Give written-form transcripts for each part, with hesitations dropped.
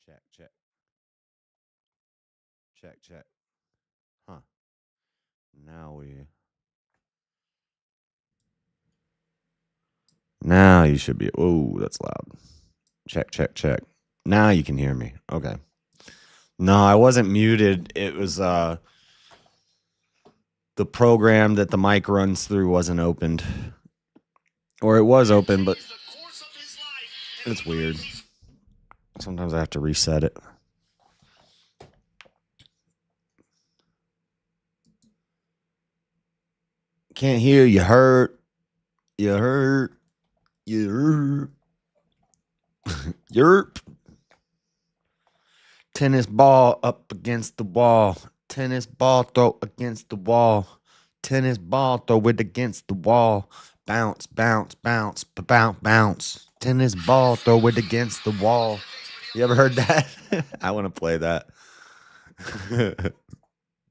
Check, check. Check, check. Huh. Now you should be. Oh, that's loud. Check, check, check. Now you can hear me. Okay. No, I wasn't muted. It was the program that the mic runs through wasn't opened. Or it was open, but it's weird. Sometimes I have to reset it. Can't hear you. Hurt. You hurt. You hurt. Yerp. Tennis ball up against the wall. Tennis ball throw against the wall. Tennis ball throw it against the wall. Bounce, bounce, bounce, bounce, bounce. Tennis ball throw it against the wall. You ever heard that? I want to play that.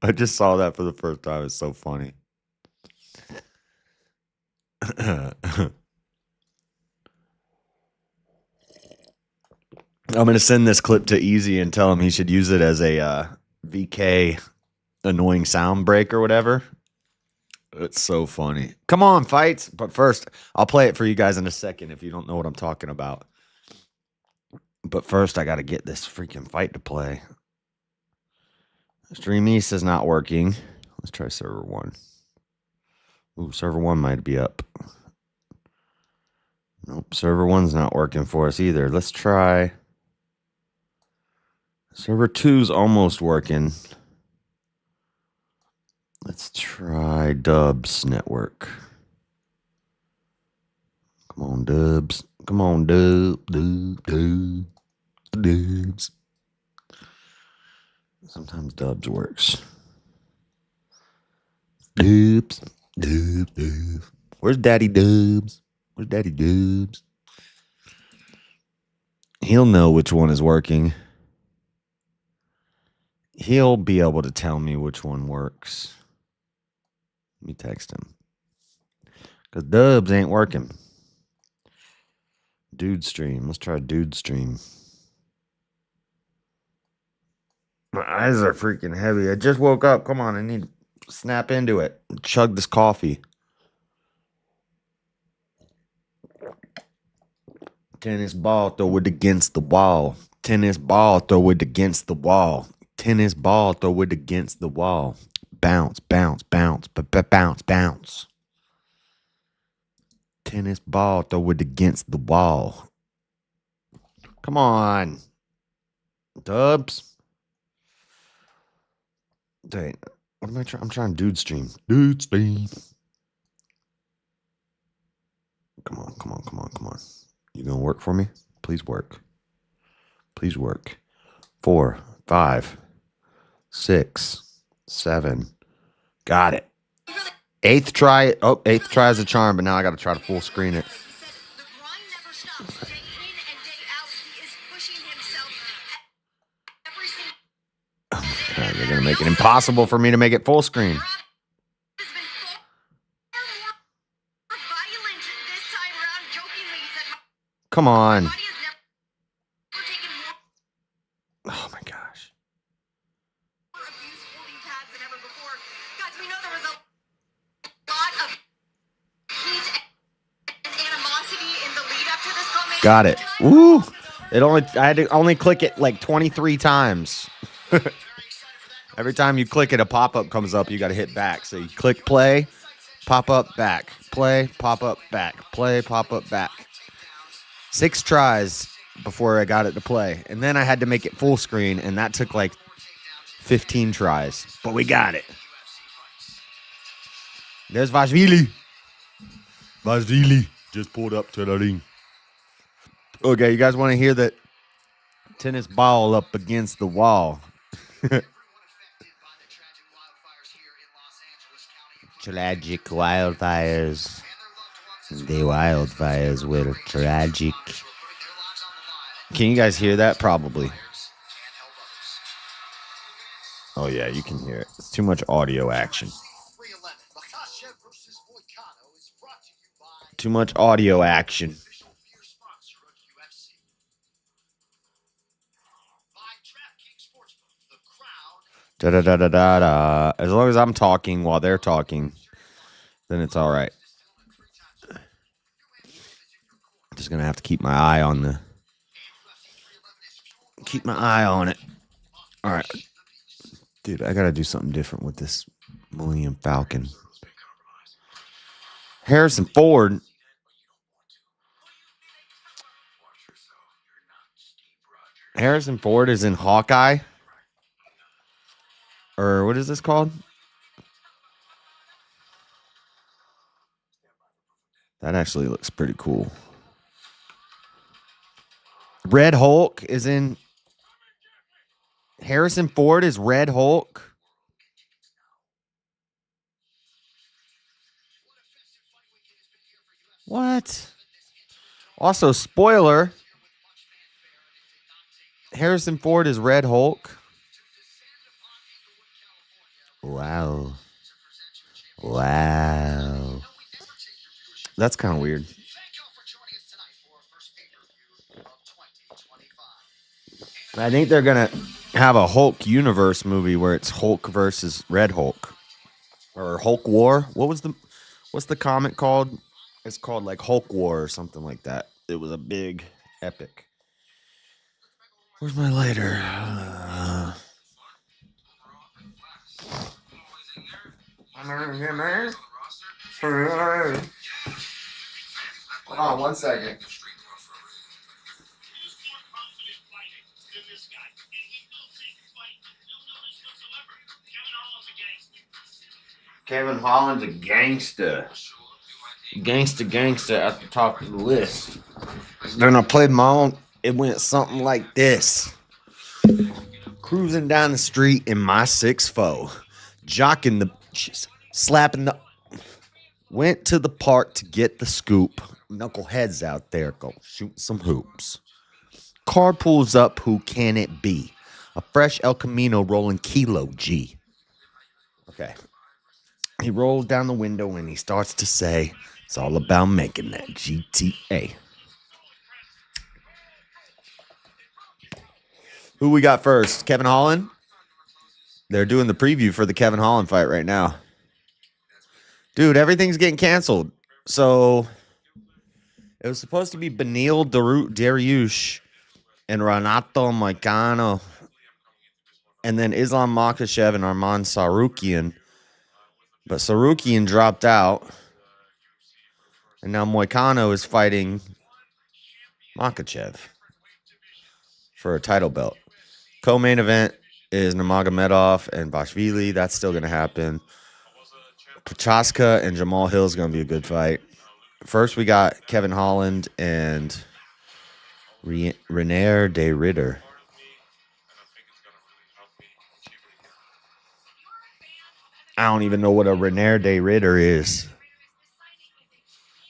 I just saw that for the first time. It's so funny. I'm going to send this clip to Easy and tell him he should use it as a VK annoying sound break or whatever. It's so funny. Come on, fights. But first, I'll play it for you guys in a second if you don't know what I'm talking about. But first, I got to get this freaking fight to play. Stream East is not working. Let's try server 1. Ooh, server 1 might be up. Nope, server 1's not working for us either. Let's try. Server 2's almost working. Let's try Dubs Network. Come on, Dubs. Come on, Dubs. Sometimes Dubs works. Dubs. Where's Daddy Dubs? Where's Daddy Dubs? He'll know which one is working. He'll be able to tell me which one works. Let me text him. Because Dubs ain't working. Dude stream. Let's try Dude stream. My eyes are freaking heavy. I just woke up. Come on, I need to snap into it. Chug this coffee. Tennis ball, throw it against the wall. Tennis ball, throw it against the wall. Tennis ball, throw it against the wall. Bounce, bounce, bounce, bounce, bounce. Tennis ball, throw it against the wall. Come on. Dubs. Dang. What am I trying? I'm trying Dude stream. Dude stream. Come on, come on, come on, come on. You gonna work for me? Please work. Please work. 4, 5, 6, 7. Got it. 8th try. Oh, 8th try is a charm, but now I got to try to full screen it. God, they're going to make it impossible for me to make it full screen. Come on. Oh my gosh. Got it. Woo! I had to only click it like 23 times. Every time you click it, a pop-up comes up. You got to hit back. So you click play, pop-up, back. Play, pop-up, back. Play, pop-up, back. 6 tries before I got it to play. And then I had to make it full screen, and that took like 15 tries. But we got it. There's Vashvili. Vashvili just pulled up to the ring. Okay, you guys want to hear that tennis ball up against the wall? Tragic wildfires. The wildfires were tragic. Can you guys hear that? Probably. Oh, yeah, you can hear it. It's too much audio action. Too much audio action. Da da da da da da. As long as I'm talking while they're talking, then it's all right. Just gonna have to keep my eye on it. All right, dude. I gotta do something different with this Millennium Falcon. Harrison Ford. Harrison Ford is in Hawkeye, or what is this called? That actually looks pretty cool. Red Hulk is in. Harrison Ford is Red Hulk. What? Also, spoiler. Harrison Ford is Red Hulk. Wow. Wow. That's kind of weird. I think they're going to have a Hulk universe movie where it's Hulk versus Red Hulk. Or Hulk War. What's the comic called? It's called like Hulk War or something like that. It was a big epic. Where's my lighter? Hold on 1 second. Kevin Holland's a gangster. Gangster at the top of the list. Then I played my own. It went something like this. Cruising down the street in my 6'4", jocking the, slapping the. Went to the park to get the scoop. Knuckleheads out there go shoot some hoops. Car pulls up. Who can it be? A fresh El Camino rolling Kilo G. Okay. He rolls down the window and he starts to say, it's all about making that GTA. Who we got first? Kevin Holland? They're doing the preview for the Kevin Holland fight right now. Dude, everything's getting canceled. So it was supposed to be Beneil Dariush and Renato Moicano, and then Islam Makhachev and Arman Sarukian. But Sarukian dropped out, and now Moicano is fighting Makhachev for a title belt. Co-main event is Nurmagomedov and Bashvili. That's still going to happen. Prochaska and Jamal Hill is going to be a good fight. First, we got Kevin Holland and Renair de Ritter. I don't even know what a Renair de Ritter is.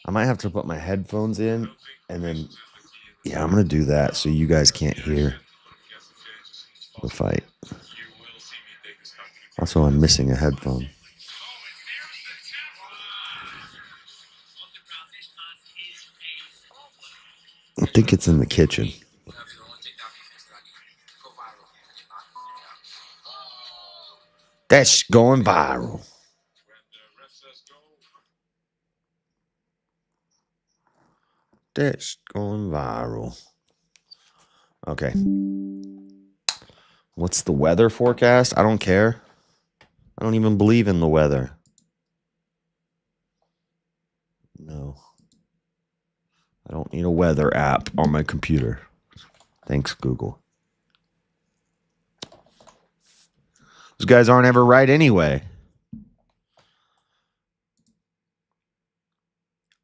I might have to put my headphones in and then, yeah, I'm going to do that so you guys can't hear the fight. Also, I'm missing a headphone. I think it's in the kitchen. That's going viral. That's going viral. Okay. What's the weather forecast? I don't care. I don't even believe in the weather. No. I don't need a weather app on my computer. Thanks, Google. Those guys aren't ever right anyway.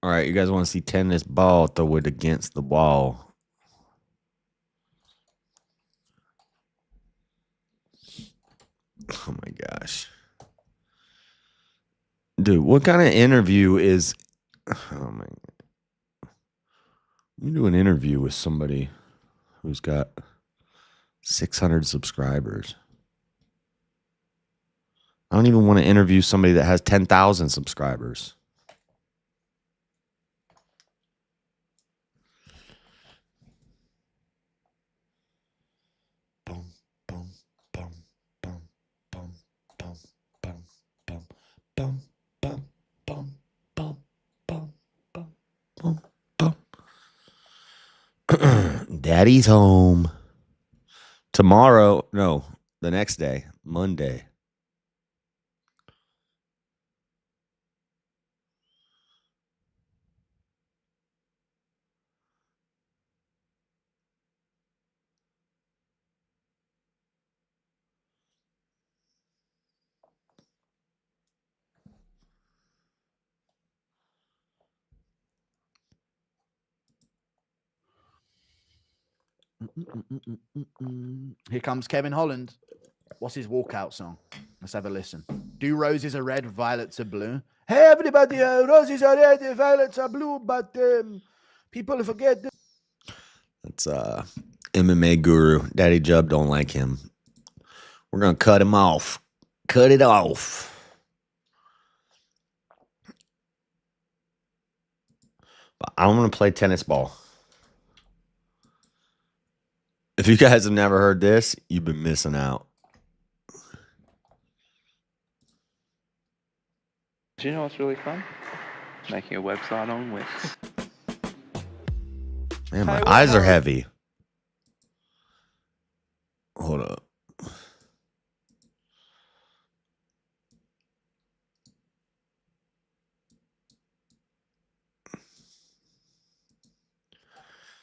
All right, you guys want to see tennis ball, throw it against the wall. Oh my gosh. Dude, what kind of interview is... Oh my... Let me do an interview with somebody who's got 600 subscribers. I don't even want to interview somebody that has 10,000 subscribers. Boom, boom, boom, boom, boom. bum, bum, bum, bum, bum, bum, bum, bum. Daddy's home. Tomorrow, no, the next day, Monday. Here comes Kevin Holland. What's his walkout song? Let's have a listen. Do roses are red, violets are blue? Hey, everybody, roses are red, violets are blue, but people forget. That's MMA guru. Daddy Jub don't like him. We're going to cut him off. Cut it off. I'm going to play tennis ball. If you guys have never heard this, you've been missing out. Do you know what's really fun? Making a website on Wix. Man, my eyes are heavy. Hold up.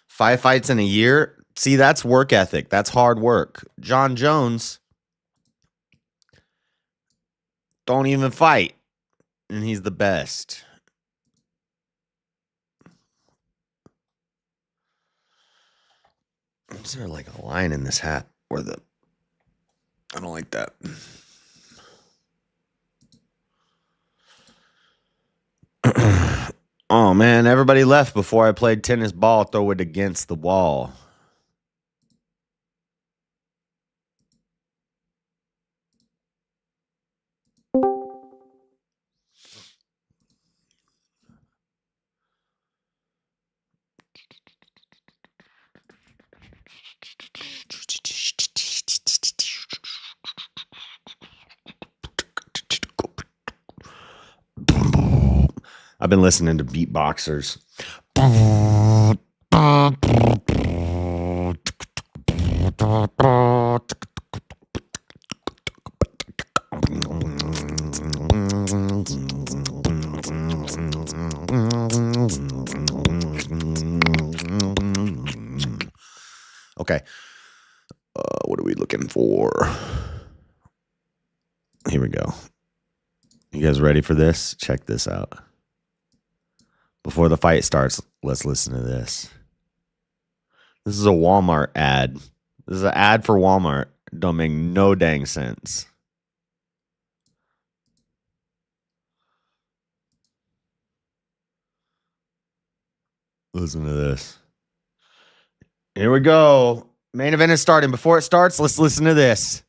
Five fights in a year? See, that's work ethic. That's hard work. John Jones don't even fight, and he's the best. Is there like a line in this hat? Or the... I don't like that. Oh, man. Everybody left before I played tennis ball. Throw it against the wall. I've been listening to beatboxers. Okay. What are we looking for? Here we go. You guys ready for this? Check this out. Before the fight starts, let's listen to this. This is a Walmart ad. This is an ad for Walmart. Don't make no dang sense. Listen to this. Here we go. Main event is starting. Before it starts, let's listen to this.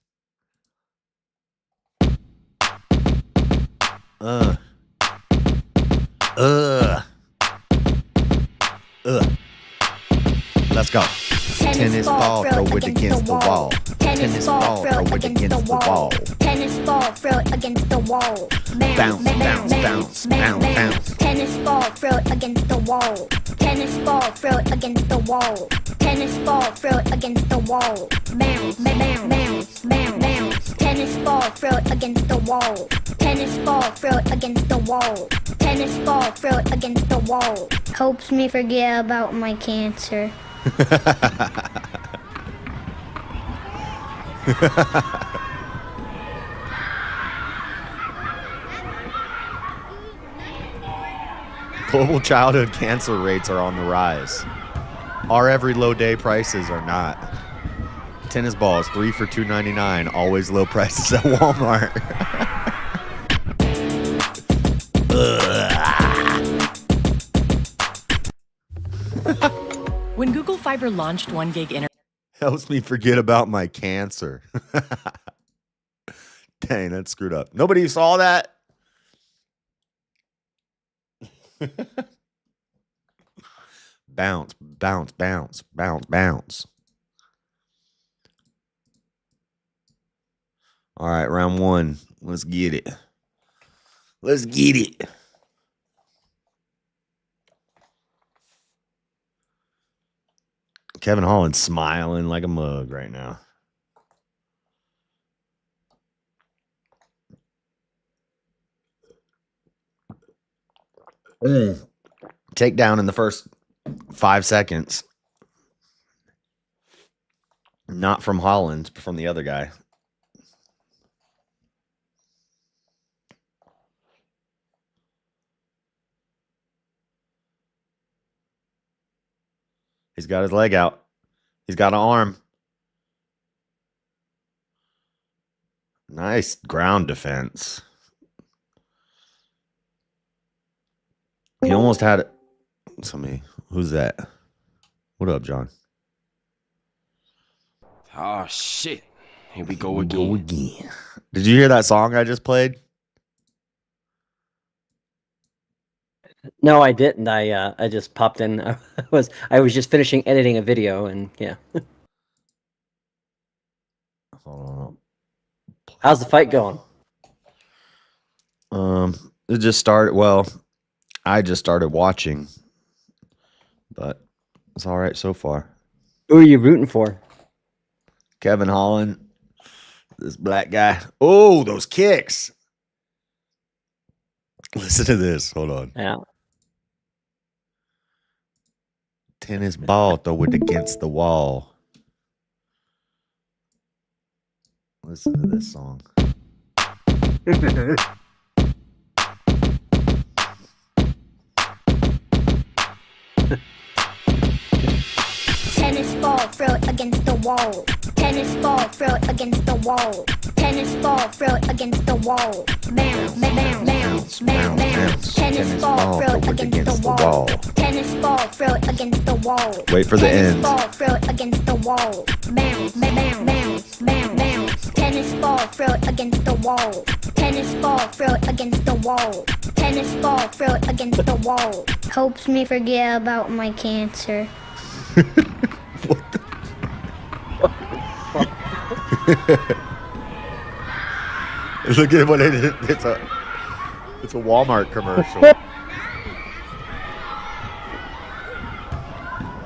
Let's go. Tennis ball, throw it against the wall. Tennis ball, throw it against the wall. Tennis ball, throw it against the wall. Bounce, bounce, bounce, bounce, bounce. Tennis ball, throw it against the wall. Tennis ball, throw it against the wall. Tennis ball, throw it against the wall. Bounce, bounce, bounce, bounce, bounce. Tennis ball, throw it against the wall. Tennis ball, throw it against the wall. Tennis ball, throw it against the wall. Helps me forget about my cancer. Global childhood cancer rates are on the rise. Our every low day prices are not. Tennis balls, 3 for $2.99. Always low prices at Walmart. When Google Fiber launched 1 gig internet, Helps me forget about my cancer. Dang, that's screwed up. Nobody saw that? Bounce, bounce, bounce, bounce, bounce. All right, round one. Let's get it. Let's get it. Kevin Holland's smiling like a mug right now. Takedown in the first 5 seconds. Not from Holland, but from the other guy. He's got his leg out. He's got an arm. Nice ground defense. He almost had it. Somebody. Who's that? What up, John? Oh, shit. Here we go again. Did you hear that song I just played? No, I didn't. I just popped in. I was just finishing editing a video, and yeah. Hold on. How's the fight going? It just started. Well, I just started watching, but it's all right so far. Who are you rooting for? Kevin Holland, this black guy. Oh, those kicks. Listen to this. Hold on. Yeah. Tennis ball, throw it against the wall. Listen to this song. Tennis ball, throw it against the wall. Tennis ball, throw it against the wall. Tennis ball, throw it against the wall. Bounce, bounce, bounce, bounce, bounce. Tennis ball, throw it against the wall. Tennis ball, throw it against the wall. Wait for the end. Tennis ball, throw it against the wall. Bounce, bounce, bounce, bounce, bounce. Tennis ball, throw it against the wall. Tennis ball, throw it against the wall. Tennis ball, throw it against the wall. Helps me forget about my cancer. Look at what it is. It's a Walmart commercial.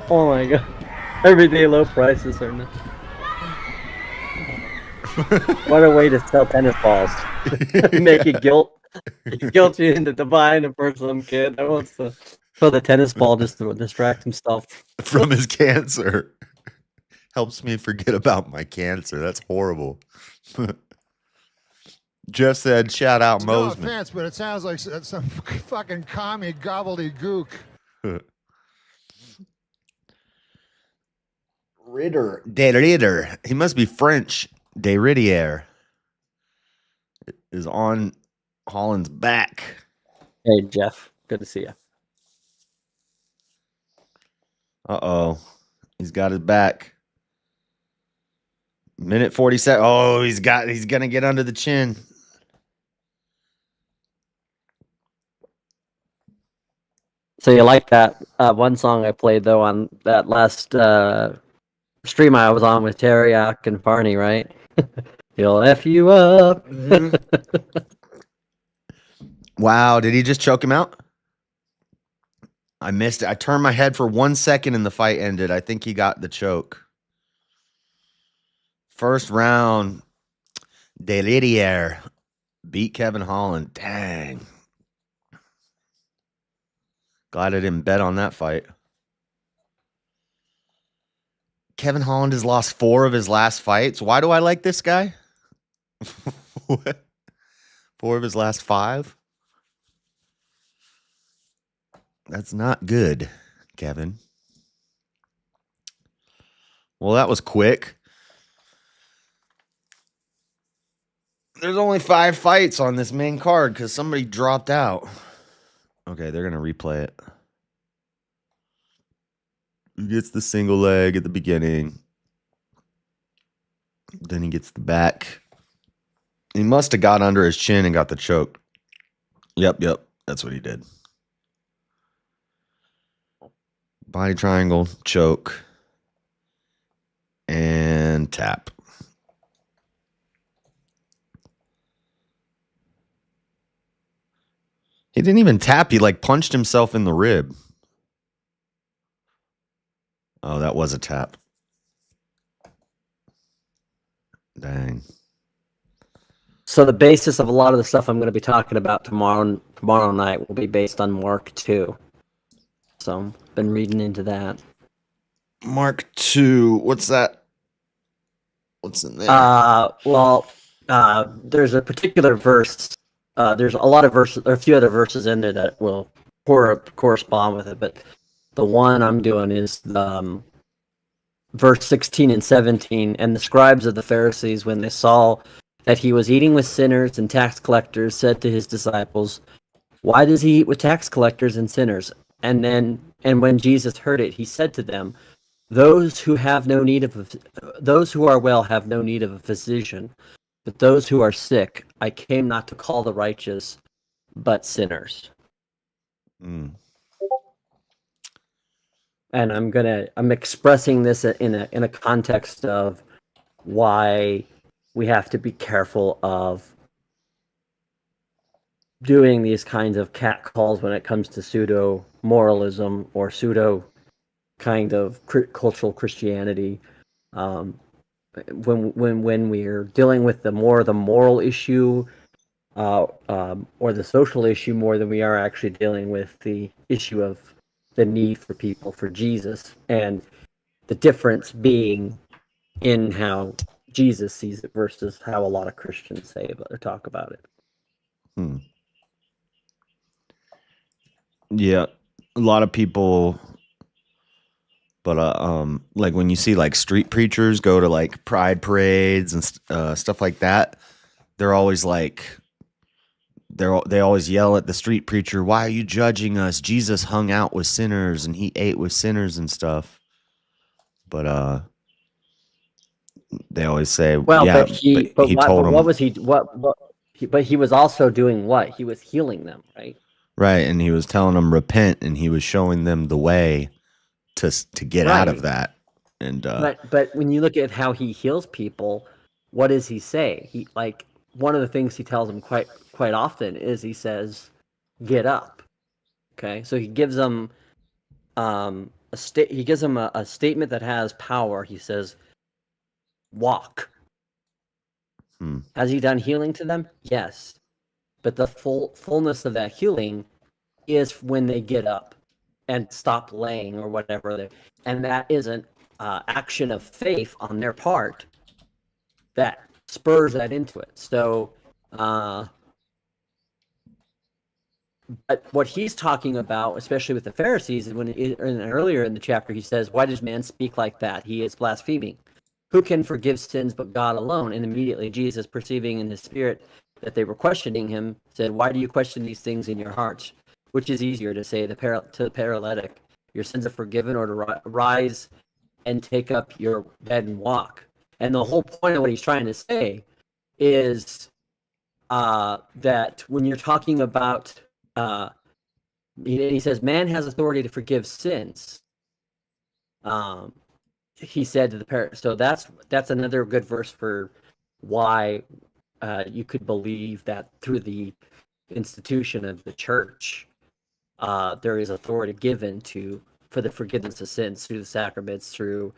Oh my god! Everyday low prices are not. What a way to sell tennis balls! Make it guilt you into buying it for some kid that wants to throw the tennis ball just to distract himself From his cancer. Helps me forget about my cancer. That's horrible. Jeff said, shout out No Mosman. offense, but it sounds like some fucking commie gobbledygook. Ritter. He must be French. Derridier is on Holland's back. Hey Jeff, good to see you. Uh-oh. He's got his back. Minute 47. Oh, he's gonna get under the chin. So you like that one song I played though on that last stream I was on with Terriak and Farney, right? He'll F you up. Wow, did he just choke him out? I missed it. I turned my head for 1 second and the fight ended. I think he got the choke. First round, Derridier beat Kevin Holland. Dang. Glad I didn't bet on that fight. Kevin Holland has lost 4 of his last fights. Why do I like this guy? What? 4 of his last 5? That's not good, Kevin. Well, that was quick. There's only 5 fights on this main card because somebody dropped out. Okay, they're going to replay it. He gets the single leg at the beginning. Then he gets the back. He must have got under his chin and got the choke. Yep. That's what he did. Body triangle, choke, and tap. He didn't even tap. He like punched himself in the rib. Oh, that was a tap. Dang. So the basis of a lot of the stuff I'm going to be talking about tomorrow night will be based on Mark 2. So been reading into that. Mark 2. What's that? What's in there? There's a particular verse. There's a lot of verses, or a few other verses in there that will correspond with it. But the one I'm doing is verse 16 and 17. And the scribes of the Pharisees, when they saw that he was eating with sinners and tax collectors, said to his disciples, "Why does he eat with tax collectors and sinners?" And when Jesus heard it, he said to them, those who are well have no need of a physician, but those who are sick, I came not to call the righteous, but sinners. Mm. And I'm expressing this in a context of why we have to be careful of doing these kinds of catcalls when it comes to pseudo moralism or pseudo kind of cultural Christianity. When we're dealing with the moral issue or the social issue more than we are actually dealing with the issue of the need for people for Jesus, and the difference being in how Jesus sees it versus how a lot of Christians say about or talk about it. Yeah, a lot of people, but like when you see like street preachers go to like pride parades and stuff like that, they're always like, they always yell at the street preacher, "Why are you judging us? Jesus hung out with sinners and he ate with sinners and stuff." But they always say, Well, "Yeah, but he told them." But he was also doing what? He was healing them, right? Right, and he was telling them repent, and he was showing them the way to get out of that. And but when you look at how he heals people, what does he say? He, like, one of the things he tells them quite often is he says, "Get up." Okay, so he gives them a statement that has power. He says, "Walk." Has he done healing to them? Yes. But the fullness of that healing is when they get up and stop laying or whatever. And that is an action of faith on their part that spurs that into it. So, but what he's talking about, especially with the Pharisees, is earlier in the chapter, he says, "Why does man speak like that? He is blaspheming. Who can forgive sins but God alone?" And immediately Jesus, perceiving in his spirit that they were questioning him, said, "Why do you question these things in your hearts? Which is easier to say to the paralytic, your sins are forgiven, or to rise and take up your bed and walk?" And the whole point of what he's trying to say is that when you're talking about, he says, man has authority to forgive sins. He said to the parent. So that's another good verse for why you could believe that through the institution of the church, there is authority given for the forgiveness of sins through the sacraments, through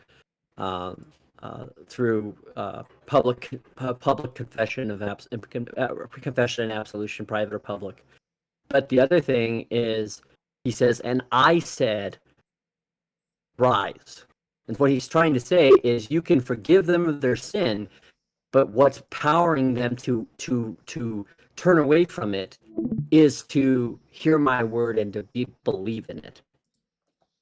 public confession confession and absolution, private or public. But the other thing is, he says, "And I said, rise." And what he's trying to say is, you can forgive them of their sin, but what's powering them to turn away from it is to hear my word and to believe in it.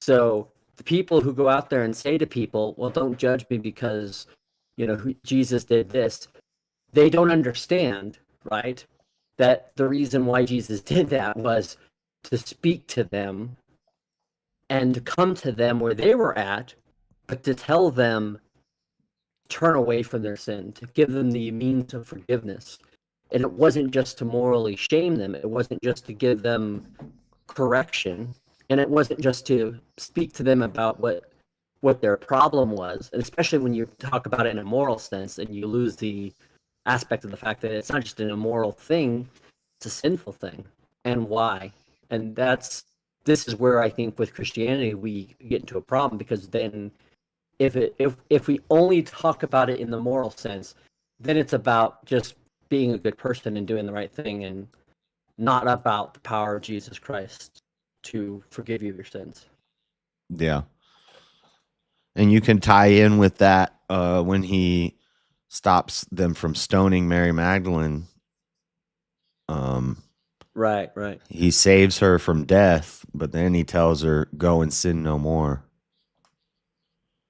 So the people who go out there and say to people, "Well, don't judge me because, Jesus did this," they don't understand, right? That the reason why Jesus did that was to speak to them and to come to them where they were at, but to tell them, turn away from their sin, to give them the means of forgiveness. And it wasn't just to morally shame them. It wasn't just to give them correction. And it wasn't just to speak to them about what their problem was. And especially when you talk about it in a moral sense, and you lose the aspect of the fact that it's not just an immoral thing, it's a sinful thing. and why. And this is where I think with Christianity we get into a problem, because then if we only talk about it in the moral sense, then it's about just being a good person and doing the right thing, and not about the power of Jesus Christ to forgive you your sins. Yeah. And you can tie in with that when he stops them from stoning Mary Magdalene. Right. He saves her from death, but then he tells her, go and sin no more.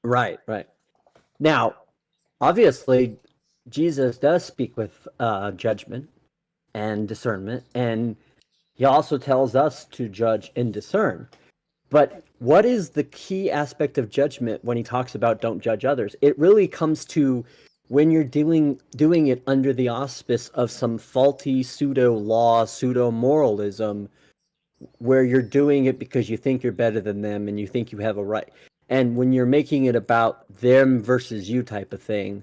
Right. Now, obviously, Jesus does speak with judgment and discernment, and he also tells us to judge and discern. But what is the key aspect of judgment when he talks about don't judge others? It really comes to when you're doing it under the auspice of some faulty pseudo-law, pseudo-moralism, where you're doing it because you think you're better than them and you think you have a right. And when you're making it about them versus you type of thing,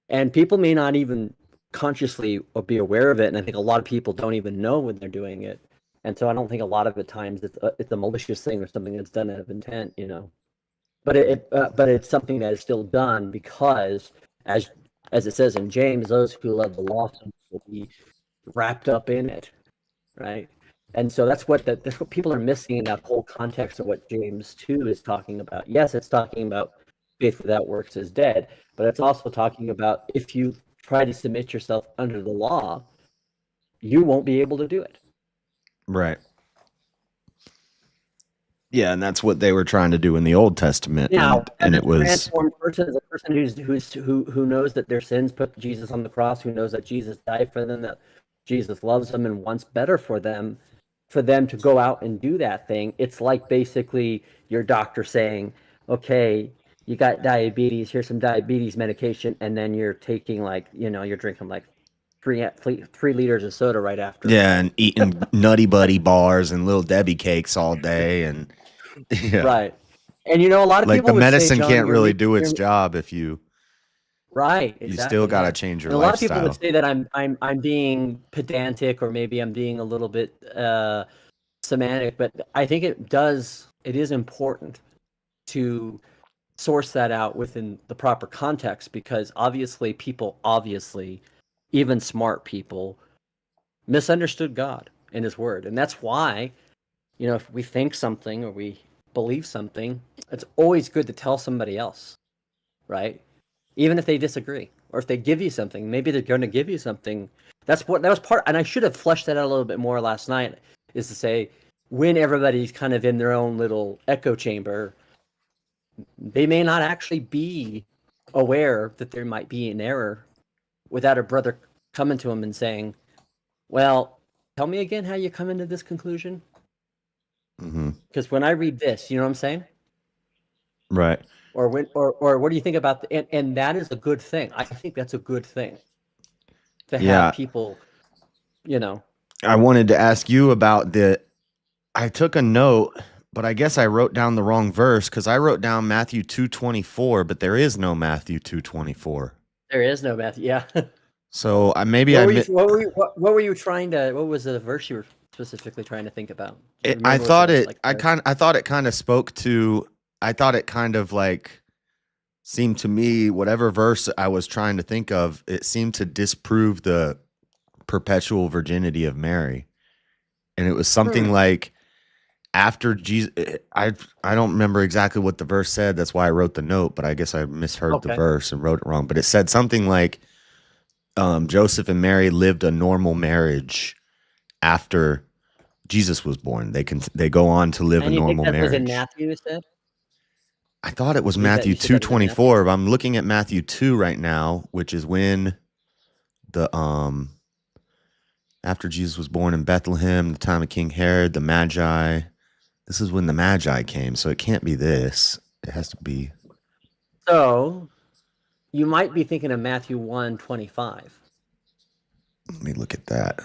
and people may not even consciously be aware of it, and I think a lot of people don't even know when they're doing it. And so I don't think a lot of the times it's a malicious thing or something that's done out of intent, But it's something that is still done because, as it says in James, those who love the law will be wrapped up in it, right? And so that's what people are missing in that whole context of what James 2 is talking about. Yes, it's talking about faith without works is dead, but it's also talking about if you try to submit yourself under the law, you won't be able to do it. Right. Yeah, and that's what they were trying to do in the Old Testament. Now, and a it was transformed person is a person who knows that their sins put Jesus on the cross, who knows that Jesus died for them, that Jesus loves them and wants better for them to go out and do that thing. It's like basically your doctor saying, okay, you got diabetes, here's some diabetes medication, and then you're taking you're drinking like 3 liters of soda right after. Yeah, and eating Nutty Buddy bars and Little Debbie cakes all day, and yeah. Right. And a lot of like people the would medicine say, John, can't really do its job if you right. Exactly, you still got to change your and a lot of people lifestyle. would say that I'm being pedantic, or maybe I'm being a little bit semantic, but I think it is important to source that out within the proper context, because obviously even smart people misunderstood God and his word. And that's why, if we think something or we believe something, it's always good to tell somebody else, right? Even if they disagree, or if they give you something, maybe they're going to give you something. That was part, and I should have fleshed that out a little bit more last night, is to say, when everybody's kind of in their own little echo chamber, they may not actually be aware that there might be an error without a brother coming to them and saying, well, tell me again how you come into this conclusion. Because when I read this, you know what I'm saying? Right. Or what do you think about and that is a good thing. I think that's a good thing to have people, I wanted to ask you about I took a note, but I guess I wrote down the wrong verse, because I wrote down Matthew 2:24, but there is no Matthew 2:24. There is no Matthew. Yeah. So what were you trying to? What was the verse you were specifically trying to think about? I thought it kind of spoke to. I thought it kind of like seemed to me, whatever verse I was trying to think of, it seemed to disprove the perpetual virginity of Mary, and it was something like after Jesus. I don't remember exactly what the verse said. That's why I wrote the note, but I guess I misheard the verse and wrote it wrong. But it said something like, Joseph and Mary lived a normal marriage after Jesus was born. They go on to live a normal marriage. Was in Matthew, you said? I thought it was Matthew 2:24, but I'm looking at Matthew 2 right now, which is when the after Jesus was born in Bethlehem, the time of King Herod, the Magi. This is when the Magi came, so it can't be this. It has to be. So you might be thinking of Matthew 1:25. Let me look at that.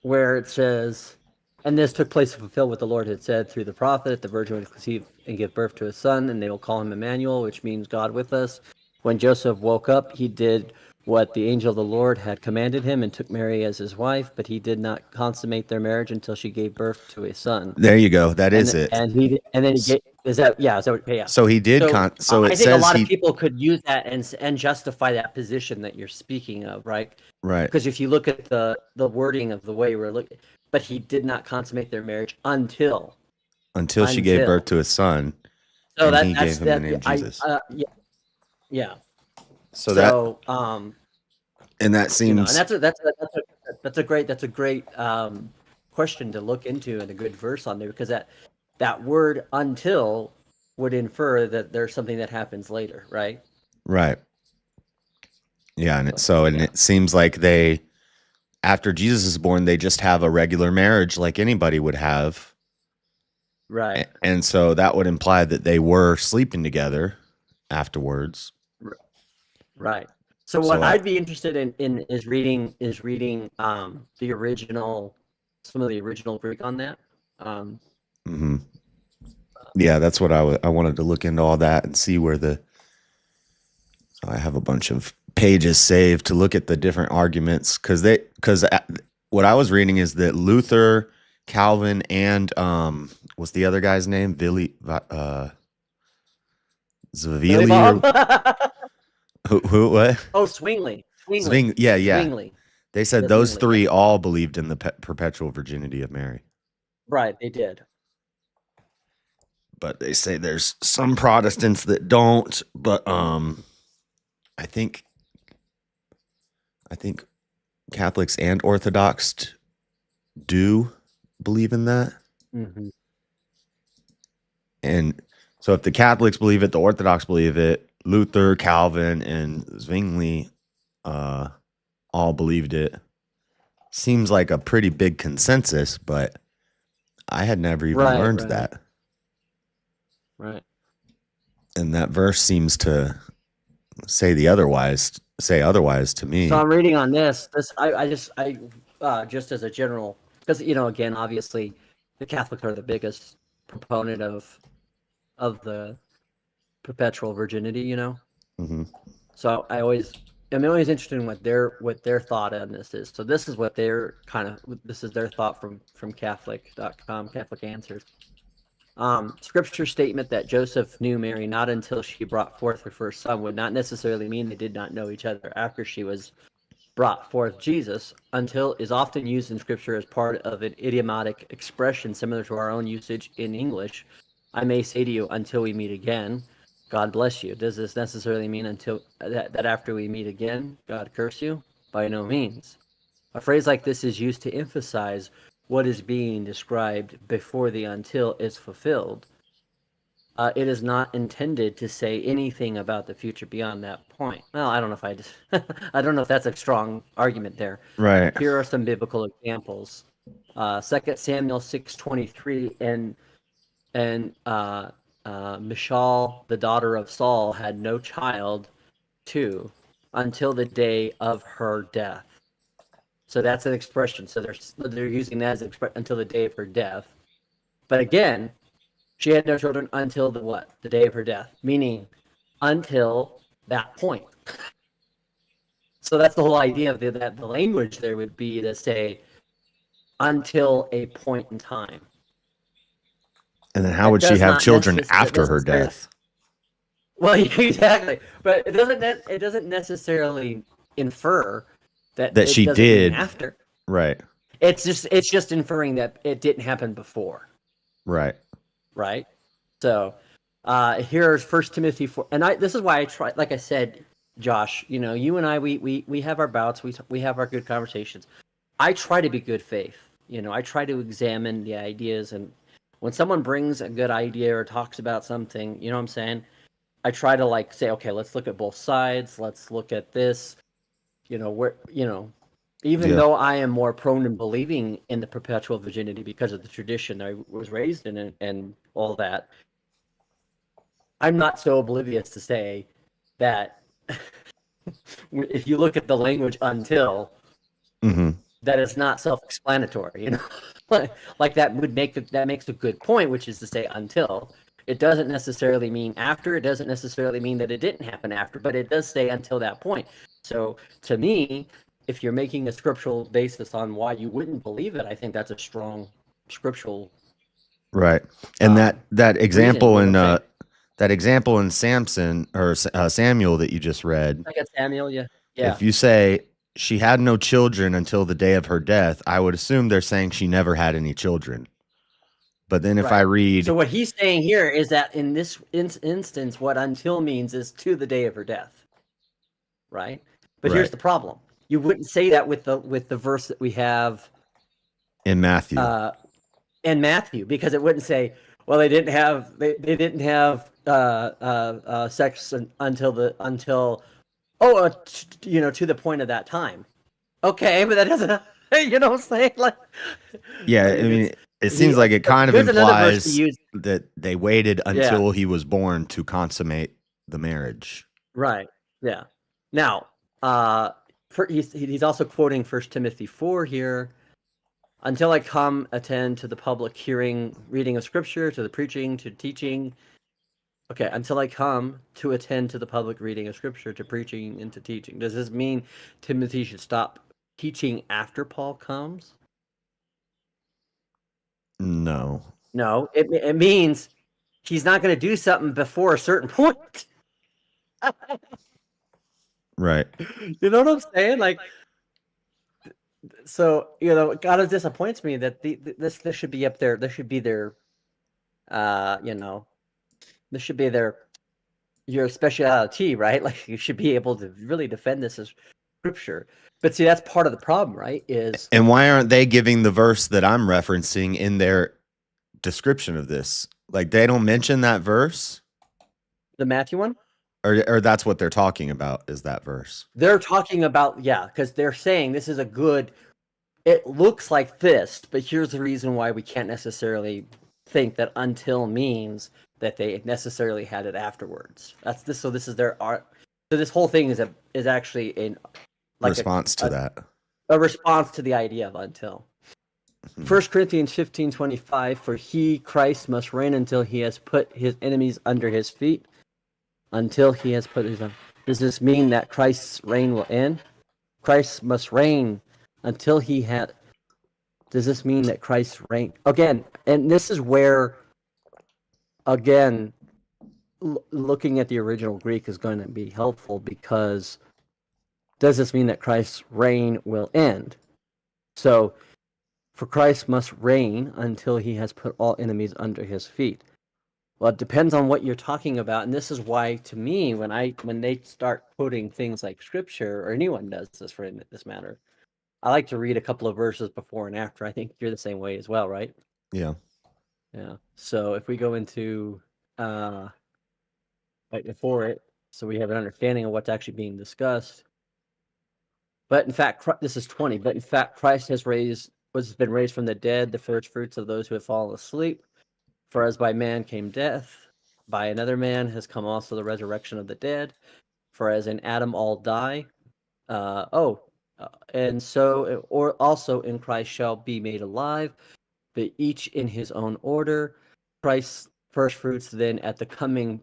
Where it says, and this took place to fulfill what the Lord had said through the prophet, the virgin will conceive and give birth to a son, and they will call him Emmanuel, which means God with us. When Joseph woke up, he did what the angel of the Lord had commanded him, and took Mary as his wife, but he did not consummate their marriage until she gave birth to a son. There you go. That is it. And then he gave, is that yeah? Yeah. So he did. So it I think a says lot he. of people could use that and justify that position that you're speaking of, right? Right. Because if you look at the wording of the way we're looking, but he did not consummate their marriage until She gave birth to a son. So and he gave him the name Jesus. Yeah. So and that seems, you know, and that's a great question to look into, and a good verse on there, because that word until would infer that there's something that happens later, right? Right. Yeah, and it seems like after Jesus is born, they just have a regular marriage like anybody would have. Right. And so that would imply that they were sleeping together afterwards. Right. So what I'd be interested in is reading the original, some of the original Greek on that. Yeah, that's what I wanted to look into all that and see where so I have a bunch of pages saved to look at the different arguments, because what I was reading is that Luther, Calvin, and what's the other guy's name? Zvili. Who? What? Oh, Zwingli. Yeah. Zwingli. They said those three all believed in the perpetual virginity of Mary. Right, they did. But they say there's some Protestants that don't. But I think Catholics and Orthodox do believe in that. Mm-hmm. And so if the Catholics believe it, the Orthodox believe it. Luther, Calvin, and Zwingli all believed it. Seems like a pretty big consensus, but I had never even learned that. Right. And that verse seems to say otherwise to me. So I'm reading on this. I just as a general, because again, obviously, the Catholics are the biggest proponent of the perpetual virginity. Mm-hmm. So I'm always interested in what their thought on this is. So this is what this is their thought from Catholic.com, Catholic Answers. Scripture statement that Joseph knew Mary not until she brought forth her first son would not necessarily mean they did not know each other after she was brought forth. Jesus, until, is often used in Scripture as part of an idiomatic expression similar to our own usage in English. I may say to you, until we meet again, God bless you. Does this necessarily mean until that after we meet again, God curse you? By no means. A phrase like this is used to emphasize what is being described before the until is fulfilled. It is not intended to say anything about the future beyond that point. Well, I don't know if I don't know if that's a strong argument there. Right. Here are some biblical examples. 2 Samuel 6:23, and Michal, the daughter of Saul, had no child until the day of her death. So that's an expression. So they're using that as until the day of her death. But again, she had no children until the day of her death, meaning until that point. So that's the whole idea of that the language there would be to say until a point in time. And then how would she have children after her death? Well, exactly. But it doesn't necessarily infer that she did after. Right. It's just inferring that it didn't happen before. Right. Right. So here's 1 Timothy 4, and this is why I try. Like I said, Josh, you and I, we have our bouts, we have our good conversations. I try to be good faith. I try to examine the ideas, and when someone brings a good idea or talks about something, you know what I'm saying, I try to say, okay, let's look at both sides. Let's look at this. Even though I am more prone to believing in the perpetual virginity because of the tradition I was raised in and all that, I'm not so oblivious to say that if you look at the language until, that is not self-explanatory. Like that makes a good point, which is to say until. It doesn't necessarily mean after. It doesn't necessarily mean that it didn't happen after, but it does say until that point. So to me, if you're making a scriptural basis on why you wouldn't believe it, I think that's a strong scriptural. Right. And that example reason, in that example in Samson or Samuel that you just read. I got Samuel, yeah. Yeah. If you say she had no children until the day of her death, I would assume they're saying she never had any children. But then if I read, so what he's saying here is that in this instance, what until means is to the day of her death, right? But here's the problem: you wouldn't say that with the verse that we have in Matthew. In Matthew, because it wouldn't say, well, they didn't have sex until to the point of that time. Okay, but that doesn't, you know what I'm saying? Like, yeah, I mean, it seems like it kind of implies that they waited until he was born to consummate the marriage. Right. Yeah. Now, he's also quoting 1 Timothy 4 here. Until I come, attend to the public hearing, reading of scripture, to the preaching, to teaching. Okay, until I come to attend to the public reading of scripture, to preaching, and to teaching. Does this mean Timothy should stop teaching after Paul comes? No. No, it means he's not going to do something before a certain point. Right. You know what I'm saying? Like, so, it kind of disappoints me that this should be up there. This should be their, this should be your specialty, right? Like, you should be able to really defend this as scripture. But see, that's part of the problem, right? And why aren't they giving the verse that I'm referencing in their description of this? Like, they don't mention that verse? The Matthew one? Or that's what they're talking about, is that verse. They're talking about, because they're saying this is it looks like this, but here's the reason why we can't necessarily think that until means that they necessarily had it afterwards. That's this. So this is their art. So this whole thing is actually a response to that. A response to the idea of until. 1 Corinthians 15:25, for he, Christ, must reign until he has put his enemies under his feet. Until he has put his... Does this mean that Christ's reign will end? Christ must reign until he had... Does this mean that Christ's reign... Again, and this is where, again, looking at the original Greek is going to be helpful, because does this mean that Christ's reign will end? So, for Christ must reign until he has put all enemies under his feet. Well, it depends on what you're talking about, and this is why, to me, when they start quoting things like scripture, or anyone does this for this matter, I like to read a couple of verses before and after. I think you're the same way as well, right? Yeah. Yeah. So if we go into right before it, so we have an understanding of what's actually being discussed. But in fact, this is 20. But in fact, Christ has been raised from the dead, the first fruits of those who have fallen asleep. For as by man came death, by another man has come also the resurrection of the dead. For as in Adam all die, and so or also in Christ shall be made alive, but each in his own order. Christ's first fruits, then at the coming,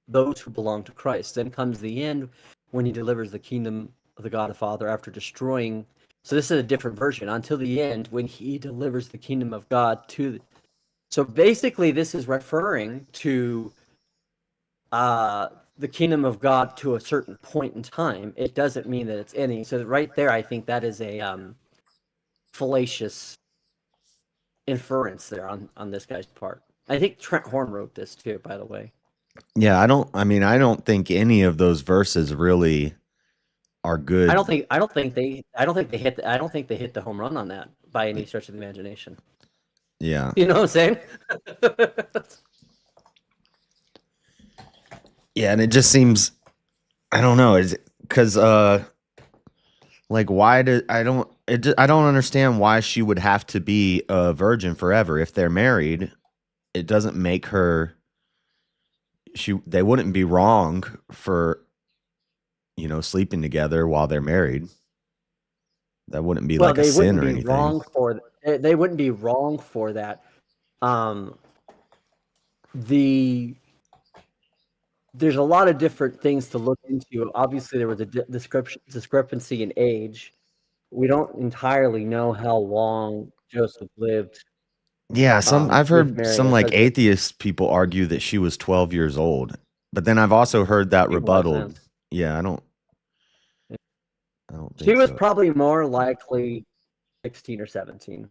those who belong to Christ. Then comes the end, when he delivers the kingdom of the God the Father after destroying. So this is a different version. Until the end, when he delivers the kingdom of God to. So basically, this is referring to the kingdom of God to a certain point in time. It doesn't mean that it's ending. So right there, I think that is a fallacious inference there on this guy's part. I think Trent Horn wrote this too, by the way. Yeah, I don't think any of those verses really are good. I don't think they hit the home run on that by any stretch of the imagination. Yeah. You know what I'm saying? Yeah, and it just seems, I don't know, is because like I don't understand why she would have to be a virgin forever. If they're married, it doesn't make her. They wouldn't be wrong for, sleeping together while they're married. That wouldn't be like a sin or anything. They wouldn't be wrong for that. there's a lot of different things to look into. Obviously, there was a discrepancy in age. We don't entirely know how long Joseph lived. Yeah, I've with heard Mary some like because atheist people argue that she was 12 years old. But then I've also heard that Make a lot of rebutted. sense. Yeah, I don't she think was so. probably more likely 16 or 17.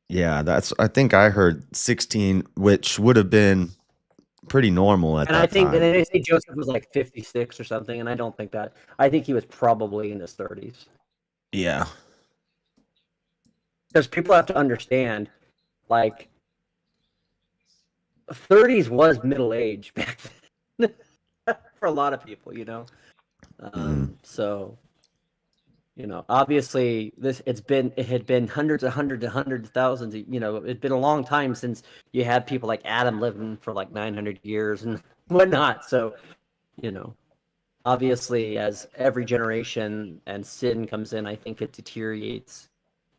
Yeah, I think I heard 16, which would have been pretty normal at And I that think time. they say Joseph was like 56 or something, and I don't think that. I think he was probably in his 30s. Yeah. Because people have to understand, like, 30s was middle age back then for a lot of people, you know. So, you know, obviously it had been hundreds of thousands. You know, it's been a long time since you had people like Adam living for like 900 years and whatnot. So, you know, obviously as every generation and sin comes in, I think it deteriorates.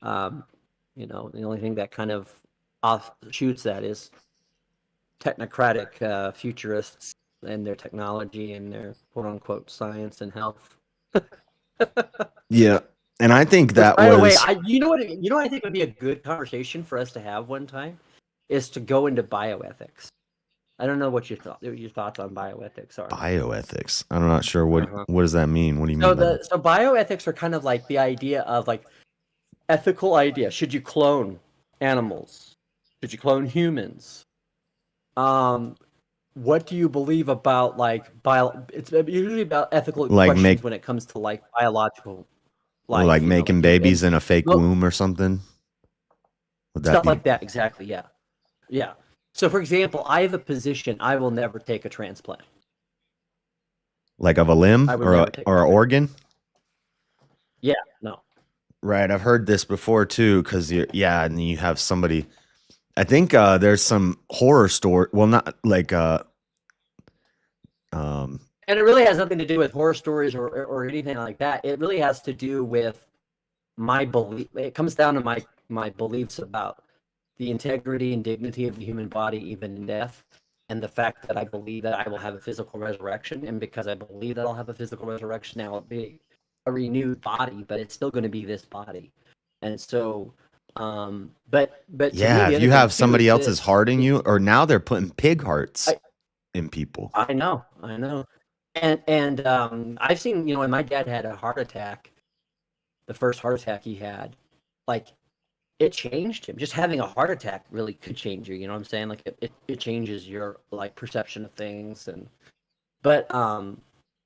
You know, the only thing that kind of offshoots that is technocratic futurists and their technology and their quote unquote science and health. Yeah. And I think that By the way, was you know what I think would be a good conversation for us to have one time is to go into bioethics. I don't know what your thoughts on bioethics are. bioethics. I'm not sure what does that mean? What do you So mean by that? so bioethics are kind of like the idea of like ethical idea. Should you clone animals? Should you clone humans? What do you believe about like it's usually about ethical Like questions when it comes to like biological life, like you know, making like babies in a fake womb or something? Would that stuff be like that, exactly. Yeah. So for example, I have a position I will never take a transplant. like of a limb I would or never take an organ? Yeah, no. Right, I've heard this before too, because and you have somebody. I think there's some horror story. Well, not like And it really has nothing to do with horror stories or anything like that. It really has to do with my belief. It comes down to my beliefs about the integrity and dignity of the human body, even in death, and the fact that I believe that I will have a physical resurrection. And because I believe that I'll have a physical resurrection, now it'll be a renewed body, but it's still going to be this body. And so, but to yeah, me, if you have somebody else's heart in you, or now they're putting pig hearts in people. I know. And I've seen, you know, when my dad had a heart attack, the first heart attack he had, like, it changed him. Just having a heart attack really could change you. You know what I'm saying? Like, it changes your like perception of things. But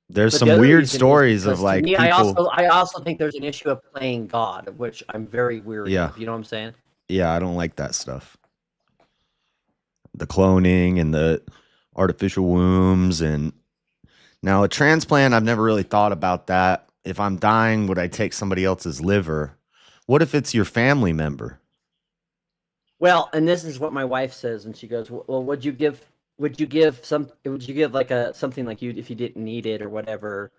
there's the some other weird reason is stories of because to like me, people. I also think there's an issue of playing God, which I'm very weary Yeah. of. You know what I'm saying? Yeah, I don't like that stuff. The cloning and the artificial wombs, and now a transplant, I've never really thought about that. If I'm dying, would I take somebody else's liver? What if it's your family member? Well, and this is what my wife says, and she goes, "Well, would you give like something like you if you didn't need it or whatever,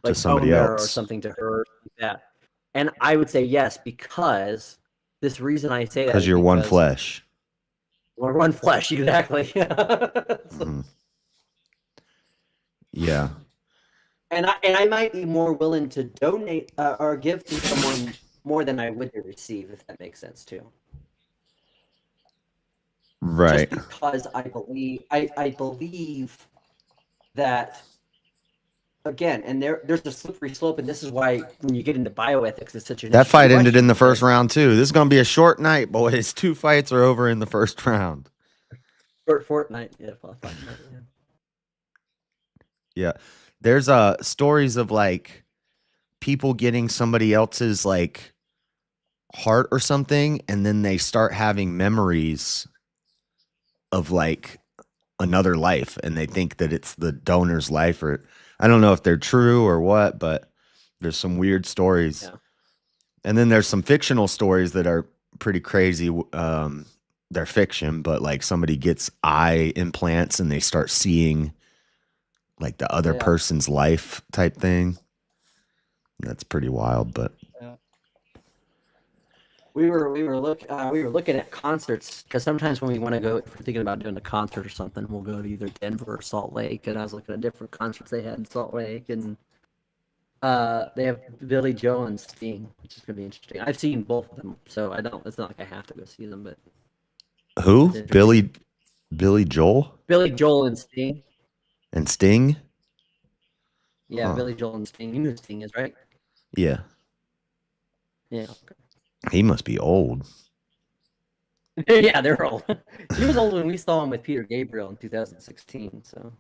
like somebody bone marrow or else. something to her like that?" And I would say yes, because this reason I say that Because is you're one because flesh. we're one flesh, exactly. Mhm. Yeah. And I might be more willing to donate or give to someone more than I would to receive, if that makes sense too. Right. Just because I believe that, again, and there's a slippery slope, and this is why when you get into bioethics, it's such an That fight interesting ended in question, the first because round too. This is gonna be a short night, boys. 2 fights are over in the first round. Fortnite, yeah, Fightnight, yeah. Yeah. There's stories of like people getting somebody else's like heart or something, and then they start having memories of like another life, and they think that it's the donor's life, or I don't know if they're true or what, but there's some weird stories. Yeah. And then there's some fictional stories that are pretty crazy. They're fiction, but like somebody gets eye implants and they start seeing like the other person's life type thing. That's pretty wild, but we were looking at concerts because sometimes when we want to go, if we're thinking about doing a concert or something, we'll go to either Denver or Salt Lake. And I was looking at different concerts they had in Salt Lake, and they have Billy Joel and Sting, which is gonna be interesting. I've seen both of them, so I don't. It's not like I have to go see them, but Who? Billy Joel Billy Joel and Sting. and Sting. Yeah, Huh. Billy Joel and Sting. You know who Sting is, right? Yeah, Yeah. he must be old. Yeah, they're old. He was old when we saw him with Peter Gabriel in 2016. So.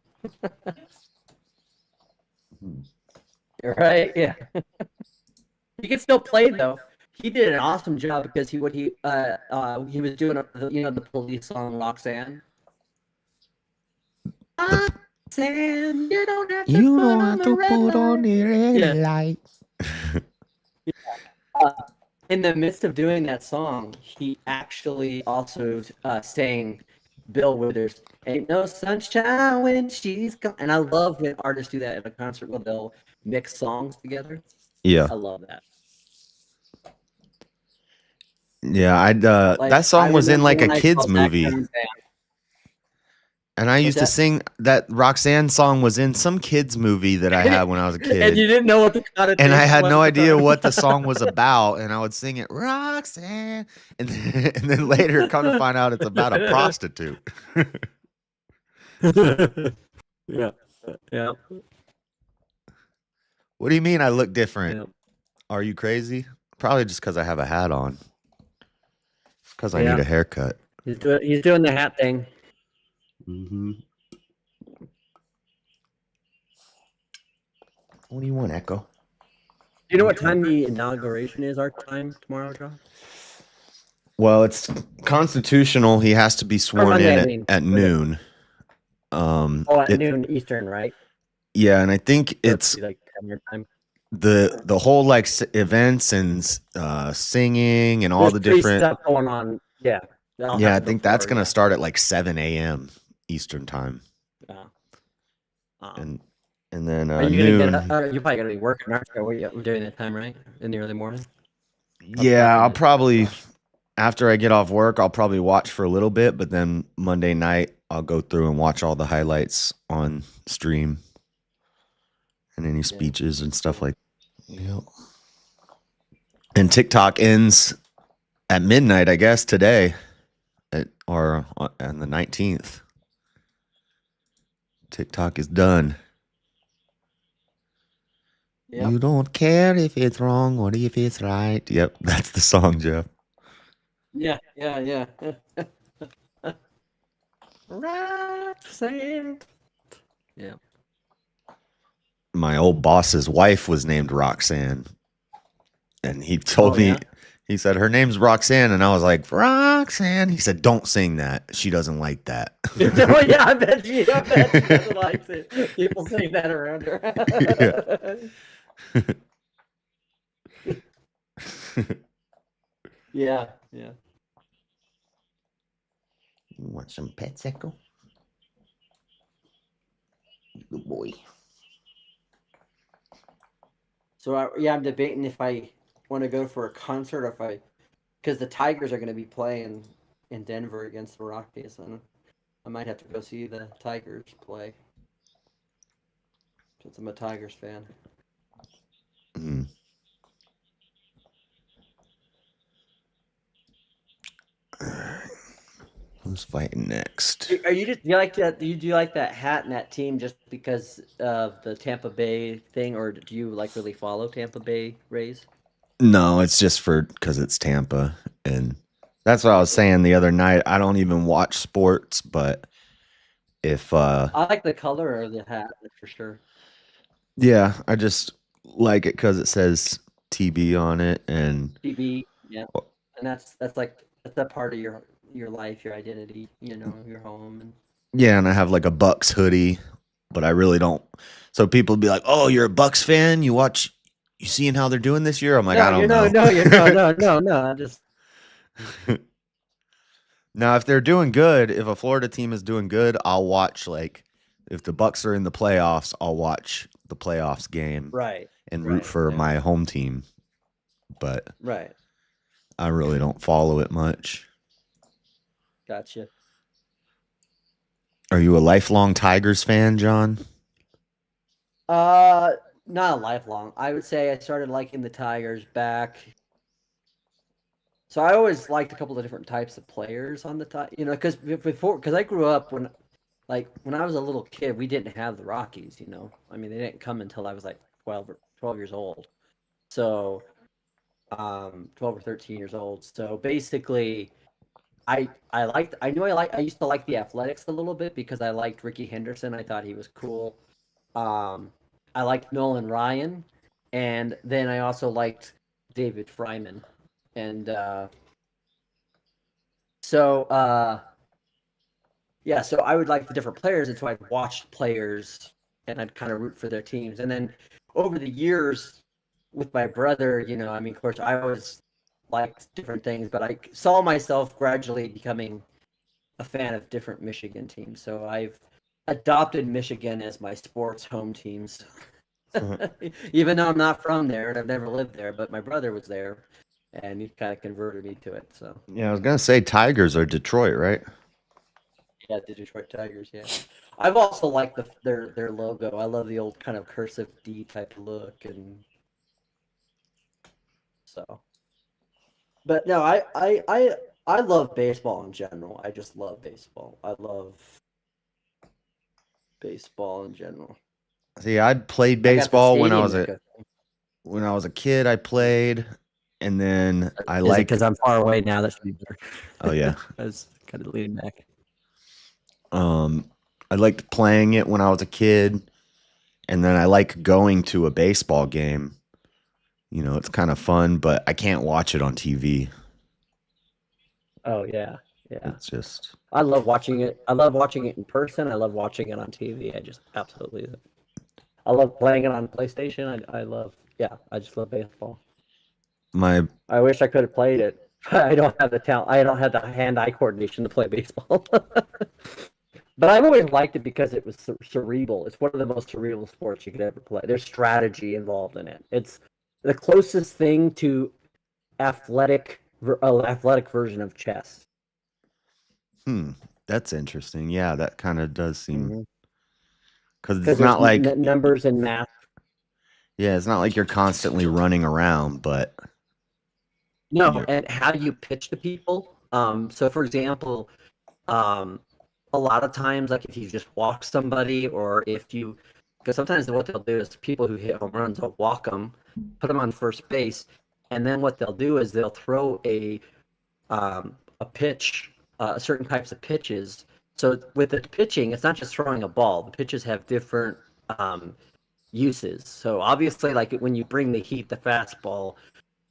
Right? Yeah. He can still play though. He did an awesome job because he was doing the Police song Roxanne. Roxanne, you don't have to put on the red light. In the midst of doing that song, he actually also sang Bill Withers, "Ain't No Sunshine When She's Gone." And I love when artists do that at a concert where they'll mix songs together. Yeah, I love that. yeah. That song was in like a kids movie, and I used to sing that Roxanne song was in some kids movie that I had when I was a kid. And you didn't know what the and I had no idea what the song was about, and I would sing it, Roxanne, and then later come to find out it's about a prostitute. Yeah. What do you mean I look different? Yeah. Are you crazy? Probably just because I have a hat on. Because I need a haircut. He's doing the hat thing. Mm-hmm. What do you want, Echo? Do you know what time the inauguration is? Our time tomorrow, John? Well, it's constitutional. He has to be sworn in at noon. At noon Eastern, right? Yeah, and I think it's like 10 your time. the whole like events and singing and all the different stuff going on. Yeah. Yeah, I think that's gonna start at like 7 a.m. Eastern time. Yeah. And then are you noon. You're probably gonna be working, aren't you? During that time, right? In the early morning. Yeah, I'll probably after I get off work, I'll probably watch for a little bit, but then Monday night I'll go through and watch all the highlights on stream and any speeches and stuff like that. Yep. And TikTok ends at midnight, I guess, today. Or on the 19th. TikTok is done. Yep. You don't care if it's wrong or if it's right. Yep, that's the song, Jeff. Yeah. Roxanne. Yeah. My old boss's wife was named Roxanne. And he told me, he said, her name's Roxanne. And I was like, Roxanne. He said, don't sing that. She doesn't like that. Oh, yeah, I bet she doesn't like it. People say that around her. Yeah. You want some pets, Echo? Good boy. So, I'm debating if I want to go for a concert or because the Tigers are going to be playing in Denver against the Rockies, and I might have to go see the Tigers play since I'm a Tigers fan. Mm. Who's fighting next? Do you like that? Do you like that hat and that team just because of the Tampa Bay thing, or do you like really follow Tampa Bay Rays? No, it's just because it's Tampa, and that's what I was saying the other night. I don't even watch sports, but if I like the color of the hat for sure. Yeah, I just like it because it says TB on it, and TB, yeah, and that's a part of your life, your identity, your home. And yeah, and I have like a Bucks hoodie, but I really don't. So people be like, "Oh, you're a Bucks fan? You seeing how they're doing this year?" I'm like, I don't know. No. I just now, if they're doing good, if a Florida team is doing good, I'll watch. Like, if the Bucks are in the playoffs, I'll watch the playoffs game, right, and root for my home team. But right. I really don't follow it much. Gotcha. Are you a lifelong Tigers fan, John? Not a lifelong. I would say I started liking the Tigers back. So I always liked a couple of different types of players on the Tigers. You know, because I grew up when I was a little kid, we didn't have the Rockies. You know, I mean, they didn't come until I was like 12 years old. So, 12 or 13 years old. So basically, I used to like the Athletics a little bit because I liked Ricky Henderson. I thought he was cool. I liked Nolan Ryan, and then I also liked David Fryman, and yeah, so I would like the different players, and so I'd watch players, and I'd kind of root for their teams, and then over the years with my brother, you know, I mean, of course, I always liked different things, but I saw myself gradually becoming a fan of different Michigan teams. So I've adopted Michigan as my sports home teams. Even though I'm not from there and I've never lived there, but my brother was there and he kind of converted me to it. So Yeah, I was gonna say Tigers are Detroit, right? yeah, the Detroit Tigers, yeah. I've also liked their logo. I love the old kind of cursive D type look, and so. But no, I love baseball in general. I just love baseball. I love baseball in general. See, I played I got the baseball when I stadium was a kid. I played, and then I Is it liked. because I'm far away now? That should be better. Oh yeah. I was kind of leaning back. I liked playing it when I was a kid, and then I like going to a baseball game. You know, it's kind of fun, but I can't watch it on TV. Oh yeah, yeah. It's just I love watching it. I love watching it in person. I love watching it on TV. I just absolutely. I love playing it on PlayStation. I love. Yeah, I just love baseball. I wish I could have played it. I don't have the talent. I don't have the hand-eye coordination to play baseball. But I've always liked it because it was cerebral. It's one of the most cerebral sports you could ever play. There's strategy involved in it. It's the closest thing to athletic version of chess. That's interesting. Yeah, that kind of does seem because Because it's not like numbers and math. yeah, it's not like you're constantly running around, but No, and how you pitch to people. So for example, a lot of times, like if you just walk somebody, or because sometimes what they'll do is people who hit home runs, they'll walk them, put them on first base, and then what they'll do is they'll throw a pitch, certain types of pitches. So with the pitching, it's not just throwing a ball. The pitches have different uses. So obviously, like when you bring the heat, the fastball,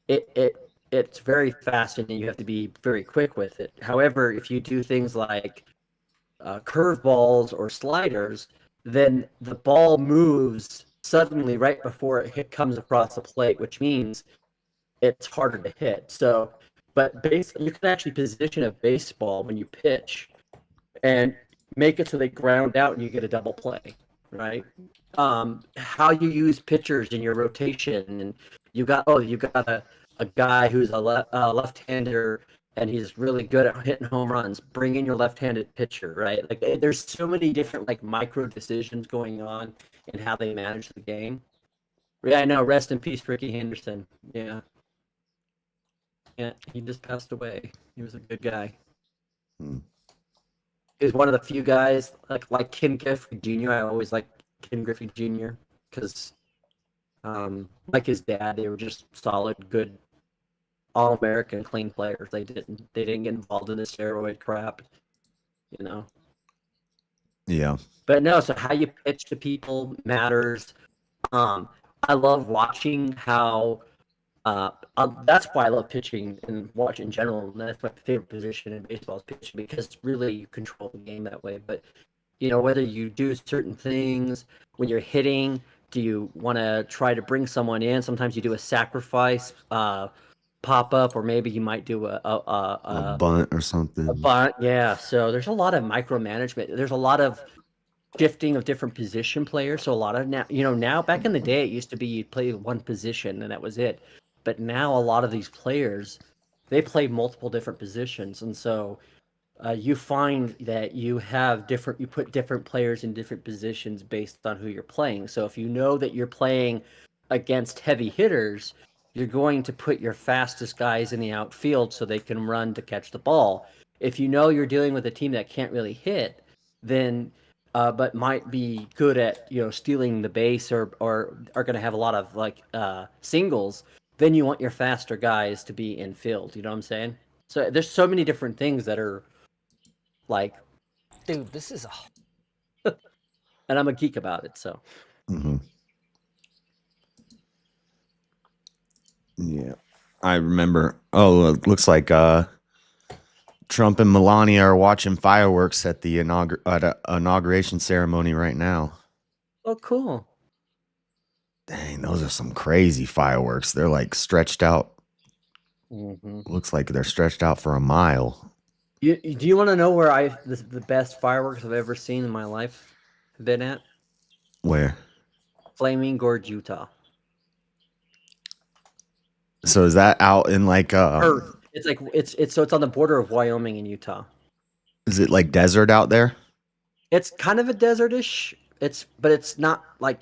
it's very fast and you have to be very quick with it. However, if you do things like curveballs or sliders, then the ball moves suddenly right before it comes across the plate, which means it's harder to hit. So, but you can actually position a baseball when you pitch and make it so they ground out and you get a double play, right? How you use pitchers in your rotation, and you got a guy who's a left-hander and he's really good at hitting home runs. Bring in your left-handed pitcher, right? Like there's so many different like micro decisions going on in how they manage the game. Yeah, I know. Rest in peace, Ricky Henderson. Yeah, he just passed away. He was a good guy. He was one of the few guys like Ken Griffey Jr. I always liked Ken Griffey Jr. because, like his dad, they were just solid, good, all-American, clean players. They didn't get involved in the steroid crap, you know. yeah. But no, so how you pitch to people matters. I love watching how. That's why I love pitching and watching in general. And that's my favorite position in baseball is pitching because really you control the game that way. But you know, whether you do certain things when you're hitting, do you want to try to bring someone in? Sometimes you do a sacrifice pop up, or maybe you might do A bunt or something. a bunt. Yeah. So there's a lot of micromanagement. There's a lot of shifting of different position players. So a lot of now back in the day, it used to be you'd play one position and that was it. But now a lot of these players, they play multiple different positions, and so you find that you put different players in different positions based on who you're playing. So if you know that you're playing against heavy hitters, you're going to put your fastest guys in the outfield so they can run to catch the ball. If you know you're dealing with a team that can't really hit, then but might be good at stealing the base or are going to have a lot of singles, then you want your faster guys to be in field. You know what I'm saying? So there's so many different things that are like, dude, this is and I'm a geek about it. So yeah, I remember. Oh, it looks like Trump and Melania are watching fireworks at the inauguration ceremony right now. Oh, cool. Dang, those are some crazy fireworks. They're like stretched out. Looks like they're stretched out for a mile. Do you want to know where the best fireworks I've ever seen in my life have been at? Where? Flaming Gorge, Utah. So is that out in like it's like it's on the border of Wyoming and Utah. Is it like desert out there? It's kind of a desertish. But it's not like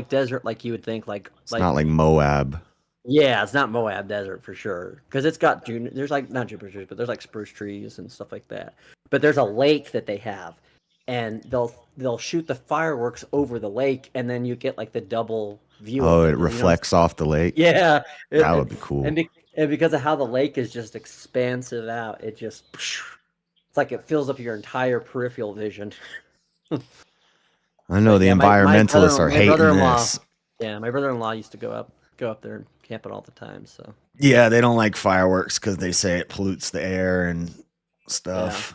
desert like you would think. It's not like Moab. Yeah, it's not Moab desert for sure. Because it's got there's like not juniper trees, but there's like spruce trees and stuff like that. But there's a lake that they have, and they'll shoot the fireworks over the lake, and then you get like the double view. Oh, it reflects off the lake. Yeah, that would be cool. And because of how the lake is just expansive out, it's like it fills up your entire peripheral vision. I know the environmentalists are hating this. Yeah, my brother-in-law used to go up there and camp it all the time. So yeah, they don't like fireworks because they say it pollutes the air and stuff.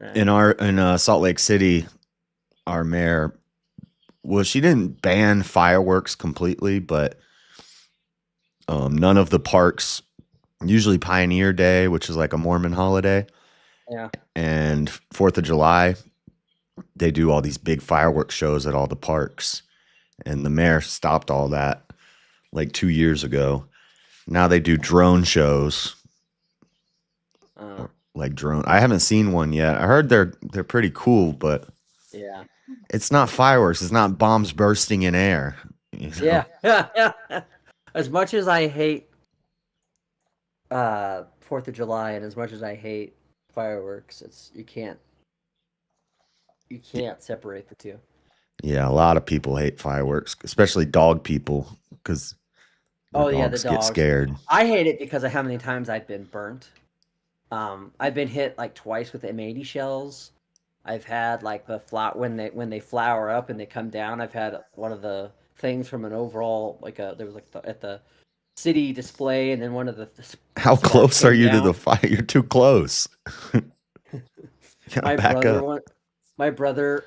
Yeah. In Salt Lake City, our mayor, she didn't ban fireworks completely, but none of the parks, usually Pioneer Day, which is like a Mormon holiday, and 4th of July, they do all these big fireworks shows at all the parks, and the mayor stopped all that like 2 years ago. Now they do drone shows. Like drone. I haven't seen one yet. I heard they're pretty cool, but yeah, it's not fireworks. It's not bombs bursting in air. Yeah. As much as I hate 4th of July, and as much as I hate fireworks, you can't separate the two. Yeah, a lot of people hate fireworks, especially dog people, because the dogs dogs get scared. I hate it because of how many times I've been burnt. I've been hit like twice with M80 shells. I've had like when they flower up and they come down. I've had one of the things from an overall there was at the city display, and then one of the how close are you to the fire? You're too close. My brother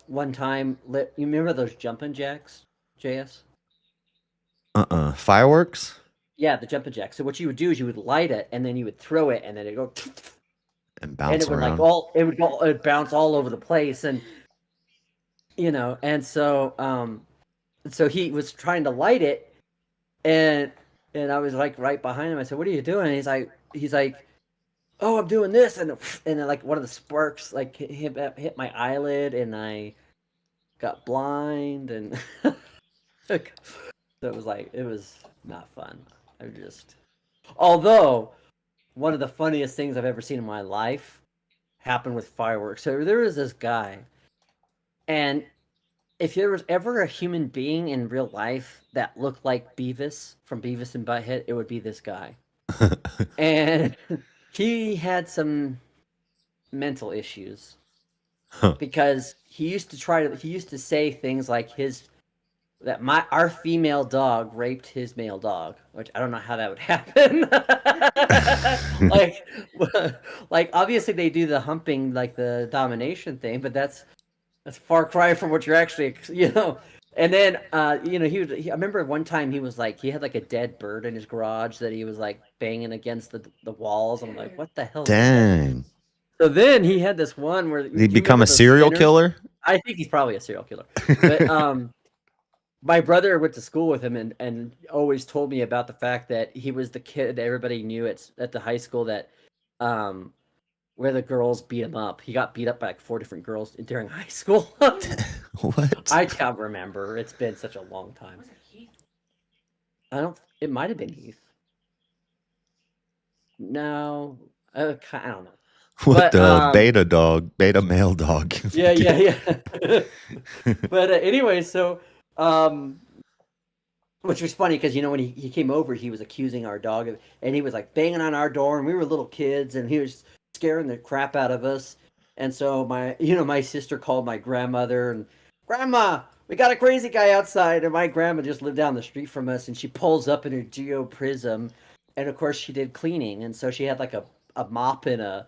one time lit. You remember those jumping jacks, JS? Fireworks? Yeah, the jumping jacks. So what you would do is you would light it, and then you would throw it, and then it'd go and bounce and it would around. it would bounce all over the place, and and so so he was trying to light it, and I was like right behind him. I said, "What are you doing?" And he's like, "Oh, I'm doing this," and then like one of the sparks like hit my eyelid, and I got blind, and so it was not fun. Although one of the funniest things I've ever seen in my life happened with fireworks. So there was this guy, and if there was ever a human being in real life that looked like Beavis from Beavis and Butthead, it would be this guy. And he had some mental issues because he used to say things like our female dog raped his male dog, which I don't know how that would happen. like obviously they do the humping, like the domination thing, but that's a far cry from what you're actually, And then, I remember one time he was like, he had like a dead bird in his garage that he was like banging against the walls. I'm like, what the hell? Dang. So then he had this one where he'd become a serial killer. I think he's probably a serial killer. But my brother went to school with him and always told me about the fact that he was the kid that everybody knew at the high school that where the girls beat him up. He got beat up by like 4 different girls during high school. What? I can't remember. It's been such a long time. It might have been Heath. No, I don't know. What But, the beta male dog? Yeah. But anyway, so which was funny because when he came over, he was accusing our dog and he was like banging on our door, and we were little kids, and he was scaring the crap out of us. And so my sister called my grandmother, and Grandma, we got a crazy guy outside. And my grandma just lived down the street from us, and she pulls up in her Geo Prism, and of course she did cleaning, and so she had like a mop and a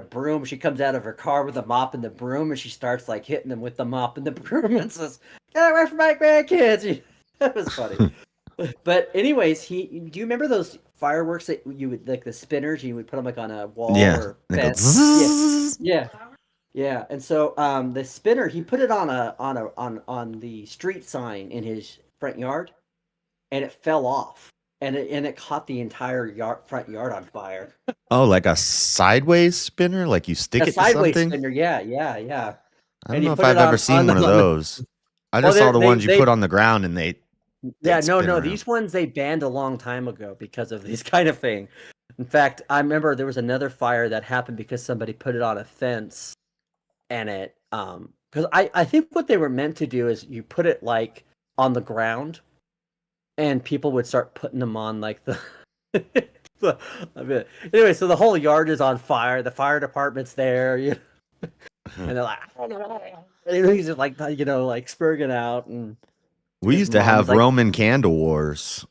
broom. She comes out of her car with a mop and the broom, and she starts like hitting them with the mop and the broom and says, "Get away from my grandkids!" That was funny. But anyways, do you remember those fireworks that you would like the spinners? You would put them like on a wall or They go fence. zzz. Yeah. And so the spinner, he put it on the street sign in his front yard, and it fell off, and it caught the entire front yard on fire. Oh, like a sideways spinner? Like you stick A it to sideways something? spinner, yeah. I don't And you know if put it I've ever on seen one of the- those. I Well, just saw the they- ones you they- put on the ground and they Yeah, spin no, around. these ones they banned a long time ago because of these kind of thing. In fact, I remember there was another fire that happened because somebody put it on a fence, and it because I think what they were meant to do is you put it like on the ground, and people would start putting them on like the. Anyway, so the whole yard is on fire. The fire department's there, and they're like, and he's just like like spurging out, and We his used to mom's have like- Roman candle wars.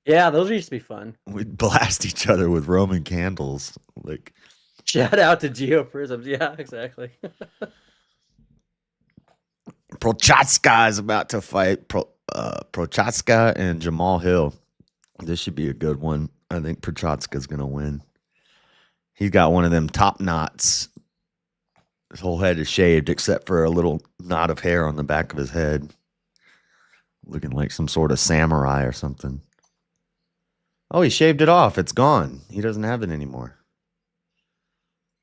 yeah, those used to be fun. We'd blast each other with Roman candles. Like Shout out to Geo Prisms. Yeah, exactly. Prochazka is about to fight Prochazka and Jamal Hill. This should be a good one. I think Prochazka's gonna win. He's got one of them top knots. His whole head is shaved except for a little knot of hair on the back of his head. Looking like some sort of samurai or something. Oh, he shaved it off. It's gone. He doesn't have it anymore.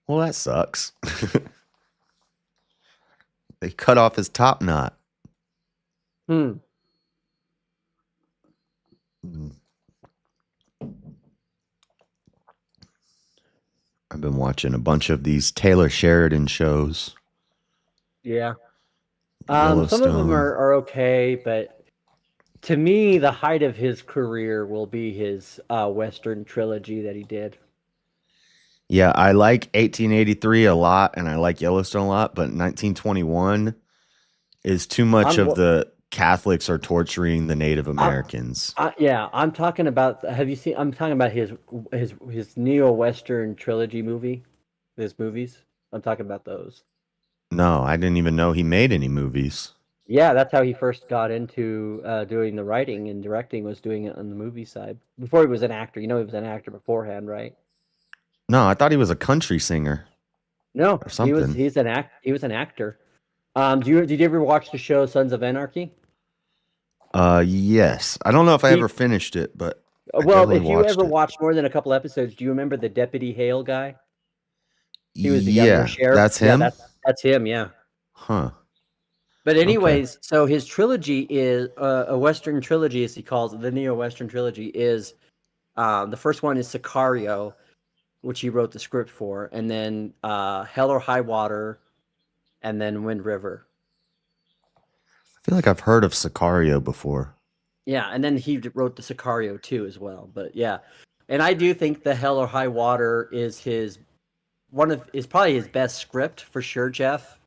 Well, that sucks. They cut off his top knot. Hmm. I've been watching a bunch of these Taylor Sheridan shows. Yeah. Some of them Yellowstone. are okay, but to me, the height of his career will be his Western trilogy that he did. Yeah, I like 1883 a lot, and I like Yellowstone a lot, but 1921 is too much I'm- of the Catholics are torturing the Native Americans. Yeah, I'm talking about. Have you seen? I'm talking about his neo-Western trilogy movie. His movies. I'm talking about those. No, I didn't even know he made any movies. Yeah, that's how he first got into doing the writing and directing. Was doing it on the movie side before he was an actor. He was an actor beforehand, right? No, I thought he was a country singer. No, Or something. He was an actor. Did you ever watch the show Sons of Anarchy? Yes. I don't know if I He- ever finished it, but Well, definitely if you watched ever it. watched more than a couple episodes, do you remember the Deputy Hale guy? He was the younger sheriff. that's Yeah, him. that's him. Yeah. Huh. But anyways, so his trilogy is a Western trilogy, as he calls it. The neo-Western trilogy is the first one is Sicario, which he wrote the script for, and then Hell or High Water, and then Wind River. I feel like I've heard of Sicario before. Yeah, and then he wrote the Sicario 2 as well. But yeah, and I do think the Hell or High Water is probably his best script for sure, Jeff.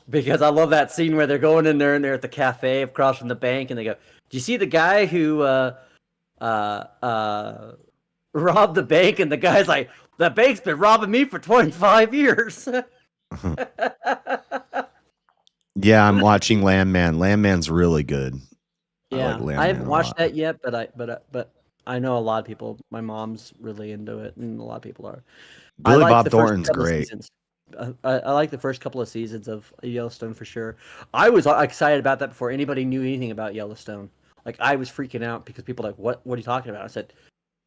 Because I love that scene where they're going in there and they're at the cafe across from the bank, and they go, "Do you see the guy who robbed the bank?" And the guy's like, "The bank's been robbing me for 25 years." Yeah, I'm watching Landman. Landman's really good. Yeah, like Landman I haven't a watched lot. that yet, but I know a lot of people. My mom's really into it, and a lot of people are. I Billy liked Bob the first Thornton's couple great. seasons. I like the first couple of seasons of Yellowstone for sure. I was excited about that before anybody knew anything about Yellowstone. Like I was freaking out because people were like, what are you talking about? I said,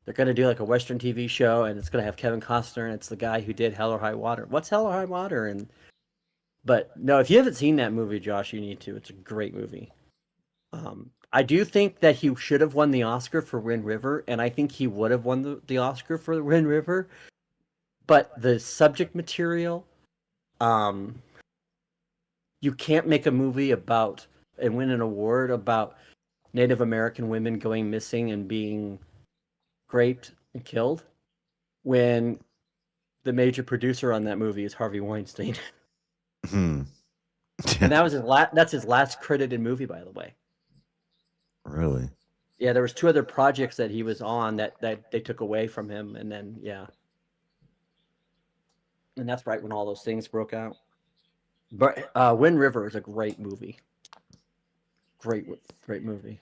they're gonna do like a Western TV show and it's gonna have Kevin Costner and it's the guy who did Hell or High Water. What's Hell or High Water? But no, if you haven't seen that movie, Josh, you need to. It's a great movie. I do think that he should have won the Oscar for Wind River, and I think he would have won the Oscar for Wind River. But the subject material, you can't make a movie about and win an award about Native American women going missing and being raped and killed when the major producer on that movie is Harvey Weinstein. Hmm. And that's his last credited movie, by the way. Really? Yeah, there was 2 other projects that he was on that they took away from him, and then and that's right when all those things broke out. But Wind River is a great movie. Great movie.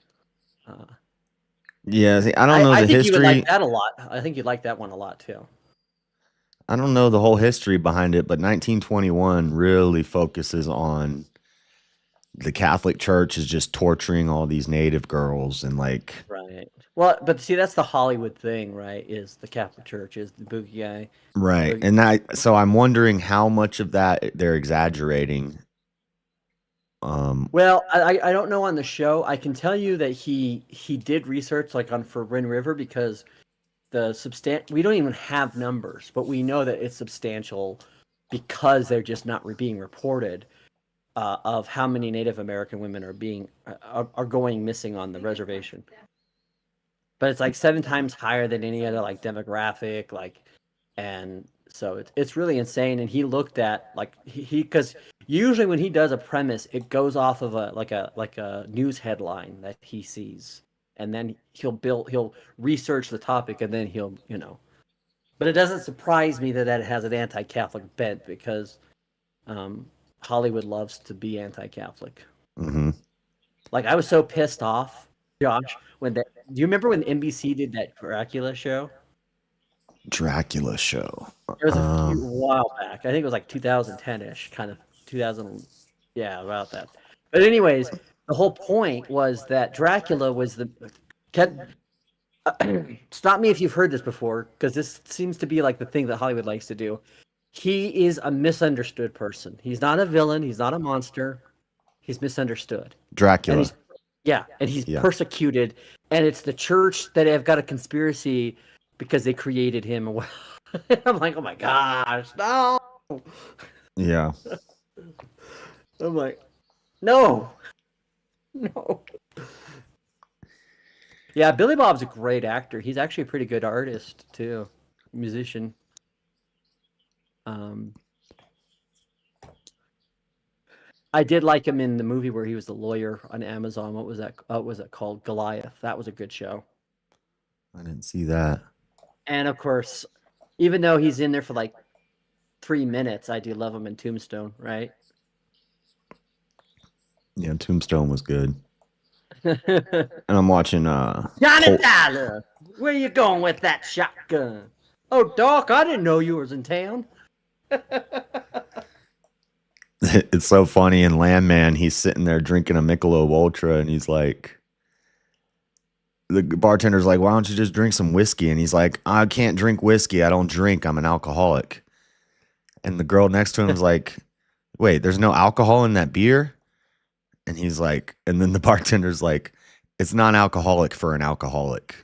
Yeah, see, I don't know I the think history. you would like that a lot. I think you'd like that one a lot too. I don't know the whole history behind it, but 1921 really focuses on the Catholic Church is just torturing all these Native girls and like. Right. Well, but see, that's the Hollywood thing, right? Is the Catholic Church is the boogie guy. Right. And so I'm wondering how much of that they're exaggerating. Well, I don't know on the show. I can tell you that he did research like for Wind River because we don't even have numbers, but we know that it's substantial because they're just not being reported of how many Native American women are going missing on the reservation. But it's like 7 times higher than any other like demographic, and so it's really insane. And he looked at like because usually when he does a premise, it goes off of a news headline that he sees, and then he'll research the topic, and then he'll. But it doesn't surprise me that it has an anti-Catholic bent because Hollywood loves to be anti-Catholic. Mm-hmm. Like I was so pissed off, Josh, do you remember when NBC did that Dracula show? Dracula show. It was a while back. I think it was like 2010-ish, kind of 2000. Yeah, about that. But anyways, the whole point was that Dracula was stop me if you've heard this before, because this seems to be like the thing that Hollywood likes to do. He is a misunderstood person. He's not a villain. He's not a monster. He's misunderstood. Dracula. And he's persecuted, and it's the church that have got a conspiracy because they created him. I'm like, oh my gosh, no. Yeah. I'm like, no. Yeah, Billy Bob's a great actor. He's actually a pretty good artist too, musician. I did like him in the movie where he was the lawyer on Amazon. What was that? Was it called Goliath? That was a good show. I didn't see that. And of course, even though he's in there for like 3 minutes, I do love him in Tombstone, right? Yeah, Tombstone was good. And I'm watching Johnny Tyler, where you going with that shotgun? Oh, Doc, I didn't know you was in town. It's so funny in Landman, he's sitting there drinking a Michelob Ultra and he's like, the bartender's like, why don't you just drink some whiskey? And he's like, I can't drink whiskey. I don't drink. I'm an alcoholic. And the girl next to him is like, wait, there's no alcohol in that beer? And he's like, and then the bartender's like, it's non-alcoholic for an alcoholic.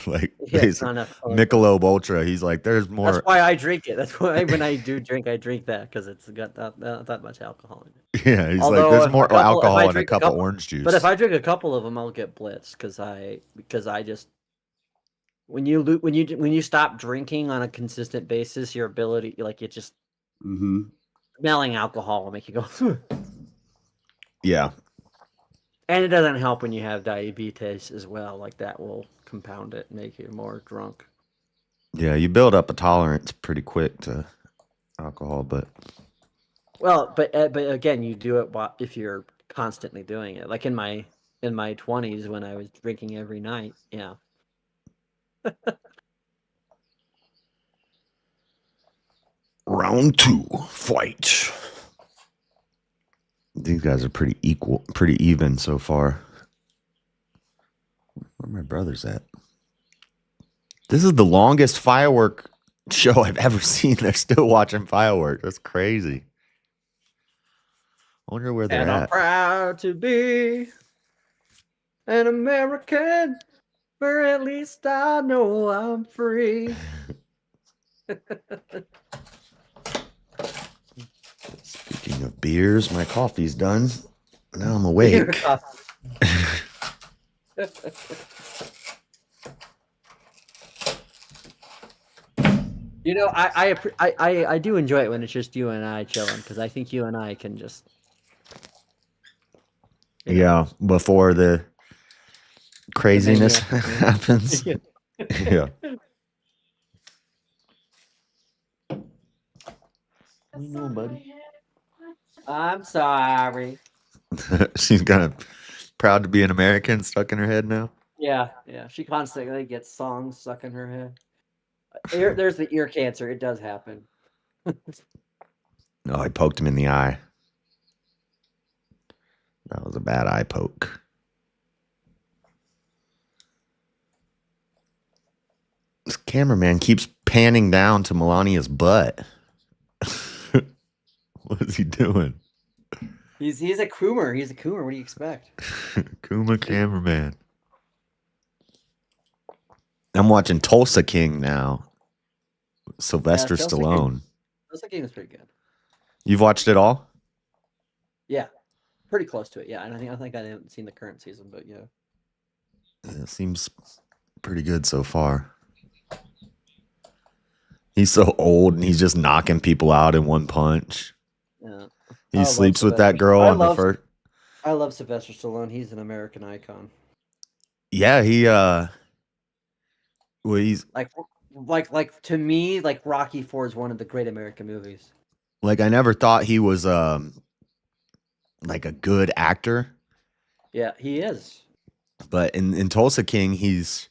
Like, it's not Michelob Ultra. He's like, there's more. That's why I drink it. That's why when I do drink, I drink that because it's got that much alcohol in it. Yeah, he's like, there's more alcohol in a cup of orange juice. But if I drink a couple of them, I'll get blitzed because I just when you stop drinking on a consistent basis, your ability it just smelling alcohol will make you go. Yeah. And it doesn't help when you have diabetes as well. Like that will compound it and make you more drunk. Yeah, you build up a tolerance pretty quick to alcohol, but again, you do it if you're constantly doing it. Like in my 20s when I was drinking every night. Yeah. Round 2, fight. These guys are pretty even so far. Where my brother's at? This is the longest firework show I've ever seen. They're still watching fireworks. That's crazy. I wonder where they're And I'm at. proud to be an American, for at least I know I'm free. Speaking of beers, my coffee's done. Now I'm Beer awake. coffee. You know, I do enjoy it when it's just you and I chilling, because I think you and I can just. Yeah, before the craziness happens. Yeah. No, buddy. I'm sorry. She's kind of proud to be an American, stuck in her head now. Yeah. She constantly gets songs stuck in her head. There's the ear cancer. It does happen. No, I poked him in the eye. That was a bad eye poke. This cameraman keeps panning down to Melania's butt. What is he doing? He's a Coomer. He's a Coomer. What do you expect? Kuma cameraman. I'm watching Tulsa King now. Sylvester Tulsa Stallone. Tulsa King is pretty good. You've watched it all? Yeah, pretty close to it. Yeah, and I think I haven't seen the current season, but yeah. It seems pretty good so far. He's so old and he's just knocking people out in one punch. Yeah. He sleeps with that girl on the first. I love Sylvester Stallone. He's an American icon. Yeah, well, he's like to me, like Rocky IV is one of the great American movies. like, I never thought he was like a good actor, Yeah, he is. but in Tulsa King, he's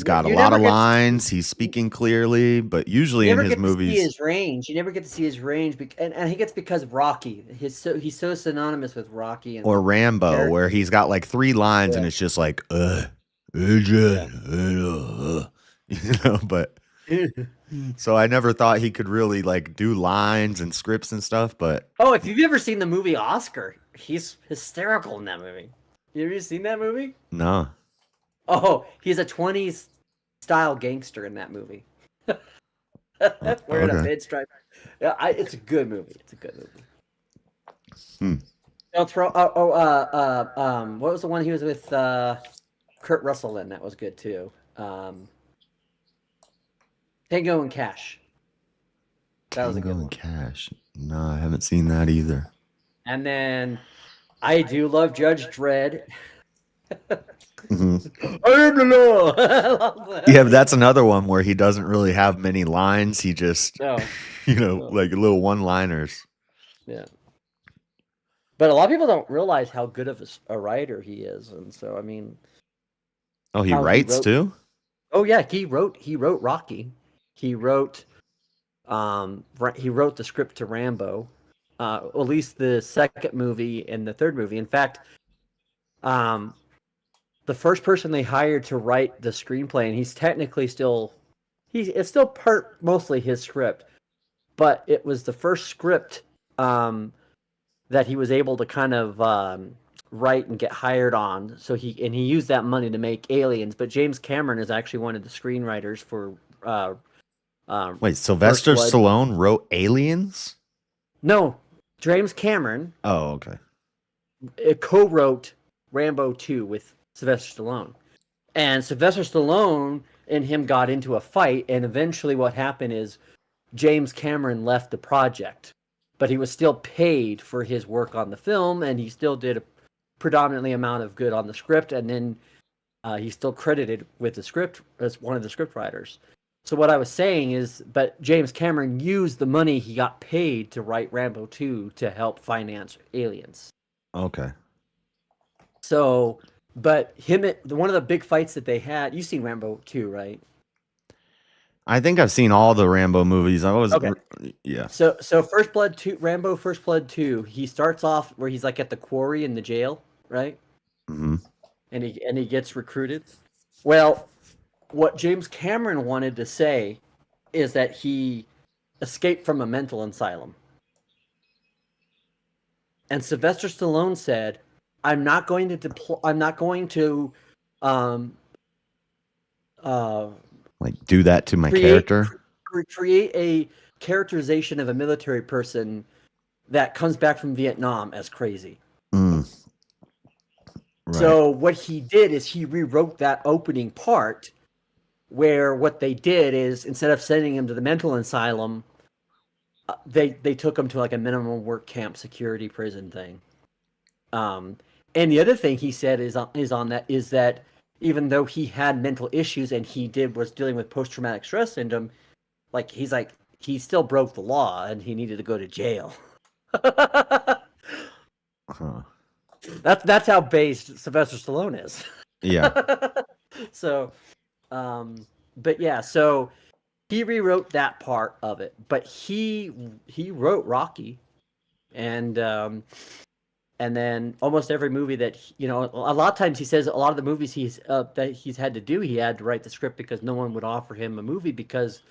got a You lot never of get to lines. He's speaking clearly, but usually You in never his get to see movies, his range. You never get to see his range, and I think it's because of Rocky. He's so synonymous with Rocky and or Rambo, character. where he's got like 3 lines and Yeah. it's just like, you know, but so I never thought he could really like do lines and scripts and stuff, but Oh, if you've ever seen the movie Oscar, he's hysterical in that movie. You ever seen that movie? no. Oh, he's a 20s style gangster in that movie. Wearing a Okay. pinstripe. Yeah, it's a good movie. It's a good movie. Hmm. What was the one he was with Kurt Russell in? That was good too. Tango and Cash. That was a good Tango one. and Cash. No, I haven't seen that either. And then I do love Judge Dredd. Mhm. I am the law. I love that. Yeah, but that's another one where he doesn't really have many lines. He just, No. like little one-liners. Yeah. But a lot of people don't realize how good of a writer he is, and so I mean. Oh, he How he writes wrote- too? Oh yeah, he wrote Rocky. He wrote the script to Rambo, at least the second movie and the third movie. In fact, the first person they hired to write the screenplay, and he's technically it's still mostly his script, but it was the first script that he was able to kind of write and get hired on. So he used that money to make Aliens. But James Cameron is actually one of the screenwriters for. Wait, Sylvester Blood. Stallone wrote Aliens? No, James Cameron Oh, okay. co-wrote Rambo 2 with Sylvester Stallone. And Sylvester Stallone and him got into a fight, and eventually what happened is James Cameron left the project, but he was still paid for his work on the film, and he still did a predominantly amount of good on the script, and then he's still credited with the script as one of the script writers. So what I was saying is, but James Cameron used the money he got paid to write Rambo 2 to help finance Aliens. Okay. So, but one of the big fights that they had, you've seen Rambo 2, right? I think I've seen all the Rambo movies. I was Okay. yeah. So First Blood 2, Rambo First Blood 2, he starts off where he's like at the quarry in the jail, right? Hmm. And he gets recruited. Well, what James Cameron wanted to say is that he escaped from a mental asylum. And Sylvester Stallone said, "I'm not going to um Like do that to my create character. create a characterization of a military person that comes back from Vietnam as crazy." Mm. Right. So what he did is he rewrote that opening part where what they did is instead of sending him to the mental asylum, they took him to like a minimum work camp security prison thing. And the other thing he said is that even though he had mental issues and was dealing with post-traumatic stress syndrome, like he still broke the law and he needed to go to jail. Huh. That's how based Sylvester Stallone is. Yeah. So, but yeah, so he rewrote that part of it, but he wrote Rocky, and then almost every movie that a lot of times he says a lot of the movies that he's had to do, he had to write the script because no one would offer him a movie because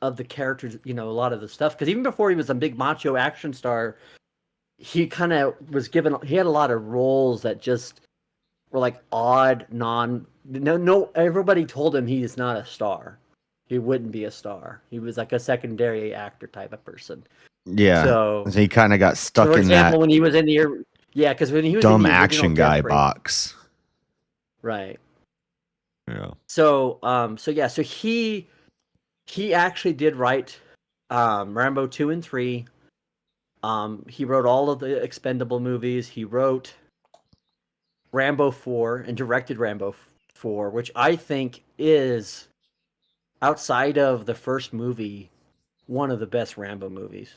of the characters, a lot of the stuff. Because even before he was a big macho action star, he kind of was given. He had a lot of roles that just were like odd, no. Everybody told him he is not a star. He wouldn't be a star. He was like a secondary actor type of person. Yeah. So he kind of got stuck for in example, that when he was in the because when he was dumb in the original action guy Death Race- box. right? Yeah. So so he actually did write Rambo 2 and 3. He wrote all of the Expendable movies. He wrote Rambo 4 and directed Rambo 4, which I think is, outside of the first movie, one of the best Rambo movies.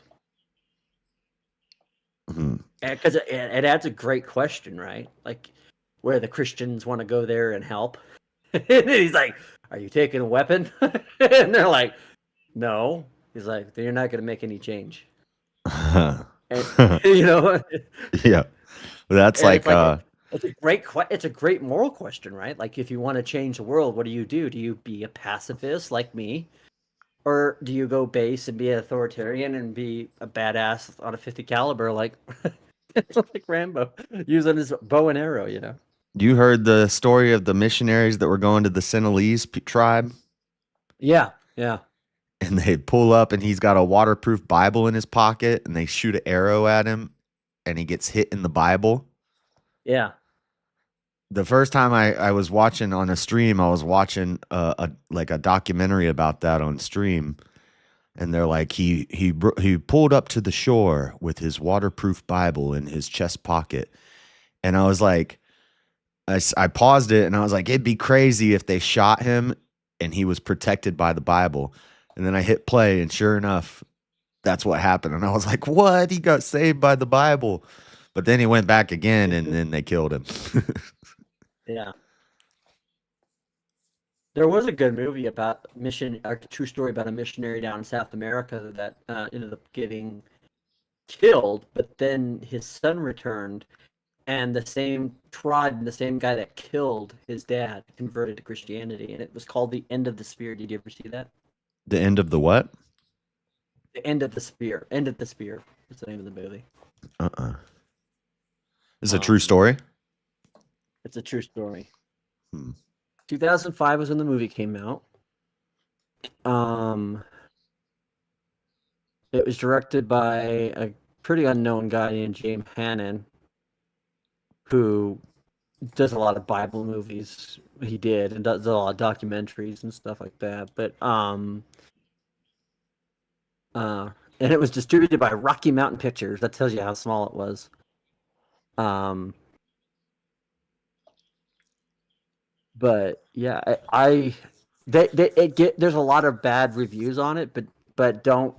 Mhm. Because it adds a great question, right? Like, where the Christians want to go there and help. And he's like, "Are you taking a weapon?" And they're like, "No." He's like, "Then you're not going to make any change." And, Yeah. That's and like, it's a great moral question, right? Like, if you want to change the world, what do? Do you be a pacifist like me, or do you go base and be an authoritarian and be a badass on a 50 caliber like like Rambo, using his bow and arrow? you heard the story of the missionaries that were going to the Sinhalese tribe, Yeah. and they pull up and he's got a waterproof Bible in his pocket, and they shoot an arrow at him and he gets hit in the Bible. Yeah. The first time I was watching on a stream, I was watching a documentary about that on stream, and they're like, he pulled up to the shore with his waterproof Bible in his chest pocket, and I was like, I paused it and I was like, it'd be crazy if they shot him and he was protected by the Bible, and then I hit play, and sure enough, that's what happened, and I was like, what? He got saved by the Bible, but then he went back again, and then they killed him. Yeah. There was a good movie about a true story about a missionary down in South America that ended up getting killed, but then his son returned, and the same tribe and the same guy that killed his dad converted to Christianity, and it was called The End of the Spear. Did you ever see that? The end of the what? The End of the Spear. End of the Spear is the name of the movie. Is it a true story? It's a true story. 2005 was when the movie came out. It was directed by a pretty unknown guy named James Hannon, who does a lot of Bible movies. He did, and does a lot of documentaries and stuff like that. But and it was distributed by Rocky Mountain Pictures. That tells you how small it was. But yeah, there's a lot of bad reviews on it, but don't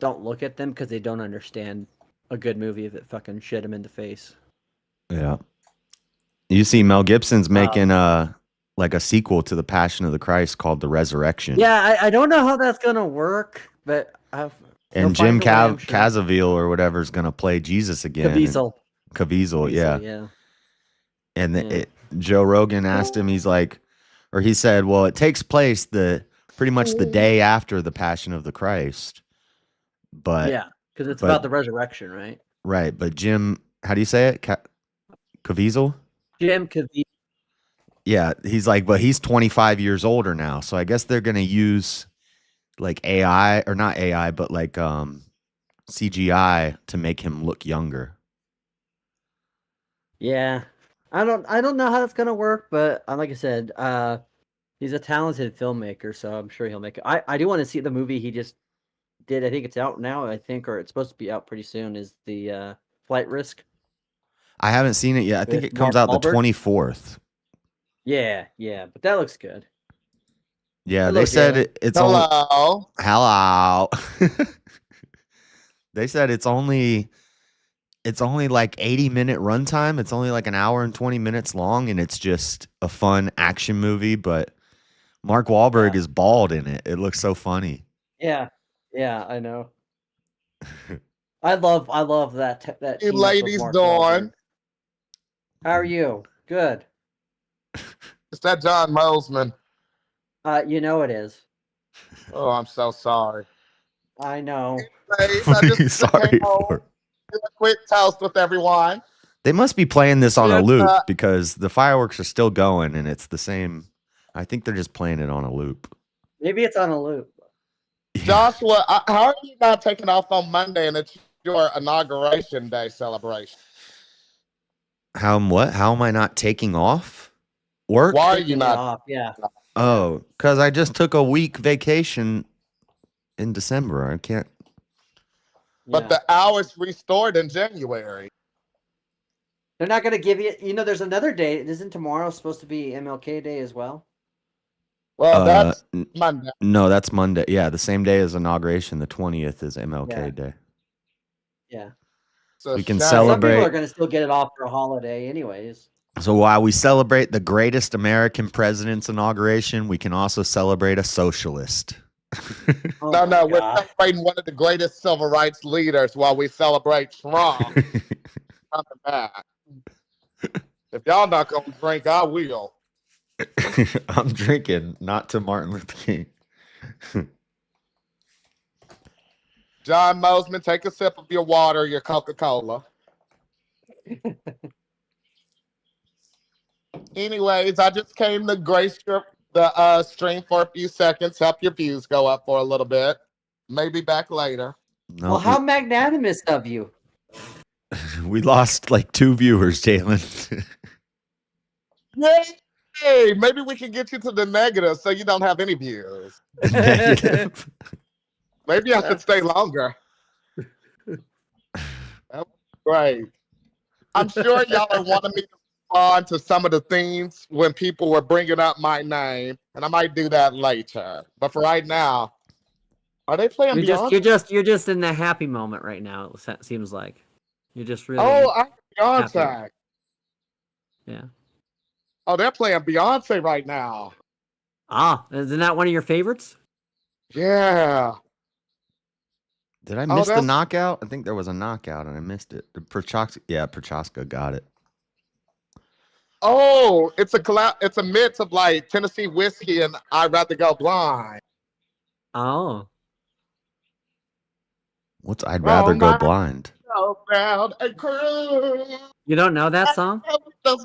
look at them because they don't understand a good movie if it fucking shit them in the face. Yeah. You see Mel Gibson's making like a sequel to the Passion of the Christ called The Resurrection. Yeah, I don't know how that's gonna work, but he'll And find Jim a way, I'm sure. Caviezel or whatever is gonna play Jesus again. Caviezel. Caviezel, yeah. Yeah. And Yeah. Joe Rogan asked him, he's like, or he said, well, it takes place pretty much the day after the Passion of the Christ. But Yeah, because it's about the resurrection, right? Right, but Jim, how do you say it? Caviezel? Jim Caviezel. Yeah, he's like, but he's 25 years older now. So I guess they're going to use like AI, or not AI, but like CGI to make him look younger. Yeah. I don't know how that's gonna work, but like I said, he's a talented filmmaker, so I'm sure he'll make it. I do want to see the movie he just did. I think it's out now, or it's supposed to be out pretty soon, is the Flight Risk. I haven't seen it yet. I think With it comes Mark out the Wahlberg? 24th. Yeah, but that looks good. Yeah, Hello, they said Jalen. it's only Hello. hello. They said it's only like 80-minute runtime. It's only like an hour and 20 minutes long, and it's just a fun action movie. But Mark Wahlberg is bald in it. It looks so funny. Yeah, I know. I love that. Hey, team up with ladies Mark doing? Wahlberg. How are you? Good. It's that John Mosman. You know it is. Oh, I'm so sorry. I know. Anyways, What I are you just sorry came home, for? did a quick toast with everyone. They must be playing this on a Yes, loop because the fireworks are still going, and it's the same. I think they're just playing it on a loop. Maybe it's on a loop. Joshua, how are you not taking off on Monday and it's your inauguration day celebration? What? How am I not taking off work? Why are you Taking it not? off, yeah. Oh, because I just took a week vacation in December. I can't. But Yeah. the hours restored in January. They're not going to give you. There's another day. Isn't tomorrow supposed to be MLK Day as well? Well, that's Monday. No, that's Monday. Yeah, the same day as inauguration. The 20th is MLK Yeah. Day. Yeah. So We can shame. Some people celebrate. are going to still get it off for a holiday, anyways. So while we celebrate the greatest American president's inauguration, we can also celebrate a socialist. Oh No, my we're God. celebrating one of the greatest civil rights leaders while we celebrate Trump coming back. If y'all not gonna drink, I will. I'm drinking, not to Martin Luther King. John Mosman, take a sip of your water, your Coca-Cola. Anyways, I just came to grace the stream for a few seconds, help your views go up for a little bit. Maybe back later. No, Well, how magnanimous of you. we lost like 2 viewers, Jalen. Yay! Maybe we can get you to the negative so you don't have any views. Negative. Maybe I should stay longer. That was great. I'm sure y'all are wanting me to respond to some of the themes when people were bringing up my name, and I might do that later. But for right now, are they playing Beyonce? You're just in the happy moment right now. It seems like you're just really. Oh, I'm Beyonce. happy. Yeah. Oh, they're playing Beyonce right now. Ah, isn't that one of your favorites? Yeah. Did I miss the that's- knockout? I think there was a knockout and I missed it. Prochaska got it. Oh, it's a mix of like Tennessee whiskey and I'd rather go blind. Oh. What's I'd rather go my- blind? Go down and cruise. You don't know that song?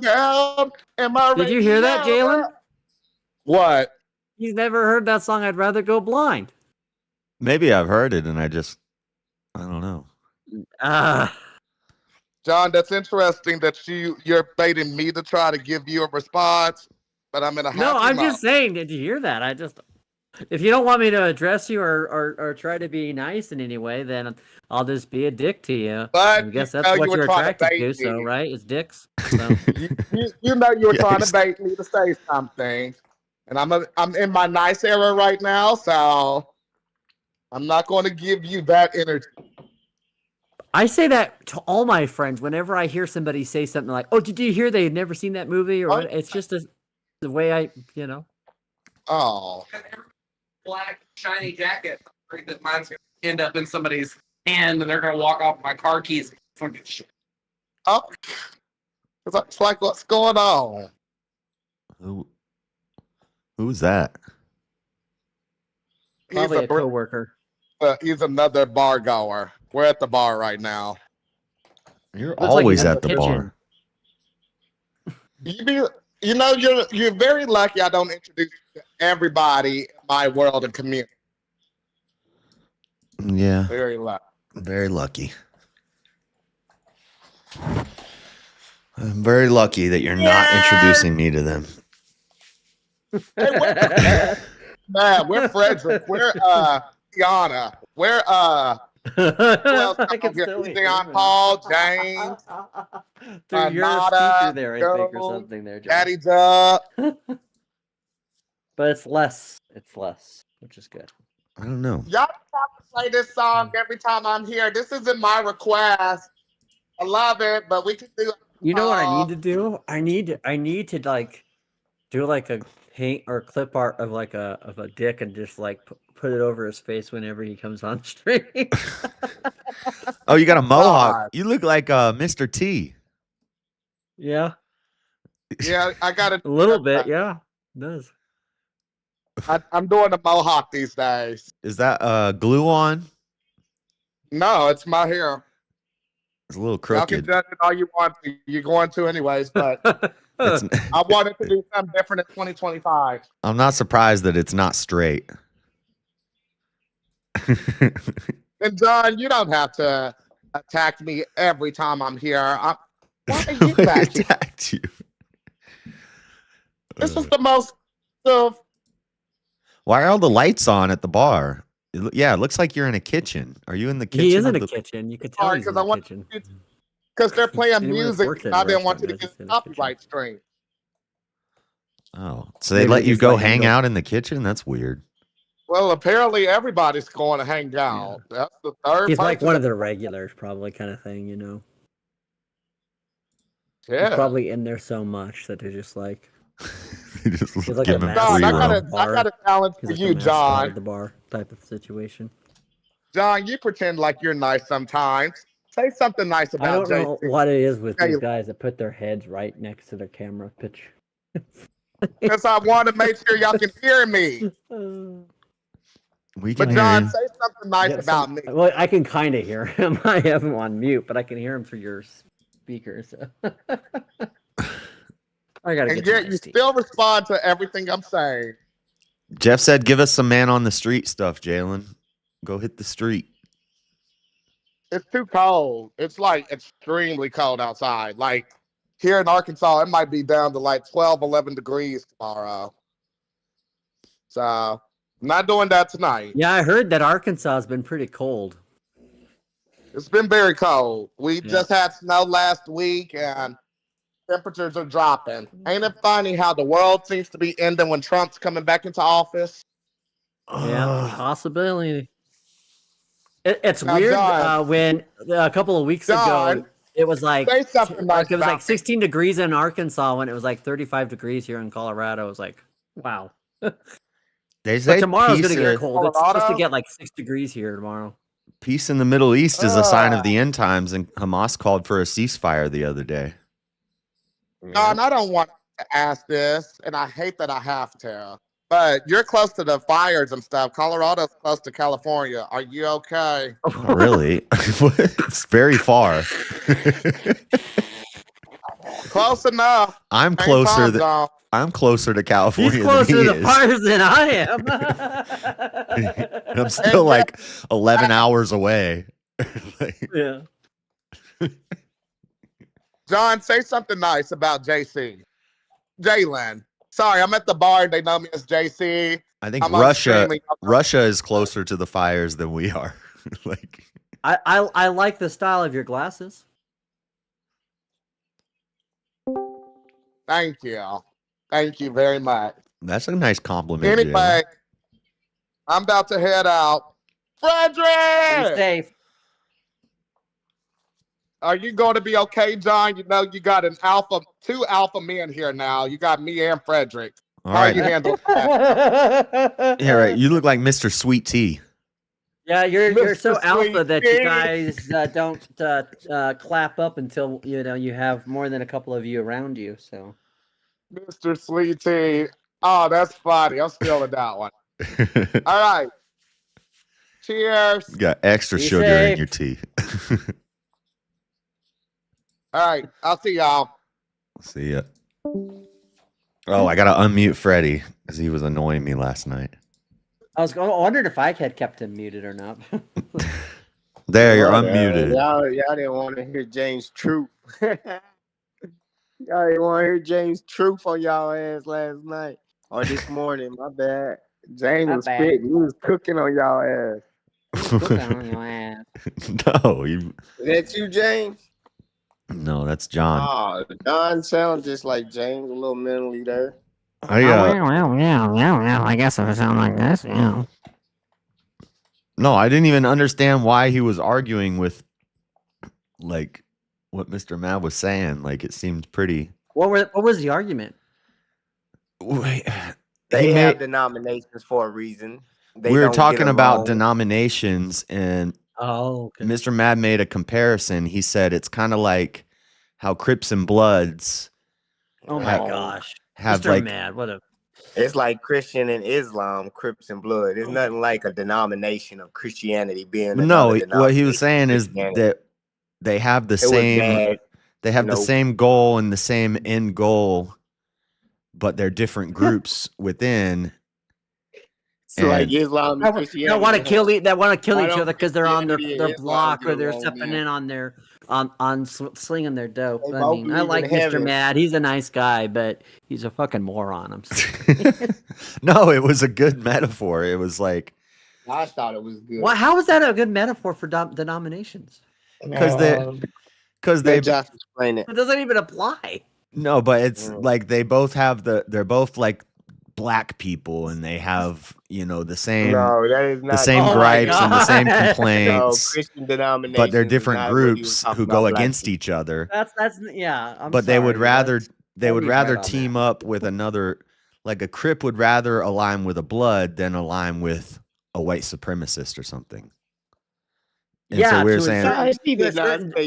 Down in my Did you hear that, radio. Jalen? What? You've never heard that song, I'd Rather Go Blind. Maybe I've heard it and I don't know. John, that's interesting that you're baiting me to try to give you a response, but I'm in a happy No, I'm mode. just saying, did you hear that? If you don't want me to address you or try to be nice in any way, then I'll just be a dick to you. But I guess you that's know what you were you're trying to attracted bait to, so me. right? It's dicks. So. You know you were trying Yes. to bait me to say something, and I'm in my nice era right now, so I'm not going to give you that energy. I say that to all my friends whenever I hear somebody say something like, "Oh, did you hear they've never seen that movie?" Or Oh, what? It's just a the way I, you know. Oh. Black shiny jacket. That mine's gonna end up in somebody's hand, and they're gonna walk off with my car keys. Fucking shit. Oh. It's like, what's going on? Who's that? Probably a coworker. He's another bar goer. We're at the bar right now. You're Looks like always he's in at the the kitchen. bar. You know, you're very lucky I don't introduce you to everybody in my world and community. Yeah. Very lucky. Very lucky. I'm very lucky that you're not introducing me to them. Hey, man, we're Frederick. We're Tiana. We're who else I come can over here? still hear Leon him. Paul, James, Through your Nada, speaker there, I think, or Joe, something there, Joe. Daddy Dub. But it's less. It's less, which is good. I don't know. Y'all have to play this song every time I'm here. This isn't my request. I love it, but we can do it. You know what I need to do? I need to like do like a paint or clip art of like a dick and just like put it over his face whenever he comes on stream. Oh, you got a mohawk. You look like Mr. T. Yeah, Yeah, I got a little bit. Yeah, it does. I'm doing a mohawk these days. Is that glue on? No, it's my hair. It's a little Y'all can crooked. judge it all you want to. You're going to anyways, but It's, I wanted to do something different in 2025. I'm not surprised that it's not straight. And John, you don't have to attack me every time I'm here. Why are you Who attacking? attacked you? This is the most of. Why are all the lights on at the bar? Yeah, it looks like you're in a kitchen. Are you in the kitchen? He is in of a the- kitchen. You could tell he's in Because I the want kitchen. because they're playing Anyone that's music. worked at And a I didn't want you to restaurant get knows he's in a copyright stream. Oh, so they Maybe let you just go let him hang go. out in the kitchen? That's weird. Well, apparently everybody's going to hang out. That's the third. He's like person one of that- the regulars, probably kind of thing, you know. He's Yeah. probably in there so much that they're just like They just he's like give a him John, free I mascot got room. of the I bar. got a challenge He's for like you, a mascot of John. the bar type of situation. John, you pretend like you're nice sometimes. Say something nice I about don't know JC. what it is with Yeah, these you- guys that put their heads right next to their camera picture. Because I want to make sure y'all can hear me. We But can hear John, you. say something nice Yeah, about me. Well, I can kind of hear him. I have him on mute, but I can hear him through your speakers. I gotta And get yet to my you Steam. still respond to everything I'm saying. Jeff said, "Give us some man on the street stuff, Jalen. Go hit the street." It's too cold. It's like extremely cold outside. Like here in Arkansas, it might be down to like 12, 11 degrees tomorrow. So I'm not doing that tonight. Yeah, I heard that Arkansas has been pretty cold. It's been very cold. We Yeah. just had snow last week and temperatures are dropping. Ain't it funny how the world seems to be ending when Trump's coming back into office? Yeah, it's a possibility. It's Now, weird John- when a couple of weeks John, ago it was like say something nice it was about like me. 16 degrees in Arkansas when it was like 35 degrees here in Colorado. It was like, wow. They But say tomorrow's gonna peace, get cold. It's supposed to Colorado? get like 6 degrees here tomorrow. peace in the Middle East is a sign Ah. of the end times, and Hamas called for a ceasefire the other day. John, I don't want to ask this, and I hate that I have to. But you're close to the fires and stuff. Colorado's close to California. Are you okay? Not really. It's very far. Close enough. I'm Same closer. time zone. I'm closer to California He's closer than to he the is. fires than I am. I'm still like 11 hours away. Yeah. John, say something nice about JC. Jalen. Sorry, I'm at the bar. They know me as JC. I think I'm on Russia streaming. Russia is closer to the fires than we are. Like I like the style of your glasses. Thank you. Thank you very much. that's a nice compliment. Jalen. Anyway, I'm about to head out. Be Frederick! safe. Are you going to be okay, John? You know, you got two alpha men here now. You got me and Frederick. All How are right. you handling that? Yeah, right. You look like Mr. Sweet Tea. Yeah, you're so Mr. alpha Sweet that you Tea. guys don't clap up until you have more than a couple of you around you. So, Mr. Sweet Tea. Oh, that's funny. I'm stealing that one. All right. Cheers. You got extra Be sugar safe. in your tea. All right. I'll see y'all. See ya. Oh, I gotta unmute Freddie because he was annoying me last night. I wondered if I had kept him muted or not. There, you're Whatever. unmuted. Y'all didn't want to hear James Truth. Y'all didn't want to hear James Truth on y'all ass last night or this morning. My bad. James My was bad. spitting. He was cooking on y'all ass. No, you. Is that you, James? No, that's John. Oh, Don sounds just like James, a little mentally there. I guess if it sounds like this, yeah. No, I didn't even understand why he was arguing with, like, what Mr. Mad was saying. Like, it seemed pretty. What was the argument? Wait, They have denominations for a reason. They we were don't get talking about along. denominations, and okay. Mr. Mad made a comparison. He said it's kind of like how Crips and Bloods. Oh my gosh, have Mr. like Mad, what a. It's like Christian and Islam, Crips and Blood. It's nothing like a denomination of Christianity being no. another What he was saying is Christianity. that they have the It was same. bad. They have the same goal and the same end goal, but they're different groups within. So like Islam and Christianity. That want to kill each Why other don't because they're on their Christianity and Islam block get or they're along, stepping man? in on their slinging their dope. They I both mean, I believe like in Mr. heaven. Mad. He's a nice guy, but he's a fucking moron. I'm sorry. No, it was a good metaphor. It was like I thought it was good. Well, how is that a good metaphor for denominations? because they just explain it. It doesn't even apply. No, but it's like they both have they're both like black people and they have, the same No, that is not the same Oh my gripes and the same God. complaints. No, Christian denominations but they're is different not what he was groups talking who about go black against people. each other. That's yeah. I'm But they would sorry, rather you're right on team up with another, like a Crip would rather align with a Blood than align with a white supremacist or something. And yeah, so we were to saying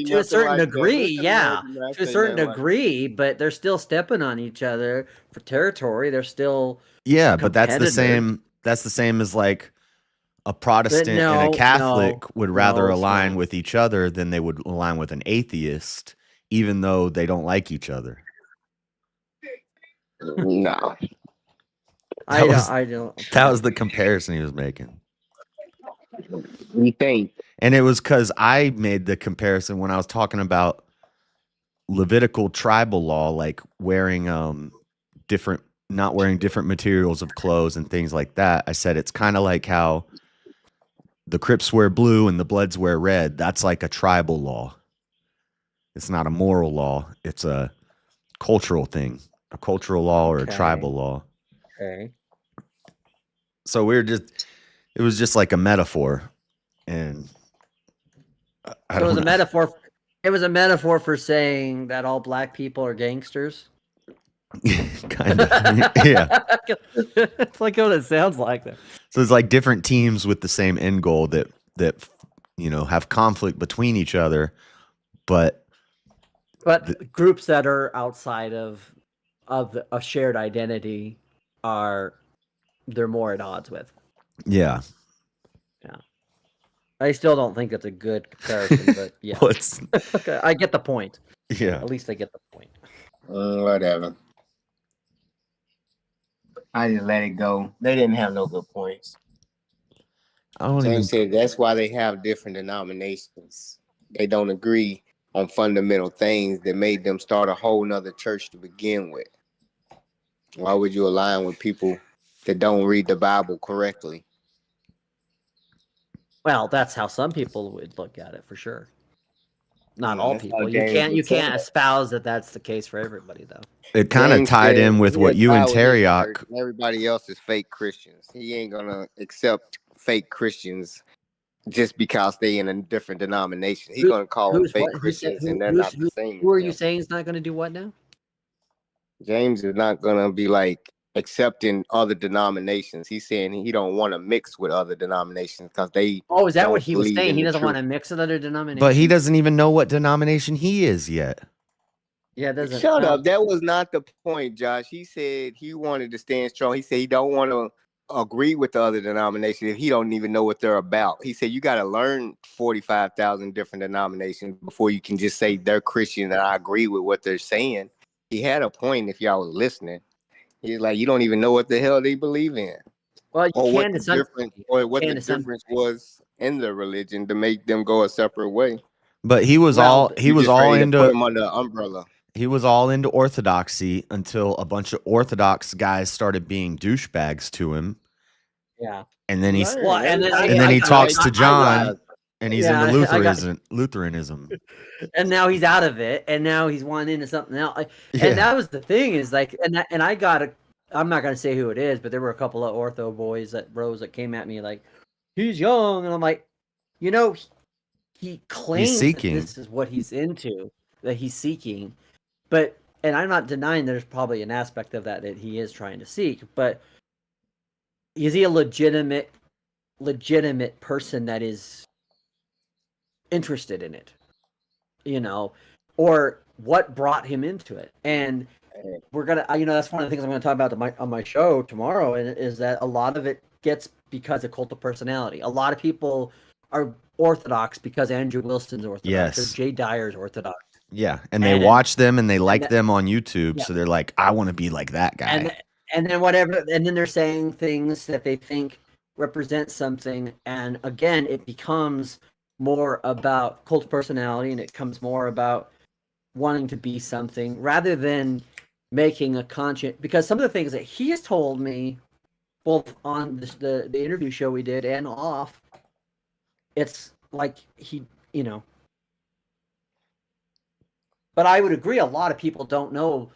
to a certain degree, yeah, to a certain degree, but they're still stepping on each other for territory. They're still yeah, but that's the competitive. same. That's the same as like a Protestant and no, a Catholic no, would rather no, it's align not. with each other than they would align with an atheist, even though they don't like each other. No, I don't. That was the comparison he was making. You think? And it was because I made the comparison when I was talking about Levitical tribal law, like wearing not wearing different materials of clothes and things like that. I said it's kind of like how the Crips wear blue and the Bloods wear red. That's like a tribal law. It's not a moral law. It's a cultural thing, a cultural law or a tribal law. Okay. So it was just like a metaphor. And I So it don't was a know. metaphor. It was a metaphor for saying that all black people are gangsters. Kind of. Yeah. It's like what it sounds like. There. So it's like different teams with the same end goal that have conflict between each other, but groups that are outside of a shared identity they're more at odds with. yeah. Yeah. I still don't think it's a good comparison, but yeah. Well, it's Okay, I get the point. yeah. At least I get the point. Whatever. I just let it go. They didn't have no good points. I don't even James said that's why they have different denominations. They don't agree on fundamental things that made them start a whole nother church to begin with. Why would you align with people that don't read the Bible correctly? Well, that's how some people would look at it for sure. Not all That's how people. You James would say can't it. espouse that that's the case for everybody though. it kind of James tied said in with he what has you and power in his Teriyok. church, and everybody else is fake Christians. He ain't gonna accept fake Christians just because they in a different denomination. He's gonna call them fake Christians, and they're not the same. Who are you saying is not going to do what now? James is not gonna be like accepting other denominations. He's saying he don't want to mix with other denominations because they. Oh, is that what don't he was believe saying? in He the doesn't want to truth. mix with other denominations. But he doesn't even know what denomination he is yet. Yeah, it doesn't. Shut up. That was not the point, Josh. He said he wanted to stand strong. He said he don't want to agree with the other denominations if he don't even know what they're about. He said you got to learn 45,000 different denominations before you can just say they're Christian and I agree with what they're saying. He had a point if y'all was listening. He's like, you don't even know what the hell they believe in. Well, you or can what to the some difference, or what the difference was in the religion to make them go a separate way. But he was You just ready to into put them under the umbrella. He was all into orthodoxy until a bunch of Orthodox guys started being douchebags to him. Yeah. And then he's Well, and then he talks to I John and he's yeah, into Lutheranism. And now he's out of it, and now he's wanting into something else. Yeah. And that was the thing is like, I'm not gonna say who it is, but there were a couple of ortho boys that came at me like, he's young, and I'm like, you know, he claims that this is what he's into, that he's seeking, but and I'm not denying there's probably an aspect of that he is trying to seek, but is he a legitimate person that is interested in it? You know, or what brought him into it? And we're gonna, that's one of the things I'm gonna talk about on my show tomorrow, and is that a lot of it gets because of cult of personality. A lot of people are Orthodox because Andrew Wilson's Orthodox, Yes. or Jay Dyer's Orthodox. Yeah, and they watch them and they like them on YouTube, so they're like, I want to be like that guy. And then whatever, and then they're saying things that they think represent something, and again, it becomes more about cult personality, and it becomes more about wanting to be something rather than making a conscious. Because some of the things that he has told me, both on the interview show we did and off, it's like he, But I would agree, a lot of people don't know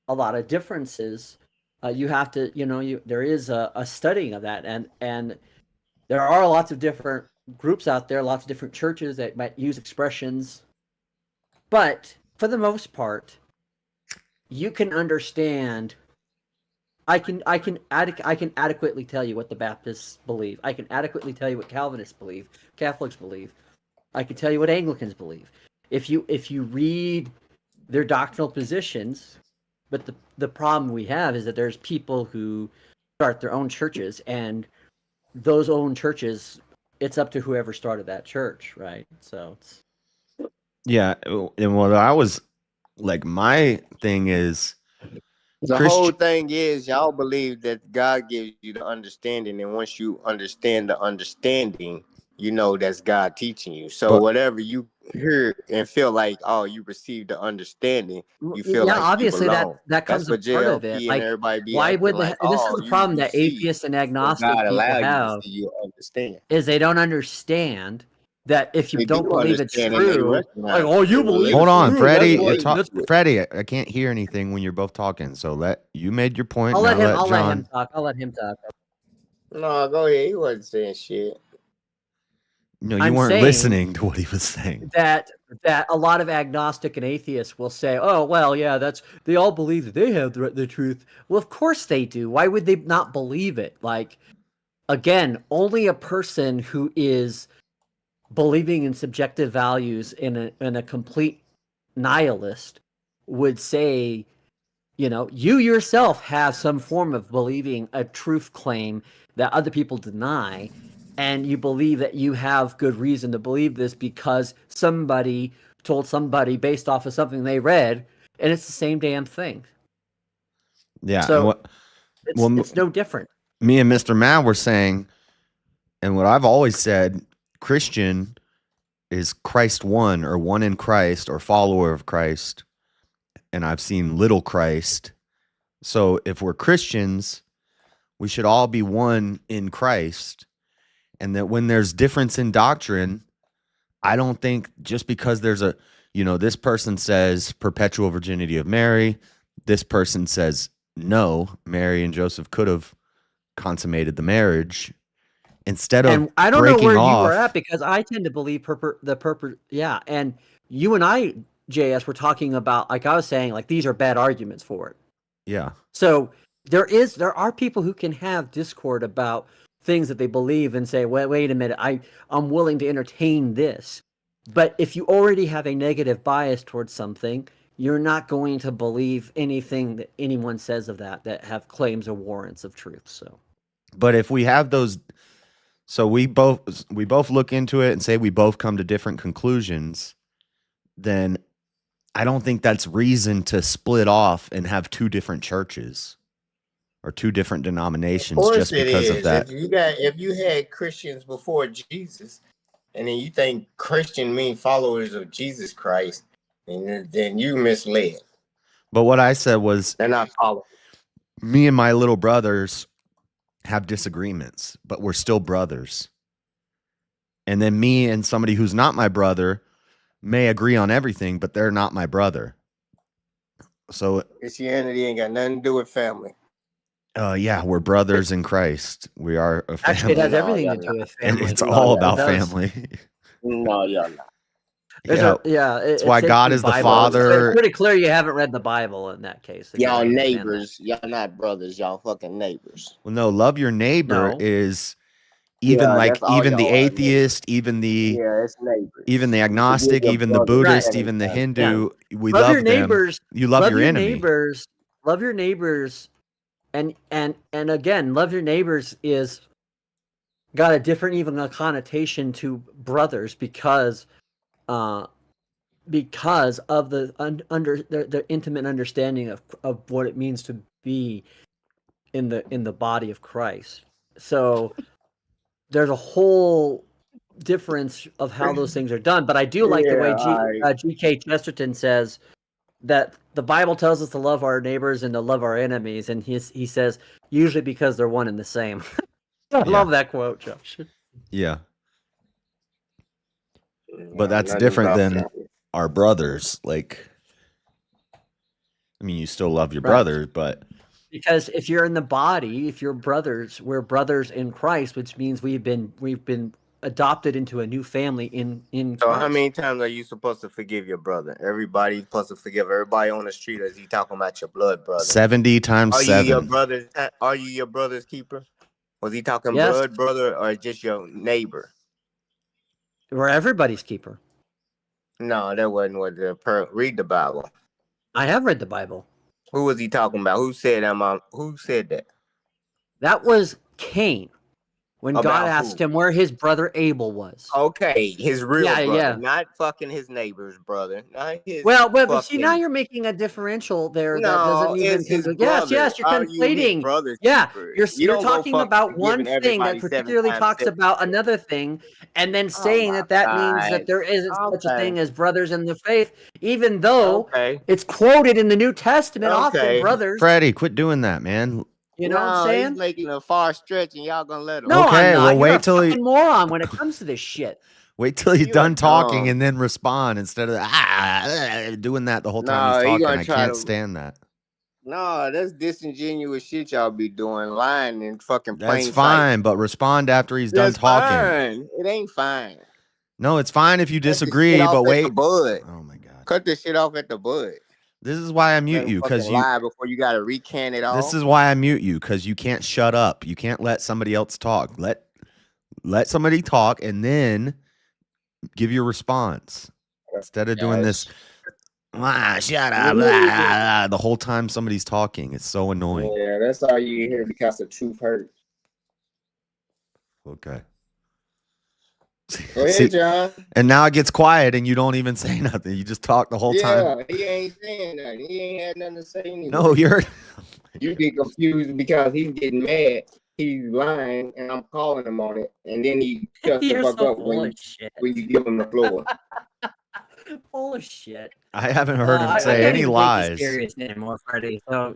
a lot of differences. You have to, there is a studying of that, and there are lots of different groups out there, lots of different churches that might use expressions, but for the most part, you can understand. I can adequately tell you what the Baptists believe. I can adequately tell you what Calvinists believe, Catholics believe. I can tell you what Anglicans believe. If you read their doctrinal positions, but the problem we have is that there's people who start their own churches, and those own churches, it's up to whoever started that church, right? So it's... Yeah, and what I was like, my thing is the whole thing is y'all believe that God gives you the understanding, and once you understand the understanding, that's God teaching you. So whatever you hear and feel like, oh, you received the understanding, you feel like obviously you belong. that comes That's a part of it. and Like, everybody be why would like, this is the problem that atheists and agnostic people have, is they don't understand that if you don't believe it's true, like, oh, you believe. Hold on, true, Freddie. that's what... Freddie, I can't hear anything when you're both talking. So you made your point. I'll let him talk. I'll let him talk. No, go ahead. He wasn't saying shit. No, you weren't listening to what he was saying. That a lot of agnostic and atheists will say, "Oh, well, yeah, they all believe that they have the truth." Well, of course they do. Why would they not believe it? Like, again, only a person who is believing in subjective values in a complete nihilist would say, you yourself have some form of believing a truth claim that other people deny, and you believe that you have good reason to believe this because somebody told somebody based off of something they read, and it's the same damn thing. Yeah. So it's no different. Me and Mr. Mad were saying, and what I've always said, Christian is Christ one, or one in Christ, or follower of Christ. And I've seen little Christ. So if we're Christians, we should all be one in Christ. And that when there's difference in doctrine, I don't think just because there's this person says perpetual virginity of Mary, this person says no, Mary and Joseph could have consummated the marriage. instead of And I don't know breaking where off, you were at, because I tend to believe yeah. And you and I, JS, were talking about, like I was saying, like these are bad arguments for it. yeah. So there are people who can have discord about things that they believe and say, wait a minute, I'm willing to entertain this. But if you already have a negative bias towards something, you're not going to believe anything that anyone says of that have claims or warrants of truth. So, But if we have those, so we both look into it and say we both come to different conclusions, then I don't think that's reason to split off and have two different churches or two different denominations just because of that. If you had Christians before Jesus, and then you think Christian mean followers of Jesus Christ, and then you misled. But what I said was, they're not following. Me and my little brothers have disagreements, but we're still brothers. And then me and somebody who's not my brother may agree on everything, but they're not my brother. So Christianity ain't got nothing to do with family. Yeah, we're brothers in Christ. We are a family. Actually, it has everything to do with family. And it's all about family. No, y'all not. That's why God is the Father. It's pretty clear you haven't read the Bible in that case. Y'all neighbors. Y'all not brothers. Y'all fucking neighbors. Well, no, love your neighbor is even even the atheist, even the agnostic, even the Buddhist, even the Hindu. We love your neighbors. You love your enemy. Love your neighbors, and again, love your neighbors is got a different even a connotation to brothers because of the intimate understanding of what it means to be in the body of Christ. So there's a whole difference of how those things are done. But I do like the way G.K. Chesterton says that the Bible tells us to love our neighbors and to love our enemies, and he says usually because they're one and the same. I love that quote, Josh. Yeah. But that's different than our brothers. Like, I mean, you still love your brothers, but because if you're in the body, if you're brothers, we're brothers in Christ, which means we've been adopted into a new family in So Christ. how many times are you supposed to forgive your brother? Everybody supposed to forgive everybody on the street, or is he talking about your blood brother? 70 times 7. Are you your brother's keeper? Was he talking Yes. blood brother or just your neighbor? We're everybody's keeper. No, that wasn't what read the Bible. I have read the Bible. Who was he talking about? Who said that? That was Cain. When About God asked who? him where his brother Abel was. Okay, his real brother, yeah. not fucking his neighbor's brother. Not his But see, now you're making a differential there that doesn't even. it's his Yes, brother. you're Are you his conflating. brother's Yeah, keeper? you're don't go talking fucking about one giving thing that everybody 7 particularly times talks 7. about another thing, and then saying that means that there isn't such a thing as brothers in the faith, even though it's quoted in the New Testament often, brothers. Freddie, quit doing that, man. You know what I'm saying? He's making a far stretch, and y'all gonna let him. No, Okay, I'm not. well, You're wait a till he- fucking moron when it comes to this shit. Wait till he's You done are talking dumb. and then respond instead of doing that the whole time No, he's he talking. gonna I try can't to- stand that. No, that's disingenuous shit y'all be doing, lying and fucking plain That's sight. fine, but respond after he's done That's talking. fine. It ain't fine. No, it's fine if you Cut the disagree, shit off but at wait. the bud. Oh my god. Cut this shit off at the bud. This is why I Let mute him you, because fucking lie before you gotta recant it all. this is why I mute you, because you can't shut up. You can't let somebody else talk. Let somebody talk and then give your response. Instead of doing this shut up the whole time somebody's talking. It's so annoying. Yeah, that's all you hear because the truth hurts. Okay. Go ahead, See, John. and now it gets quiet and you don't even say nothing. You just talk the whole time. Yeah, he ain't saying nothing. He ain't had nothing to say anyway. No, you're You get confused because he's getting mad. He's lying, and I'm calling him on it. And then he shuts the You're fuck so up full when of shit. you give him the floor. Full of shit. I haven't heard him I say can't any even take you lies. serious anymore, Freddie. So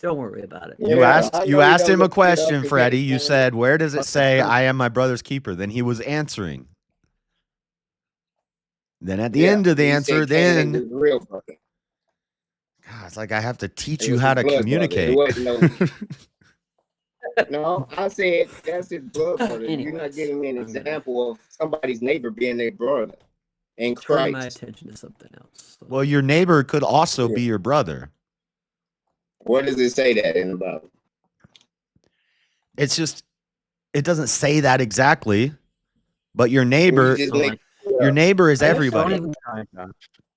don't worry about it. You Yeah, asked I you know he asked don't him a look it up question, and Freddie. get You it. said, "Where does it Fucking say stuff. I am my brother's keeper?" Then he was answering. Then at the Yeah, end of the he answer, said Cain then was real fucking. God, it's like I have to teach It you was how his to blood brother. communicate. It wasn't no. No, I said that's his blood brother. You're not Anyways, giving me an I'm gonna example of somebody's neighbor being their brother in turn my Christ. attention to something else. So. Well, your neighbor could also be your brother. What does it say that in the Bible? It's just it doesn't say that exactly, but your neighbor, your neighbor is everybody. Don't even try, Josh.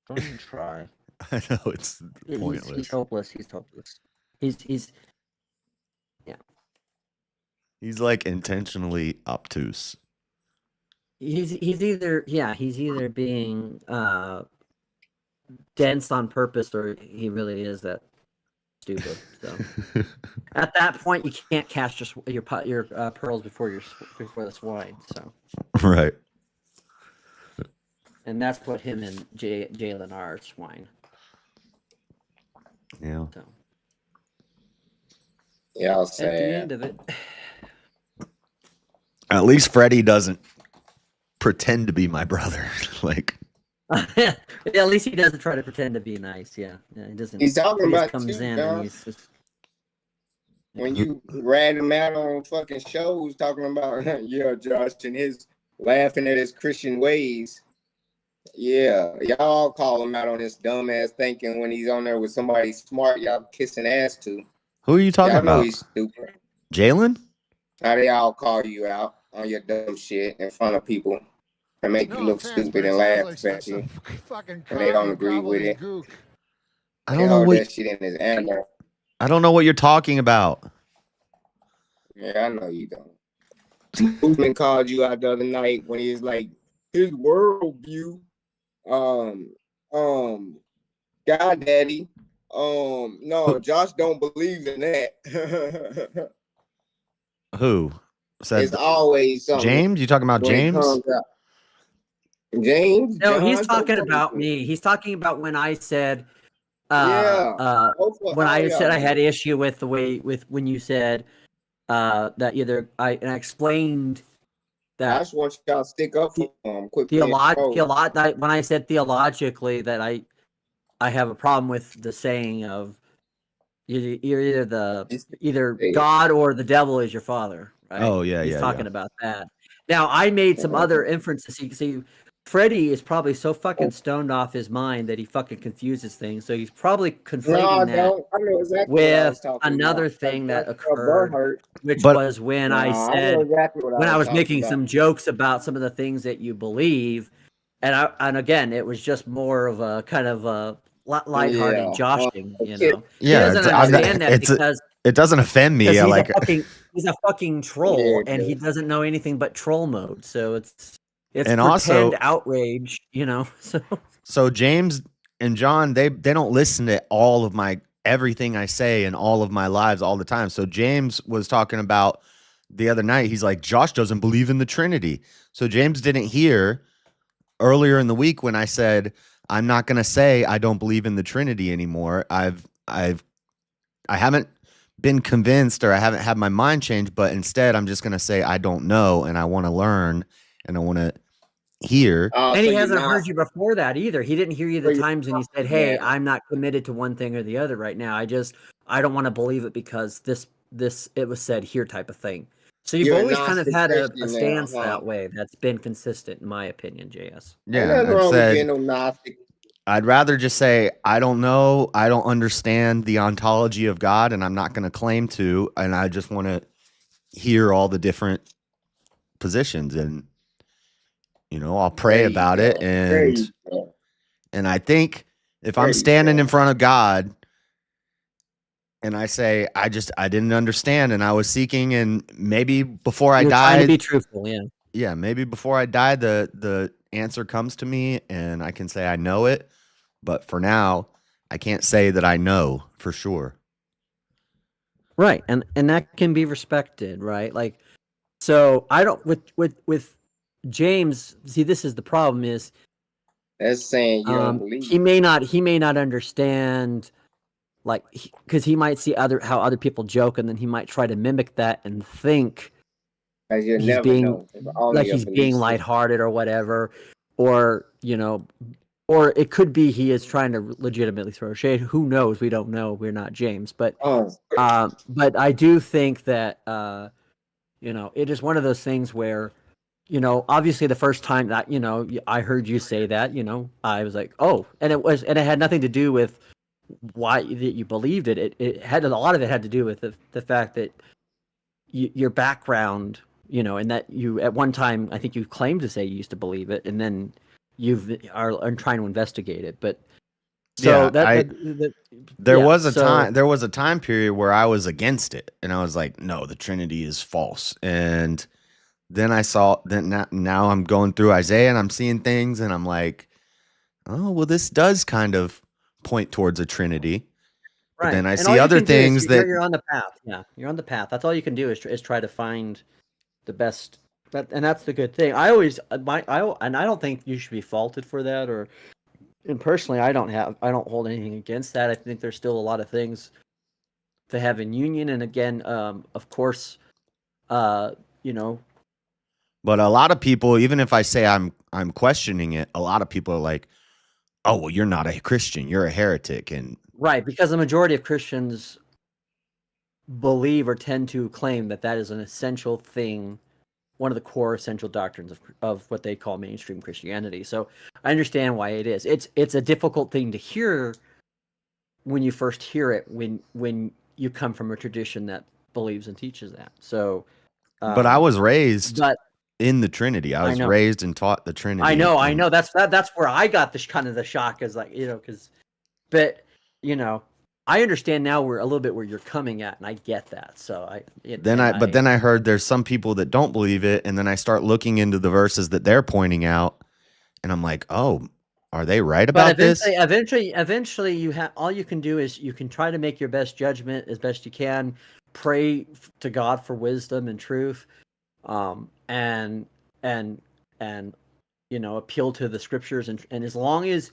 Don't even try. I know it's pointless. He's hopeless. He's hopeless. He's He's like intentionally obtuse. he's either being dense on purpose, or he really is that stupid. So at that point, you can't cast your pearls before the swine. So Right. and that's what him and Jalen are, swine. Yeah. So Yeah, at the end of it. At least Freddie doesn't pretend to be my brother. Like, Yeah, at least he doesn't try to pretend to be nice. Yeah, he doesn't. He's talking he just about comes you, in John. and he's just. When you rat him out on fucking shows talking about yeah, Josh and his laughing at his Christian ways. Yeah, y'all call him out on his dumbass thinking when he's on there with somebody smart, y'all kissing ass to. who are you talking Y'all know about? he's stupid. Jalen? How they all call you out on your dumb shit in front of people and make you look stupid and laugh at you. Fucking And they don't agree with it. I don't know what that shit in his anger. I don't know what you're talking about. Yeah, I know you don't. Usman called you out the other night when he was like, his worldview, God Daddy, no, Josh don't believe in that. Who said It's always something. James? You talking about when it James? comes out. James? No, John, he's talking don't about fucking- me. He's talking about when I said, Yeah. when I said I had issue with the way when you said that either I explained I that just want y'all to stick up for him. Quit when I said theologically that I have a problem with the saying of you're either God or the devil is your father. Right? Oh, yeah, He's yeah, talking yeah. about that. Now I made some other inferences. See, Freddie is probably so fucking stoned off his mind that he fucking confuses things. So he's probably conflating that I know exactly what I was with talking another about. thing that That's occurred, hurt. which But- was when Nah, I I said know exactly what when I was talking making about. some jokes about some of the things that you believe, and again, it was just more of a kind of a lighthearted Yeah. joshing. You shit. know, Yeah, he doesn't I'm not- understand that it's- because It doesn't offend me. he's I like he's a fucking troll, Yeah, and he dude. doesn't know anything but troll mode. So it's And pretend also- outrage. You know, So James and John, they don't listen to all of my everything I say in all of my lives all the time. So James was talking about the other night. He's like, Josh doesn't believe in the Trinity. So James didn't hear earlier in the week when I said I'm not going to say I don't believe in the Trinity anymore. I haven't been convinced, or I haven't had my mind changed, but instead I'm just going to say I don't know, and I want to learn, and I want to hear. and he hasn't heard you before that either. He didn't hear you the So times when you said, "Hey, yeah. I'm not committed to one thing or the other right now. I don't want to believe it because this it was said here," type of thing. So you've You're a always kind of had a Gnostic stance now, huh? that way. That's been consistent, in my opinion, JS. Yeah, Ain't nothing I've wrong with said being no Gnostic. I'd rather just say I don't know, I don't understand the ontology of God, and I'm not going to claim to, and I just want to hear all the different positions, and I'll pray There you about it, go. There and you go. and I think if There I'm you standing go. in front of God and I say I didn't understand, and I was seeking, and maybe before I You're trying to died, be truthful, yeah. maybe before I die, the answer comes to me, and I can say I know it. But for now, I can't say that I know for sure. Right, and that can be respected, right? Like, so I don't with James. See, this is the problem: is That's saying you don't believe. he may not understand, like, because he might see how other people joke, and then he might try to mimic that and think As you he's never being know. It's only like a he's belief being system. lighthearted or whatever, or or it could be he is trying to legitimately throw shade. Who knows? We don't know. We're not James, but I do think that it is one of those things where, obviously the first time that I heard you say that, I was like, oh, and it had nothing to do with why that you believed it. It had a lot of it had to do with the fact that your background, and that you at one time I think you claimed to say you used to believe it, and then are trying to investigate it. But so there was a time period where I was against it, and I was like, no, the Trinity is false. And then I saw that now I'm going through Isaiah and I'm seeing things, and I'm like, oh, well, this does kind of point towards a Trinity. But then I see other things that you're on the path. Yeah, you're on the path. That's all you can do is try to find the best. And that's the good thing. I don't think you should be faulted for that. And personally, I don't hold anything against that. I think there's still a lot of things to have in union. And again, of course, But a lot of people, even if I say I'm questioning it, a lot of people are like, oh, well, you're not a Christian, you're a heretic. And right, because the majority of Christians believe or tend to claim that is an essential thing, one of the core essential doctrines of what they call mainstream Christianity. So I understand why it is. It's a difficult thing to hear when you first hear it, when you come from a tradition that believes and teaches that. So, but I was raised in the Trinity. I was raised and taught the Trinity. I know. That's where I got this kind of the shock, is like, but I understand now a little bit where you're coming at, and I get that. So then I heard there's some people that don't believe it, and then I start looking into the verses that they're pointing out, and I'm like, oh, are they right about this? Eventually, all you can do is you can try to make your best judgment as best you can, pray to God for wisdom and truth, and appeal to the scriptures, and as long as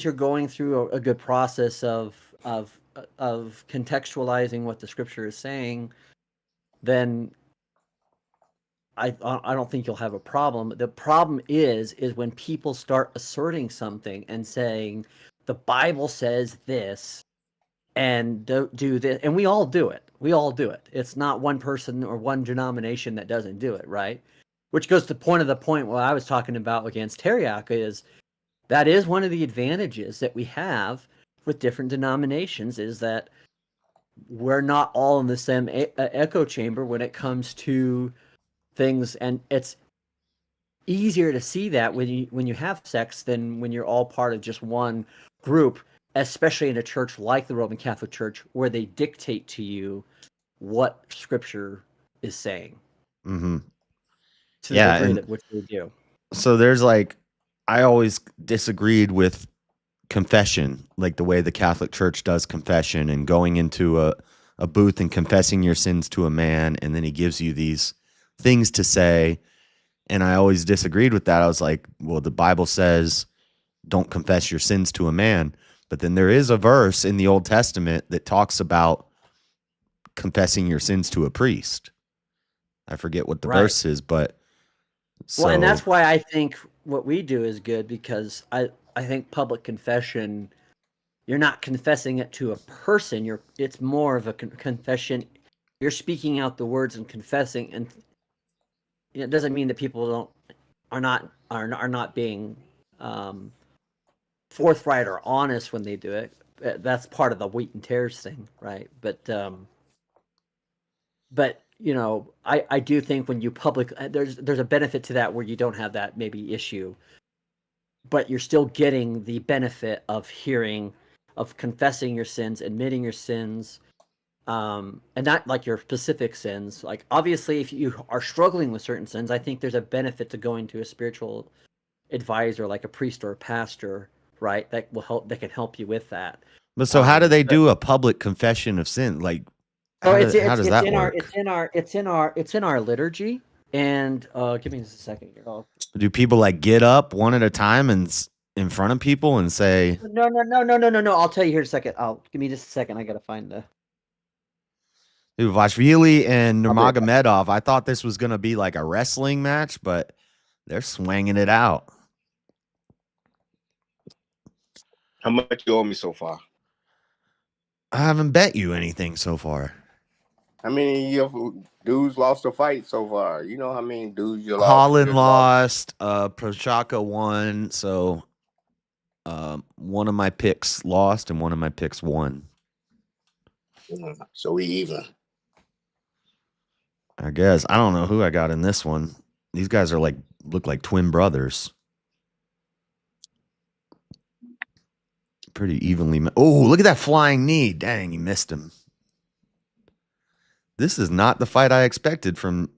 you're going through a good process of contextualizing what the scripture is saying, then I don't think you'll have a problem. The problem is when people start asserting something and saying the Bible says this and don't do this, and we all do it. It's not one person or one denomination that doesn't do it, right? Which goes to the point what I was talking about against Teriaka is that is one of the advantages that we have with different denominations, is that we're not all in the same echo chamber when it comes to things, and it's easier to see that when you have sex than when you're all part of just one group, especially in a church like the Roman Catholic Church, where they dictate to you what Scripture is saying. Mm-hmm. To the degree that which they do. So there's I always disagreed with confession, like the way the Catholic Church does confession, and going into a booth and confessing your sins to a man, and then he gives you these things to say. And I always disagreed with that. I was like, well, the Bible says don't confess your sins to a man. But then there is a verse in the Old Testament that talks about confessing your sins to a priest. I forget what the verse is, but and that's why I think what we do is good, because I think public confession, you're not confessing it to a person. It's more of a confession. You're speaking out the words and confessing, and it doesn't mean that people are not being forthright or honest when they do it. That's part of the wheat and tares thing, right? But I do think when you there's a benefit to that where you don't have that maybe issue, but you're still getting the benefit of confessing your sins, admitting your sins, and not like your specific sins. Like, obviously, if you are struggling with certain sins, I think there's a benefit to going to a spiritual advisor, like a priest or a pastor, right? That can help you with that. But so how do they do a public confession of sin? Like, how does that work? It's in our liturgy. And give me just a second here. Do people get up one at a time and in front of people and say? No. I'll tell you here in a second. Give me just a second. I gotta find the. Dude, Vashvili and Nurmagomedov. I thought this was gonna be like a wrestling match, but they're swinging it out. How much you owe me so far? I haven't bet you anything so far. How many dudes lost a fight so far? You know how many dudes you lost? Holland lost. Prochaka won. So one of my picks lost and one of my picks won. So we even. I guess. I don't know who I got in this one. These guys are look like twin brothers. Pretty evenly. Oh, look at that flying knee. Dang, he missed him. This is not the fight I expected from.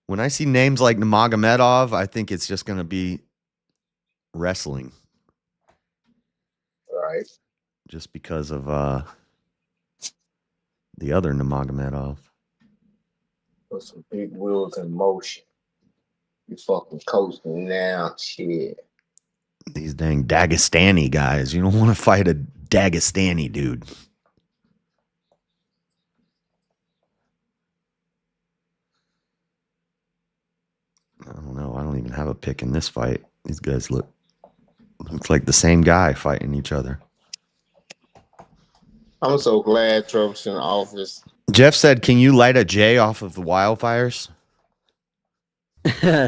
When I see names like Nurmagomedov, I think it's just going to be wrestling. Right. Just because of the other Nurmagomedov. Put some big wheels in motion. You fucking coasting now, shit. These dang Dagestani guys. You don't want to fight a Dagestani dude. I don't know. I don't even have a pick in this fight. These guys looks like the same guy fighting each other. I'm so glad Trump's in office. Jeff said, "Can you light a J off of the wildfires?"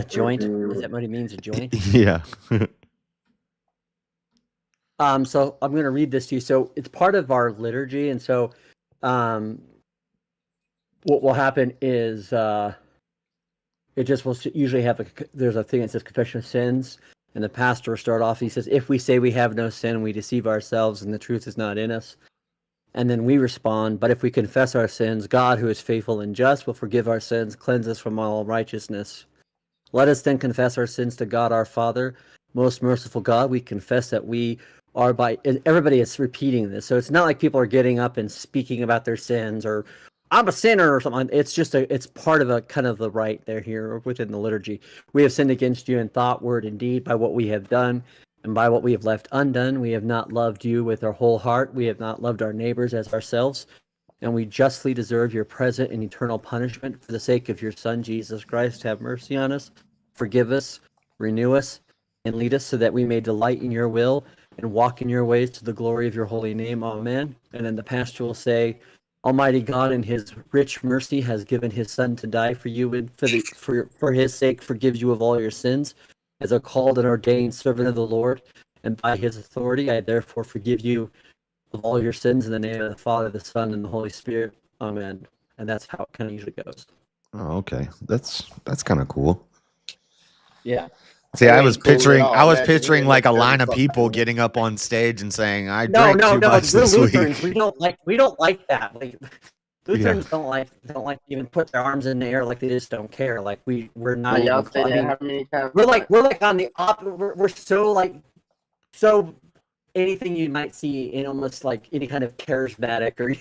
Joint. Is that what he means? A joint? Yeah. So I'm going to read this to you. So it's part of our liturgy, and so what will happen is it just will usually have there's a thing that says confession of sins, and the pastor will start off. He says, "If we say we have no sin, we deceive ourselves, and the truth is not in us." And then we respond, "But if we confess our sins, God, who is faithful and just, will forgive our sins, cleanse us from all righteousness. Let us then confess our sins to God our Father. Most merciful God, we confess that we are and everybody is repeating this. So it's not like people are getting up and speaking about their sins or I'm a sinner or something. It's just it's part of a kind of the rite there here within the liturgy. We have sinned against you in thought, word, and deed by what we have done and by what we have left undone. We have not loved you with our whole heart. We have not loved our neighbors as ourselves. And we justly deserve your present and eternal punishment. For the sake of your Son, Jesus Christ, have mercy on us, forgive us, renew us, and lead us so that we may delight in your will and walk in your ways to the glory of your holy name. Amen." And then the pastor will say, "Almighty God in his rich mercy has given his Son to die for you, and for his sake forgives you of all your sins. As a called and ordained servant of the Lord, and by his authority I therefore forgive you of all your sins in the name of the Father, the Son, and the Holy Spirit. Amen." And that's how it kind of usually goes. Oh, okay. That's kind of cool. Yeah. See, I was picturing like a line of people getting up on stage and saying, "I drank too much this Lutherans. week." We don't like that. Like Lutherans don't like even put their arms in the air, like they just don't care. Like we're not. Y'all say that how many times? We're like on the opposite. We're so anything you might see in almost like any kind of charismatic or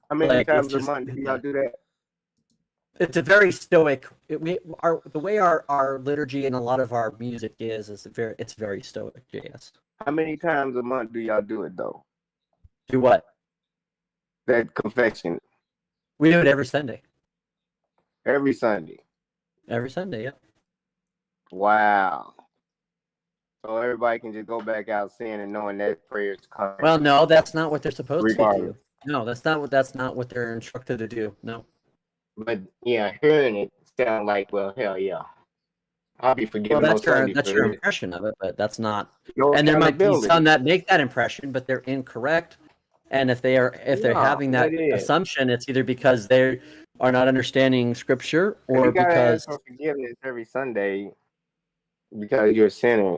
How many times a month do y'all do that? It's a very stoic. The way our liturgy and a lot of our music it's very stoic. Yes. How many times a month do y'all do it though? Do what? That confession. We do it every Sunday. Every Sunday. Every Sunday, yeah. Wow. So everybody can just go back out sinning and knowing that prayer's coming. Well, no, that's not what they're supposed to do. No, that's not what they're instructed to do. No. But yeah, hearing it sound like, well, hell yeah, I'll be forgiven. Well, that's your impression of it, but that's not. And there might be some that make that impression, but they're incorrect. And if they're having that assumption, it's either because they are not understanding Scripture or because ask for forgiveness every Sunday because you're a sinner.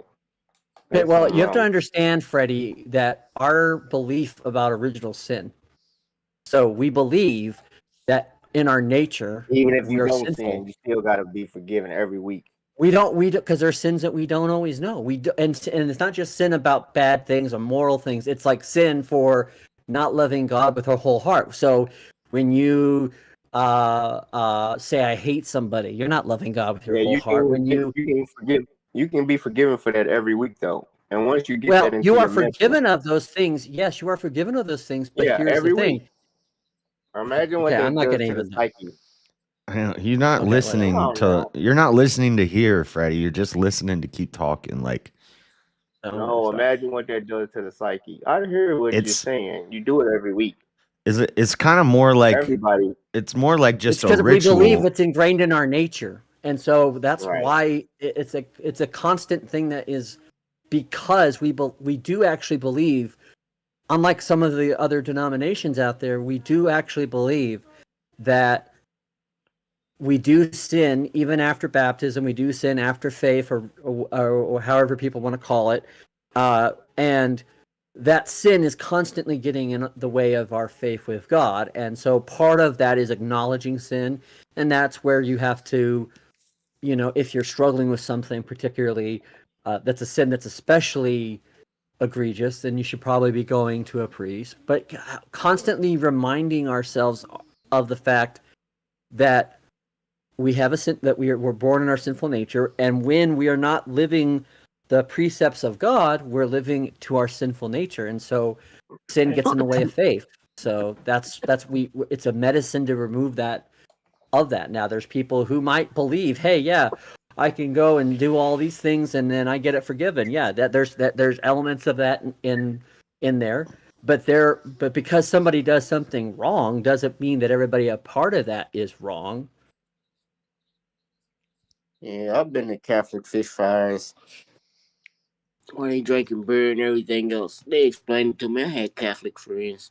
Well, you have to understand, Freddie, that our belief about original sin. So we believe that in our nature, even if you don't sinful. sin, you still got to be forgiven every week. We don't because there's sins that we don't always know. And it's not just sin about bad things or moral things. It's like sin for not loving God with our whole heart. So when you say I hate somebody, you're not loving God with your whole heart. When you can be forgiven for that every week though. And once you get that into you are forgiven of those things. Yes, you are forgiven of those things. But here's the thing. Week. Imagine what I'm not does going to the psyche. You're not listening to. You're not listening to hear, Freddie. You're just listening to keep talking. Like No, imagine what that does to the psyche. I hear what you're It's saying. You do it every week. it's kind of more like Everybody. it's more like It's just a because we believe ritual. it's ingrained in our nature, and so that's Right. why it's a constant thing that is because we do actually believe, unlike some of the other denominations out there, we do actually believe that we do sin even after baptism. We do sin after faith, or however people want to call it, and that sin is constantly getting in the way of our faith with God. And so part of that is acknowledging sin, and that's where you have to, if you're struggling with something particularly that's a sin that's especially egregious, then you should probably be going to a priest. But constantly reminding ourselves of the fact that we have a sin, that we're born in our sinful nature, and when we are not living the precepts of God, we're living to our sinful nature, and so sin gets in the way of faith. So it's a medicine to remove that. Now there's people who might believe, hey, yeah, I can go and do all these things and then I get it forgiven. Yeah, there's elements of that in there, but because somebody does something wrong doesn't mean that everybody a part of that is wrong. Yeah, I've been to Catholic fish fries when they drinking beer and everything else. They explained it to me. I had Catholic friends.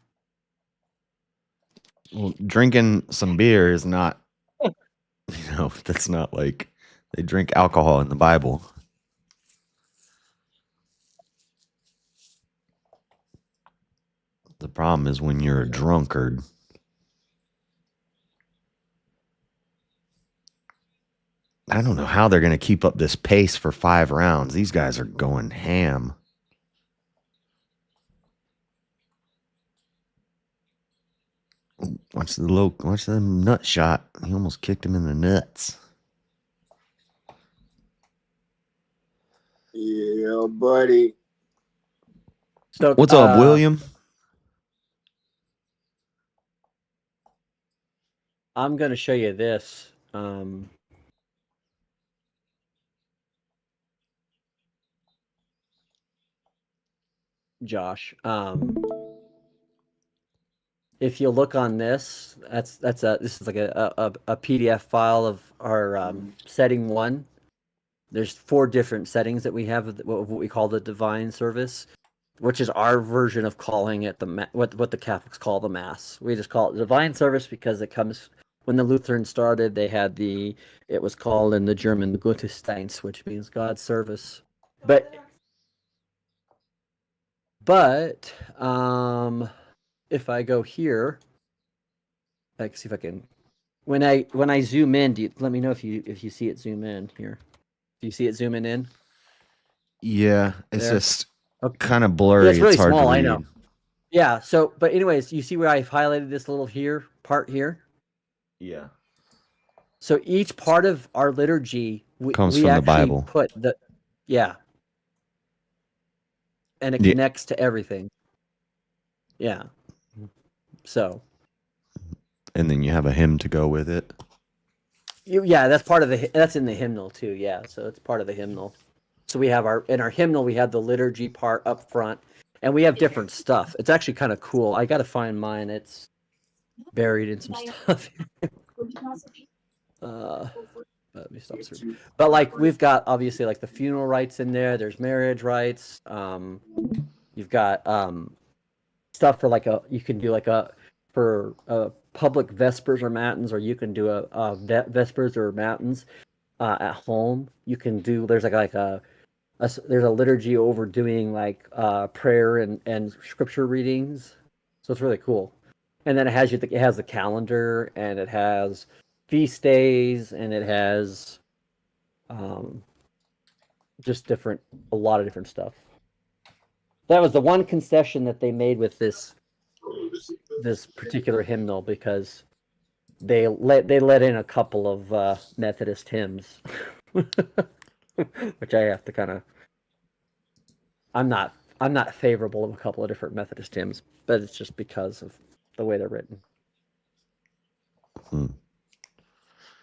Well, drinking some beer is not, that's not like they drink alcohol in the Bible. The problem is when you're a drunkard. I don't know how they're going to keep up this pace for 5 rounds. These guys are going ham. Watch the nut shot. He almost kicked him in the nuts. Yeah, buddy. So what's up, William? I'm going to show you this. Josh, if you look on this, this is like a PDF file of our setting 1. There's 4 different settings that we have of what we call the divine service, which is our version of calling it what the Catholics call the Mass. We just call it divine service because it comes when the Lutherans started. They had it was called in the German the Gottesdienst, which means God's service. But if I go here, I can see if I can. When I zoom in, let me know if you see it zoom in here. Do you see it zooming in? Yeah, it's There. just kind of blurry. Yeah, it's really hard small. to read. I know. Yeah. So, but anyways, you see where I've highlighted this little part here? Yeah. So each part of our liturgy Comes we from the actually Bible. put and it connects to everything. Yeah. So. And then you have a hymn to go with it. That's part of that's in the hymnal too. Yeah, so it's part of the hymnal. So we have in our hymnal we have the liturgy part up front, and we have different stuff. It's actually kind of cool. I got to find mine. It's buried in some stuff. Let me stop searching. But like we've got obviously like the funeral rites in there. There's marriage rites. You've got stuff for you can do for public vespers or matins, or you can do a vespers or matins at home. You can do there's a liturgy over doing prayer and scripture readings, so it's really cool. And then it has the calendar, and it has feast days, and it has just a lot of different stuff. That was the one concession that they made with this particular hymnal, because they let in a couple of Methodist hymns, which I have to kind of. I'm not favorable of a couple of different Methodist hymns, but it's just because of the way they're written.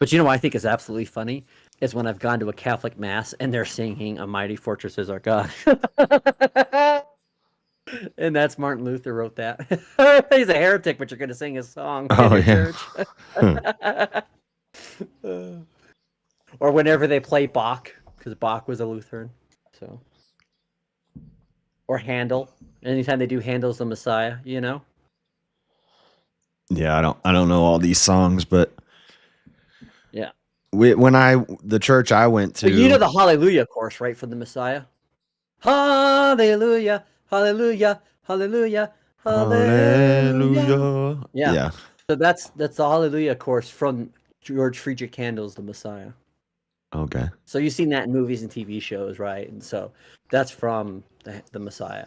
But I think is absolutely funny is when I've gone to a Catholic mass and they're singing "A Mighty Fortress Is Our God," and that's Martin Luther wrote that. He's a heretic, but you're going to sing his song in your church. Or whenever they play Bach, because Bach was a Lutheran, so. Or Handel. Anytime they do Handel's The Messiah, you know. Yeah, I don't know all these songs, but yeah, the church I went to, well, you know the Hallelujah chorus, right, from the Messiah. Hallelujah, Hallelujah, Hallelujah, Hallelujah. Yeah. So that's the Hallelujah chorus from George Friedrich Handel's The Messiah. Okay. So you've seen that in movies and TV shows, right? And so that's from the Messiah.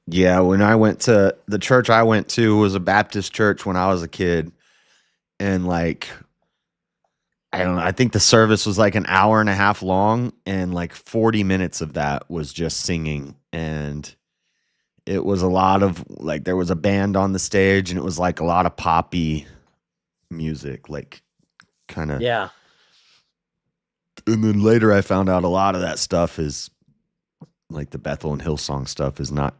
Yeah, when I went to the church I went to was a Baptist church when I was a kid. And like, I don't know, I think the service was like an hour and a half long, and like 40 minutes of that was just singing. And it was a lot of like, there was a band on the stage, and it was like a lot of poppy music, like kind of. Yeah. And then later I found out a lot of that stuff is like the Bethel and Hillsong stuff is not.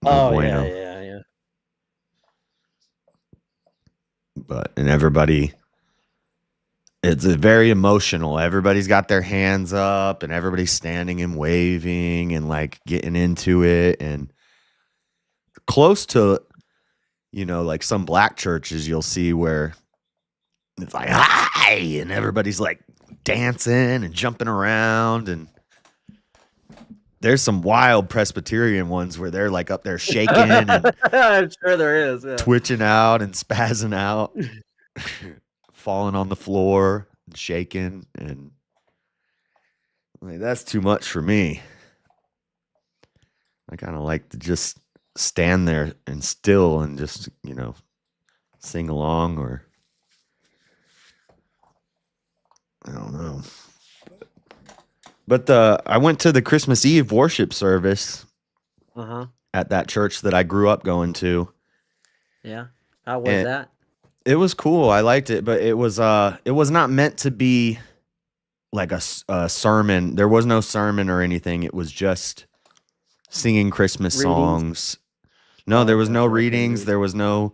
Yeah. But, and everybody, it's very emotional. Everybody's got their hands up and everybody's standing and waving and like getting into it, and close to, like some black churches you'll see where it's like, hi, and everybody's like dancing and jumping around, and there's some wild Presbyterian ones where they're like up there shaking and I'm sure there is. Yeah. twitching out and spazzing out, falling on the floor and shaking, and like, that's too much for me. I kind of like to just stand there and still and just, sing along, or I don't know. But I went to the Christmas Eve worship service at that church that I grew up going to. Yeah. How was that? It was cool. I liked it, but it was not meant to be like a sermon. There was no sermon or anything. It was just singing Christmas songs. No, there was no readings. There was no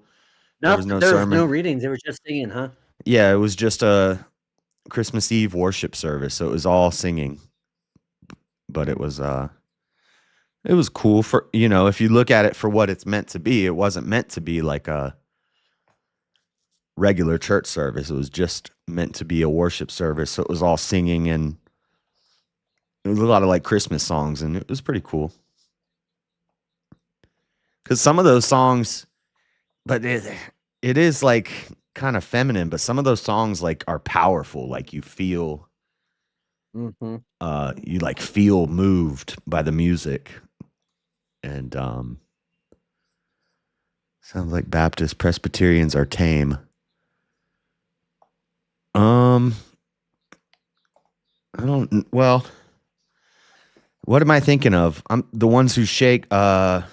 sermon. There was no readings. They were just singing, huh? Yeah, it was just a Christmas Eve worship service. So it was all singing. But it was cool for, if you look at it for what it's meant to be. It wasn't meant to be like a regular church service. It was just meant to be a worship service. So it was all singing, and it was a lot of like Christmas songs, and it was pretty cool. Because some of those songs, but it is like kind of feminine, but some of those songs like are powerful. Like you feel, you like feel moved by the music, and sounds like Baptist Presbyterians are tame. I don't. Well, what am I thinking of? I'm the ones who shake. I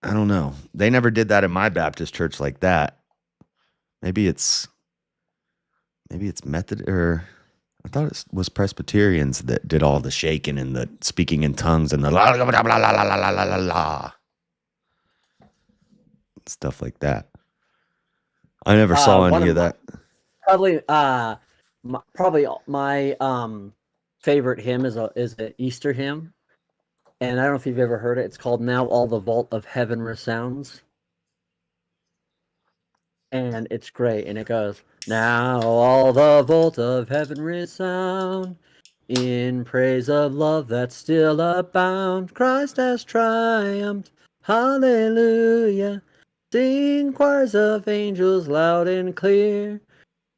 don't know. They never did that in my Baptist church like that. Maybe it's Method, or I thought it was Presbyterians that did all the shaking and the speaking in tongues and the la la la la la la la la la stuff like that. I never saw any of that. Probably my favorite hymn is an Easter hymn, and I don't know if you've ever heard it. It's called "Now All the Vault of Heaven Resounds," and it's great. And it goes, "Now all the vault of heaven resound in praise of love that still abound. Christ has triumphed, hallelujah. Sing choirs of angels loud and clear.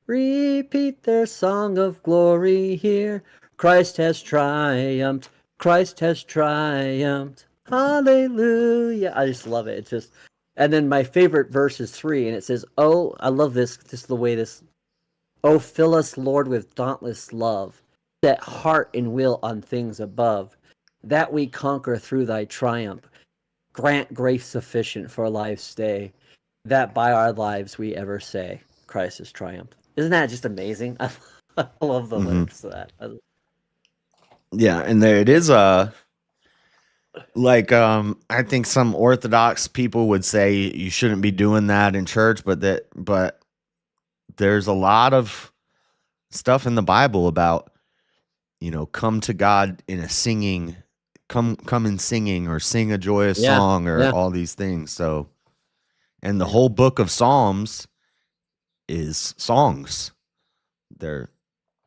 Repeat their song of glory here. Christ has triumphed. Christ has triumphed. Hallelujah." I just love it. It's just, and then my favorite verse is 3, and it says, "Oh, I love this. Just the way this. Oh, fill us, Lord, with dauntless love. Set heart and will on things above, that we conquer through thy triumph. Grant grace sufficient for life's stay. that by our lives we ever say Christ has triumphed. Isn't that just amazing? I love the lyrics to that. Yeah, and there it is. Like I think some Orthodox people would say you shouldn't be doing that in church, but there's a lot of stuff in the Bible about, come to God in a singing, come in singing, or sing a joyous song, or all these things. So, and the whole book of Psalms is songs. They're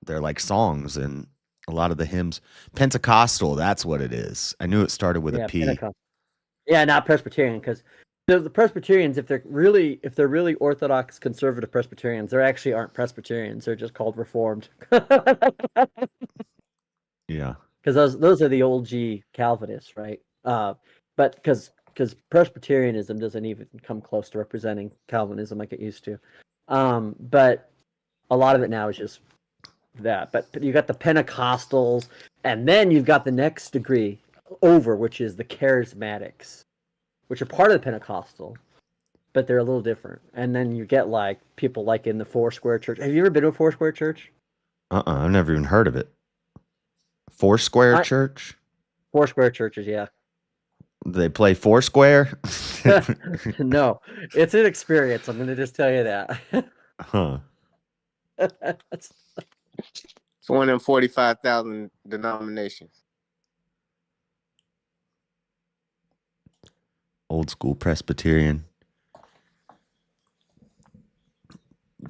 like songs, and a lot of the hymns. Pentecostal, that's what it is. I knew it started with a P. Pentecost. Yeah, not Presbyterian, because the Presbyterians, if they're really Orthodox conservative Presbyterians, they actually aren't Presbyterians. They're just called Reformed. Yeah, because those are the old G Calvinists, right? But because Presbyterianism doesn't even come close to representing Calvinism like it used to. But a lot of it now is just that. But you got the Pentecostals, and then you've got the next degree over, which is the Charismatics, which are part of the Pentecostal, but they're a little different. And then you get like people like in the Foursquare Church. Have you ever been to a Foursquare Church? I've never even heard of it. Foursquare Church? Foursquare churches, yeah. Do they play Foursquare? No, it's an experience. I'm going to just tell you that. Huh. It's one of them 45,000 denominations. Old school Presbyterian.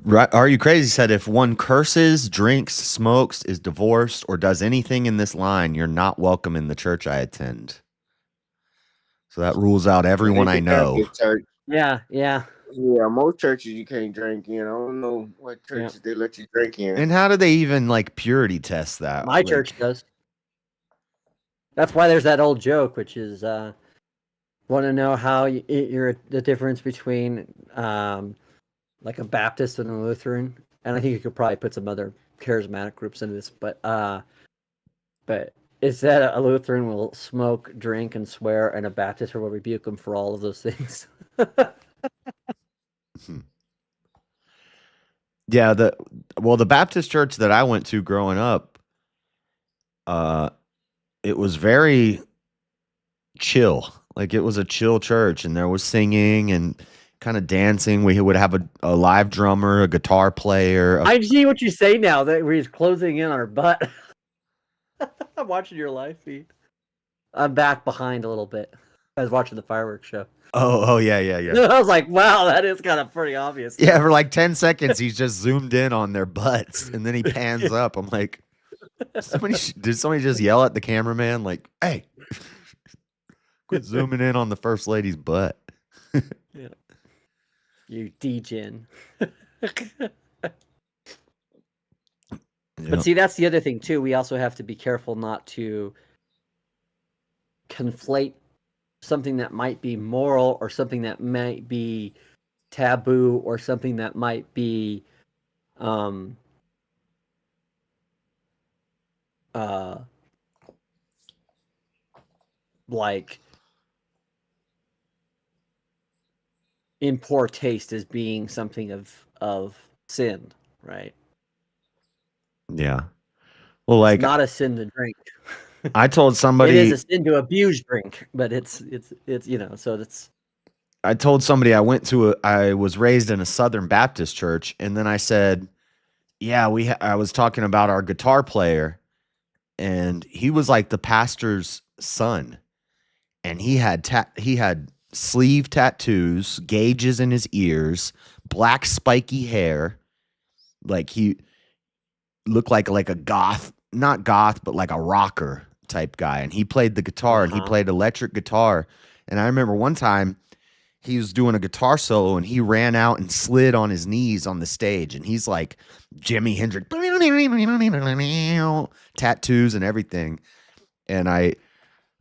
Right? Are You Crazy said if one curses, drinks, smokes, is divorced, or does anything in this line, you're not welcome in the church I attend. So that rules out everyone I know. Yeah. Yeah, most churches you can't drink in. I don't know what churches they let you drink in. And how do they even like purity test that? My church does. That's why there's that old joke, which is want to know how you're the difference between like a Baptist and a Lutheran, and I think you could probably put some other charismatic groups into this, but is that a Lutheran will smoke, drink, and swear, and a Baptist will rebuke them for all of those things. Yeah, the Baptist church that I went to growing up, it was very chill. Like it was a chill church, and there was singing and kind of dancing. We would have a live drummer, a guitar player. I see what you say now that we're closing in on our butt. I'm watching your live feed. I'm back behind a little bit. I was watching the fireworks show. Oh yeah. I was like, wow, that is kind of pretty obvious. Yeah, for like 10 seconds, he's just zoomed in on their butts, and then he pans up. I'm like, did somebody just yell at the cameraman? Like, hey, quit zooming in on the first lady's butt. Yeah. You degen. But see, that's the other thing too. We also have to be careful not to conflate something that might be moral or something that might be taboo or something that might be like in poor taste as being something of sin, right? Yeah. Well, like, it's not a sin to drink. I told somebody it is a sin to abuse drink, but it's so it's. I told somebody I was raised in a Southern Baptist church, and then I said, yeah, I was talking about our guitar player, and he was like the pastor's son, and he had sleeve tattoos, gauges in his ears, black spiky hair, like he looked like a goth, not goth, but like a rocker type guy. And he played the guitar, and he played electric guitar. And I remember one time he was doing a guitar solo, and he ran out and slid on his knees on the stage. And he's like Jimi Hendrix, tattoos and everything. And I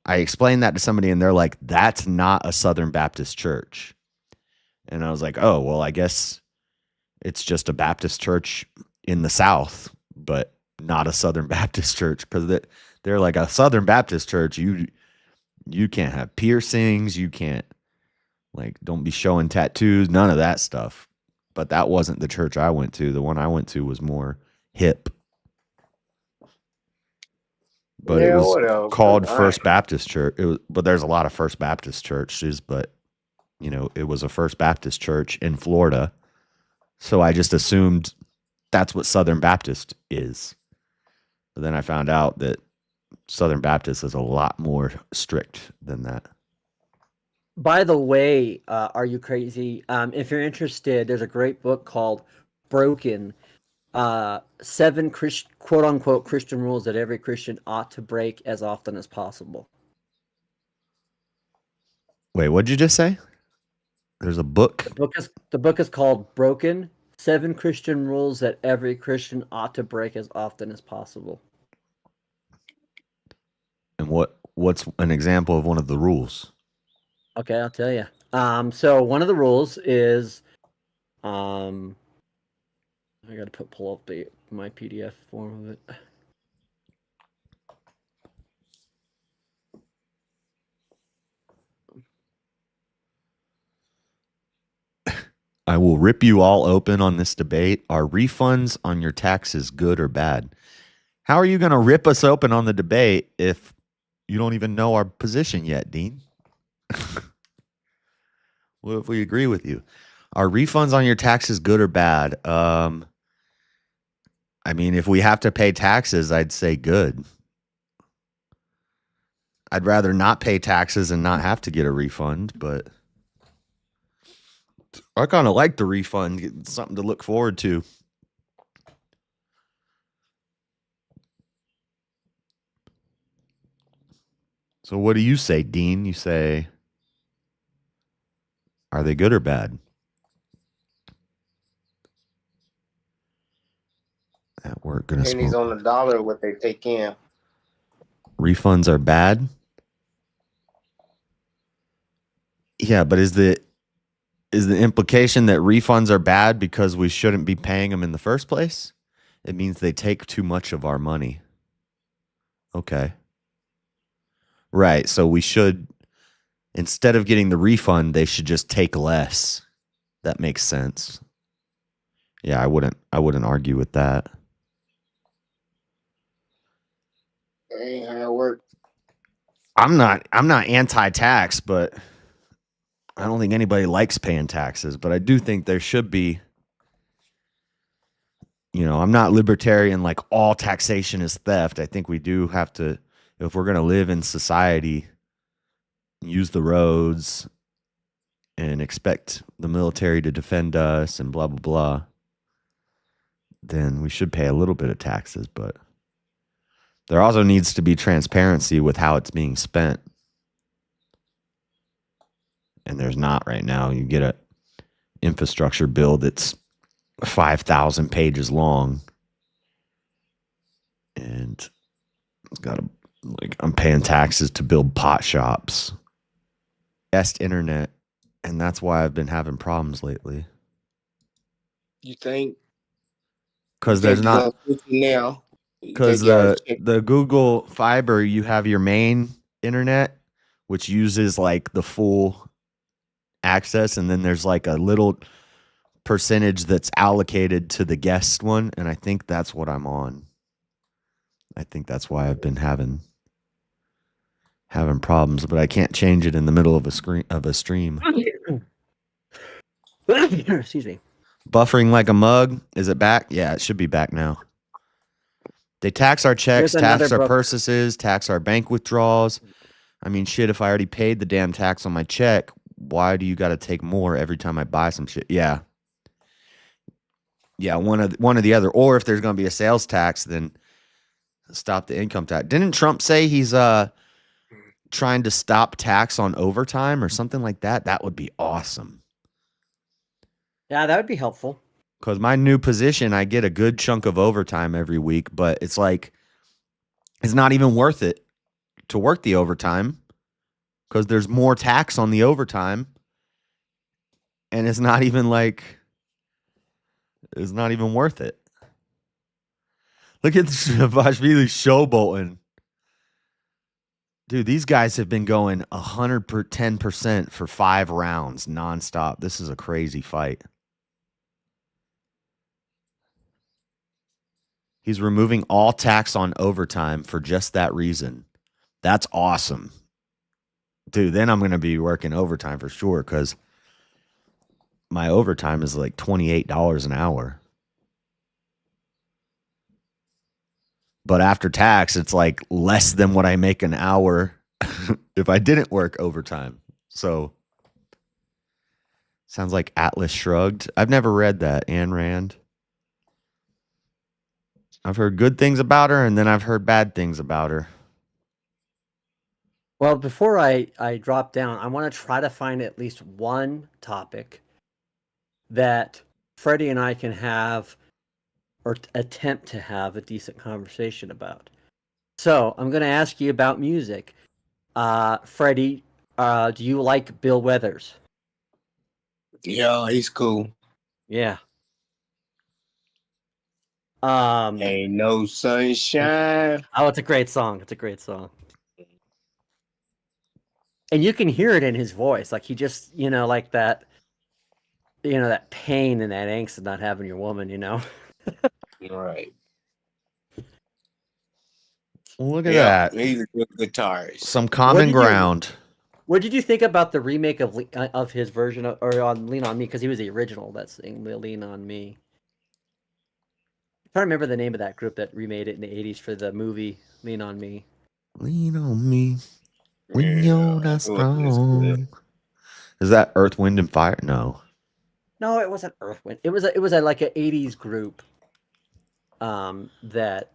explained that to somebody, and they're like, that's not a Southern Baptist church. And I was like, oh, well, I guess it's just a Baptist church in the South, but not a Southern Baptist church, because they're like, a Southern Baptist church, you can't have piercings, you can't Like, don't be showing tattoos, none of that stuff. But that wasn't the church I went to. The one I went to was more hip. But it Yeah, was whatever. called All First right. Baptist Church. But there's a lot of First Baptist churches, but it was a First Baptist church in Florida. So I just assumed that's what Southern Baptist is. But then I found out that Southern Baptist is a lot more strict than that. By the way, Are You Crazy? If you're interested, there's a great book called Broken. 7 quote unquote Christian rules that every Christian ought to break as often as possible. Wait, what'd you just say? There's a book? The book is called Broken. 7 Christian rules that every Christian ought to break as often as possible. And what's an example of one of the rules? Okay, I'll tell you. So one of the rules is, I got to pull up my PDF form of it. I will rip you all open on this debate. Are refunds on your taxes good or bad? How are you going to rip us open on the debate if you don't even know our position yet, Dean? What if we agree with you? Are refunds on your taxes good or bad? I mean, if we have to pay taxes, I'd say good. I'd rather not pay taxes and not have to get a refund, but I kind of like the refund. It's something to look forward to. So what do you say, Dean? You say, are they good or bad? That we're gonna Pennies smoke. on the dollar what they take in. Refunds are bad? Yeah, but is the implication that refunds are bad because we shouldn't be paying them in the first place? It means they take too much of our money. Okay. Right, so we should, instead of getting the refund, they should just take less. That makes sense. Yeah, I wouldn't argue with that. That ain't how it works. I'm not anti-tax, but I don't think anybody likes paying taxes, but I do think there should be, I'm not libertarian like all taxation is theft. I think we do have to, if we're going to live in society, use the roads and expect the military to defend us and blah, blah, blah, then we should pay a little bit of taxes, but there also needs to be transparency with how it's being spent. And there's not right now. You get a infrastructure bill that's 5,000 pages long, and it's got I'm paying taxes to build pot shops. Best internet, and that's why I've been having problems lately. You think? Because there's not. Now. Because the Google Fiber, you have your main internet, which uses like the full access, and then there's like a little percentage that's allocated to the guest one, and I think that's what I'm on. I think that's why I've been having problems, but I can't change it in the middle of a stream. Excuse me. Buffering like a mug. Is it back? Yeah, it should be back now. They tax our checks, tax our purchases, tax our bank withdrawals. I mean, shit, if I already paid the damn tax on my check, why do you got to take more every time I buy some shit? Yeah. Yeah, one or the other. Or if there's going to be a sales tax, then stop the income tax. Didn't Trump say he's trying to stop tax on overtime or something like that? That would be awesome. Yeah, that would be helpful. Because my new position, I get a good chunk of overtime every week, but it's like, it's not even worth it to work the overtime because there's more tax on the overtime. And it's not even worth it. Look at Vashvili showboating. Dude, these guys have been going 110% for 5 rounds nonstop. This is a crazy fight. He's removing all tax on overtime for just that reason. That's awesome. Dude, then I'm going to be working overtime for sure because my overtime is like $28 an hour. But after tax, it's like less than what I make an hour if I didn't work overtime. So sounds like Atlas Shrugged. I've never read that, Ayn Rand. I've heard good things about her, and then I've heard bad things about her. Well, before I drop down, I want to try to find at least one topic that Freddie and I can have or attempt to have a decent conversation about. So I'm going to ask you about music. Freddie, do you like Bill Withers? Yeah, he's cool. Yeah. Ain't no sunshine. Oh, it's a great song. It's a great song. And you can hear it in his voice. Like he just, like that, that pain and that angst of not having your woman, Right. Look at that. He's a good guitarist. Some common ground. What did you think about the remake of his version or on Lean On Me? Because he was the original that's saying Lean On Me. I'm trying to remember the name of that group that remade it in the 80s for the movie Lean On Me. Lean on me when you're not strong. Is that Earth, Wind, and Fire? No. No, it wasn't Earth Wind. It was like an 80s group that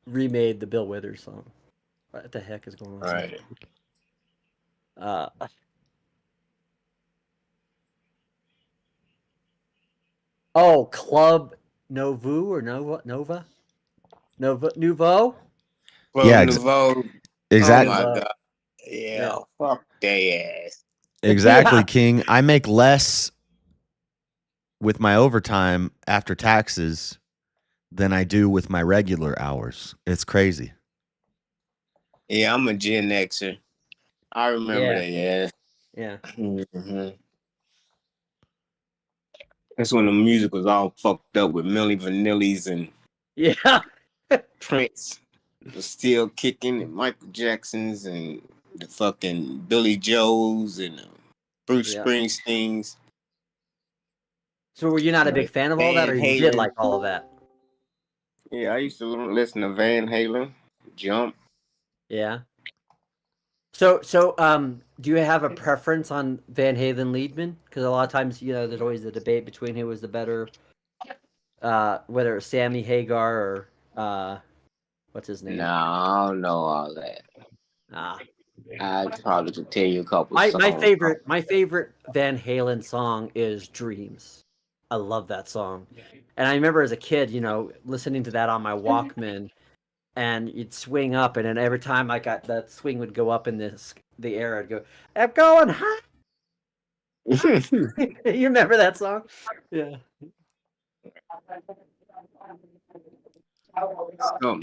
remade the Bill Withers song. What the heck is going on? Right. Club Nouveau or Nouveau? Well, Yeah, Nouveau. exactly. Oh my God. Yeah, fuck they ass. Exactly, Yeah. King. I make less with my overtime after taxes than I do with my regular hours. It's crazy. Yeah, I'm a Gen Xer. I remember that. Yeah. Yeah. Mm-hmm. That's when the music was all fucked up with Milli Vanilli's and Yeah. Prince was still kicking, and Michael Jackson's and the fucking Billy Joes and Bruce Yeah. Springsteen's. So were you not a big fan of all that, or Van you did Halen. like all of that? Yeah, I used to listen to Van Halen, Jump. Yeah. So, do you have a preference on Van Halen Liedman? Because a lot of times, there's always a debate between who was the better, whether it's Sammy Hagar or what's his name? No, I don't know all that. I probably could tell you a couple. My songs. favorite Van Halen song is Dreams. I love that song, and I remember as a kid, listening to that on my Walkman. And you'd swing up, and then every time I got that swing would go up in the air, I'd go, "I'm going high." You remember that song? Yeah.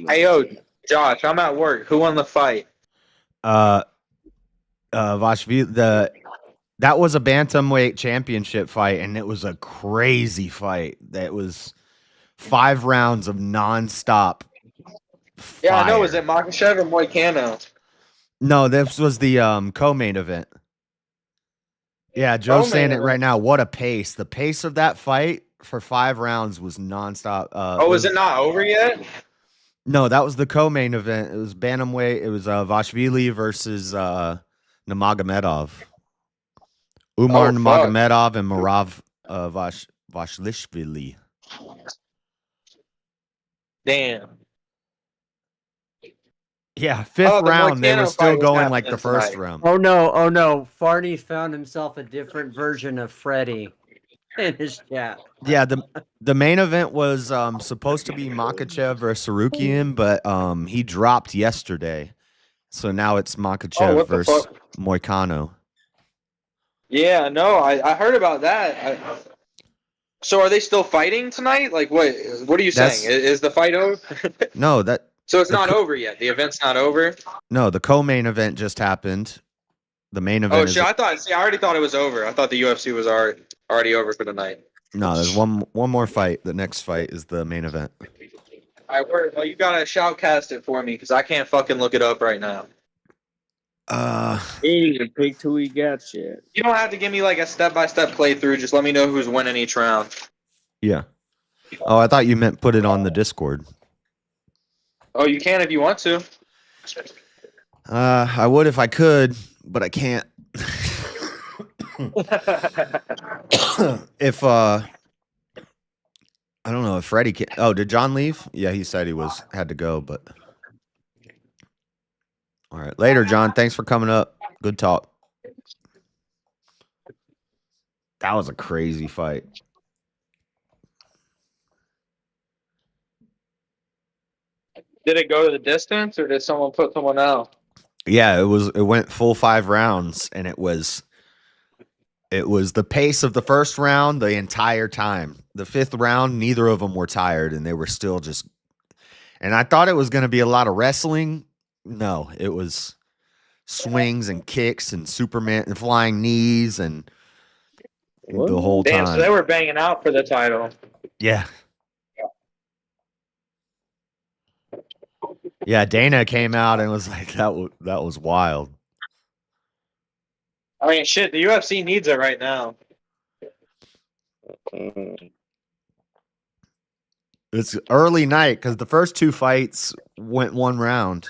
Hey, yo, Josh, I'm at work. Who won the fight? Vashvi, that was a bantamweight championship fight, and it was a crazy fight. That was 5 rounds of nonstop. Yeah, I know. fire. Was it Makhachev or Moicano? No, this was the co-main event. Yeah, Joe's Co-main saying it event. right now. What a pace! The pace of that fight for 5 rounds was nonstop. Is it not over yet? No, that was the co-main event. It was bantamweight. It was Vashvili versus Nurmagomedov. Umar Nurmagomedov and Marav Vashlishvili. Damn. Yeah, 5th the round, they were Moicano still fight was going like the happening first tonight. round. Oh no! Farney found himself a different version of Freddie in his chat. Yeah, the main event was supposed to be Makhachev versus Sarukian, but he dropped yesterday. So now it's Makhachev what the versus fuck? Moicano. Yeah, no, I heard about that. So are they still fighting tonight? Like, what are you That's- saying? Is the fight over? No, So it's not over yet. The event's not over. No, the co-main event just happened. The main event. Oh shit! I already thought it was over. I thought the UFC was already over for the night. No, there's one more fight. The next fight is the main event. All right, well, you gotta shoutcast it for me because I can't fucking look it up right now. He ain't even picked who he got yet. You don't have to give me like a step-by-step playthrough. Just let me know who's winning each round. Yeah. Oh, I thought you meant put it on the Discord. Oh, you can if you want to. I would if I could, but I can't. If I don't know if Freddie can. Oh, did John leave? Yeah, he said he had to go, but all right. Later, John. Thanks for coming up. Good talk. That was a crazy fight. Did it go to the distance, or did someone put someone out? Yeah, it went full 5 rounds, and it was the pace of the first round the entire time. The 5th round, neither of them were tired, and they were still just. And I thought it was going to be a lot of wrestling. No, it was swings and kicks and Superman and flying knees and the whole time. Damn, so they were banging out for the title. Yeah. Yeah, Dana came out and was like, that was wild. I mean, shit, the UFC needs it right now. It's early night because the first 2 fights went 1 round.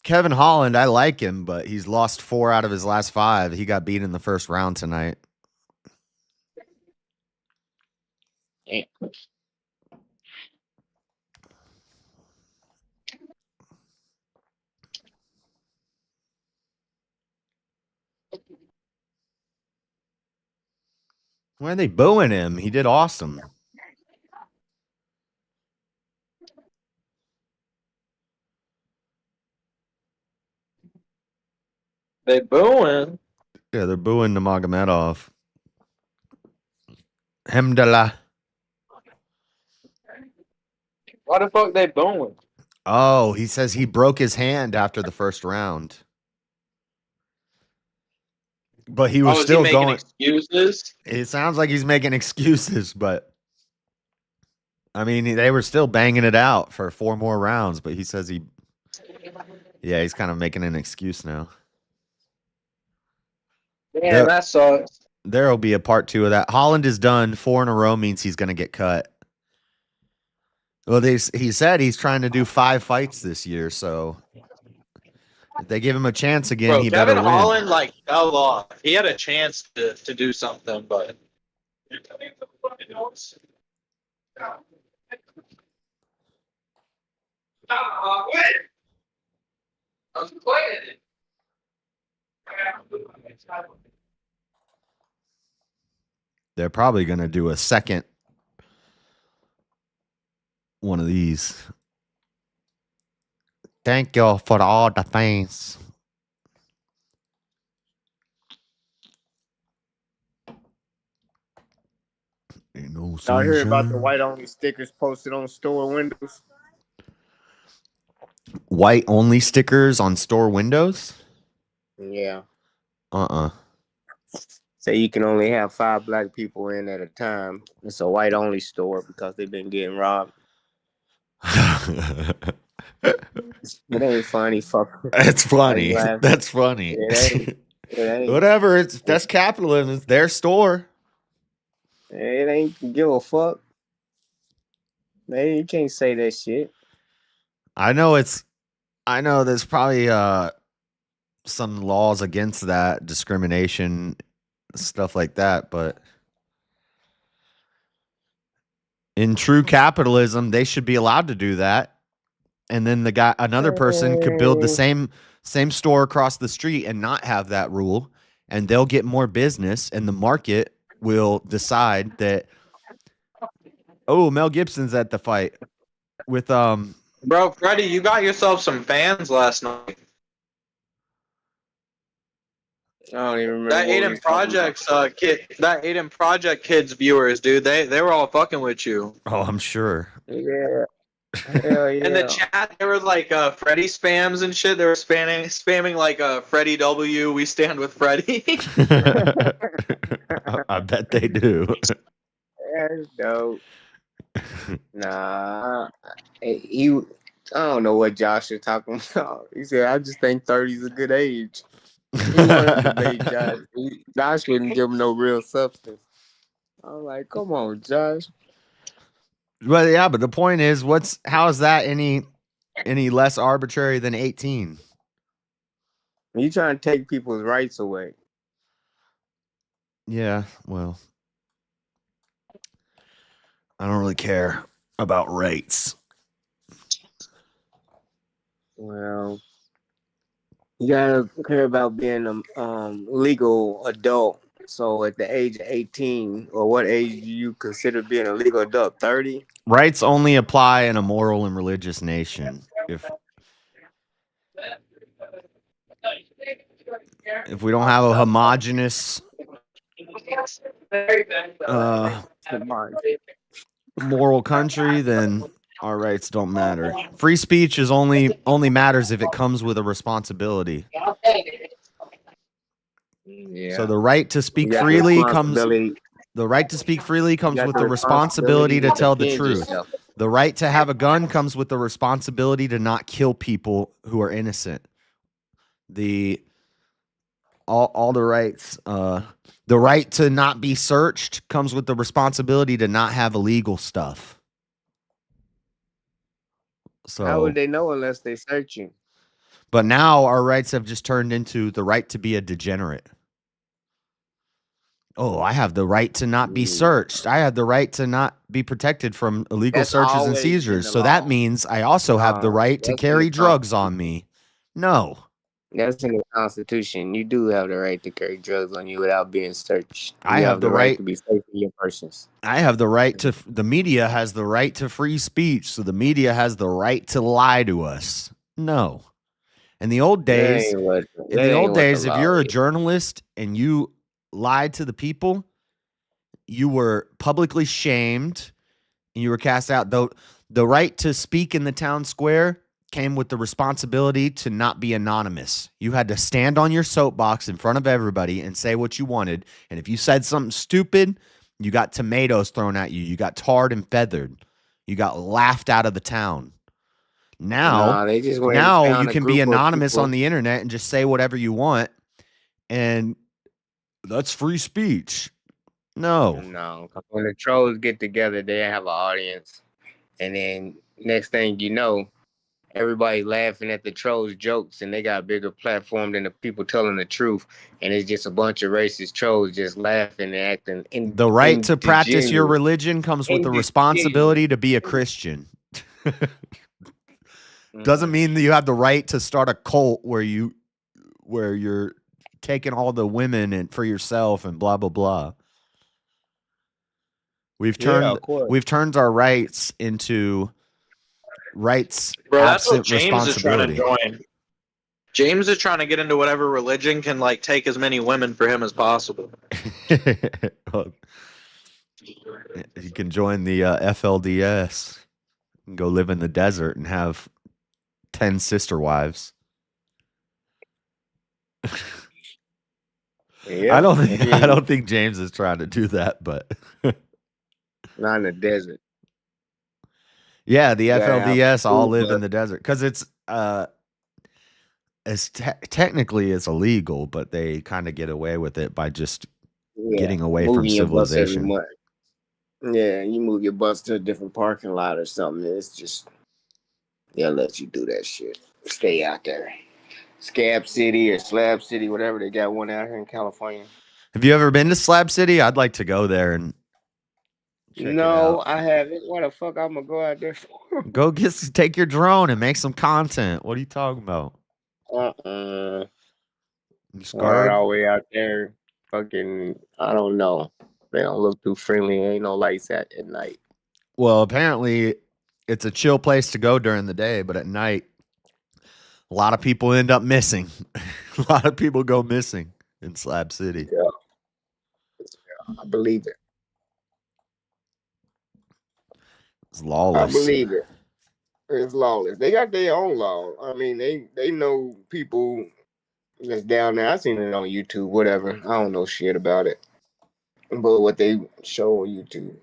Kevin Holland, I like him, but he's lost 4 out of his last 5. He got beat in the first round tonight. Why are they booing him? He did awesome. They booing? Yeah, they're booing Nurmagomedov. Hamdallah. Why the fuck they booing? Oh, he says he broke his hand after the first round. But he was still making going. Excuses? It sounds like he's making excuses, but I mean, they were still banging it out for 4 more rounds. But he says he's kind of making an excuse now. Damn, that sucks. There'll be a part 2 of that. Holland is done. 4 in a row means he's going to get cut. Well, he said he's trying to do 5 fights this year, so if they give him a chance again, Bro, he Kevin better win. Holland fell off. He had a chance to do something, but They're probably going to do a second one of these. Thank you for all the things. Y'all hear about the white only stickers posted on store windows? White only stickers on store windows? Yeah. Say you can only have 5 black people in at a time. It's a white only store because they've been getting robbed. It ain't funny, fuck. It's funny. That's funny. It ain't. Whatever. That's capitalism. It's their store. It ain't give a fuck. Man, you can't say that shit. I know there's probably some laws against that, discrimination, stuff like that, but in true capitalism, they should be allowed to do that. And then another person could build the same store across the street and not have that rule, and they'll get more business, and the market will decide that, oh, Mel Gibson's at the fight with bro, Freddie, you got yourself some fans last night. I don't even remember That Aiden Project's that Aiden Project kids viewers, dude, they were all fucking with you. Oh, I'm sure. Yeah. Hell yeah. In the chat, there were like Freddy spams and shit. They were spamming like Freddie W. We stand with Freddie. I bet they do. That's dope. Nah, he. I don't know what Josh is talking about. He said, "I just think 30 is a good age." He wanted to debate Josh. Josh couldn't give him no real substance. I'm like, come on, Josh. Well, yeah, but the point is, how is that any less arbitrary than 18? You trying to take people's rights away. Yeah, well, I don't really care about rights. Well, you gotta care about being a legal adult. So at the age of 18, or what age do you consider being a legal adult? 30? Rights only apply in a moral and religious nation. If we don't have a homogenous moral country, then our rights don't matter. Free speech is only matters if it comes with a responsibility. Yeah. So the right to speak freely comes with the responsibility to tell the truth. The right to have a gun comes with the responsibility to not kill people who are innocent. All the rights. The right to not be searched comes with the responsibility to not have illegal stuff. So how would they know unless they searching? But now our rights have just turned into the right to be a degenerate. Oh, I have the right to not be searched. I have the right to not be protected from illegal searches and seizures. So that means I also have the right to carry drugs on me. No. That's in the Constitution. You do have the right to carry drugs on you without being searched. I have the right to be safe in your persons. I have the right to. The media has the right to free speech, so the media has the right to lie to us. No. In the old days, if you're a journalist and you lied to the people, you were publicly shamed and you were cast out. Though the right to speak in the town square came with the responsibility to not be anonymous. You had to stand on your soapbox in front of everybody and say what you wanted. And if you said something stupid, you got tomatoes thrown at you. You got tarred and feathered. You got laughed out of the town. Now you can be anonymous on the internet and just say whatever you want. And that's free speech. No. When the trolls get together, they have an audience. And then next thing you know, everybody laughing at the trolls' jokes, and they got a bigger platform than the people telling the truth. And it's just a bunch of racist trolls just laughing and acting. The right to practice your religion comes with the responsibility to be a Christian. Doesn't mean that you have the right to start a cult where you're taking all the women and for yourself and blah blah blah. We've turned our rights into rights. Bro, that's what James is trying to join. James is trying to get into whatever religion can like take as many women for him as possible. Well, you can join the FLDS and go live in the desert and have 10 sister wives. Yeah, I don't think James is trying to do that, but not in the desert. Yeah, the FLDS all live in the desert because it's technically it's illegal, but they kind of get away with it by just getting away from civilization. Yeah, you move your bus to a different parking lot or something. It's just they'll let you do that shit. Stay out there. Scab City or Slab City, whatever, they got one out here in California. Have you ever been to Slab City? I'd like to go there and no, I haven't. What the fuck I'm gonna go out there for? Go take your drone and make some content. What are you talking about? You scared all the way out there. Fucking, I don't know. They don't look too friendly. Ain't no lights at night. Well, apparently it's a chill place to go during the day, but at night a lot of people end up missing. A lot of people go missing in Slab City. Yeah, I believe it. It's lawless. I believe it. It's lawless. They got their own law. I mean, they know people that's down there. I seen it on YouTube, whatever. I don't know shit about it. But what they show on YouTube.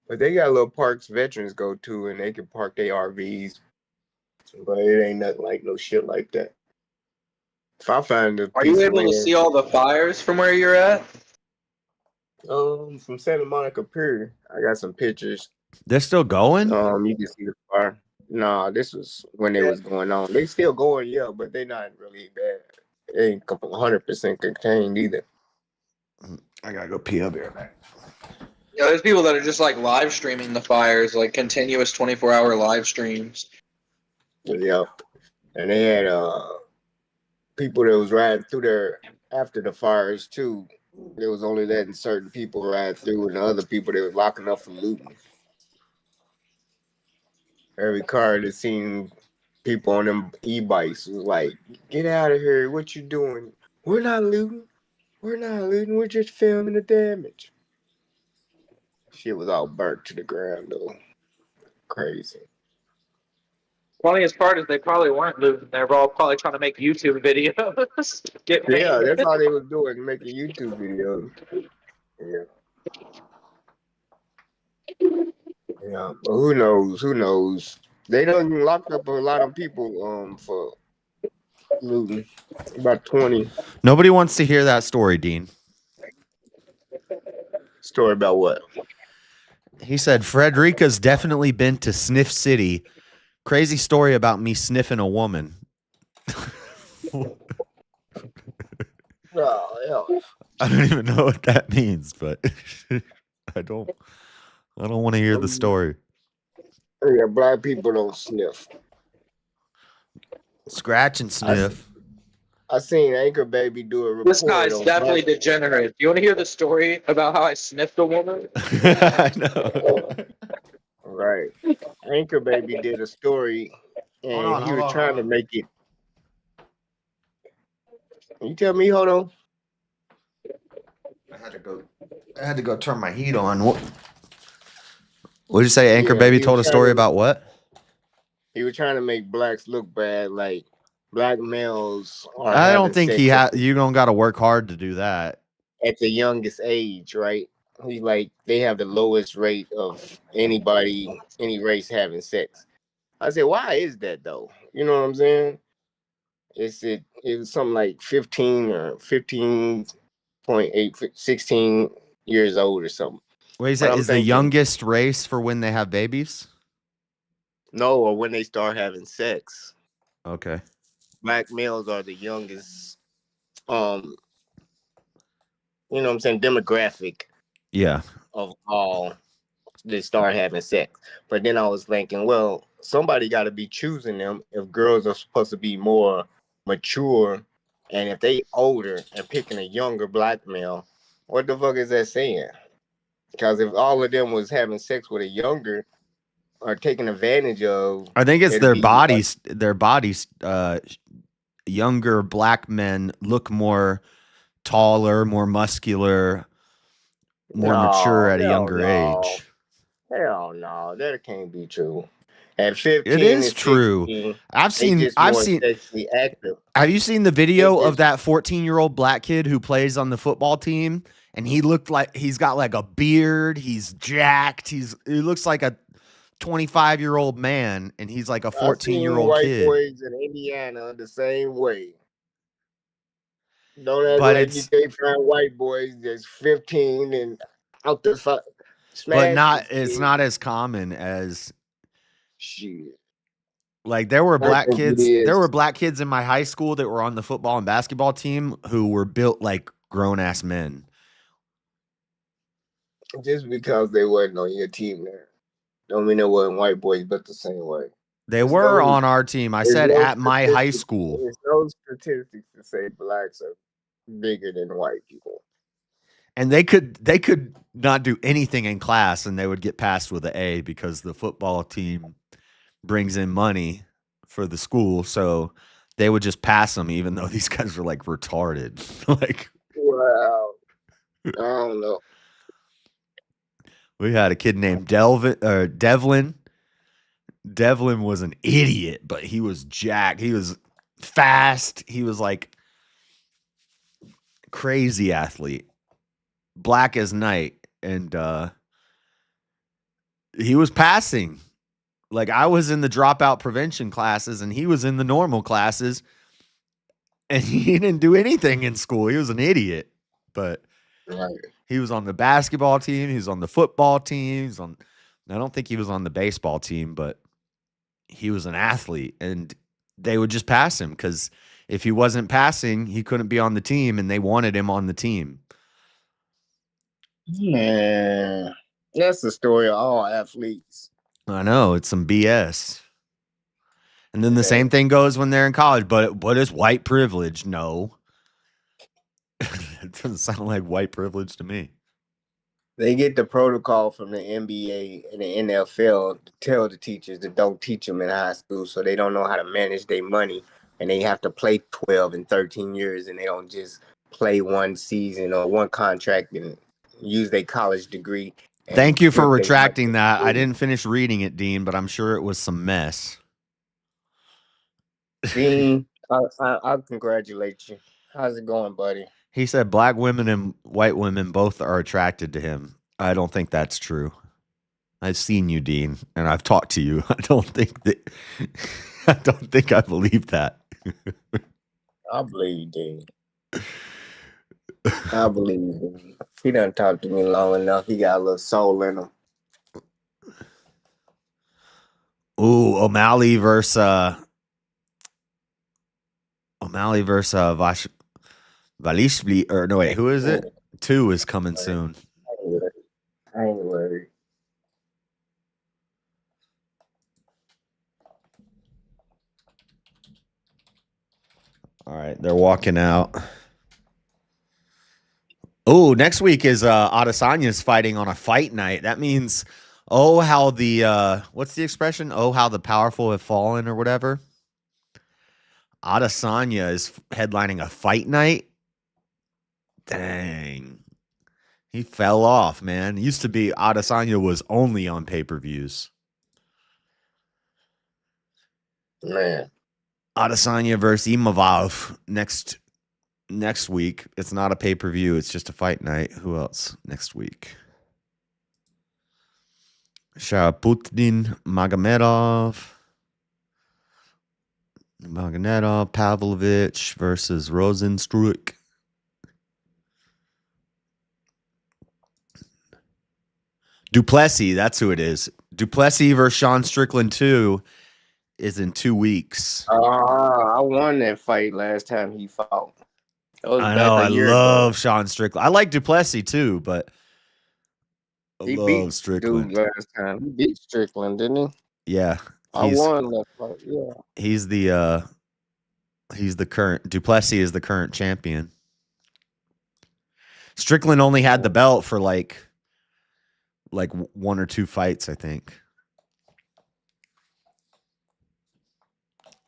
But they got little parks veterans go to and they can park their RVs. But it ain't nothing like no shit like that. If I find a Are piece you of able to land, see all the fires from where you're at? from Santa Monica Pier, I got some pictures. They're still going? You can see the fire. Nah, this was when they was going on. They still going, yeah, but they not really bad. They ain't 100% contained either. I gotta go pee up here, man. Yeah, there's people that are just like live streaming the fires, like continuous 24-hour live streams. Yeah, and they had people that was riding through there after the fires too. There was only letting certain people ride through, and the other people they was locking up for looting. Every car that seen people on them e-bikes was like, "Get out of here! What you doing? We're not looting. We're not looting. We're just filming the damage." Shit was all burnt to the ground though. Crazy. Funniest part is they probably weren't looting. They were all probably trying to make YouTube videos. Yeah, that's all they was doing, making YouTube videos. Yeah. Yeah, but who knows? Who knows? They done locked up a lot of people for looting. About 20. Nobody wants to hear that story, Dean. Story about what? He said Frederica's definitely been to Sniff City. Crazy story about me sniffing a woman. Oh, yeah. I don't even know what that means, but I don't want to hear the story. Yeah, black people don't sniff. Scratch and sniff. I seen Anchor Baby do a report. This guy's definitely degenerate. You want to hear the story about how I sniffed a woman? I know. Right. Anchor Baby did a story, and he was trying to make it. You tell me, hold on. I had to go turn my heat on. What did you say? Anchor Baby told a story about what? He was trying to make blacks look bad, like black males are. I don't think you don't got to work hard to do that. At the youngest age, right? He like they have the lowest rate of any race having sex. I said, why is that though? You know what I'm saying? It was something like 15 or 15.8, 16 years old or something. Wait, is that the youngest race for when they have babies? No, or when they start having sex. Okay. Black males are the youngest, you know what I'm saying, demographic. Yeah. Of all that start having sex. But then I was thinking, well, somebody got to be choosing them if girls are supposed to be more mature, and if they older and picking a younger black male, what the fuck is that saying? Because if all of them was having sex with a younger or taking advantage of, I think it's their bodies. Younger black men look more taller, more muscular, more mature at a younger age. Hell no, that can't be true. At 15, it is true. 16, I've seen. sexually active. Have you seen the video of that 14-year-old black kid who plays on the football team? And he looked like he's got like a beard. He's jacked. He looks like a 25-year-old man, and he's like a 14-year-old kid. White boys in Indiana the same way. Don't act But like they find white boys that's 15 and out the fuck. But it's not as common as shit. Like there were black kids. There were black kids in my high school that were on the football and basketball team who were built like grown ass men. Just because they wasn't on your team there, don't mean there wasn't white boys built the same way. They were on our team. I said at my high school. There's no statistics to say blacks are bigger than white people. And they could not do anything in class and they would get passed with an A because the football team brings in money for the school. So they would just pass them even though these guys were like retarded. Like, wow. I don't know. We had a kid named Devlin. Devlin was an idiot, but he was jacked. He was fast. He was like crazy athlete, black as night, and he was passing. Like I was in the dropout prevention classes, and he was in the normal classes, and he didn't do anything in school. He was an idiot, but he was on the basketball team. He was on the football team. I don't think he was on the baseball team, but he was an athlete, and they would just pass him because if he wasn't passing, he couldn't be on the team, and they wanted him on the team. Man, that's the story of all athletes. I know, it's some BS. And then the same thing goes when they're in college, but it's white privilege. No. It doesn't sound like white privilege to me. They get the protocol from the NBA and the NFL to tell the teachers that don't teach them in high school, so they don't know how to manage their money, and they have to play 12 and 13 years, and they don't just play one season or one contract and use their college degree. Thank you for retracting that. I didn't finish reading it, Dean, but I'm sure it was some mess. Dean, I'll congratulate you. How's it going, buddy? He said black women and white women both are attracted to him. I don't think that's true. I've seen you, Dean, and I've talked to you. I don't think I believe that. I believe you, Dean. I believe him. He done talked to me long enough. He got a little soul in him. Ooh, O'Malley versus Valishvili, or no, wait, who is it? 2 is coming soon. I ain't worried. All right, they're walking out. Oh, next week is Adesanya's fighting on a fight night. That means, oh, how the what's the expression? Oh, how the powerful have fallen, or whatever. Adesanya is headlining a fight night. Dang. He fell off, man. It used to be Adesanya was only on pay-per-views. Man. Adesanya versus Imavov next week. It's not a pay-per-view. It's just a fight night. Who else next week? Shaputin, Magomedov, Pavlovich versus Rosenstruck. Duplessis, that's who it is. Duplessis versus Sean Strickland 2 is in 2 weeks. I won that fight last time he fought. I know. I love Sean Strickland. I like Duplessis too, but I love Strickland. Dude last time. He beat Strickland, didn't he? Yeah. I won that fight. Yeah. He's the current Duplessis is the current champion. Strickland only had the belt for like 1 or 2 fights, I think.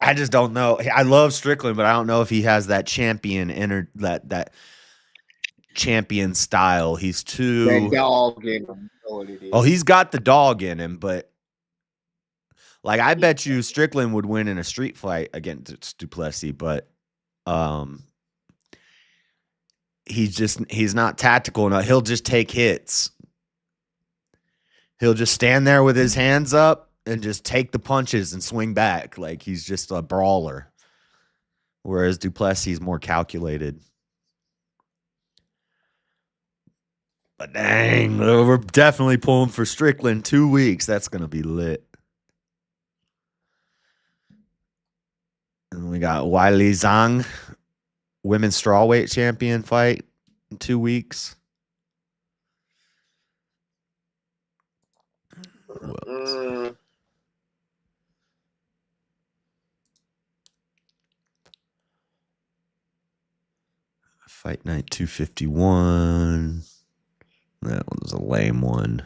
I just don't know. I love Strickland, but I don't know if he has that champion that champion style. He's too that dog in him. Oh, he's got the dog in him, but like I bet you Strickland would win in a street fight against Duplessis, but he's not tactical enough. He'll just take hits. He'll just stand there with his hands up and just take the punches and swing back like he's just a brawler. Whereas Duplessis is more calculated. But dang, we're definitely pulling for Strickland 2 weeks. That's going to be lit. And we got Weili Zhang, women's strawweight champion fight in 2 weeks. Fight Night 251. That was a lame one.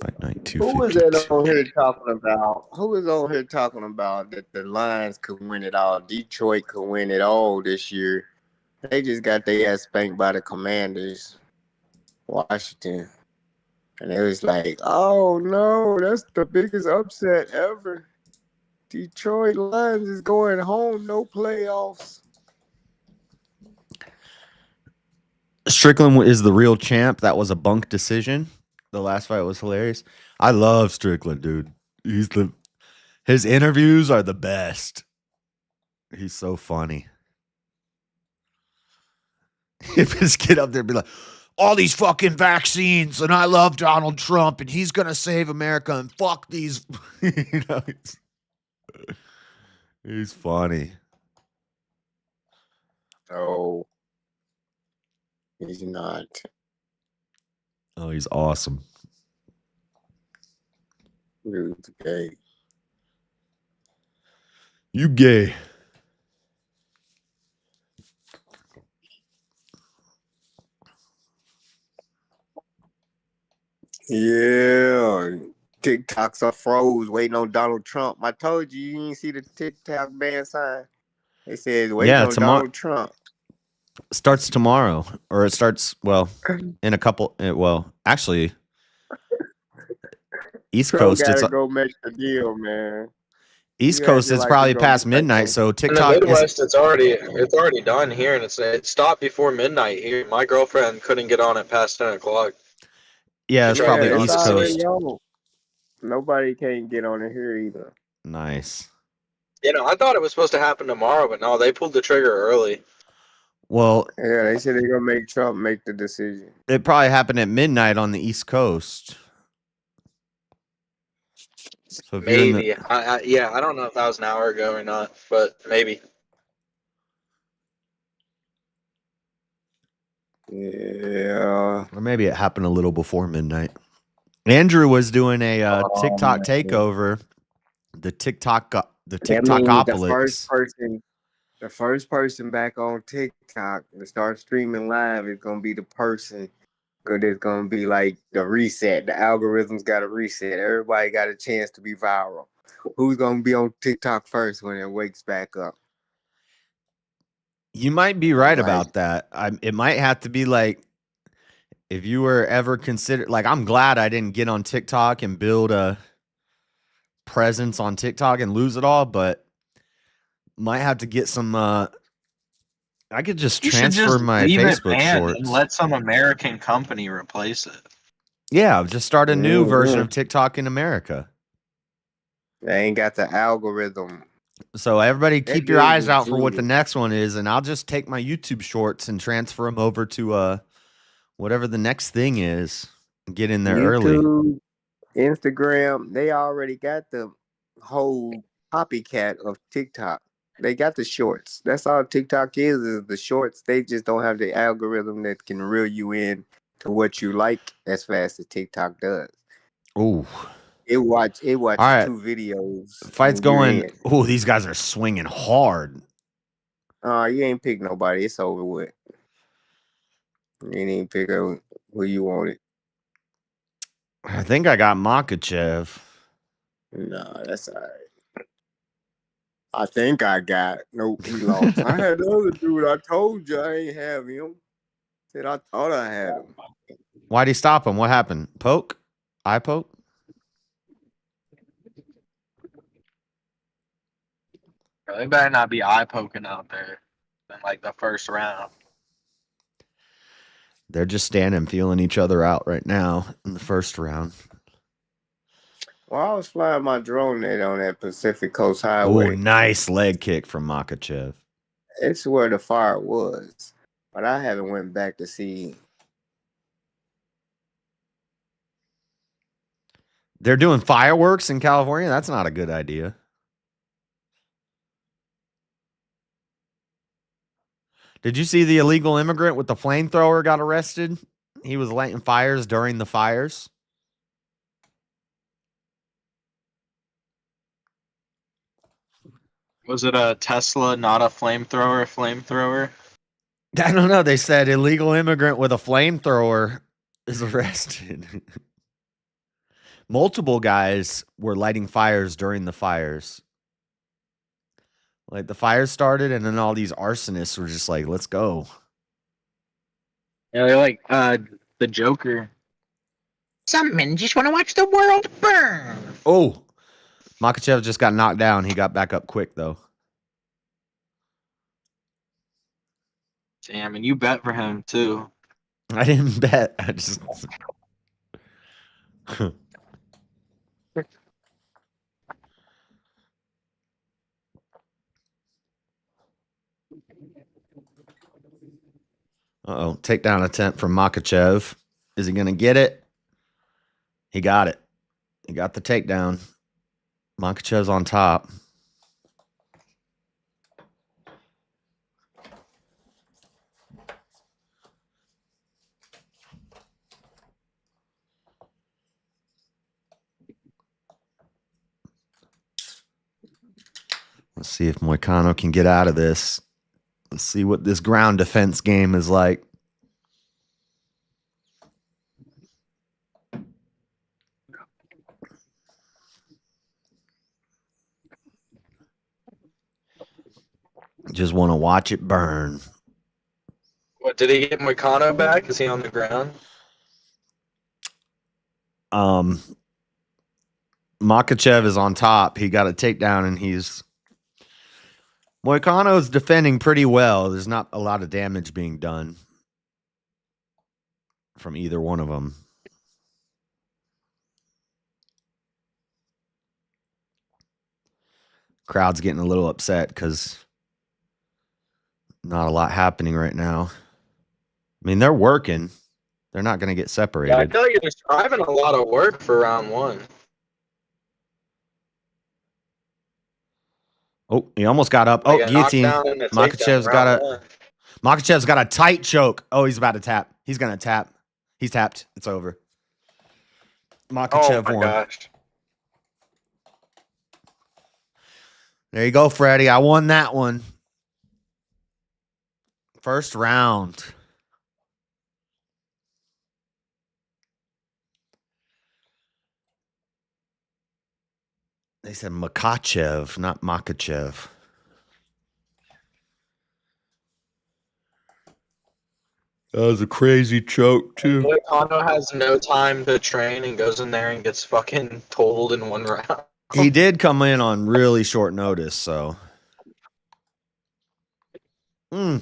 Fight Night 252. Who was that on here talking about? Who was on here talking about that the Lions could win it all? Detroit could win it all this year. They just got their ass spanked by the Commanders. Washington. And it was like, oh no, that's the biggest upset ever. Detroit Lions is going home, no playoffs. Strickland is the real champ. That was a bunk decision. The last fight was hilarious. I love Strickland, dude. His interviews are the best. He's so funny. If his kid up there be like, all these fucking vaccines, and I love Donald Trump, and he's gonna save America, and fuck these. You know, he's funny. Oh, he's not. Oh, he's awesome. Dude's gay. You gay. Yeah, TikToks are froze waiting on Donald Trump. I told you didn't see the TikTok ban sign. They said waiting on Donald Trump. Starts tomorrow, or it starts in a couple. Actually, East Trump Coast. gotta go make the deal, man. East Coast is probably past midnight, so TikTok. In the Midwest, it's already done here, and it stopped before midnight here. My girlfriend couldn't get on it past 10 o'clock. Yeah, it's probably East Coast. Nobody can get on it here either. Nice. I thought it was supposed to happen tomorrow, but no, they pulled the trigger early. Well, yeah, they said they're gonna make Trump make the decision. It probably happened at midnight on the East Coast. So maybe. I don't know if that was an hour ago or not, but maybe. Yeah. Or maybe it happened a little before midnight. Andrew was doing a TikTok takeover. The TikTokopolis. The first person back on TikTok to start streaming live is gonna be the person. Because it's gonna be like the reset. The algorithm's got to reset. Everybody got a chance to be viral. Who's gonna be on TikTok first when it wakes back up? You might be right about that. It might have to be like, if you were ever considered, like, I'm glad I didn't get on TikTok and build a presence on TikTok and lose it all, but might have to get some. I could just transfer my Facebook shorts and let some American company replace it. Yeah, just start a new version of TikTok in America. They ain't got the algorithm. So everybody keep your eyes out for what the next one is, and I'll just take my YouTube shorts and transfer them over to whatever the next thing is. And get in there early. Instagram, they already got the whole copycat of TikTok. They got the shorts. That's all TikTok is the shorts. They just don't have the algorithm that can reel you in to what you like as fast as TikTok does. Ooh. It watches 2 videos. Fight's going. Oh, these guys are swinging hard. You ain't pick nobody. It's over with. You ain't even pick who you wanted. I think I got Makhachev. Nah, that's all right. I think I got. Nope, he lost. I had the other dude. I told you I ain't have him. Said I thought I had him. Why'd he stop him? What happened? Poke? Eye poke? They better not be eye poking out there in like the first round. They're just standing feeling each other out right now in the first round. Well, I was flying my drone net on that Pacific Coast Highway. Oh, nice leg kick from Makhachev. It's where the fire was, but I haven't went back to see. They're doing fireworks in California? That's not a good idea. Did you see the illegal immigrant with the flamethrower got arrested? He was lighting fires during the fires. Was it a Tesla, not a flamethrower? I don't know. They said illegal immigrant with a flamethrower is arrested. Multiple guys were lighting fires during the fires. Like the fires started, and then all these arsonists were just like, let's go. Yeah, they're like the Joker. Some men just want to watch the world burn. Oh, Makhachev just got knocked down. He got back up quick, though. Damn, and you bet for him, too. I didn't bet. I just... Uh-oh. Takedown attempt from Makhachev. Is he going to get it? He got it. He got the takedown. Makhachev's on top. Let's see if Moicano can get out of this. Let's see what this ground defense game is like. Just want to watch it burn. What, did he get Moicano back? Is he on the ground? Makhachev is on top. He got a takedown, and he's... Moicano's defending pretty well. There's not a lot of damage being done from either one of them. Crowd's getting a little upset because not a lot happening right now. I mean, they're working. They're not going to get separated. Yeah, I feel like you're describing a lot of work for round one. Oh, he almost got up. Oh, guillotine. Makhachev's got a tight choke. Oh, he's about to tap. He's going to tap. He's tapped. It's over. Makhachev won. Gosh. There you go, Freddie. I won that one. First round. They said Makhachev, not Makhachev. That was a crazy choke, too. Moicano has no time to train and goes in there and gets fucking totaled in one round. He did come in on really short notice, so. Well,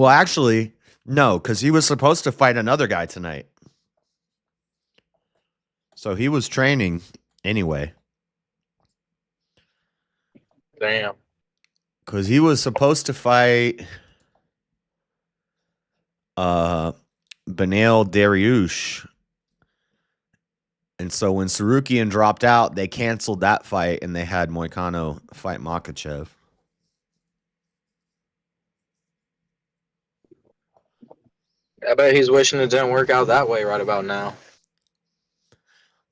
actually, no, because he was supposed to fight another guy tonight. So he was training anyway. Damn. Because he was supposed to fight Benail Dariush. And so when Sarukian dropped out, they canceled that fight and they had Moicano fight Makhachev. I bet he's wishing it didn't work out that way right about now.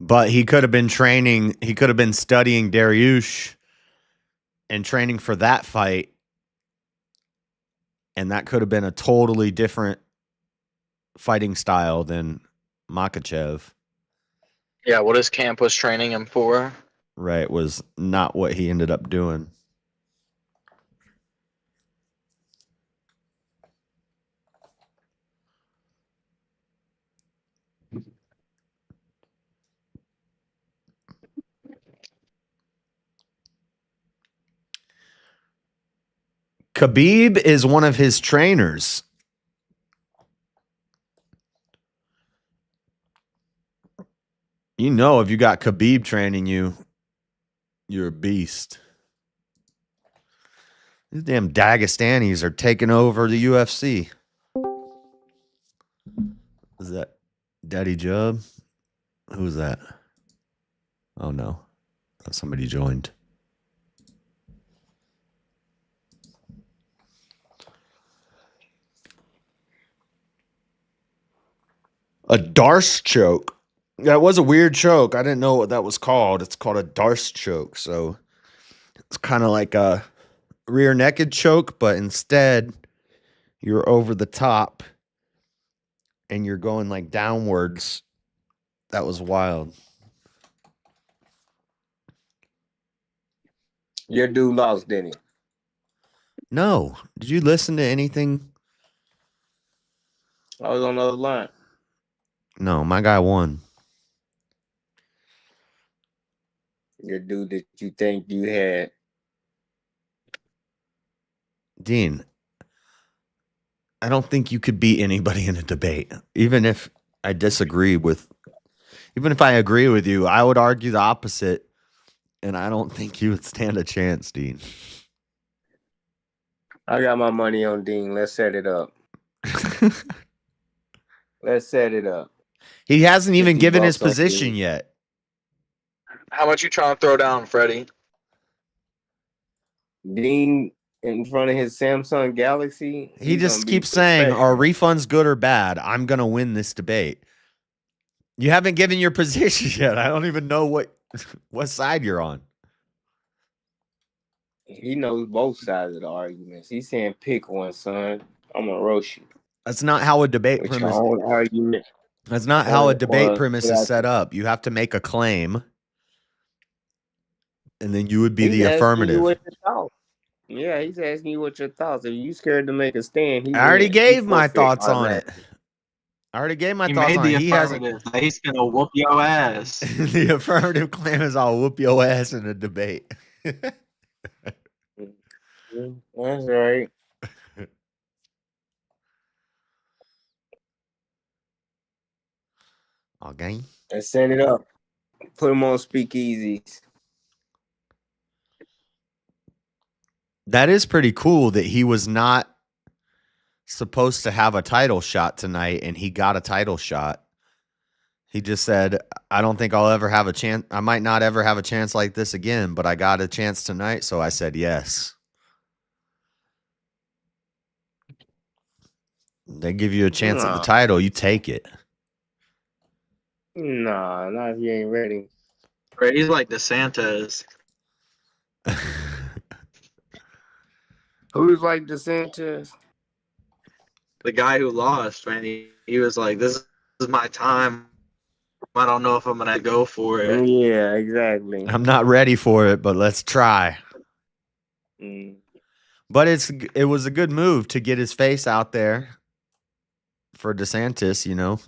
But he could have been training, he could have been studying Dariush and training for that fight. And that could have been a totally different fighting style than Makhachev. Yeah, what his camp was training him for. Right, was not what he ended up doing. Khabib is one of his trainers. You know, if you got Khabib training you, you're a beast. These damn Dagestanis are taking over the UFC. Is that Daddy Jub? Who's that? Oh, no. Somebody joined. A Darce choke. That was a weird choke. I didn't know what that was called. It's called a Darce choke. So it's kind of like a rear naked choke, but instead you're over the top and you're going like downwards. That was wild. Your dude lost, didn't he? No. Did you listen to anything? I was on the other line. No, my guy won. Your dude that you think you had. Dean, I don't think you could beat anybody in a debate. Even if I agree with you, I would argue the opposite. And I don't think you would stand a chance, Dean. I got my money on Dean. Let's set it up. Let's set it up. He hasn't even 50 given his bucks on position Dean. yet. How much you trying to throw down, Freddie? Dean in front of his Samsung Galaxy. He he's just gonna be keeps saying, perfect. are refunds good or bad? I'm going to win this debate. You haven't given your position yet. I don't even know what side you're on. He knows both sides of the arguments. He's saying pick one, son. I'm gonna roast you. That's not how a debate With premise. your own argument. That's not how a debate Or premise is set up. You have to make a claim, and then you would be the asking you affirmative. what your thoughts. Yeah, he's asking you what your thoughts. If you scared to make a stand, I already gave my thoughts on it. I already gave my He thoughts made on the it. He hasn't. affirmative. He's gonna whoop your ass. The affirmative claim is I'll whoop your ass in a debate. That's right. Okay. Let's set it up. Put him on speakeasies. That is pretty cool that he was not supposed to have a title shot tonight, and he got a title shot. He just said, I don't think I'll ever have a chance. I might not ever have a chance like this again, but I got a chance tonight, so I said yes. They give you a chance at the title, you take it. Nah, not if you ain't ready. He's like DeSantis. Who's like DeSantis? The guy who lost, man. He was like, this is my time. I don't know if I'm gonna go for it. Yeah, exactly. I'm not ready for it, but let's try. But it was a good move to get his face out there for DeSantis, you know.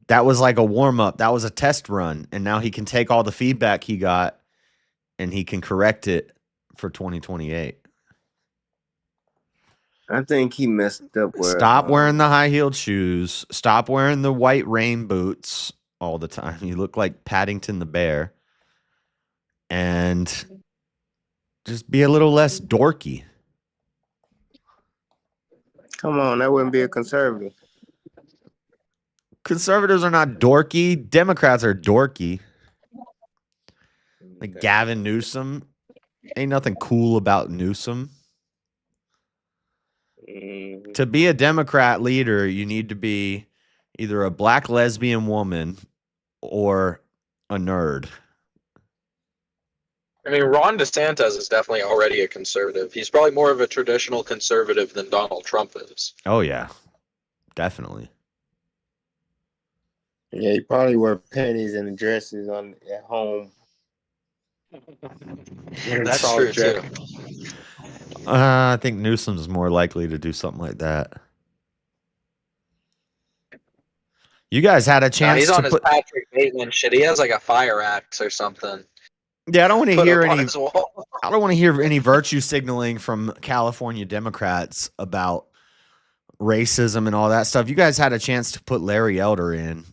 That was like a warm-up. That was a test run. And now he can take all the feedback he got and he can correct it for 2028. I think he messed up. Stop wearing the high-heeled shoes. Stop wearing the white rain boots all the time. You look like Paddington the Bear. And just be a little less dorky. Come on, that wouldn't be a conservative. Conservatives are not dorky. Democrats are dorky. Like Gavin Newsom. Ain't nothing cool about Newsom. To be a Democrat leader, you need to be either a black lesbian woman or a nerd. I mean, Ron DeSantis is definitely already a conservative. He's probably more of a traditional conservative than Donald Trump is. Oh, yeah. Definitely. Yeah, he probably wear panties and dresses at home. That's true, too. I think Newsom's more likely to do something like that. You guys had a chance he's to on his Patrick Bateman shit. He has like a fire axe or something. Yeah, I don't want to hear any. his wall. I don't want to hear any virtue signaling from California Democrats about racism and all that stuff. You guys had a chance to put Larry Elder in,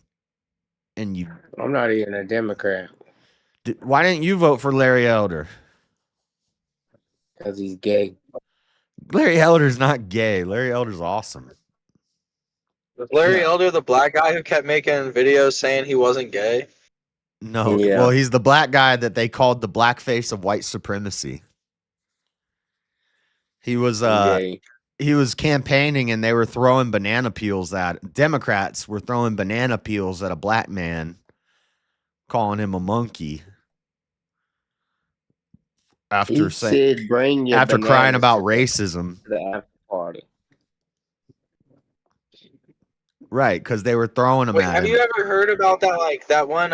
and you. I'm not even a Democrat. Why didn't you vote for Larry Elder? Because he's gay. Larry Elder's not gay. Larry Elder's awesome. Was Larry Elder the black guy who kept making videos saying he wasn't gay? No, Yeah. well, he's the black guy that they called the blackface of white supremacy. He was Gay. he was campaigning and they were throwing banana peels at Democrats were throwing banana peels at a black man, calling him a monkey. After He said, "Bring your after crying bananas about to racism." the after party." Right, because they were throwing them Wait, at have him. you ever heard about that? Like that one.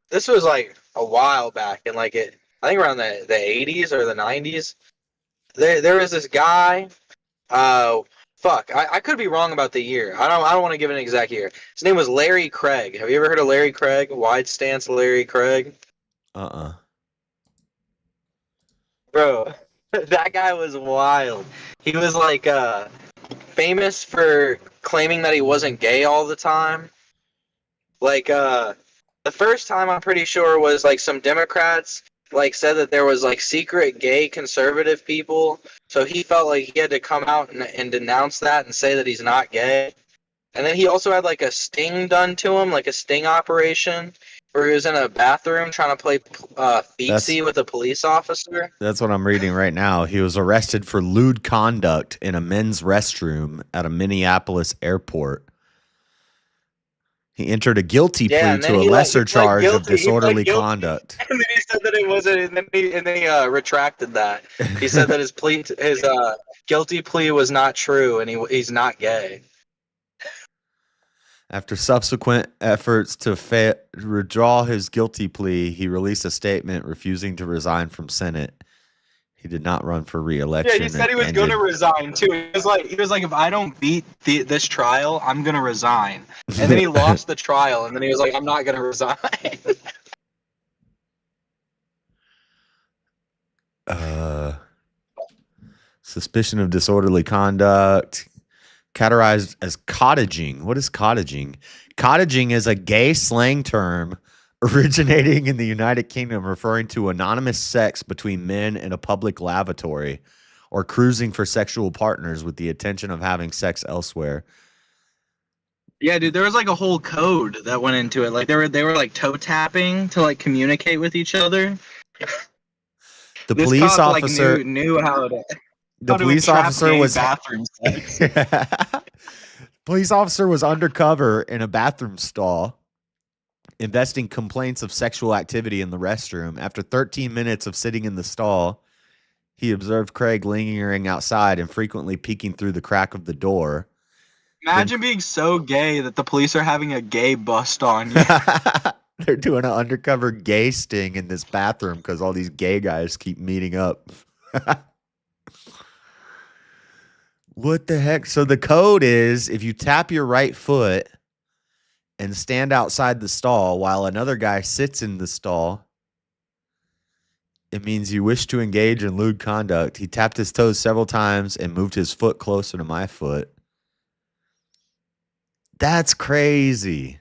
This was like a while back, and like it. I think around the 80s or the 90s. There was this guy. Fuck, I could be wrong about the year. I don't want to give an exact year. His name was Larry Craig. Have you ever heard of Larry Craig? Wide stance Larry Craig. Bro, that guy was wild. He was like famous for claiming that he wasn't gay all the time. Like the first time I'm pretty sure was like some Democrats like said that there was like secret gay conservative people, so he felt like he had to come out and denounce that and say that he's not gay. And then he also had like a sting done to him, like a sting operation, where he was in a bathroom trying to play feetsy with a police officer. That's what I'm reading right now. He was arrested for lewd conduct in a men's restroom at a Minneapolis airport. He entered a guilty plea to a lesser charge of disorderly conduct. And then he said that it wasn't, and then he retracted that. He said that his guilty plea was not true, and he's not gay. After subsequent efforts to withdraw his guilty plea, he released a statement refusing to resign from Senate. He did not run for re-election. Yeah, he said he was going to resign too. He was like, if I don't beat this trial, I'm going to resign. And then he lost the trial, and then he was like, I'm not going to resign. Suspicion of disorderly conduct. Categorized as cottaging. What is cottaging? Cottaging is a gay slang term originating in the United Kingdom referring to anonymous sex between men in a public lavatory or cruising for sexual partners with the intention of having sex elsewhere. Yeah, dude, there was like a whole code that went into it. Like they were like toe tapping to like communicate with each other. The police officer like, knew how to. The police officer was bathroom sex. Police officer was undercover in a bathroom stall, investing complaints of sexual activity in the restroom. After 13 minutes of sitting in the stall, he observed Craig lingering outside and frequently peeking through the crack of the door. Imagine being so gay that the police are having a gay bust on you. They're doing an undercover gay sting in this bathroom because all these gay guys keep meeting up. What the heck? So the code is if you tap your right foot and stand outside the stall while another guy sits in the stall, it means you wish to engage in lewd conduct. He tapped his toes several times and moved his foot closer to my foot. That's crazy.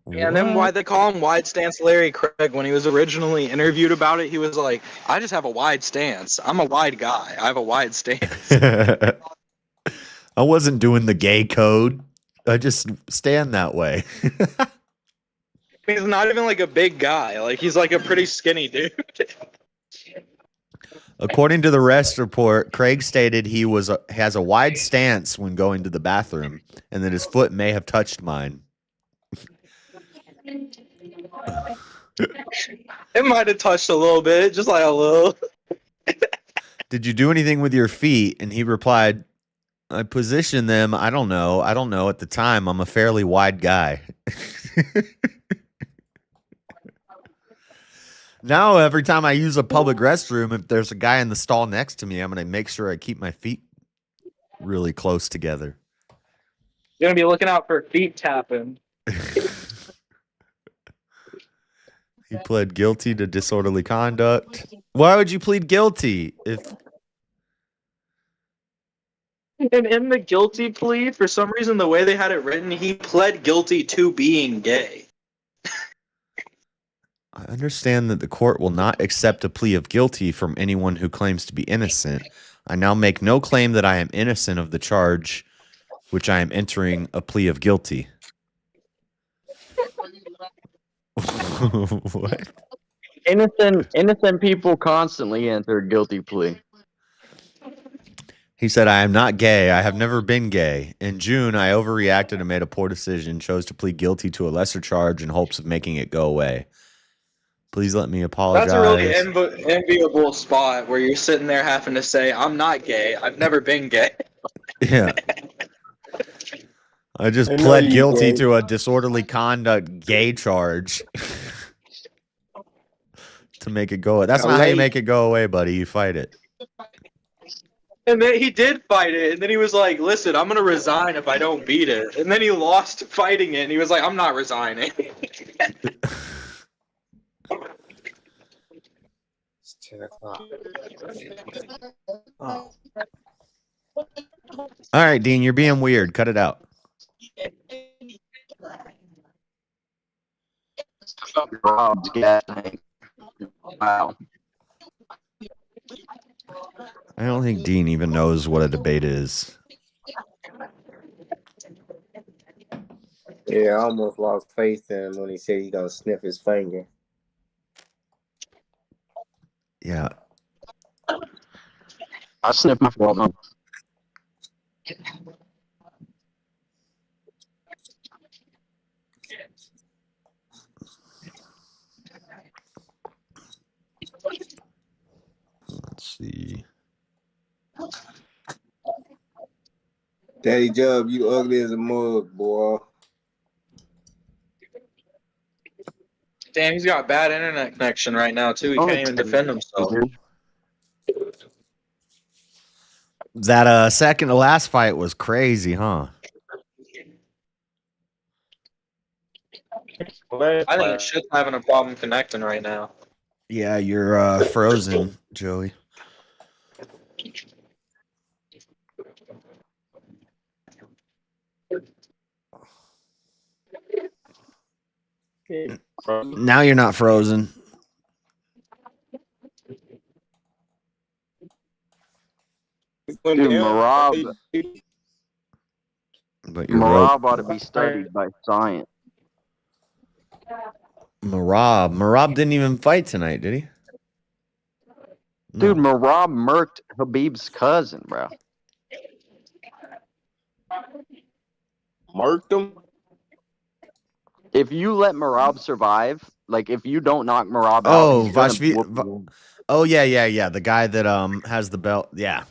Yeah, and then why they call him Wide Stance Larry Craig. When he was originally interviewed about it, he was like, I just have a wide stance. I'm a wide guy. I have a wide stance. I wasn't doing the gay code. I just stand that way. He's not even like a big guy. Like he's like a pretty skinny dude. According to the arrest report, Craig stated he has a wide stance when going to the bathroom and that his foot may have touched mine. It might have touched a little bit, just like a little. Did you do anything with your feet? And he replied, I positioned them. I don't know. At the time, I'm a fairly wide guy. Now, every time I use a public restroom, if there's a guy in the stall next to me, I'm going to make sure I keep my feet really close together. You're going to be looking out for feet tapping. He pled guilty to disorderly conduct. Why would you plead guilty? And in the guilty plea, for some reason, the way they had it written, he pled guilty to being gay. I understand that the court will not accept a plea of guilty from anyone who claims to be innocent. I now make no claim that I am innocent of the charge which I am entering a plea of guilty. What? Innocent people constantly enter a guilty plea. He said, I am not gay. I have never been gay. In June, I overreacted and made a poor decision, chose to plead guilty to a lesser charge in hopes of making it go away. Please let me apologize. That's a really enviable spot where you're sitting there having to say, I'm not gay. I've never been gay. Yeah. I just pled guilty to a disorderly conduct gay charge to make it go. That's not how you make it go away, buddy. You fight it. And then he did fight it, and then he was like, "Listen, I'm gonna resign if I don't beat it." And then he lost fighting it, and he was like, "I'm not resigning." It's 10 o'clock. Oh. All right, Dean, you're being weird. Cut it out. Rob's gas tank. Wow. I don't think Dean even knows what a debate is. Yeah, I almost lost faith in him when he said he's gonna sniff his finger. Yeah. I sniffed my fault. Let's see. Daddy Jub, you ugly as a mug, boy. Damn, he's got bad internet connection right now too. He can't even defend himself. That second to last fight was crazy, huh? I think shit's having a problem connecting right now. Yeah, you're frozen, Joey. Now you're not frozen. Dude, Marab But you're ought to be studied by science. Marab didn't even fight tonight, did he? Dude, Marab murked Habib's cousin, bro. Murked him? If you let Marab survive, like if you don't knock Marab Oh, out, he's gonna whoop oh yeah. The guy that has the belt. Yeah.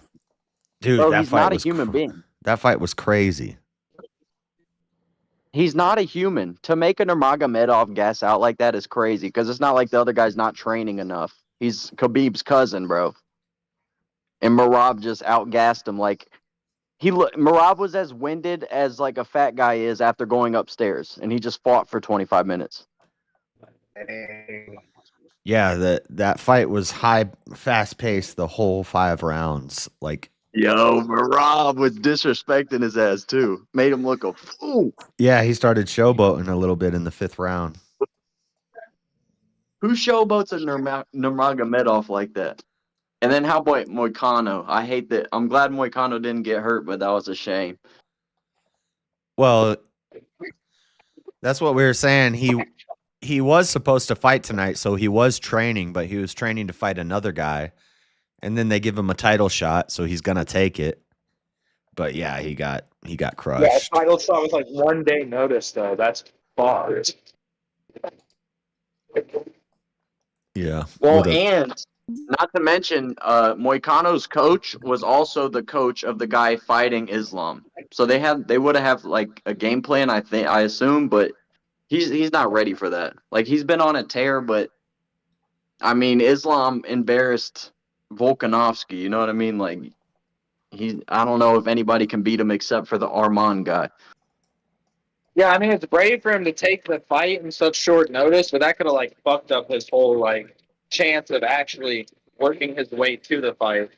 Dude, Bro, that he's fight not a was human being. That fight was crazy. He's not a human. To make a Nurmagomedov gas out like that is crazy because it's not like the other guy's not training enough. He's Khabib's cousin, bro. And Marab just outgassed him. Like Marab was as winded as like a fat guy is after going upstairs, and he just fought for 25 minutes. Yeah, that fight was fast paced the whole 5 rounds. Like, yo, Marab was disrespecting his ass too. Made him look a fool. Yeah, he started showboating a little bit in the 5th round. Who showboats a Nurmagomedov like that? And then how about Moicano? I hate that. I'm glad Moicano didn't get hurt, but that was a shame. Well, that's what we were saying. He was supposed to fight tonight, so he was training, but he was training to fight another guy. And then they give him a title shot, so he's gonna take it. But yeah, he got crushed. Yeah, title shot was like 1 day notice though. That's far. Yeah. Well, and not to mention, Moicano's coach was also the coach of the guy fighting Islam. So they would have like a game plan, I assume, but he's not ready for that. Like he's been on a tear, but I mean Islam embarrassed Volkanovski, you know what I mean? Like I don't know if anybody can beat him except for the Arman guy. Yeah, I mean it's brave for him to take the fight in such short notice, but that could have like fucked up his whole like chance of actually working his way to the fight.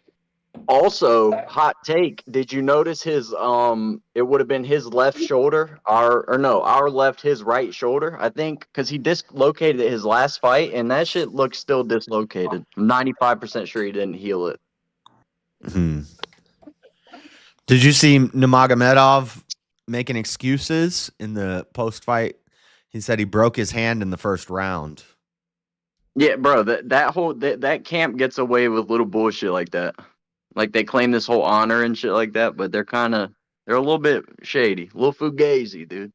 Also, hot take. Did you notice his it would have been his left shoulder, our left, his right shoulder, I think, because he dislocated it his last fight, and that shit looks still dislocated. I'm 95% sure he didn't heal it. Did you see Nurmagomedov making excuses in the post-fight? He said he broke his hand in the 1st round. Yeah, bro, that camp gets away with little bullshit like that. Like they claim this whole honor and shit like that, but they're a little bit shady, a little fugazi, dude.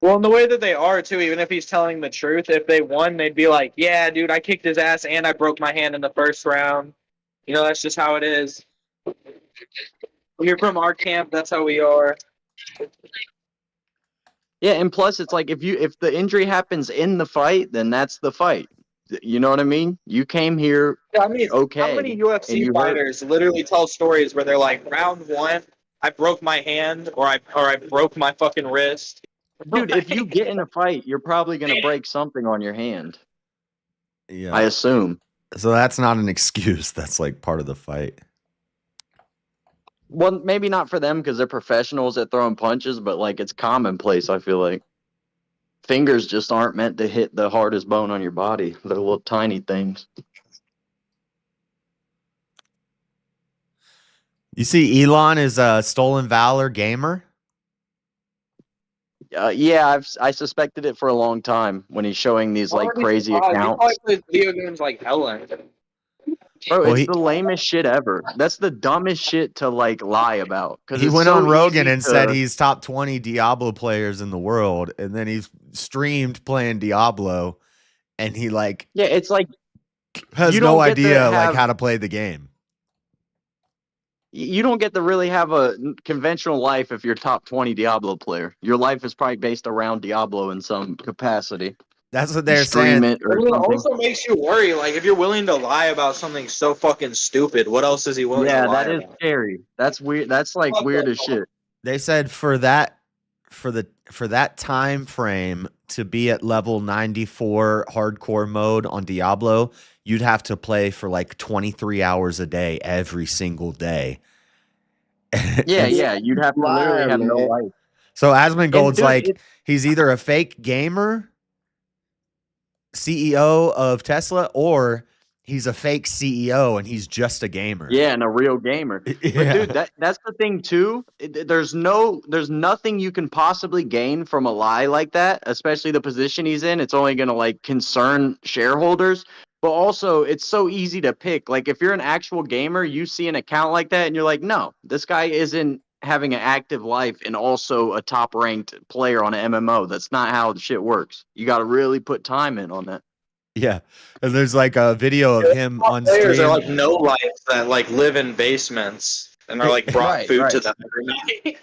Well, in the way that they are too, even if he's telling the truth, if they won, they'd be like, "Yeah, dude, I kicked his ass and I broke my hand in the 1st round." You know, that's just how it is. When you're from our camp, that's how we are. Yeah, and plus it's like if the injury happens in the fight, then that's the fight. You know what I mean? You came here Yeah, I mean, okay. how many and UFC you hurt. fighters literally tell stories where they're like, round one, I broke my hand or I broke my fucking wrist. Dude, if you get in a fight, you're probably gonna break something on your hand. Yeah. I assume. So that's not an excuse. That's like part of the fight. Well, maybe not for them because they're professionals at throwing punches, but like it's commonplace, I feel like. Fingers just aren't meant to hit the hardest bone on your body. They're little tiny things. You see, Elon is a Stolen Valor gamer. Yeah, I suspected it for a long time when he's showing these like crazy He accounts. probably plays video games like hella. Bro, Well, it's the lamest shit ever. That's the dumbest shit to like lie about. He went on Rogan and said he's top 20 Diablo players in the world, and then he's streamed playing Diablo, and he like it's like has you no don't get to idea like have- how to play the game. You don't get to really have a conventional life if you're top 20 Diablo player. Your life is probably based around Diablo in some capacity. That's what You they're stream saying. it or It something. also makes you worry. Like, if you're willing to lie about something so fucking stupid, what else is he willing Yeah, to lie that is about? scary. That's weird. That's like weird as shit. They said for that time frame to be at level 94 hardcore mode on Diablo, you'd have to play for like 23 hours a day every single day. Yeah, you'd have to literally have no life. So Asmongold's dude, like he's either a fake gamer, CEO of Tesla, or he's a fake CEO and he's just a gamer. Yeah, and a real gamer. Yeah. But dude, that's the thing too. There's nothing you can possibly gain from a lie like that, especially the position he's in. It's only gonna like concern shareholders. But also, it's so easy to pick. Like, if you're an actual gamer, you see an account like that, and you're like, no, this guy isn't having an active life and also a top-ranked player on an MMO. That's not how the shit works. You got to really put time in on that. Yeah. And there's like a video of him on Players stream. are like no lives that like live in basements and are like brought Right, food right. to them every night.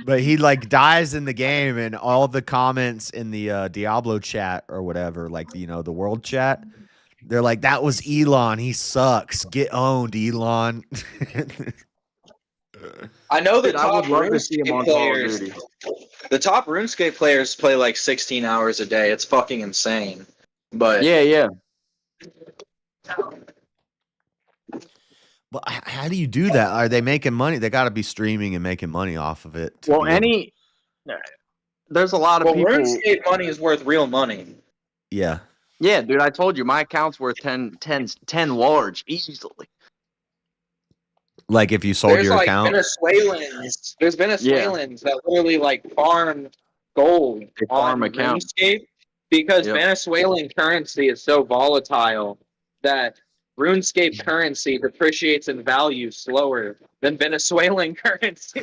But he like dies in the game, and all the comments in the Diablo chat or whatever, like the world chat, they're like, "That was Elon. He sucks. Get owned, Elon." I know the Dude, I top would love to see him RuneScape on Call of players. Duty. The top RuneScape players play like 16 hours a day. It's fucking insane. But Yeah. Well, how do you do that? Are they making money? They got to be streaming and making money off of it. Well, there's a lot of well, people. RuneScape money is worth real money. Yeah. Yeah, dude, I told you my account's worth 10 large easily. Like if you sold There's your like account. Venezuelans. There's Venezuelans that literally like farm gold They on farm accounts. RuneScape because Yep. Venezuelan currency is so volatile that RuneScape currency depreciates in value slower than Venezuelan currency.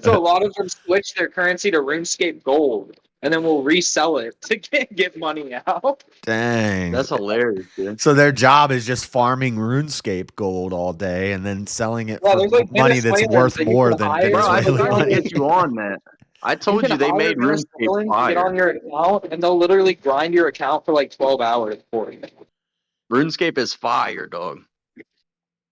So a lot of them switch their currency to RuneScape gold and then we'll resell it to get money out. Dang. That's hilarious, dude. So their job is just farming RuneScape gold all day and then selling it Yeah, for there's, like, money that's Venezuelans worth that you more can than hire. Bro, I Venezuelan tried to money. get you on that. I told you they made RuneScape Venezuelans to fire. get on your account and they'll literally grind your account for like 12 hours for you. RuneScape is fire, dog.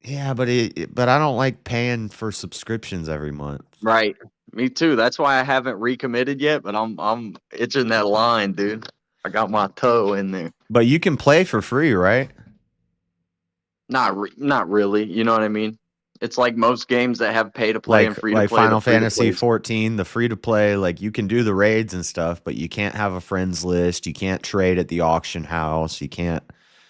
Yeah, but I don't like paying for subscriptions every month. Right. Me too. That's why I haven't recommitted yet, but I'm itching that line, dude. I got my toe in there. But you can play for free, right? Not really. You know what I mean? It's like most games that have pay to play and free to Like play. Final Fantasy 14, the free to play, like you can do the raids and stuff, but you can't have a friends list. You can't trade at the auction house. You can't.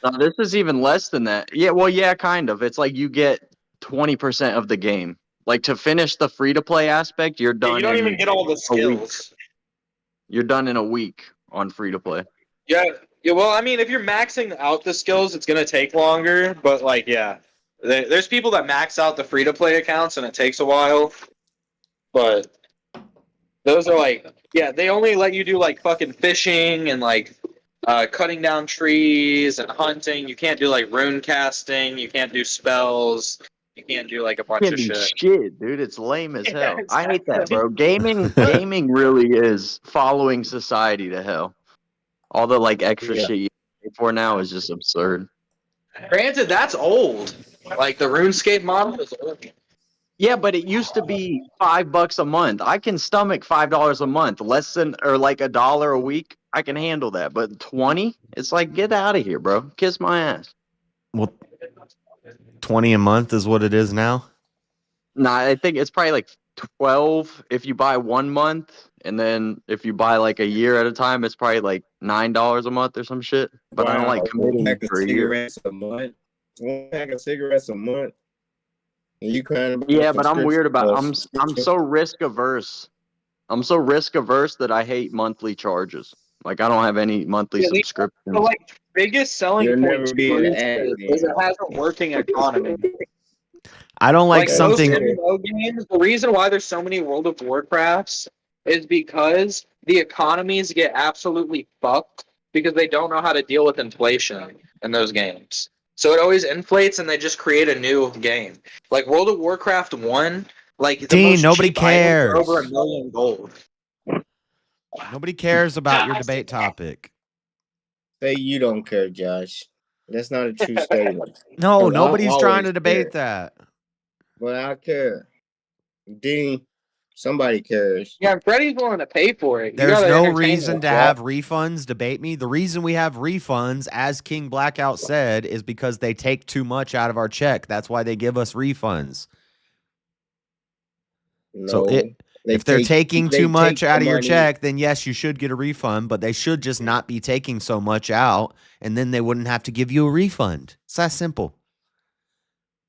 No, this is even less than that. Yeah, well, yeah, kind of. It's like you get 20% of the game. Like to finish the free to play aspect, you're done. You don't in even get all the a week. skills. You're done in a week on free to play. Yeah, well, I mean, if you're maxing out the skills, it's going to take longer. But, like, yeah. There's people that max out the free-to-play accounts, and it takes a while. But those are, like, yeah, they only let you do, like, fucking fishing and, like, cutting down trees and hunting. You can't do, like, rune casting. You can't do spells. You can't do, like, a bunch Can't of do shit. shit, dude. It's lame as Yeah, hell. I hate that, exactly. bro. Gaming really is following society to hell. All the like extra Yeah. shit you asking for now is just absurd. Granted, that's old. Like the RuneScape model is old. Yeah, but it used to be $5 a month. I can stomach $5 a month, less than or like $1 a week. I can handle that. But 20, it's like get out of here, bro. Kiss my ass. Well, 20 a month is what it is now. Nah, I think it's probably like 12 if you buy 1 month, and then if you buy like a year at a time, it's probably like $9 a month or some shit. But I don't like One committing pack of for a year. cigarettes a month. 1 pack of cigarettes a month. And you crying about Yeah, but I'm weird about I'm subscription? so risk averse. I'm so risk averse that I hate monthly charges. Like I don't have any monthly The subscriptions. like biggest selling You'll point never to be an RuneScape addict is it then. has a working economy. I don't like Like most something. MMO games, the reason why there's so many World of Warcrafts is because the economies get absolutely fucked because they don't know how to deal with inflation in those games. So it always inflates and they just create a new game. Like World of Warcraft 1, like the Dean, most nobody cheap items are cares. over $1 million gold. Nobody cares about your debate topic. Say you don't care, Josh. That's not a true statement. No, 'Cause I nobody's trying always to debate care. that. But I care. Dean, somebody cares. Yeah, Freddie's willing to pay for it. You There's gotta no entertain reason him. to have refunds debate me. The reason we have refunds, as King Blackout said, is because they take too much out of our check. That's why they give us refunds. So No. if they're taking too much out the of your money. check, then yes, you should get a refund, but they should just not be taking so much out, and then they wouldn't have to give you a refund. It's that simple.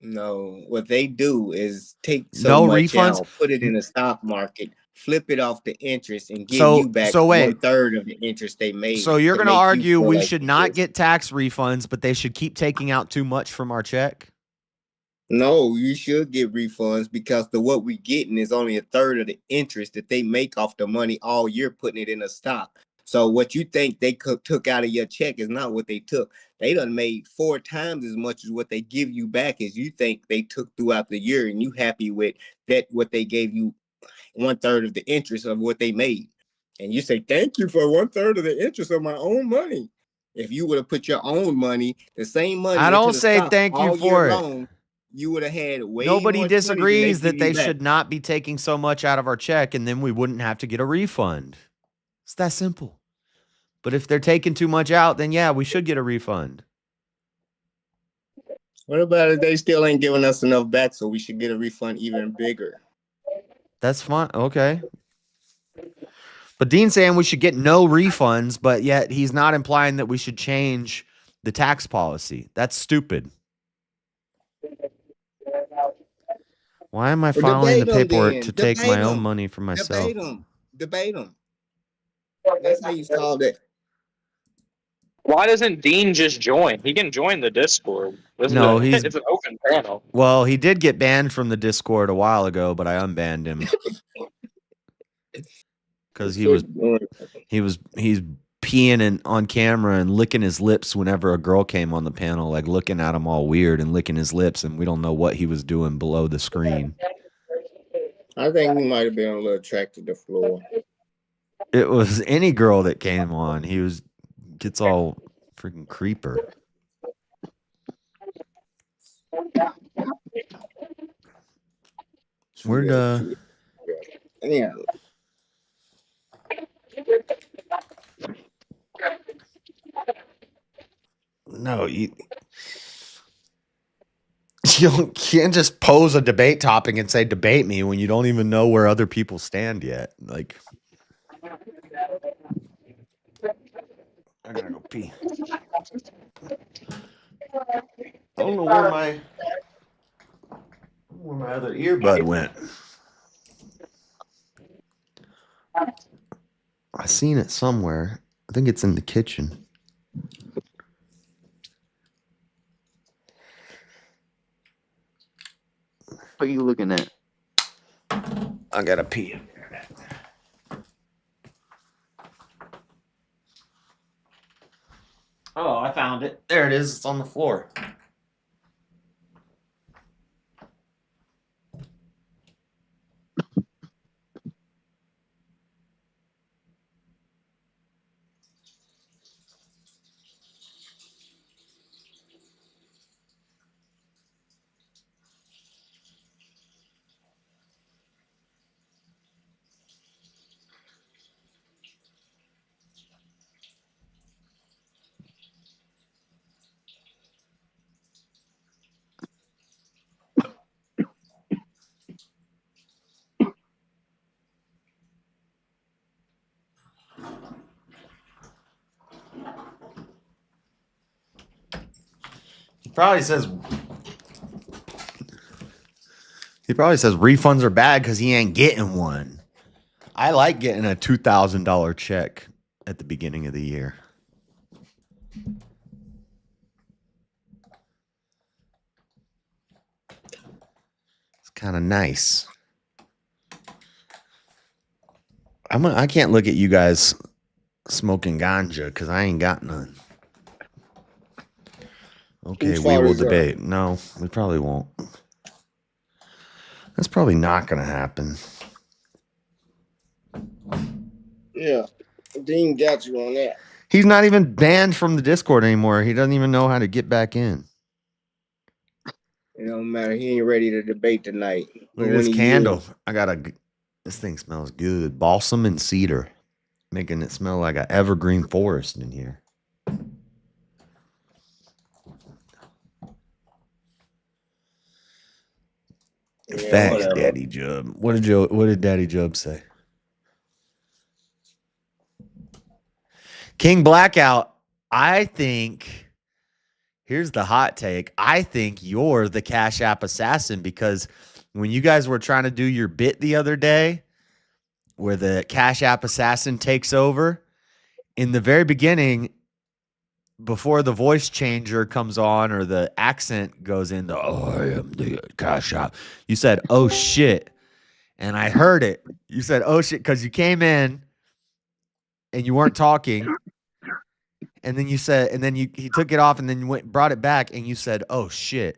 No, what they do is take so No much refunds. out, put it in the stock market, flip it off the interest, and give So you back wait. 1/3 of the interest they made. So you're to going to make you argue feel we like should you not did. get tax refunds, but they should keep taking out too much from our check? No, you should get refunds because what we getting is only 1/3 of the interest that they make off the money all year putting it in a stock. So what you think they took out of your check is not what they took. They done made 4 times as much as what they give you back as you think they took throughout the year, and you happy with that what they gave you 1/3 of the interest of what they made. And you say, thank you for 1/3 of the interest of my own money. If you would have put your own money, the same money, I into don't the say stock thank you all year for it. long, you would have had way Nobody more disagrees money that than they give you should back. not be taking so much out of our check, and then we wouldn't have to get a refund. It's that simple. But if they're taking too much out, then yeah, we should get a refund. What about if they still ain't giving us enough back, so we should get a refund even bigger? That's fine. Okay. But Dean's saying we should get no refunds, but yet he's not implying that we should change the tax policy. That's stupid. Why am I Well, filing the debate 'em paperwork then. to take Debate my own 'em. money for myself? Debate them. That's how you solve it. Why doesn't Dean just join? He can join the Discord. No, he's It's an open panel. well, he did get banned from the Discord a while ago, but I unbanned him because he's peeing on camera and licking his lips whenever a girl came on the panel, like looking at him all weird and licking his lips, and we don't know what he was doing below the screen. I think he might have been a little attracted to the floor. It was any girl that came on. Gets all freaking creeper. Where'd Yeah. No, you can't just pose a debate topic and say debate me when you don't even know where other people stand yet. Like, I gotta go pee. I don't know where my other earbud went. I seen it somewhere. I think it's in the kitchen. What are you looking at? I gotta pee. Oh, I found it. There it is. It's on the floor. probably says refunds are bad because he ain't getting one. I like getting a $2,000 check at the beginning of the year. It's kind of nice. I can't look at you guys smoking ganja because I ain't got none. Okay, Whose we fault will is that? debate. No, we probably won't. That's probably not going to happen. Yeah. Dean got you on that. He's not even banned from the Discord anymore. He doesn't even know how to get back in. It don't matter. He ain't ready to debate tonight. Look at this candle. This thing smells good. Balsam and cedar. Making it smell like an evergreen forest in here. Thanks, whatever. Daddy Jub. What did Daddy Jub say? King Blackout, I think, here's the hot take. I think you're the Cash App assassin because when you guys were trying to do your bit the other day where the Cash App assassin takes over, in the very beginning, before the voice changer comes on or the accent goes in, I am the Cash App, you said, oh shit. And I heard it. You said, oh shit, because you came in and you weren't talking. And then you said, and then he took it off and then you brought it back and you said, oh shit.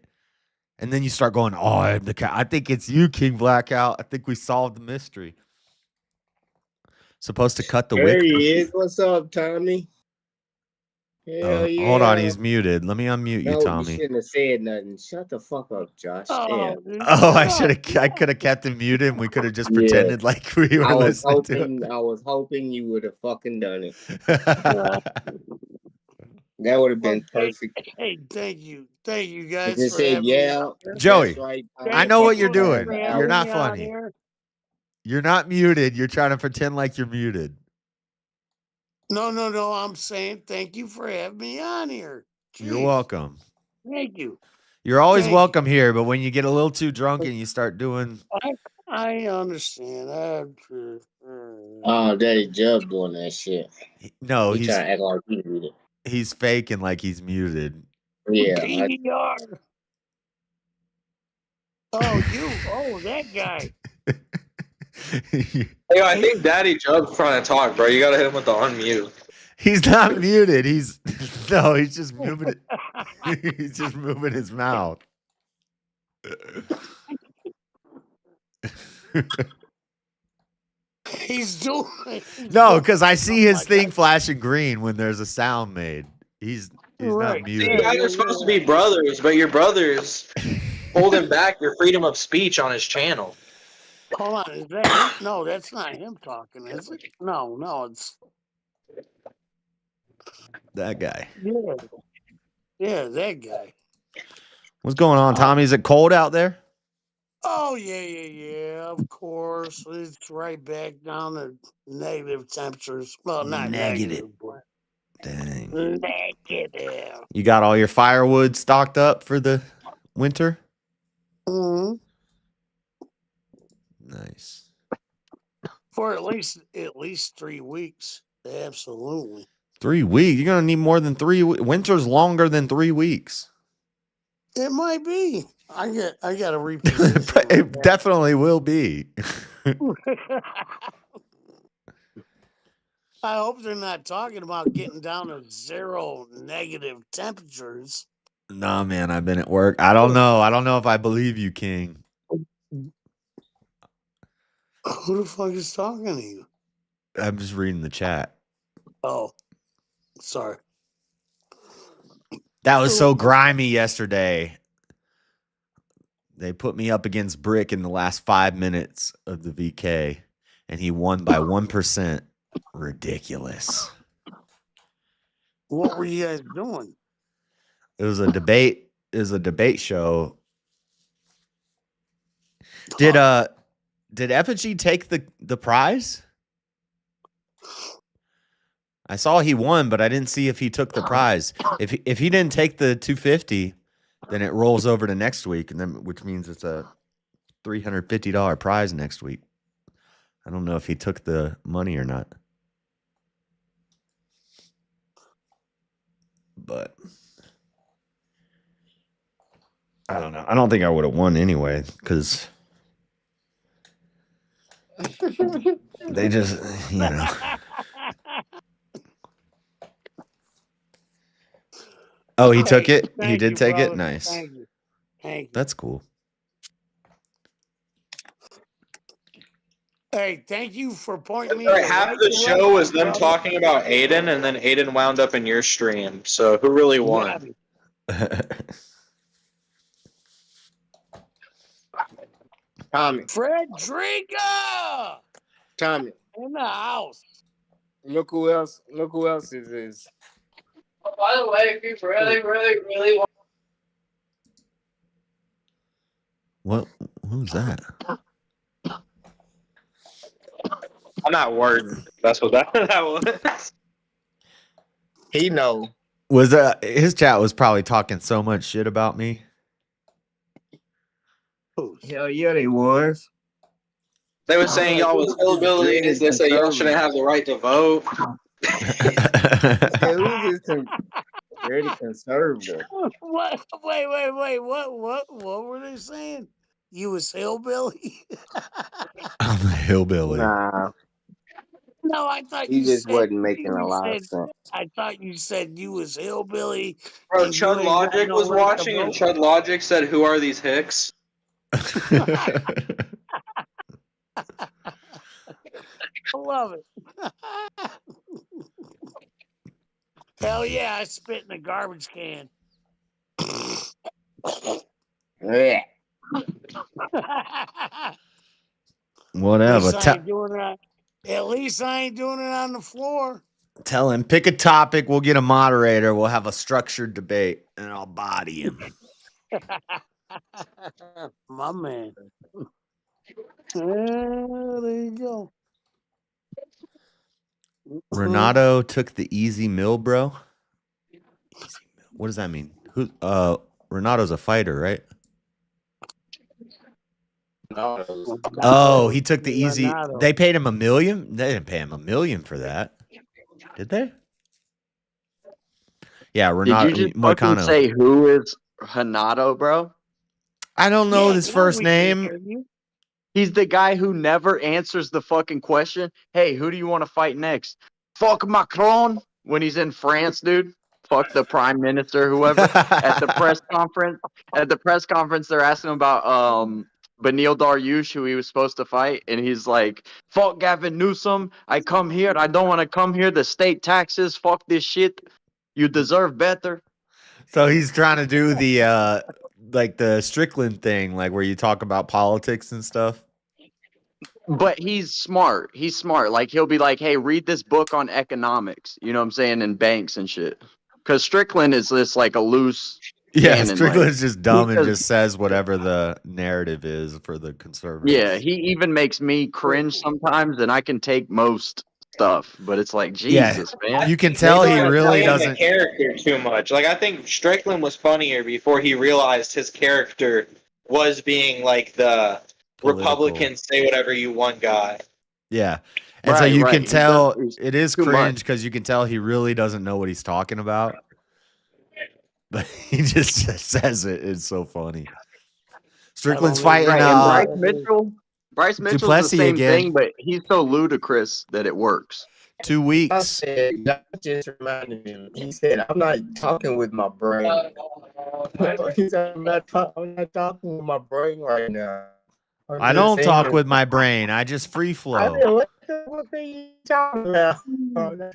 And then you start going, oh, I'm the I think it's you, King Blackout. I think we solved the mystery. Supposed to cut the There wick. he is. What's up, Tommy? Hell yeah. Hold on, he's muted. Let me unmute you, No, Tommy. you shouldn't have said nothing. Shut the fuck up, Josh. Damn. I could have kept him muted and we could have just pretended like we were listening to it. I was hoping you would have fucking done it. That would have been perfect. Hey, thank you guys. Just For said, having me yeah, out there. Joey, right. I know what you're doing. for You're having not me out funny. here. You're not muted. You're trying to pretend like you're muted. No. I'm saying thank you for having me on here. You're Jeez. Welcome. Thank you. You're always Thank welcome here, but when you get a little too drunk and you start doing... I understand. Oh, Daddy Jub doing that shit. No, He trying to act like he muted. He's faking like he's muted. Yeah. PDR. Oh, that guy. Hey, I think Daddy Jub's trying to talk, bro. You gotta hit him with the unmute. He's not muted. He's just moving it. He's just moving his mouth. He's doing. No, because I see his thing flashing green when there's a sound made. He's Right. not See, muted. you guys are supposed to be brothers, but your brothers holding back your freedom of speech on his channel. Hold on, is that him? No, that's not him talking, is it? No, it's That guy. yeah, that guy. What's going on, Tommy? Is it cold out there? Oh yeah. Of course, it's right back down to negative temperatures. Well, not negative, but Dang. negative. You got all your firewood stocked up for the winter? Mm-hmm. Nice. For at least 3 weeks. Absolutely. 3 weeks? You're gonna need more than 3 weeks. Winter's longer than 3 weeks. It might be. I got to reposition. It definitely will be. I hope they're not talking about getting down to 0 negative temperatures. Nah, man, I've been at work. I don't know. I don't know if I believe you, King. Who the fuck is talking to you? I'm just reading the chat. Oh, sorry. That was so grimy yesterday. They put me up against Brick in the last 5 minutes of the VK, and he won by 1%. Ridiculous. What were you guys doing? It was a debate. It was a debate show. Did Effigy take the prize? I saw he won, but I didn't see if he took the prize. If he didn't take the 250, Then it rolls over to next week, and then which means it's a $350 prize next week. I don't know if he took the money or not. But I don't know. I don't think I would have won anyway because they just, you know. Oh, he took it? He did take it? Nice. Thank you. Thank you. That's cool. Hey, thank you for pointing me. Sorry, in half right the direction, show was them brother. talking about Aiden, and then Aiden wound up in your stream. So who really won? Tommy, Frederica Tommy, in the house. look who else is Oh, by the way, if you really want. What? Who's that? I'm not worried. That's what that was. he know. Was his chat was probably talking so much shit about me. Hell yeah, they was. They were saying y'all was hillbillies. They said y'all shouldn't have the right to vote. Hey, who's this very conservative? What? Wait. What were they saying? You was hillbilly? I'm a hillbilly. Nah, No, I thought he you just said. wasn't making a you lot of said- sense. I thought you said you was hillbilly. Bro, and you Chud ain't got Logic no was right to watching, and vote. Chud Logic said, "Who are these hicks?" I love it. Hell yeah, I spit in a garbage can. Yeah. Whatever. At least I ain't doing it on the floor. Tell him, pick a topic. We'll get a moderator. We'll have a structured debate, and I'll body him. My man. There you go. Renato took the easy mill, bro. What does that mean? Who? Renato's a fighter, right? Oh, he took the easy. Renato. They paid him $1 million. They didn't pay him $1 million for that, did they? Yeah, Renato. Did you just fucking Moicano. say who is Hanato, bro? I don't know Yeah, his yeah, first we can name. hear you. He's the guy who never answers the fucking question. Hey, who do you want to fight next? Fuck Macron when he's in France, dude. Fuck the prime minister, whoever. At the press conference, they're asking him about Benil Dariush, who he was supposed to fight, and he's like, "Fuck Gavin Newsom. I come here. I don't want to come here. The state taxes. Fuck this shit. You deserve better." So he's trying to do the like the Strickland thing, like where you talk about politics and stuff. But he's smart. He's smart. Like he'll be like, "Hey, read this book on economics." You know what I'm saying? And banks and shit. Because Strickland is this like a loose. Yeah, cannon, Strickland's like, just dumb he and does- just says whatever the narrative is for the conservatives. Yeah, he even makes me cringe sometimes, and I can take most stuff. But it's like, Yeah, Jesus, man. you can tell he started really playing doesn't. the character too much. Like I think Strickland was funnier before he realized his character was being like the Political. Republican say whatever you want guy. Yeah, and so Right, you right. can He tell does- it is too cringe much. because you can tell he really doesn't know what he's talking about. But he just says it. It's so funny. Strickland's fighting Right, and Bryce Mitchell's Duplessis the same again. thing, but he's so ludicrous that it works. 2 I weeks. said, that just reminded me. He said, I'm not talking with my brain. He said, I'm not talking with my brain right now. I don't talk with my brain. I just free I flow. said, what are you talking about?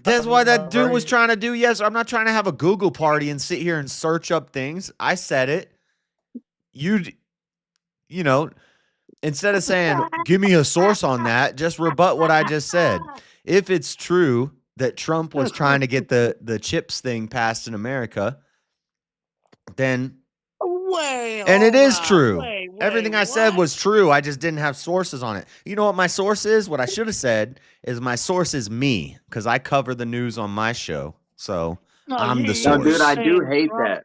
That's what that dude was trying to do. Yes, I'm not trying to have a Google party and sit here and search up things. I said it. You know, instead of saying, give me a source on that, just rebut what I just said. If it's true that Trump was trying to get the chips thing passed in America, then and it is true. Everything I said was true. I just didn't have sources on it. You know what my source is? What I should have said is my source is me, because I cover the news on my show. So I'm the No, source. dude, I do hate that.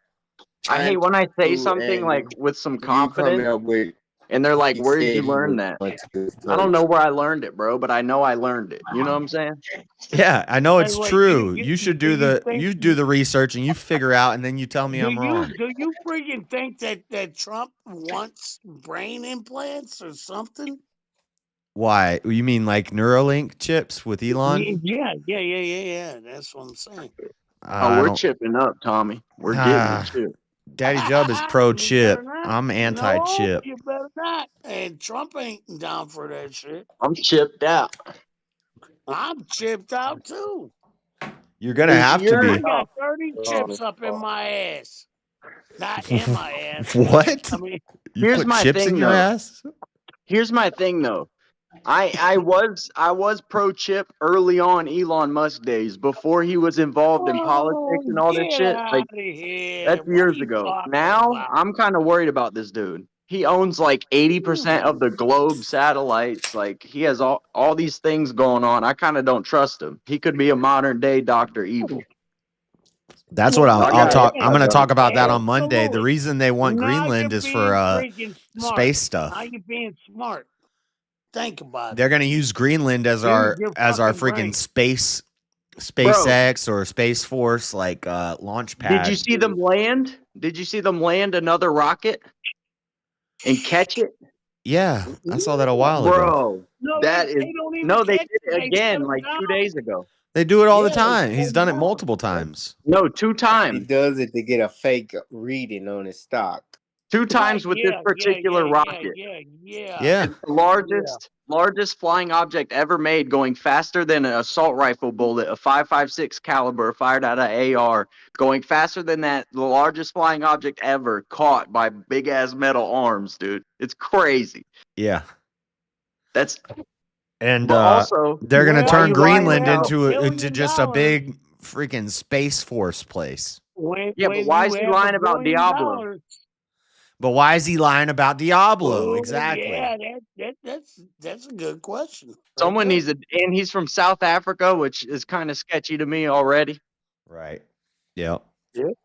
I hate when I say something like with some confidence, and they're like, "Where did you learn that?" I don't know where I learned it, bro, but I know I learned it. You know what I'm saying? Yeah, I know it's Wait, true. You should do think you do the research and you figure out, and then you tell me I'm wrong. do you freaking think that Trump wants brain implants or something? Why? You mean like Neuralink chips with Elon? Yeah. That's what I'm saying. Oh, I we're don't. chipping up, Tommy. We're getting the chip. Daddy Jub is pro You better chip. not. I'm No, anti-chip. you better not. And Trump ain't down for that shit. I'm chipped out. I'm chipped out too. You're gonna have to I be. got 30 chips up in my ass. Not in my ass. What? I mean, You Here's put my chips thing, in your though. ass? Here's my thing, though. I was pro chip early on Elon Musk days before he was involved in politics and all that get shit. out Like of here. that's What are years you ago. talking Now about? I'm kind of worried about this dude. He owns like 80% of the globe satellites. Like he has all these things going on. I kind of don't trust him. He could be a modern day Dr. Evil. That's what I'll talk. I'm going to talk about that on Monday. The Absolutely. reason they want Now Greenland you're is being for freaking smart. space stuff. Now you're being smart. Think about They're it. going to use Greenland as Use our your freaking brain. SpaceX or Space Force like launch pad. Did you see them land? Did you see them land another rocket and catch it? Yeah, I saw that a while ago. Bro, No, that they is don't even no. They catch did it. it They again shut 'em like 2 down. days ago. They do it all the Yeah, time. they He's shut done 'em it down. multiple times. No, 2 He times. does it to get a fake reading on his stock. 2 times with this particular rocket. Yeah. It's the largest flying object ever made, going faster than an assault rifle bullet, a 5.56 caliber fired out of AR, going faster than that. The largest flying object ever caught by big ass metal arms, dude. It's crazy. Yeah. That's And but also they're going to why turn you lying Greenland about- into just a big freaking space force place. When but why is he lying about $1 billion, Diablo? But why is he lying about Diablo? oh, Exactly. Yeah, that's a good question. Someone there. needs to, and he's from South Africa, which is kind of sketchy to me already. Right. Yep. Yeah. What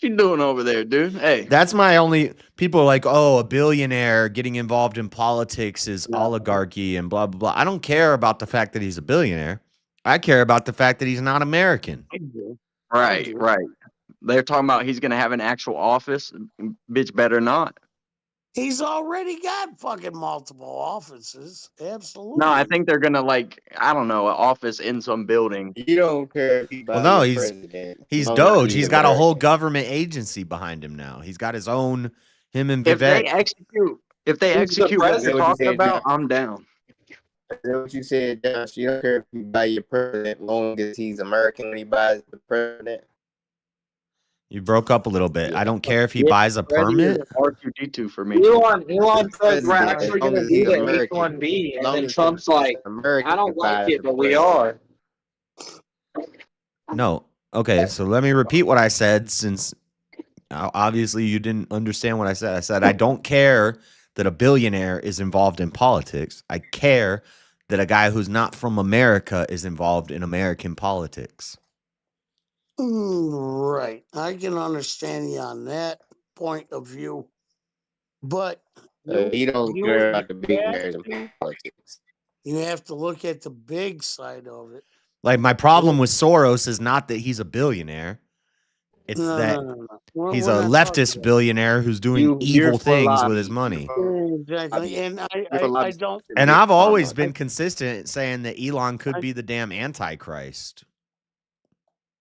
you doing over there, dude? Hey. That's my only people are like, oh, a billionaire getting involved in politics is oligarchy and blah, blah, blah. I don't care about the fact that he's a billionaire. I care about the fact that he's not American. Right. They're talking about he's going to have an actual office. Bitch better not. He's already got fucking multiple offices. Absolutely. No, I think they're going to I don't know, an office in some building. You don't care if he Well, no, buys he's president. Doge. He's got a whole government agency behind him now. He's got his own, him and If they Vivek. execute what they're talking about, I'm down. Is that what you said, Josh? You don't care if you buy your president, long as he's American when he buys the president. You broke up a little bit. I don't care if he buys a permit. R2D2 for me. Elon says we're President, actually as long going to as do he's the American. H-1B, and Long then as Trump's he's like, American I don't can like buy it, the but we president. are. No. Okay, so let me repeat what I said since obviously you didn't understand what I said. I said I don't care that a billionaire is involved in politics. I care that a guy who's not from America is involved in American politics. Right. I can understand you on that point of view. But You don't care about the billionaires in politics. You have to look at the big side of it. Like my problem with Soros is not that he's a billionaire. It's that he's a leftist billionaire who's doing evil things with his money. Exactly. And I don't. And I've always been consistent saying that Elon could be the damn Antichrist.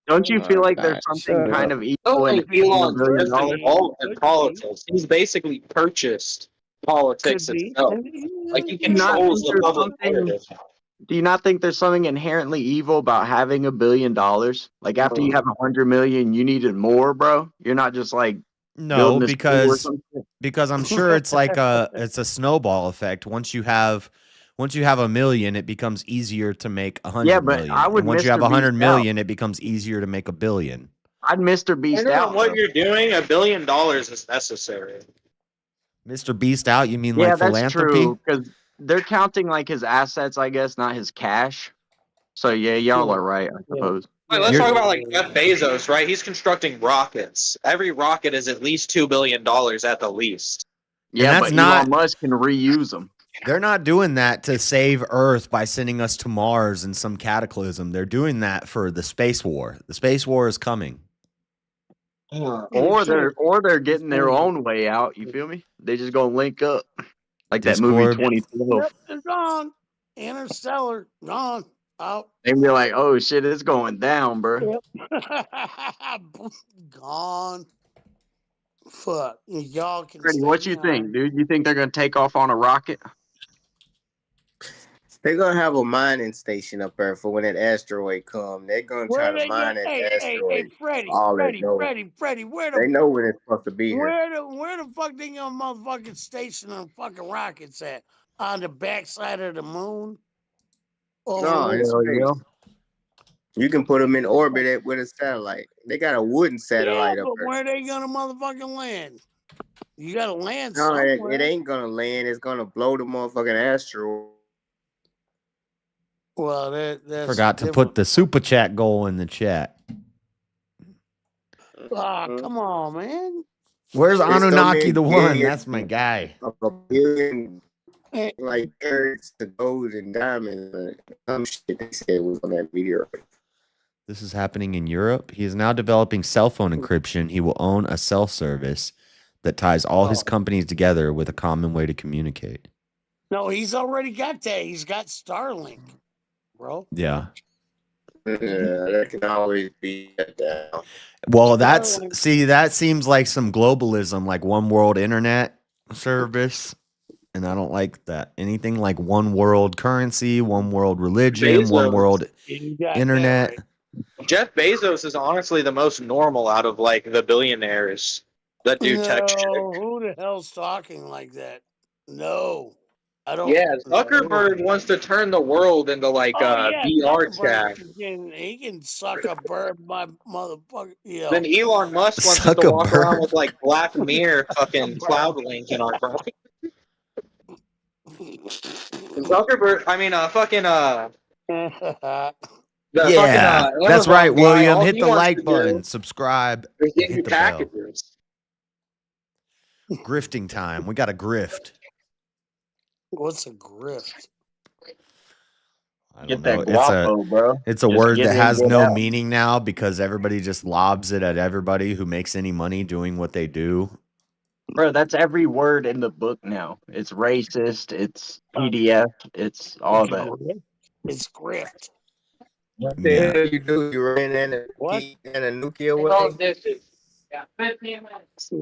Don't you feel like there's something kind of evil in Elon's $1 billion? involved in politics. He's basically purchased politics itself. Like he controls the public narrative. Do you not think there's something inherently evil about having $1 billion? Like after you have 100 million, you needed more, bro. You're not just like No, because I'm sure it's like it's a snowball effect. Once you have $1 million, it becomes easier to make 100 million. I would. And once you have Mr. 100 Beast million, it becomes easier to make $1 billion. I'd Mr. Beast Depending out. on what though. you're doing, $1 billion is necessary. Mr. Beast out? You mean Yeah, like that's philanthropy? true. Because they're counting like his assets, I guess, not his cash. So yeah, y'all are right, I suppose. Wait, let's You're- talk about like Jeff Bezos, right? He's constructing rockets. Every rocket is at least $2 billion at the least. Yeah, that's but not- Elon Musk can reuse them. They're not doing that to save Earth by sending us to Mars in some cataclysm. They're doing that for the space war. The space war is coming. Or they're getting their own way out. You feel me? They just gonna link up like that movie Discord. 2012. Yep, it's gone. Interstellar, gone. Out. They be like, "Oh shit, it's going down, bro." Yep. Gone. Fuck. Y'all can Freddie, stay what you think, dude? You think they're gonna take off on a rocket? They're gonna have a mining station up there for when that asteroid come. They're gonna try to mine that asteroid. Freddie, all that dough. Freddie, where They the know when it's supposed to be here. where the fuck they gonna motherfucking station them fucking rockets at? On the backside of the moon? No, in Hell yeah. space. You can put them in orbit with a satellite. They got a wooden satellite Yeah, up but there. where they gonna motherfucking land? You gotta land No, somewhere. it ain't gonna land. It's gonna blow the motherfucking asteroid. Well, that's Forgot to put the super chat goal in the chat. Come on, man. Where's It's gonna Anunnaki be the one? billion- That's my guy. A billion like carrots to gold and diamonds and some shit they said was on that meteor. This is happening in Europe. He is now developing cell phone encryption. He will own a cell service that ties all his companies together with a common way to communicate. No, he's already got that. He's got Starlink, bro. Yeah. Yeah, that can always be shut down. Well, that seems like some globalism, like one world internet service. And I don't like that. Anything like one world currency, one world religion, one world internet. Jeff Bezos is honestly the most normal out of like the billionaires that do tech shit. Who the hell's talking like that? No, I don't. Yeah, Zuckerberg wants to turn the world into like VR Zuckerberg chat. he can suck a bird, my motherfucker. Yeah. Then Elon Musk wants us to walk around with like Black Mirror fucking cloud link in our brain. Zuckerberg, I mean, Yeah, that's Amazon right, guy, William. all Hit he the wants like to do button, subscribe, is get hit you the bell. packages. Grifting time. We got to grift. What's a grift? I Get don't that know. guapo, bro. It's a Just word get that in, has get no out. meaning now because everybody just lobs it at everybody who makes any money doing what they do. Bro, that's every word in the book now. It's racist. It's PDF. It's all that. It's grift. What the hell you do? You ran in a nuclear weapon? Yeah, 15 minutes.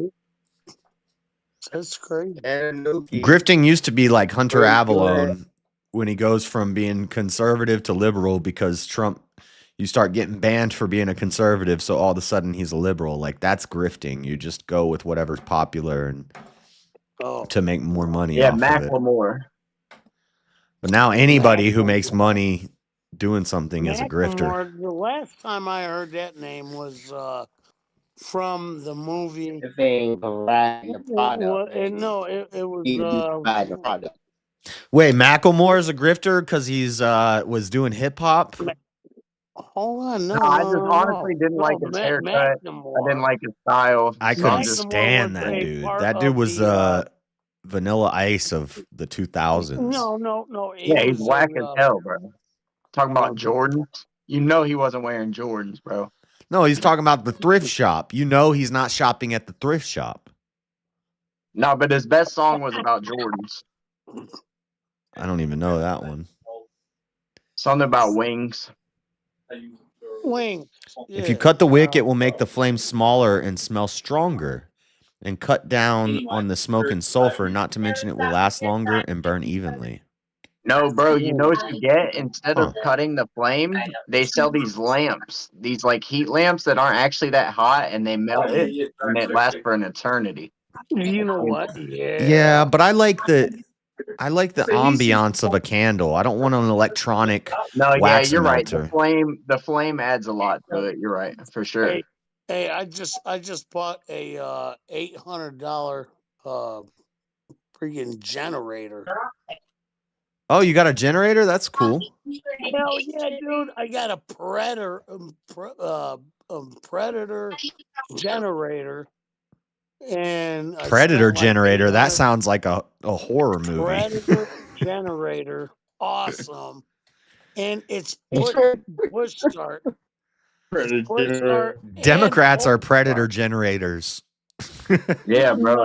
That's crazy. And a nuke. Grifting used to be like Hunter Where you at? Avalone when he goes from being conservative to liberal because Trump, you start getting banned for being a conservative. So all of a sudden he's a liberal. Like that's grifting. You just go with whatever's popular and to make more money Yeah, off of it. Macklemore. But now anybody who makes money doing something is a grifter. Macklemore, the last time I heard that name was from the movie. If they ain't providing the product, It was. need to be providing the product. Wait, Macklemore is a grifter because he's was doing hip hop. Hold on, No, I just honestly didn't like his haircut. I didn't like his style. I So couldn't I'm just- stand that dude. That dude was Vanilla Ice of the 2000s. No. Yeah, he's whack as hell, bro. Talking about Jordans. You know he wasn't wearing Jordans, bro. No, he's talking about the thrift shop. You know he's not shopping at the thrift shop. No, but his best song was about Jordans. I don't even know that one. Something about wings. Wings. If you cut the wick, it will make the flame smaller and smell stronger. And cut down on the smoke and sulfur, not to mention it will last longer and burn evenly. No, bro, you know what you get? Instead of cutting the flame, they sell these lamps. These like heat lamps that aren't actually that hot and they melt it and it lasts for an eternity. You know what? Yeah, but I like the ambiance of a candle. I don't want an electronic No, yeah, wax you're right. melter. The flame adds a lot to it. You're right, for sure. Hey, I just bought a $800 freaking generator. Oh, you got a generator? That's cool. Hell yeah, dude! I got a predator generator, and I Predator spent like generator. That 800 sounds like a horror movie. Predator generator, awesome, and it's push start. It's push start. Democrats and are pull predator start. generators. Yeah, bro. No,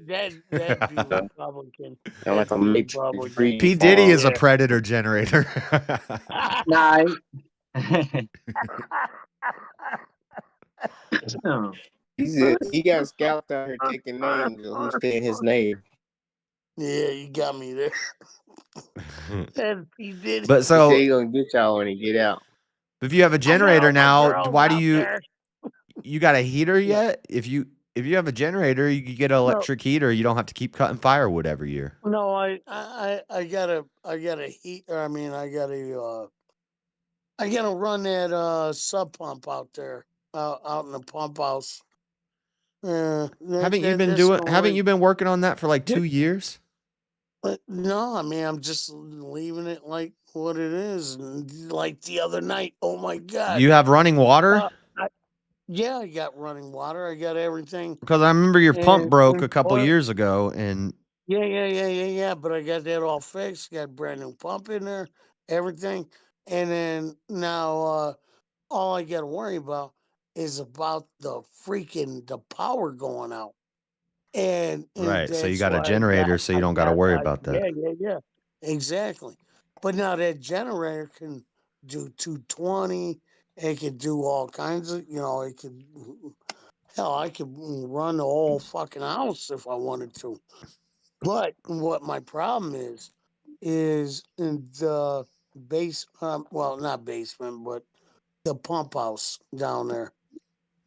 That's that'd be Republican. Sound like a That'd be Matrix Republican. freeze P. Diddy is a Yeah. predator generator. Nah. He got scalped out here taking names of who's saying his name. Yeah, you got me there. And he did. But He so said he gonna get y'all when he get out. if you have a generator now, why do you there. got a heater yet? If you have a generator, you could get an electric heater. You don't have to keep cutting firewood every year. No, I got a heat. I mean, I gotta run that sub pump out there, out in the pump house. Haven't you been working on that for like 2 years? No, I mean, I'm just leaving it like what it is. And like the other night, oh my God. You have running water? Yeah, I got running water. I got everything. Because I remember your pump broke and a couple years ago, and Yeah. But I got that all fixed. Got a brand new pump in there, everything. And then now all I got to worry about is about the power going out. And right. So you that's got a why generator, so you don't got to worry about that. Yeah, exactly. But now that generator can do 220. It could do all kinds of, it could, hell, I could run the whole fucking house if I wanted to. But what my problem is in the well, not basement, but the pump house down there.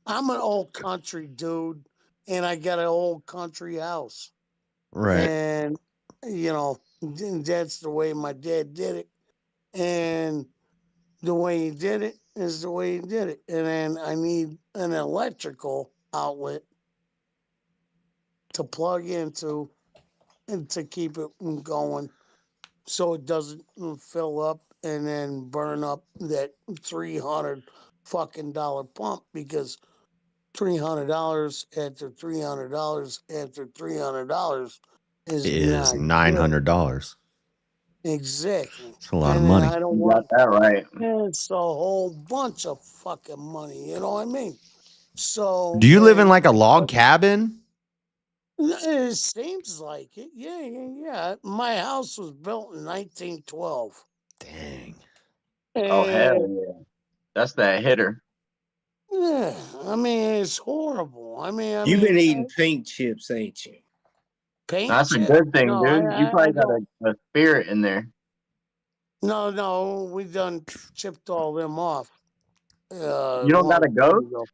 I'm an old country dude, and I got an old country house. Right. And, that's the way my dad did it. And the way he did it is the way he did it. And then I need an electrical outlet to plug into and to keep it going so it doesn't fill up and then burn up that $300 fucking pump, because $300 after $300 after $300 is Is not good. $900. Exactly. It's a lot of And money. I don't You want got that right. it's a whole bunch of fucking money. You know what I mean? So Do you live in like a log cabin? it seems like it. Yeah. My house was built in 1912. Dang. Oh hell And yeah. That's that hitter. yeah, I mean it's horrible. You've been eating paint chips, ain't you? Paint That's a chip? good thing, No, dude. You I probably got don't. a spirit in there. No, we done chipped all them off. You don't got a Long time ghost? ago.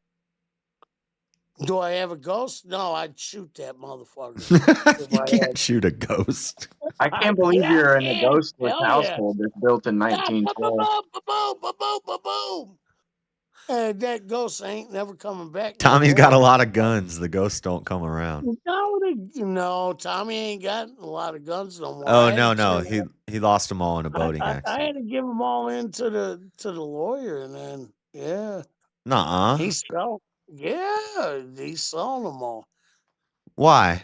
Do I have a ghost? No, I'd shoot that motherfucker. You can't shoot a ghost. I can't believe you're in a ghostless Hell yeah. household that's built in 1912. Boom. And that ghost ain't never coming back. no Tommy's got a more. lot of guns. The ghosts don't come around. No, Tommy ain't got a lot of guns no more. Oh no. He lost them all in a boating I accident. had to give them all in to the lawyer, and then Nuh-uh. he sold them all Why?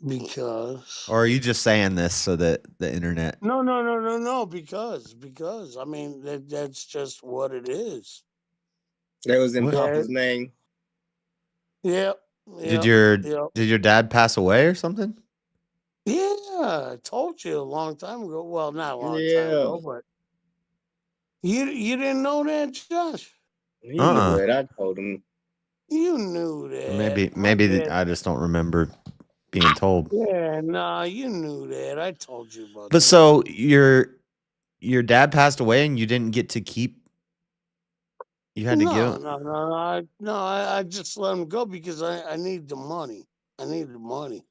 because. Or are you just saying this so that the internet? No. Because I mean that's just what it is. That was in What? Papa's name. Yep. Did your dad pass away or something? Yeah, I told you a long time ago. Well, not a long time ago, but you didn't know that, Josh. He knew it. I told him. You knew that. Maybe I just don't remember being told. Yeah, nah, you knew that. I told you about But that. so your dad passed away and you didn't get to keep. You had to give. No. I just let him go because I need the money. I need the money.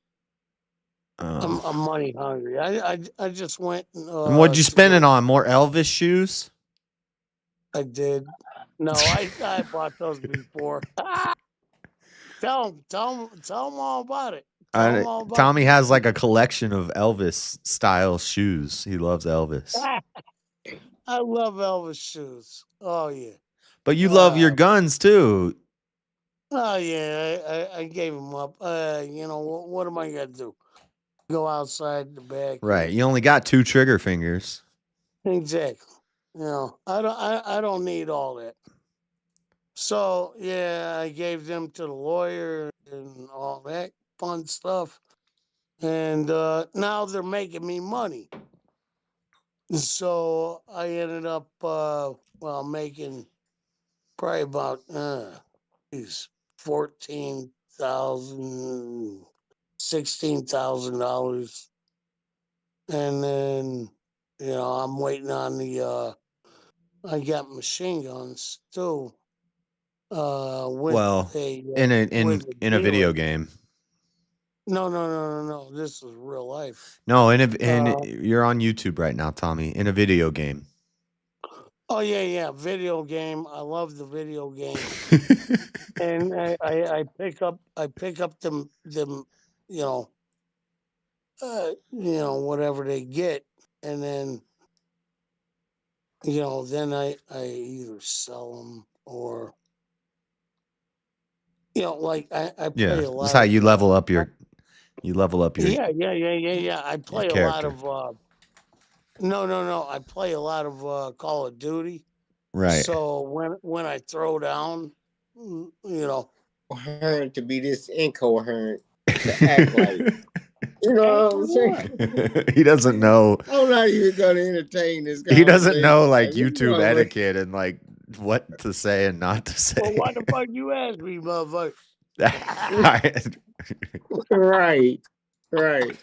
I'm money hungry. I just went. And what'd you spend it on? More Elvis shoes? I did. No, I bought those before. Tell them all about it. Tell them all about Tommy has like a collection of Elvis style shoes. He loves Elvis. I love Elvis shoes. Oh yeah. But you love your guns too. Oh yeah. I gave them up. You know what am I gonna do? Go outside the back. Right. You only got 2 trigger fingers. Exactly. You know, I don't need all that. So yeah, I gave them to the lawyer and all that fun stuff. And now they're making me money. So I ended up making probably about $14,000, $16,000. And then I'm waiting on the I got machine guns too. With Well, a in with a video dealer. game. No. This is real life. No, Uh, you're on YouTube right now, Tommy. In a video game. Oh yeah, video game. I love the video game, and I pick up them whatever they get, and then then I either sell them or like I Yeah, play a this lot is how of you level up your yeah. I play a lot character. of no. I play a lot of Call of Duty. Right. So when I throw down, Coherent to be this incoherent to act like. You know what I'm saying? He doesn't know. I'm not even gonna entertain this guy. He doesn't know like this YouTube motherfucker- etiquette and like what to say and not to say. Well, why the fuck you ask me, motherfucker? Right.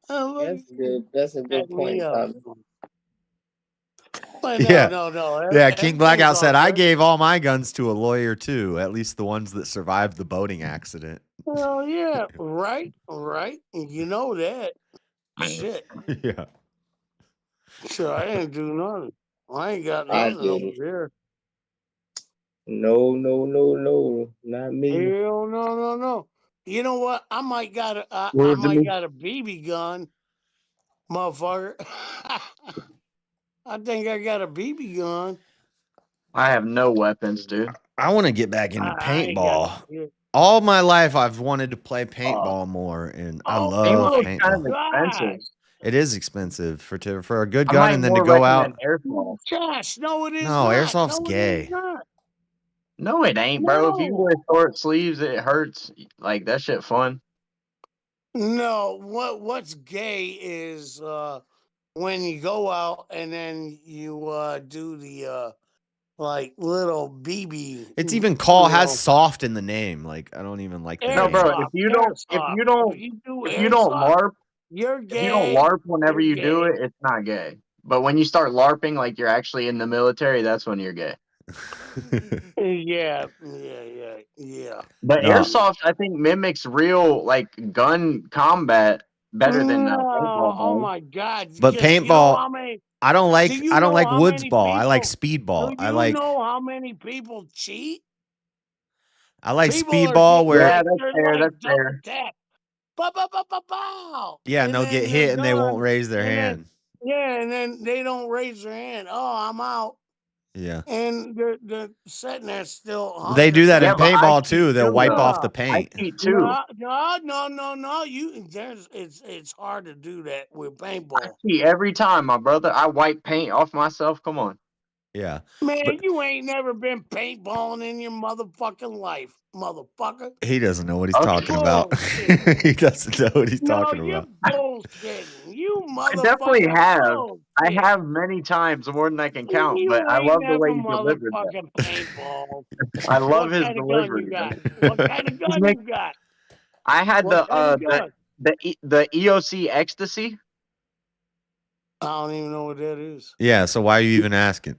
That's good. That's a good point, Tommy. But no. Yeah, King Blackout everything's said, all I good. gave all my guns to a lawyer too, at least the ones that survived the boating accident. Well, yeah, right. You know that. Shit. Yeah. Sure, I didn't do nothing. I ain't got I nothing over didn't. here. No, not me. Hell no. You know what? I might got a BB gun, motherfucker. I think I got a BB gun. I have no weapons, dude. I want to get back into I ain't got paintball. shit. All my life I've wanted to play paintball more, and I love Paintball's paintball. kind of expensive. It is expensive for a good I gun might and then more to go recommend out. airsoft. Josh, no, it is No, not. airsoft's No, gay. It is not. No, it ain't, bro. If you No. wear short sleeves, it hurts. Like that shit fun. No, what's gay is when you go out and then you do the like little BB. It's even has soft in the name. Like I don't even like the No, name. bro. If you don't LARP, you're if gay. you don't LARP whenever you're you do gay. it, it's not gay. But when you start LARPing, like you're actually in the military, that's when you're gay. Yeah. But No. airsoft, I think, mimics real like gun combat better than paintball. Oh my God! But Because you know paintball, how many- I don't like. do you I don't know like how woods many ball. I like people- speedball. Do I you like. know how many people cheat? I like People are speedball just where. like, that's they're fair, like that's double fair. tap. Bow. Yeah, and they'll then get they're hit and they won't done, raise their and then- hand. Yeah, and then they don't raise their hand. Oh, I'm out. Yeah. And they're sitting there still. They do that in Yeah, but I paintball cheat too. They'll too, wipe though. off the I paint. cheat too. No. It's hard to do that with paintball. See, every time, my brother, I wipe paint off myself. Come on. Yeah. Man, you ain't never been paintballing in your motherfucking life, motherfucker. He doesn't know what he's Okay. talking about. Bullshit. He doesn't know what he's No, talking you're about. bullshitting. You I definitely motherfucking have. bullshit. I have many times, more than I can count. You But I ain't love the way never you delivered that. motherfucking paintball. I love What his kind of gun you delivery. got? man. What kind of gun you got? I had What kind of the gun? the EOC Ecstasy. I don't even know what that is. Yeah. So why are you even asking?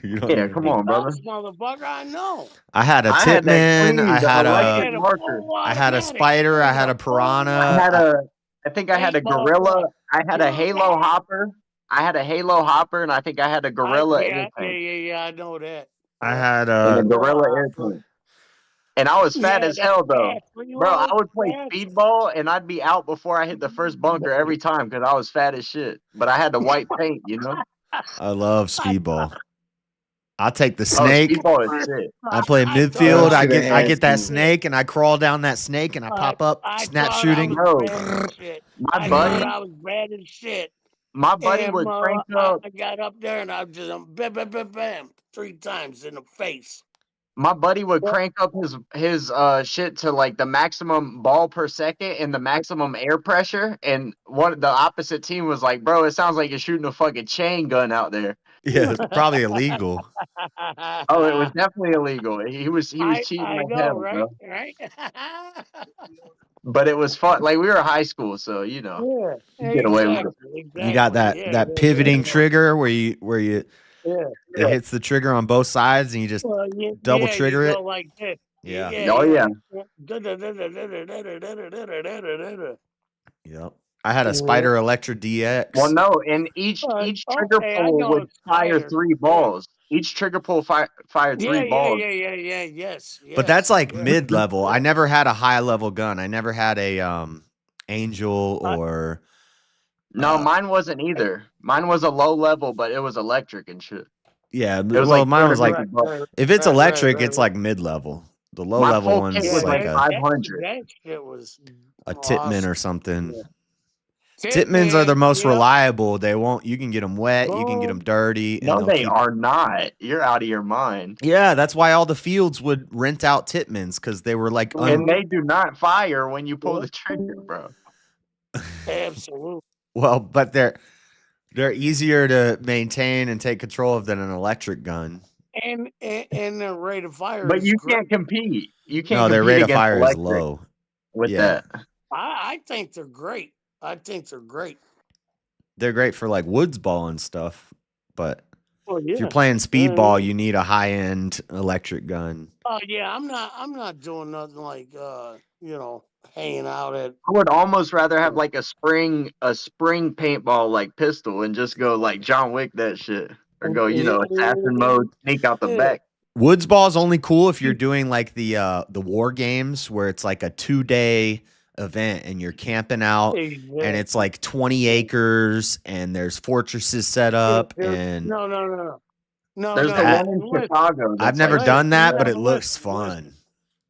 You don't Yeah, even come know. on, brother. Because, motherfucker, I know. I had a I had that Titman. clean, I the had electric a. marker. I had a automatic. spider. I had a I piranha. had a. I think I had a Paintball gorilla. gun. I had a Halo hopper. I had a Halo hopper, and I think I had a gorilla air tank. Yeah, I know that. I had And a a. gorilla air tank. And I was fat Yeah, as that's hell though. fast. What you Bro, I want? would play Fast. speedball and I'd be out before I hit the first bunker every time because I was fat as shit. But I had the white paint, you know? I love speedball. I'll take the Oh, snake. speedball is shit. I play I midfield. thought I shit get that nasty. snake and I crawl down that snake and I pop up, I snap thought I was shooting. No, bad as shit. my I buddy, thought I was bad as shit. my buddy And would crank I up. got up there and I was just bam, bam, bam, bam, 3 times in the face. My buddy would crank up his shit to like the maximum ball per second and the maximum air pressure. And the opposite team was like, bro, it sounds like you're shooting a fucking chain gun out there. Yeah, it's probably illegal. Oh, it was definitely illegal. He was cheating I like know, hell, right? bro. Right? But it was fun. Like we were high school, so you know, Yeah, you get away with it. exactly. You got that Yeah, that pivoting trigger where you yeah. it hits the trigger on both sides and you just Well, double yeah, trigger you it. go like this. Yeah. Oh yeah. Yep. I had a Spider Electra DX. Well, no, and each trigger Okay, I pull know would it's fire Spider. 3 balls. Each trigger pull fired 3 balls. Yeah. Yes. But that's like yeah. mid level. I never had a high level gun. I never had a Angel or No, mine wasn't either. Mine was a low level, but it was electric and shit. yeah. It was Well, like mine was like 250 bucks. if it's Right, electric, it's right. like mid level. The low My level full one's kit was like like a 500. That shit was Titman or awesome. something. Yeah. Titmans are the most yeah. reliable. They won't. You can get them wet. You can get them dirty. And No, they'll they keep- are not. You're out of your mind. Yeah, that's why all the fields would rent out Titmans because they were like. And they do not fire when you pull the trigger, bro. Absolutely. Well, but they're easier to maintain and take control of than an electric gun. And the rate of fire. But is you great. can't compete. You can't. No, their compete rate of against fire is electric low. with Yeah. that. I think they're great. They're great for like woods ball and stuff. But Well, yeah. if you're playing speedball, you need a high end electric gun. Oh yeah, I'm not doing nothing like hanging out at. I would almost rather have like a spring paintball like pistol and just go like John Wick that shit, or go assassin mode, sneak out the back. Woods ball is only cool if you're doing like the war games where it's like a 2-day event and you're camping out and it's like 20 acres and there's fortresses set up and No. There's the one in Chicago. I've never done that, but it looks fun.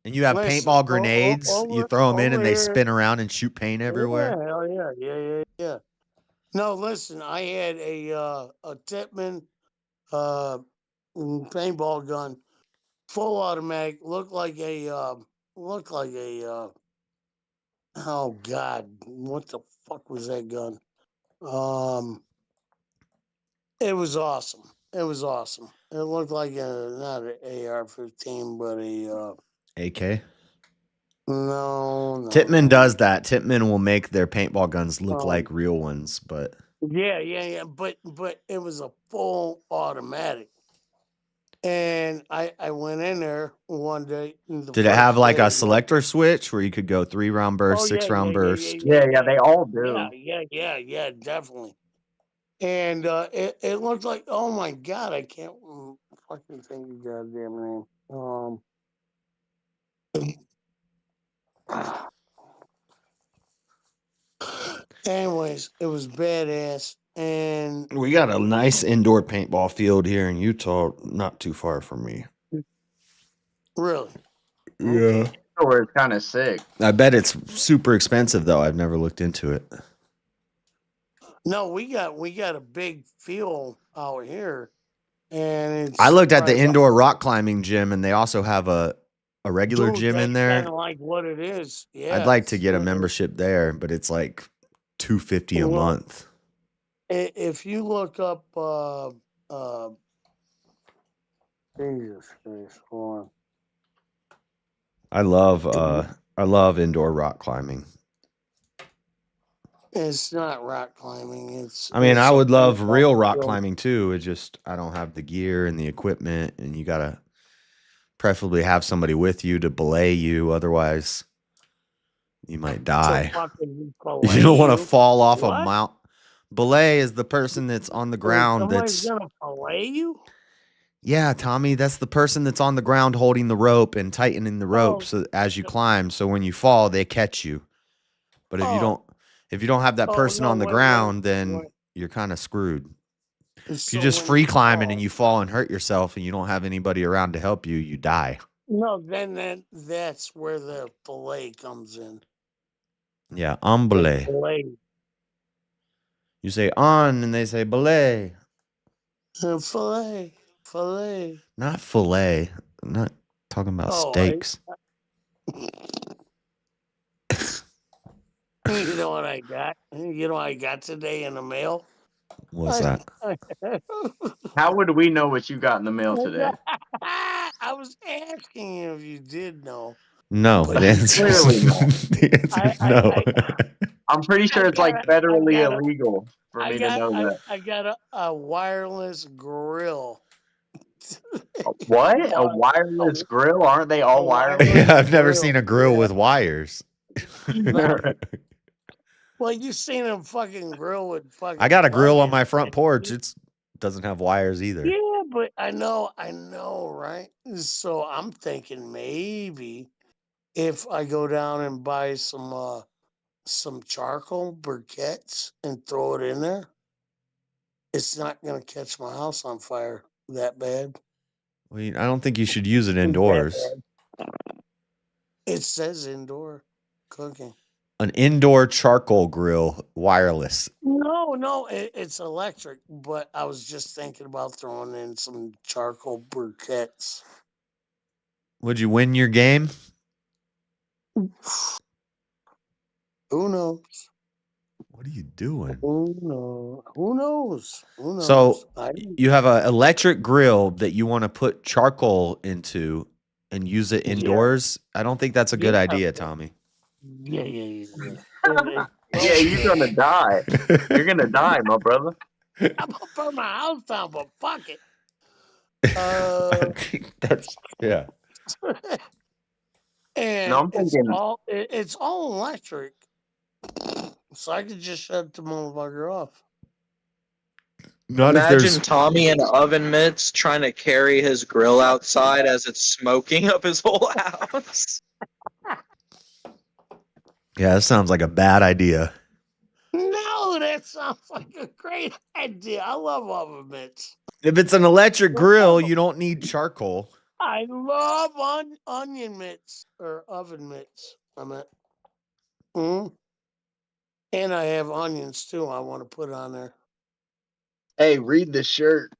And you have paintball grenades. You throw them in and they spin around and shoot paint everywhere. Yeah, hell yeah. No, listen, I had a Titman paintball gun, full automatic, looked like a oh god, what the fuck was that gun? It was awesome. It looked like not an AR-15, but a AK. no. Titman does that. Titman will make their paintball guns look like real ones, but Yeah. But it was a full automatic. And I went in there one day. did it have like a selector switch where you could go 3-round burst, 6-round burst? Yeah, they all do. Yeah, definitely. And it looked like, oh my god, I can't fucking think of goddamn name. Anyways, it was badass, and We got a nice indoor paintball field here in Utah, not too far from me. really, Yeah. Or it's kind of sick. I bet it's super expensive though. I've never looked into it. no, we got a big field out here, and it's. I looked at the probably indoor rock climbing gym and they also have a regular gym in there. Kind of like what it is. Yeah, I'd like to get a membership there, but it's like $250 a month. If you look up, Jesus Christ, hold on. I love indoor rock climbing. It's not rock climbing. It's. I mean, I would love real rock field. climbing too. It just I don't have the gear and the equipment, and you gotta preferably have somebody with you to belay you. Otherwise, you might die. You don't want to fall off a mount. Belay is the person that's on the ground. Somebody's That's gonna fillet you. Yeah, Tommy, that's the person that's on the ground holding the rope and tightening the rope Oh, so as you climb. So when you fall, they catch you. But oh, if you don't have that oh person no, on the wait, ground, then wait. you're kind of screwed. If you're So just when free you climbing and fall, you fall and hurt yourself and you don't have anybody around to help you, you die. no, then that's where the fillet comes in. Yeah, The belay. fillet. You say on and they say belay. Fillet. Fillet. Not fillet. I'm not talking about Oh, steaks. You know what I got? You know what I got today in the mail? What's that? How would we know what you got in the mail today? I was asking you if you did know. No, But the answer is Clearly not. the answer is no. I'm pretty sure it's like federally got illegal for me to know that. I got a wireless grill. What? A wireless grill? Aren't they all wireless? Yeah, I've never seen a grill with wires. Well, you seen him fucking grill with fucking. I got a grill on plug-in my front shit. porch. It doesn't have wires either. Yeah, but I know, right? So I'm thinking maybe if I go down and buy some charcoal briquettes and throw it in there, it's not gonna catch my house on fire that bad. Well, I don't think you should use it indoors. It says indoor cooking. An indoor charcoal grill, wireless. No, it's electric. But I was just thinking about throwing in some charcoal briquettes. Would you win your game? Who knows? What are you doing? Who knows? Who knows? Who knows? So you have an electric grill that you want to put charcoal into and use it indoors. I don't think that's a good idea, Tommy. Yeah. Yeah, you're gonna die. You're gonna die, my brother. I'm gonna burn my house down, but fuck it. I think that's yeah. And No, I'm thinking. it's all electric, so I could just shut the motherfucker off. Not if Imagine there's Tommy in oven mitts trying to carry his grill outside as it's smoking up his whole house. Yeah, that sounds like a bad idea. No, that sounds like a great idea. I love oven mitts. If it's an electric grill, you don't need charcoal. I love onion mitts or oven mitts. I meant. And I have onions too. I want to put on there. Hey, read the shirt.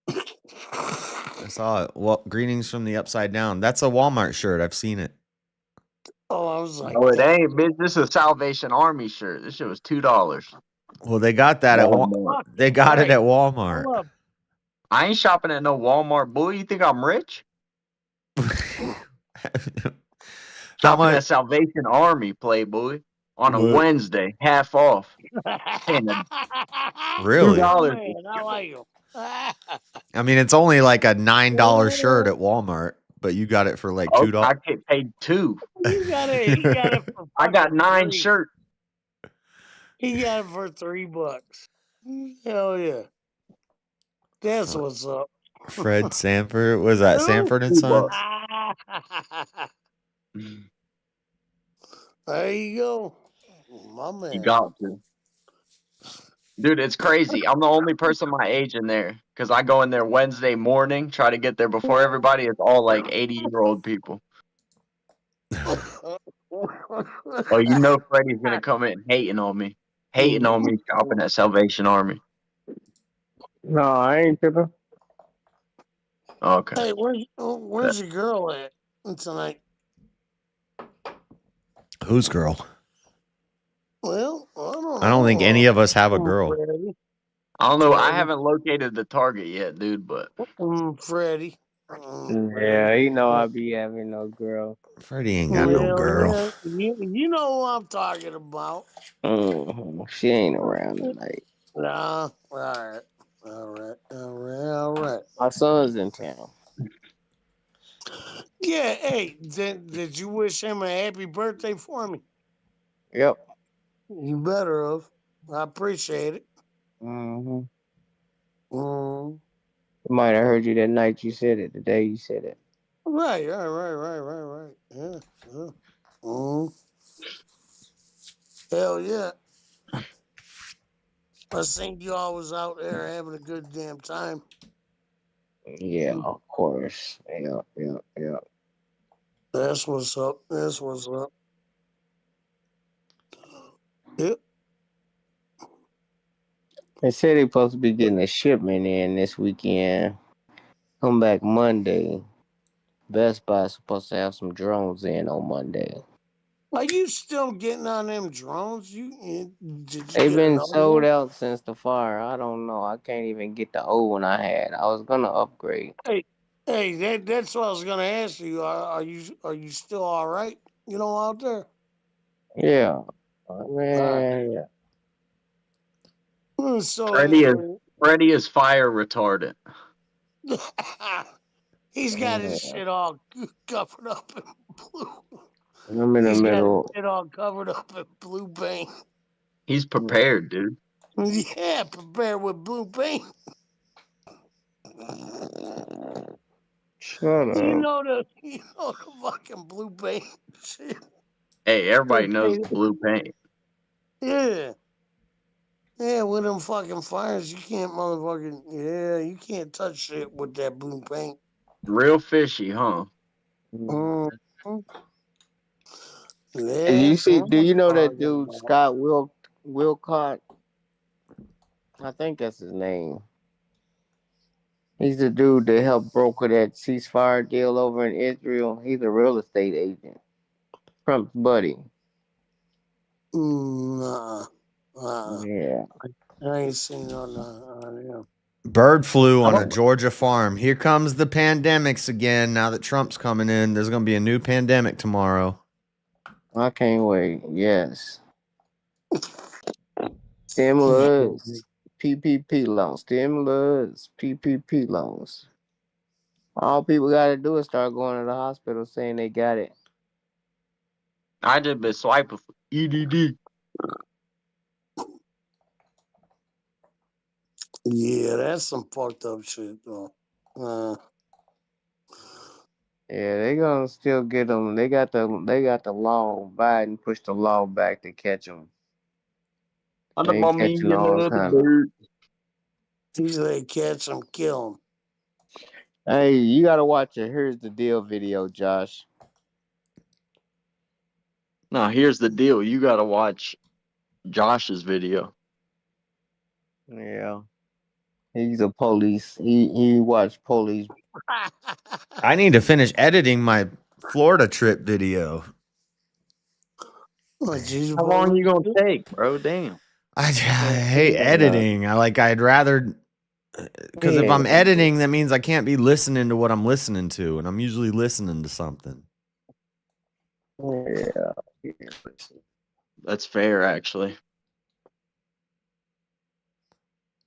I saw it. Well, greetings from the upside down. That's a Walmart shirt. I've seen it. Oh, I was like, Oh, it ain't, bitch. This is a Salvation Army shirt. This shit was $2. Well, they got that at Walmart. They got it at Walmart. I ain't shopping at no Walmart, boy. You think I'm rich? Shopping at Salvation Army, Playboy, on a Wednesday, half off. Really? Man, I like them. I mean, it's only like a $9 shirt at Walmart, but you got it for like $2. I get paid $2. He got it for I got 9 $3. shirts. He got it for $3. Hell yeah. That's what's up. Fred Sanford. Was that Sanford and Son? There you go. My man. You got to. Dude, it's crazy. I'm the only person my age in there because I go in there Wednesday morning, try to get there before everybody. It's all like 80-year-old people. Oh, you know Freddie's going to come in hating on me shopping at Salvation Army. No, I ain't tripping. Okay. Hey, where's your girl at tonight? Whose girl? Well, I don't think any of us have a girl. I don't know. I haven't located the target yet, dude, but. Freddie. Yeah, you know I be having no girl. Freddie ain't got no girl. You know who I'm talking about. She ain't around tonight. Nah, all right. My son's in town. Yeah, hey, did you wish him a happy birthday for me? Yep. You better have. I appreciate it. Might have heard you that night you said it, the day you said it. Right. Yeah. Yeah. Mm. Hell yeah. I think y'all was out there having a good damn time. Yeah, of course. Yeah. That's what's up. Yep. They said they supposed to be getting a shipment in this weekend. Come back Monday. Best Buy supposed to have some drones in on Monday. Are you still getting on them drones? Did you They've get been another sold one? out since the fire. I don't know. I can't even get the old one I had. I was gonna upgrade. Hey, that's what I was gonna ask you. Are you still all right? Out there. Yeah. Ah. Man, yeah. Freddie is fire retardant. He's got his Yeah. shit all covered up in blue. I'm in the He's got his middle. shit all covered up in blue paint. He's prepared, dude. Yeah, prepared with blue paint. Shut You up. know the fucking blue paint shit. Hey, everybody knows the blue paint. Yeah. Yeah, with them fucking fires, you can't you can't touch shit with that blue paint. Real fishy, huh? Mhm. And Yeah. you see, do you know that dude Scott Wilcott? I think that's his name. He's the dude that helped broker that ceasefire deal over in Israel. He's a real estate agent. Trump's buddy. Nah. Yeah. I ain't seen on him. Bird flu on a Georgia farm. Here comes the pandemics again. Now that Trump's coming in, there's going to be a new pandemic tomorrow. I can't wait. Yes. Stimulus. PPP loans. Stimulus. PPP loans. All people got to do is start going to the hospital saying they got it. I just been swiping for EDD. Yeah, that's some fucked up shit though. Yeah, they gonna still get them. They got the law. Biden pushed the law back to catch them. I'm They the ain't mommy, catching you all know the kind of. bird. Usually they catch them, kill them. Hey, you gotta watch it. Here's the deal video, Josh. Now, here's the deal. You got to watch Josh's video. Yeah, he's a police. He watched police. I need to finish editing my Florida trip video. How long you gonna take, bro? Damn. I hate editing. I'd rather, because if I'm editing, that means I can't be listening to what I'm listening to, and I'm usually listening to something. Yeah, That's fair, actually.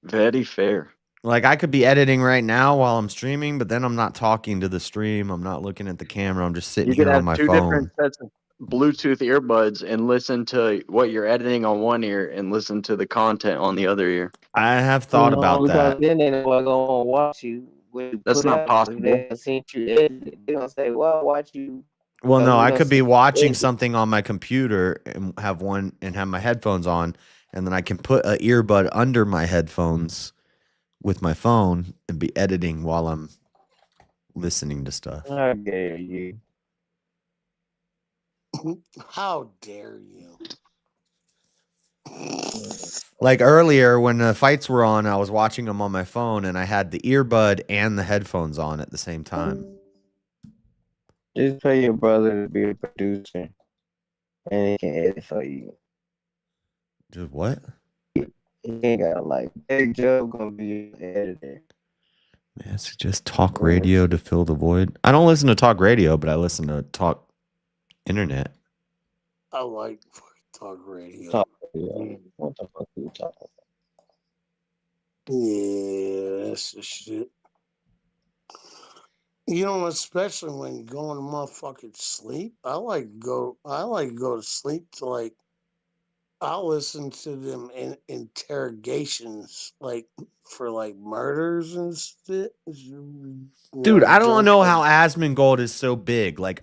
Very fair. Like I could be editing right now while I'm streaming, but then I'm not talking to the stream. I'm not looking at the camera. I'm just sitting You could here on have my two phone. different sets of Bluetooth earbuds and listen to what you're editing on one ear and listen to the content on the other ear. I have thought about because that. then they know what's gonna watch you when you That's put not out. possible. They seen you edit. They gonna say, "Well, watch you." Well, Because no, we I done could be seen you watching edit. something on my computer and have my headphones on, and then I can put an earbud under my headphones with my phone and be editing while I'm listening to stuff. How dare you? How dare you? Like earlier when the fights were on, I was watching them on my phone and I had the earbud and the headphones on at the same time. Just pay your brother to be a producer, and he can edit for you. Just what? He ain't got like Big Joe gonna be an editor. Man, it's just talk radio to fill the void. I don't listen to talk radio, but I listen to talk internet. I like talk radio. Talk radio. What the fuck are you talking about? Yeah, that's the shit. Especially when you're going to motherfucking sleep. I like to go to sleep to like I'll listen to them in interrogations, like for like murders and shit. Dude, I don't Jones know like, how Asmongold is so big. Like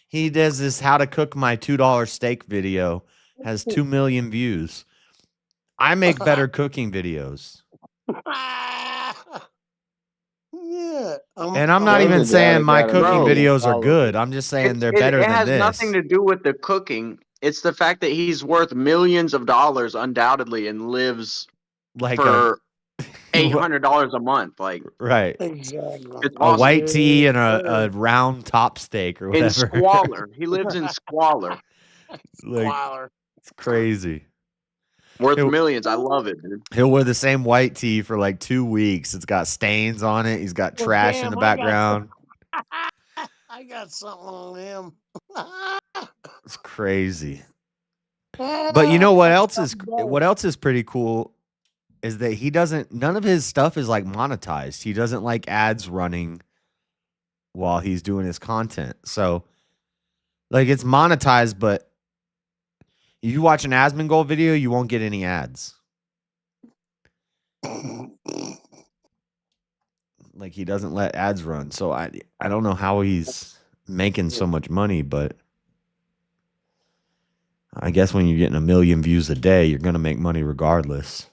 he does this how to cook my $2 steak video, has 2 million views. I make better cooking videos. yeah. And I'm not even saying my cooking Bro, videos are good. I'm just saying they're it better than has this. nothing to do with the cooking. It's the fact that he's worth millions of dollars undoubtedly and lives Like for $800 a month. Like, right. Exactly. it's A awesome. white tea and a round top steak or In whatever. squalor. He lives in squalor. Like Squalor. it's crazy. Worth He'll- millions. I love it, dude. He'll wear the same white tee for like 2 weeks. It's got stains on it. He's got Well, trash in damn, the background. I got something on him. It's crazy. But you know what else is pretty cool is that none of his stuff is like monetized. He doesn't like ads running while he's doing his content. So like it's monetized, but if you watch an Asmongold video, you won't get any ads. Like he doesn't let ads run. So I don't know how he's making so much money, but I guess when you're getting 1 million views a day, you're gonna make money regardless.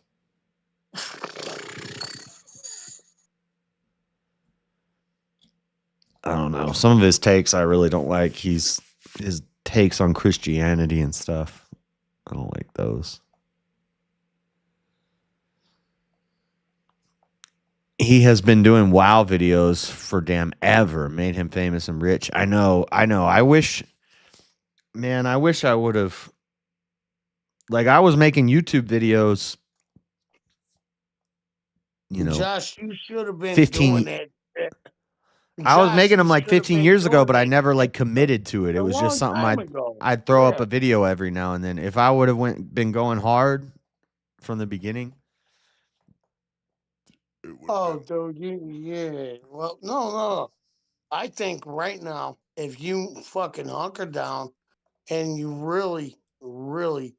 I don't know. Some of his takes I really don't like. His takes on Christianity and stuff. I don't like those. He has been doing WoW videos for damn ever, made him famous and rich. I know. I wish I would have. Like I was making YouTube videos, you know, Josh, you should have been 15 doing that. I was making them you like should have 15 been years ago, doing but I that never like committed to it. It a was just long something time ago. I'd throw up Yeah. a video every now and then. If I would have been going hard from the beginning. Oh, dude, yeah. Well, no. I think right now, if you fucking hunker down and you really, really,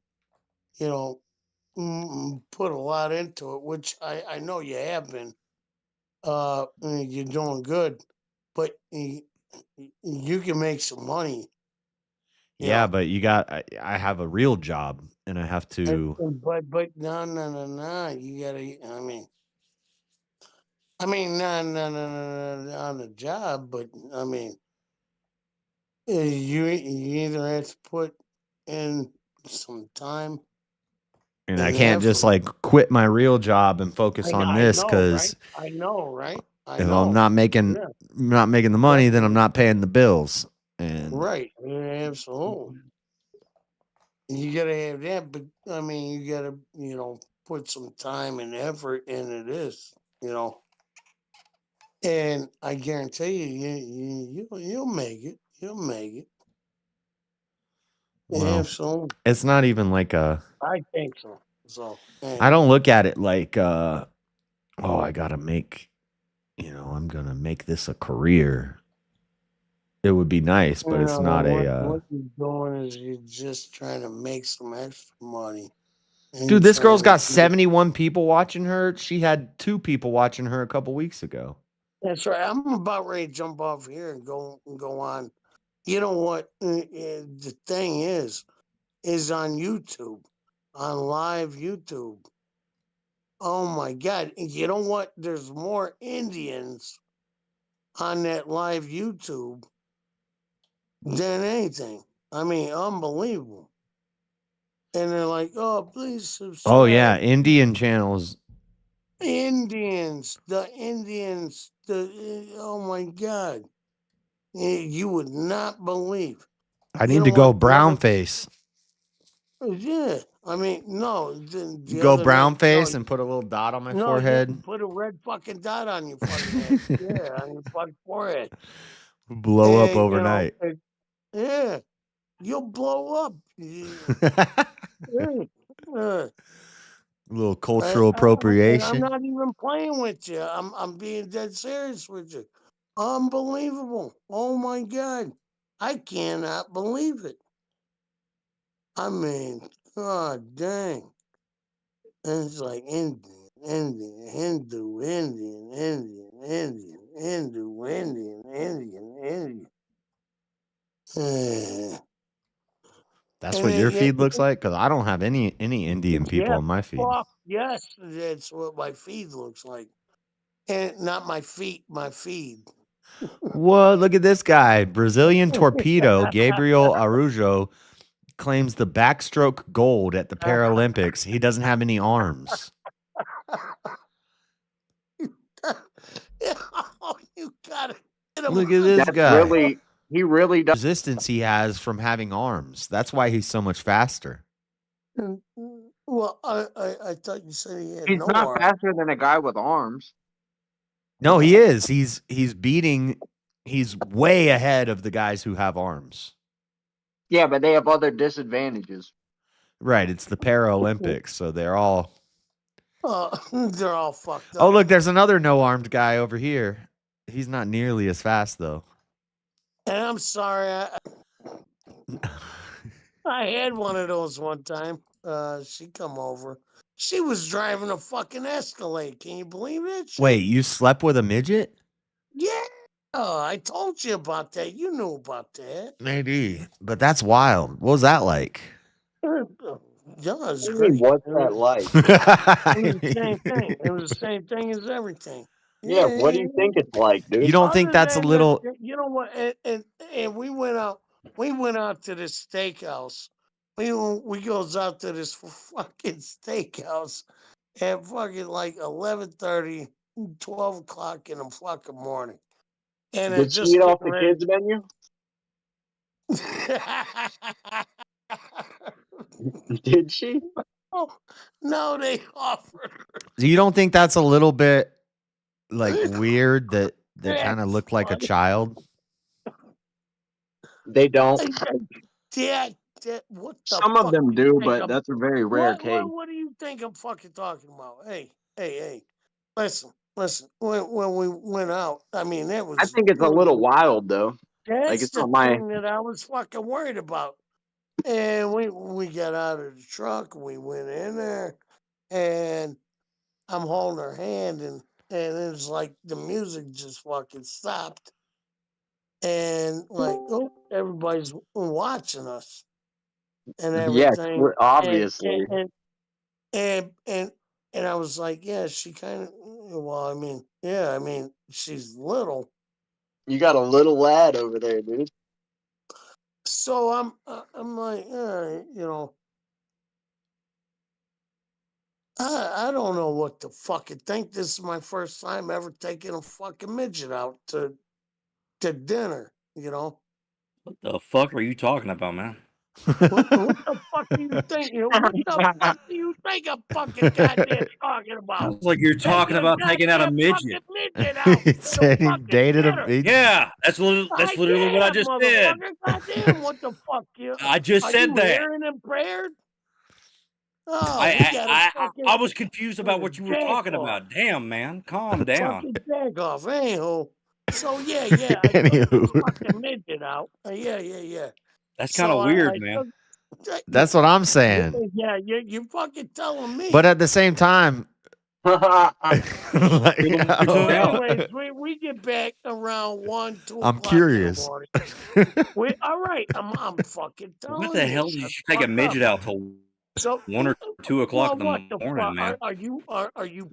you know, put a lot into it, which I know you have been, you're doing good, but you can make some money. Yeah, but I have a real job and I have to. But no, you gotta. No, on the job, but I mean, you either have to put in some time And I and can't just effort. like quit my real job and focus on I this know, right? because I know, right? I if know. I'm not making Yeah. the money, then I'm not paying the bills. And Right. Yeah, absolutely. You gotta have that, but I mean, you gotta, put some time and effort into this, And I guarantee you'll make it. You'll make it. well, Absolutely. it's not even like I think so. So I don't look at it like oh, I gotta make, I'm gonna make this a career. It would be nice, but it's not what you're doing is you're just trying to make some extra money. And Dude, this you're girl's trying got to 71 people watching her. She had 2 people watching her a couple weeks ago. That's right. I'm about ready to jump off here and go on. You know what? The thing is on YouTube, on live YouTube. Oh my God! You know what? There's more Indians on that live YouTube than anything. I mean, unbelievable. And they're like, "Oh, please subscribe." Oh yeah, Indian channels. Indians, the Indians, oh my God. You would not believe. I You need know to go what? brown face. Yeah. I mean, no, the Go other night, brown face and put a little dot on my forehead. put a red fucking dot on your fucking head. Yeah, on your fucking forehead. Blow up And, overnight. yeah, you'll blow up. Yeah. A little cultural And I'm appropriation. not even playing with you. I'm being dead serious with you. Unbelievable. Oh my God. I cannot believe it. I mean, Oh, dang. And it's like Indian, Indian, Hindu, Indian, Indian, Indian, Hindu, Indian, Indian, Indian. That's And what your then, feed looks like? Because I don't have any Indian people yeah, on my feed. fuck, yes, that's what my feed looks like. And not my feet, my feed. What? Look at this guy. Brazilian torpedo, Gabriel Arujo, claims the backstroke gold at the Paralympics. He doesn't have any arms. Oh, you got it. Look at this That's guy. really he really does. Resistance he has from having arms. That's why he's so much faster. Well, I thought you said he had He's no not arm. faster than a guy with arms. No, he is. He's way ahead of the guys who have arms. Yeah, but they have other disadvantages. Right. It's the Paralympics, so they're all. They're all fucked up. Oh, look, there's another no-armed guy over here. He's not nearly as fast, though. And I'm sorry, I had one of those one time. She come over. She was driving a fucking Escalade. Can you believe it? Wait, you slept with a midget? Yeah. Oh, I told you about that. You knew about that. Maybe, but that's wild. What was that like? Yeah, it was I mean, great. what's that like? It was the same thing. It was the same thing as everything. Yeah, what do you think it's like, dude? You don't think Other that's a than little? you know what? And we went out. We went out to this steakhouse. We goes out to this fucking steakhouse at fucking like 11:30, 12 o'clock in the fucking morning. And it Did she just eat off getting the ready- kids menu? Did she? Oh, no, they offered her. You don't think that's a little bit like weird that they kind of That's look like a funny. child? They don't. Yeah, what the Some of fuck them you do, think but I'm- that's a very rare case. What do you think I'm fucking talking about? Hey. Listen. When we went out, I mean, that was. I think it's a little wild, though. That's Like, it's the not my. thing that I was fucking worried about. And we got out of the truck, we went in there, and I'm holding her hand, and it was like the music just fucking stopped, and like, oh, everybody's watching us and Yes, everything. obviously. And I was like, yeah, she kind of. Well, I mean, she's little. You got a little lad over there, dude. So I'm like, I don't know what to fucking think. This is my first time ever taking a fucking midget out to dinner. What the fuck are you talking about, man? What the fuck do you think? What the fuck do you think I'm fucking goddamn talking about? Sounds like you're talking about taking out a midget. He said he dated a. Yeah, that's literally what I just said. Goddamn, what the fuck? I just said you that. hearing impaired? Oh, we gotta I fucking was confused about what you were talking about. Damn, man, calm down. fucking jack off. Anyhow, so yeah, I took Anywho. the fucking midget out. Yeah. That's kind of weird, man. That's what I'm saying. Yeah, you fucking telling me. But at the same time, Anyways, we get back around 1, 2 I'm o'clock curious. in the morning. All right, I'm fucking telling you. What the hell did you take a midget out till 1 or 2 o'clock in the morning, man? Are you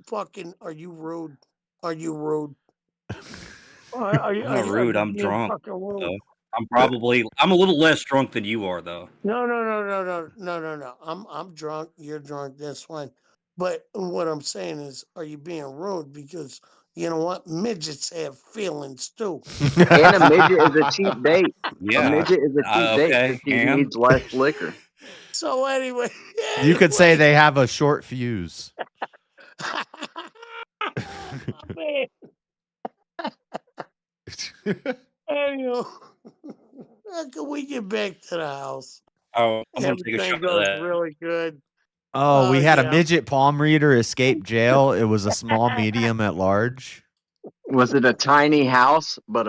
fucking? Are you rude? Are you rude? Are you, I'm not rude. I'm being drunk. fucking rude? So I'm a little less drunk than you are, though. No. I'm drunk. You're drunk. That's fine. But what I'm saying is, are you being rude? Because you know what? Midgets have feelings too. And a midget is a cheap date. Yeah. A midget is a cheap date okay, because he and? needs less liquor. So anyway, you could say they have a short fuse. man. Anyway, how can we get back to the house? Oh, I'm gonna take a Everything shot of goes that. really good. Oh, we had yeah. a midget palm reader escape jail. It was a small, medium, at large. Was it a tiny house? But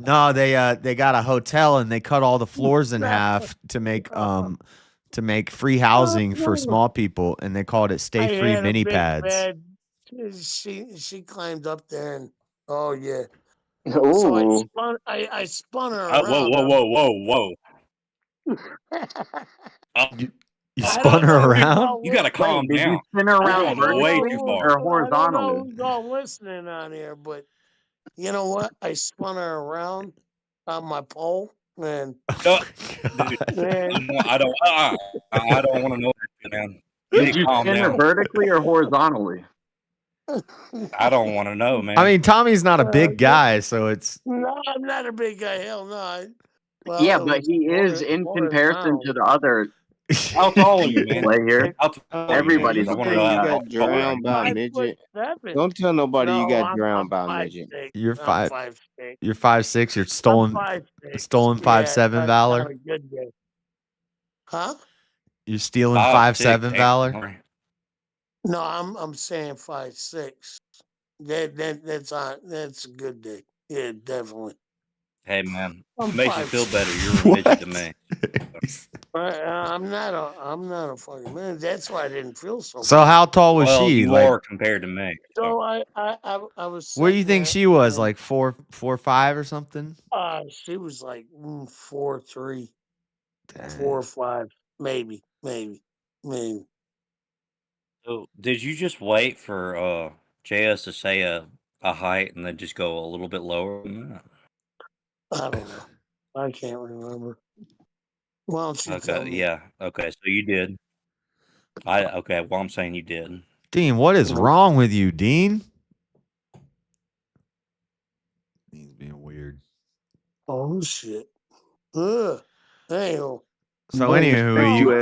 No, they got a hotel and they cut all the floors in half to make free housing for small people, and they called it Stay I Free had a Mini big Pads. bed. She climbed up there and oh yeah. Ooh. So I spun her Whoa, around. whoa. You spun her around? You got to calm Did you down. spin her You're around going way vertically too far. or I don't horizontally? know who's all listening on here, but you know what? I spun her around on my pole and Dude, I don't want to know that, man. You Did need to you calm spin her down. vertically or horizontally? I don't want to know, man. I mean, Tommy's not a big guy, so it's no, I'm not a big guy. Hell no. Well, Yeah, it but was he is in comparison to the other how tall are you, man? play here. How tall are you, man? Everybody's I You want to say know you how got tall I drowned am. by a midget? 5'7". Don't tell nobody you No, got I'm drowned by a 5'6". midget. you're I'm 5'6". 5'6". You're 5'6". You're I'm 5'6". stolen Yeah, 5'7" on valor. a good day. Huh? You're stealing 5'6", 5'7" valor. damn. No, I'm saying 5'6". That's a good day. Yeah, definitely. Hey, man, I'm it makes you feel 5'6". better. You're a midget to me. I'm not a fucking man. That's why I didn't feel so. So bad. how tall was Well, she? you Like, are compared to me. So I was. what do you sitting think there she was? and, Like 4'5" or something? she was like 4'3", Dang. 4'5", maybe. So, did you just wait for JS to say a height and then just go a little bit lower than that? I don't know. I can't remember. Why don't you tell Okay, me? yeah. Okay, so you did. Okay, well, I'm saying you did. Dean, what is wrong with you, Dean? Dean's being weird. Oh shit. Ugh. Anywho. So Boom, anywho, you I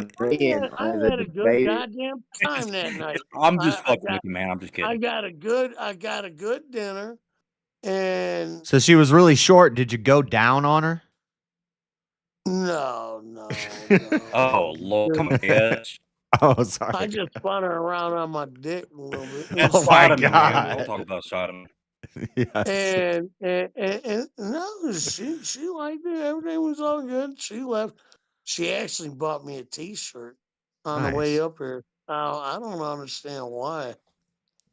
had a good goddamn time that night. I'm just I fucking with you, man. I'm just I kidding. got a good dinner, and so she was really short. Did you go down on her? no. Oh, Lord, come on, yes. Oh, sorry. I just spun her around on my dick a little bit. That's Oh my sodomy, man. Don't God. talk about sodomy. Yes. And no, she liked it. Everything was all good. She left. She actually bought me a T-shirt on the way Nice. up here. I don't understand why.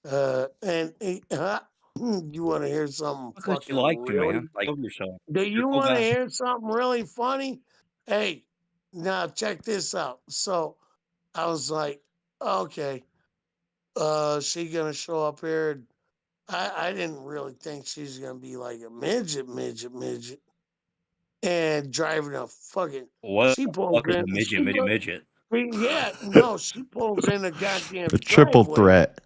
You want to hear something Because fucking you liked you, really? man. Like, love yourself. Do You're you a cool want to guy. hear something really funny? Hey, now check this out. So I was like, okay, she gonna show up here. I didn't really think she's gonna be like a midget, and driving a fucking. What She the pulls fuck is a in. midget? Yeah, no, she pulls in a goddamn The triple driveway. threat.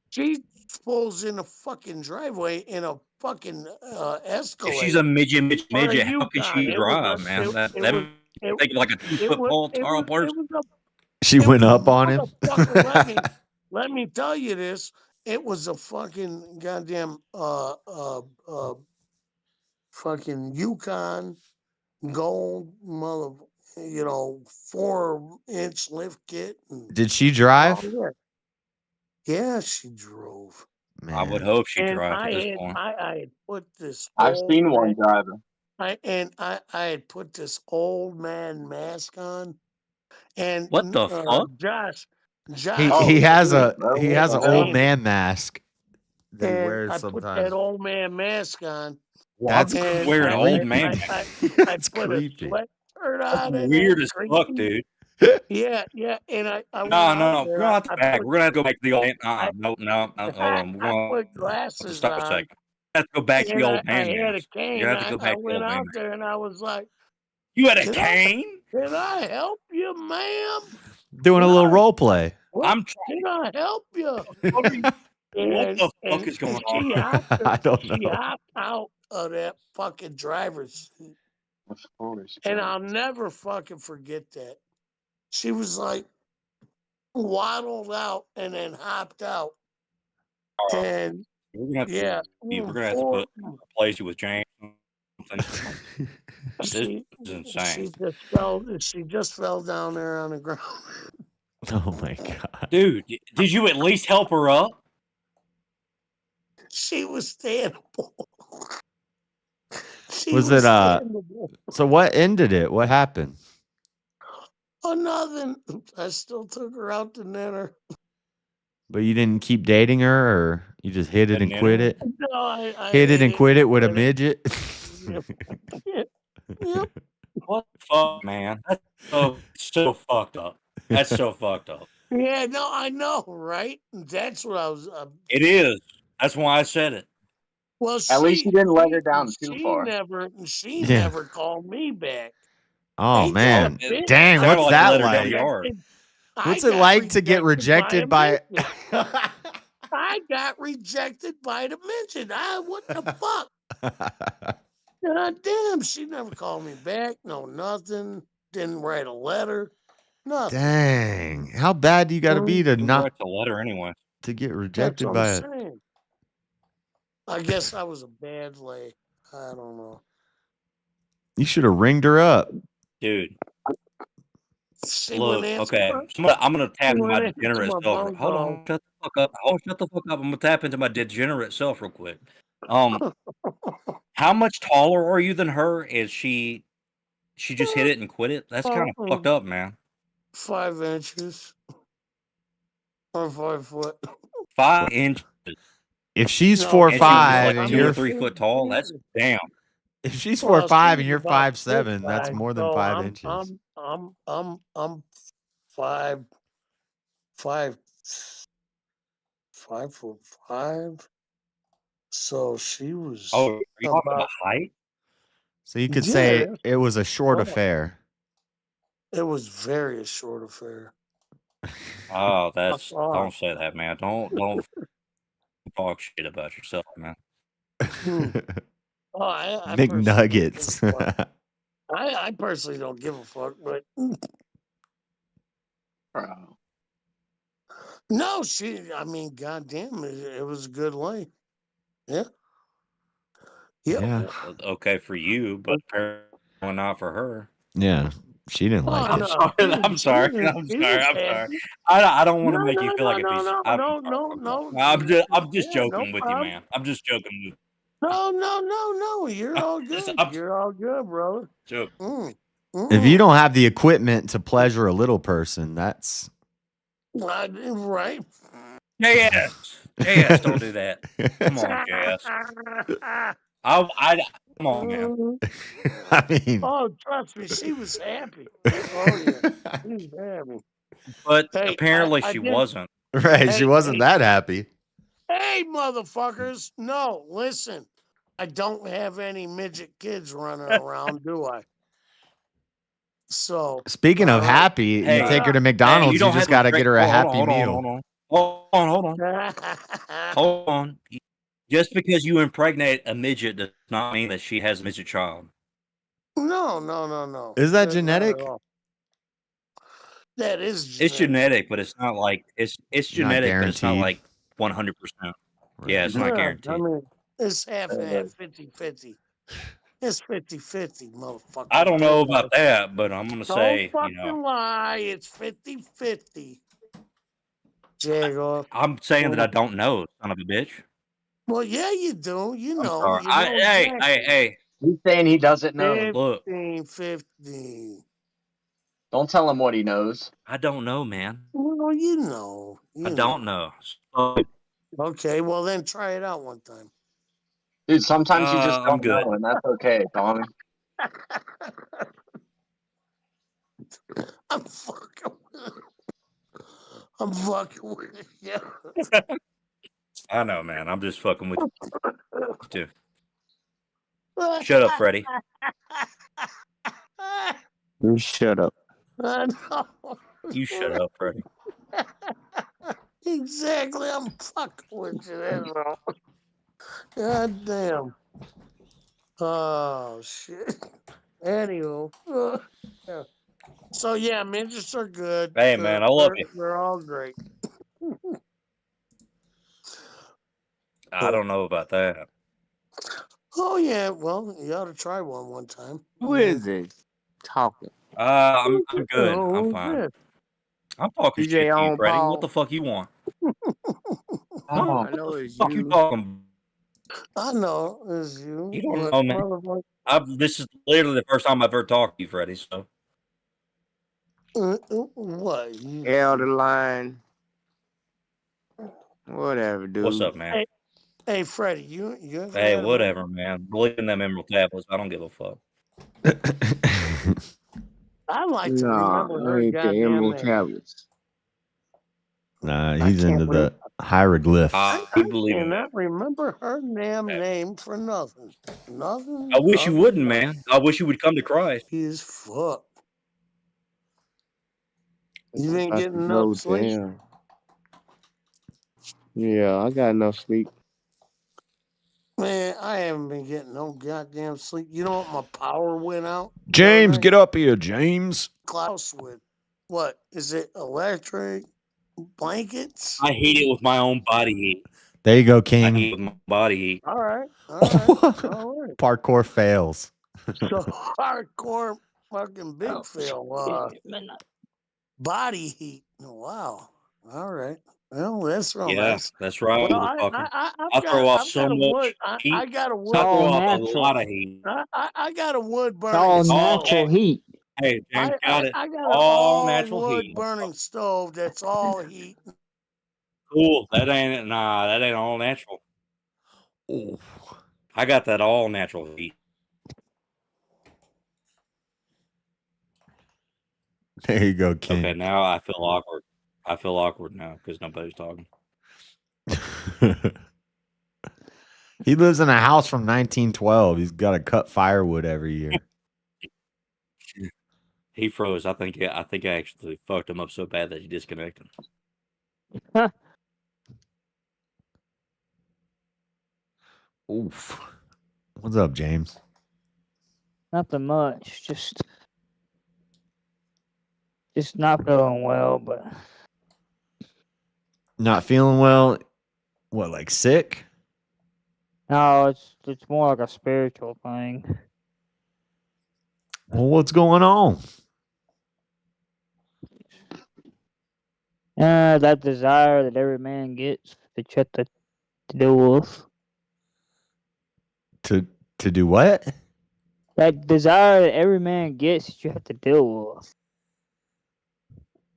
She pulls in a fucking driveway in a fucking Escalade. If she's a midget, on a how can Yukon. she It was drive, a- man? it- That it that was- makes it- me think of like a 2 It foot was, tall it tall was, person. it was She went up on him. motherfucker, let me tell you this. It was a fucking goddamn fucking Yukon gold 4-inch lift kit. Did she drive? Oh, yeah, she drove. Man. I would hope she And drive at this I point. had put this. I've old seen one man- driving. I had put this old man mask on, and What the fuck? Josh, He has shit, an bro. old man mask that he and wears I put sometimes. that old man mask on. That's and wear an old man I That's put creepy. a sweatshirt That's on. and weird that as creepy. fuck, dude. Yeah, and I went No. out We're there. gonna have to back. We're gonna have to go back to the old man. No. Hold on. We're I gonna put have to glasses stop a on. second. Have to go back to the And old I man had a mask. cane. You're gonna have to go I back to the went old man out mask. there and I was like, You had a Can cane? can I help you, ma'am? Doing a little role play. I'm Can I help you? What And, the fuck is going on? she hopped, I don't she know. hopped out of that fucking driver's seat. And I'll never fucking forget that. She was like waddled out and then hopped out. And We're gonna have to, yeah, we're gonna have to replace you with James. This is insane. She just fell down there on the ground. Oh my God. Dude, did you at least help her up? She was standable. She Was it standable. so what ended it? What happened? Oh, nothing. I still took her out to dinner. But you didn't keep dating her, or you just hit it and quit it? No, I Hit it and quit it with a quit midget? Yep. Yep. What the fuck, man? That's so fucked up. That's so fucked up. Yeah, no, I know, right? That's what I was. It is. That's why I said it. Well, At least you didn't let her down too far. She Yeah. never called me back. Oh Ain't that a man. bitch? Dang, I what's got that like? rejected. What's I it got like to get rejected rejected by midget. I got rejected by the midget. What the fuck? God damn, she never called me back. No, nothing. Didn't write a letter. Nothing. Dang. How bad do you gotta be to Who not writes a letter anyway? to get That's rejected what by I'm it? saying. I guess I was a bad lay. I don't know. You should have ringed her up. Dude. She Look, wouldn't answer okay. my- I'm gonna tap she into my wouldn't answer degenerate my self. phone Hold call. on, shut the fuck up. Shut the fuck up. I'm gonna tap into my degenerate self real quick. How much taller are you than her? Is she just hit it and quit it? That's kind of fucked up, man. 5 inches or 5 foot. 5 inches. If she's No, 4'5" And she was like and 2 you're or 3 foot tall, that's damn. if she's Well, 4'5" she's and you're about 5'7", that's 6'5", more than so 5 inches. I'm 5'5". So she was Oh, are you talking about about. height? So you could Yeah, say that's it was a short tall. affair. It was very a short affair. Oh, that's saw don't say that, man. Don't talk shit about yourself, man. Oh, I personally don't give McNuggets. a fuck. I personally don't give a fuck, but no, I mean, goddamn, it was a good lay. Yeah. Yeah. Okay for you, but apparently not for her. Yeah. She didn't like Oh, it. no, I'm sorry. she I'm sorry. I'm sorry. happy. I don't want to No, make you no, feel no, like a piece. no, I'm no, sorry. no. I'm just Yeah, no joking with you, problem. man. I'm just joking with No. You're all good. I'm You're all good, bro. joking. If you don't have the equipment to pleasure a little person, that's Right. JS, don't do that. Come on, JS. I come on, man. I mean, Oh, trust me, she was happy. Oh yeah, she was happy. But Hey, apparently I she did- wasn't. right. She wasn't that happy. Hey, motherfuckers! No, listen. I don't have any midget kids running around, do I? So Speaking of happy, you Hey, take her to hey, McDonald's, you don't just have got to drink- get her a hold on, happy hold on, meal. Hold on. Hold on. Just because you impregnate a midget does not mean that she has a midget child. No. Is that That's not genetic? at all. That is genetic. It's genetic, but it's not like it's Not genetic, but it's not guaranteed. like 100%. Yeah, it's not Yeah, guaranteed. I mean, it's half and half, 50-50. It's 50-50, motherfucker. I don't know about that, but I'm gonna Don't say, fucking lie. It's 50-50. Jago. I'm saying that I don't know, son of a bitch. Well, yeah, you do. You I'm know. sorry. You know exactly. Hey. He's saying he doesn't know. Look. 15-50. Don't tell him what he knows. I don't know, man. Well, you know. I don't know. So, Okay, well then try it out one time. Dude, sometimes you just I'm don't good. know, and that's okay, Tommy. I'm fucking with you. I know, man. I'm just fucking with you too. Shut up, Freddie. You shut up. I know. You shut up, Freddie. Exactly. I'm fucking with you. That's all. God damn. Oh, shit. Anywho. Yeah. So, yeah, midgets are good. Hey, man, I love you. They're all great. I don't know about that. Oh, yeah. Well, you ought to try one time. Who is it talking? I'm good. Oh, I'm who's fine. this? I'm talking DJ shit to you, on Freddie. Paul. What the fuck you want? I know it's Fuck you you. talking? I know it's you. You don't but know, man. motherfucker, This is literally the first time I've ever talked to you, Freddie. So what? You, Elder line. Whatever, dude. what's up, man? hey, Freddie, you ever Hey, had a whatever, man. Believe in them emerald tablets. I don't give a fuck. I like to Nah, remember I her ain't the goddamn emerald name. tablets. Nah, I he's can't into believe the hieroglyphs. I believe in that. cannot remember her damn name for nothing. Nothing. I wish you nothing, wouldn't, man. I wish you would come to Christ. Is fuck. You been I getting should enough go sleep? down. Yeah, I got enough sleep. Man, I haven't been getting no goddamn sleep. You know what? My power went out. James, get up here, James. Klaus with what? Is it electric blankets? I heat it with my own body heat. There you go, I King. heat it with my body heat. All right. All right. Parkour fails. So hardcore fucking big fail. Body heat. Wow. All right. Well, that's real Yeah, nice. that's right, Well, motherfucker. I've throw off I've so got a much wood. heat. I got a wood. I throw off a natural. lot of heat. I got a wood burning. all stove. natural heat. Hey, James got it. I got an All natural wood heat. burning stove. That's all heat. Cool. That ain't all natural. Ooh. I got that all natural heat. There you go, King. Okay, now I feel awkward. I feel awkward now because nobody's talking. He lives in a house from 1912. He's got to cut firewood every year. He froze. I think I actually fucked him up so bad that he disconnected. Oof. What's up, James? Nothing much. Just not feeling well, but Not feeling well? What, like sick? no, it's more like a spiritual thing. Well, what's going on? That desire that every man gets that you have to deal with. To do what? That desire that every man gets that you have to deal with.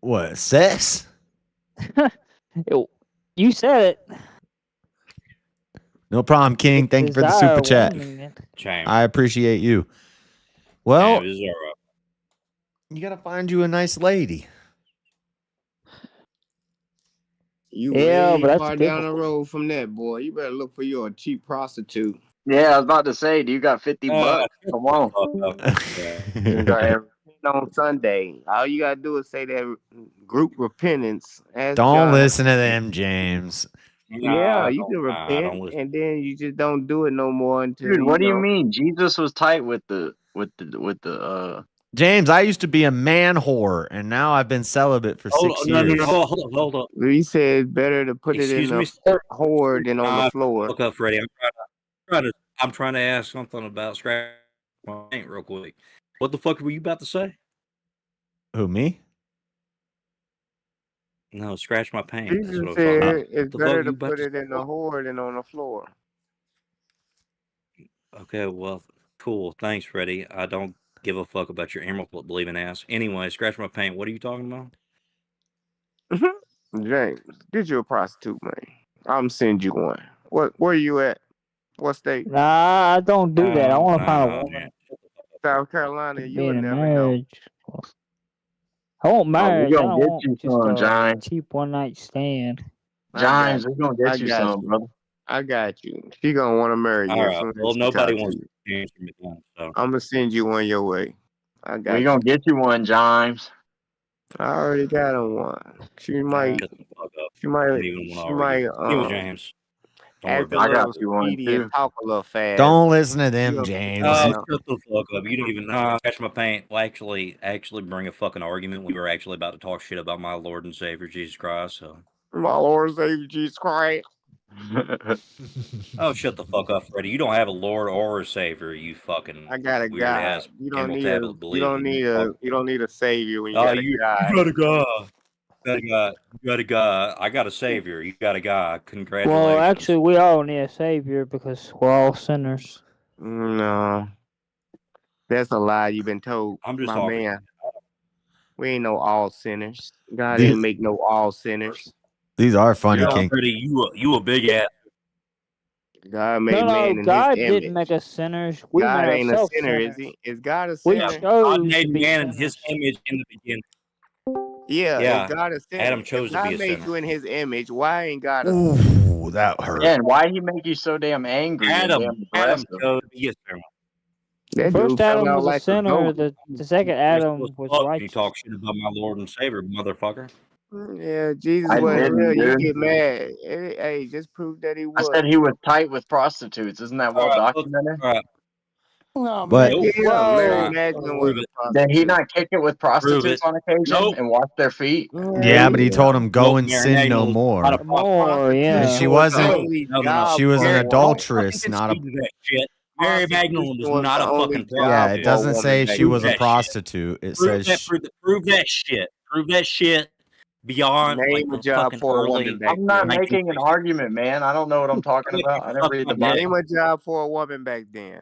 What, sex? You said it. No problem, King. Thank you for the Desire super chat. wanting it. James. I appreciate you. Well, James is all right. you got to find you a nice lady. You Yeah, way but that's far down the difficult. road from that, boy. You better look for you a cheap prostitute. Yeah, I was about to say, do you got 50 bucks? Come on. You got everything on Sunday. All you gotta do is say that group repentance. Ask Don't God. listen to them, James. Yeah, you can repent, and then you just don't do it no more until Dude, what do you know. mean? Jesus was tight with the James, I used to be a man whore, and now I've been celibate for 6 years. Hold up. He said better to put Excuse it in me, the sir. hoard than on the floor. Look up, Freddie. I'm trying to ask something about scratch my paint real quick. What the fuck were you about to say? Who, me? No, scratch my paint. That's Jesus what I was talking about. said it's The fuck better you to about put to it in the hoard than on the floor. Okay, well, cool. Thanks, Freddie. I don't give a fuck about your emerald believing ass. Anyway, scratch my paint. What are you talking about? James, get you a prostitute, man. I'm send you one. Where you at? What state? Nah, I don't do that. I want to find a Nah, woman. South Carolina. to You be would in a never know. marriage. I want we marriage. I gonna don't get want you just some, a Giants. cheap one night stand. Giants, we're gonna I get you got some, you. brother. I got you. She gonna want to marry you All as right. soon Well, as she nobody talk to wants you. to answer me now, so. I'm gonna send you one your way. I got We you. gonna get you one, Giants. I already got her one. She might. Shut the fuck up. She I might. don't even want She to might. argue. Anyway, James. Don't worry Act a about I got little you one speedy too. and talk a little fast. Don't listen to them, You'll James. find out. Shut the fuck up. You don't even scratch my paint. Well, actually bring a fucking argument. We were actually about to talk shit about my Lord and Savior Jesus Christ. So. My Lord and Savior Jesus Christ. Oh, shut the fuck up, Freddie. You don't have a Lord or a Savior. You fucking I got a weird God. ass You don't emerald need a. tablet You don't believing. need a. You don't need a savior when you Oh, got a you God. got a God. got a guy. I got a savior. You got a guy. Congratulations. Well, actually, we all need a savior because we're all sinners. No, that's a lie. You've been told, I'm just my talking. man. We ain't no all sinners. God These- ain't make no all sinners. These are funny, Yeah, King. Freddie, you a big ass. God made No, man in God his didn't image. make us sinners. We God made ain't a ourselves sinner, sinners. is he? Is God a We sinner? God chose made to be man in His sinners. image in the beginning. Yeah, Yeah, is God a sinner? Adam chose If to be God a made sinner. you in his image, why ain't God a sinner? Ooh, that hurt. Again, why he make you so damn angry and damn Adam aggressive? chose to be a sinner. That First dude Adam fell out was a like a sinner. goat. The second You're Adam supposed to was fuck when you righteous. talk shit about my Lord and Savior, motherfucker. Yeah, Jesus I wasn't didn't, real. You dude. get mad. Hey, just prove that he I was. said he was tight with prostitutes. Isn't that well documented? All right. No, But- man, Yeah, Mary Well, Magdalene prove was it. a prostitute. Did he not kick it with prostitutes on occasion Nope. and wash their feet? Yeah, but he told him go Nope, and Mary sin no Magdalene was more. not a More, And yeah. she Prostitution was the wasn't. only No. job She was for an a woman. adulteress, not a. Concede to that shit. Mary Magdalene was Prostitution was not the a only fucking job Yeah, prostitute. it for a doesn't woman say back she was then. a prostitute. It says Prove that shit. Prove that shit beyond like Name a the job fucking for a early. woman back I'm not then. making an argument, man. I don't know what I'm talking about. I didn't read the Name Bible. a job for a woman back then.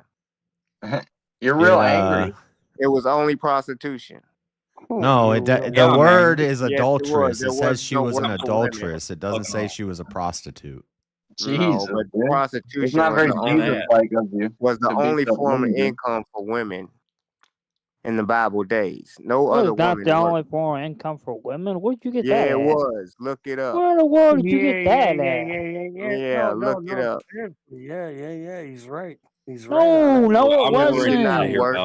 You're real It, angry. It was only prostitution. no, You it real the angry. word is Yes, it was. adulteress. There It says was she no was an work for women. adulteress. It doesn't say she was a prostitute. No, Jesus, but dude. It's prostitution not was very the only Jesus-like of you. was the to be only so form of angry. income for women in the Bible days. No Well, other it's not woman the worked. only form of income for women. Where'd you get Yeah, that it at? was. Look it up. Where in the world did you get that at? Yeah, look it up. Seriously, yeah. He's right. He's No, right on that. no, it I'm Women did not wasn't. work.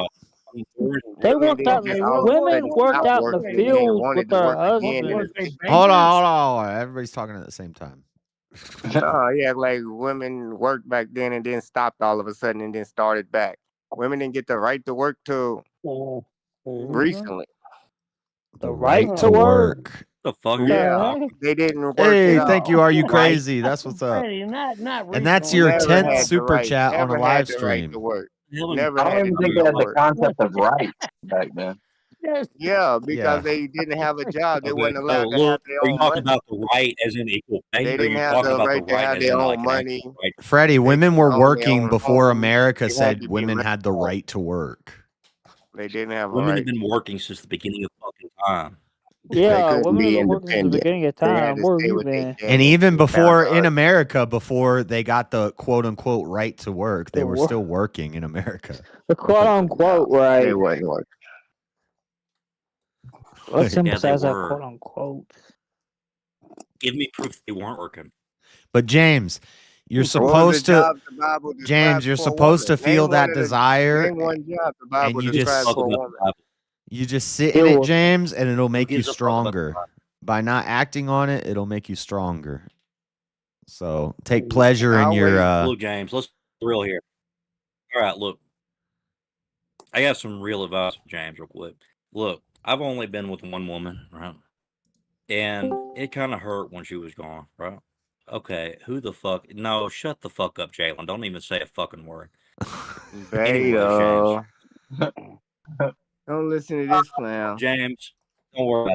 They Women worked out. didn't get all Women studied, worked stopped out in the working, and then fields wanted with to their work again. And husbands. Hold on. Everybody's talking at the same time. yeah, like women worked back then and then stopped all of a sudden and then started back. Women didn't get the right to work till recently. The right to work. The fuck? Yeah, they didn't work Hey, at thank all. you. Are you crazy? That's what's up. Hey, not And that's recently. your Never 10th had the super right. chat on a Never live had the right stream. to work. Hell, Never I don't had even the think right they had to the work. concept of rights back then. Yeah, because Yeah. they didn't have a job. They Okay, wasn't so allowed to have look, their are you own talking money. about the right as in equal pay? They Or are didn't you have talking the about the right to right have as their in own like an money. actual right? Freddie, They women couldn't were own their working own before home. America They had said to be women rented had the out. right to work. They didn't have a Women have right. been working since the beginning of fucking time. They Yeah, couldn't women have be been working since the independent. beginning of They had time. to Where have stay you with their been? dad And even until they found before a in husband. America, before they got the quote unquote right to work, they were still working in America. The quote unquote right. They wasn't working. Let's Yeah, they emphasize that were. quote unquote. Give me proof they weren't working. But James, you're What was supposed the to job the Bible James, describes you're for a supposed to woman? feel Name that one of the desire name one job the Bible and you describes just for a woman. you just sit in it, James, and it'll make you gives a fuck about the stronger. Bible? By not acting on it, it'll make you stronger. So take pleasure in I'll your wait. Look, James, let's be real here. All right, look. I got some real advice for James real quick. Look, I've only been with one woman, right? And it kind of hurt when she was gone, right? Okay, who the fuck? No, shut the fuck up, Jalen. Don't even say a fucking word. Anyways, James. Don't listen to this clown. James, don't worry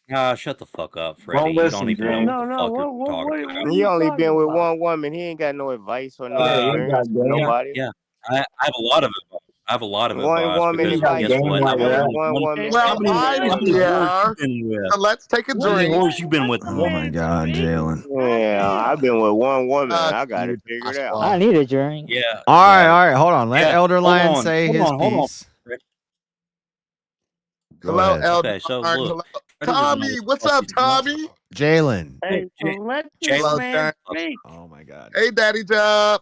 about it. Shut the fuck up, Freddie. Don't You listen, don't even James. know what the fuck you're talking about. He only been with one woman. He ain't got no advice or no experience from nobody. Yeah, I have a lot of advice. I have a lot of One advice woman because advice. guess what? I've only been with One one. woman. Well, How I'm many here. whores you been with? So let's take a How many drink. whores you been with? Oh my God, Jalen. Yeah, I've been with one woman. I got you, it figured out. I need a drink. Yeah. All right, hold on. Let Yeah, Elder hold Lion on, say hold his on, hold on. piece. Go Hello, ahead. Elder. Okay, so Barn. look. Hello. Tommy, what's up, Tommy? Jalen. Hey, let this Hello, man James. speak. Oh my God. Hey, Daddy Job.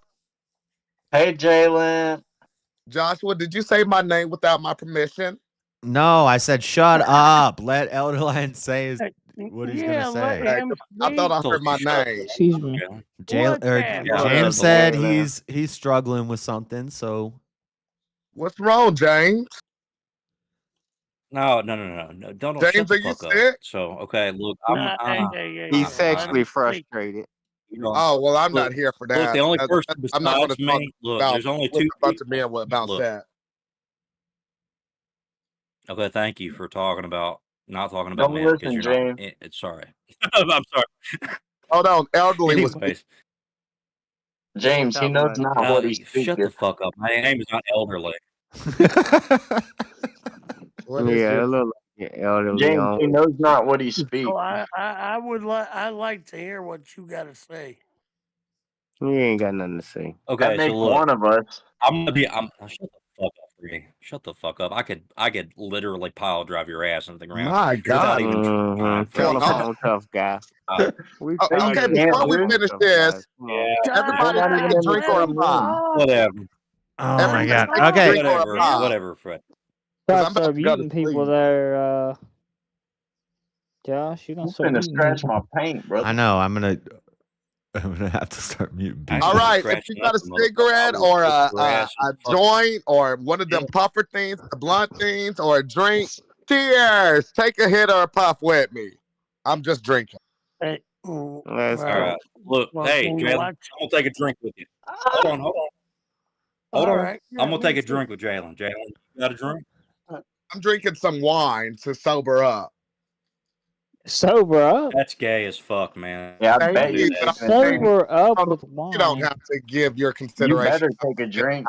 Hey, Jalen. Joshua, did you say my name without my permission? No, I said shut up. Let Elder Lion say his, what he's gonna say. Hey, I thought I heard my name. Excuse me. James said he's struggling with something, so What's wrong, James? No. Don't James, shut the are you fuck up. sick? So, okay, look, He's sexually frustrated. Oh, well, I'm Look, not here for that. Look, the only person I'm not going besides to talk me. Look, about there's only with two a bunch of men about Look. that. Okay, thank you for talking about not talking about Don't men because listen, you're not. James. Sorry. I'm sorry. Hold on, elderly was. Anyways, James, he knows not what he's shut speaking. the fuck up. My name is not elderly. What is Yeah, it? a little like elderly James, on. he knows not what he speaks. Oh, I'd like to hear what you got to say. You ain't got nothing to say. Okay, That makes so look, one of us. I'm shut the fuck up, Free. Shut the fuck up. I could literally pile drive your ass into the ground My God. without even trying. Telephone tough guy. We Okay, before we finish this, everybody We're not take even a in the drink or a same pop. room. Whatever. Oh my Everybody god. take a Okay. drink or a pop. Whatever, Fred. 'Cause Stop I'm about start to go to muting people sleep. there, Josh. You gonna I'm start finna muting scratch people? my paint, brother. I know. I'm gonna have to start muting people. All right, if you got a cigarette or a joint or one of them puffer things, the blunt things, or a drink, cheers. Take a hit or a puff with me. I'm just drinking. Hey, Let's All right. Look, hey, Jalen, I'm gonna take a drink with you. Hold on. Hold All on. right. Yeah, I'm gonna take a me too. drink with Jalen. Jalen, you got a drink? I'm drinking some wine to sober up. Sober up. That's gay as fuck, man. Yeah, I Thank bet you. you. but I'm James. saying Sober up with you don't wine. have to give your You consideration. better take a drink.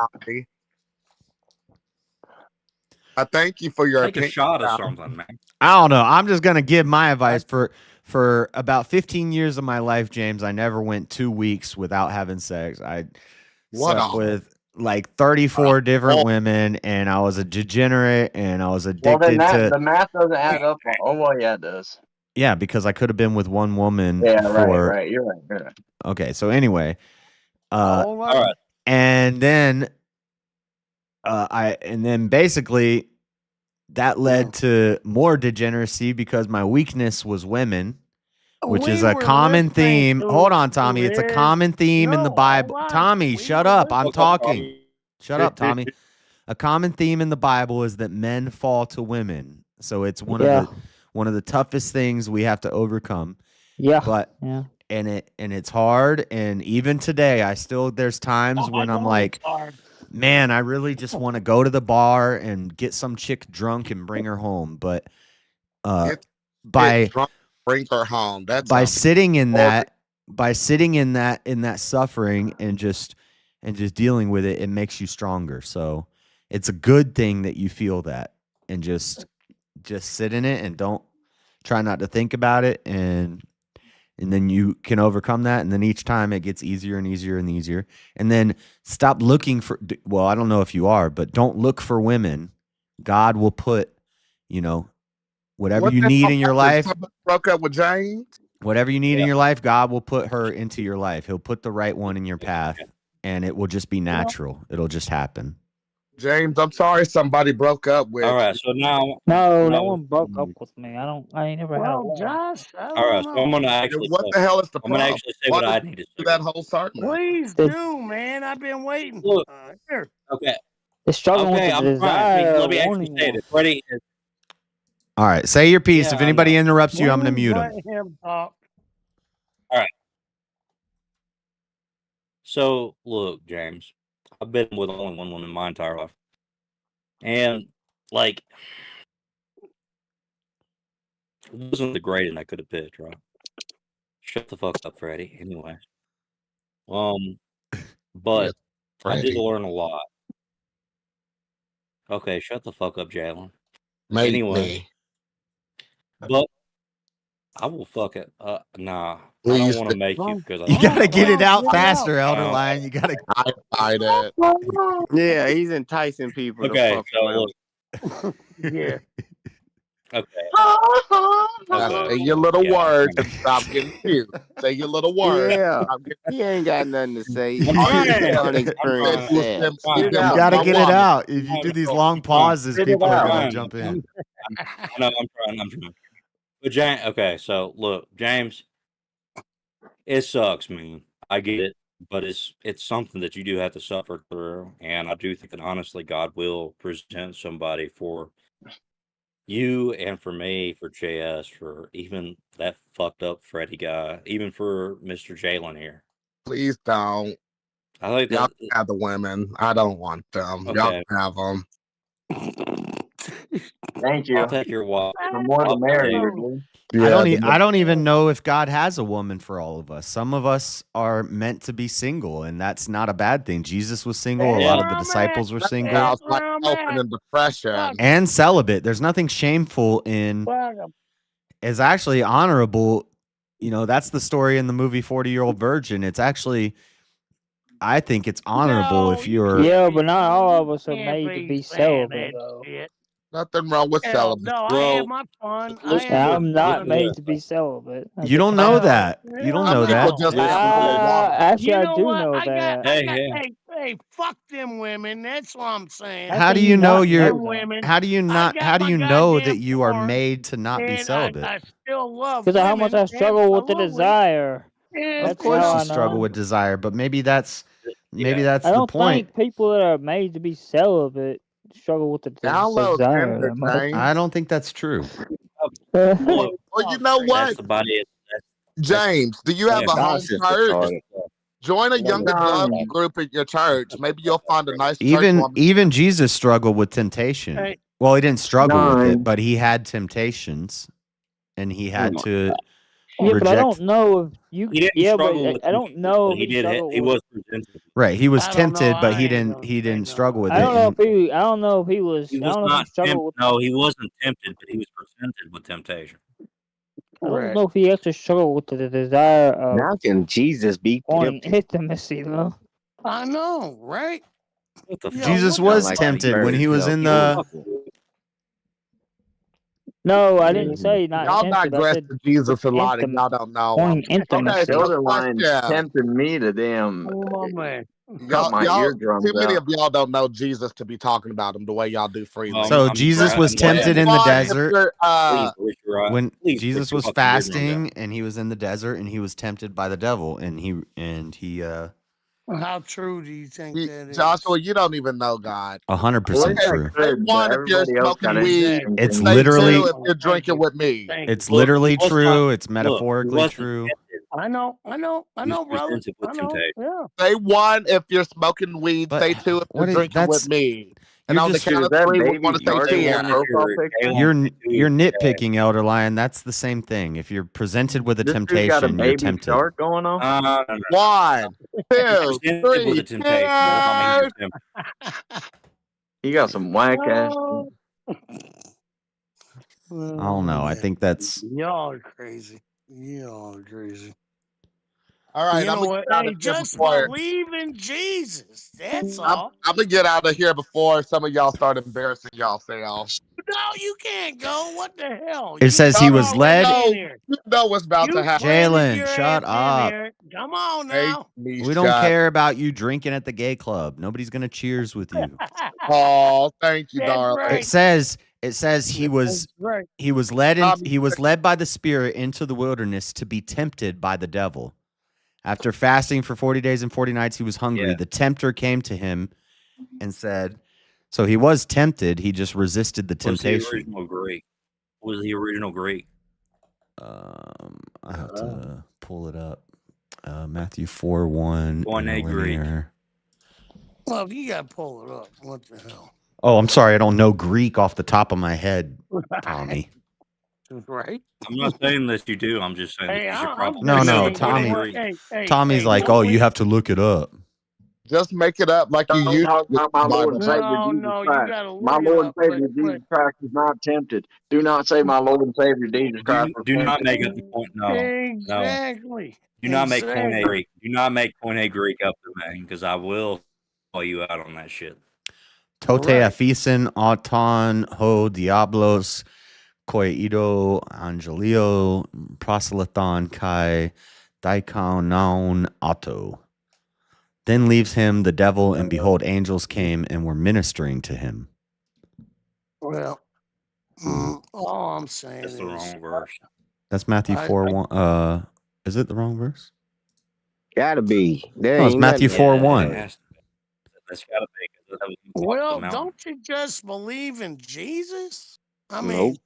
I thank you for your Take a opinion. shot of something, man. I don't know. I'm just gonna give my advice for about 15 years of my life, James. I never went 2 weeks without having sex. I What slept a- with like 34 different women, and I was a degenerate, and I was Well, then addicted the to. math doesn't add up. Oh, well, yeah, it does. Yeah, because I could have been with one woman Yeah, for. right. You're right. You're right. Okay, so anyway, All right. All right. and then and then basically that led to more degeneracy because my weakness was women, which is We a were common listening theme. to- Hold on, to Tommy. It's a his- common theme in the No, Bible. hold on. Tommy, We shut were up. I'm What's up, talking. Tommy? Shut up, Tommy. A common theme in the Bible is that men fall to women. So it's one of the toughest things we have to overcome. Yeah. But Yeah. and it's hard, and even today there's times when I'm like, man, I really just want to go to the bar and get some chick drunk and bring her home. But Get by drunk, bring her home. That's by sitting in that suffering and just dealing with it, it makes you stronger. So it's a good thing that you feel that, and just sit in it and don't try not to think about it, and then you can overcome that, and then each time it gets easier and easier and easier. And then stop looking for, well, I don't know if you are, but don't look for women. God will put, whatever What you the need hell in your happened? life, Somebody broke up with James. whatever you need in your life, God will put her into your life. He'll put the right one in your path, and it will just be natural. It'll just happen. James, I'm sorry somebody broke up with All right. you. So now. No one broke up with me. I ain't never had a Well, war. Josh, I All right. don't So I'm know. gonna actually. What the hell is the I'm gonna problem? actually say Why what I did need to do say. that whole segment? Please do, man. I've been waiting. Look. Here. Okay. The struggle with the I'm desire. trying. Let me actually wanting say one. this. Ready? All right, say your piece. Yeah, If I anybody know. interrupts you, I'm going to Please mute let them. him talk. All right. So look, James, I've been with only one woman my entire life, and like, it wasn't the greatest I could have picked, right? Shut the fuck up, Freddie. Anyway, but I did Freddie. learn a lot. Okay, shut the fuck up, Jalen. Make Anyway, me. but I will fuck it. Nah, I Please don't want to do. make you because You got to get it out Get it faster, out. Elder Lion. You got to. I fight it. Yeah, he's enticing people to okay. fuck So around. look, Yeah. okay. Say your little Yeah, words and stop getting cute. Say your little words. Yeah, Stop getting he ain't got nothing to say. I'm He's trying. just I'm unexperienced trying. sex. I'm You trying. got to my get it woman. out. If you do these long pauses, Spit it people are out. going to jump in. I know. I'm trying. I'm trying. But James, okay. So look, James, it sucks, man. I get it, but it's something that you do have to suffer through, and I do think that honestly, God will present somebody for you and for me, for JS, for even that fucked up Freddie guy, even for Mr. Jalen here. Please don't. I think Y'all that can have the women. I don't want them. Y'all okay. can have them. Thank you. I'll take your wife. The more the I'll merrier, take- dude. I don't even know if God has a woman for all of us. Some of us are meant to be single, and that's not a bad thing. Jesus was single. A lot of the disciples were single Sounds like open and depression. and celibate. There's nothing shameful in. It's actually honorable. You know, that's the story in the movie 40-Year-Old Virgin. It's actually, I think it's honorable if you're. Yeah, but not all of us are made to be celibate. Nothing wrong with celibacy. No, I had my fun. I'm not made to be celibate. You don't know that. You don't know that. Actually, You I know do what? know I that. got, hey, fuck them women. That's what I'm saying. How do you know you're? Women. How do you not? How do you know that you are made to not be And celibate? I still love Because of how much I struggle with the desire. And Of That's course, how you I struggle know. with desire, but maybe that's I the don't point. think people that are made to be celibate struggle with the Download desire Tinder, that much. James. I don't think that's true. Well, you know what, That's about it. James? Do you have a home God's just church? retarded. Join a young adult group at your church. Maybe you'll find a nice church woman. Even Jesus struggled with temptation. Hey. Well, he didn't struggle with Nine. it, but he had temptations, and he had to Yeah, but I reject. don't know if you. He didn't Yeah, struggle but with I don't know but if he he did. struggled He with. was presented. Right, he was I don't know. tempted, but I he ain't didn't. gonna He say didn't no. struggle with I it. don't know and- if he. I don't know if he was. He I was don't know if he not struggled with. No, he wasn't tempted, but he was presented with temptation. I don't know if he actually struggled with the desire of How can Jesus be wanting tempted? intimacy, though. I know, right? What the fuck? Jesus Sound was like tempted when bird, he was no in fool. the. No, I didn't say not Y'all tempted. I digress said to Jesus a lot, and intim- y'all don't know. wanting Okay, intimacy. so Silverline question. tempted me to damn Oh my man. cut my Y'all, eardrums too many out. of y'all don't know Jesus to be talking about him the way y'all do freely. So I'm Jesus glad- was I'm glad. tempted in the Why, if desert. you're, Please, wish you're right. When Please, Jesus put your was fucking eardrums out. fasting and he was in the desert and he was tempted by the devil and he How true do you think that is? Joshua, you don't even know God. 100% I true. Say could, but one if you're everybody else smoking got weed. instinct. It's Say literally two if you're drinking with me. it's Look, literally he was true. not- It's Look, he metaphorically wasn't true. tempted. I know, He was brother. presented with I know. temptation. Yeah. Say one if you're smoking weed. But Say two if what you're is drinking with that's me. And you're on the just count Dude, of is that three, we're baby going to say shark in your cheers. profile picture? you're nitpicking, Elder Lion. That's the same thing. If you're presented with a This dude got a temptation, you're baby tempted. shark going on? No. One, two, Presented with three, a temptation. Does not mean cheers. you're tempted. He got some whack ass. I don't know. I think that's Y'all are crazy. Y'all are crazy. All right, You I'm know gonna what? get out Hey, of here just before believe in Jesus. That's I'm all. gonna get out of here before some of y'all start embarrassing yourselves. No, you can't go. What the hell? it says he You was already led. in here. You know what's about to You happen. planted Jalen, your shut ass up. in here. Come on Hey, now. We don't care about you drinking at the gay club. Nobody's gonna cheers with you. Oh, thank you, That's darling. right. It says he was Right. he was led by the Spirit into the wilderness to be tempted by the devil. After fasting for 40 days and 40 nights, he was hungry. Yeah. The tempter came to him and said, so he was tempted. He just resisted the What's the temptation. original Greek? What was the original Greek? I have to pull it up. Matthew 4:1. Koine Greek. Well, if you got to pull it up, what the hell? Oh, I'm sorry. I don't know Greek off the top of my head, Tommy. Right? I'm not saying that you do. I'm just saying Hey, that you should I'm probably No, just no, saying, Tommy. you know what? Hey, Tommy's hey, like, don't oh, you wait. have to look it up. Just make it up like you Don't used talk to. about my Lord and Savior No, Jesus no, you Christ. got to My look it Lord and up. Savior Jesus Christ is not tempted. Do not say my Lord and Savior Jesus Christ. was Do not tempted. make up the point. No. Exactly. Do not make Koine Exactly. Greek. Do not make Koine Greek up to me because I will call you out on that shit. Tote afisen auton ho diablos koido angelio proselython kai daikon auto. Then leaves him the devil, and behold, angels came and were ministering to him. Well, all I'm saying That's the is, wrong verse. That's Matthew 4:1. Is it the wrong verse? Gotta be. There No, it's ain't Matthew nothing- 4:1. That's gotta be. 'Cause that was on top of the well, mountain. don't you just believe in Jesus? I mean, Nope.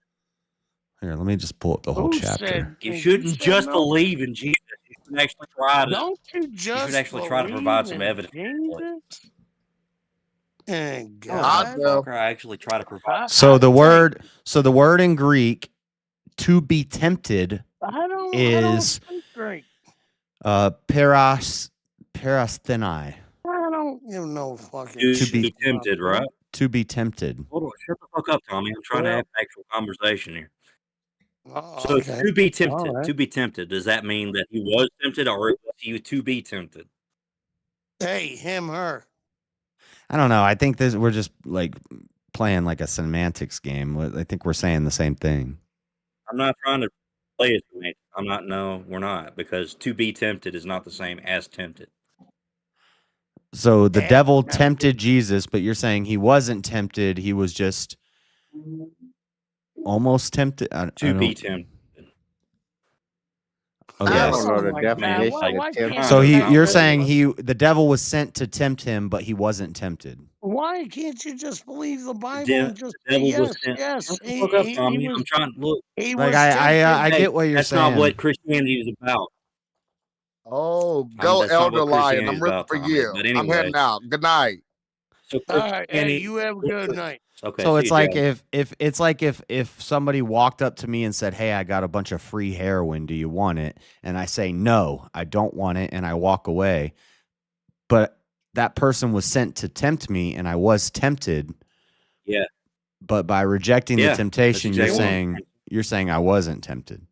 Here, let me just pull up the whole who chapter. said You you shouldn't said just no? believe in Jesus. You should actually try to. Don't you You just should actually try to provide some believe evidence. in Jesus? And Oh, God, motherfucker, I actually try to provide. So the word in Greek to be tempted I don't is speak Greek. parasthenai. I don't give no fucking To shit. be tempted, right? To be tempted. Hold on, shut the fuck up, Tommy. I'm trying to have an actual conversation here. Oh, So okay. to be tempted, All right. to be tempted, does that mean that he was tempted, or was he to be tempted? Hey, him, her. I don't know. I think we're just like playing like a semantics game. I think we're saying the same thing. I'm not trying to play it. I'm not. No, we're not, because to be tempted is not the same as tempted. So the devil tempted Jesus, but you're saying he wasn't tempted. He was just almost tempted. To be tempted. Okay. I don't know the my God, definition why of can't tempted. So you you're just- saying the devil was sent to tempt him, but he wasn't tempted. Why can't you just believe the Bible The and just devil say was yes, sent. yes? Shut the fuck up, Tommy. I'm trying. Look, He Like was tempted. I hey, get what you're that's saying. not what Christianity is about. Oh, go That's not Elder what Lion. Christianity I'm is rooting about, for Tommy. you. But I'm anyway, heading out. Good night. so All right, hey, Christianity. you have a good night. Okay. So see it's you, like Joe. if somebody walked up to me and said, "Hey, I got a bunch of free heroin. Do you want it?" And I say, "No, I don't want it," and I walk away. But that person was sent to tempt me, and I was tempted. Yeah. But by rejecting Yeah, the temptation, that's exactly you're saying I wasn't tempted.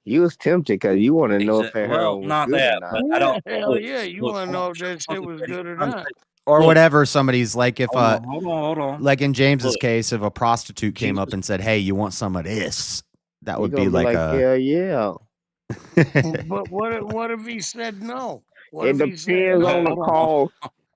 You was tempted because you want to know if that Well, heroin was not good or that, not. but I don't. Hell Look, yeah, you look, want to hold know on, if shut that the fuck shit up, was Eddie. good or I'm trying to not. say- Or Look, whatever somebody's like if hold on. like in James's Look, case, if a prostitute came Jesus. up and said, "Hey, you want some of this?" That You would gonna be be like like, a hell yeah. But what if he said no? What It if he said depends no? on the call.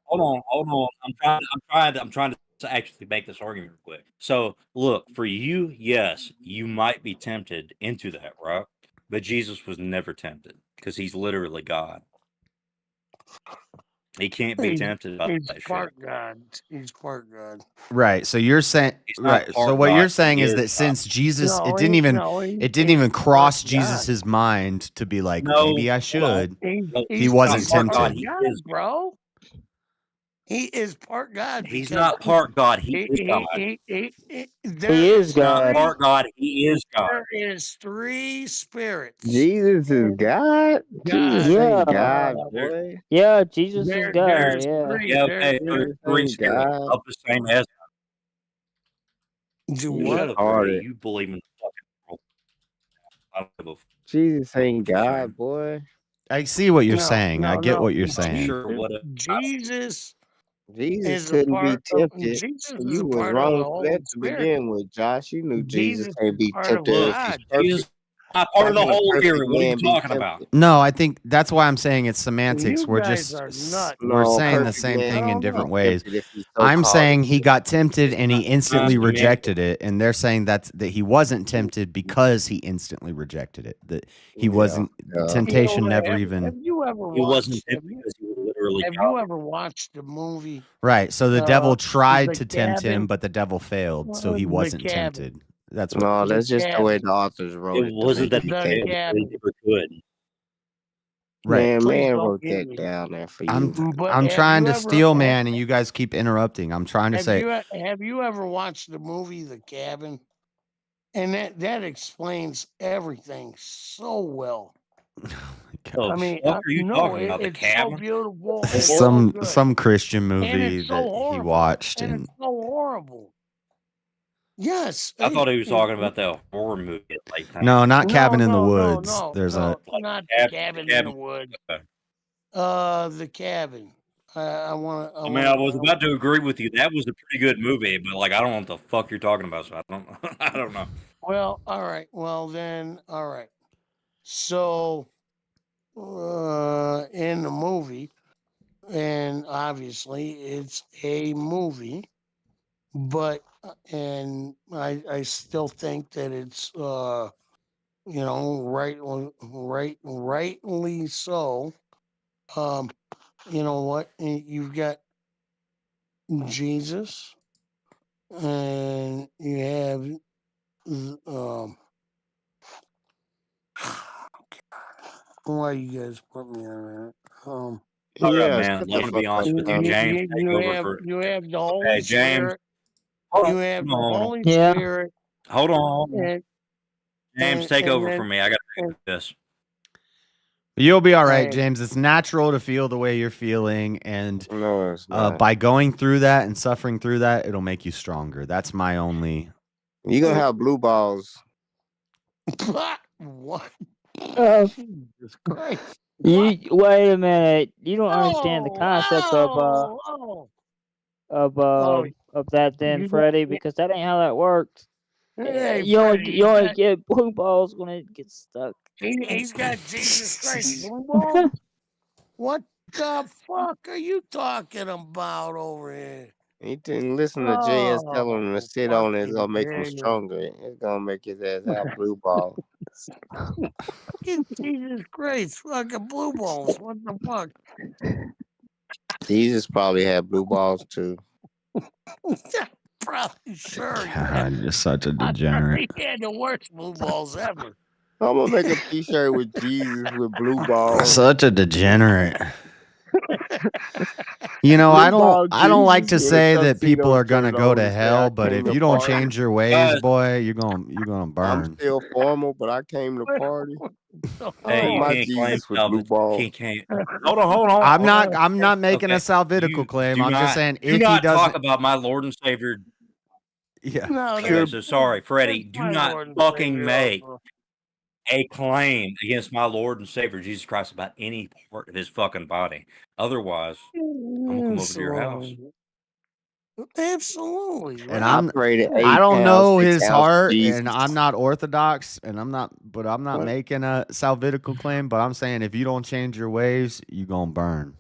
Hold on. I'm trying to actually make this argument real quick. So, look, for you, yes, you might be tempted into that, right? But Jesus was never tempted because he's literally God. He can't be tempted by He's that shit. part God. He's part God. Right. So you're saying He's not right. part So what God, you're saying he is is that God. since Jesus, No, it didn't even he's cross part God. Jesus's mind to be like, No, maybe I hold on. should. No, He He's wasn't part God. tempted. He God, is. bro. He is part God. He's because not part God. He is God. there He is Not God. part God. He is God. There is three spirits. Jesus is God? Jesus God. ain't Yeah. God, boy. Yeah, Jesus is God. There's Yeah. three. Yeah, okay. Jesus Three ain't spirits God. of the same essence. Do You what? Shut up, Freddie. retarded. You believe in fucking world. I don't give a fuck Jesus ain't what you're God, saying. boy. I see what you're No, saying. I get what you're I'm saying. sure what Jesus Jesus is a couldn't be part of tempted. Jesus is You a was part of the wrong for Holy that to Spirit. begin with, Josh. You knew Jesus Jesus can't is be part of tempted look, if he's God. perfect. Jesus is not part of the How can a whole perfect theory. What are you man be talking tempted? about? No, I think that's why I'm saying it's semantics. You We're guys just are nuts. we're No, saying the perfect same man thing in can't be different ways. tempted if he's so I'm called. saying he got tempted and he Not instantly semantics. rejected it, and they're saying that he wasn't tempted because he instantly rejected it. That he wasn't. The Yeah. temptation never Have even. you ever He wasn't watched? tempted because he was literally Have God. you ever watched the movie? Right. So the devil tried The to tempt him, Cabin. but the devil failed, so he The wasn't Cabin. tempted. That's what. No, The that's just the way Cabin. the authors wrote It it to wasn't make that you he The think. failed. He Cabin. never could. Right. Please Man don't wrote get that me. down there for I'm you. But I'm have trying you to ever steal, man, and you guys keep interrupting. I'm trying to say. have you ever watched the movie The Cabin? And that explains everything so well. Oh, I mean, what are you no, talking about? The it's so cabin? beautiful. It's so good. Some Christian And movie it's so that he horrible. watched, And and it's so horrible. Yes. I thought he was talking about that horror movie at late night. no, not Cabin in the no, Woods. There's a not the cabin in the woods. Okay. The Cabin. I want to. I mean, I was about to agree with you. That was a pretty good movie, but like, I don't know what the fuck you're talking about, so I don't. I don't know. Well, all right. Well, then, all right. So, in the movie, and obviously it's a movie, but and I still think that it's rightly so. You know what? You've got Jesus, and you have why you guys put me on that? Hold up, Yeah, man. shut I'm the gonna be fuck up, honest with you. Tommy. James, take over for. You have the Holy Okay, James. Spirit. Hold You on. have the Hold on. Holy Yeah. Spirit. Hold on. And, James, take over then, for me. I got to do this. You'll be all right, Hey. James. It's natural to feel the way you're feeling, and No, it's not. by going through that and suffering through that, it'll make you stronger. That's my only. You're gonna have blue balls. What? Oh, Jesus Christ. you wait a minute. You don't understand the Oh, concept oh, oh. of that then, You Freddie, don't- because that ain't how that works. Hey, You only Freddie, you only get blue balls when it gets stuck. he's got Jesus Christ blue balls. What the fuck are you talking about over here? He didn't listen to JS tell him to sit on it. It's gonna make him fucking stronger. It's gonna make his ass have blue balls. Jesus Christ, fucking blue balls. What the fuck? Jesus probably had blue balls too. Probably sure. God, you're such a I'm sure degenerate. he had the worst blue balls ever. I'm gonna make a T-shirt with Jesus with blue balls. Such a degenerate. You know, Blue I ball don't like to Jesus with a say that people tuxedo are gonna shirt go on to and say, hell, "I but came if to you don't party." change your ways, boy, you're gonna I'm burn. still formal, but I came to party. Hey, you My can't claim Jesus with blue balls. Can't. Hold on. I'm not making a salvifical claim. Do I'm just not, saying do if he not talk doesn't. about my Lord and Savior. Yeah. No, Okay, so sorry, Freddie. that's Do my not Lord and fucking Savior make also. a claim against my Lord and Savior Jesus Christ about any part of his fucking body. Otherwise, I'm gonna come over to your house. Absolutely. And I prayed at I 8 don't pounds, know 6 his ounces heart, Jesus. and I'm not Orthodox, and I'm not What? making a salvifical claim, but I'm saying if you don't change your ways, you gonna burn.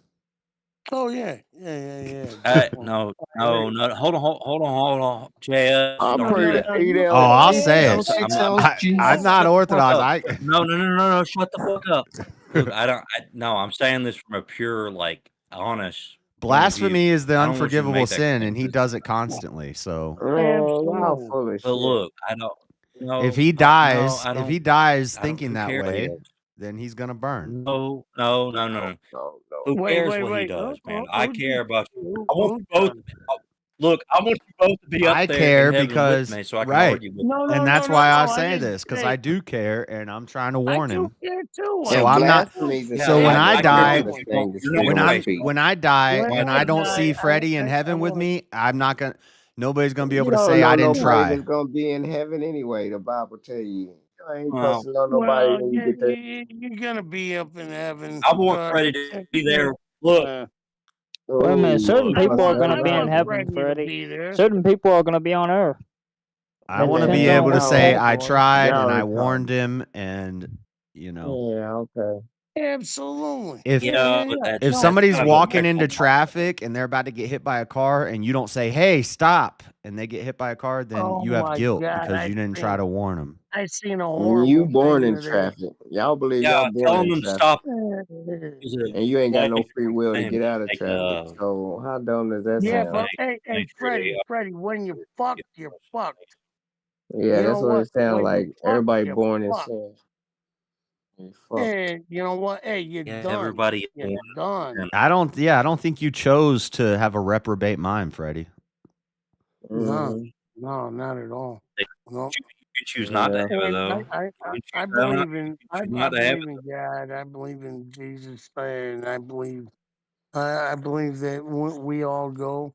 Oh yeah. Yeah. No. Hold on. JS, I don't do prayed at that. 8 Oh, ounces I'll Jesus. say it. 6 ounces Jesus. I'm not Shut the fuck Orthodox. up. No. Shut the fuck up. Look, I'm saying this from a pure, like, honest point of view. Blasphemy is the I don't want you to unforgivable make that sin, claim. and he does it constantly. So Oh, y'all full of But shit. look, I don't. No, if he no, dies, I don't. if he dies I don't. thinking Who that cares what he way, does? then he's gonna burn. No. No. Who cares what he does, man? I care about you. I want you both. Look, I want you both to be up I there in care heaven because with me, so I can right, argue with No, you. and that's why I say didn't this because say- I do care, and I'm trying to I warn do him. care too. So And I'm not. blasphemy is a So sin. when I I got die, this thing to speak on his feet. when I die, When and I I don't die, see Freddie in I heaven with wanna- me, I'm not gonna. Nobody's gonna be You able to don't say I know didn't nobody try. that's gonna be in heaven anyway. The Bible tell you. I ain't Well, supposed to know nobody when you get there. you're gonna be up in heaven. I want Freddie to be there. Look, Wait a minute. Certain I people are want- going to I be in want heaven, Freddie to Freddie. be there. Certain people are going to be on earth. I It want to depends be on able to which say I category. tried and Y'all I retarded. warned him, and you know. Yeah, okay. Absolutely. If but that's if that's somebody's kind of walking a into traffic and they're about to get hit by a car and you don't say, "Hey, stop," and they get hit by a car, then Oh you have my guilt God, because you didn't try to warn them. I seen a You horrible born thing in today. traffic. Y'all believe Yeah, y'all born telling in them to traffic. stop. And you ain't got no free will to get out of traffic. So how dumb does that Yeah, sound? but hey, Freddie, when you fucked, you're fucked. Yeah, You that's know what what? it sounds When like. you fuck, Everybody you're born in fucked. sin. You fucked. And you know what? Hey, you're Yeah, done. everybody. You're done. I don't think you chose to have a reprobate mind, Freddie. Mm-hmm. No, not at all. No. You can choose not to have it, And though. I believe in I choose not to have believe in God. I believe in Jesus, and I believe that we all go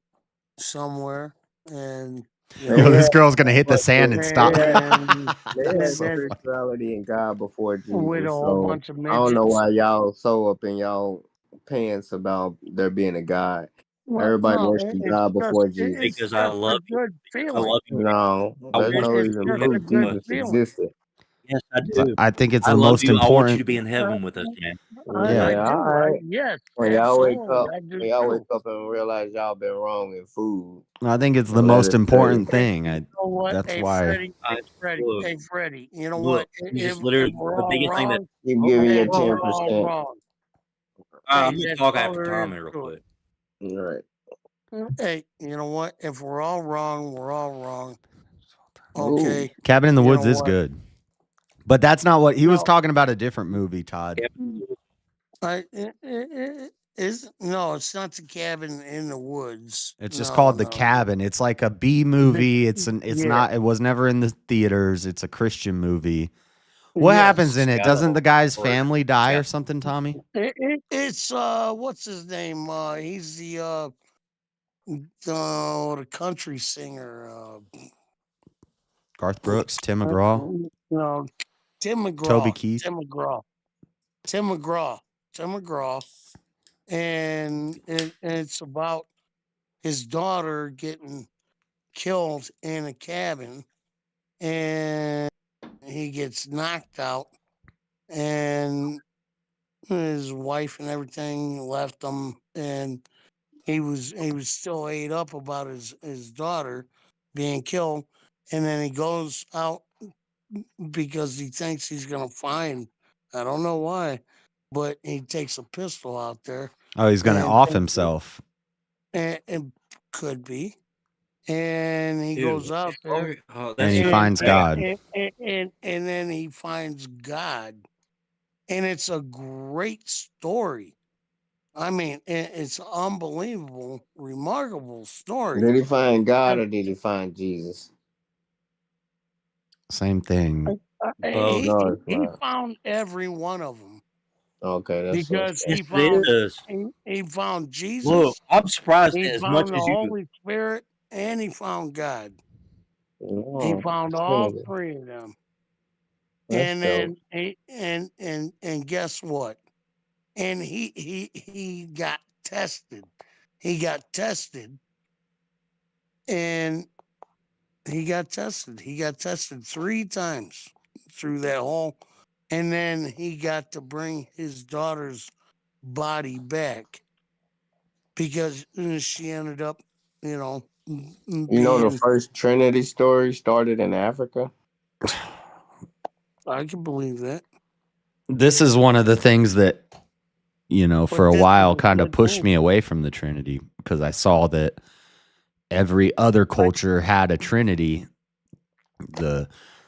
somewhere, and you Yo, know, this girl's gonna hit the sand and stop. and They had That's so funny. spirituality and God before with a Jesus. whole So bunch of I don't know midgets. why y'all so up in y'all pants about there being a God. Well, Everybody no, worshiped it's God before just Jesus. Because I love a you. good I feeling. love you. No, I there's want no you It's even to be in just a proof heaven with good us. Jesus feeling. existed. Yes, I do. I think it's I the love most you. I want you to important. be in heaven with us, man. I Yeah. Yeah, all do. right. Yes, When y'all wake absolutely. up, I do when y'all wake too. up and realize y'all been wrong in food, I think it's the let most us important say, thing. You know what? That's Hey, why. Freddie. You know Look, what? you just If literally we're the all biggest thing that. wrong, you give me hey, your we're all 10%. wrong. I'm Hey, gonna that's talk all after there is Tommy real to it. quick. All right. Hey, you know what? If we're all wrong, we're all wrong. Ooh. Okay. Cabin in the You Woods know is what? good, but that's not what he was No. talking about. A different movie, Todd. No, it's not the cabin in the woods. It's just No, called The no. Cabin. It's like a B movie. It's Yeah. not. It was never in the theaters. It's a Christian movie. What happens in it? Doesn't the guy's family die or something, Tommy? It's what's his name? He's the country singer. Garth Brooks, Tim McGraw, No, Tim McGraw. Toby Keith. Tim McGraw. And it's about his daughter getting killed in a cabin, and he gets knocked out, and his wife and everything left him, and he was still ate up about his daughter being killed, and then he goes out because he thinks he's gonna find, I don't know why, but he takes a pistol out there. Oh, he's gonna and off thinks himself. and could be. And he Dude, goes out there And he finds God. and then he finds God. And it's a great story. I mean, it's unbelievable, remarkable story. Did he find God or did he find Jesus? Same thing. He found every one of them. Okay, that's Because so he found Jesus. Look, I'm surprised He as found much the as you. Holy Spirit, and he found God. He Oh, found all Trinity. three of them. That's And dope. then and guess what? And he got tested. He got tested, and he got tested. He got tested 3 times through that whole, and then he got to bring his daughter's body back because she ended up, You know, the first Trinity story started in Africa. I can believe that. This is one of the things that, for a while kind of pushed me away from the Trinity, because I saw that every other culture had a Trinity.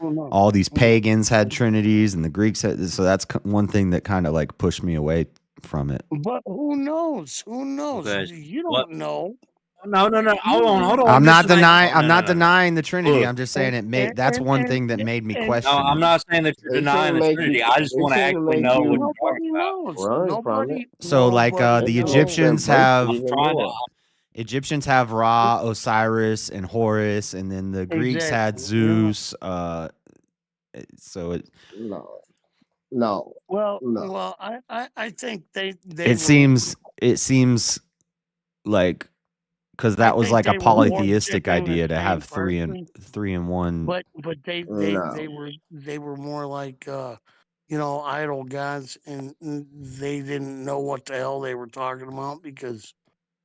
All these pagans had Trinities, and the Greeks had. So that's one thing that kind of like pushed me away from it. But who knows? Who knows? Okay, You don't know. No. Hold on. I'm not just saying- denying. No, I'm no, not no, no. denying the Trinity. Look. I'm just saying it made. That's one thing that made me question. No, I'm it. not saying that you're They denying shouldn't the make Trinity. you- I just they want to shouldn't actually make know you- what you're talking Nobody about. knows. Run from it. So, like the They just Egyptians embrace it have. even trying to- more. Egyptians have Ra, Osiris, and Horus, and then the Greeks had Exactly, Zeus. So No. Well, I think they it seems like, because that was think like a they were more polytheistic chicken than idea to have same three person. and one. But they No. were more like idol gods, and they didn't know what the hell they were talking about because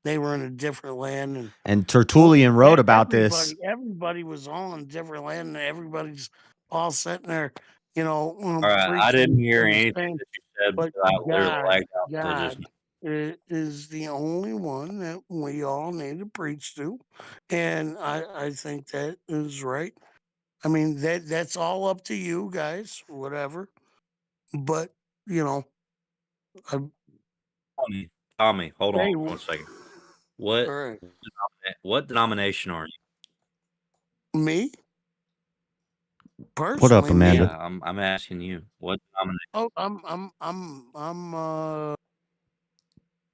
they were in a different land. And Tertullian wrote about this. Everybody was all in a different land, and everybody's all sitting there, All right, I didn't hear anything that you said, but but I literally lagged out. So God just is the only one that we all need to preach to, and I think that is right. I mean that's all up to you guys, whatever. But I, Tommy, hold Hey, on 1 second. What all right. what denomination are you? Me personally. What up, Amanda? Yeah, I'm asking you. What denomination? Oh, I'm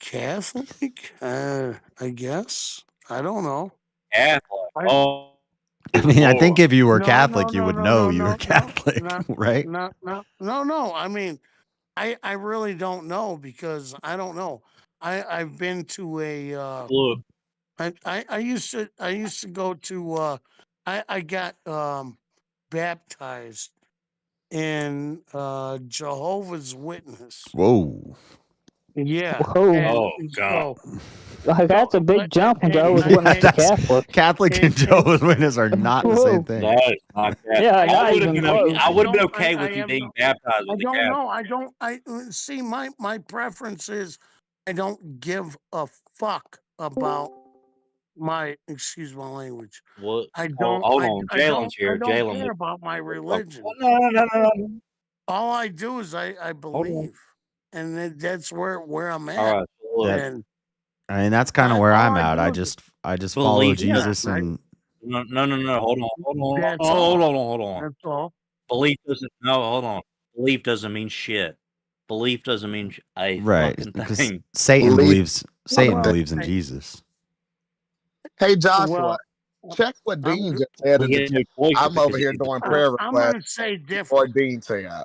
Catholic. I guess. I don't know. Catholic. Oh, I mean, I think if you were No, Catholic, no, you no, would no, know no, you no, were Catholic, no, right? No. I mean, I really don't know because I don't know. I've been to a. Look. I used to go to. I got baptized in Jehovah's Witness. Whoa. Yeah. Whoa. and Oh, God. Like, that's a big jump from Jehovah's Witness to Catholic. Catholic and Jehovah's Witness are not the same thing. That is not Catholic. Yeah, I not would have even been. close. I would have been don't- okay I with you have being no- baptized I with a don't Catholic. know. I see. My preference is I don't give a fuck about my. Excuse my language. What? I don't. Hold I, on, I Jalen's don't. here. I don't Jalen, care about my religion. No. All I do is I believe, and that's where I'm at. All right. That- And I mean, that's kind of where all I'm I at. do I is- just follow Believe Jesus right. and No. Hold That's all. on. That's all. Belief doesn't. No, hold on. Belief doesn't mean shit. Belief doesn't mean a right fucking because thing. Satan believes Well, believes in Jesus. Hey, Joshua, Well, check what I'm Dean go- just said We in the get chat. new choices I'm over because here he's doing the prayer I'm requests. gonna say Or different. Dean said.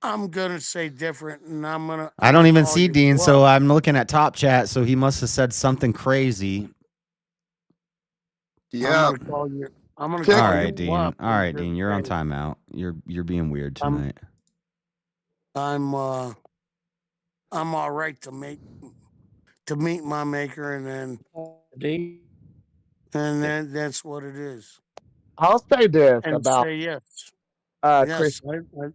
I'm gonna say different, and I don't even call see you Dean, bluff. so I'm looking at top chat. So he must have said something crazy. Yeah. I'm gonna call you. I'm gonna All call you right, Dean. bluff. All right, and Dean. just You're on say timeout. You're being weird I'm- tonight. I'm all right to meet my maker, and then that's what it is. I'll say this And about say yes. Chris. Yes,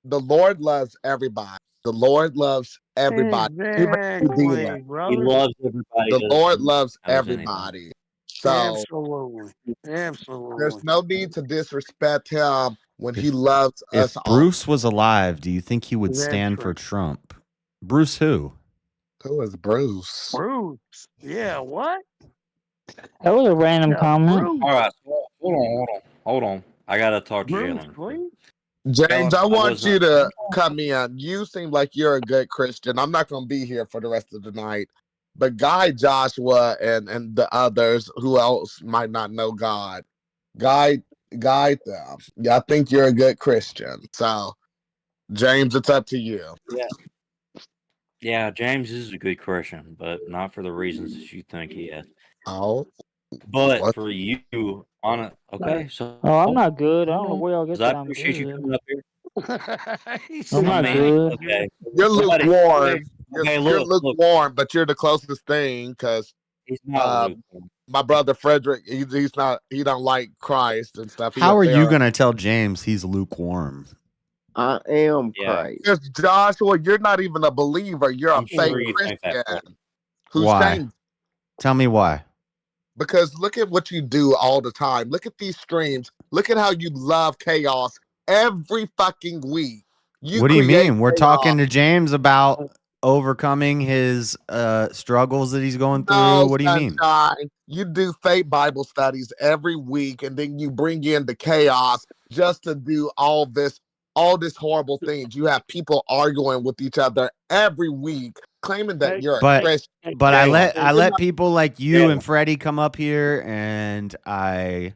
The Lord loves everybody. The Lord loves everybody. Even you, Dean. exactly, He brother. loves everybody. The Lord loves knows anything. everybody. So Absolutely, there's absolutely. no need to disrespect him when he loves If us all. Bruce was alive, do you think he would That's stand for right. Trump? Bruce who? Who is Bruce? Bruce. Yeah, what? That was a random comment. Bruce. All right. Hold on. I gotta talk to Bruce, Jalen. please. James, I want you wasn't- to come in. You seem like you're a good Christian. I'm not going to be here for the rest of the night. But Guy Joshua and the others who else might not know God, guide them. Yeah, I think you're a good Christian. So, James, it's up to you. Yeah, James is a good Christian, but not for the reasons that you think he is. Oh, But what? for you, on it. Okay, so Oh, I'm not good. I don't know where y'all get 'cause I that I'm appreciate you good. coming up here. I'm not good. Okay. You're Somebody- lukewarm. Okay, You're look. lukewarm, but you're the closest thing because He's not lukewarm. my brother Frederick, he's not. He don't like Christ and stuff. He How a are you Pharisee. gonna tell James he's lukewarm? I am Yeah. Christ. Because Joshua, you're not even a believer. You're I'm a fake sure you think that, Christian who's Why? saying, Tell me why. because look at what you do all the time. Look at these streams. Look at how you love chaos every fucking week. What do you create mean? We're chaos. talking to James about overcoming his struggles that he's going through. No, What do you mean? sunshine. You do fake Bible studies every week, and then you bring in the chaos just to do all this horrible things. You have people arguing with each other every week, claiming that you're a But Christian. but I Jalen. let people like you Jalen. and Freddie come up here, and I.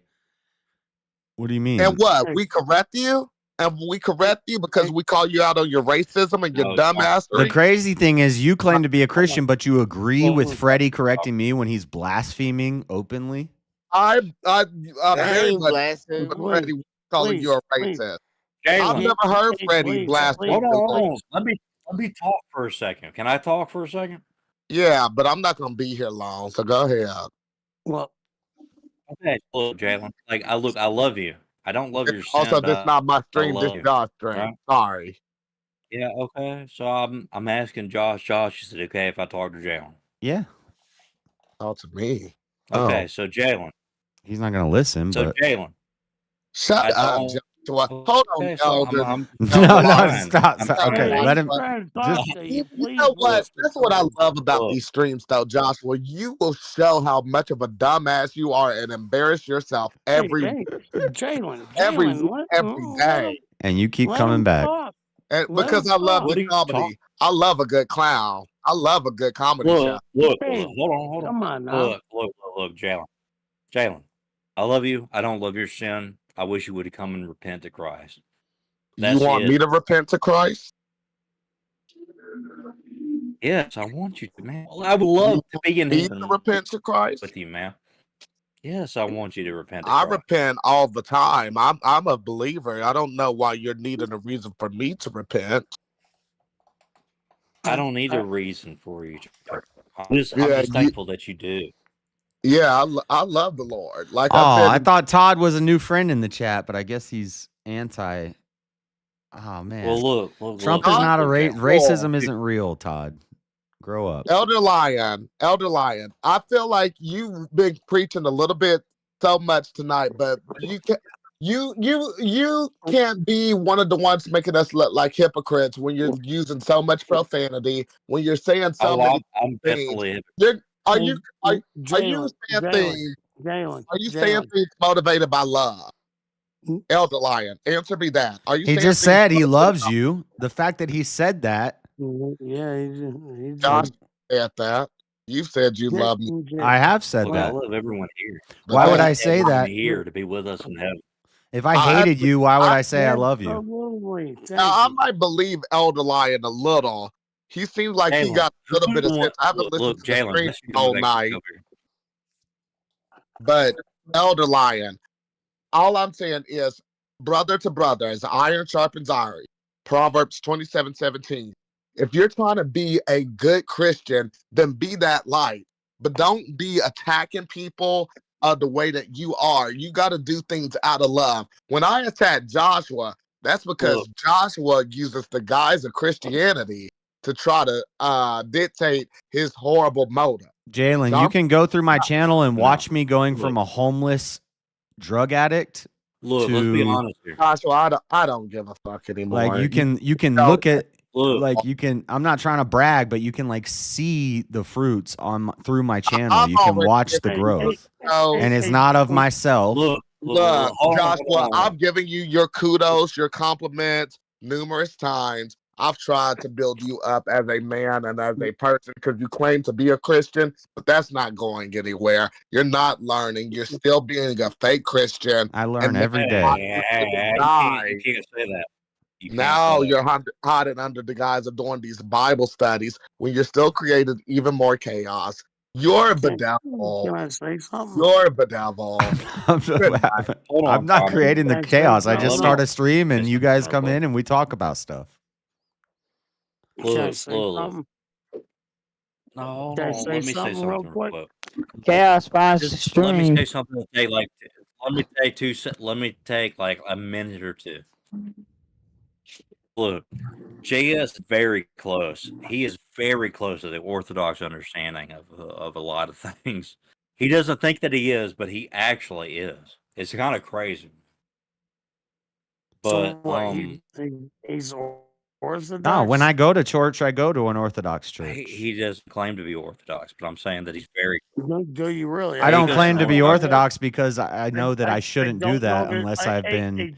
What do you mean? And what? We correct you? And we correct you because we call you out on your racism and your No, dumbassery? The crazy thing is, you claim to be a Christian, but you agree with Freddie correcting me when he's blaspheming openly. I'm I very ain't much blaspheming. Freddie calling you a racist. I've Jalen. never heard Freddie blaspheme. Hold on. Let me talk for a second. Can I talk for a second? Yeah, but I'm not gonna be here long, so go ahead. Well, Okay, look, Jalen. Like I love you. I don't love your sin. Also, but this is not my I stream, this love you, Josh stream. right? Sorry. Yeah, okay. So I'm asking Josh. Josh, is it okay if I talk to Jalen? Yeah, Talk to me. Okay, Oh. so Jalen. he's not gonna listen. So But Jalen. Shut up, don't- Joshua. Hold on, Okay, so Elder. I'm no, stop. Okay, Hey, let he's him. trying to talk to you. You Please know what? listen That's to what I him. love about Look. these streams, though, Joshua. You will show how much of a dumbass you are and embarrass yourself every Hey, Jalen, every Jalen, week, every day. And you keep let coming him back. talk. And Let because him I love talk. What are the you comedy. I love a good clown. I love a good comedy show. Look, Hey, hold on. come on now. Look, Jalen. I love you. I don't love your sin. I wish you would have come and repent to Christ. You want me to repent to Christ? Yes, I want you to, man. I would love to be in Me heaven to repent to Christ? with you, man. Yes, I want you to repent to I Christ. repent all the time. I'm a believer. I don't know why you're needing a reason for me to repent. I don't need a reason for you to repent. I'm just Yeah, thankful that you do. Yeah, I love the Lord. Like Oh, I said, I thought Todd was a new friend in the chat, but I guess he's anti. Oh man. Well, look. Trump is not a Jalen. racism isn't real, Todd. Grow up. Elder Lion. I feel like you've been preaching a little bit so much tonight, but You can't be one of the ones making us look like hypocrites when you're using so much profanity, when you're saying so many I'm things. definitely. Are you saying Jalen, things? Jalen, Are you saying things motivated by love? Elder Lion, answer me that. Are you He saying just things said he motivated loves by you. The fact that he said that, Yeah, he Josh did. said that? You said you love me. I have said Look, I that. love everyone here. But Why would that's I say Everyone that? here to be with us in heaven. If I hated you, why would I say I love you? Absolutely. Thank Now, I you. might believe Elder Lion a little. He seems like he Jalen, got a little bit of sense. I haven't look, listened to the Jalen, stream this the whole night, but Elder Lion, all I'm saying is brother to brother, as iron sharpens iron. Proverbs 27:17. If you're trying to be a good Christian, then be that light. But don't be attacking people the way that you are. You got to do things out of love. When I attack Joshua, that's because Joshua uses the guise of Christianity to try to dictate his horrible motive. Jalen, you can go through my channel and watch me going from a homeless drug addict Look, to let's be honest here. Joshua, I don't give a fuck anymore. like you can look at like you can. I'm not trying to brag, but you can like see the fruits on through my channel. You can watch the growth, and it's not of myself. Look, Joshua, I'm giving you your kudos, your compliments numerous times. I've tried to build you up as a man and as a person because you claim to be a Christian, but that's not going anywhere. You're not learning. You're still being a fake Christian. I learn every day. You can't say that. Now you're hiding under the guise of doing these Bible studies when you're still creating even more chaos. You're a bedevil. Can I say something? You're a bedevil. I'm not creating the chaos. I just start a stream and Listen, you guys come in and we talk about stuff. Can I say something? No, Can I say let me say something something real real quick? quick. Chaos finds the Just let me stream. say something to take like. Let me take let me take like a minute or two. Look, JS is very close. He is very close to the orthodox understanding of a lot of things. He doesn't think that he is, but he actually is. It's kind of crazy. But he's orthodox. No, when I go to church, I go to an Orthodox church. he doesn't claim to be orthodox, but I'm saying that he's very. Do you really? I don't claim to be Orthodox because I know that I shouldn't do that unless I've been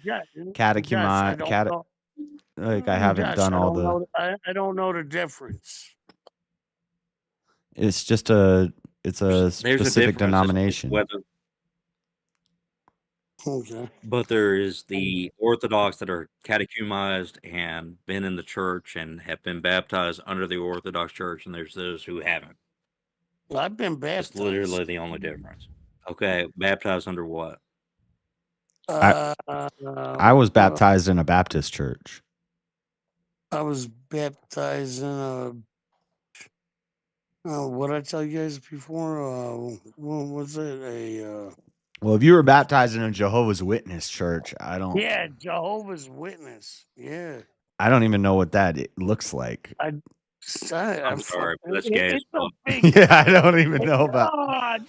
catechumized. Like I haven't done all the. I don't know the difference. It's just a specific denomination. Whether. Okay. But there is the Orthodox that are catechumized and been in the church and have been baptized under the Orthodox Church, and there's those who haven't. I've been baptized. That's literally the only difference. Okay, baptized under what? I was baptized in a Baptist church. I was baptized in a. What I tell you guys before? What was it? Well, if you were baptized in a Jehovah's Witness church, I don't. Yeah, Jehovah's Witness. Yeah. I don't even know what that looks like. I'm sorry, but that's gay as fuck. Yeah, I don't even know about.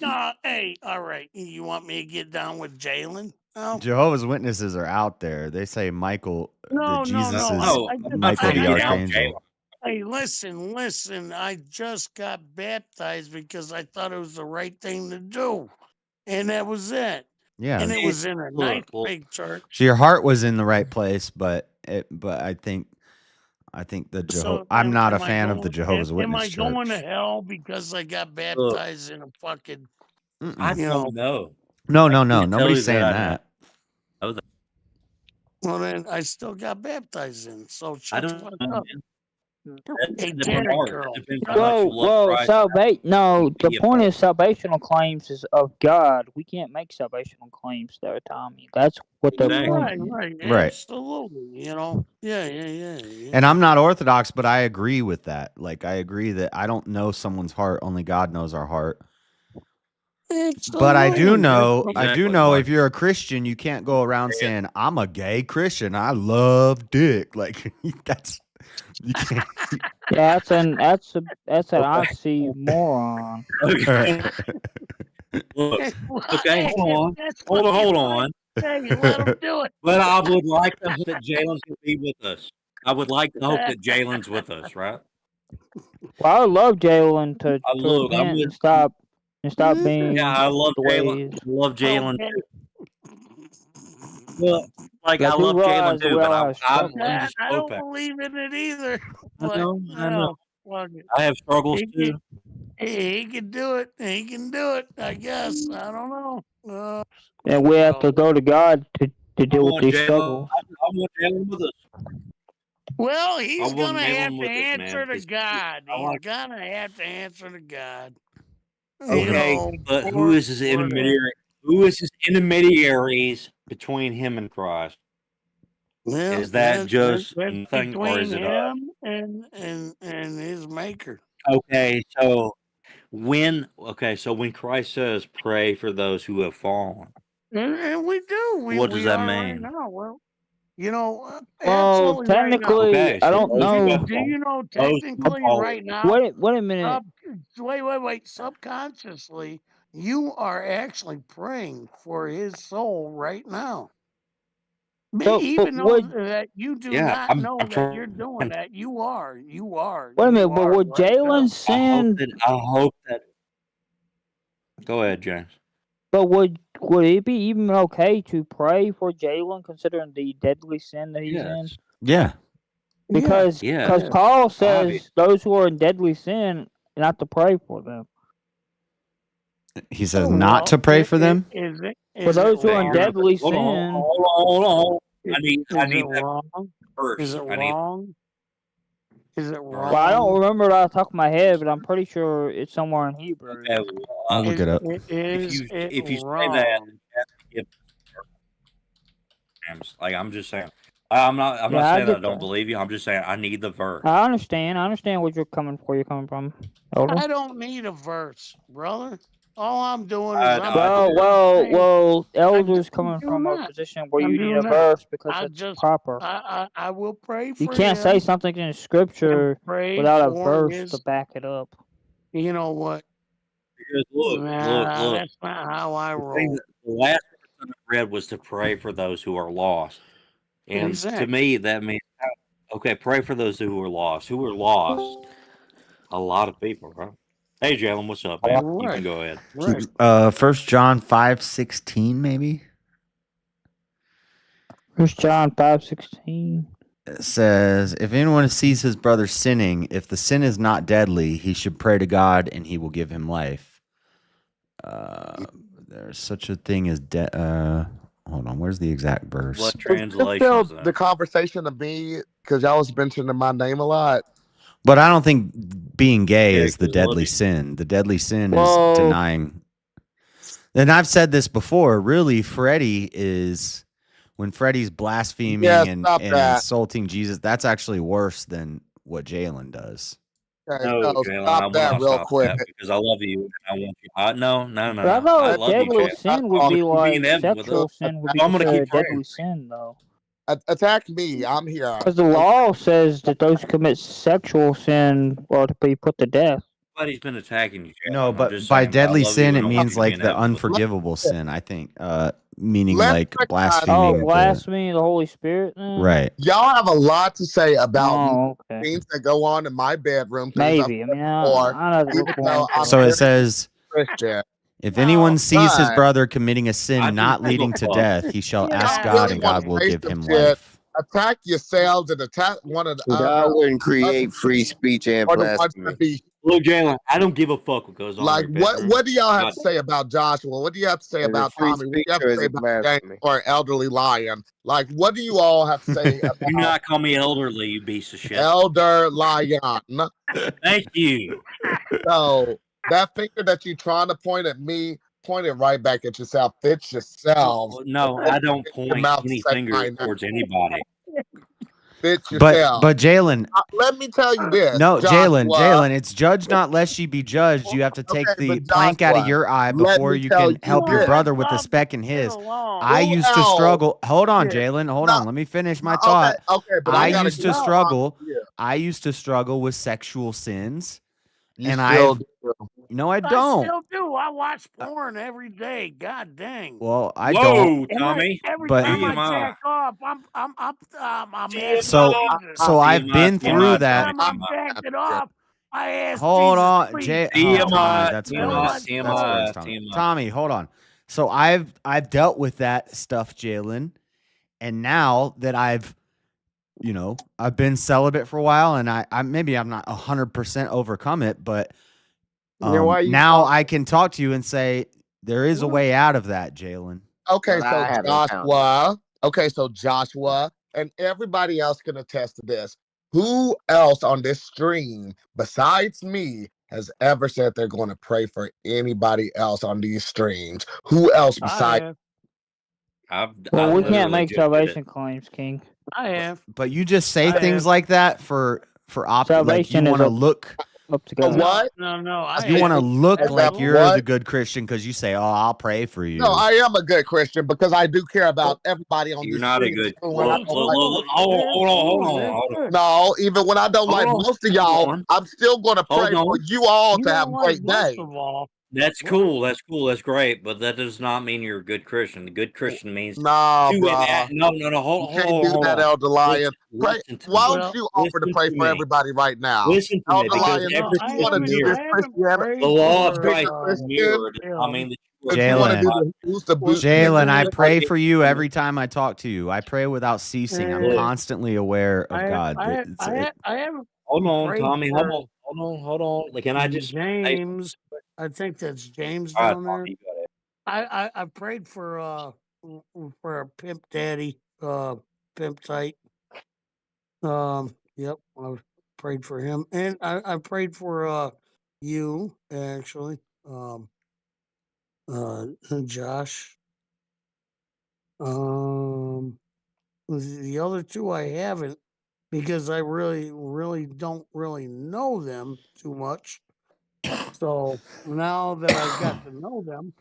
No, hey, all right. You want me to get down with Jalen? No. Jehovah's Witnesses are out there. They say Michael, No, Jesus is I'm Michael the Archangel. Hey, listen. I just got baptized because I thought it was the right thing to do. And that was it. Yeah. And it was in a nice big church. So your heart was in the right place, but I think the Jehovah. I'm not a fan of the Jehovah's Witness church. Am I going to hell because I got baptized in a fucking? I don't know. No. Nobody's saying that. Well, then I still got baptized in. So shut the fuck up. Hey, Whoa, no, the point of salvational claims is of God. We can't make salvational claims there, Tommy. That's what the point is. Right. Absolutely. Yeah. And I'm not Orthodox, but I agree with that. Like I agree that I don't know someone's heart. Only God knows our heart. But I do know if you're a Christian, you can't go around saying I'm a gay Christian. I love dick. Like that's. You can't. Yeah, that's an oxymoron. Okay. Okay, hold on. Hey, let him do it. But I would like to hope that Jalen could be with us. I would like to hope that Jalen's with us, right? Well, I love Jalen to look, I'm repent with- and stop being. Yeah, I love the way he Jalen. is. I love Jalen Okay. too. Well, like But I we love Jalen realize that too, we but all I'm have struggles. just I don't hoping. believe in it either. I But know, I know. fuck it. I have struggles He too. can do it. He can do it. I guess. I don't know. And we have to go to God to deal with want these Jalen. struggles. I want Jalen with us. Well, he's want gonna have Jalen to with us, answer man, to 'cause God. I He's like- gonna have to answer to God. Okay, but who is his intermediary? Who is his intermediaries between him and Christ? Well, Is that just that's nothing, or between is it him and his maker? okay? So when Christ says, "Pray for those who have fallen," And we do. what does that are mean? right now. Well, you know, Well, absolutely right now. technically, Okay, I so don't those who know. have Do you know fallen- those who have technically fallen. right now? Wait a minute. Wait. Subconsciously, you are actually praying for his soul right now. But Even though would that you do Yeah, not I'm know that trying. you're doing that, you are. wait a minute? But would right now. Jalen sin? I hope that. Go ahead, James. But would it be even okay to pray for Jalen, considering the deadly sin that he's in? Yeah. Because Yeah. Paul says Obvious. those who are in deadly sin not to pray for them. He says not to pray for them. For those who are in deadly Hold sin. on, hold on. I need it that wrong? verse. Is it I need wrong? Is it wrong? Well, I don't remember it off the top of my head, but I'm pretty sure it's somewhere in Hebrew. Okay, I'll look it up. if you say that, like I'm just saying, I'm not saying I get don't that. believe you. I'm just saying I need the verse. I understand where you're coming from. Elder. I don't need a verse, brother. All I'm doing is Well, Elder's coming do from a not. position where I'm you need doing a that. verse because I it's just- proper. I will pray for You can't him say something in Scripture pray without a for verse his- to back it up. You know what? Because look. That's not how I roll. The last verse I read was to pray for those who are lost, and to Exactly. me that means pray for those who are lost. Who are lost? A lot of people, right? Hey, Jalen, what's up, man? You can go ahead. Right. 1 John 5:16, maybe. 1 John 5:16. It says, if anyone sees his brother sinning, if the sin is not deadly, he should pray to God and he will give him life. There's such a thing as hold on, where's the exact verse? What It translation felt is that? the conversation to me because y'all was mentioning my name a lot. But I don't think being gay Yeah, is the 'cause I love deadly you. sin. The deadly sin Well- is denying. And I've said this before. Really, Freddie is when Freddie's blaspheming Yeah, and stop that. insulting Jesus. That's actually worse than what Jalen does. Okay, No, so Jalen, I stop want that to real stop quick. that because I love you and I want you. No. But I thought I love you, deadly Jalen. sin would I'm be gonna like keep being Evan with sexual us. sin would be I'm gonna considered keep praying. deadly sin, though. Attack me. I'm here. Because the law says that those who commit sexual sin are to be put to death. Nobody's been attacking you, Jalen. No, I'm but just by saying, but I deadly love sin, you it and I want means you to be like an the Evan with us. unforgivable sin. I think, meaning Let's like break down- blaspheming. Blasphemy of the Holy Spirit. Then? Right. Y'all have a lot to say about Oh, okay. things that go on in my bedroom. Things Maybe. I mean, I know even though I'm So it very says, Christian. if anyone sees his but- brother committing a sin I not do leading to fuck. death, he shall ask Y'all God, really and wanna God will say give some him shit. life. Attack yourselves and attack one of the God wouldn't create free speech and or the ones blasphemy. that be Look, Jalen, I don't give a fuck what goes on. like in your what bedroom. what do y'all have God. to say about Joshua? What do you have to say Is it about free Tommy? What do you have speech or to is say it about blasphemy? James or Elderly Lion? Like what do you all have to say Do about not call me elderly, you piece of shit. Elder Lion? Thank you. So that finger that you trying to point at me, point it right back at yourself. Fix yourselves. No, I don't Your point mouth any say finger my name. towards anybody. Fix yourself. But Jalen, Let me tell you this. no, Joshua, Jalen, it's judge not lest ye be judged. You have to take Okay, the but plank out of Joshua, your eye let before me you tell can you help your this. brother with the speck in his. I Who used to else? struggle. Hold on, Yeah. Jalen. Hold No. on. Let me finish my Okay, thought. okay, but I I gotta used get to my struggle. yeah. I used to struggle with sexual sins, You and still I've do. no, I I don't. still do. I watch porn every day. God dang. Well, I don't. Every But time I jack off, I'm asking so Jesus. I've been through Every that. time I'm jacking off, I ask Hold Jesus, on, please. Tommy, that's you know worse. what? That's worse, Tommy. Tommy, hold on. So I've dealt with that stuff, Jalen, and now that I've been celibate for a while, and I maybe I'm not 100% overcome it, but now I can talk to you and say there is a way out of that, Jalen. Okay, so Joshua, and everybody else can attest to this. Who else on this stream besides me has ever said they're going to pray for anybody else on these streams? Who else besides? Well, we can't make salvation claims, King. I have. But you just say things like that for like you Salvation is want to up- look. Up to God. What? No. You want to look Is like that you're what? the good Christian because you say, "Oh, I'll pray for you." No, I am a good Christian because I do care about everybody on You're this not a stream. good. Even when I don't like- Hold on. No, even when I don't like most of y'all, I'm still going to pray for you all to have a great day. That's cool. That's cool. That's great. But that does not mean you're a good Christian. The good Christian means No, to bro. no. Hold You can't do that, on. Elder Lion. Pray. Listen to Why me. don't you offer to Listen pray to for me. everybody right now? Listen to me, Elder because Lion, every if you want to do year, this Christianity, the law of bigger Christ is Christian, mirrored. I mean, if you want to do the who's the boot, Jalen, I pray for you every time I talk to you. I pray without ceasing. I'm Look. constantly aware of God. I have Hold on, prayed Tommy. for Hold on. Like, can I just say James? I think that's James All right, down there. Tommy, you got it. I prayed for a pimp daddy, pimp tight. Yep, I prayed for him, and I prayed for you actually, Josh. The other two I haven't because I really don't really know them too much. So now that I've got to know them,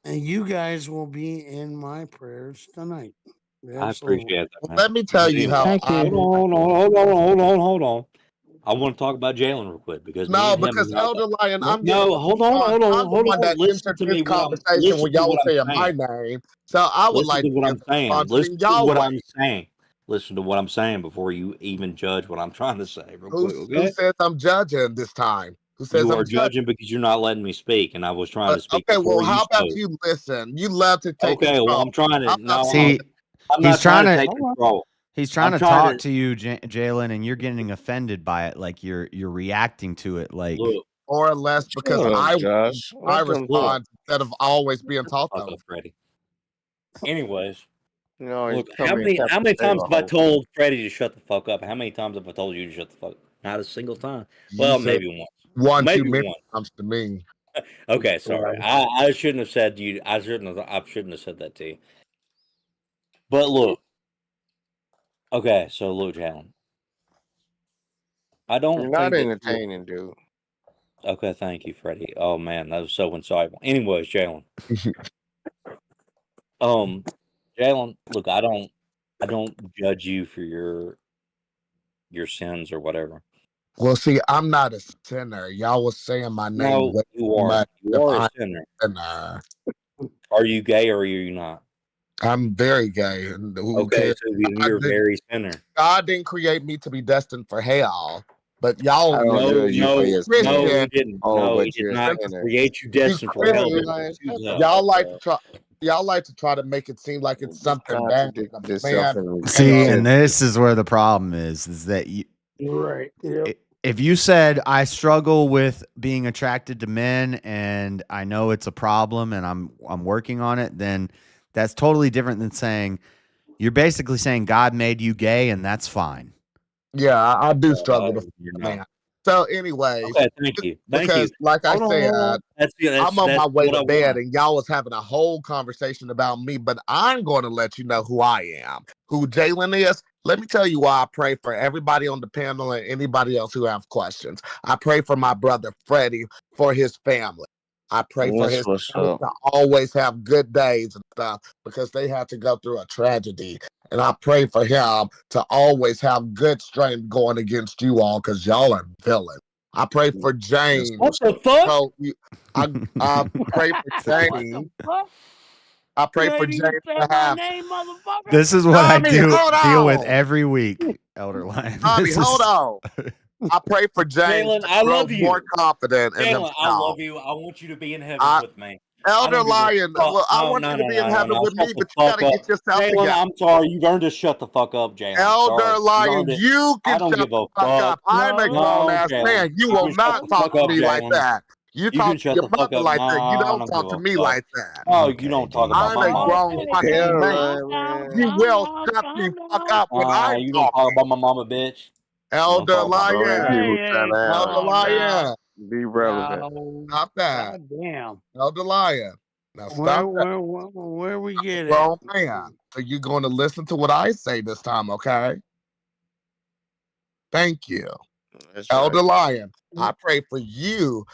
and you guys will be in my prayers tonight. I appreciate that, man. Let me tell you how I. Hold on. I want to talk about Jalen real quick because me No, and him. because Elder Lion, I'm hold on. I'm the one that Listen entered to this me. conversation when y'all were saying my name. So I would Listen like to what I'm saying. Listen to what I'm saying. Listen to what I'm saying before you even judge what I'm trying to say. Real quick, Who okay? says I'm judging this time? Who says You I'm are judging because you're not letting me speak, and I was trying to speak. Okay, before well, how about spoke. you listen? You love to take Okay, well, control. I'm trying to. No, See, I'm he's not trying to trying take control. He's trying I'm to trying talk to you, Jalen, and you're getting offended by it. Like you're reacting to it. Like Or less because Shut up, I Josh. I Let them respond instead of always being talked Fuck over. up, Freddie. Anyways, You know, look, you how come in many and save times a have I whole told Freddie to shut the fuck up? How many times have I told you to shut the fuck up? Not a single time. You Well, said maybe once. one too Maybe many once. times to me. Okay, sorry. I shouldn't have said you. I shouldn't have said that to you. But look. Okay, so look, Jalen. I don't You're not think that entertaining, dude. Okay, thank you, Freddie. Oh man, that was so insightful. Anyways, Jalen. Jalen, look, I don't judge you for your sins or whatever. Well, see, I'm not a sinner. Y'all was saying my name. No, way you are. much You if are a I'm sinner. sinner. Are you gay or are you not? I'm very gay. And who Okay, cares? so you're very sinner. God didn't create me to be destined for hell. But y'all, I don't judge you for your Christian, No, he sin. didn't. Oh, No, he but did you're a not sinner. create you destined for hell. Y'all like to try. Y'all like to try to make it seem like it's something bad. Contradict yourself and See, and this is where the problem is that you. Right. Yep. If you said I struggle with being attracted to men and I know it's a problem and I'm working on it, then that's totally different than saying you're basically saying God made you gay and that's fine. Yeah, I do struggle to man. So, anyways, Okay, thank you. Thank because you. like I Hold on, said, hold on. I'm on my way what I to bed, want. and y'all was having a whole conversation about me. But I'm going to let you know who I am, who Jalen is. Let me tell you why I pray for everybody on the panel and anybody else who have questions. I pray for my brother Freddie for his family. I pray for his family to always have good days and stuff because they had to go through a tragedy. And I pray for him to always have good strength going against you all because y'all are villains. I pray for James. What the fuck? So I pray for James. I pray for James to have. This is what I Tommy, hold deal with on. every week, Elder Lion. Tommy, This hold is- on. I pray for James Jalen, to I grow love you. more confident in Jalen, himself. I love you. I want you to be in heaven with me. Elder I don't give a Lion, fuck. well, I No, want no, you to no, be no, in no, heaven no. with Shut me, the but you fuck gotta get up. yourself Jalen, together. I'm sorry. You've earned to shut the fuck up, Jalen. Elder Sorry. You've Lion, earned it. you I can don't shut give the a fuck fuck. up. I'm a No, grown ass Jalen. man. You You will can shut not the talk fuck to up, me like Jalen. that. You You talk can to shut your the fuck mother up. like that. You No, I don't don't talk give to a me fuck. like that. No, you don't talk about I'm my a mama. grown fucking man. man. You will shut the fuck up when I'm You don't talk talking. about my mama, bitch. Elder Go Lion. ahead, people tell Elder Lion. be relevant. Stop that. God damn. Elder Lion. Now Where stop that. where we get Grown at? man. So you're going to listen to what I say this time, okay? Thank you. That's Elder right. Lion, I pray for you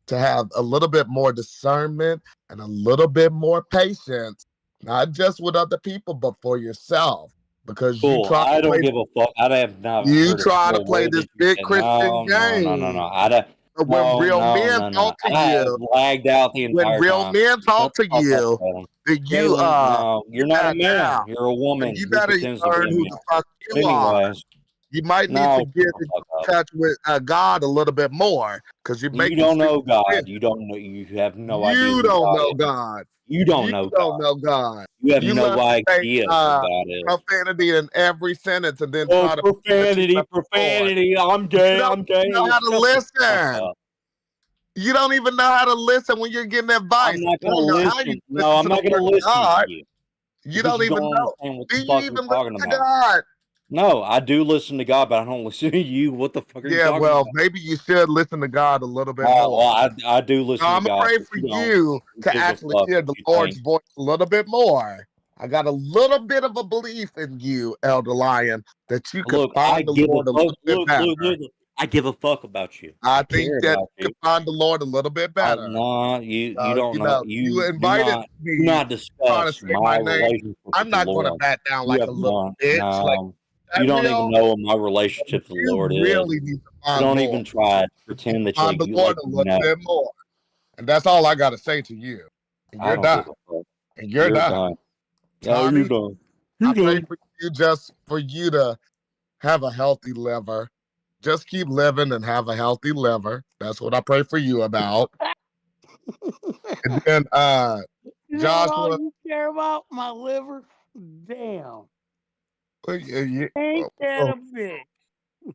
to have a little bit more discernment and a little bit more patience, not just with other people, but for yourself. Because you Cool. try I to don't play, give a fuck. I have not you heard a try to single play word this that you big said. Christian No. game. I don't. But when real men No. talk to I have you, lagged out the when entire real time. men talk Shut the to fuck up, you, Jalen. then you Jalen, no, you're get not a that man. down. You're a woman And you who better pretends to learn be a who man. the fuck But you are. anyways, You might need no, to shut get the in fuck up. touch with God a little bit more, because you're You making don't know stupid God. decisions. You don't know. You have no idea You who don't God know is. God. You don't You know don't God. know God. You have You no love to say idea who God is. profanity in every sentence and then Oh, try to prove that you love the Lord. profanity. I'm You gay. don't I'm gay. even know how to Shut the fuck listen. up. You don't even know how to listen when you're getting advice. I'm not I gonna don't know how you listen. No, listen I'm to not the gonna word of listen God. to you You because don't you even don't know. understand what Do the you fuck even you're listen talking to about. God? No, I do listen to God, but I don't listen to you. What the fuck are you Yeah, talking well, about? maybe you should listen to God a little bit Well, more. I do listen Now, to I'm gonna God, pray but for you don't. you You to give a actually fuck hear what the you Lord's think. voice a little bit more. I got a little bit of a belief in you, Elder Lion, that you could Look, I find the give a Lord a fuck. little bit better. Look. I give a fuck about you. I I think care that about you could you. find the Lord a little bit better. No, you don't You know. know, you You invited do me not trying to discuss say my my name. relationship I'm with the not going to Lord. bat down You like have a little not. bitch. Like No, that you don't even real. know what my relationship to the You Lord is. really need to So find don't more. even try to pretend that Find the you Lord like a you little know. bit more. And that's all I got to say to you. And I you're don't done. give a fuck. And you're You're done. done. Yeah, Tommy, you're done. I You're pray done. for you just for you to have a healthy liver. Just keep living and have a healthy liver. That's what I pray for you about. And then Is that all Joshua. you care about? My liver? Damn. Yeah, Ain't that a bitch?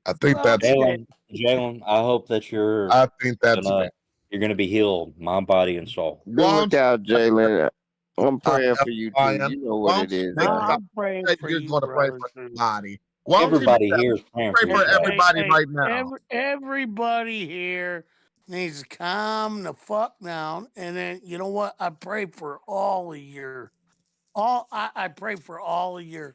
I think that's Jalen, I hope that I think that's fair. you're gonna be healed, mind, body, and soul. Do look out, Jalen. I'm praying for Elder you too. Lion, You know why what don't it you is, make man. that I'm praying say for you're you, going to pray brother. for everybody? Why don't you make Everybody that here is praying pray for for you, Jalen. everybody right now? Everybody here needs to calm the fuck down. And then you know what? I pray for all of I pray for all of your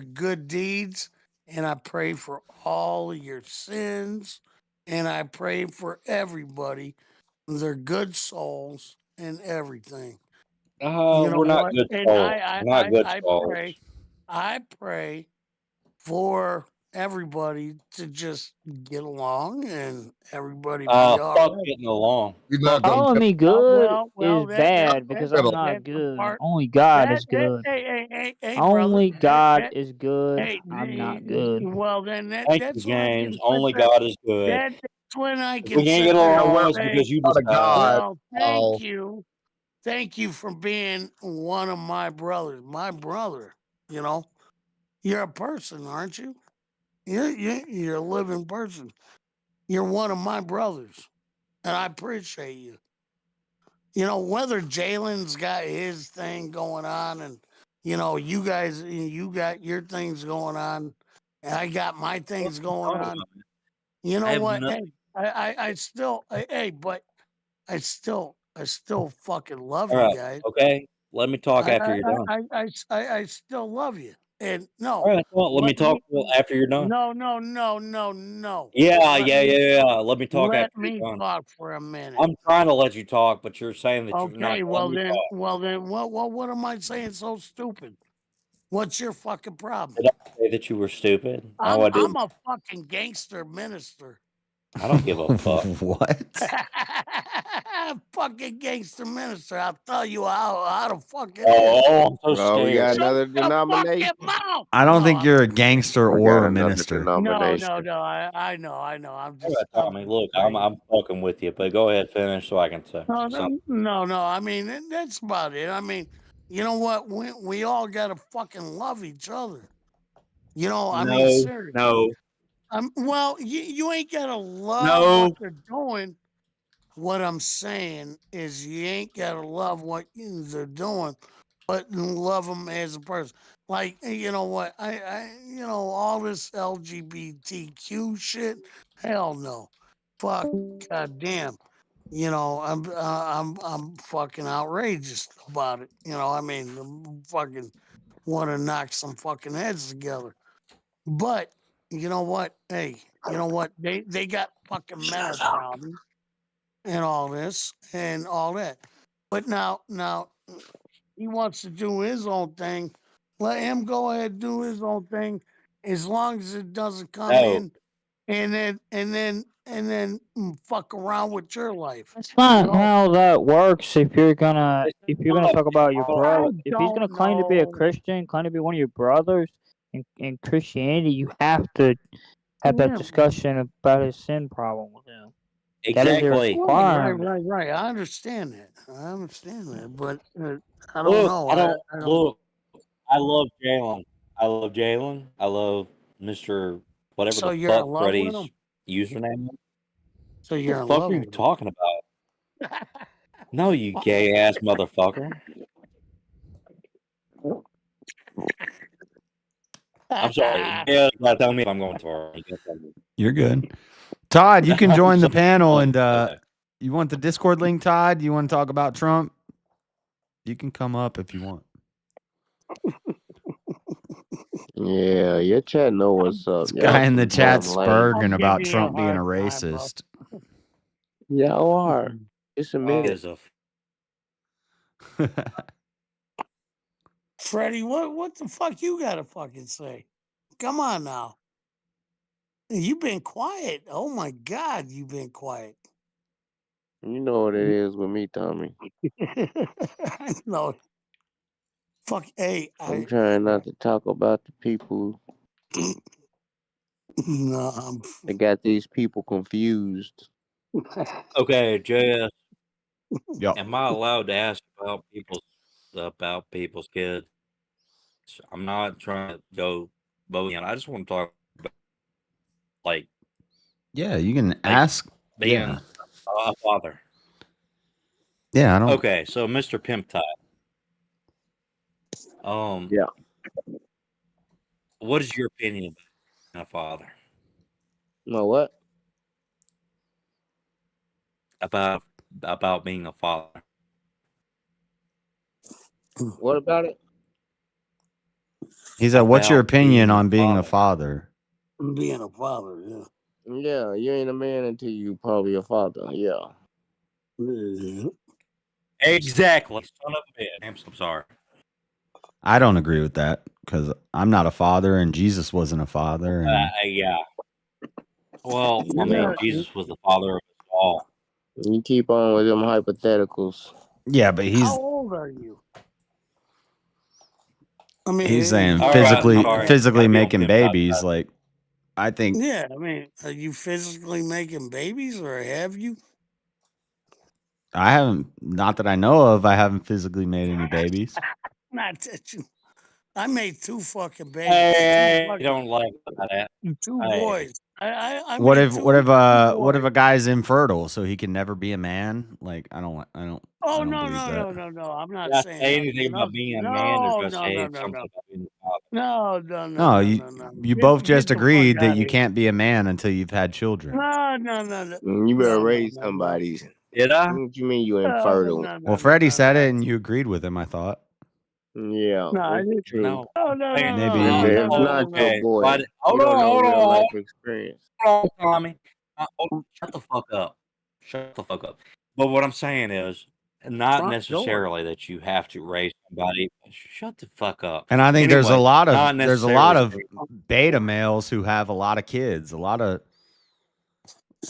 good deeds, and I pray for all of your sins, and I pray for everybody, their good souls and everything. You know We're not what? good And souls. We're not good souls. I pray for everybody to just get along and everybody be all Fuck right. getting along. You're Fuck not gonna Calling get me good Well, is bad because I'm not that's the good. part. Only God is good. Hey, brother. Only God is good. Hey, I'm not good. well, then Thank you, that's when I James. can sit Only there. God is good. That's when I If we can can't sit get there along, and it's say, because you out of God. decide. well, thank you. Thank you for being one of my brothers. My brother, you know. You're a person, aren't you? You're a living person. You're one of my brothers, and I appreciate you. You know, whether Jalen's got his thing going on, and you know, you guys, you got your things going on, and I got my things going on. You I know have what? no. Hey, I still, hey, but I still fucking love All you right. guys. Okay. Let me talk after you're done. I still love you. And no, All right. Well, let me talk after you're done. no. Yeah. Let me talk Let after me you're done. talk for a minute. I'm trying to let you talk, but you're saying that you're not Okay, letting me talk. what am I saying so stupid? What's your fucking problem? Did I say that you were stupid? No, I didn't. I'm a fucking gangster minister. I don't give a fuck. What? Fucking gangster minister. I'll tell you how the fuck it is. Oh, I'm so Oh, we got scared. another Shut the denomination. fucking mouth. I don't think I'm you're a gangster We or got a another minister. No, denomination. I know. I'm All just. right, Tommy, look, I'm fucking with you, but go ahead, finish so I can say something. No. I mean, that's about it. I mean, you know what? We all gotta fucking love each other. You know, I mean, seriously. No. Well, you ain't gotta love No. what they're doing. What I'm saying is, you ain't gotta love what they're doing, but love them as a person. Like, you know what? you know, all this LGBTQ shit. Hell no. Fuck. Goddamn. You know, I'm fucking outrageous about it. You know, I mean, fucking want to knock some fucking heads together. But you know what? Hey, you know what? They got fucking mental problems and all this and all that. But now he wants to do his own thing. Let him go ahead and do his own thing, as long as it doesn't come in and then fuck around with your life. That's not You know? how that works. If you're gonna talk about your brother, I if he's gonna don't claim to be a know. Christian, claim to be one of your brothers in Christianity, you have to have that Yeah. discussion about his sin problem with him. That is a Exactly. requirement. Right. I understand that. But I don't Look, know. I don't I don't. look. I love Jalen. I love Jalen. I love Mr. Whatever So the you're in fuck love with Freddie's him? username is. So What you're the in fuck love are you with him? talking about? No, you gay ass motherfucker. I'm sorry. Yeah, tell me if I'm going too far. You're good. Todd, you can I'm join the sorry. panel and Okay. you want the Discord link, Todd? You want to talk about Trump? You can come up if you want. Yeah, your chat know what's up. This guy in the chat Damn lame. spurging about Trump being a racist. Y'all are. Just admit it. Is a Freddie, what the fuck you gotta fucking say? Come on now. You've been quiet. Oh my God, you've been quiet. You know what it is with me, Tommy. I know. Fuck, hey. I'm trying not to talk about the people No, that got these people confused. Okay, JS. Yep. Am I allowed to ask about people's kids? I'm not trying to go both. I just want to talk about like Yeah, you can ask. being Yeah. a father. Yeah, I don't. Okay, so Mr. Pimp Tie. Yeah. What is your opinion about being a father? No, what? About being a father. What about it? He said, "What's your About being opinion a on being a father?" father?" Being a father, yeah. Yeah, you ain't a man until you probably a father. Yeah. Exactly. Son of a bitch. I'm so sorry. I don't agree with that because I'm not a father and Jesus wasn't a father. And Yeah. Well, I mean, Jesus was the father of us all. You keep on with them hypotheticals. yeah, but How old are you? I mean, he's saying All right, physically sorry. physically Gotta be on making Pimp babies. Tie. Like, I think yeah, I mean, are you physically making babies or have you? I haven't. Not that I know of. I haven't physically made any babies. Not that you. I made 2 fucking babies. Hey, don't like that. 2 Hey. boys. I What made if 2 what if what if boys. a guy's infertile so he can never be a man? Like, I don't Oh believe no, that. no! I'm not Did I saying say that. anything No, about being a man, or did I say no. something about being a father? No, you both just Get the fuck agreed that out you of here. can't be a man until you've had children. No. You better No. raise somebody. Did I? What you mean you No, infertile? Well, Freddie said it, and you agreed with him. I thought Yeah, No, I it's didn't. true. No. No. maybe. It's not your Okay. boy. But, You hold don't know on. real life experience. Hold on, Tommy. Shut the fuck up. Shut the fuck up. But what I'm saying is, not Front necessarily that you have to raise somebody. Shut the fuck up. And I think Anyway, there's a lot not of necessarily beta males who have a lot of kids. A lot of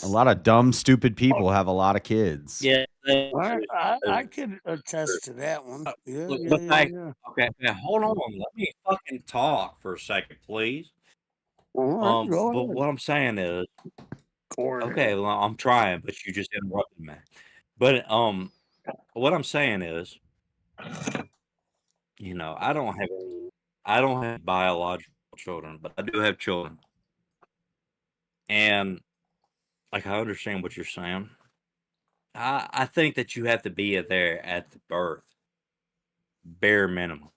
A lot of dumb, stupid people have a lot of kids. Yeah. I can attest to that one. Yeah, Look, yeah, but yeah, like, yeah. okay, now hold on. Let me fucking talk for a second, please. All right, go But ahead. what I'm saying is, Go okay, ahead. well, I'm trying, but you just interrupted me. But what I'm saying is, you know, I don't have biological children, but I do have children, and like I understand what you're saying. I think that you have to be there at the birth, bare minimum.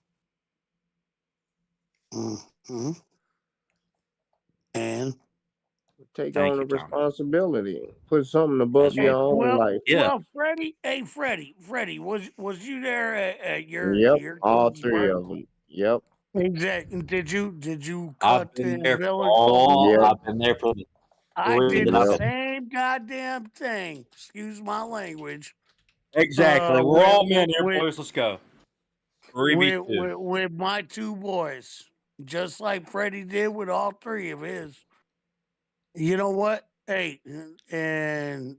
Mm-hmm. And Take Thank on the you, Tommy. responsibility. Put something above That's hey, your own well, life. Yeah. well, Freddie. Hey, Freddie, was you there at Yep, your all kid's three birth? of them. Yep. Exactly. Did you I've cut been and there for bill or all. something? Yep. I've been there for the I 3 did that the I've Yep. been. same goddamn thing. Excuse my language. Exactly. We're With all men here, boys. Let's go. 3v2. with my two boys, just like Freddie did with all three of his. You know what? Hey, and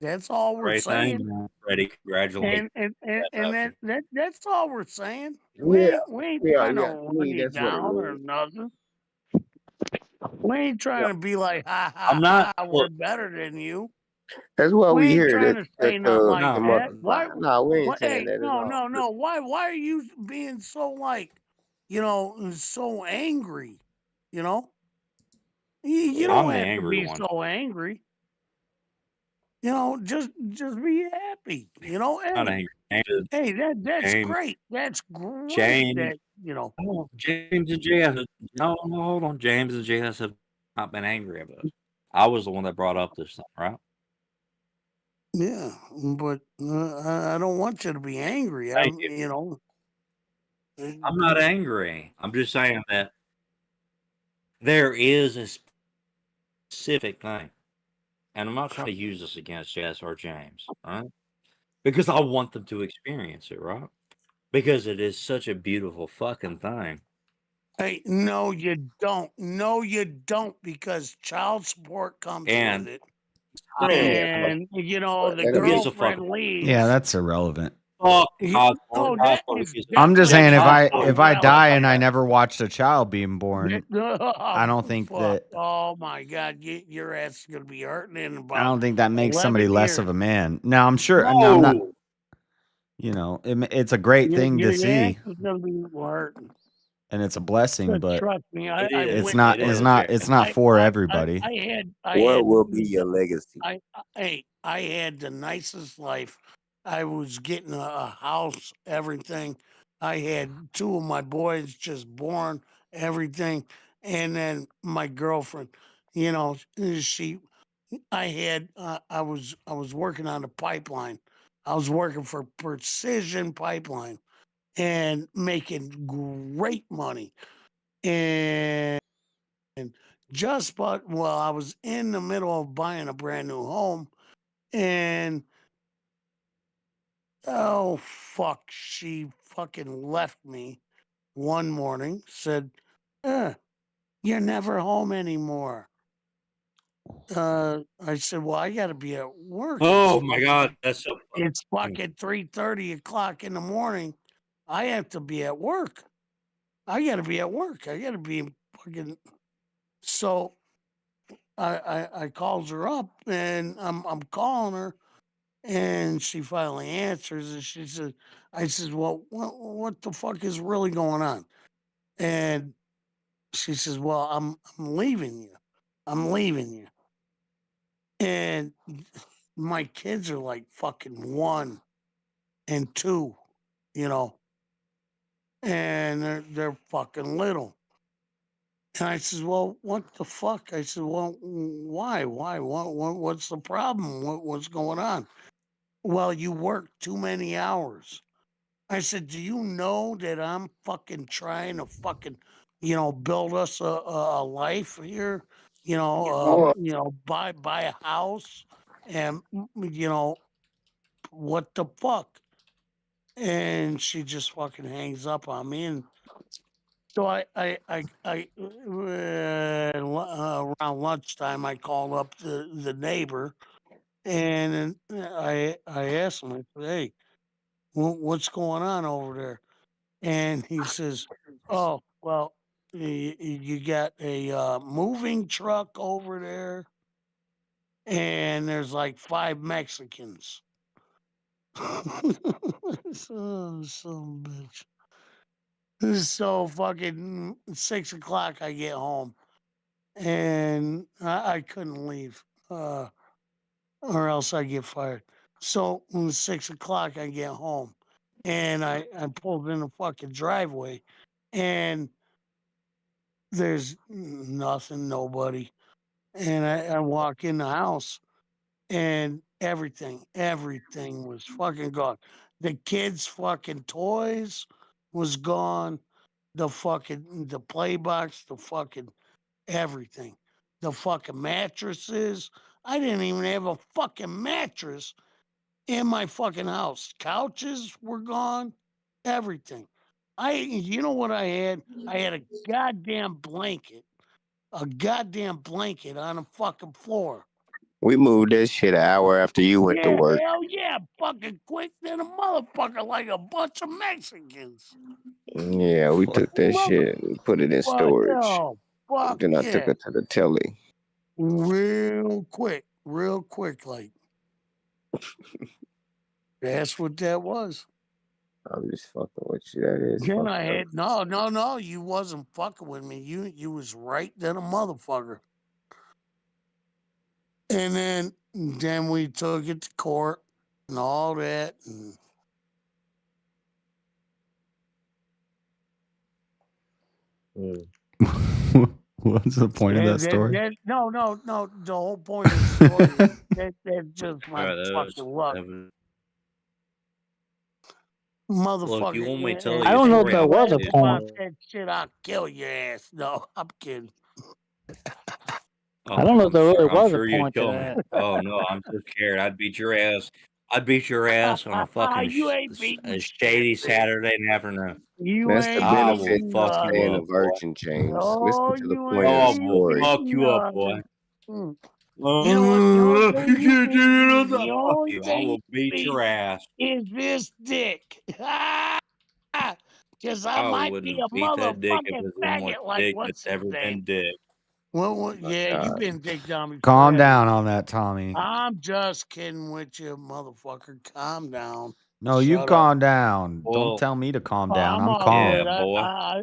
that's all we're Great thing, saying. man. Freddie, congratulations. That's all we're saying. Yeah. We ain't Yeah. trying to Yeah. To run me, you that's what it down or is. nothing. We ain't trying to be like ha I'm ha not. ha. We're Look, better than you. That's why We we ain't hear trying that to say that nothing like the no. that. mothers Why? lie. No, we ain't What? saying Hey, that at all. no. Why are you being so like, so angry? You know, you Yeah. don't I'm the have to angry be one. so angry. Just be happy. Not Hey, angry. hey, that's James. great. That's great. James. That Oh, James and JS. No, hold on. James and JS have not been angry at us. I was the one that brought up this thing, right? Yeah, but I don't want you to be angry. Thank you. I'm not angry. I'm just saying that there is a specific thing. And I'm not trying to use this against Jess or James, right? Because I want them to experience it, right? Because it is such a beautiful fucking thing. Hey, no, you don't. No, you don't, because child support comes And with it. Man, And the that'll who gives be a fuck girlfriend about leaves. Yeah, that's irrelevant. fuck child support? No, Child that support, who is gives a I'm just saying if child I support? die and I irrelevant. never watched a child being born, I don't think Fuck. that Oh my God, your ass is gonna be hurting in I about don't think that makes somebody 11 less of years. a man. Now I'm sure. Now I'm not. No. It's a great thing to Your ass see, is gonna be hurting. and it's a blessing, but Trust me, It I is. it's witnessed not. It It's it. is. not. It's not for everybody. I What had will be your legacy? I had the nicest life. I was getting a house, everything. I had two of my boys just born, everything, and then my girlfriend. She. I was working on the pipeline. I was working for Precision Pipeline and making great money. And I was in the middle of buying a brand new home, and oh fuck, she fucking left me one morning, said, you're never home anymore. I said, well, I gotta be at work. Oh my God, that's so funny. It's fucking 3:30 o'clock in the morning. I have to be at work. I gotta be at work. I gotta be fucking. So I calls her up, and I'm calling her, and she finally answers, and she says, I says, well, what the fuck is really going on? And she says, well, I'm leaving you. I'm leaving you. And my kids are like fucking 1 and 2, you know, and they're fucking little. And I says, well, what the fuck? I said, well, why? What's the problem? What's going on? Well, you work too many hours. I said, do you know that I'm fucking trying to fucking, build us a life here? Buy a house, and what the fuck? And she just fucking hangs up on me, and So around lunchtime, I called up the neighbor, and I asked him, I said, "Hey, what's going on over there?" And he says, "Oh, well, you got a moving truck over there, and there's like 5 Mexicans." Some bitch. So fucking 6 o'clock, I get home, and I couldn't leave, or else I get fired. So 6 o'clock, I get home, and I pulled in the fucking driveway, and there's nothing, nobody, and I walk in the house, and everything was fucking gone. The kids' fucking toys was gone. The play box, the fucking everything. The fucking mattresses. I didn't even have a fucking mattress in my fucking house. Couches were gone. Everything. You know what I had? I had a goddamn blanket. A goddamn blanket on the fucking floor. We moved that shit an hour after you went to Yeah, work. hell yeah, fucking quick than a motherfucker, like a bunch of Mexicans. Yeah, we took that shit and put it in storage. Oh, fuck Then I yeah. took it to the telly. Real quick, like. That's what that was. I'm just fucking with you. That is Then fucked I up. had no, you wasn't fucking with me. You was right than a motherfucker. And then we took it to court and all that. And What's the point of that story? no. The whole point of the story is that's just my fucking luck. Motherfucker. Look, you want me to tell you I a don't know if story? there I'll was a tell you. point. That shit, I'll kill your ass. No, I'm kidding. I don't know if there really was a sure you'd point to kill me. that. Oh no, I'm so scared. I'd beat your ass. I'd beat your ass on a fucking You ain't beating a shady Saturday afternoon. You That's the ain't I will benefit beating of fuck you staying a up, boy. virgin, James. No, Listen to the you point of the Oh, ain't story. fuck beating you up, boy. nothing. You know what? The only thing You you can't do beat, nothing. the Fuck only you. I thing will you beat your ass. is this dick. Because I I might be wouldn't a beat that dick if motherfucking it's the most faggot like dick what's that's his ever name? been dick. Well, yeah, you've been dick down before. Calm haven't down you? on that, Tommy. I'm just kidding with you, motherfucker. Calm down. No, you Shut up. calm down. Well, Don't tell me to calm Oh, down. I'm I'm all calm. good. yeah, boy.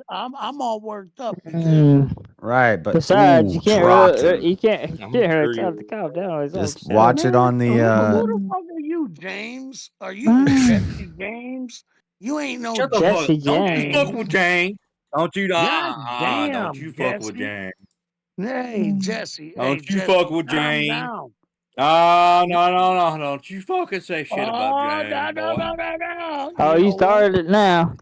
I'm all worked up because Right, but Besides, ooh, you can't dropped really, him. you can't I'm get her sure to you. calm down. He's all Just upset. watch it on the who the fuck are you, James? Are you Jesse James? You ain't no Shut the Jesse fuck. Don't you James. fuck with Jane. Don't you? God Don't damn, you fuck with Jesse. Jane. Hey, Jesse. Don't Hey, you Jesse, fuck with calm Jane. down. No. Don't you fucking say shit about Oh, Jane, boy. no. Oh, you started it now.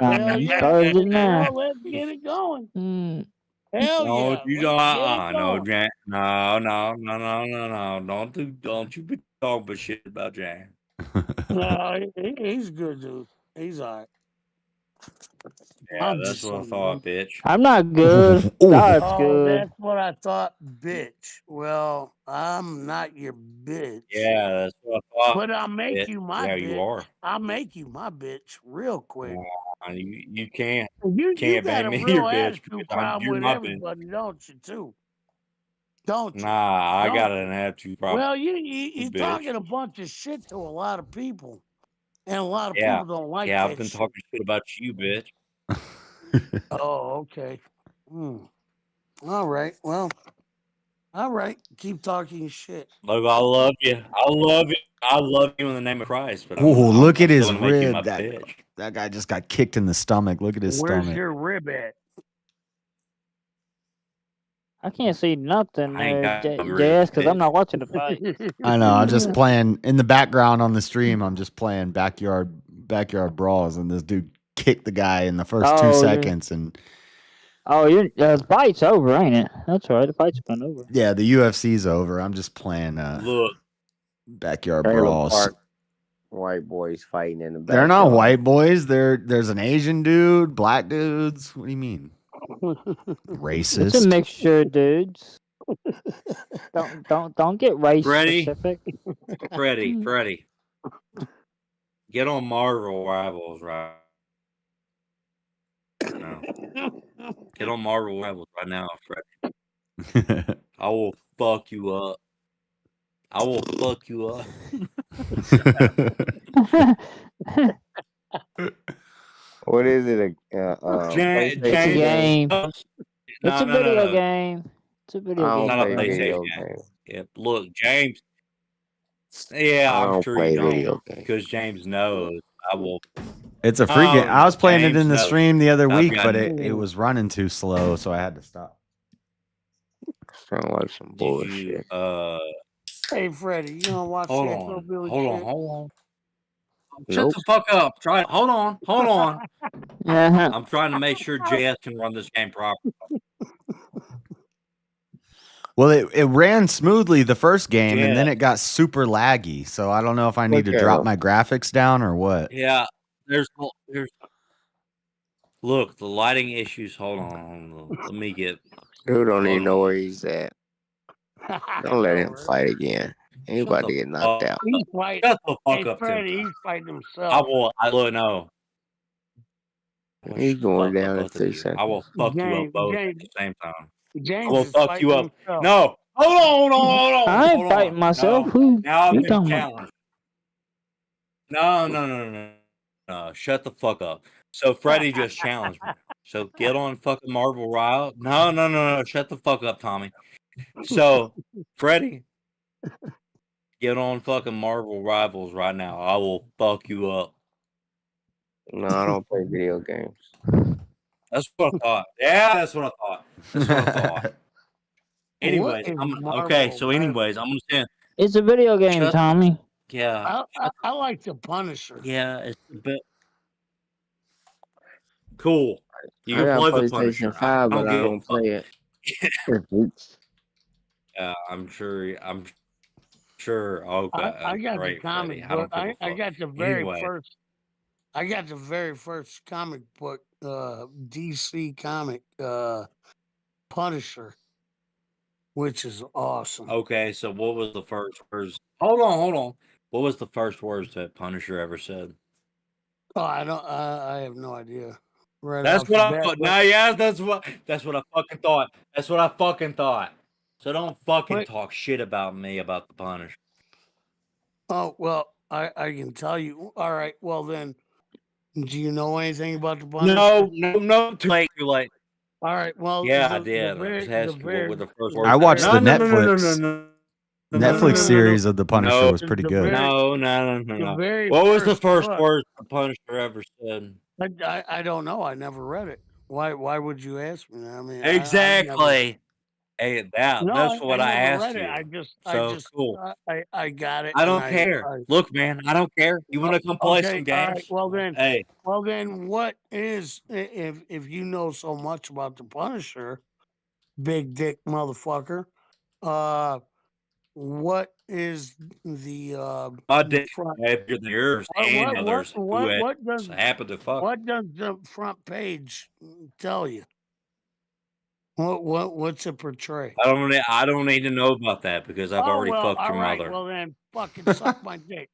Hell You yeah. started it now. Well, let's get it going. Hell No, yeah. you Let's don't. get it No, going. Jane. No. Don't you be talking about shit about Jane. No, he's good, dude. He's all right. Yeah, I'm that's just what I saying, thought, man. bitch. I'm not good. God's good. That's what I thought, bitch. Well, I'm not your bitch. Yeah, that's what I thought. But I'll make bitch. you my Yeah, bitch. you are. I'll make you my bitch real quick. You can't. You Can't got make a me real your bitch because attitude problem you're with my bitch. everybody, don't you, too? Don't you? Nah, I got Don't an attitude problem. Well, you're bitch. talking a bunch of shit to a lot of people. And a lot of Yeah. people don't like Yeah, that I've been shit. talking shit about you, bitch. Oh, okay. All right. Well, all right. Keep talking shit. Look, I love you. I love you in the name of Christ, but Oh, look at I'm his still gonna make you my rib. bitch. That guy just got kicked in the stomach. Look at his Where's stomach. your rib at? I can't see nothing I ain't there, got no JS, ribs, because I'm bitch. not watching the fight. I know. I'm just playing in the background on the stream. I'm just playing backyard brawls, and this dude kicked the guy in the first 2 seconds. And the fight's over, ain't it? That's right. The fight's been over. yeah, the UFC's over. I'm just playing Look, backyard Trailer brawls. park. white boys fighting in the back. They're not white boys. There's an Asian dude, black dudes. What do you mean? Racist. It's a mixture of dudes. Don't get race Freddie? specific. Freddie. Get on Marvel Rivals right now. Get on Marvel Rivals right now, Freddie. I will fuck you up. I will fuck you up. What is it? It's a game. It's a video game. It's a video game. Not a PlayStation game. Yeah, look, James. Yeah, I'm sure you don't, because James knows I will. It's a free game. I was playing it James in the knows. stream the other I've week, got but it. it was running too slow, so I had to stop. Sound like some bullshit. Hey, Freddie, you don't watch Hold that on. hillbilly Hold shit? on. Hold on. Nope. Shut the fuck up. Try it. Hold on. Hold on. Yeah. I'm trying to make sure JS can run this game properly. Well, it ran smoothly the first game, and then Yeah. it got super laggy. So I don't know if I need to drop my graphics down or what. Yeah. There's. Look, the lighting issues. Hold on. Let me get. Dude don't even Hold know on. where he's at. Don't let him fight again. He about to get knocked out. He's fighting. Shut the fuck Hey, up, Freddie, Tim. he's fighting himself. I will. I look. No. He's going Fuck up down in both of 3 you. seconds. I will fuck you up James, both at James, the same time. James I will is fuck fighting you up. himself. No. Hold on. I ain't Hold fighting on. myself. No. Who Now I've you been talking about? challenged. No. Shut the fuck up. So Freddie just challenged me. So get on fucking Marvel Riot. No. Shut the fuck up, Tommy. So Freddie, get on fucking Marvel Rivals right now. I will fuck you up. No, I don't play video games. That's what I thought. Yeah, that's what I thought. Anyways, What is okay. So, Marvel anyways, I'm gonna say, It's a video game, Shut- Tommy. yeah, I like the Punisher. yeah, it's a bit cool. You I can got play the Punisher. PlayStation 5, but I give a don't fuck. play it. I'm sure. Okay, I got the great, Freddie. comic I don't book. give a I fuck. got the very Anyway, first. I got the very first comic book, DC comic, Punisher, which is awesome. okay. So, what was the first words? Hold on. What was the first words that Punisher ever said? Oh, I don't. I have no idea. Right That's off what the I bat, thought. but- No, yeah, that's what I fucking thought. That's what I fucking thought. So don't fucking Wait. talk shit about me about the Punisher. Oh well, I can tell you. All right. Well then, do you know anything about the Punisher? No, too late. All right. Well, Yeah, I the did. I very- was the asking very- what were the first the words. I watched very- the Netflix. Netflix series of the Punisher No, was pretty the good. very- No. very What was the first book- word the Punisher ever said? I don't know. I never read it. Why would you ask me? I mean, Exactly. Hey, that's what I never asked read you. it. So cool. I got it. I and don't care. Look, man, I don't care. You want to come play some games? All right. Well then, What is if you know so much about the Punisher, big dick motherfucker? What is the my dick front? is bigger than yours and others who happen to fuck. What does the front page tell you? What's it portray? I don't need to know about that because I've already fucked your all right, mother. Well then, fucking suck my dick.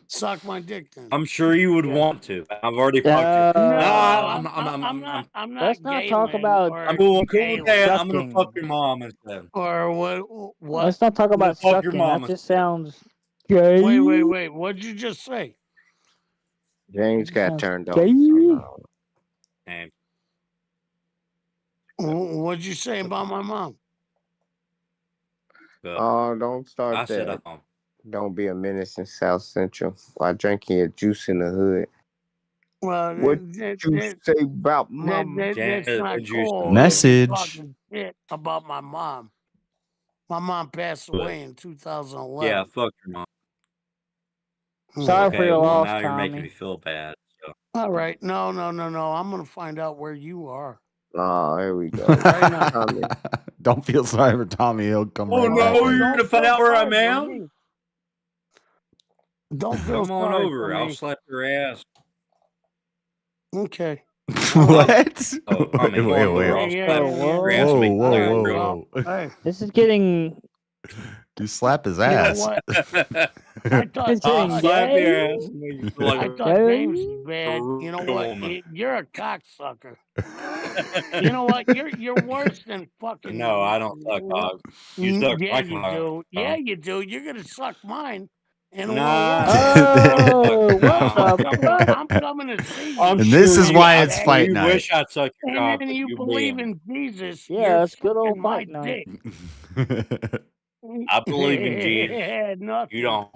Suck my dick then. I'm sure you would want to. I've already fucked you. I'm not. Let's not talk Galen about. or I'm cool with that. I'm gonna sucking. fuck your mom instead. Or what? Let's not talk about fuck your sucking. mama. That just sounds gay. Wait. What'd you just say? James got turned gay. on. What'd you say about my mom? Oh, don't start I said that. Don't be a menace in South Central while drinking your juice in the hood. Well, What you say about mom? that's not cool. Message. Talking shit about my mom. My mom passed away in 2011. Yeah, fuck your mom. Sorry for your loss, now you're Tommy. making me feel bad. So. All right. No. I'm gonna find out where you are. Oh, here we go. Right now. Don't feel sorry for Tommy. He'll come Oh right no, back. you're gonna find out where I'm at. Don't feel Come on sorry over. for I'll me. slap your ass. Okay. What? Oh, Tommy, come on over. I'll Yeah, slap yeah, your yeah. ass. Whoa, Make whoa, clear whoa, free. Well, whoa. hey, This is getting. You slap his you know ass. what? I thought, It's I'll getting slap your gay. ass and make you feel like I a thought James was bad. real You know what? woman. You're a cocksucker. You know what? You're worse than fucking. No, I don't suck cock. You suck Yeah, my you cock. do. Yeah, you do. You're gonna suck mine in a little Nah. while. Oh, what Nah. the fuck? I'm coming to see you. I'm And this sure is you, why I'm it's sure fight you night. wish I'd suck your And cock, then but you you believe being. in Jesus. Yeah, You're it's good old sucking my fight night. dick. I believe in Jesus. Nothing. You don't.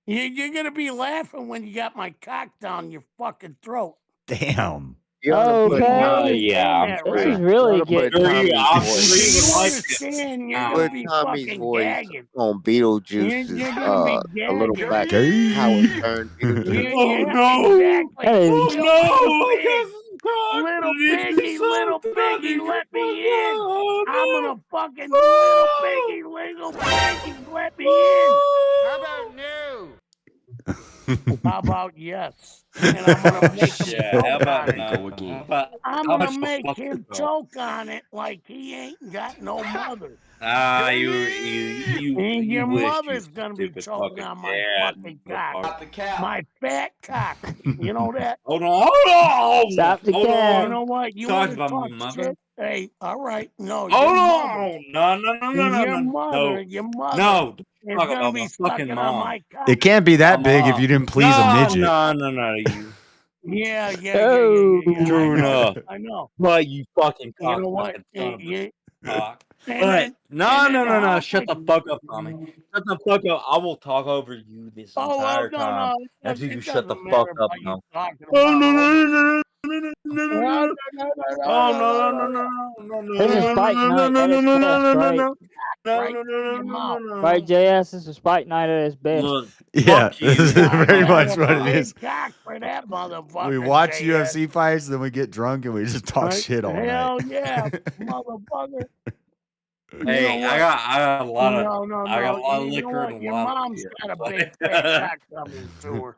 You're gonna be laughing when you got my cock down your fucking throat. Damn. You ought to put Okay. Yeah, I'm that, This right? is you really ought to put getting. I'm Tommy's sure Do you voice. you would like it. understand? You're gonna Put be Tommy's fucking voice gagging. on Beetlejuice's You're gonna be a little gagging. black Gay. Howard Stern Beetlejuice. Oh Yeah, no! exactly. That is. Oh Feel no! like a I pig. got some cock. Little I need piggy, little something. I piggy, need let to me in. Oh I'm no! gonna fucking little piggy, let me in. How about no? How about yes? And I'm gonna make him Yeah, how choke about on it. no? I'm How gonna much the make fuck him is choke on it like he ain't got no mother. you And your wish you mother's gonna be stupid choking fucking on my dad. fucking cock. Got the cap. My fat cock. You know that? Hold on. Stop the Hold cat. You on. know what? You Talking want to about talk my mother? shit? Hey, all right. No, Hold your mother. on. No. Your No. mother is Talk gonna about be my fucking sucking on mom. my cock. It can't be that I'm big if you didn't please a midget. No. You. Yeah. True enough. I know. But you fucking You know cock what? fucking son of Yeah. a cock. And But then, and then no. how Shut the fuck up, Tommy. Shut the fuck up. I will talk over you this entire time no. until you It shut the doesn't fuck matter up what you now. talking Oh about. This is Fight Night at its best, right? Right in your mouth. Right, JS? This is Fight Night at its best. Look, Yeah, fuck this you. is I very got much a what it big is. cock for that motherfucker. We watch JS. UFC fights, then we get drunk and we just talk shit all Hell night. yeah, motherfucker. Hey, You know I got a lot of no. I got a lot of You know liquor what? and a Your lot of mom's beer. got a big fat cock coming to her.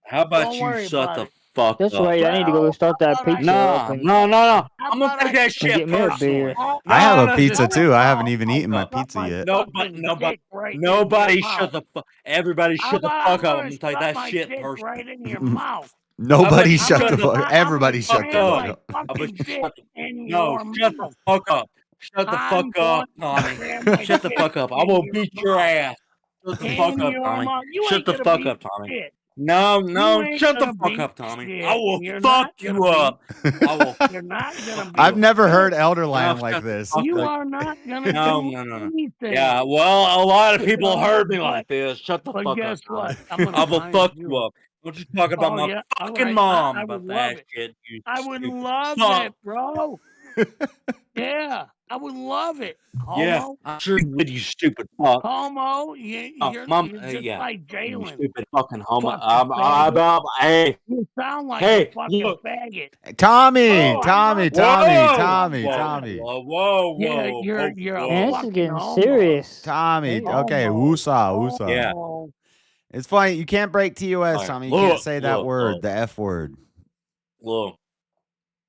How about Don't you worry shut about the it. fuck Just up? wait, I need to go start that pizza up and No. How I'm gonna about take I that and shit get me a personally. beer. I have a No, pizza just too. I haven't I'll even eaten my stuff pizza my yet. fucking dick right in nobody your shut mouth. the fuck. Everybody How shut the about fuck I'm up. I'm gonna gonna take stuff that my shit dick personally. right in your mouth? Nobody you shut shut the the fuck. I'm Everybody gonna shut the cram fuck my fuck up. How about fucking you dick shut in No, your shut the mouth. fuck up. Shut the I'm fuck up, going Tommy. to cram my Shut the dick fuck up. I in will your beat your mouth. ass. Shut the In fuck up, your Tommy. mouth. You Shut ain't the gonna fuck beat up, Tommy. shit. No, You ain't shut the gonna fuck beat up, Tommy. shit. I will You're fuck not gonna you up. beat. I will You're not gonna fuck beat I've you up. never shit. heard Elder No, Lion like shut the this. fuck You up. are not gonna No. do anything. Yeah, well, a lot of people Oh, heard me but, like this. Shut the but fuck up, guess Tommy. what? I'm gonna I will find fuck you. you up. Don't you talk about Oh my yeah, all fucking right. mom I about would love that it. shit, you I would stupid love fuck. it, bro. Yeah, I would love it. Yeah, Homo, I'm sure you would, you stupid fuck. homo, Oh, mom, you're just yeah, like you Jalen. stupid fucking homo. Fucking faggot. Hey, You sound like hey, a fucking look. faggot. Tommy, Oh, I Tommy, love Tommy, that. Tommy, Yeah. Tommy. Yeah, you're a Man, this is fucking getting homo. serious. Tommy. Damn. Okay, Homo. woosah, woosah. Yeah. Homo. It's funny. You can't break TOS, Alright, Tommy. You can't look, say that look, word, look. the F word. Look,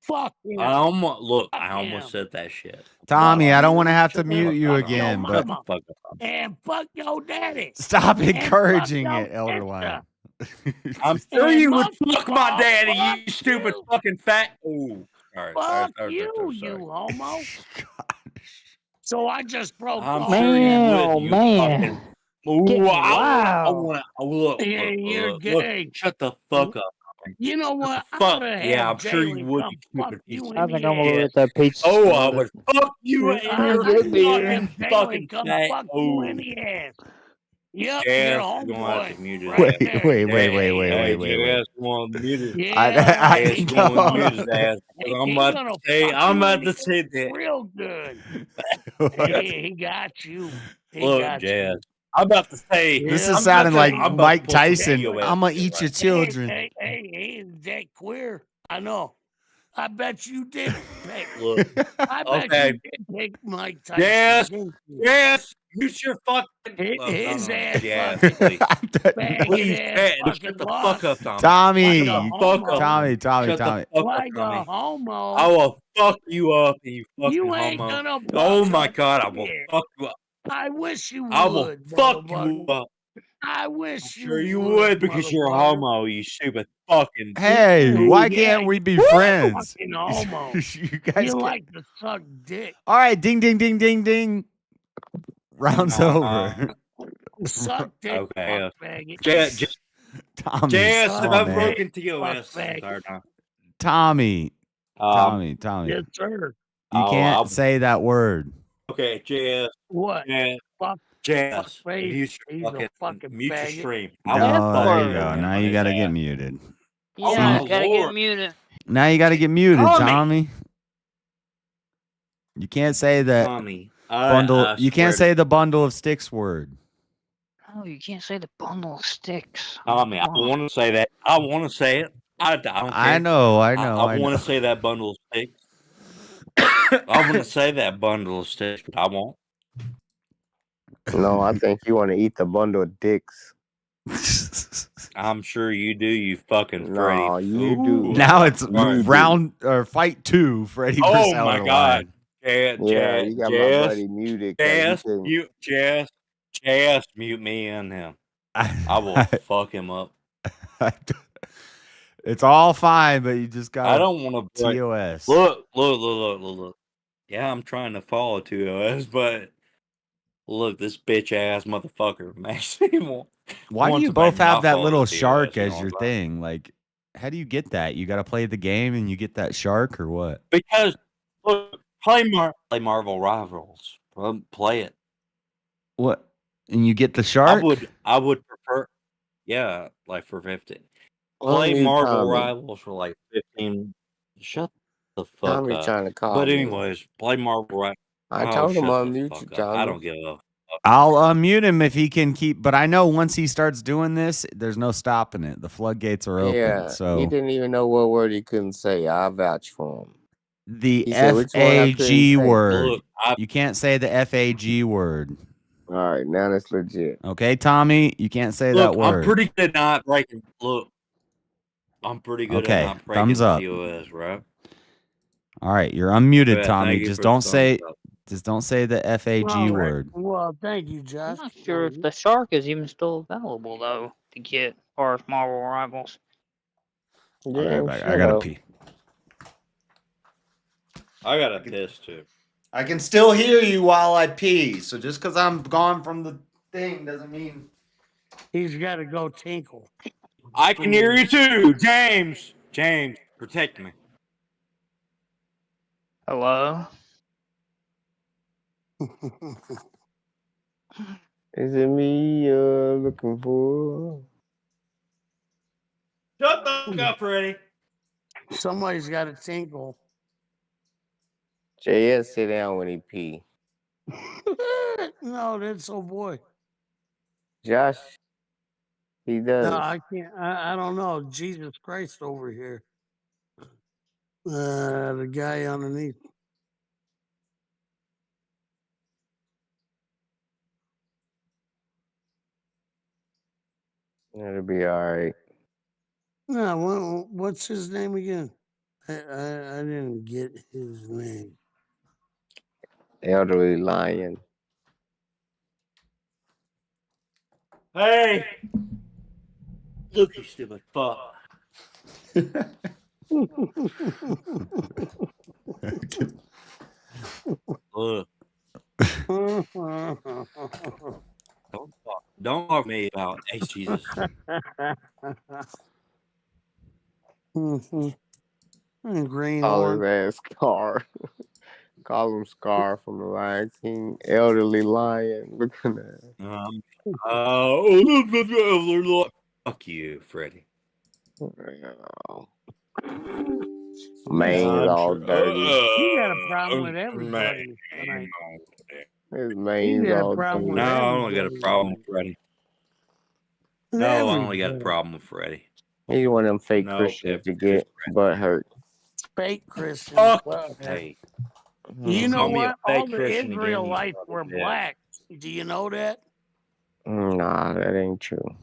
Fuck him. I almost him. said that shit. Tommy, I don't want to have to Shut the mute fuck you up, again, Tommy. but Shut the fuck up, Tommy. And fuck your daddy. stop And encouraging fuck it, your Elder sister. Lion. I'm sure And you would most fuck of my all, daddy, fuck you stupid you. fucking fat. Ooh. Sorry, Fuck sorry. you homo. So I just broke I'm all sure you Man, would, you man. fucking. Ooh, Getting I wild. want to look. Yeah, you're Look. gay. Shut the fuck up. Tommy. You know what? I'm Fuck. gonna have Yeah, I'm sure you Jalen would, come you fuck stupid piece you of I in think the I'm gonna go ass. get that pizza Oh, I started. would fuck you in I'm your gonna get a I'm beer. gonna have fucking Jalen come fat. fuck you in the ass. Yep, Jazz, your you're gonna have to homeboy. mute his Right ass. there. Wait. Hey, Jazz, come on, mute it. Yeah, Jazz, he come on, gonna, mute his ass. Because I'm he about gonna to say, fuck you in the say ass that. real good. He got you. He Look, got Jazz, you. I'm about to say. This Yeah, is sounding like I'm about to Mike pull some Tyson. video ass I'm gonna shit eat your right children. Hey, is that queer? I know. I bet you did. Look, I bet okay. you did take Mike Tyson. Yes, didn't you? yes. Mute your fucking. His ass Yes, fucking please. faggot Please, ass shut fucking the lost. fuck up, Tommy. Tommy, Shut the fuck up, Tommy, Shut the fuck up, Like a Tommy. homo. I will fuck you up, you fucking You ain't homo. gonna Oh fuck my up god, I will shit. fuck you up. I wish you I will would, fuck you motherfucker. up. I I'm wish sure you you would because you're a motherfucker. homo, you stupid fucking. Hey, why Yeah, can't we be you friends? fucking homo. You guys You can... like to suck dick. All right, ding, ding, ding, ding, ding. Round's over. Suck dick, Okay, fuck faggot. Just Tommy, Jess, stop have I it. broken Fuck TOS this faggot. entire time? Tommy, Tommy. Yes, sir. You can't say that word. Okay, Jess. What? Fuck Jess, face. mute He's your a fucking fucking mute your faggot. stream. No, there you go. Now you got to get muted. Yeah, Oh my gotta lord. get muted. Now you got to get muted, Tommy. Tommy. You can't say that Tommy, bundle. I You can't swear say the bundle of sticks word. Oh, you can't say the bundle of sticks. Tommy, I want to say that. I want to say it. I don't care. I know. I I want know. to say that bundle of sticks. I want to say that bundle of sticks, but I won't. No, I think you want to eat the bundle of dicks. I'm sure you do, you fucking Freddy. No, you fool. do. Now it's You round or fight 2. Freddie Oh versus my Elder god. Lion. Yeah, you got my buddy muted. 'cause he couldn't- Jess, mute me and him. I will fuck him up. It's all fine, but you just got. I don't want to TOS. Look. Yeah, I'm trying to follow TOS, but look, this bitch ass motherfucker makes me want. Why do wants you to both make me have not that follow little TOS, shark you know as what your I'm saying? thing? Like, how do you get that? You got to play the game and you get that shark, or what? Because look, play Marvel Rivals. Play it. What? And you get the shark? I would prefer, yeah, like for 50. Well, Play mute Marvel Tommy. Rivals for like 15. Shut the fuck Tommy up. trying to call But me. anyways, play Marvel Rivals. I told him shut the unmute fuck you, up. Tommy. I don't give a fuck. I'll unmute him if he can keep. But I know once he starts doing this, there's no stopping it. The floodgates are open. Yeah, So he didn't even know what word he couldn't say. I vouch for him. the He said, "Which one I couldn't FAG say?" word. Look, You can't say the FAG word. All right, now that's legit. Okay, Tommy, you can't say Look, that word. I'm pretty good at not breaking. Look, I'm pretty good Okay, at not breaking thumbs up. TOS, right? All right, you're unmuted, Yeah, Tommy. thank you Just for the don't thumbs say. up. Just don't say the FAG All right. word. Well, thank you, Josh. I'm not sure if the shark is even still available though to get as far as Marvel Rivals. Yeah, I gotta pee. I got a piss too. I can still hear you while I pee. So just because I'm gone from the thing doesn't mean he's got to go tinkle. I can hear you too, James. James, protect me. Hello. Is it me you're looking for? Shut the fuck up, Freddy. Somebody's got to tinkle. JS sit down when he pee. No, that's oh boy. Josh, he does. No, I can't. I don't know. Jesus Christ over here. The guy underneath. It'll be all right. No, what's his name again? I didn't get his name. Elderly lion. Hey, look, you stupid fuck. Look, don't talk to me about hey Jesus. Call his ass Scar. Call him Scar from the Lion King. Elderly lion. Look at that. Fuck you, Freddy. Mane's all dirty. You got a problem with everybody tonight. His mane's got a all problem dirty. with No, I only got a problem with Freddy. No, I only got a problem with Freddy. He's one of them fake No, Christians if to get butt hurt. fake Christians. Fuck. Well, Hey, you know call me a what? fake All the Christian again, you Israelites son of were a bitch. black. Do you know that? Nah, that ain't true.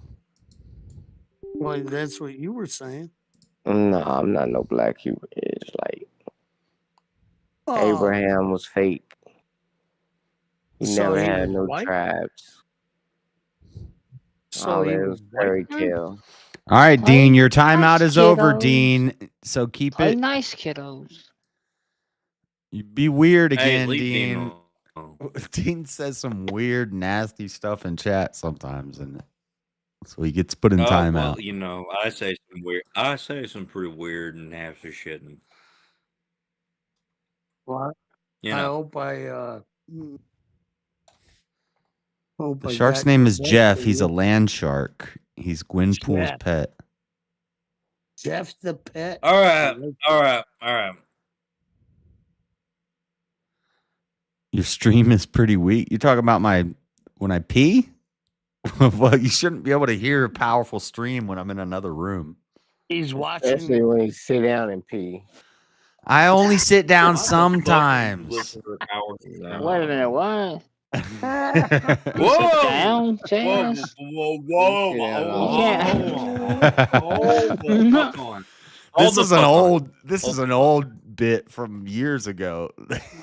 Well, that's what you were saying. Nah, I'm not no black Hebrew Israelite. Oh, Abraham was fake. He so never he had was no white. tribes. So All he that was was white. fairy Then? tale. All right, Play Dean, your timeout nice, is over, kiddos. Dean. So keep Play it. nice, kiddos. You be weird Hey, again, leave Dean Dean. alone. Dean says some weird, nasty stuff in chat sometimes, and so he gets put in Oh timeout. well, you know, I say some pretty weird and nasty shit. And, What? you I know, hope hope The I shark's got name your is best Jeff. for He's a you. land shark. He's Gwynpool's Jeff. pet. Jeff's the pet. all right. Your stream is pretty weak. You talking about when I pee? Well, you shouldn't be able to hear a powerful stream when I'm in another room. He's Especially watching. when you sit down and pee. I only sit down Fuck you sometimes. listen for hours. Wait a minute, what? You Whoa! sit down, Whoa! Jazz? Whoa! You sit down You all can't. Hold the fuck on. This is an old bit from years ago.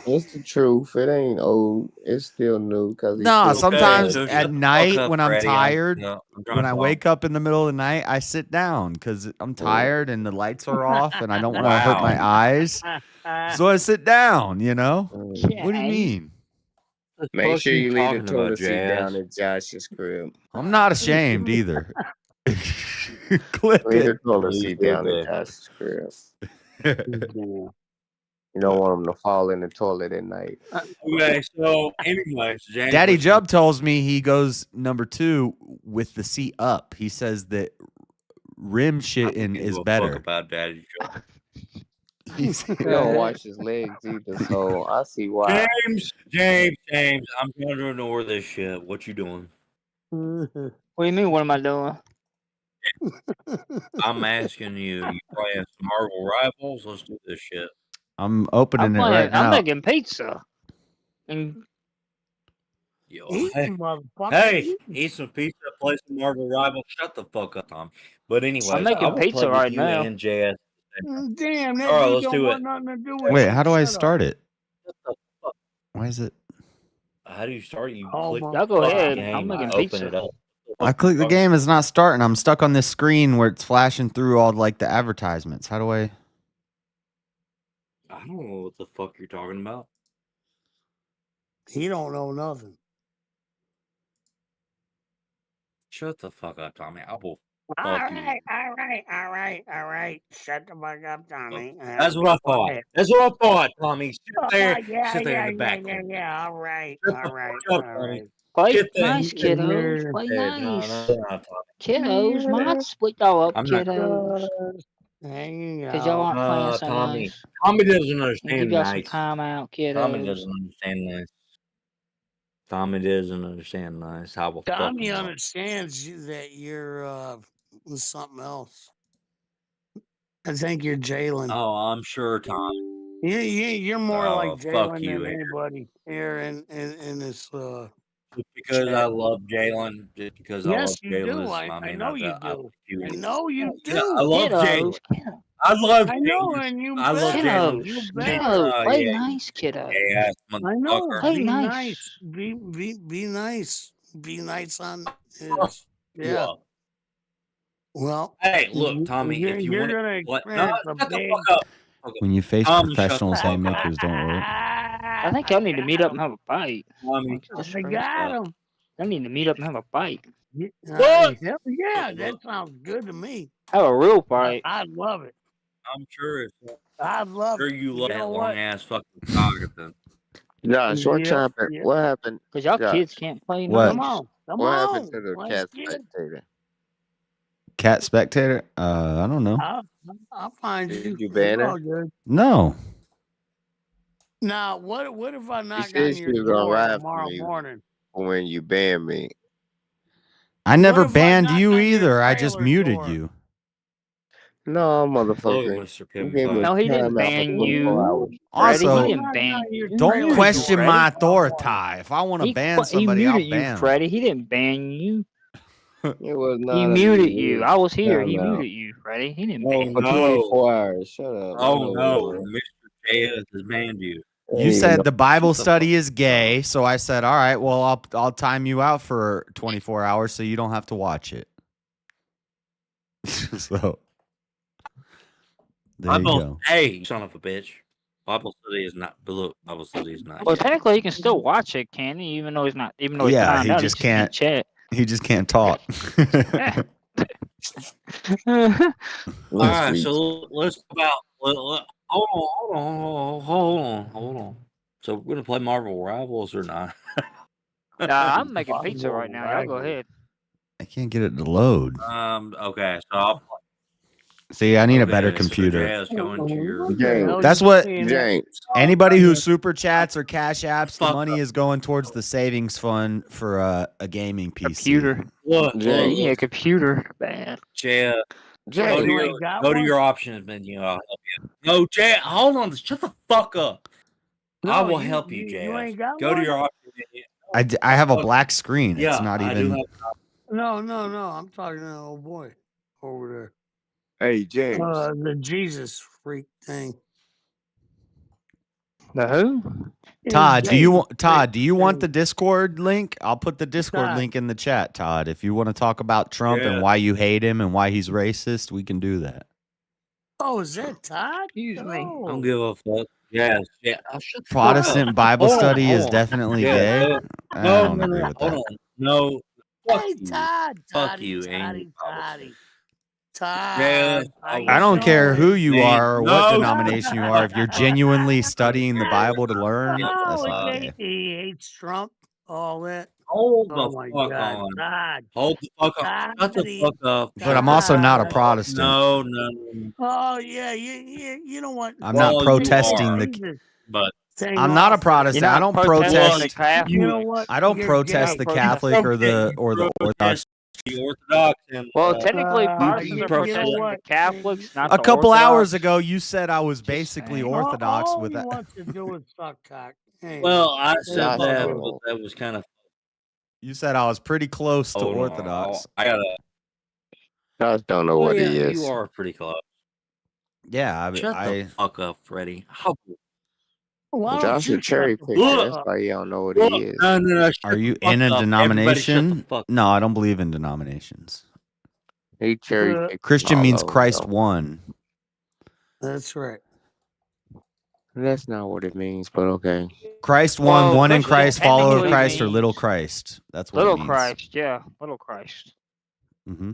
It's the truth. It ain't old. It's still new because No, sometimes so at shut the night fuck up, when I'm Freddie. tired, I'm trying when to I talk. wake up in the middle of the night, I sit down because I'm tired and the lights are off and I don't want to hurt my eyes. So I sit down, you know? What do you mean? Make fuck sure you you leave the talking about, toilet seat down Jazz? at Josh's crib. I'm not ashamed either. Clip Leave the it. toilet seat down at Josh's crib. You don't want him to fall in the toilet at night. Okay, so anyways, James, Daddy what you- Jub tells me he goes number 2 with the seat up. He says that rim shitting give is a fuck better. about Daddy Jub. He don't wash his legs either, so I see why. James, I'm trying to ignore this shit. What you doing? What do you mean? What am I doing? I'm asking you. You playing some Marvel Rivals? Let's do this shit. I'm opening it right now. I'm making pizza. And Yo, Eating, motherfucker. hey, eat some pizza, play some Marvel Rivals. Shut the fuck up, Tom. But anyways, I'm making I will pizza play right with you now. and JS. Damn, that All right, dude let's don't do want it. nothing to do with Wait, it. how do I Shut up. start it? Why is it? How do you start? You Oh, click y'all go the ahead. game, I'm making open pizza. it up. I click the game, it's not starting. I'm stuck on this screen where it's flashing through all like the advertisements. How do I? I don't know what the fuck you're talking about. He don't know nothing. Shut the fuck up, Tommy. I will All fuck you. right. Shut the fuck up, Tommy. That's what I thought. That's what I thought, Tommy. Sit there in the back. Yeah. All right. Shut the fuck up, Tommy. Play Get the nice, kiddos. Play No, nice. no, Tommy. Kiddos, might split y'all up, I'm not. kiddos. There you Because y'all aren't playing so Tommy. nice. Tommy doesn't And understand give y'all some nice. time out, kiddos. Tommy doesn't understand nice. Tommy doesn't understand nice. How will fuck Tommy him up. understands that you're something else. I think you're Jalen. Oh, I'm sure, Tommy. You're more like fuck Jalen you, than Aaron. anybody here in this. Just because chat. I love Jalen, just because I love Yes, you Jalen, do. does I not mean know you I do. you. I know you do. Yeah, I love Jalen. Kiddos. I love I know, Jalen. and you I love better. Jalen. You Kiddos. better. Kiddos. Play Yeah, nice, kiddos. ass I know. motherfucker. Play Be nice. nice. Be nice. Be nice on Fuck his. you Yeah. up. Well, Hey, look, Tommy, if you you're want gonna to, no, experience a shut the big. fuck up. When you face Tommy, shut the professionals, fuck up. haymakers don't work. I think y'all need to meet up and have a fight. Tommy, I got him. Y'all need to meet up and have a fight. Hell yeah, that sounds good to me. Have a real fight. I'd love it. I'm sure it's. I'd love Sure, it. you love know that what? long ass fucking dog at them. Josh, what Yeah, happened? yeah. What happened? Because y'all Josh, kids can't play What? nice. Come what on. happened to the Let's cat get it. spectator? Cat spectator? I don't know. I'll find you. Did you ban You're her? all good. No. Now, what if I She knock said on she your was gonna door ride for tomorrow me morning? when you banned me. I never if I banned knock you on your either. I just trailer muted door? you. No, Look, motherfucker. Mr. You Kevin gave me Feige. No, he a didn't timeout for ban 24 you. hours. Freddie, he Also, didn't ban you. He don't muted you, question Freddie. my authority. If I want to ban He somebody, I'll muted you, ban them. Freddie. He didn't ban you. It was He not a muted you. I was here. He timeout. muted you, Freddie. He didn't Oh ban For you. no! 24 hours. Shut up. I Oh know no! what it was. Mr. JS has banned you. You said the Bible Shut the study fuck is gay, so I said, all right, well, I'll time you out for 24 hours so you don't have to watch it. So there you go. Hey, son of a bitch! Bible study is not. But look, Bible study is not. Well, gay. technically, he can still watch it, can he? Even though he's not. Even though he's Yeah, timed he out, just he can't can't. chat. He just can't talk. All right, so let's talk about. Hold on. So we're gonna play Marvel Rivals or not? Nah, I'm making pizza right now. Y'all go ahead. I can't get it to load. Okay, so I'll play. See, I need a better Mr. computer. Jazz, go into your. That's what James. anybody who super chats or cash apps, the money is going towards the savings fund for a gaming PC. Computer. Look, Yeah, you need a computer, man. Jazz, James. go to your options menu. I'll help you. No, Jazz, hold on. Shut the fuck up. I will help you, Jazz. Go to your options menu. I have a black screen. Yeah, It's not I even. do have. No. I'm talking to that old boy over there. Hey, James. The Jesus freak thing. The who? Todd, do you want James. Do you want the Discord link? I'll put the Discord Todd. link in the chat, Todd. If you want to talk about Trump Yeah. and why you hate him and why he's racist, we can do that. Oh, is that Todd? Excuse me. Oh. I don't give a fuck. Yes, yeah. Protestant Bible Hold on, study hold is on. definitely Yeah, gay. I no, don't agree with hold that. on. No, fuck Hey, you. Todd. Fuck Toddy, you, Toddy, Amy. Toddy. Yeah, Todd. how you I don't care doing? who you are or what No. denomination you are. If you're genuinely studying the Bible to learn, that's Oh, not he gay. hates Trump. All that. Hold Oh the my fuck God, on. Todd. Hold the fuck up. Shut the Toddy. fuck up. But I'm also not a Todd. Protestant. No. Oh yeah, you know what? I'm not Well, you protesting are, the. Jesus but thing I'm not a off. Protestant. You're I not don't protesting protest. the Catholics. You know what? I don't You're protest gay. the Catholic or the Orthodox. the Orthodox and Well, technically, Protestants you are know protesting what? the Catholics, not A the couple Orthodox. hours ago, you said I was basically saying. Orthodox All with he that. wants to do is suck cock. Hey, well, I there said you that, go. but that was kind of. You said I was pretty close to Oh no, Orthodox. I gotta. I just don't know Oh what yeah, he is. you are pretty close. Yeah, Shut the fuck up, Freddie. Why don't Josh you a cherry shut the picker. fuck That's up? why you don't know what he is. No. Are you in a denomination? No, I don't believe in denominations. He cherry picked Christian all means over, Christ though. won. That's right. That's not what it means, but okay. Christ won, one in Christ, follower of technically Christ, or means little Christ. That's what Little it means. Christ, yeah, little Christ. Mm-hmm.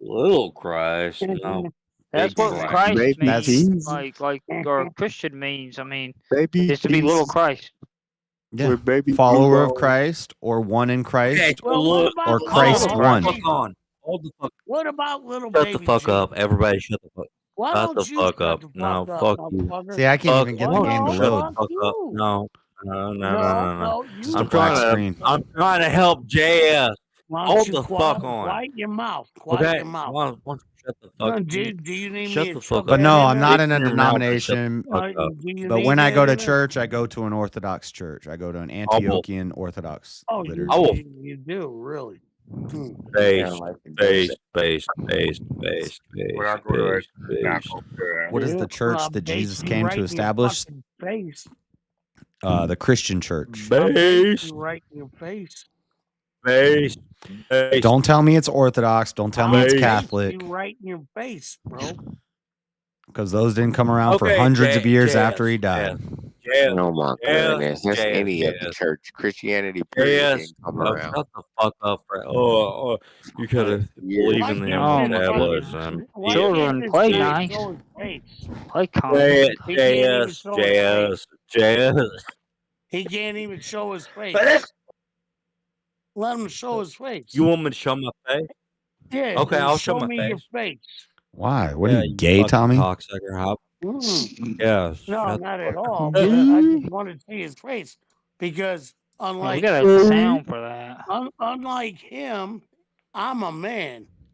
Little Christ, no. That's Big what Christ Baby means. Jesus. Like, or Christian means. I mean, Baby is to be little Jesus. Christ. Yeah, With baby follower blue of Christ, or one in Christ, Okay, Well, look, what or about Christ little won. baby? Hold the fuck. What about little Shut baby the fuck Jesus? up, everybody. Shut the fuck. Why Shut the don't you fuck shut up. the fuck No, up, fuck you. motherfucker? See, I can't Fuck even get Well, the game to no, Shut load. the fuck fuck up. you. No. No, you Just a I'm black fuck. screen. I'm trying to help JS. Why don't Hold you the fuck on. quiet your mouth? Quiet Okay. your mouth. Why don't you shut the No, fuck do you need Shut me the to fuck shove up. But that no, in I'm there? not in a Open your mouth and shut denomination. the fuck up. Do you But need when I that go to in there? church, I go to an Orthodox church. I go to an Antiochian Orthodox Oh, liturgy. you do, really. Hmm. Based. What is the church that Jesus came to establish? Face. The Christian church. Based. Right in your face. Based. Don't tell me it's Orthodox. Don't tell me it's I'll Catholic, face you right in your face, bro. because those didn't come around for Okay, hundreds of years JS, after he died. Oh my goodness. That's any of the church. Christianity period didn't come around. Shut the fuck up, Fred. Oh, you gotta believe in the Oh my tablets. goodness. Children, play nice. Play calm. JS. He can't even show his face. Let him show his face. You want me to show my face? Yeah. Okay, then I'll show my me face. your face. Why? What Yeah, are you, gay, fucking Tommy? Cocksucker, hop. Yeah. No, not at all. up. I just want to see his face because Oh, we unlike got a sound for that. unlike him, I'm a man.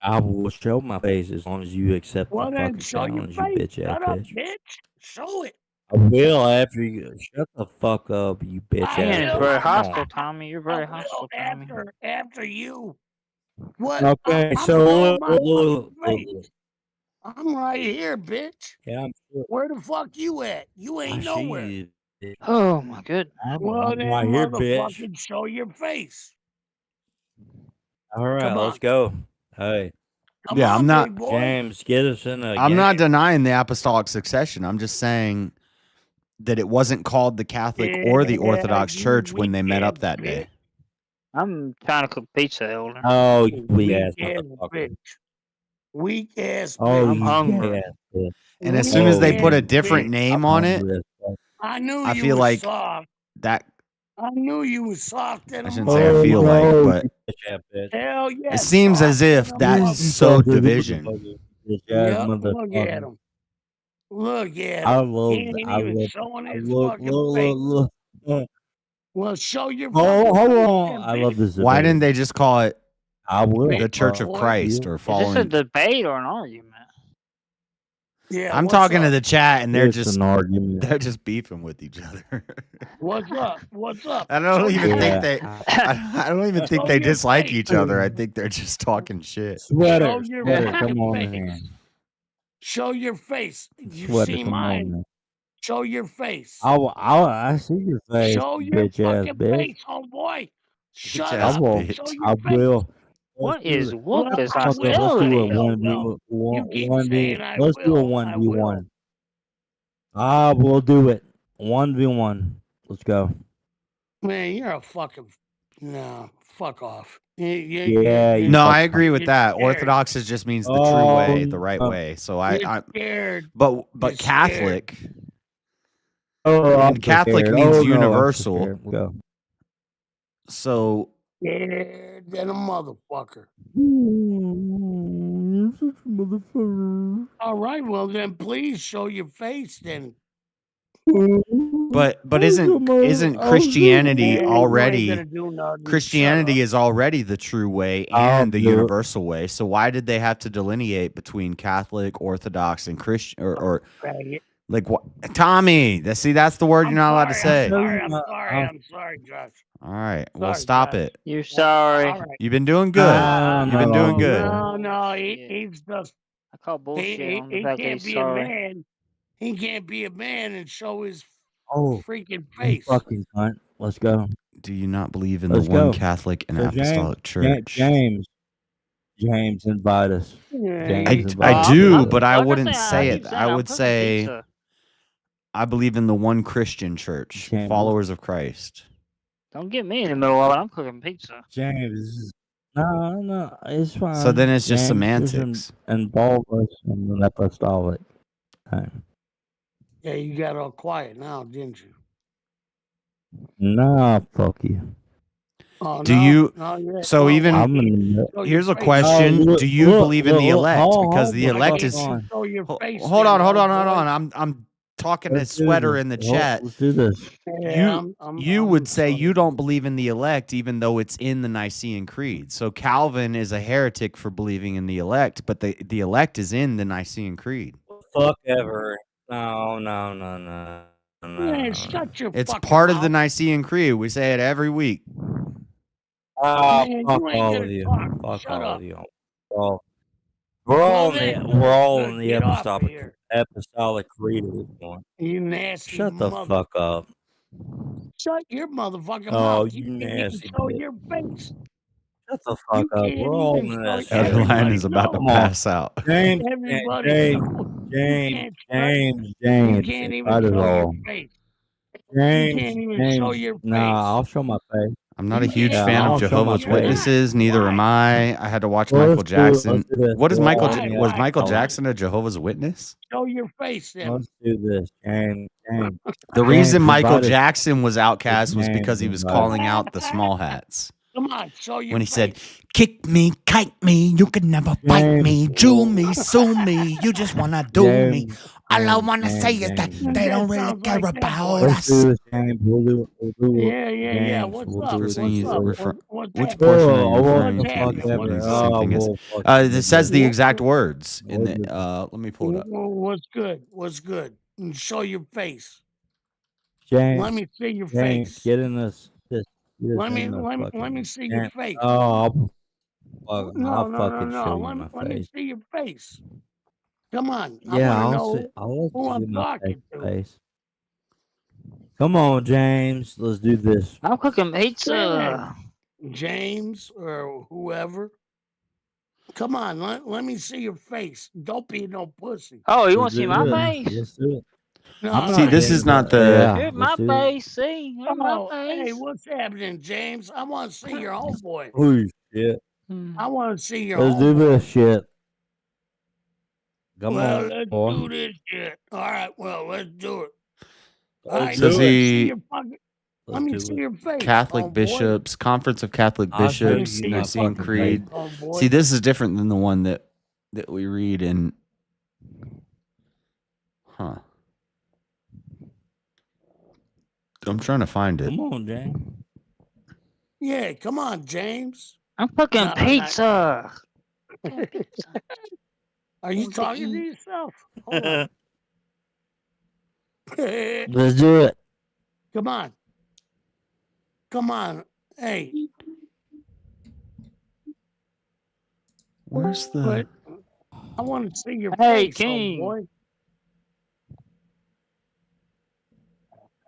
I will show my face as long as you accept Well, the then fucking show your challenge, you face. bitch ass Shut up, bitch. bitch. Show it. I will after you. Shut the fuck up, you bitch Ian ass is bitch. very Come on. hostile, Tommy. You're very I will hostile, Tommy. after you. What? Okay, I'm so showing my look, fucking face. I'm right here, bitch. yeah, I'm sure. Where the fuck you at? You I ain't see nowhere. you. Oh my goodness. Well, I'm then, right here, bitch. motherfucking show your face. All right, Come let's on. go. Hey, Come Yeah, on, I'm not. big boy. James, get us in a I'm game. not denying the apostolic succession. I'm just saying that it wasn't called the Catholic or the Orthodox you Church when weak they met ass up that bitch. day. I'm trying to cook pizza, Elder. Oh, you You weak weak ass ass motherfucker. bitch. Weak ass Oh, bitch. I'm you hungry. gay ass bitch. And as Weak soon as they ass put a you. different bitch. name I'm on it, hungry as fuck. I knew I you feel was like soft. that. I knew you was soft in I a shouldn't say I Oh feel like, no, but you bitch ass bitch. Hell it yes, seems as soft in if a that's You so fucking division. motherfucker. Bitch ass Yep, look at motherfucker. him. Look at I him. He love, ain't I even love, showing I his look, fucking face. look. Well, show your Oh, fucking hold face on. then, I bitch. love this Why debate. didn't they just call it I will. the Church of boy. Christ or Is this a following? debate or an argument? Yeah, I'm what's talking to up? the chat, and It's an argument. they're just beefing with each other. What's up? What's up? I don't Show even your think face. they. I don't even think Show they your dislike face. each other. I think they're just talking shit. Sweater, Show your sweater, fucking come on, face. man. Show your face. You Sweater, see come on, mine. man. Show your face. I see your face, Show your bitch ass fucking bitch. face, homeboy. Shut Bitch I ass up. will, Show bitch. your I face. will. What is Well, what is I will. Let's I do a hostility? will. 1v1. No, you keep saying I Let's do a will. I will. 1v1. Ah, we'll do it. 1v1. Let's go. Man, you're a fucking no. Fuck off. Yeah, you No, I fucking. agree with you're that. scared. Orthodox just means the true Oh, way, the right way. So You're scared. but You're Catholic, oh, I'm and so Catholic scared. means Oh no, I'm so universal. scared. We'll go. So Scared than a motherfucker. Motherfucker. All right, well then, please show your face. Then but isn't Christianity you ain't already? gonna do nothing. Christianity is already the true way I'll and the do it. universal way. So why did they have to delineate between Catholic, Orthodox, and Christian or Faggot. like what? Tommy, that's the word you're not allowed to say. I'm sorry, Josh. All right, well Sorry, stop Josh. it. You're sorry. All right. You've been doing good. You've been doing good. No, he's just I call bullshit on the he fact that can't he's be sorry. a man. He can't be a man and show his Oh, freaking you face. fucking cunt. Let's go. Do you not believe in Let's the one go. Catholic and So Apostolic Church? James, invite us. James, I invite us. do, but I Like I wouldn't say, I say keep it. saying, I I'm would cooking say pizza. I believe in the one Christian church, James. followers of Christ. Don't get me in the middle of it. I'm cooking pizza. James. No, it's fine. So then it's just James, semantics. Involve us in the apostolic. Time. Yeah, you got all quiet now, didn't you? Nah, fuck you. Oh, Do no, you? no, yeah. So Well, even I'm in show your here's a face. question: look, do you look, believe in the look, elect? hold- Because hold the the elect fuck is. on. Show your face. Hold on, then, hold on, old hold boy. on. I'm talking to Let's do Sweater this. in the chat. Let's do this. Yeah, You I'm would say sorry. you don't believe in the elect, even though it's in the Nicene Creed. So Calvin is a heretic for believing in the elect, but the elect is in the Nicene Creed. Fuck ever. No. Man, shut your It's fucking part mouth. of the Nicene Creed. We say it every week. Man, Fuck you ain't all gonna of you. talk. Fuck Shut all up. of you. Well, Well, then, we're all in the get off of apostolic creed at this point. You nasty Shut the mother. fuck up. Shut your motherfucking Oh, mouth. you You can't even nasty show bitch. your face. Shut the fuck You up. can't We're all even in show. this. Adeline is about to Come on. pass out. James, Everybody James, knows. James, You James. can't even That is show your all. face. You can't James, even show your face. Nah, I'll show my face. I'm not a You huge can't fan of I'll show my Jehovah's face. Witnesses. Neither Why? am I. I had to watch Well, Michael Jackson. Let's do this. What is We're Michael? all in the Was Michael Why? Jackson a Jehovah's Witness? Show your face then. Let's do this, James. The reason Michael invite us. Jackson was outcast was because he James, was invite calling out the small hats. Come on, show your When he face. said, "Kick me, kite me, you can never bite me, chew me, sue me, you just wanna do me. All I wanna say is that they don't really care about Let's us." do this, James. We'll do it. Yeah. James, What's we'll up? do it. What's up? Which happening? portion are you Oh, referring what to? the fuck Because it ever. means the same thing as. Well, It says the exact words in the. Let me pull it up. What's good? What's good? And show your face. James, Let me see your James, face. get in this. Let me see your face. Oh, I'll No. fucking show you my Let me face. see your face. Come on. I Yeah, want to I'll know let who you I'm see my talking to. face. Come on, James. Let's do this. I'm cooking pizza. Yeah. James or whoever. Come on, let me see your face. Don't be no pussy. Oh, you want Let's to see do my it. face? Let's do it. No, I'm See, not this gay, is not but the. yeah, Here's my let's do it. face. See, here's my Oh, hey, face. what's happening, James? I want to see your homeboy. Oh shit. I want to see your Let's do homeboy. this shit. Come Well, on, let's boy. do this shit. All right, well, let's do it. All Let's right, So do let me it. see see, your fucking. Let Let's me do see it. your face, Catholic homeboy. bishops, Conference of Catholic I'll show Let me Bishops, see you my your Nicene fucking Creed. face, homeboy. See, this is different than the one that we read in. Huh. I'm trying to find it. Come on, James. Yeah, come on, James. I'm cooking No, pizza. Are you talking to yourself? Hold on. Let's do it. Come on. Come on. Hey. Where's the? But I want to see your Hey, face, King. homeboy.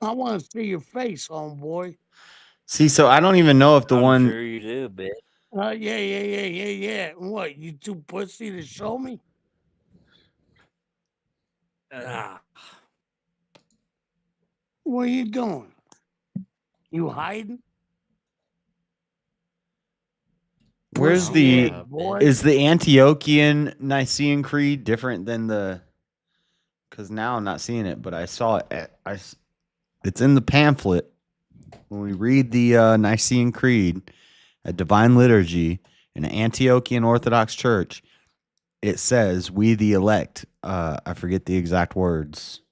I want to see your face, homeboy. See, so I don't even know if the I'm one. sure you do, bitch. Yeah. What, you too pussy to show me? Ah. What are you doing? You hiding? Where's Pussy the? ass boy. Is the Antiochian Nicene Creed different than the? Because now I'm not seeing it, but I saw it. It's in the pamphlet when we read the Nicene Creed, a divine liturgy in an Antiochian Orthodox Church. It says, "We the elect." I forget the exact words.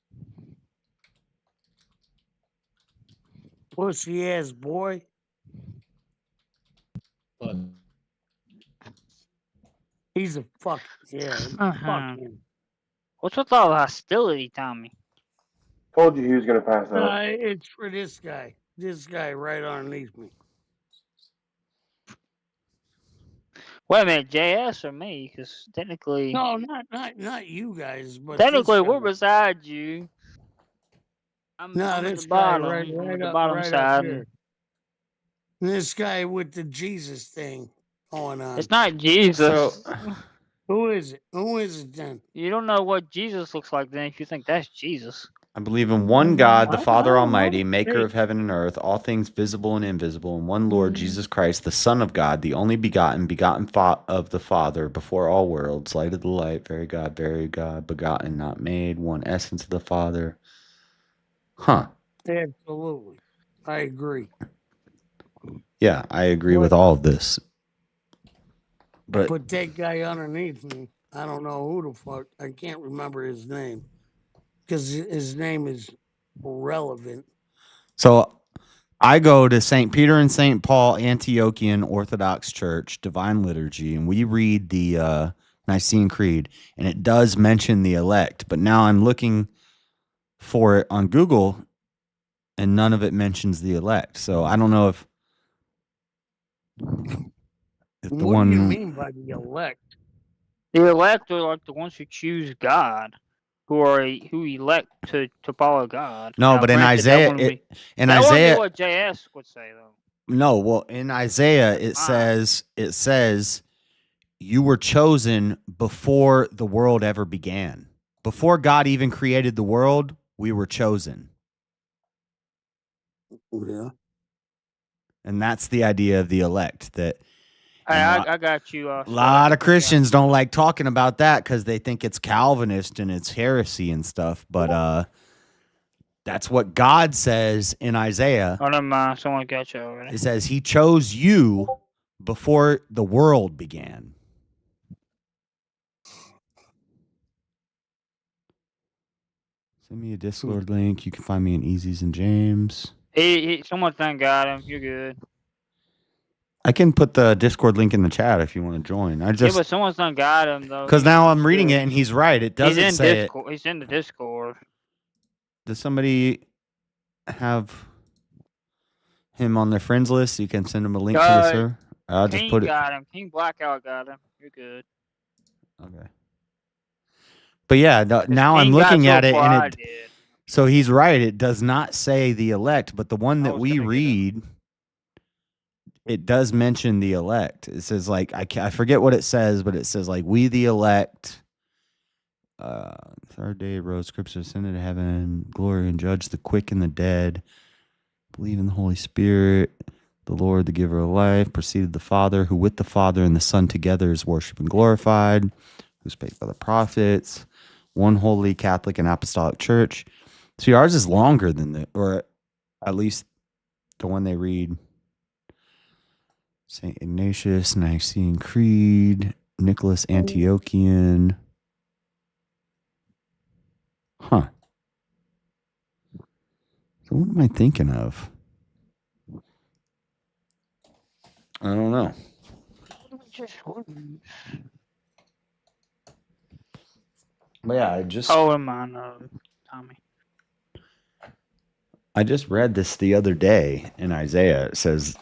Pussy ass boy. He's a fuck. Yeah. Fuck him. What's with all the hostility, Tommy? Told you he was gonna pass out. It's for this guy. This guy right underneath me. Wait a minute, JS or me? Because technically, No, not you guys, but technically this guy. we're beside you. I'm No, at this the guy bottom. right I'm at the up, bottom right side. up here. This guy with the Jesus thing going on. It's not Jesus. Who is it? Who is it then? You don't know what Jesus looks like then if you think that's Jesus. I believe in one God, the I Father don't know. Almighty, maker Hey. of heaven and earth, all things visible and invisible, and one Lord Jesus Christ, the Son of God, the only begotten of the Father, before all worlds, light of the light, very God, begotten, not made, one essence of the Father. Huh. Absolutely. I agree. Yeah, I agree with all of this. But But that guy underneath me, I don't know who the fuck. I can't remember his name because his name is relevant. so I go to St. Peter and St. Paul Antiochian Orthodox Church, Divine Liturgy, and we read the Nicene Creed, and it does mention the elect. But now I'm looking for it on Google, and none of it mentions the elect. So I don't know if the What one. do you mean by the elect? The elect are like the ones who choose God, who elect to follow God. No, Now, but in granted, Isaiah, that wouldn't be Isaiah, what JS would say though. no, well, in Isaiah it says you were chosen before the world ever began. Before God even created the world, we were chosen. Yeah. And that's the idea of the elect. That Hey, I got you. a lot of Christians don't like talking about that because they think it's Calvinist and it's heresy and stuff. But that's what God says in Isaiah. Oh, never mind. Someone got you already. It says he chose you before the world began. Send me a Discord link. You can find me in Easies and James. Someone thank got him. You're good. I can put the Discord link in the chat if you want to join. Yeah, but someone's done got him though. Because now I'm reading it and he's right. It doesn't He's in say Discord. He's in the Discord. Does somebody have him on their friends list? You can send him a link to the server. I'll just King put it. got him. King Blackout got him. You're good. Okay. But yeah, now I'm King got looking so at it far, I and did. So he's right. It does not say the elect, but the one that we read, it does mention the elect. It says like I forget what it says, but it says like we the elect. Third day rose, scripture ascended to heaven, glory and judge the quick and the dead. Believe in the Holy Spirit, the Lord, the giver of life. Proceeded the Father, who with the Father and the Son together is worshipped and glorified. Who spake by the prophets. One holy Catholic and Apostolic Church. See, ours is longer than or at least the one they read. St. Ignatius, Nicene Creed, Nicholas Antiochian. Huh. So what am I thinking of? I don't know. But yeah, Tommy. I just read this the other day in Isaiah. It says,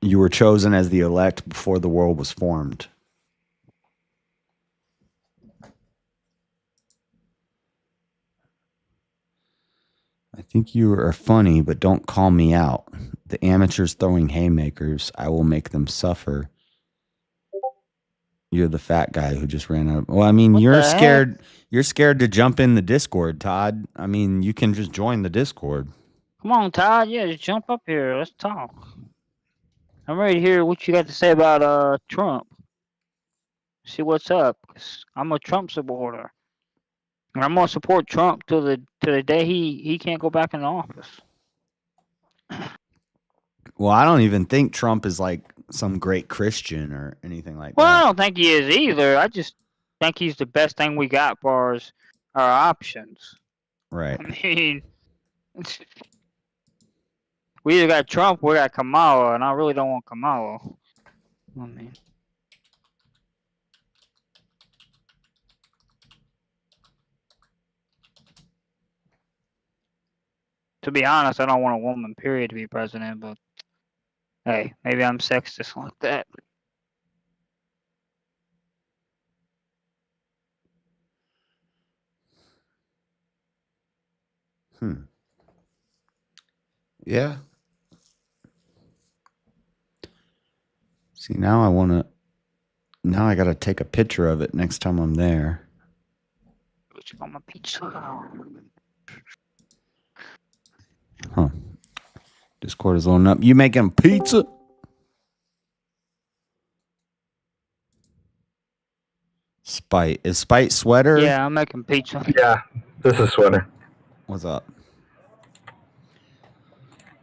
you were chosen as the elect before the world was formed. I think you are funny, but don't call me out. The amateurs throwing haymakers, I will make them suffer. You're the fat guy who just ran out. Well, I mean, you're scared. You're scared to jump in the Discord, Todd. I mean, you can just join the Discord. Come on, Todd. Yeah, just jump up here. Let's talk. I'm ready to hear what you got to say about Trump. See what's up. 'Cause I'm a Trump supporter. And I'm gonna support Trump till the day he can't go back in office. Well, I don't even think Trump is like some great Christian or anything like Well, that. I don't think he is either. I just think he's the best thing we got for our options. Right. I mean, we either got Trump or we got Kamala, and I really don't want Kamala. I mean, to be honest, I don't want a woman, period, to be president, but hey, maybe I'm sexist like that. Yeah. See, now I want to. Now I got to take a picture of it next time I'm there. What you got my pizza? Huh. Discord is loading up. You making pizza? Spite. Is Spite Sweater? Yeah, I'm making pizza. Yeah, this is Sweater. What's up?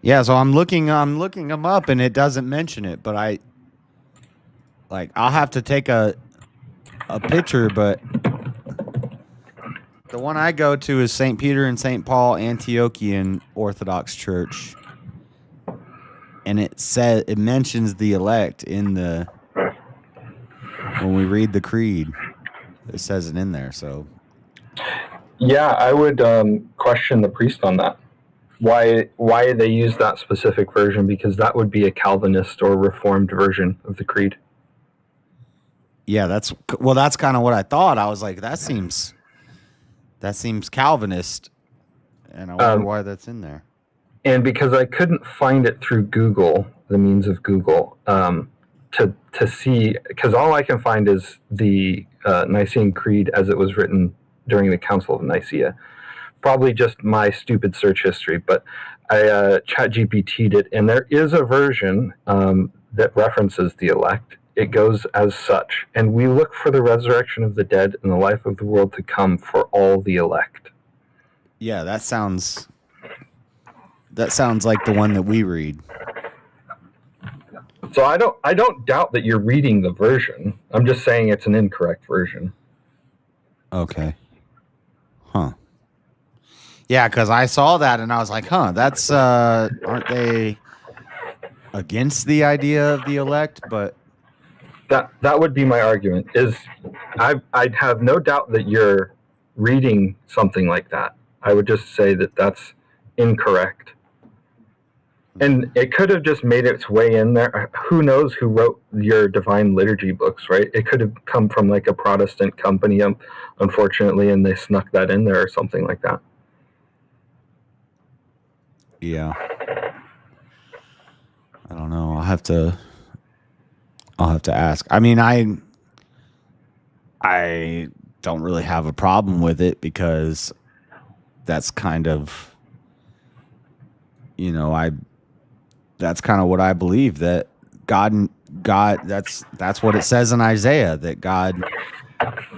Yeah, so I'm looking them up and it doesn't mention it, but I'll have to take a picture, but the one I go to is St. Peter and St. Paul Antiochian Orthodox Church. And it mentions the elect when we read the creed. It says it in there, so. Yeah, I would question the priest on that. Why they use that specific version? Because that would be a Calvinist or Reformed version of the creed. Yeah, that's kind of what I thought. I was like, that seems Calvinist, and I wonder why that's in there. And because I couldn't find it through Google, the means of Google, to see, because all I can find is the Nicene Creed as it was written during the Council of Nicaea. Probably just my stupid search history, but I ChatGPT'd it, and there is a version that references the elect. It goes as such, and we look for the resurrection of the dead and the life of the world to come for all the elect. Yeah, that sounds like the one that we read. So I don't doubt that you're reading the version. I'm just saying it's an incorrect version. Okay. Huh. Yeah, because I saw that and I was like, huh, that's aren't they against the idea of the elect? But that would be my argument. Is I'd have no doubt that you're reading something like that. I would just say that that's incorrect. And it could have just made its way in there. Who knows who wrote your Divine Liturgy books, right? It could have come from like a Protestant company, unfortunately, and they snuck that in there or something like that. Yeah. I don't know. I'll have to ask. I mean, I don't really have a problem with it because that's kind of, that's kind of what I believe, that God, that's what it says in Isaiah, that God,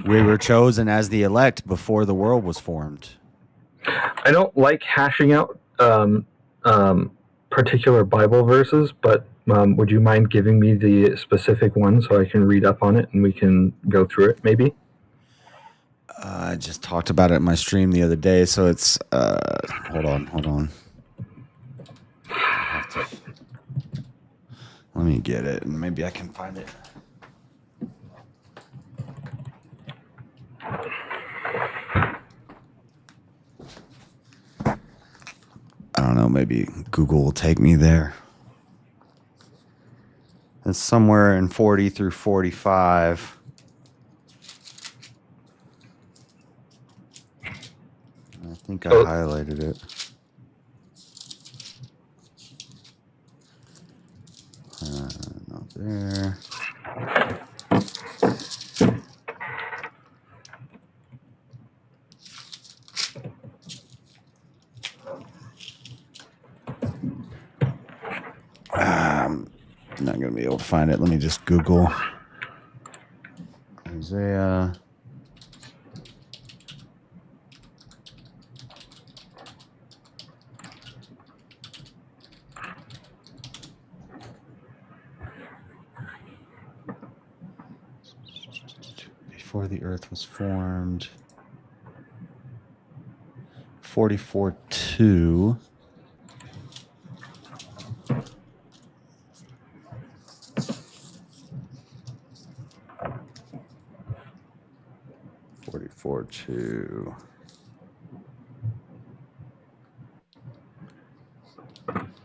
we were chosen as the elect before the world was formed. I don't like hashing out particular Bible verses, but would you mind giving me the specific one so I can read up on it and we can go through it, maybe? I just talked about it in my stream the other day, so it's hold on. Let me get it, and maybe I can find it. I don't know, maybe Google will take me there. It's somewhere in 40 through 45. I think I highlighted it. Not there. I'm not going to be able to find it. Let me just Google Isaiah. Before the earth was formed. 44:2.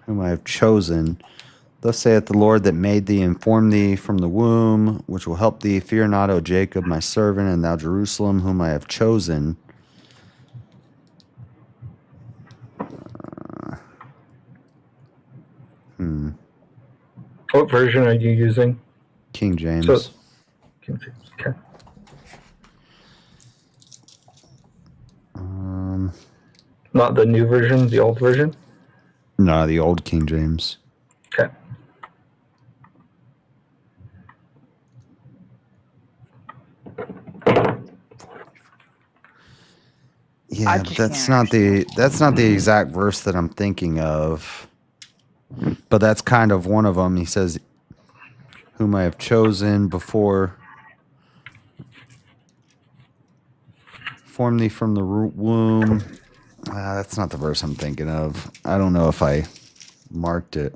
Whom I have chosen. Thus saith the Lord that made thee and formed thee from the womb, which will help thee. Fear not, O Jacob, my servant, and thou Jerusalem, whom I have chosen. What version are you using? King James. King James, okay. Not the new version, the old version? No, the old King James. Okay. Yeah, but that's not the exact verse that I'm thinking of. But that's kind of one of them. He says, whom I have chosen before, formed thee from the womb. That's not the verse I'm thinking of. I don't know if I marked it.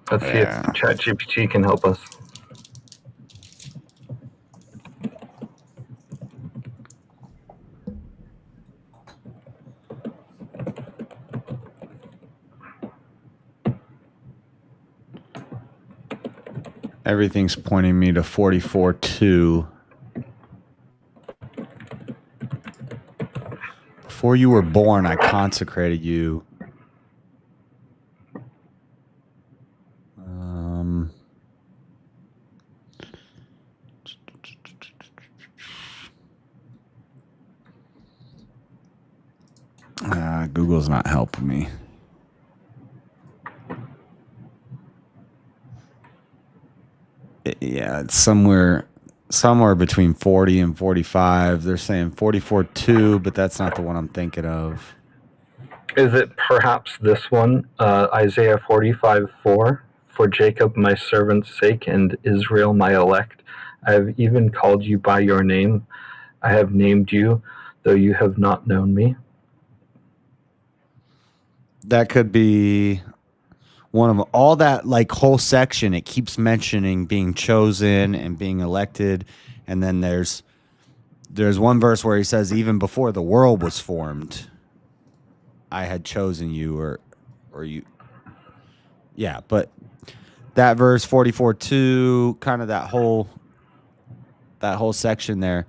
Let's see if ChatGPT can help us. Everything's pointing me to 44:2. Before you were born, I consecrated you. Google's not helping me. Yeah, it's somewhere between 40 and 45. They're saying 44:2, but that's not the one I'm thinking of. Is it perhaps this one, Isaiah 45:4? For Jacob my servant's sake and Israel my elect, I have even called you by your name. I have named you, though you have not known me. That could be one of all that, like, whole section. It keeps mentioning being chosen and being elected, and then there's one verse where he says, even before the world was formed, I had chosen you, or you. Yeah, but that verse 44:2, kind of that whole that whole section there.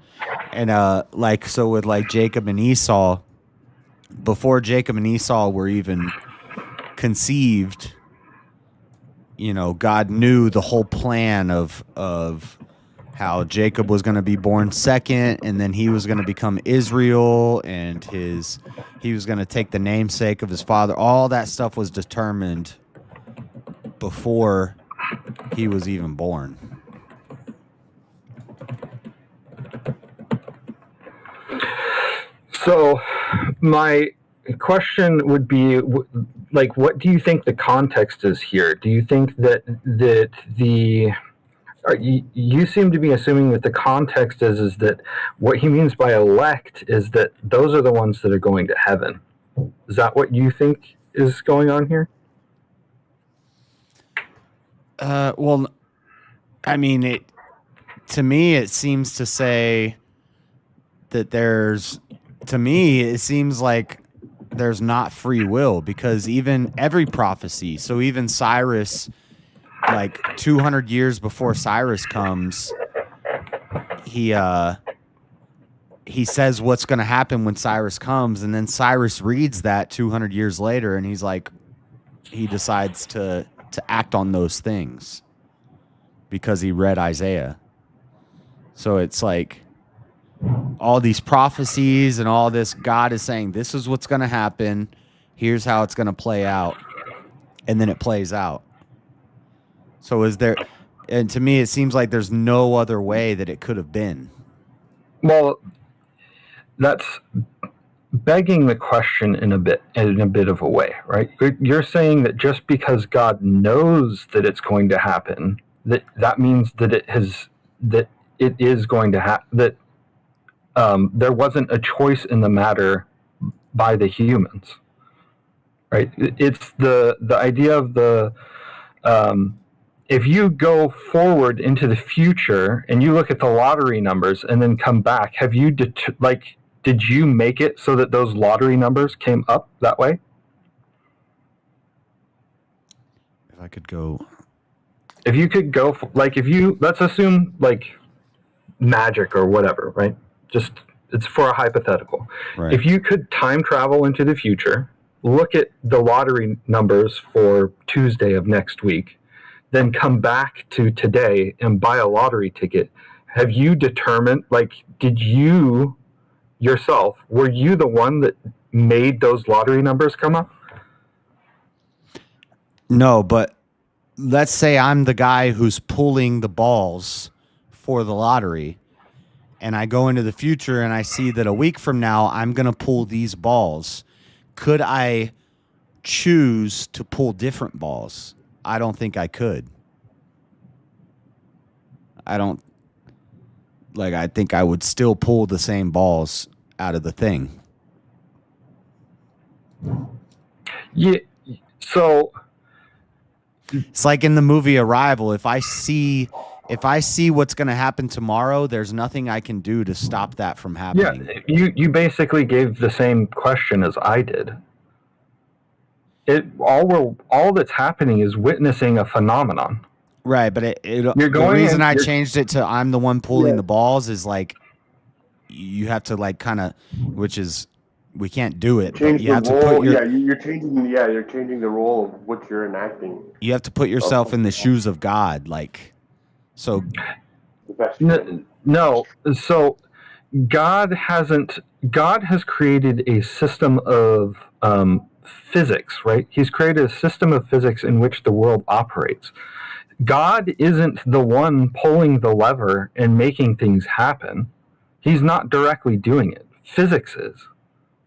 And like, so with like Jacob and Esau, before Jacob and Esau were even conceived, you know, God knew the whole plan of how Jacob was going to be born second, and then he was going to become Israel, and he was going to take the namesake of his father. All that stuff was determined before he was even born. So my question would be, like, what do you think the context is here? Do you think that you seem to be assuming that the context is that what he means by elect is that those are the ones that are going to heaven. Is that what you think is going on here? Well, I mean, to me, it seems to say that it seems like there's not free will, because even every prophecy, so even Cyrus, like 200 years before Cyrus comes, he says what's going to happen when Cyrus comes, and then Cyrus reads that 200 years later, and he's like, he decides to act on those things because he read Isaiah. So it's like all these prophecies and all this, God is saying, this is what's going to happen. Here's how it's going to play out. And then it plays out. So and to me, it seems like there's no other way that it could have been. Well, that's begging the question in a bit of a way, right? You're saying that just because God knows that it's going to happen, that means that it is going to happen, that there wasn't a choice in the matter by the humans, right? It's the idea of if you go forward into the future and you look at the lottery numbers and then come back, have you did you make it so that those lottery numbers came up that way? If I could go, let's assume like magic or whatever, right? Just, it's for a hypothetical. Right. If you could time travel into the future, look at the lottery numbers for Tuesday of next week, then come back to today and buy a lottery ticket, have you determined, like, did you yourself, were you the one that made those lottery numbers come up? No, but let's say I'm the guy who's pulling the balls for the lottery, and I go into the future and I see that a week from now I'm going to pull these balls. Could I choose to pull different balls? I don't think I could. I think I would still pull the same balls out of the thing. Yeah. So it's like in the movie Arrival. If I see what's going to happen tomorrow, there's nothing I can do to stop that from happening. Yeah, you basically gave the same question as I did. All that's happening is witnessing a phenomenon. Right, but the reason I changed it to I'm the one pulling the balls is like you have to like kind of, which is we can't do it. But you have to put you're changing the role of what you're enacting. You have to put yourself in the shoes of God, like so. No, so God has created a system of physics, right? He's created a system of physics in which the world operates. God isn't the one pulling the lever and making things happen. He's not directly doing it. Physics is.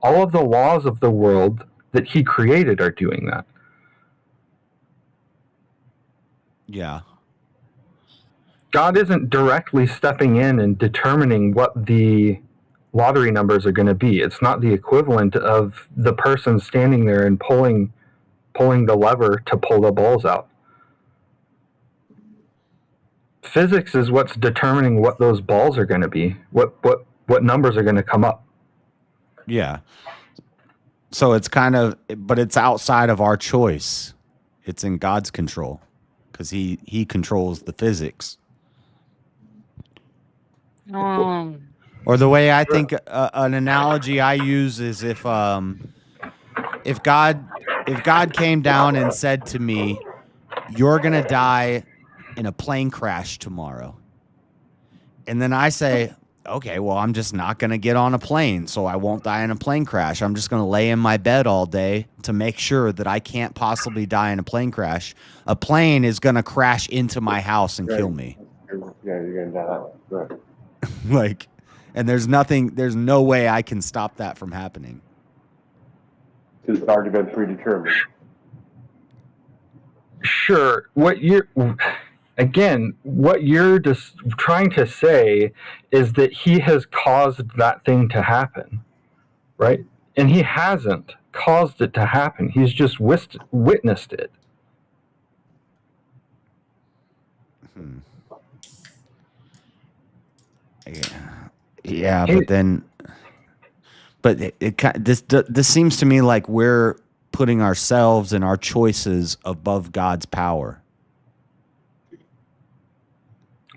All of the laws of the world that he created are doing that. Yeah. God isn't directly stepping in and determining what the lottery numbers are going to be. It's not the equivalent of the person standing there and pulling the lever to pull the balls out. Physics is what's determining what those balls are going to be, what numbers are going to come up. Yeah. So it's kind of, but it's outside of our choice. It's in God's control because he controls the physics. Or the way I think an analogy I use is if God came down and said to me, "You're gonna die in a plane crash tomorrow," and then I say, "Okay, well, I'm just not gonna get on a plane, so I won't die in a plane crash. I'm just gonna lay in my bed all day to make sure that I can't possibly die in a plane crash. A plane is gonna crash into my house and kill me." Yeah, you're gonna die. Right. Like, and there's no way I can stop that from happening. Because it's already been predetermined. Sure. What you're just trying to say is that he has caused that thing to happen, right? And he hasn't caused it to happen. He's just witnessed it. Yeah, but this seems to me like we're putting ourselves and our choices above God's power.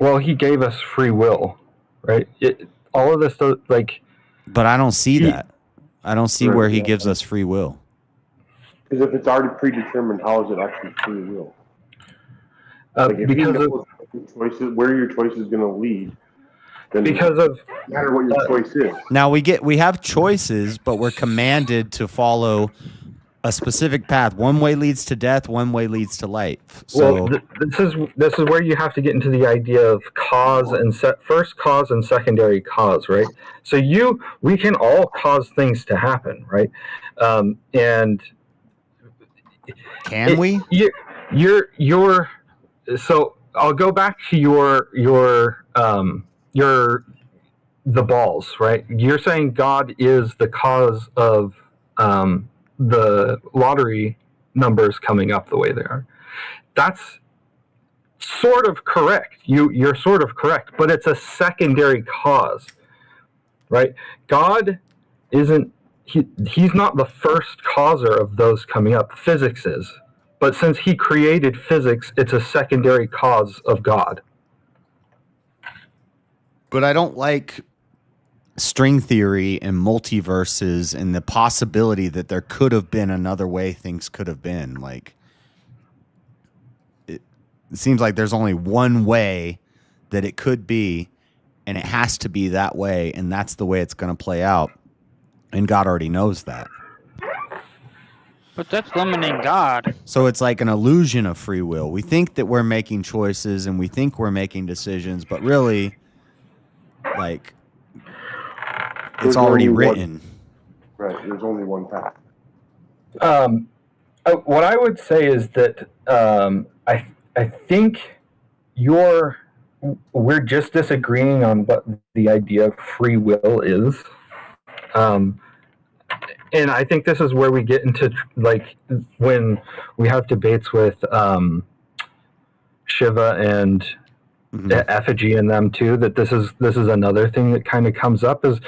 Well, he gave us free will, right? All of this, like. But I don't see that. I don't see where he gives us free will. Because if it's already predetermined, how is it actually free will? Like if Because you know choices, where your choice is going to lead, then because of no matter what your choice is. Now we have choices, but we're commanded to follow a specific path. One way leads to death. One way leads to life. So this is where you have to get into the idea of cause and first cause and secondary cause, right? So we can all cause things to happen, right? And can we? You're so I'll go back to the balls, right? You're saying God is the cause of the lottery numbers coming up the way they are. That's sort of correct. You're sort of correct, but it's a secondary cause, right? God isn't. He's not the first causer of those coming up. Physics is. But since he created physics, it's a secondary cause of God. But I don't like string theory and multiverses and the possibility that there could have been another way things could have been. Like, it seems like there's only one way that it could be, and it has to be that way, and that's the way it's going to play out. And God already knows that. But that's limiting God. So it's like an illusion of free will. We think that we're making choices and we think we're making decisions, but really, like, it's already written. Right. There's only one path. What I would say is that I think we're just disagreeing on what the idea of free will is. And I think this is where we get into, like, when we have debates with Shiva and Effigy and them too, that this is another thing that kind of comes up is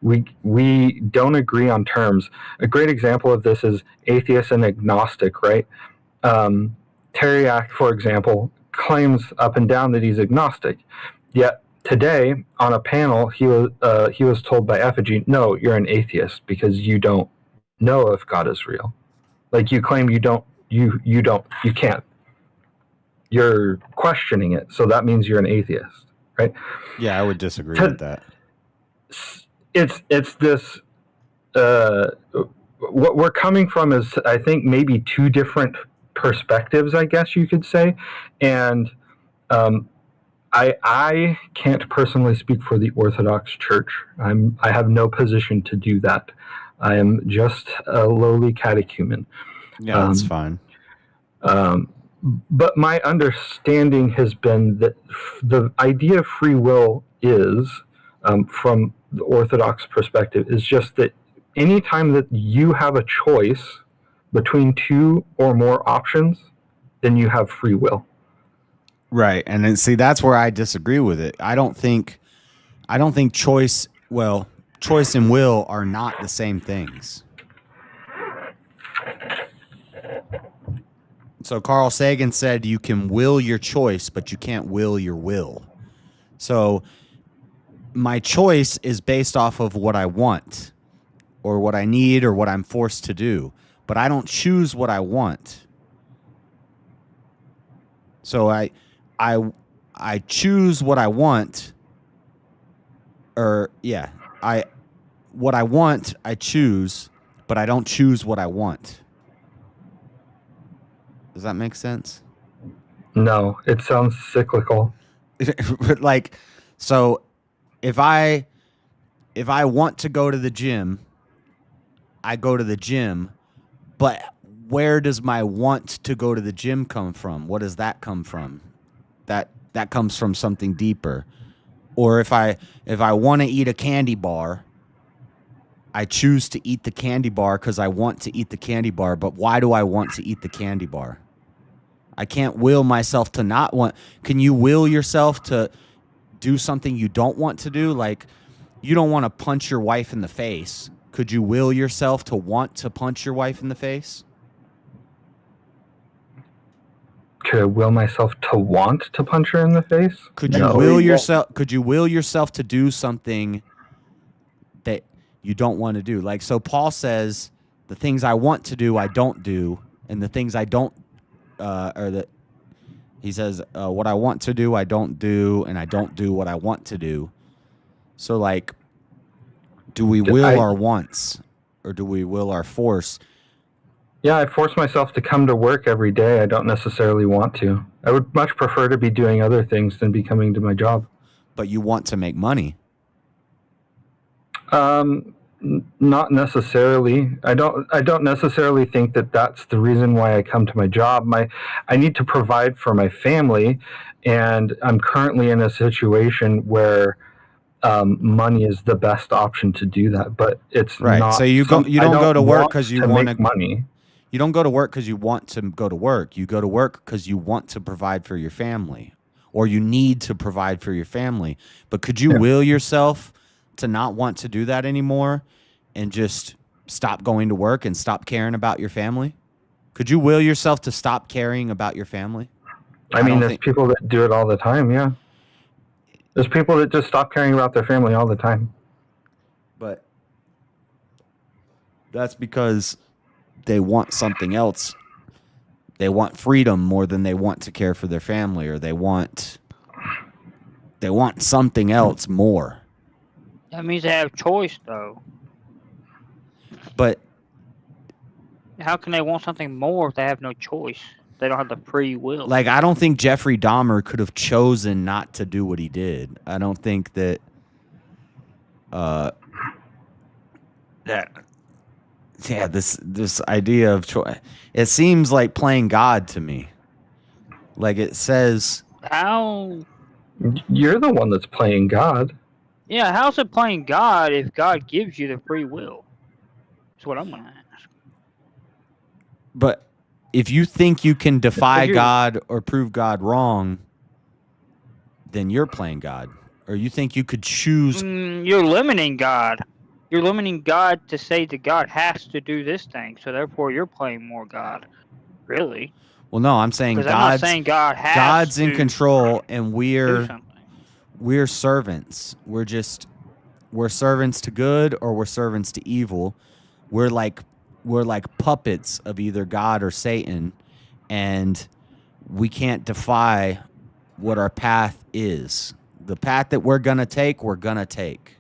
we don't agree on terms. A great example of this is atheist and agnostic, right? Teriak, for example, claims up and down that he's agnostic, yet today on a panel he was told by Effigy, no, you're an atheist because you don't know if God is real. Like, you claim you can't. You're questioning it, so that means you're an atheist, right? Yeah, I would disagree with that. It's this. What we're coming from is, I think, maybe two different perspectives, I guess you could say, and I can't personally speak for the Orthodox Church. I have no position to do that. I am just a lowly catechumen. Yeah, that's fine. But my understanding has been that the idea of free will is, from the Orthodox perspective, is just that anytime that you have a choice between two or more options, then you have free will. Right. And then, see, that's where I disagree with it. I don't think choice and will are not the same things. So Carl Sagan said you can will your choice, but you can't will your will. So my choice is based off of what I want or what I need or what I'm forced to do, but I don't choose what I want. So I choose what I want, or what I want, I choose, but I don't choose what I want. Does that make sense? No, it sounds cyclical. Like, so if I want to go to the gym, I go to the gym, but where does my want to go to the gym come from? What does that come from? That comes from something deeper. Or if I want to eat a candy bar, I choose to eat the candy bar because I want to eat the candy bar. But why do I want to eat the candy bar? I can't will myself to not want. Can you will yourself to do something you don't want to do? Like, you don't want to punch your wife in the face. Could you will yourself to want to punch your wife in the face? Could I will myself to want to punch her in the face? Could you will yourself? Could you will yourself to do something that you don't want to do? Like, so Paul says, the things I want to do, I don't do, and the things I don't, he says, what I want to do, I don't do, and I don't do what I want to do. So, like, do we will our wants, or do we will our force? Yeah, I force myself to come to work every day. I don't necessarily want to. I would much prefer to be doing other things than be coming to my job. But you want to make money. Not necessarily. I don't necessarily think that that's the reason why I come to my job. I need to provide for my family, and I'm currently in a situation where money is the best option to do that. But it's right. not. So you don't go to work because you want to make money. You don't go to work because you want to go to work. You go to work because you want to provide for your family, or you need to provide for your family. But could you will yourself to not want to do that anymore and just stop going to work and stop caring about your family? Could you will yourself to stop caring about your family? I mean, there's people that do it all the time, yeah. There's people that just stop caring about their family all the time. But that's because they want something else. They want freedom more than they want to care for their family, or they want something else more. That means they have choice, though. But how can they want something more if they have no choice? They don't have the free will. like, I don't think Jeffrey Dahmer could have chosen not to do what he did. I don't think that this idea of choice, it seems like playing God to me. Like, it says, how? You're the one that's playing God. Yeah, how's it playing God if God gives you the free will? That's what I'm gonna ask. But if you think you can defy God or prove God wrong, then you're playing God. Or you think you could choose. You're limiting God. You're limiting God to say that God has to do this thing, so therefore you're playing more God. Really? Well, no, I'm saying I'm not saying God has God's in to control, and do something. we're servants. We're servants to good, or we're servants to evil. We're like puppets of either God or Satan, and we can't defy what our path is. The path that we're gonna take, we're gonna take.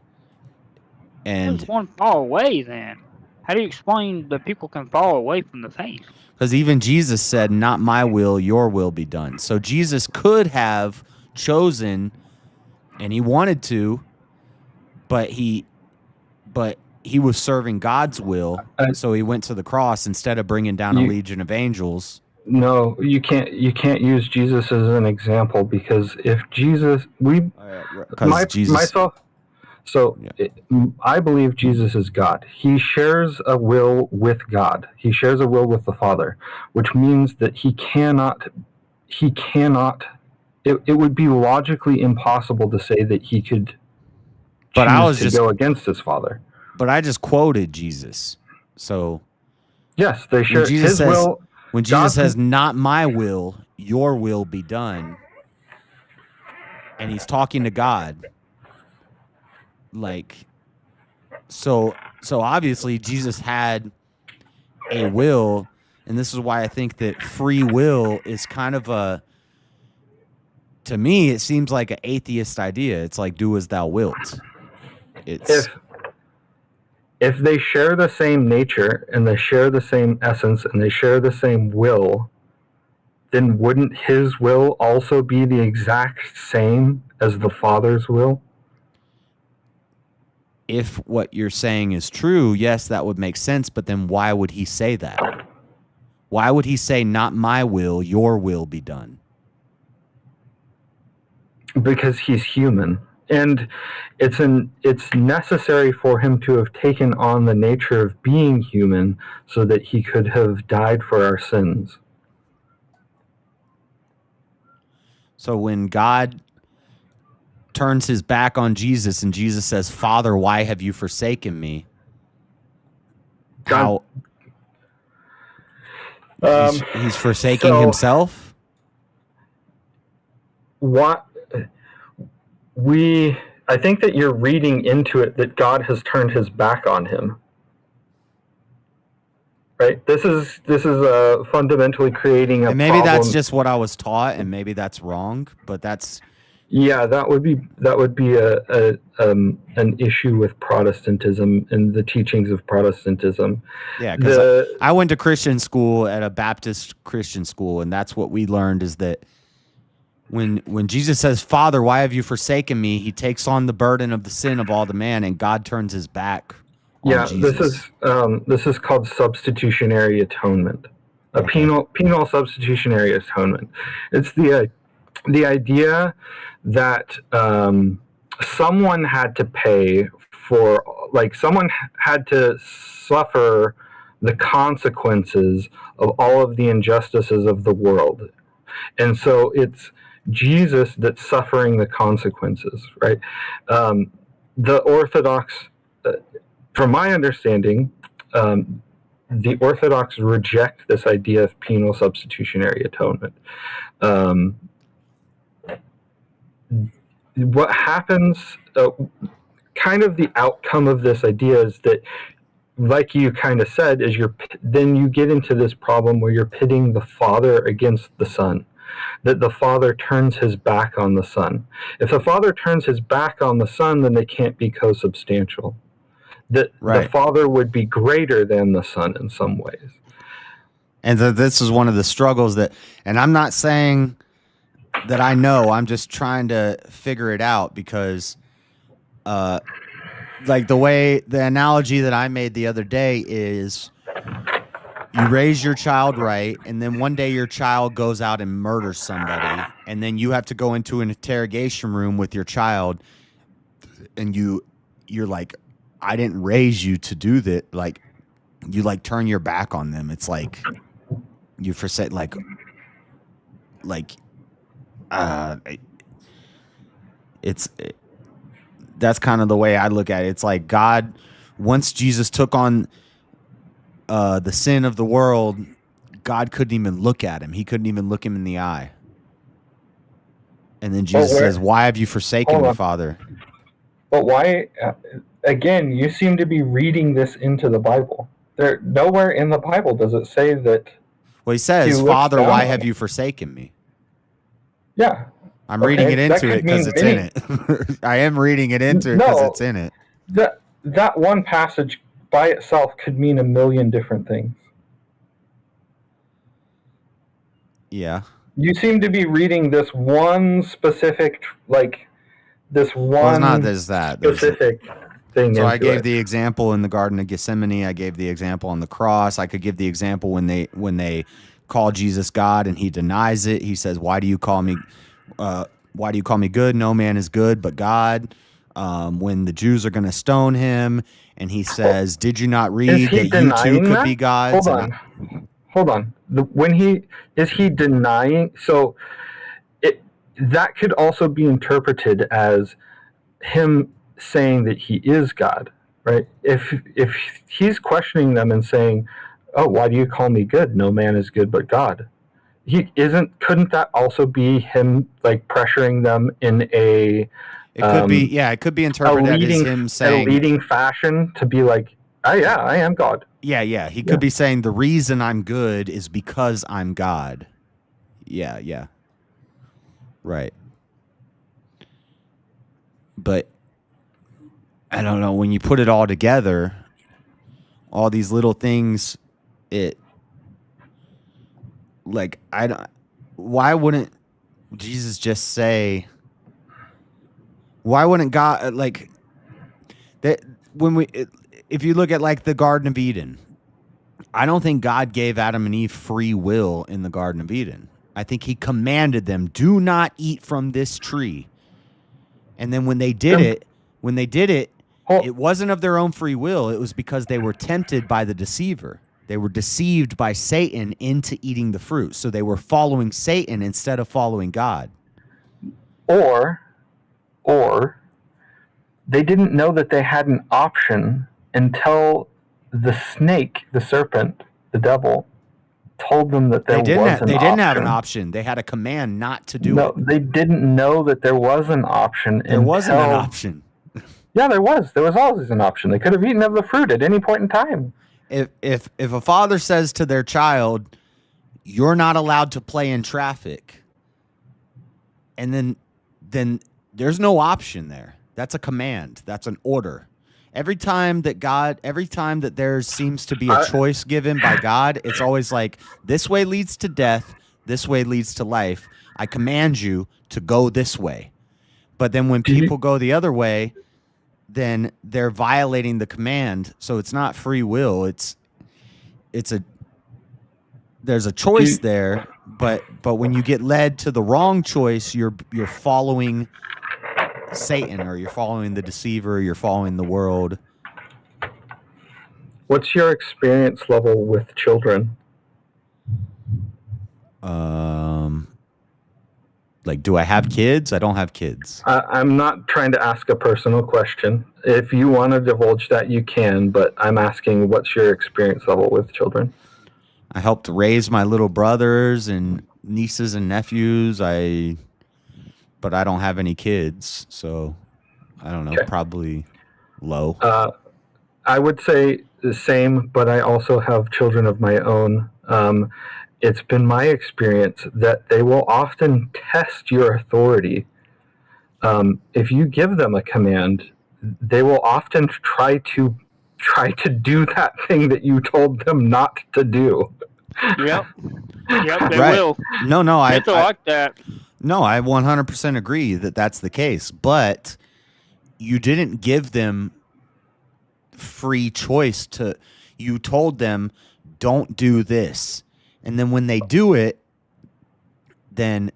And There's one fall away then. How do you explain that people can fall away from the faith? because even Jesus said, "Not my will, your will be done." So Jesus could have chosen, and he wanted to, but he was serving God's will, so he went to the cross instead of bringing down a legion of angels. No, you can't use Jesus as an example, because if Jesus, I believe Jesus is God. He shares a will with God. He shares a will with the Father, which means that he cannot, it would be logically impossible to say that he could choose to go against his Father. But I just quoted Jesus. So yes, they share his will. When Jesus says, "Not my will, your will be done," and he's talking to God, like, so obviously Jesus had a will, and this is why I think that free will is kind of to me, it seems like an atheist idea. It's like, do as thou wilt. It's if they share the same nature and they share the same essence and they share the same will, then wouldn't his will also be the exact same as the Father's will? If what you're saying is true, yes, that would make sense. But then why would he say that? Why would he say, not my will, your will be done? Because he's human. And it's necessary for him to have taken on the nature of being human so that he could have died for our sins. So when God turns his back on Jesus and Jesus says, Father, why have you forsaken me? How he's forsaking himself? I think that you're reading into it that God has turned his back on him. Right? This is fundamentally creating a and maybe problem. That's just what I was taught, and maybe that's wrong, but that's that would be an issue with Protestantism and the teachings of Protestantism. Yeah, because I went to Christian school at a Baptist Christian school, and that's what we learned is that when Jesus says, Father, why have you forsaken me? He takes on the burden of the sin of all the man, and God turns his back on Jesus. This is called substitutionary atonement. A penal substitutionary atonement. It's the idea that someone had to pay for, like, someone had to suffer the consequences of all of the injustices of the world. And so it's Jesus that's suffering the consequences, right? The Orthodox, from my understanding, the Orthodox reject this idea of penal substitutionary atonement. What happens, kind of the outcome of this idea is that, like you kind of said, is then you get into this problem where you're pitting the Father against the Son, that the Father turns his back on the Son. If the Father turns his back on the Son, then they can't be co-substantial. That the Father would be greater than the Son in some ways. And this is one of the struggles and I'm not saying that I know, I'm just trying to figure it out because, like the analogy that I made the other day is you raise your child right, and then one day your child goes out and murders somebody, and then you have to go into an interrogation room with your child, and you're like, I didn't raise you to do that. Like, you like turn your back on them. It's like you forsake, that's kind of the way I look at it. It's like God, once Jesus took on the sin of the world, God couldn't even look at him. He couldn't even look him in the eye. And then Jesus says, why have you forsaken me, Father? But why, again, you seem to be reading this into the Bible. Nowhere in the Bible does it say that. Well, he says, Father, why have you forsaken me? Yeah. I'm reading it into it because it's in it. I am reading it into it because it's in it. That one passage by itself could mean a million different things. Yeah. You seem to be reading this one specific, specific thing. So I gave the example in the Garden of Gethsemane. I gave the example on the cross. I could give the example when they call Jesus God and he denies it. He says, why do you call me good? No man is good but God. When the Jews are going to stone him, and he says, did you not read that you too could be gods? Hold on. Is he denying? So that could also be interpreted as him saying that he is God, right? If he's questioning them and saying, oh, why do you call me good? No man is good but God. Couldn't that also be him like pressuring them in a It could be, yeah, it could be interpreted as him saying, a leading fashion to be like, oh yeah, I am God. Yeah. He could be saying the reason I'm good is because I'm God. Yeah. Right. But I don't know, when you put it all together, all these little things, why wouldn't Jesus just say, why wouldn't God, like, that if you look at like the Garden of Eden, I don't think God gave Adam and Eve free will in the Garden of Eden. I think he commanded them, do not eat from this tree. And then when they did it, it wasn't of their own free will. It was because they were tempted by the deceiver. They were deceived by Satan into eating the fruit. So they were following Satan instead of following God. Or they didn't know that they had an option until the snake, the serpent, the devil, told them that there was an option. They didn't have an option. They had a command not to do it. No, they didn't know that there was an option. There wasn't an option. Yeah, there was. There was always an option. They could have eaten of the fruit at any point in time. If a father says to their child, you're not allowed to play in traffic, and then there's no option there. That's a command. That's an order. Every time that there seems to be a choice given by God, it's always like, this way leads to death, this way leads to life. I command you to go this way. But then when people go the other way, then they're violating the command. So it's not free will. There's a choice there, but when you get led to the wrong choice, you're following Satan, or you're following the deceiver, or you're following the world. What's your experience level with children? Like, do I have kids? I don't have kids. I'm not trying to ask a personal question. If you want to divulge that, you can, but I'm asking, what's your experience level with children? I helped raise my little brothers and nieces and nephews. But I don't have any kids, so I don't know, probably low. I would say the same, but I also have children of my own. It's been my experience that they will often test your authority. If you give them a command, they will often try to do that thing that you told them not to do. Yep, they will. No, It's like that. No, I 100% agree that that's the case, but you didn't give them free choice you told them, don't do this. And then when they do it, then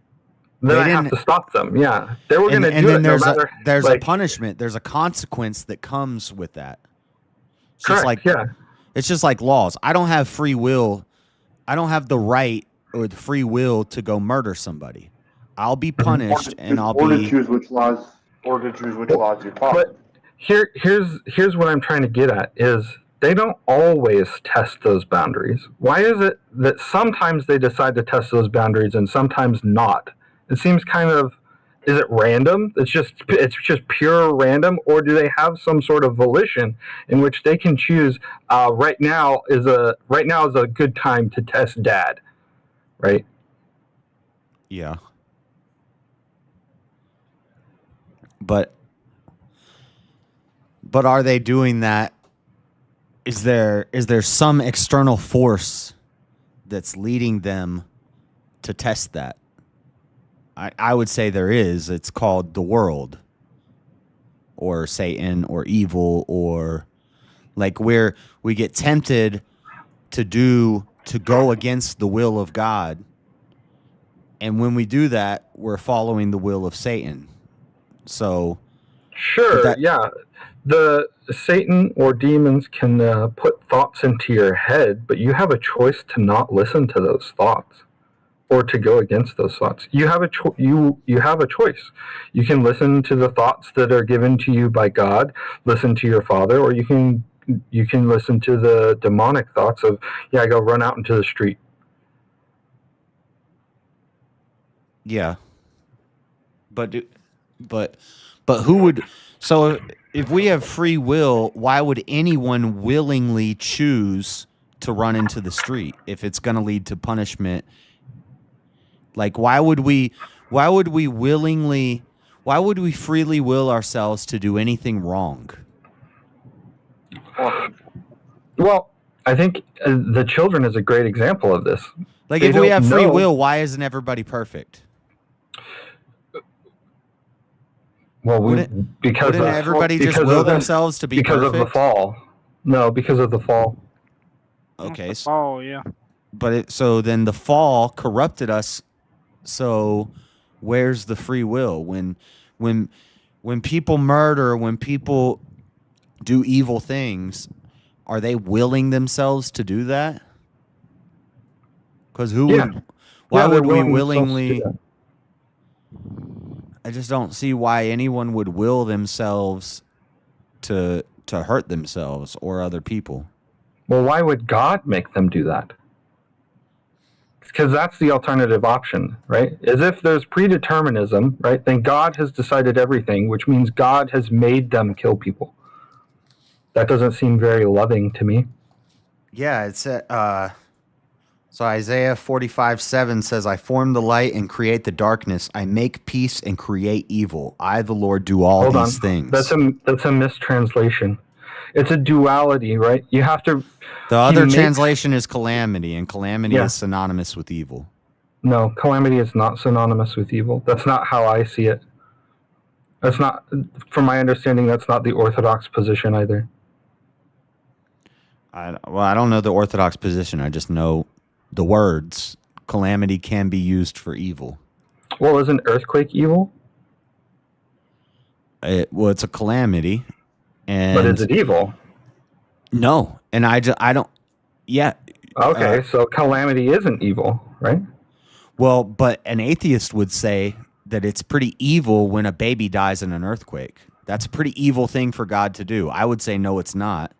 I have to stop them. Yeah. They were going to do it. There's a punishment. There's a consequence that comes with that. Correct, It's just like laws. I don't have free will. I don't have the right or the free will to go murder somebody. I'll be punished, or to choose which laws you follow. But here's what I'm trying to get at is they don't always test those boundaries. Why is it that sometimes they decide to test those boundaries and sometimes not? It seems kind of, is it random? It's just pure random, or do they have some sort of volition in which they can choose? Right now is a good time to test Dad, right? Yeah. But are they doing that? Is there some external force that's leading them to test that? I would say there is. It's called the world, or Satan, or evil, or like where we get tempted to go against the will of God. And when we do that, we're following the will of Satan. So sure, the Satan or demons can put thoughts into your head, but you have a choice to not listen to those thoughts or to go against those thoughts. You have a you have a choice. You can listen to the thoughts that are given to you by God, listen to your Father, or you can listen to the demonic thoughts of, go run out into the street. Yeah. But But who would? So if we have free will, why would anyone willingly choose to run into the street if it's going to lead to punishment? Like, why would we willingly? Why would we freely will ourselves to do anything wrong? Well, I think the children is a great example of this. Like, They if we don't have free know- will, why isn't everybody perfect? Well, Wouldn't everybody just will themselves to be because of the perfect? fall. No, because of the fall. Okay. Oh, yeah. But so then the fall corrupted us. So where's the free will? When people murder, when people do evil things, are they willing themselves to do that? Because why Yeah, would they're we willing themselves to do willingly? that. I just don't see why anyone would will themselves to hurt themselves or other people. Well, why would God make them do that? Because that's the alternative option, right? As if there's predeterminism, right? Then God has decided everything, which means God has made them kill people. That doesn't seem very loving to me. Yeah, it's so Isaiah 45:7 says, "I form the light and create the darkness. I make peace and create evil. I, the Lord, do all Hold these on. things." That's a mistranslation. It's a duality, right? You have to. The other translation is calamity, and calamity Yeah. is synonymous with evil. No, calamity is not synonymous with evil. That's not how I see it. That's not, from my understanding, that's not the Orthodox position either. I don't know the Orthodox position. I just know the words. Calamity can be used for evil. Well, isn't earthquake evil? It's a calamity, and But is it evil? No, and I don't. Yeah. Okay, so calamity isn't evil, right? Well, but an atheist would say that it's pretty evil when a baby dies in an earthquake. That's a pretty evil thing for God to do. I would say no, it's not.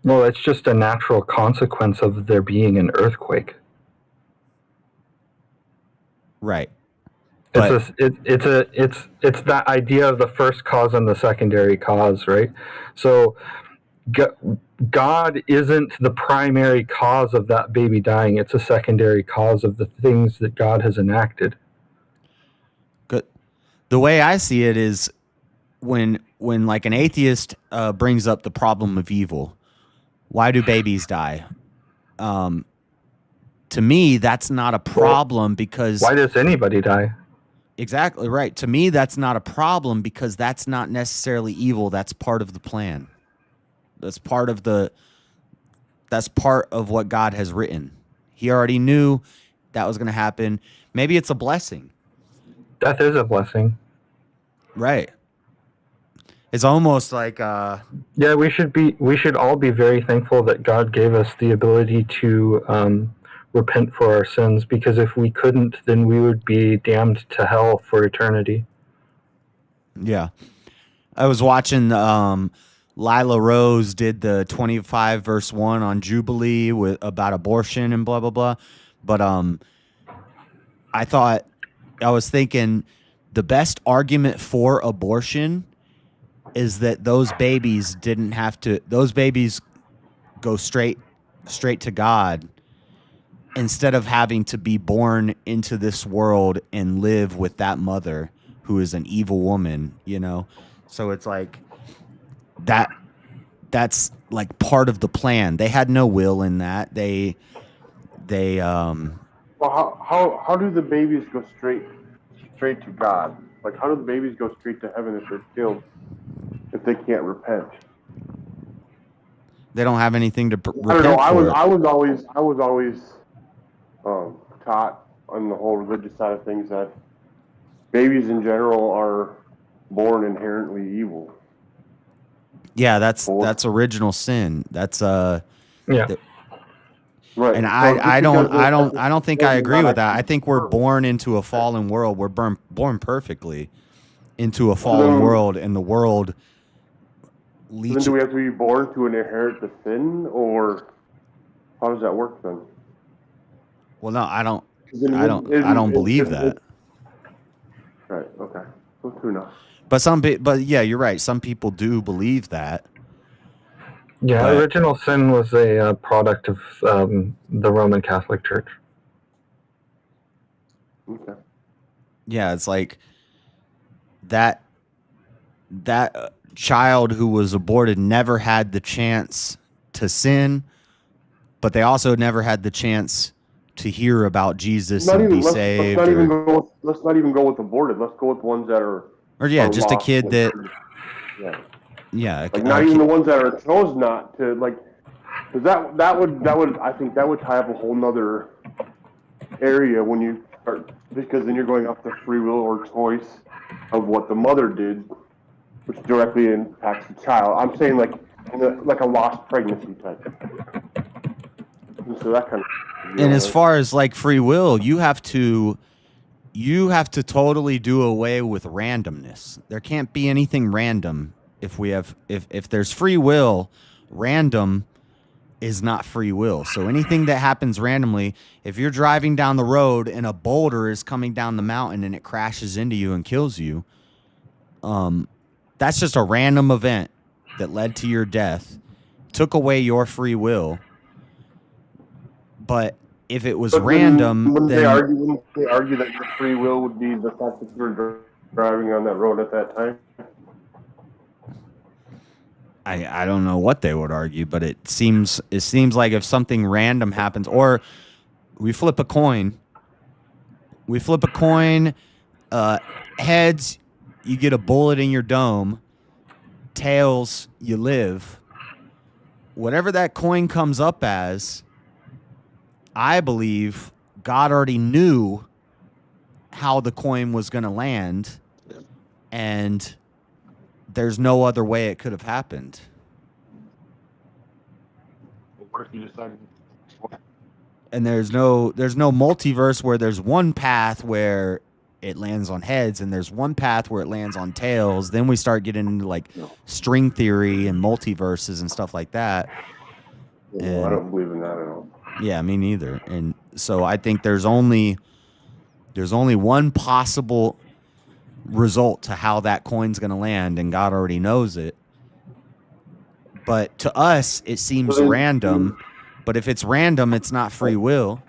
Well, it's just a natural consequence of there being an earthquake. Right. It's that idea of the first cause and the secondary cause, right? So God isn't the primary cause of that baby dying. It's a secondary cause of the things that God has enacted. Good. The way I see it is when like an atheist brings up the problem of evil, why do babies die? To me, that's not a problem because why does anybody die? Exactly right. To me, that's not a problem because that's not necessarily evil. That's part of the plan. That's part of what God has written. He already knew that was going to happen. Maybe it's a blessing. Death is a blessing. Right. It's almost like yeah, we should all be very thankful that God gave us the ability to repent for our sins, because if we couldn't, then we would be damned to hell for eternity. Yeah. I was watching Lila Rose did the 25 verse 1 on Jubilee about abortion and blah blah blah. But I was thinking the best argument for abortion is that those babies go straight to God instead of having to be born into this world and live with that mother who is an evil woman, you know? So it's like that's like part of the plan. They had no will in that. Well, how do the babies go straight to God? Like, how do the babies go straight to heaven if they're killed, if they can't repent? They don't have anything to repent I don't know. for. I was always taught on the whole religious side of things that babies in general are born inherently evil. Yeah, that's original sin. That's Right. And I don't think I agree with that. I think we're born into a fallen world. We're born perfectly into a fallen world, and the world Then do we have to be born to inherit the sin, or how does that work then? Well, no, I don't believe that. Right. Okay. So true enough. But yeah, you're right. Some people do believe that. Yeah, But- original sin was a product of the Roman Catholic Church. Okay. Yeah, it's like that child who was aborted never had the chance to sin, but they also never had the chance to hear about Jesus and be saved. Let's not even go with aborted. Let's go with ones that are. Or yeah, are just a lost. kid that. Yeah. Yeah, Like not even the ones that are chose not to, like, because that would I think that would tie up a whole nother area when you start, because then you're going off the free will or choice of what the mother did, which directly impacts the child. I'm saying like like a lost pregnancy type. And so that kind of. And as far as like free will, you have to totally do away with randomness. There can't be anything random. If there's free will, random is not free will. So anything that happens randomly, if you're driving down the road and a boulder is coming down the mountain and it crashes into you and kills you, that's just a random event that led to your death, took away your free will. But if it was random, wouldn't then they argue that your free will would be the fact that you were driving on that road at that time? I don't know what they would argue, but it seems like if something random happens, or we flip a coin, heads, you get a bullet in your dome, tails, you live. Whatever that coin comes up as, I believe God already knew how the coin was going to land, and there's no other way it could have happened. What if you decided? And there's no multiverse where there's one path where it lands on heads and there's one path where it lands on tails. Then we start getting into like string theory and multiverses and stuff like that. I don't believe in that at all. Yeah, me neither. And so I think there's only one possible result to how that coin's going to land, and God already knows it. But to us, it seems random. But if it's random, it's not free will.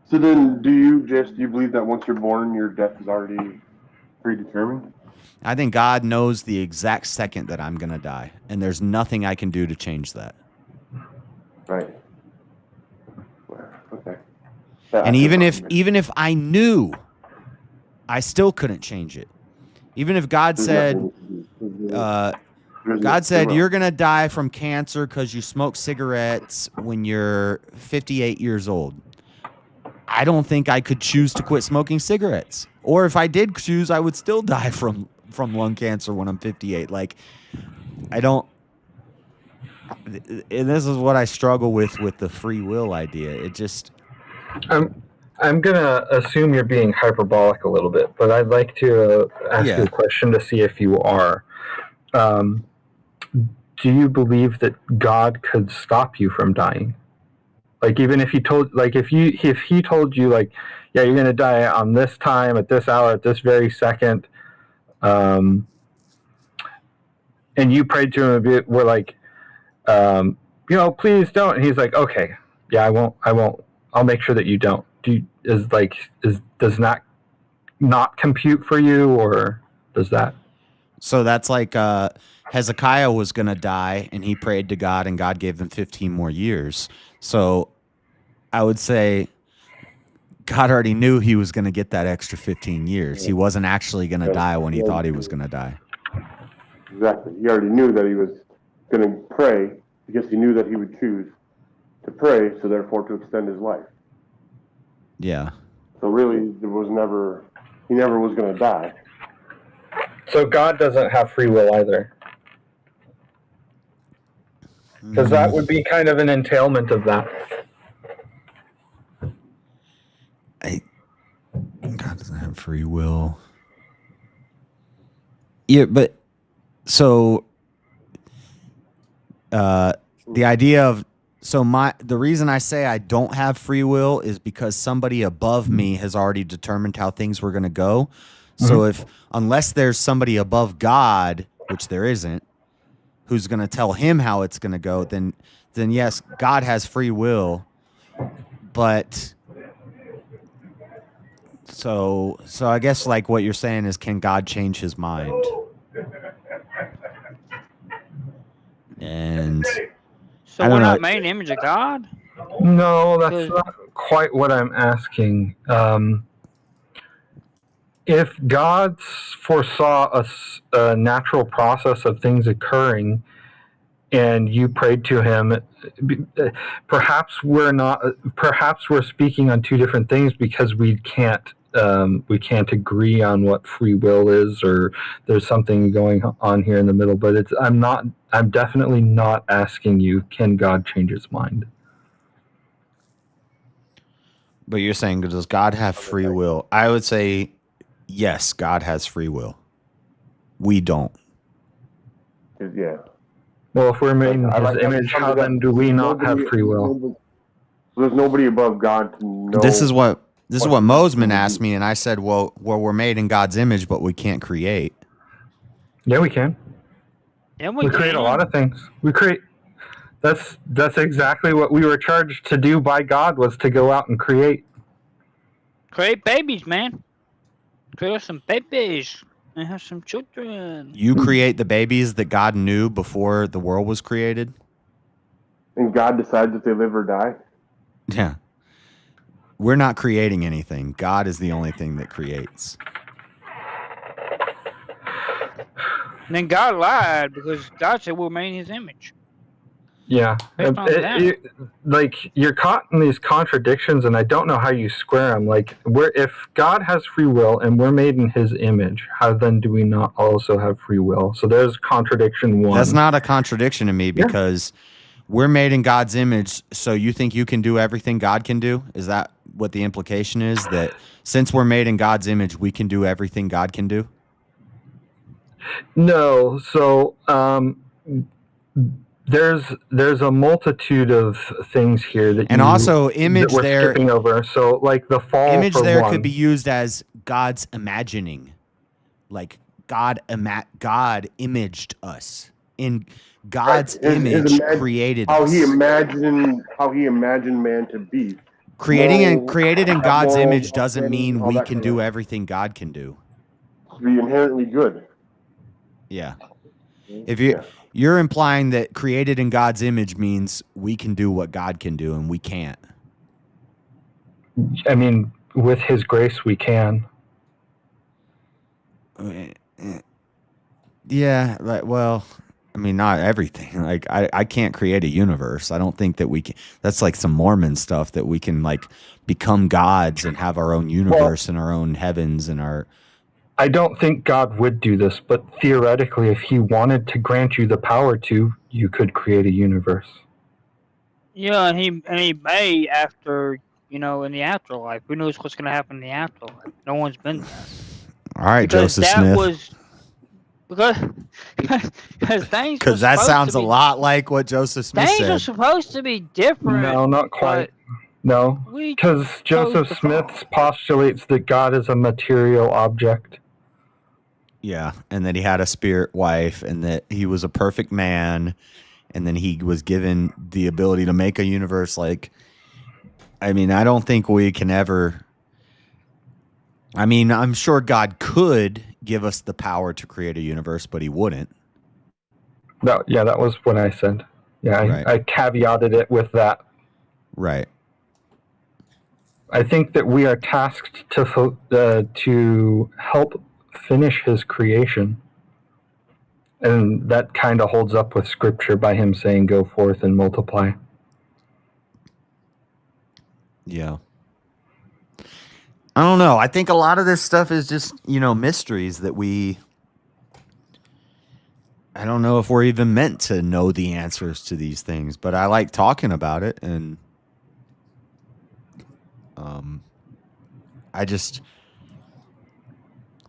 So then, do you believe that once you're born, your death is already predetermined? I think God knows the exact second that I'm going to die, and there's nothing I can do to change that. Right. Okay. And even if I knew, I still couldn't change it. Even if God said, you're going to die from cancer because you smoke cigarettes when you're 58 years old. I don't think I could choose to quit smoking cigarettes. Or if I did choose, I would still die from lung cancer when I'm 58. Like, I don't. And this is what I struggle with the free will idea. It just. I'm gonna assume you're being hyperbolic a little bit, but I'd like to ask you a question to see if you are. Do you believe that God could stop you from dying? Like, even if he told, like, if he told you, like, yeah, you're gonna die on this time, at this hour, at this very second, and you prayed to him a bit, we're like, please don't. And he's like, okay, yeah, I won't. I'll make sure that you don't. Does that not compute for you, or does that? So that's like Hezekiah was going to die, and he prayed to God, and God gave them 15 more years. So I would say God already knew he was going to get that extra 15 years. He wasn't actually going to die when he thought he was going to die. Exactly. He already knew that he was going to pray because he knew that he would choose to pray, so therefore to extend his life. Yeah. So really, he never was going to die. So God doesn't have free will either. Because that would be kind of an entailment of that. God doesn't have free will. Yeah, but so the idea of the reason I say I don't have free will is because somebody above me has already determined how things were going to go. So unless there's somebody above God, which there isn't, who's going to tell him how it's going to go, then yes, God has free will. But so I guess like what you're saying is, can God change his mind? And So I we're don't know. not made in the image of God? No, that's not quite what I'm asking. If God foresaw a natural process of things occurring, and you prayed to him, perhaps we're speaking on two different things, because we can't agree on what free will is, or there's something going on here in the middle. But I'm definitely not asking you, can God change his mind? But you're saying, does God have free will? I would say yes, God has free will. We don't. Yeah. Well, if we're made in his image, how then do we not have free will? There's nobody above God to know. This is what Mosman asked me, and I said, well, we're made in God's image, but we can't create. Yeah, we can. Yeah, we create a lot of things. We create. That's exactly what we were charged to do by God, was to go out and create. Create babies, man. Create some babies and have some children. You create the babies that God knew before the world was created. And God decides if they live or die. Yeah. We're not creating anything. God is the only thing that creates. And then God lied, because God said we're made in his image. Yeah, like you're caught in these contradictions, and I don't know how you square them. Like, if God has free will and we're made in his image, how then do we not also have free will? So there's contradiction one. That's not a contradiction to me, because we're made in God's image. So you think you can do everything God can do? Is that what the implication is? That since we're made in God's image, we can do everything God can do? No. So there's a multitude of things here that image that we're there skipping over. So like the fall image for there one. could be used as God's imagining, like God imaged us in God's image, created how us. he imagined man to be. Created in God's image doesn't mean we can do everything God can do. To be inherently good. Yeah. If you're implying that created in God's image means we can do what God can do, and we can't. I mean, with his grace, we can. Yeah, well, I mean, not everything. Like, I can't create a universe. I don't think that we can. That's like some Mormon stuff, that we can like become gods and have our own universe and our own heavens and our. I don't think God would do this, but theoretically, if he wanted to grant you the power to, you could create a universe. Yeah, and he may after, in the afterlife. Who knows what's going to happen in the afterlife? No one's been there. All right, Because Joseph that Smith. was because things. Because that sounds a lot like what Joseph Smith Things said. are supposed to be different. No, not quite. No, because Joseph Smith postulates that God is a material object. Yeah, and that he had a spirit wife, and that he was a perfect man, and then he was given the ability to make a universe. Like, I mean, I don't think we can ever. I mean, I'm sure God could give us the power to create a universe, but he wouldn't. No, yeah, that was what I said. Yeah, Right. I caveated it with that. Right. I think that we are tasked to help finish his creation. And that kind of holds up with scripture by him saying, go forth and multiply. Yeah. I don't know. I think a lot of this stuff is just, mysteries that I don't know if we're even meant to know the answers to these things, but I like talking about it. And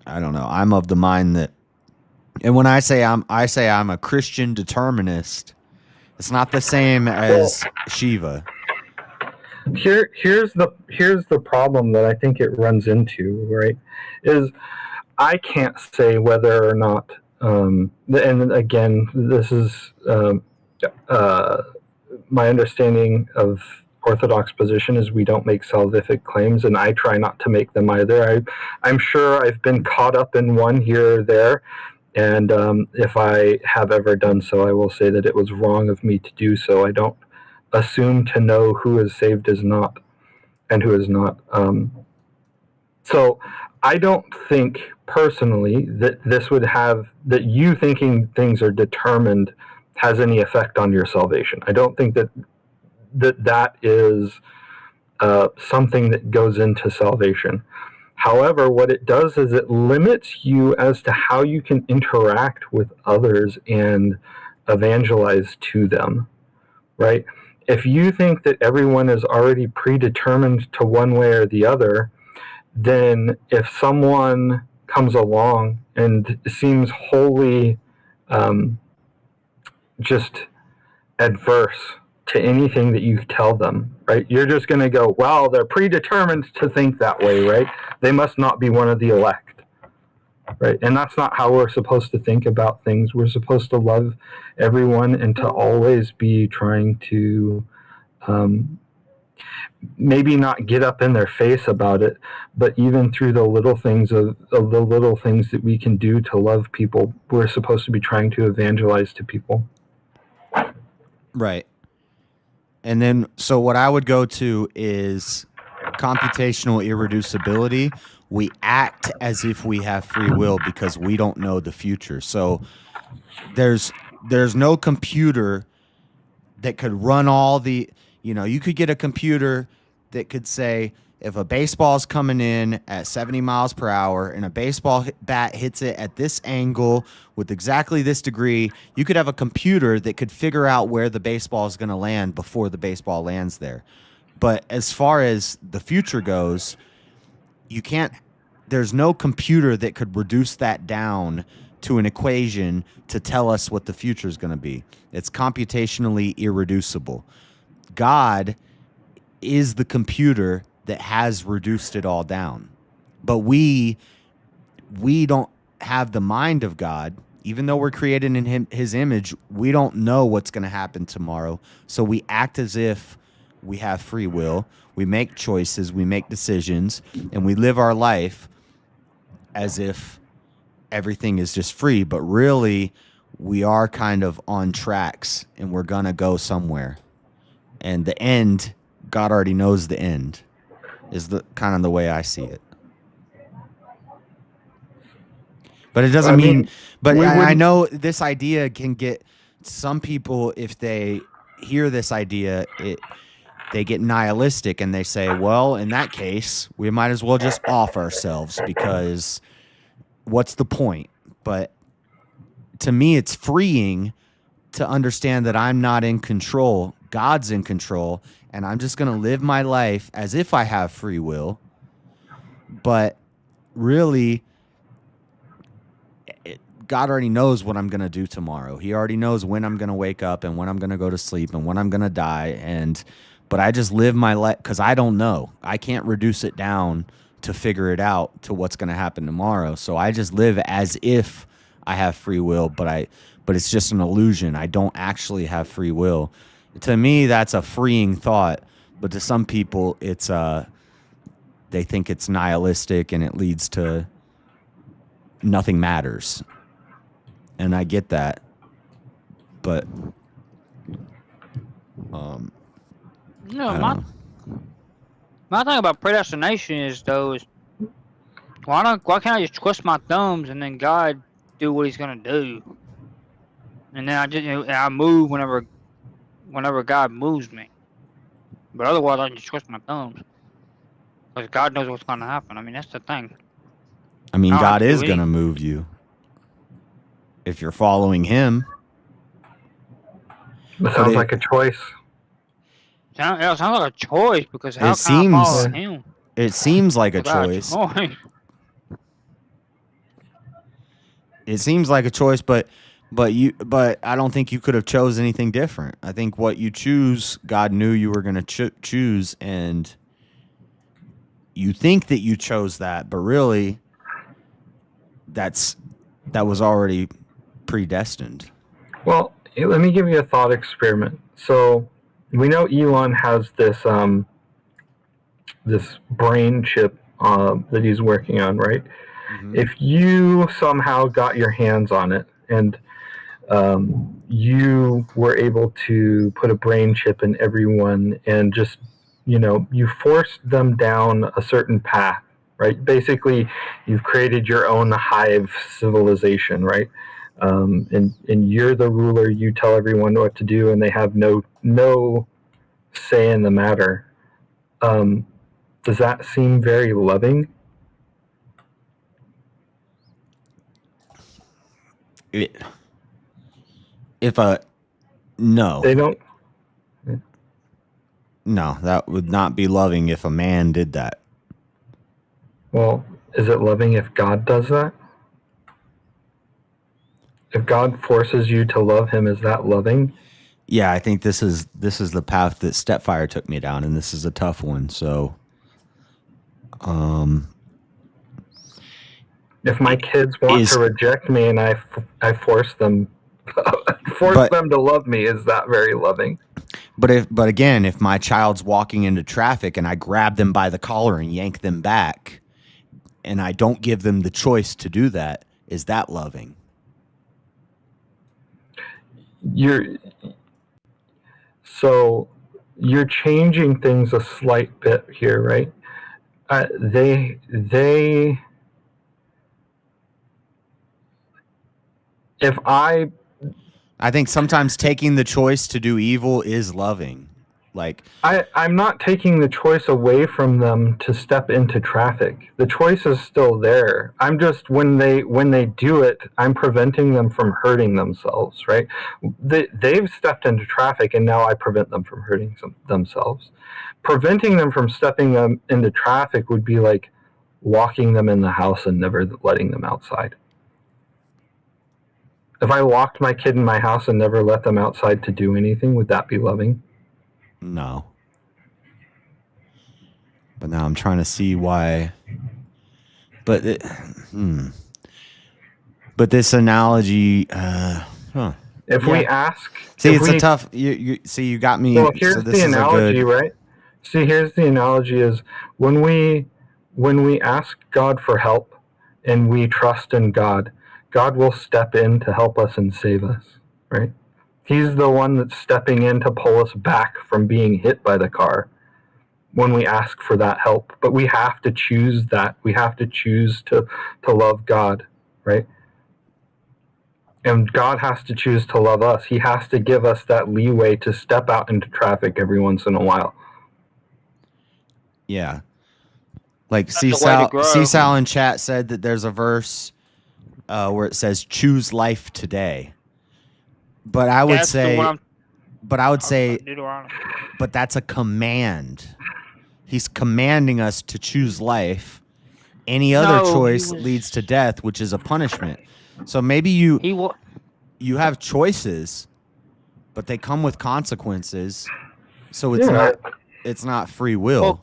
I don't know. I'm of the mind that, and when I say I'm a Christian determinist, it's not the same as Shiva. Here's the problem that I think it runs into, right? Is I can't say whether or not, and again, this is my understanding of Orthodox position is we don't make salvific claims, and I try not to make them either. I'm sure I've been caught up in one here or there, and if I have ever done so, I will say that it was wrong of me to do so. I don't assume to know who is saved is not, and who is not. So I don't think personally that this would have, that you thinking things are determined has any effect on your salvation. I don't think that is something that goes into salvation. However, what it does is it limits you as to how you can interact with others and evangelize to them, right? If you think that everyone is already predetermined to one way or the other, then if someone comes along and seems wholly just adverse to anything that you tell them, right? You're just going to go, well, they're predetermined to think that way, right? They must not be one of the elect, right? And that's not how we're supposed to think about things. We're supposed to love everyone and to always be trying to maybe not get up in their face about it, but even through the little things that we can do to love people, we're supposed to be trying to evangelize to people. Right. And then, so what I would go to is computational irreducibility. We act as if we have free will because we don't know the future. So there's no computer that could run all the, you could get a computer that could say, if a baseball's coming in at 70 miles per hour and a baseball bat hits it at this angle with exactly this degree, you could have a computer that could figure out where the baseball is going to land before the baseball lands there. But as far as the future goes, there's no computer that could reduce that down to an equation to tell us what the future is going to be. It's computationally irreducible. God is the computer that has reduced it all down. But we don't have the mind of God. Even though we're created in his image, we don't know what's going to happen tomorrow. So we act as if we have free will. We make choices, we make decisions, and we live our life as if everything is just free. But really, we are kind of on tracks, and we're going to go somewhere. And the end, God already knows the end, is the kind of the way I see it. But it doesn't mean I know this idea can get some people, if they hear this idea, they get nihilistic and they say, well, in that case, we might as well just off ourselves because what's the point? But to me, it's freeing to understand that I'm not in control. God's in control, and I'm just going to live my life as if I have free will. But really, God already knows what I'm going to do tomorrow. He already knows when I'm going to wake up and when I'm going to go to sleep and when I'm going to die. But I just live my life because I don't know. I can't reduce it down to figure it out to what's going to happen tomorrow. So I just live as if I have free will, but it's just an illusion. I don't actually have free will. To me, that's a freeing thought, but to some people, it's they think it's nihilistic and it leads to nothing matters. And I get that, but my thing about predestination is why can't I just twist my thumbs and then God do what He's gonna do, and then I move whenever God moves me. But otherwise, I just twist my thumbs because God knows what's gonna happen. I mean, that's the thing. I mean, God is gonna move you if you're following Him. It sounds like a choice. It sounds like a choice because how can I follow Him? It seems like a choice. It seems like a choice, but I don't think you could have chose anything different. I think what you choose, God knew you were going to choose, and you think that you chose that, but really, that was already predestined. Well, let me give you a thought experiment. So we know Elon has this this brain chip that he's working on, right? If you somehow got your hands on it and you were able to put a brain chip in everyone and just, you forced them down a certain path, right? Basically, you've created your own hive civilization, right? And you're the ruler. You tell everyone what to do, and they have no say in the matter. Does that seem very loving? No. They don't. No, that would not be loving if a man did that. Well, is it loving if God does that? If God forces you to love him, is that loving? Yeah, I think this is the path that Stepfire took me down, and this is a tough one. So, if my kids want to reject me and I force them them to love me, is that very loving? But again, if my child's walking into traffic and I grab them by the collar and yank them back, and I don't give them the choice to do that, is that loving? So you're changing things a slight bit here, right? I think sometimes taking the choice to do evil is loving. Like, I'm not taking the choice away from them to step into traffic. The choice is still there. I'm just, when they do it, I'm preventing them from hurting themselves, right? They've stepped into traffic, and now I prevent them from hurting themselves. Preventing them from stepping into traffic would be like locking them in the house and never letting them outside. If I locked my kid in my house and never let them outside to do anything, would that be loving? No. But now I'm trying to see why. But this analogy, If we ask, see, it's a tough. You see, you got me. Well, here's so this the is analogy, a good, right? See, here's the analogy: is when we ask God for help and we trust in God, God will step in to help us and save us, right? He's the one that's stepping in to pull us back from being hit by the car when we ask for that help. But we have to choose that. We have to choose to love God, right? And God has to choose to love us. He has to give us that leeway to step out into traffic every once in a while. yeah. Like the way to grow. Sal in chat said that there's a verse where it says, "Choose life today." But I would That's the one say, Deuteronomy. but that's a command. He's commanding us to choose life. Any other choice leads to death, which is a punishment. So maybe you have choices, but they come with consequences. So it's not free will.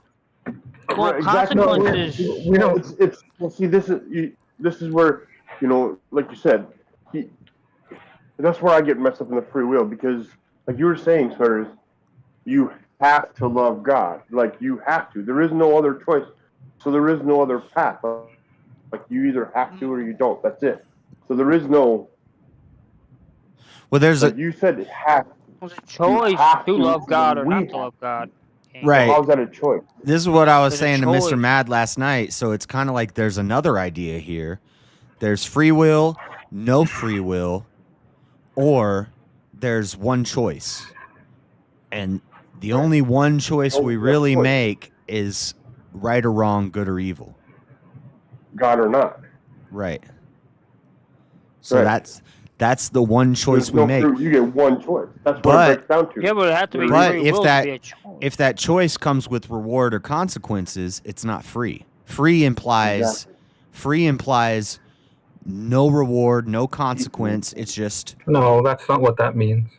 Well, consequences. See, this is where, like you said, that's where I get messed up in the free will, because, like you were saying, Sweaters, you have to love God. Like, you have to. There is no other choice. So there is no other path. Like, you either have to or you don't. That's it. So there is no. Well, there's you said it has. There's a choice to love God or not to love God. Right. How's that a choice? This is what I was There's a saying to Mr. choice. Mad last night. So it's kind of like there's another idea here. There's free will, no free will, or there's one choice. And the only one choice we really make is right or wrong, good or evil. God or not. Right. So that's the one choice we make. You get one choice. That's what it breaks down to. Yeah, but it has to be But free will to be a choice. if that choice comes with reward or consequences, it's not free. Free implies no reward, no consequence. It's just No, that's not what that means.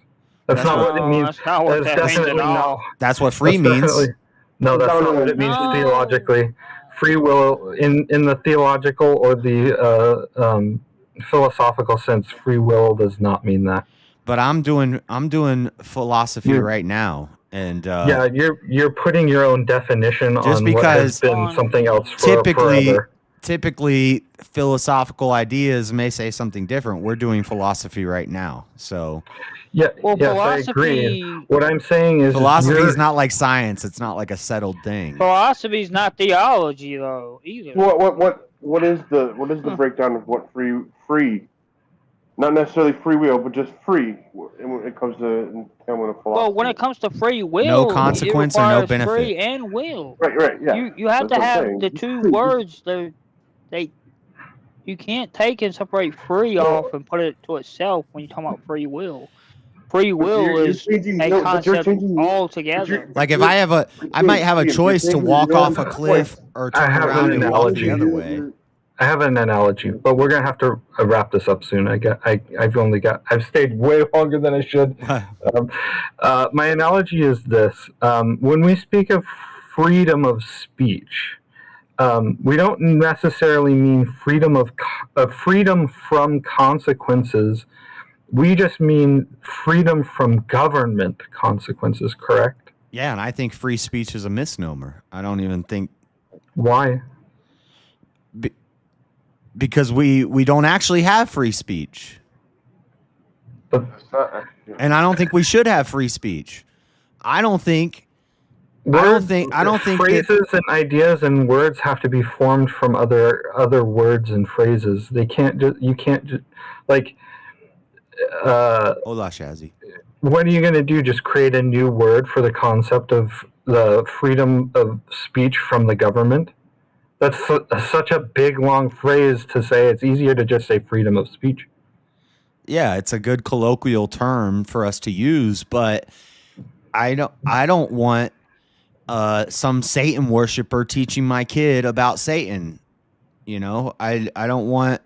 That's not what it means. That's not what that means at all. That's what free means. No, that's not what it means theologically. free will in the theological or the philosophical sense. Free will does not mean that. But I'm doing philosophy right now, and yeah, you're putting your own definition just on what has because been something else for forever. Typically philosophical ideas may say something different. We're doing philosophy right now, so yeah, Well, yes, I agree. What I'm saying is philosophy you're- is not like science. It's not like a settled thing. Philosophy is not theology though either. What is the breakdown of what free? Not necessarily free will, but just free when it comes to philosophy. Well, when it comes to free will, No consequence it or no requires benefit. free and will. Right, yeah. You have That's to what I'm have saying. the two words. You can't take and separate free off and put it to itself when you talk about free will. Free will you're is changing- a no, but you're concept changing- altogether. Like if I might have a choice to walk off a cliff or I turn have around an and walk the analogy. other way. I have an analogy, but we're gonna have to wrap this up soon. I've stayed way longer than I should. My analogy is this: when we speak of freedom of speech, we don't necessarily mean freedom from consequences. We just mean freedom from government consequences. Correct? Yeah, and I think free speech is a misnomer. I don't even think. Why? Because we don't actually have free speech. And I don't think we should have free speech. I don't think phrases and ideas and words have to be formed from other words and phrases. You can't just like Hola, Shazzy. What are you going to do? Just create a new word for the concept of the freedom of speech from the government? That's such a big, long phrase to say. It's easier to just say freedom of speech. Yeah, it's a good colloquial term for us to use, but I don't want some Satan worshiper teaching my kid about Satan. You know, I don't want.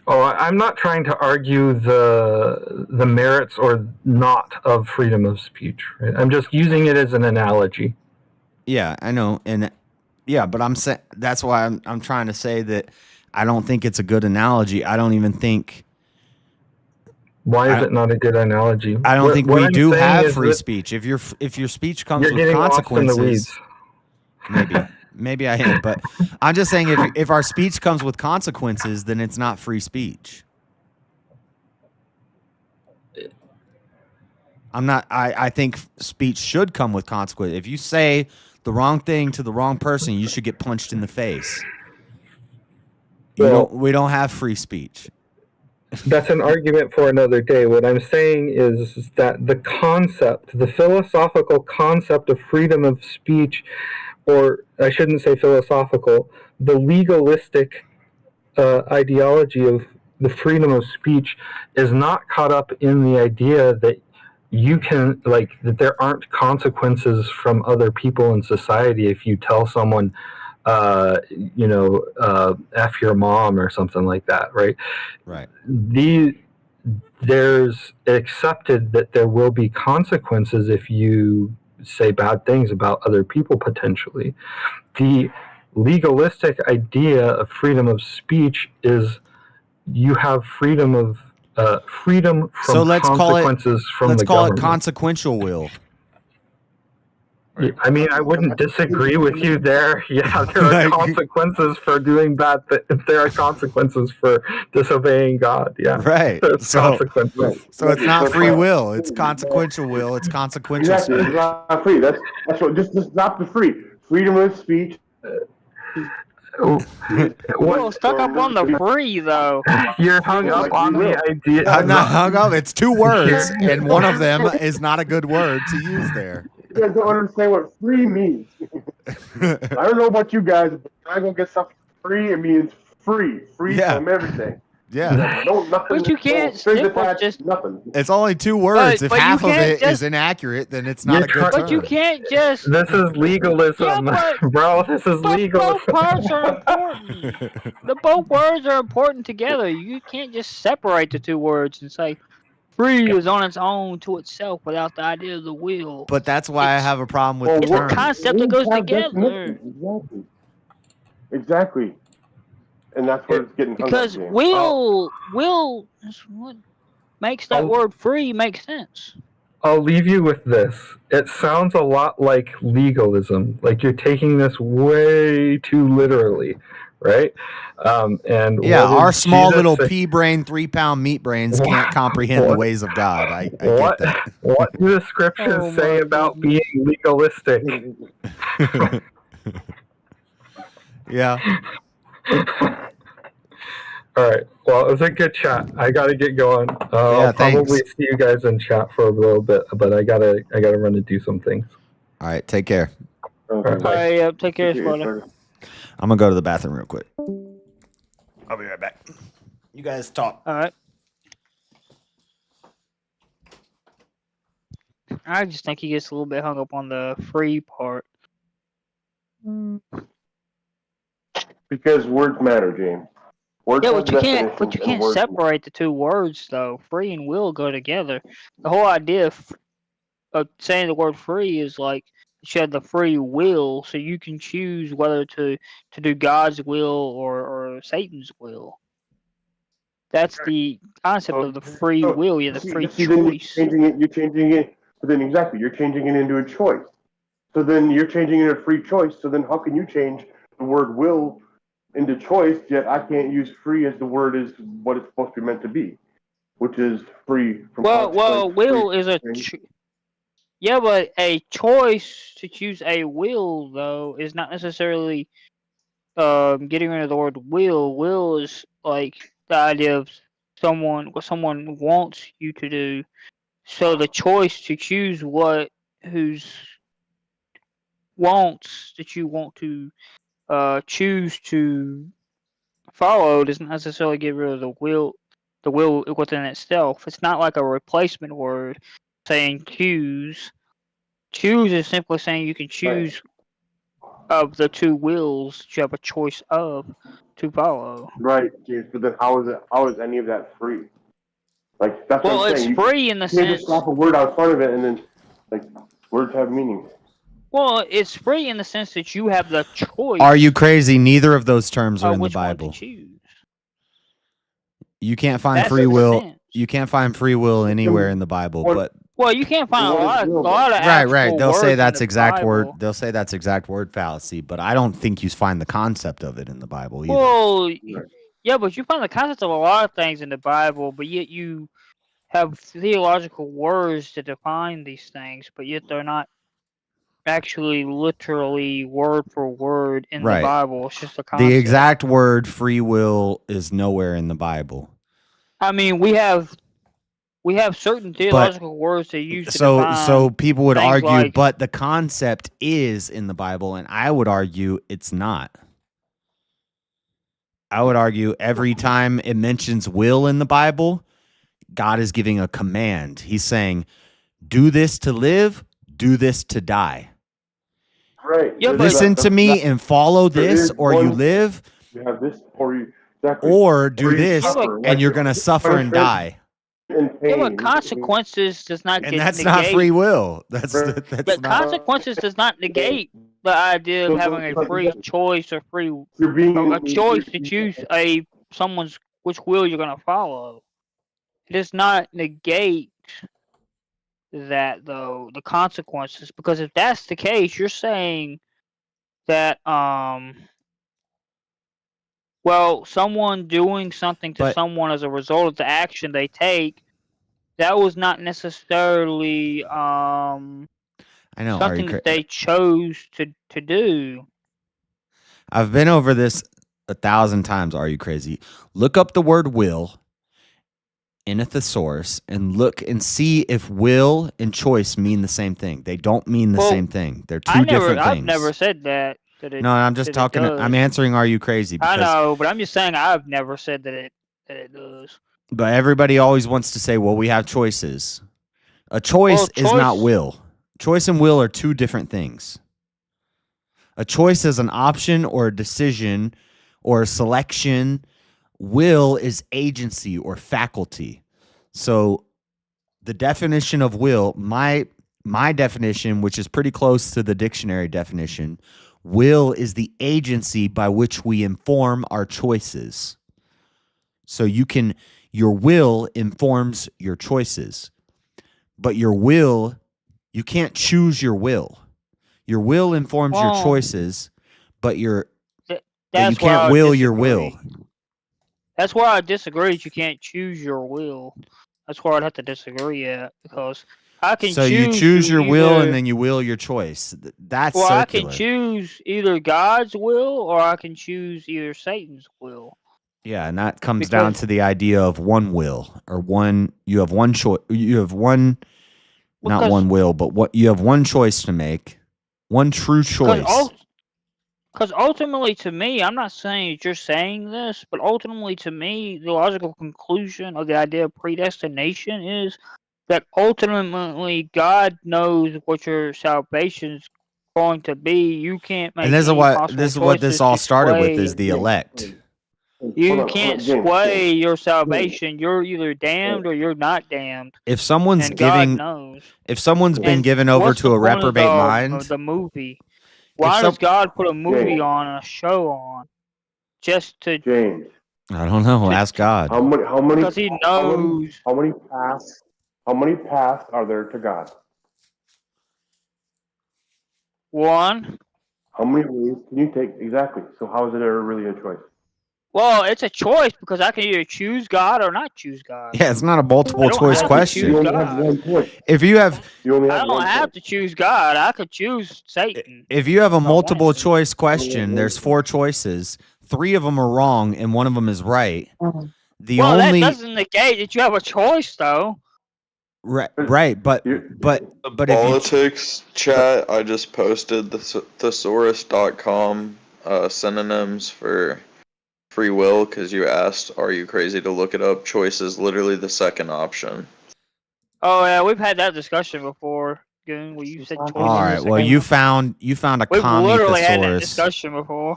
Oh, I'm not trying to argue the merits or not of freedom of speech. Right? I'm just using it as an analogy. Yeah, I know, and yeah, but I'm saying that's why I'm trying to say that I don't think it's a good analogy. I don't even think. Why is it not a good analogy? I don't think what we I'm do saying have is free that speech. If your speech comes you're with getting lost in the consequences, weeds. maybe I am, but I'm just saying if our speech comes with consequences, then it's not free speech. I think speech should come with consequence. If you say the wrong thing to the wrong person, you should get punched in the face. We don't have free speech. That's an argument for another day. What I'm saying is that the philosophical concept of freedom of speech, or I shouldn't say philosophical, the legalistic ideology of the freedom of speech is not caught up in the idea that you can, that there aren't consequences from other people in society if you tell someone, F your mom or something like that, right? Right. There's accepted that there will be consequences if you say bad things about other people potentially. The legalistic idea of freedom of speech is you have freedom from consequences from the government. Let's call it consequential will. I mean, I wouldn't disagree with you there. Yeah, there are consequences for doing bad things. There are consequences for disobeying God. Yeah, right. There's consequences. So it's not free will. It's consequential will. It's consequential Exactly. speech. It's not free. That's what. Just not the free freedom of speech. We're stuck up on the free though. You're hung up on the idea. I'm not hung up. It's two words, and one of them is not a good word to use there. You guys don't understand what free means. I don't know about you guys, but when I go get stuff free, it means free from everything. Yeah. But you can't stick with just nothing. It's only two words. If but half you of can't it is just- inaccurate, then it's not a good term. But you can't just. This is legalism, bro. This is legalism. Both parts are important. Both words are important together. You can't just separate the two words and say free is on its own to itself without the idea of the will. But that's why I have a problem with the It's a term. concept that goes together. Exactly. Exactly. And that's where it's getting hung Because up, James. will is what makes that word free make sense. I'll leave you with this. It sounds a lot like legalism. Like you're taking this way too literally, right? And Yeah, what our is small Jesus little saying? pea brain, 3-pound meat brains can't comprehend the ways of God. I get What that. what do the scriptures Oh say my about goodness. being legalistic? Yeah. All right. Well, it was a good chat. I gotta get going. I'll probably thanks. see you guys in chat for a little bit, but I gotta run to do some things. All right, take care. All right, bye. All right, take care, brother. I'm gonna go to the bathroom real quick. I'll be right back. You guys talk. All right. I just think he gets a little bit hung up on the free part. Because words matter, James. Words Yeah, have but you can't. definitions But you and can't words separate the two words though. Free and will go together. The whole idea of saying the word free is like you have the free will, so you can choose whether to do God's will or Satan's will. That's the concept of the free will. Yeah, the free then you're choice. you're changing it, but then exactly, you're changing it into a choice. So then you're changing it a free choice. So then how can you change the word will into choice, yet I can't use free as the word is what it's supposed to be meant to be, which is free from Well, consequence, will free is a from pain. yeah, but a choice to choose a will though is not necessarily getting rid of the word will. Will is like the idea of what someone wants you to do. So the choice to choose whose wants that you want to choose to follow doesn't necessarily get rid of the will within itself. It's not like a replacement word saying choose. Choose is simply saying you can choose of the two wills that you have a choice of to follow. Right, James, but then how is any of that free? Like that's Well, what I'm it's saying. free in the You can't just sense. slap a word out front of it and then like words have meaning. Well, it's free in the sense that you have the choice. Are you crazy? Neither of those terms are in the which one to Bible. choose? You can't find That's free the will. sense. You can't find free will anywhere in the Bible, but Well, you can't find a lot of right. actual They'll say words that's in the exact Bible. word. They'll say that's exact word fallacy, but I don't think you find the concept of it in the Bible either. Well, yeah, but you find the concept of a lot of things in the Bible, but yet you have theological words to define these things, but yet they're not actually literally word for word in the Right. Bible. It's just a The concept. exact word free will is nowhere in the Bible. I mean, we have certain theological words they use to So define people would things argue, like, but the concept is in the Bible, and I would argue it's not. I would argue every time it mentions will in the Bible, God is giving a command. He's saying, do this to live, do this to die. Right. Yeah, Listen to me and follow there this, is or you one- live, You have this, or you exactly, or do you this, suffer, and like you're going to suffer and die. and yeah, but pain. consequences does not And get that's negate. not free will. That's But not. consequences does not negate the idea of having a free choice or a choice to choose someone's which will you're going to follow. It does not negate that though, the consequences, because if that's the case, you're saying that well, someone doing something to someone as a result of the action they take, that was not necessarily I know. Are you something that they chose to do. I've been over this 1,000 times. Are you crazy? Look up the word will in a thesaurus and look and see if will and choice mean the same thing. They don't mean the same thing. They're two different things. I've never said that. No, I'm just talking. I'm answering. Are you crazy? I Because, know, but I'm just saying I've never said that it does. but everybody always wants to say, "Well, we have choices." A choice is not will. Choice and will are two different things. A choice is an option or a decision or a selection. Will is agency or faculty. So the definition of will, my definition, which is pretty close to the dictionary definition, Will is the agency by which we inform our choices. So your will informs your choices. But your will, you can't choose your will. Your will informs your choices, but you can't will your will. That's where I disagree. You can't choose your will. That's where I'd have to disagree at, because I can So choose. you choose your will either, and then you will your choice. That's well, circular. I can choose either God's will or I can choose either Satan's will. Yeah, and that comes down to the idea of one will, or one. You have one choice. You have one, not one will, but what you have one choice to make, one true choice. Because ultimately, to me, I'm not saying that you're saying this, but ultimately, to me, the logical conclusion of the idea of predestination is that ultimately God knows what your salvation's going to be. You can't make And this is any what possible this is what choices this all to started with sway. is the elect. You can't sway your salvation. You're either damned or you're not damned. If someone's And God giving, knows. if someone's been And given over what's to the a point of reprobate mind, of the movie? Why does God put a movie on and a show on? Just to James. I don't know. Ask God. How many? Because he knows. How many paths? How many paths are there to God? One. How many ways can you take? Exactly. So how is it ever really a choice? Well, it's a choice because I can either choose God or not choose God. Yeah, it's not a multiple I don't choice have to question. choose God. If you have, I don't have to choose God. I could choose Satan. if you have a multiple choice question, there's 4 choices. 3 of them are wrong and 1 of them is right. The Well, only that doesn't negate that you have a choice, though. right, but if you Politics chat, I just posted the thesaurus.com synonyms for free will, because you asked, are you crazy to look it up? Choice is literally the second option. Oh yeah, we've had that discussion before. Goon, where you said choice. all right, well you found a We've commie literally had that thesaurus. discussion before.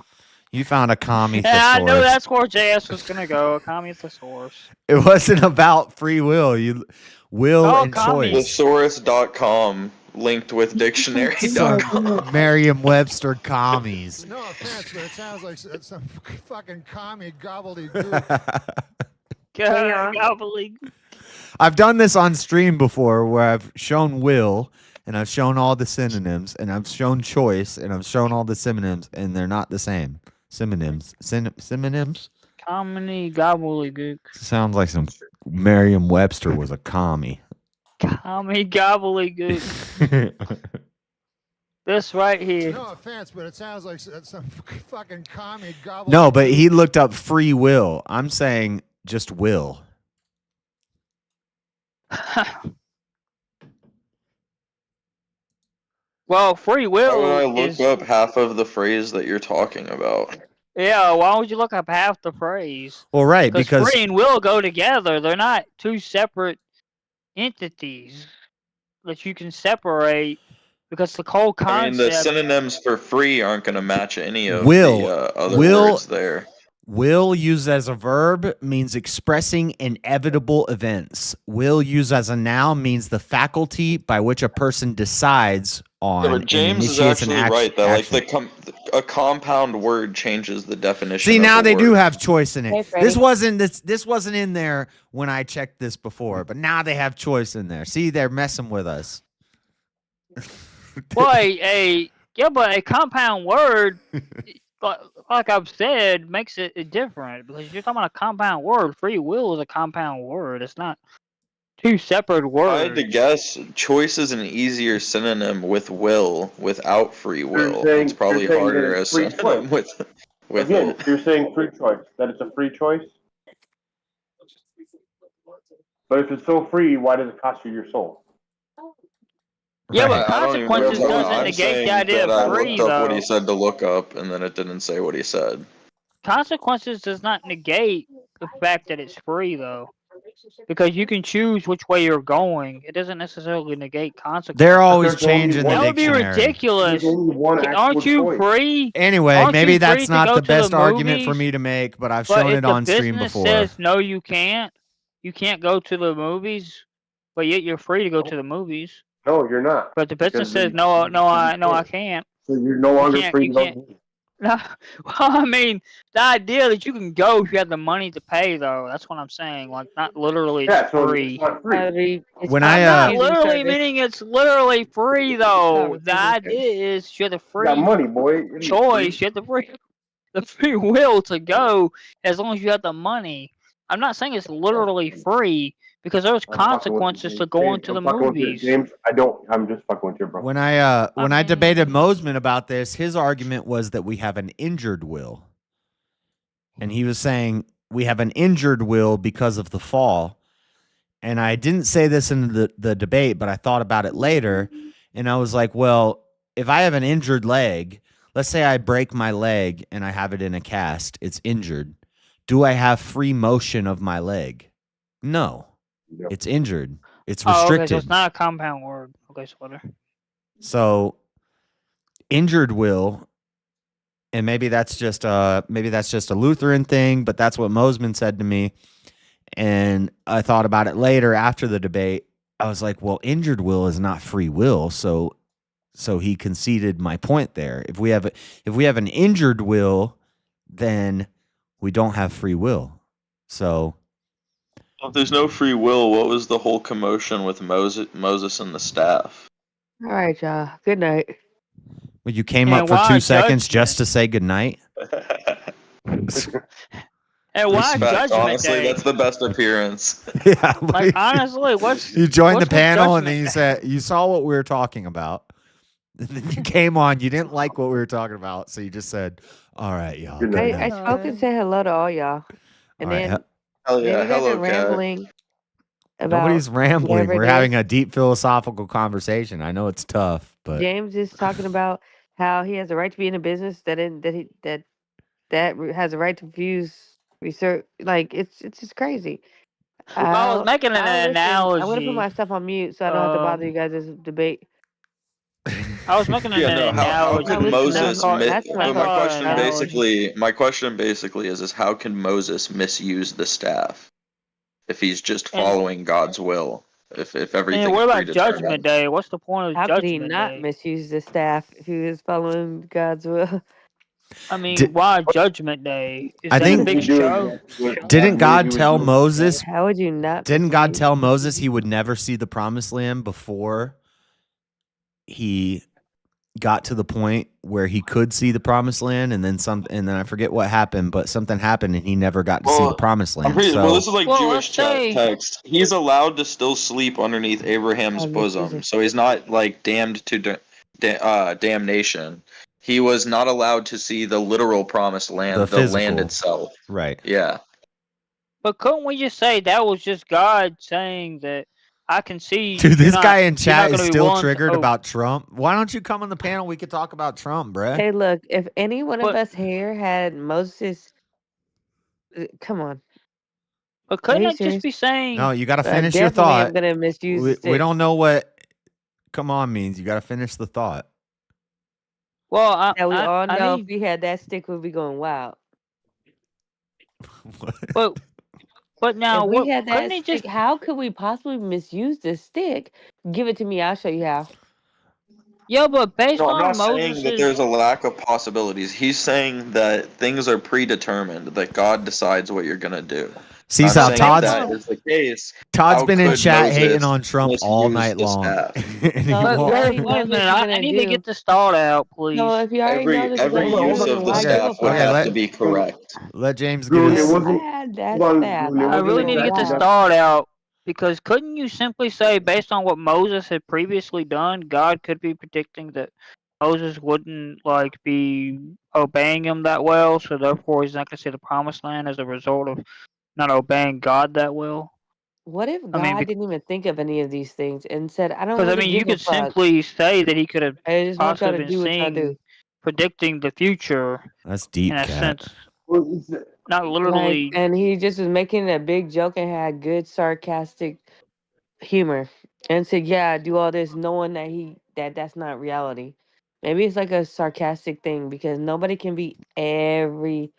You found a commie Yeah, I knew thesaurus. that's where JS was gonna go. A commie thesaurus. It wasn't about free will. You will and choice. Thesaurus.com linked with dictionary.com. Merriam-Webster commies. No offense, but it sounds like some fucking commie gobbledygook. Gobbledygook. I've done this on stream before where I've shown will and I've shown all the synonyms and I've shown choice and I've shown all the synonyms and they're not the same. Synonyms. Synonyms? Commie gobbledygook. Sounds like some Merriam-Webster was a commie. Commie gobbledygook. This right here. No offense, but it sounds like some fucking commie gobbledygook. No, but he looked up free will. I'm saying just will. Well, free will Why would I is. look up half of the phrase that you're talking about? Yeah, why would you look up half the phrase? Well, right, because free and will go together. They're not two separate entities that you can separate, because the whole I mean, the concept. synonyms for free aren't going to match any of will, the other will, words there. Will used as a verb means expressing inevitable events. Will used as a noun means the faculty by which a person decides on Yeah, but James and is initiates an actually right that action. a compound word changes the definition. See, of now a they do word. have choice in it. Hey, This Freddie. wasn't in there when I checked this before, but now they have choice in there. See, they're messing with us. Well, but a compound word, like I've said, makes it different, because you're talking about a compound word. Free will is a compound word. It's not two separate If I had words. to guess, choice is an easier synonym with will without free will. It's probably you're saying that harder it's as free synonym choice. with Again, it. you're saying free choice. That it's a free choice. But if it's so free, why does it cost you your soul? Yeah, but I don't even know consequences what doesn't I'm negate saying the idea that I of free, looked up what he though. said to look up, and then it didn't say what he said. Consequences does not negate the fact that it's free, though, because you can choose which way you're going. It doesn't necessarily negate consequences. They're always changing the That would be dictionary. ridiculous. Aren't you free? Anyway, Aren't maybe you free that's to not go the to best argument for movies? me to make, but I've But shown if it the on stream business before. says no, you can't go to the movies, but yet you're free to go to the movies. No, you're not. But the business Because says no, I can't. So you're no You longer can't. free You to can't. No, well, I mean, the idea that you can go if you have the money to pay, though, that's what I'm saying. Like, not literally it's Yeah, so it's free. not free. When I'm I not literally meaning it's literally free, though. The idea is you have the You got free money, boy. It ain't choice, free. you have the free will to go as long as you have the money. I'm not saying it's literally free because there's I'm fucking with you, consequences to James. going to I'm the fucking with you, movies. James. I don't. I'm just fucking with you, bro. when I debated Mosman about this, his argument was that we have an injured will. And he was saying we have an injured will because of the fall. And I didn't say this in the debate, but I thought about it later. And I was like, well, if I have an injured leg, let's say I break my leg and I have it in a cast, it's injured. Do I have free motion of my leg? No. It's injured. It's Oh, okay, restricted. so it's not a compound word. Okay, so whatever. So injured will, and maybe that's just a Lutheran thing, but that's what Mosman said to me. And I thought about it later after the debate. I was like, well, injured will is not free will, so he conceded my point there. If we have an injured will, then we don't have free will. So If there's no free will, what was the whole commotion with Moses and the staff? All right, y'all. Good night. well, you came And up for why 2 seconds judgment? just to say goodnight. And why Respect. Judgment Honestly, Day? that's the best appearance. Yeah, Like, honestly, what's you joined the what's with panel and Judgment then you Day? said you saw what we were talking about. And then you came on, you didn't like what we were talking about, so you just said, "All right, y'all." Good I night." spoke and said hello to all y'all, and All right, then Hell yeah, you guys hello, are Cat. rambling about Nobody's rambling. whatever We're it having is. a deep philosophical conversation. I know it's tough, but James is talking about how he has a right to be in a business that has a right to refuse research. Like it's just crazy. I was making an I'll listen. I'm gonna put analogy. myself on mute so I don't have to bother you guys this debate. I was making an Yeah, no. How analogy. can Moses? That's my But my car question analogy. basically is how can Moses misuse the staff if he's just And following God's will? If and everything's what about Judgment predetermined. Day? What's the point of How could he Judgment not Day? misuse the staff if he was following God's will? I mean, Did- why Judgment Day? Is I that think- a big show? didn't God tell Moses? How would you not? Didn't God tell Moses he would never see the promised land before he got to the point where he could see the promised land, and then I forget what happened, but something happened and he never got to see the promised land. This So is like Jewish text. He's allowed to still sleep underneath Abraham's bosom, so he's not like damned to damnation. He was not allowed to see the literal promised land, the land physical. itself. Right. Yeah. But couldn't we just say that was just God saying that I can see? Dude, you're this not- guy in you're not chat is gonna be still willing to triggered hope. about Trump. Why don't you come on the panel? We could talk about Trump, bruh. Hey, look, if any one of us here had Moses, come on. But couldn't Are you it just serious? be saying? No, you got to I finish your definitely am thought. gonna misuse the We stick. don't know what "come on" means. You got to finish the thought. Well, Now we all know need, if we had that stick, we'd be going wild. But now, if we what had couldn't that it stick, just? how could we possibly misuse this stick? Give it to me. I'll show you how. Yeah, but based No, I'm on not saying that Moses' there's a lack of possibilities. He's saying that things are predetermined, that God decides what you're gonna do. See, I'm so saying Todd's- if that is the case, Todd's how been in could chat hating Moses on Trump all misuse night the long. staff? And he So if you won't- already Wait know a what minute, you're I gonna need do. to get this thought out, please. So if you already know that Every you're use gonna of do, the why staff go would for have it? to be correct. Let James get Dude, his. it wasn't. That's hold on, bad. Julian, it I wasn't really need to get this exactly that. thought out because couldn't you simply say, based on what Moses had previously done, God could be predicting that Moses wouldn't be obeying him that well, so therefore he's not going to see the promised land as a result of not obeying God that well? What if I God mean, didn't even think of any of these things and said, "I don't because really you give a could fuck. simply say that he could have I just want y'all possibly to been do what y'all do." seeing, predicting the future That's deep, in a Cat. sense, not literally. And he just was making a big joke and had good sarcastic humor and said, "Yeah, I do all this knowing that that's not reality." Maybe it's like a sarcastic thing because nobody can be every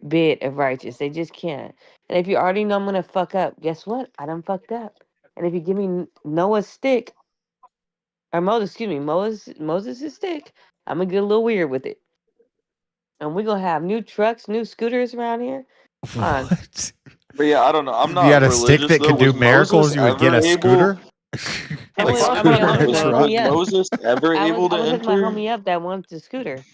bit of righteous. They just can't. And if you already know I'm gonna fuck up, guess what? I done fucked up. And if you give me Noah's stick, or Moses, excuse me, Moses' stick, I'm gonna get a little weird with it. And we're gonna have new trucks, new scooters around here. On. But yeah, I don't know. I'm If not you had a stick religious that though. could do Was miracles, Moses you would get ever a able? scooter. I'm Like with, I'm scooter with, in a Was truck. Moses ever able to I was with my enter? homie up that wants the scooter.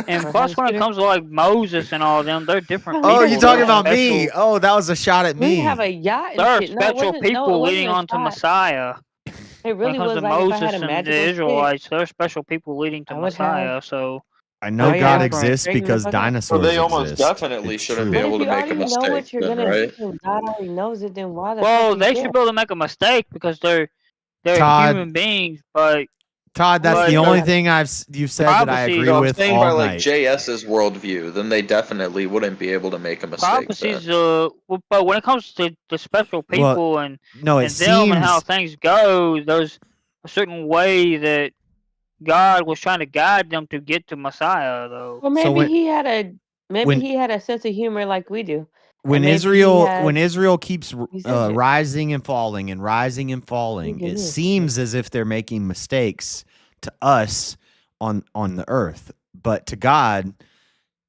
And Or plus, has a when it scooter. comes to like Moses and all of them, they're different Oh, you people. talking They're about me? special. Oh, that was a shot at We me. have a yacht and They're shit. No, it special wasn't. No, it people wasn't leading a on to shot. Messiah. It When it really comes was to like if I had Moses a and the magical stick, Israelites, they're special people leading to I would have. Messiah. So I Are know you God like exists straighten the because fuck out? So dinosaurs they almost exist. definitely It's shouldn't be But true. able if to you make a already know mistake, what you're then, gonna do right? and God already knows it, then why the fuck well, do you they care? should be able to make a mistake because they're Todd, human beings, but Todd, that's the But only God, thing you've said that I agree No, I'm with saying all by like night. JS's worldview, then they definitely wouldn't be able to make a mistake. Then. prophecies. But when it comes to the special Well, people and no, it them and how seems things go, there's a certain way that God was trying to guide them to get to Messiah, though. Or so maybe he had a when sense of humor like we do, when and maybe he Israel keeps he said shit. rising and falling and rising and falling, can it hear. seems as if they're making mistakes to us on the earth, but to God,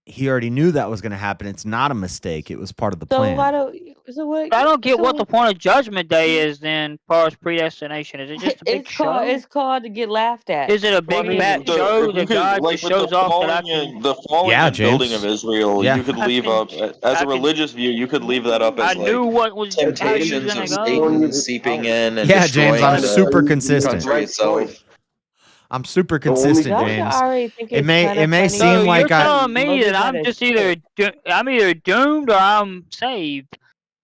He already knew that was going to happen. It's not a mistake. It was part of the So plan. why do so what? I don't get So what the point of Judgment Day is then, as far as predestination. Is it just a big show? it's called to get laughed at. Is it a Well, I big mean, fat so show if you that could, God like just with the shows off that I falling can? and the falling Yeah, and building James. of Israel, Yeah. you could I leave can. up as I a can. religious view. You could leave that up I as knew like what was how you was temptations gonna of go. Satan seeping in and Yeah, James, I'm destroying super the consistent. country itself. I'm super The only consistent, Y'all should James. already think It it's may kind of seem funny. So like you're telling me Moses that had I'm a just stick. I'm either doomed or I'm saved.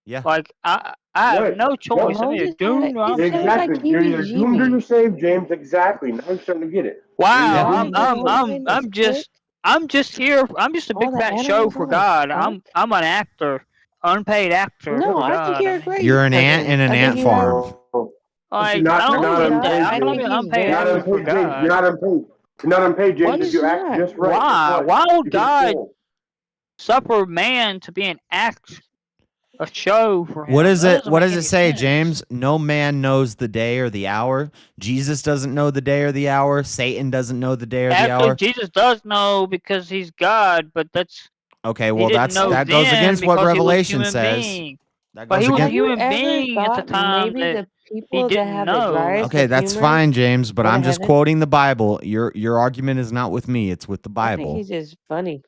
Yeah. Like I have Right. no choice. I'm either Moses had doomed or I'm it sounds like Exactly. You're either doomed or heebie-jeebies. you're saved, James. Exactly. Now you're starting to get it. Yeah. Why wow. is that holding a stick? I'm just here. I'm just a All big the fat show animals for on a God. stick? I'm an actor, unpaid actor No, for I think God. you're I a mean, great You're an ant person. in an I think ant you have. farm. like You're I not, don't you're not believe that. unpaid, I I think James. think I'm he's unpaid You're not very. actor for unpaid, James. You're God. not unpaid. You're not unpaid, James. What If is you act not? just right, guess Why? what? Why would You get God full. suffer man to be an act, a show for him? What is That it? doesn't What make does it any say, sense. James? No man knows the day or the hour. Jesus doesn't know the day or the hour. Satan doesn't know the day or the Actually, hour. Jesus does know because he's God, but Okay, he well didn't know that goes then against what because he was a Revelation human says. being. That But goes he was a Have against. you human ever being at the thought time maybe that the he people that didn't have the know. driest Okay, of that's humor fine, James, but go to I'm just heaven? quoting the Bible. Your argument is not with me, it's with the I think Bible. he's just funny.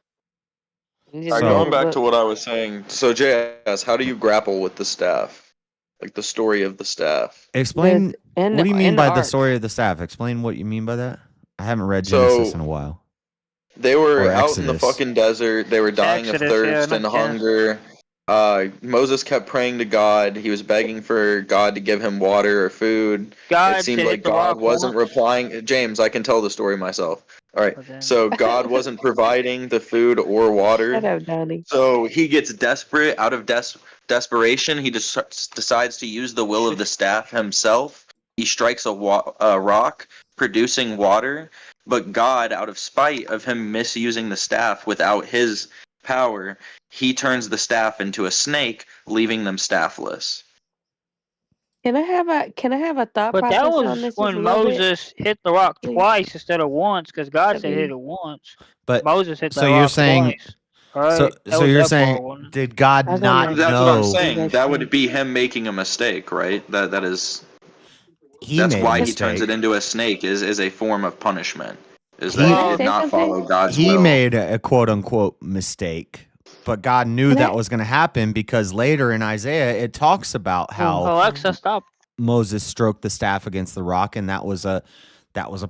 He just Alright, read going the So, back to book. what I was saying. So JS, how do you grapple with the staff? Like the story of the staff. explain what do you mean In the by the ark. story of the staff? Explain what you mean by that. I haven't read So Genesis in a while. they were Or out in the Exodus. fucking desert. They were dying of Exodus, yeah, thirst not and Genesis. hunger. Moses kept praying to God. He was begging for God to give him water or food. It God seemed said like hit the God rock wasn't once, replying. James, I can tell the story myself. All right. but then So God wasn't providing the food or water. Shut up, Donnie. So he gets desperate. Out of desperation, he just decides to use the will of the staff himself. He strikes a rock, producing water. But God, out of spite of him misusing the staff without his power, he turns the staff into a snake, leaving them staffless. Can I have a thought but that process on was this just a when little bit, Moses hit the rock please? twice instead of once, because God I said hit mean, it once. But Moses hit so that you're rock saying twice. Right? so That so was you're that saying part, wasn't it? did God I don't not know. That's what I'm know saying. That would be him making a mistake, right? he That's made a why he turns it mistake? into a snake is a form of punishment. Is He that Can he I did say not something? follow God's he will. made a quote unquote mistake, but God knew Can that I? was going to happen because later in Isaiah it talks about how Alexa, stop. Moses stroked the staff against the rock, and that was a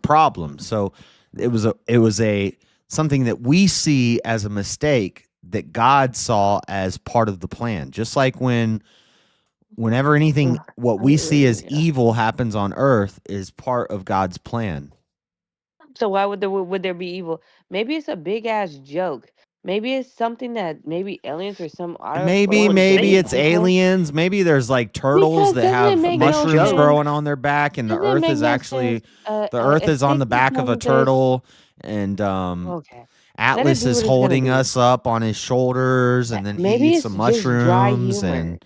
problem. So it was a something that we see as a mistake that God saw as part of the plan. Just like whenever anything what we see as evil happens on earth is part of God's plan. So why would there be evil? Maybe it's a big ass joke. Maybe it's something that maybe aliens or some outer Maybe force of it's people. aliens. Maybe there's like turtles Because that doesn't it have make no mushrooms sense? growing on their back, and the Doesn't it earth make is no actually sense? the earth A is on stick the back of a becomes this. turtle, and Okay. Let it Atlas do is what it's gonna holding do. us up on his shoulders, and then he Maybe eats it's some just dry mushrooms, humor. and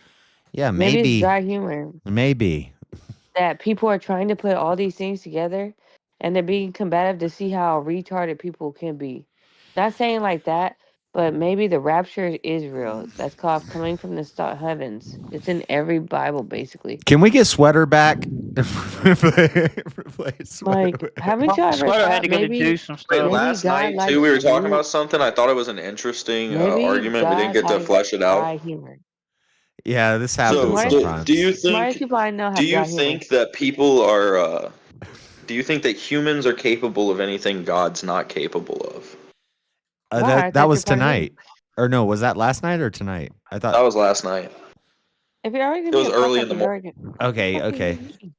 yeah, Maybe it's dry humor maybe. that people are trying to put all these things together and they're being combative to see how retarded people can be. Not saying like that, but maybe the rapture is Israel. That's called coming from the heavens. It's in every Bible, basically. Can we get Sweater back? Replace Sweater. Like, haven't y'all ever Sweater had thought to go to maybe do some Wait, stuff. last God night too, likes we were talking you? about something. I thought it was an interesting Maybe argument. We didn't God get to likes flesh it out. dry humor. Yeah, this The happens So, smartest, do you sometimes. smartest think? people I know Do have you dry humor. think that people are? Do you think that humans are capable of anything God's not capable of? Why? I That thought was you're part human. tonight, or no? Was that last night or tonight? I That thought. was last night. If you're already It gonna be was a fuck early up, in the you're morning. already. Okay, Fuck okay. you mean?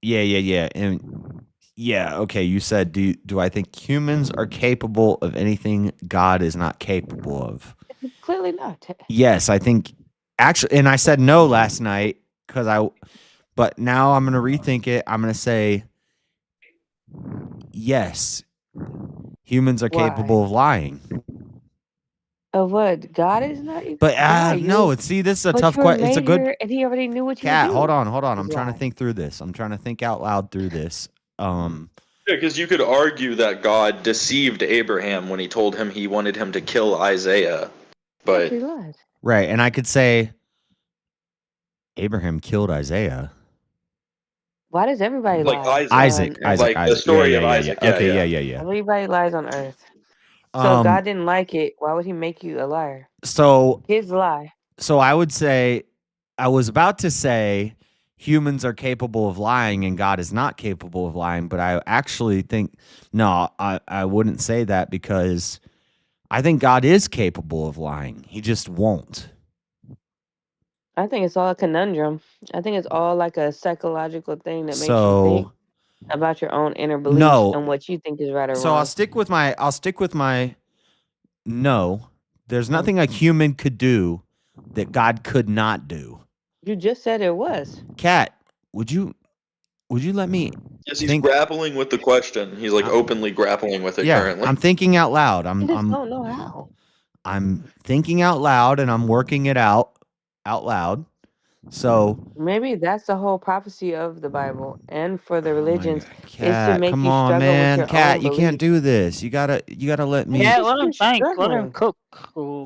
Yeah, and yeah, okay. You said, do I think humans are capable of anything God is not capable of? Clearly not. Yes, I think actually, and I said no last night but now I'm gonna rethink it. I'm gonna say yes. Humans are Why? capable of lying. Of what? God is not even. But Yeah, no, you. see, this is a But tough you were question. It's a made good here, and He already knew what you would cat. Hold do. on. I'm Is trying to why. think through this. I'm trying to think out loud through this. Yeah, because you could argue that God deceived Abraham when he told him he wanted him to kill Isaiah, but He lied. Right, and I could say Abraham killed Isaiah. Why does everybody like lie? Isaac, On Earth? like the story of Isaac. Yeah, Okay, yeah. yeah. Everybody lies on Earth. So if Um, God didn't like it, why would He make you a liar? so His lie. I would say, I was about to say humans are capable of lying and God is not capable of lying, but I actually think no, I wouldn't say that because I think God is capable of lying. He just won't. I think it's all a conundrum. I think it's all like a psychological thing that makes you think So about your own inner beliefs no, and what you think is right or so I'll wrong. stick with my no. There's Mm. nothing a human could do that God could not do. You just said it was. Kat, would you let me Yes, he's think? grappling with the question. He's like openly grappling with it Yeah, currently. I'm thinking out loud. You just don't know how. I'm thinking out loud and I'm working it out loud. So Maybe that's the whole prophecy of the Bible and for the religions is to Kat, make come you on, struggle with man. your Kat, own you can't beliefs. do this. You gotta let me. Yeah, He's let him just think. Let him struggling. cook.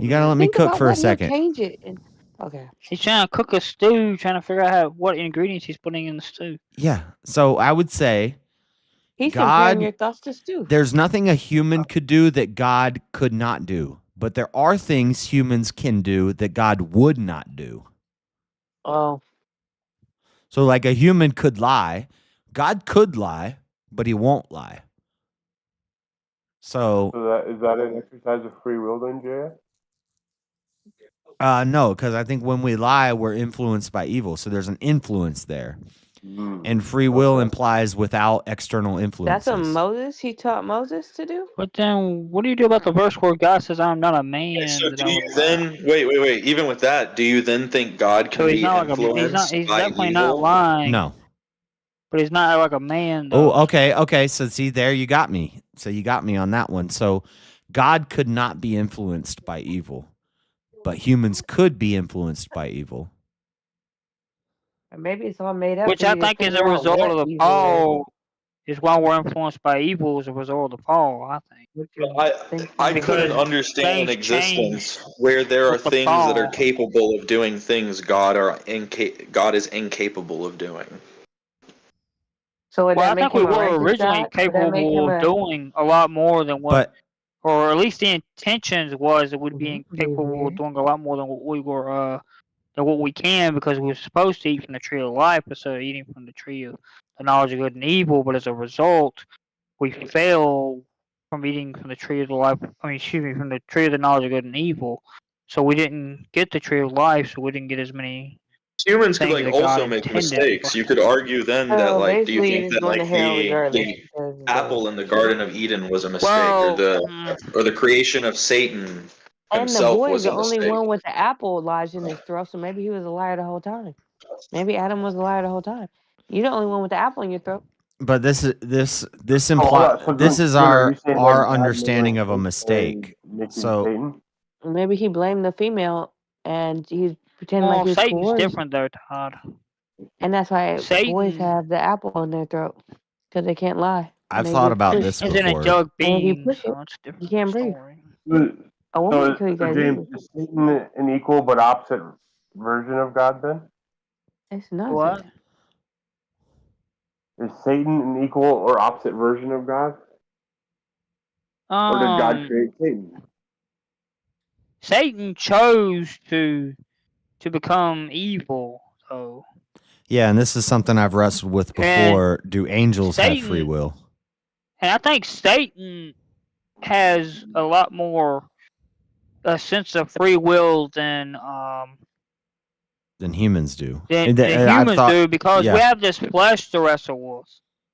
You gotta let me Think cook about for a what he'll second. change it. Okay. He's trying to cook a stew, trying to figure out what ingredients he's putting in the stew. Yeah. So I would say He's comparing your God, thoughts to stew. there's nothing a human could do that God could not do. But there are things humans can do that God would not do. Oh. So like a human could lie. God could lie, but he won't lie. So is that an exercise of free will then, Jay? no, because I think when we lie, we're influenced by evil. So there's an influence there. And free will implies without external influences. That's what he taught Moses to do? But then, what do you do about the verse where God says, "I'm not a man"? So that do I you would lie? then wait? Even with that, do you then think God So can he's be not like influenced he's by definitely evil? not lying. No. But he's not like a man, though. Oh, okay. So see, there you got me. So you got me on that one. So God could not be influenced by evil, but humans could be influenced by evil. Or maybe it's all made up Which for I you to think is figure a out result what of the evil fall. Is why we're influenced by evil as a result of the fall, I think. I couldn't Because understand an things existence change where there are with the things that are fall. capable of doing things God is incapable of doing. So would Well, that I make think we him a were righteous originally God? Would that make him capable of a doing a lot more than what, But or at least the intentions was that we'd be capable of doing a lot more than what we were, than what we can, because we were supposed to eat from the tree of life instead of eating from the tree of the knowledge of good and evil. But as a result, we fail from eating from the tree of the life. From the tree of the knowledge of good and evil. So we didn't get the tree of life. So we didn't get as many Humans could things like that God also make intended. mistakes. You could argue then that So like, do you basically think you're that just going like to hell regardless the because of apple in the Garden of Eden was a mistake, Well, or the creation of Satan and the himself boy is was the a only mistake? one with the apple lodged in his throat, so maybe he was a liar the whole time. Maybe Adam was a liar the whole time. You're the only one with the apple in your throat. But this So this is then are you saying our that God made understanding of a mistake mistake. making So Satan? Maybe he blamed the female and he's pretending like well, he was Satan's coerced. different though, Todd. And that's why boys Satan, have the apple in their throat because they can't lie. I've Maybe thought it's about push. this He's an before. angelic And if you being, push it, so it's a you different can't breathe. story. A woman can kill you So guys James, easily. is Satan an equal but opposite version of God then? It's What? nonsense. Is Satan an equal or opposite version of God? Or did God create Satan? Satan chose to become evil, though. Yeah, and this is something I've wrestled with And before. Do angels have free Satan, will? and I think Satan has a lot more a sense of free will than Than humans do. than, And than I've humans thought, do because we yeah, have this flesh to wrestle with,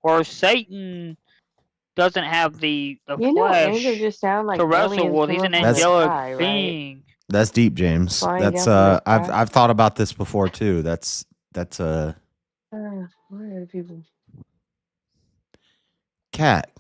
whereas Satan doesn't have the You know, angels flesh just sound like to wrestle aliens with. He's coming an from the angelic sky, right? being. that's deep, James. Flying That's down from the I've sky. thought about this before too. That's Where are the people? Cat.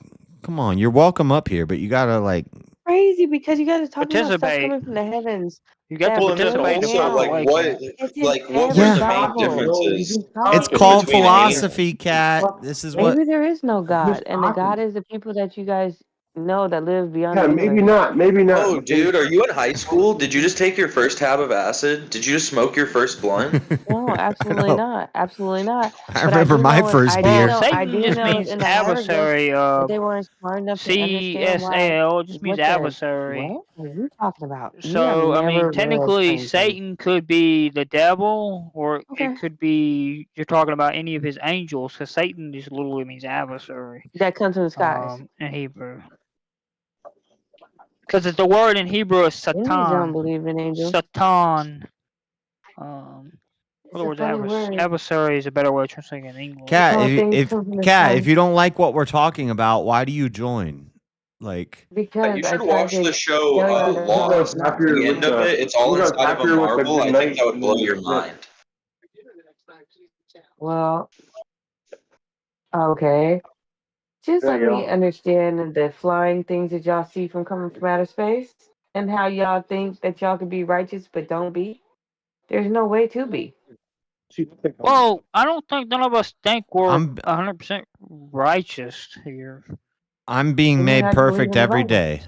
Come on, you're welcome up here, but you gotta like. Crazy because you guys are talking about stuff Participate. coming from the heavens. You got to Well, and then participate to also, become like, what, awakened. It's in like, what every were Yeah. the main Bible. differences It's Talking. called between angels? philosophy, Cat. This is what. Maybe there is no God, Just and the talking. God is the people that you guys know that live beyond Yeah, the maybe universe. not. Maybe not. Oh, Because dude, are you in high school? Did you just take your first tab of acid? Did you just smoke your first blunt? No, absolutely No. not. Absolutely not. I But I remember do my know, first I do beer. know, I Satan do just know means in the hieroglyphs adversary. that they weren't smart enough to understand why. CSAL. It just means What the adversary. what are you talking about? You have So, I mean, never read technically, anything. Satan could be the devil, or Okay. it could be you're talking about any of his angels, because Satan just literally means adversary That comes from the skies. in Hebrew. Because the word in Hebrew is Angels don't Satan. believe in angels. Satan. It's In a other funny words, word. adversary is a better way of translating in English. Cat, All if things come from the Cat, if sky. you don't like what we're talking about, why do you join? Like, Because You I should tried watch to the show tell y'all to Lost. not At to the do end of that. it, it's all you got inside of a happier with the marble. good I think night that would blow than your the mind. Well, okay. Just There let you me go. understand the flying things that y'all see from coming from outer space and how y'all think that y'all can be righteous but don't be. There's no way to be. Well, I don't think none of us think we're I'm 100% righteous here. I'm being Then you made have to believe perfect in the every Bible. day.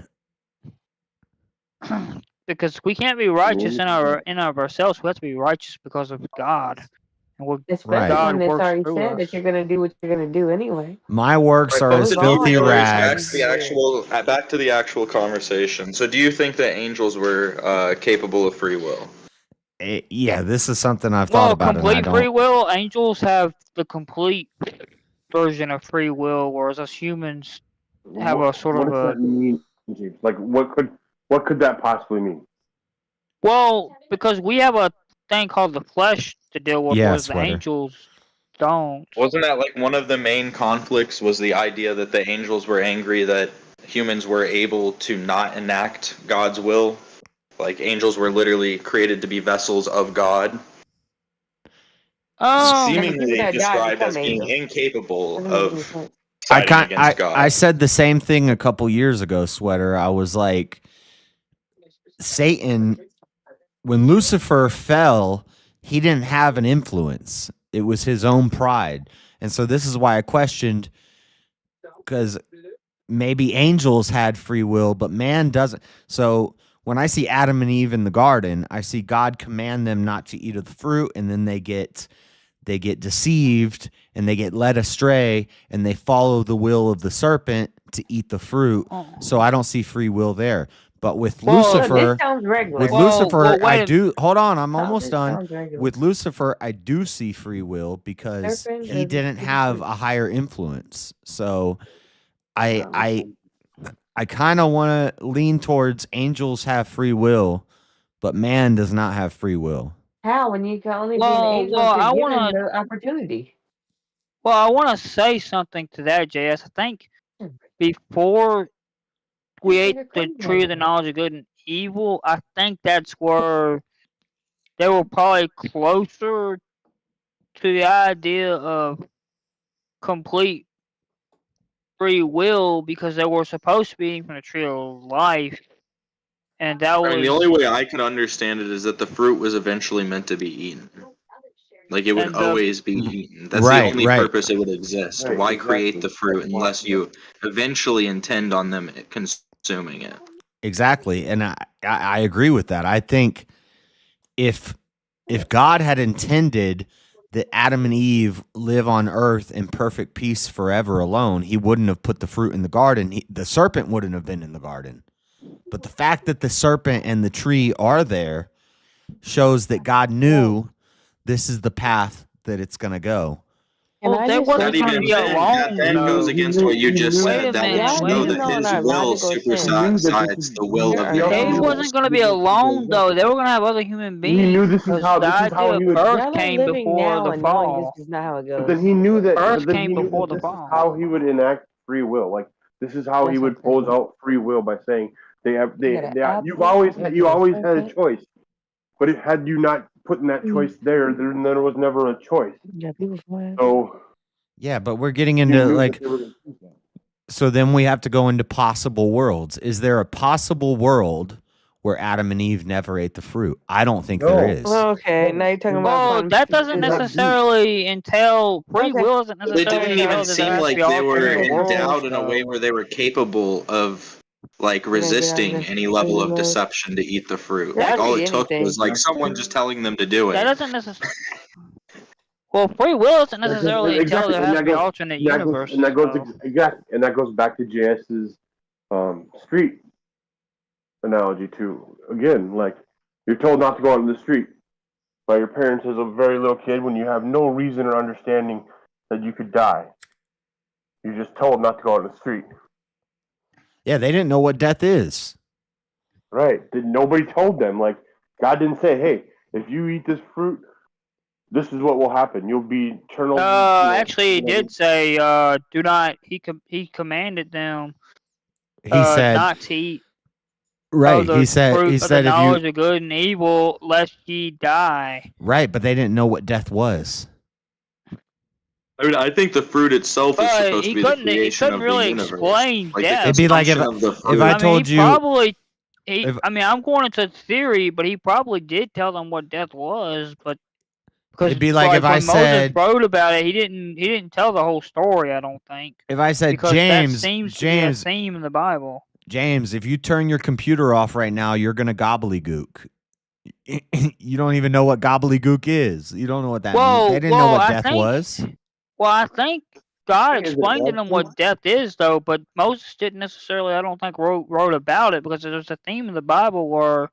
Because we can't be righteous in of ourselves. We have to be righteous because of God. And what Especially Right. when God it's works already through said us. that you're gonna do what you're gonna do anyway. My works Right, are but as We've to be all filthy heard serious, that. back to the rags. actual conversation. So, do you think that angels were capable of free will? Yeah, this is something I've thought Well, about, and I complete free don't. will, angels have the complete version of free will, whereas us humans have a sort What of does that a. mean, James? Like, what could that possibly mean? Well, because we have a thing called the flesh to deal with, Yeah, whereas the sweater. angels don't. Wasn't that like one of the main conflicts? Was the idea that the angels were angry that humans were able to not enact God's will? Like angels were literally created to be vessels of God, And the people seemingly that die described as become being angels. incapable Doesn't make any of sense. siding against God. I said the same thing a couple years ago, Sweater. I was like, Satan, when Lucifer fell, he didn't have an influence. It was his own pride. And so this is why I questioned, because maybe angels had free will, but man doesn't. So when I see Adam and Eve in the garden, I see God command them not to eat of the fruit, and then they get deceived and they get led astray and they follow the will of the serpent to eat the fruit. So I don't see free will there. But with Lucifer, this sounds regular. with Lucifer, I wait do. Hold on, I'm almost this done. sounds regular. With Lucifer, I do see free will because Serpent he doesn't didn't eat have fruit. a higher influence. So I kind of want to lean towards angels have free will, but man does not have free will. How when you can only be an angel Well, if I you're given want to. the opportunity? Well, I want to say something to that, JS. I think before we ate the tree of the knowledge of good and evil, I think that's where they were probably closer to the idea of complete free will because they were supposed to be eating from the tree of life, and that I mean, the was. only way I can understand it is that the fruit was eventually meant to be eaten. Like it would And always be eaten. That's the Right, only right. purpose it would exist. Right, Why create the exactly. fruit That's why. unless you eventually intend on them consuming it? Exactly. And I agree with that. I think if God had intended that Adam and Eve live on earth in perfect peace forever alone, he wouldn't have put the fruit in the garden. The serpent wouldn't have been in the garden. But the fact that the serpent and the tree are there shows that God knew this is the path that it's going to go. Can Well, I they just say wasn't Not going to even be something? then. That alone then goes though. against what you just Wait said. a That would minute. Y'all Wait show need to a that know an his minute. will illogical sense. supersides the will of You're the They animals. wasn't going to be alone though. They were going to have other human He knew beings because the this is idea how of he would. birth y'all are came living before now the and knowing this fall. is not how it But then goes. he knew that. But Birth then came he knew before that the this is fall. how he would enact free will. Like this is how he That's would okay. pose out free will by saying You got an you've apple, always you had get a a serpent, choice. But had you not put in that choice there was never a choice. you got people flying. So Yeah, but we're getting he into knew like, that they were going to choose that. so then we have to go into possible worlds. Is there a possible world where Adam and Eve never ate the fruit? I don't think there is. Okay, now you're talking about Well, quantum that doesn't physics. necessarily entail free Okay. will. Doesn't They necessarily didn't even entail that there seem has to like be they were alternate worlds. endowed in a way Though. where they were capable of like We're gonna get out of resisting this any level of mode. deception to eat the fruit. That Like could all be it took was anything. like someone just telling them to do That it. doesn't necessarily. Well, free will doesn't necessarily entail Exactly, there and has that to be goes, alternate and that goes, universes. and that goes Though. exactly, and that goes back to JS's street analogy too. Again, like you're told not to go out in the street by your parents as a very little kid when you have no reason or understanding that you could die. You're just told not to go out in the street. Yeah, they didn't know what death is. Right? Nobody told them. Like God didn't say, "Hey, if you eat this fruit, this is what will happen. You'll be eternal." Actually, he did say, "Do not." He commanded them, He said, not to eat right. of the He said fruit of the if you, knowledge of good and evil, lest ye die. right, but they didn't know what death was. I mean, I think the fruit itself is But supposed to be the creation of the really universe. explain Like death. It'd be like if consumption of the if fruit. I mean, told he you, probably. if- I mean, I'm going into theory, but he probably did tell them what death was. But because it'd be like if I when Moses said, wrote about it, he didn't tell the whole story. I don't think. if I said, Because James, that seems to be a theme in the Bible. James, if you turn your computer off right now, you're gonna gobbledygook. You don't even know what gobbledygook is. You don't know what that means. They didn't know what death was. Well, I think God Is it explained to death them what death is, though. But Moses didn't necessarily, I don't think, wrote about it because there's a theme in the Bible where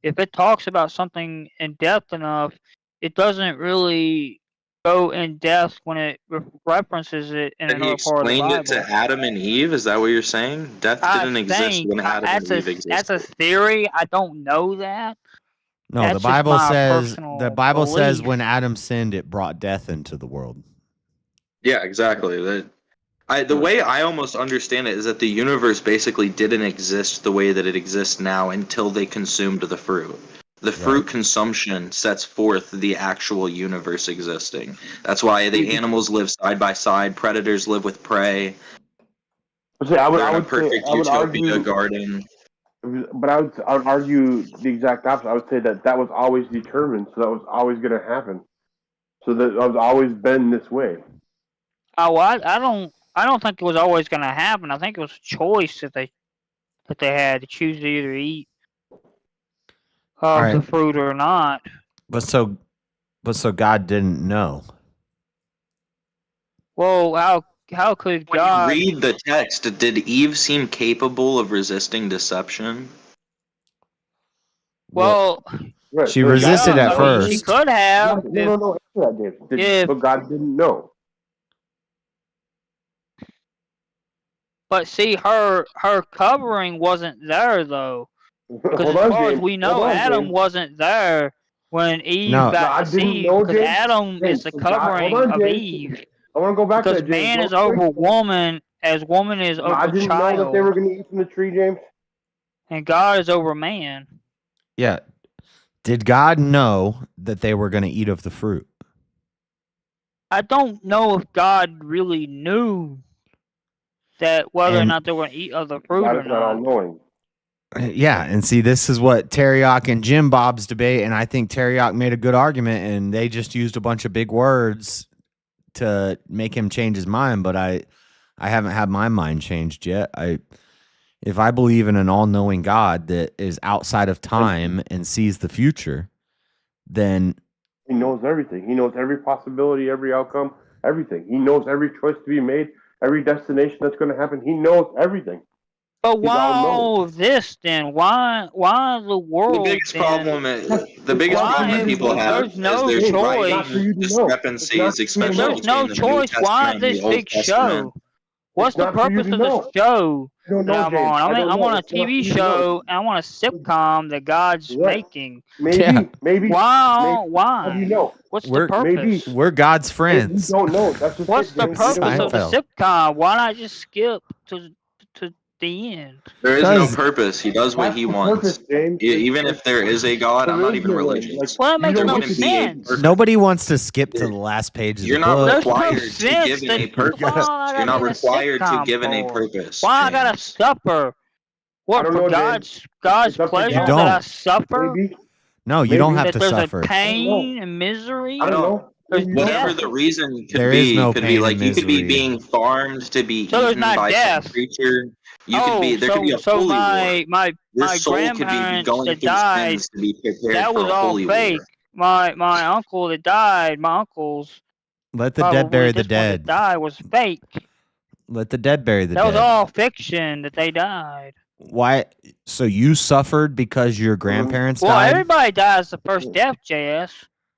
if it talks about something in depth enough, it doesn't really go in depth when it references it in And he another part of the explained Bible. it to Adam and Eve. Is that what you're saying? Death didn't exist when Adam and Eve existed. That's a theory. I don't know that. No, That's the just Bible my says personal says belief. when Adam sinned, it brought death into the world. Yeah, exactly. The way I almost understand it is that the universe basically didn't exist the way that it exists now until they consumed the fruit. The fruit consumption sets forth the actual universe existing. That's why the animals live side by side. Predators live with prey. See, I would They're in a say, perfect I would utopia argue, garden. but I would argue the exact opposite. I would say that was always determined, so that was always going to happen. So that was always been this way. Oh, I don't think it was always going to happen. I think it was a choice that they had to choose to either eat of the fruit or not. But so God didn't know. Well, how could When God you read the text, did Eve seem capable of resisting deception? Well, Right. She resisted at She first. could have. No. Answer that, David. But God didn't know. But see, her covering wasn't there though, because Hold as on, far as James. we know, Hold on, Adam James. wasn't there when Eve No. got God didn't deceived. know, Because James? Adam James, is the so God- covering hold on, of James. Eve. I want to go back to Because that, James. man real is over quick. woman as woman is God over didn't know that they were child, going to eat from the tree, James. and God is over man. Yeah. Did God know that they were going to eat of the fruit? I don't know if God really knew that whether or And- not they were going to eat of the fruit God or is not all not. knowing. Yeah, and see, this is what Teriyaki and Jim Bob's debate, and I think Teriyaki made a good argument, and they just used a bunch of big words to make him change his mind. But I haven't had my mind changed yet. If I believe in an all-knowing God that is outside of time and sees the future, then He knows everything. He knows every possibility, every outcome, everything. He knows every choice to be made, every destination that's going to happen. He knows everything. But He's why all-knowing. all of this then? Why the world? The biggest then? problem that people have There's no is there's choice. writing discrepancies, especially There's no between the New choice. Why Testament and the this Old big Testament. show? What's the purpose of the show that I'm on? I'm on a TV show and I'm on a sitcom that God's making. Maybe. Why? How do you know? What's the purpose? we're God's friends. You don't know. That's just What's the James. You don't purpose know. of the sitcom? Why not just skip to the end? There is no purpose. He does what he wants. James. Even if there is a God, I'm not even religious. Well, that makes There no wouldn't be a sense. perfect- Nobody wants to skip to the last page of You're the not book. required to give in a purpose. You're not required to give in a purpose. Why I gotta suffer? What, for God's pleasure You that I don't. suffer? No, you don't have That to there's suffer. a pain and misery? I don't know. There's Whatever death. the reason could There be, is no could pain be like and you could be misery. being farmed to be So there's eaten not by death. some creature. You could be there could be a so holy my war. Your my soul could be grandparents going that through died, sins to be prepared that for was a all holy fake. war. My uncle that died, my uncles, Let the dead bury the this one that dead. died was fake. Let the dead bury the That was dead. all fiction that they died. Why? So you suffered because your grandparents Well, died? everybody dies the first death, JS.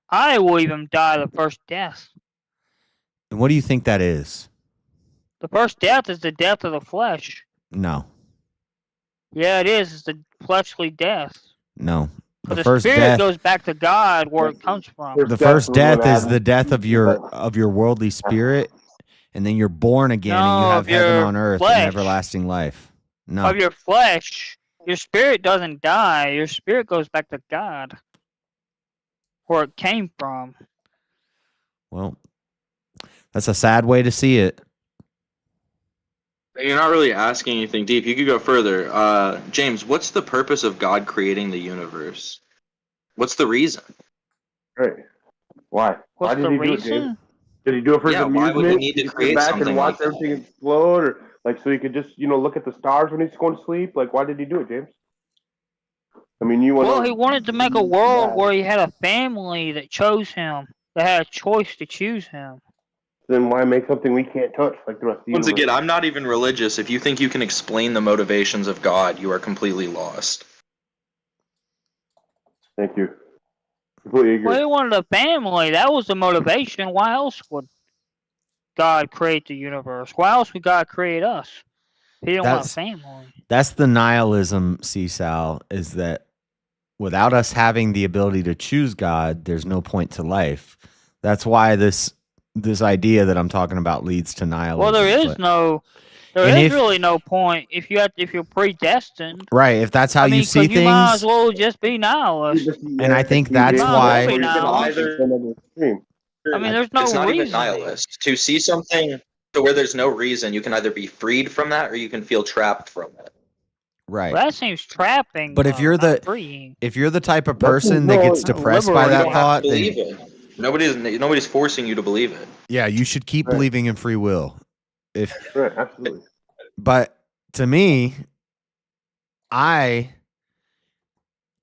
I will even die the first death. And what do you think that is? The first death is the death of the flesh. No. Yeah, it is. It's the fleshly death. No. But the first spirit death. goes back to God where it comes from. The first death is the death of your worldly spirit, and then you're born again and you No, have of heaven your on earth flesh. and everlasting life. No. Of your flesh. Your spirit doesn't die. Your spirit goes back to God where it came from. Well, that's a sad way to see it. You're not really asking anything deep. You could go further. James, what's the purpose of God creating the universe? What's the reason? Right. Why? Why What's did the he do it, reason? James? Did he do it for his Yeah, why amusement? would he need to Did sit create back something and watch like that? everything explode, or like so he could just look at the stars when he's going to sleep? Like, why did he do it, James? I mean, you want Well, he wanted to make a world where he had a family that chose him, that had a choice to choose him. Then why make something we can't touch like the rest of the Once universe? again, I'm not even religious. If you think you can explain the motivations of God, you are completely lost. Thank you. Completely agree. Well, he wanted a family. That was the motivation. Why else would God create the universe? Why else would God create us? He didn't want a family. That's the nihilism, Sal, is that without us having the ability to choose God, there's no point to life. That's why this idea that I'm talking about leads to nihilism. Well, there is And really no point if you're predestined. Right, if that's how I mean, you see 'cause you might as things. well just be nihilist. And I think that's why Maybe not. I mean, there's no it's not even reason. nihilist. To see something to where there's no reason, you can either be freed from that or you can feel trapped from it. Right. Well, that seems trapping. But if you're not freeing. the type of person that gets depressed by You that don't have thought, to then believe it. Nobody's forcing you to believe it. yeah, you should keep believing in free will. Right, absolutely. But to me,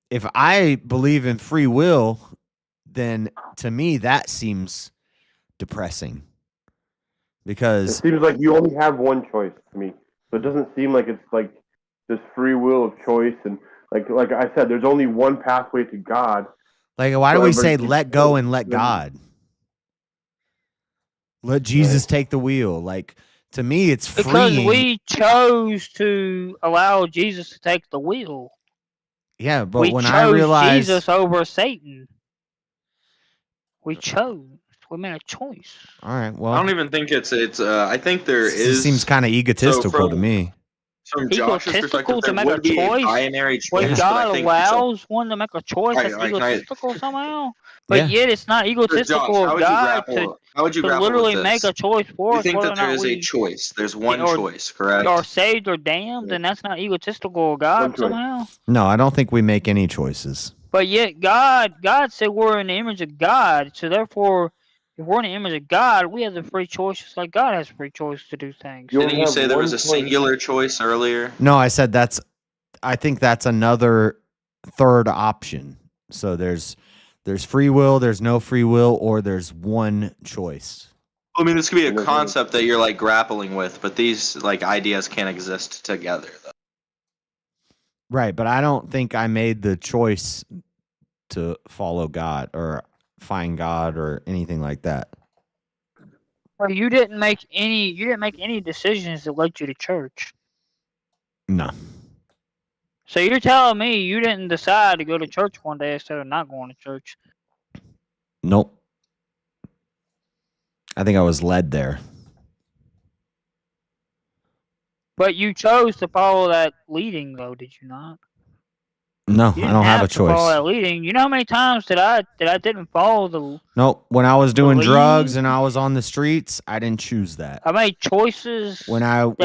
if I believe in free will, then to me that seems depressing. It Because seems like you only have one choice to me. So it doesn't seem like it's like this free will of choice, and like I said, there's only one pathway to God. like why do So we say everybody- let go and let God? Let Jesus take the wheel. Like to me it's Because freeing. we chose to allow Jesus to take the wheel. Yeah, but we when chose I realized Jesus over Satan. We chose. We made a choice. all right, well I don't even think it's. I think there this is. seems kind of egotistical to from- me. From Josh's perspective, Egotistical to there make a would be a choice? binary choice, When but I God think allows one to make a choice, Right, that's right, can I- egotistical somehow? But Yeah. yet it's not So, egotistical Josh, of God how would you to grapple with literally make this? a choice for You us think whether that or there not is a we choice. There's one are choice, correct? are saved or damned, and that's not egotistical of God somehow. No, I don't think we make any choices. But yet God said we're in the image of God, so therefore, if we're in the image of God, we have the free choice, just like God has free choice to do things. Didn't you say there was a singular choice earlier? No, I said I think that's another third option. So there's free will, there's no free will, or there's one choice. I mean, this could be a concept that you're like grappling with, but these like ideas can't exist together. Though. Right, but I don't think I made the choice to follow God or find God or anything like that. Well, you didn't make any decisions that led you to church. No. So you're telling me you didn't decide to go to church one day instead of not going to church? Nope. I think I was led there. But you chose to follow that leading, though, did you not? No, You I didn't don't have a to follow choice. that leading. You know how many times that I didn't follow the? Nope. When I was doing lead? drugs and I was on the streets, I didn't choose that. I made choices When I went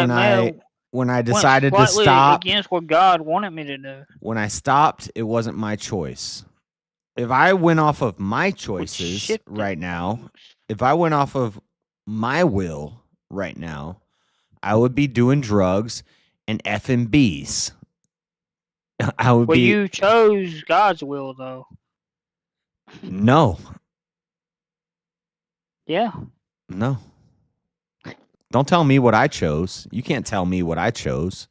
decided to slightly stop, against what God wanted me to do. when I stopped, it wasn't my choice. If I went off of my choices right now, if I went off of my will right now, I would be doing drugs and effing B's. I would Well, be you chose God's will, though. no, Yeah. no. Don't tell me what I chose. You can't tell me what I chose.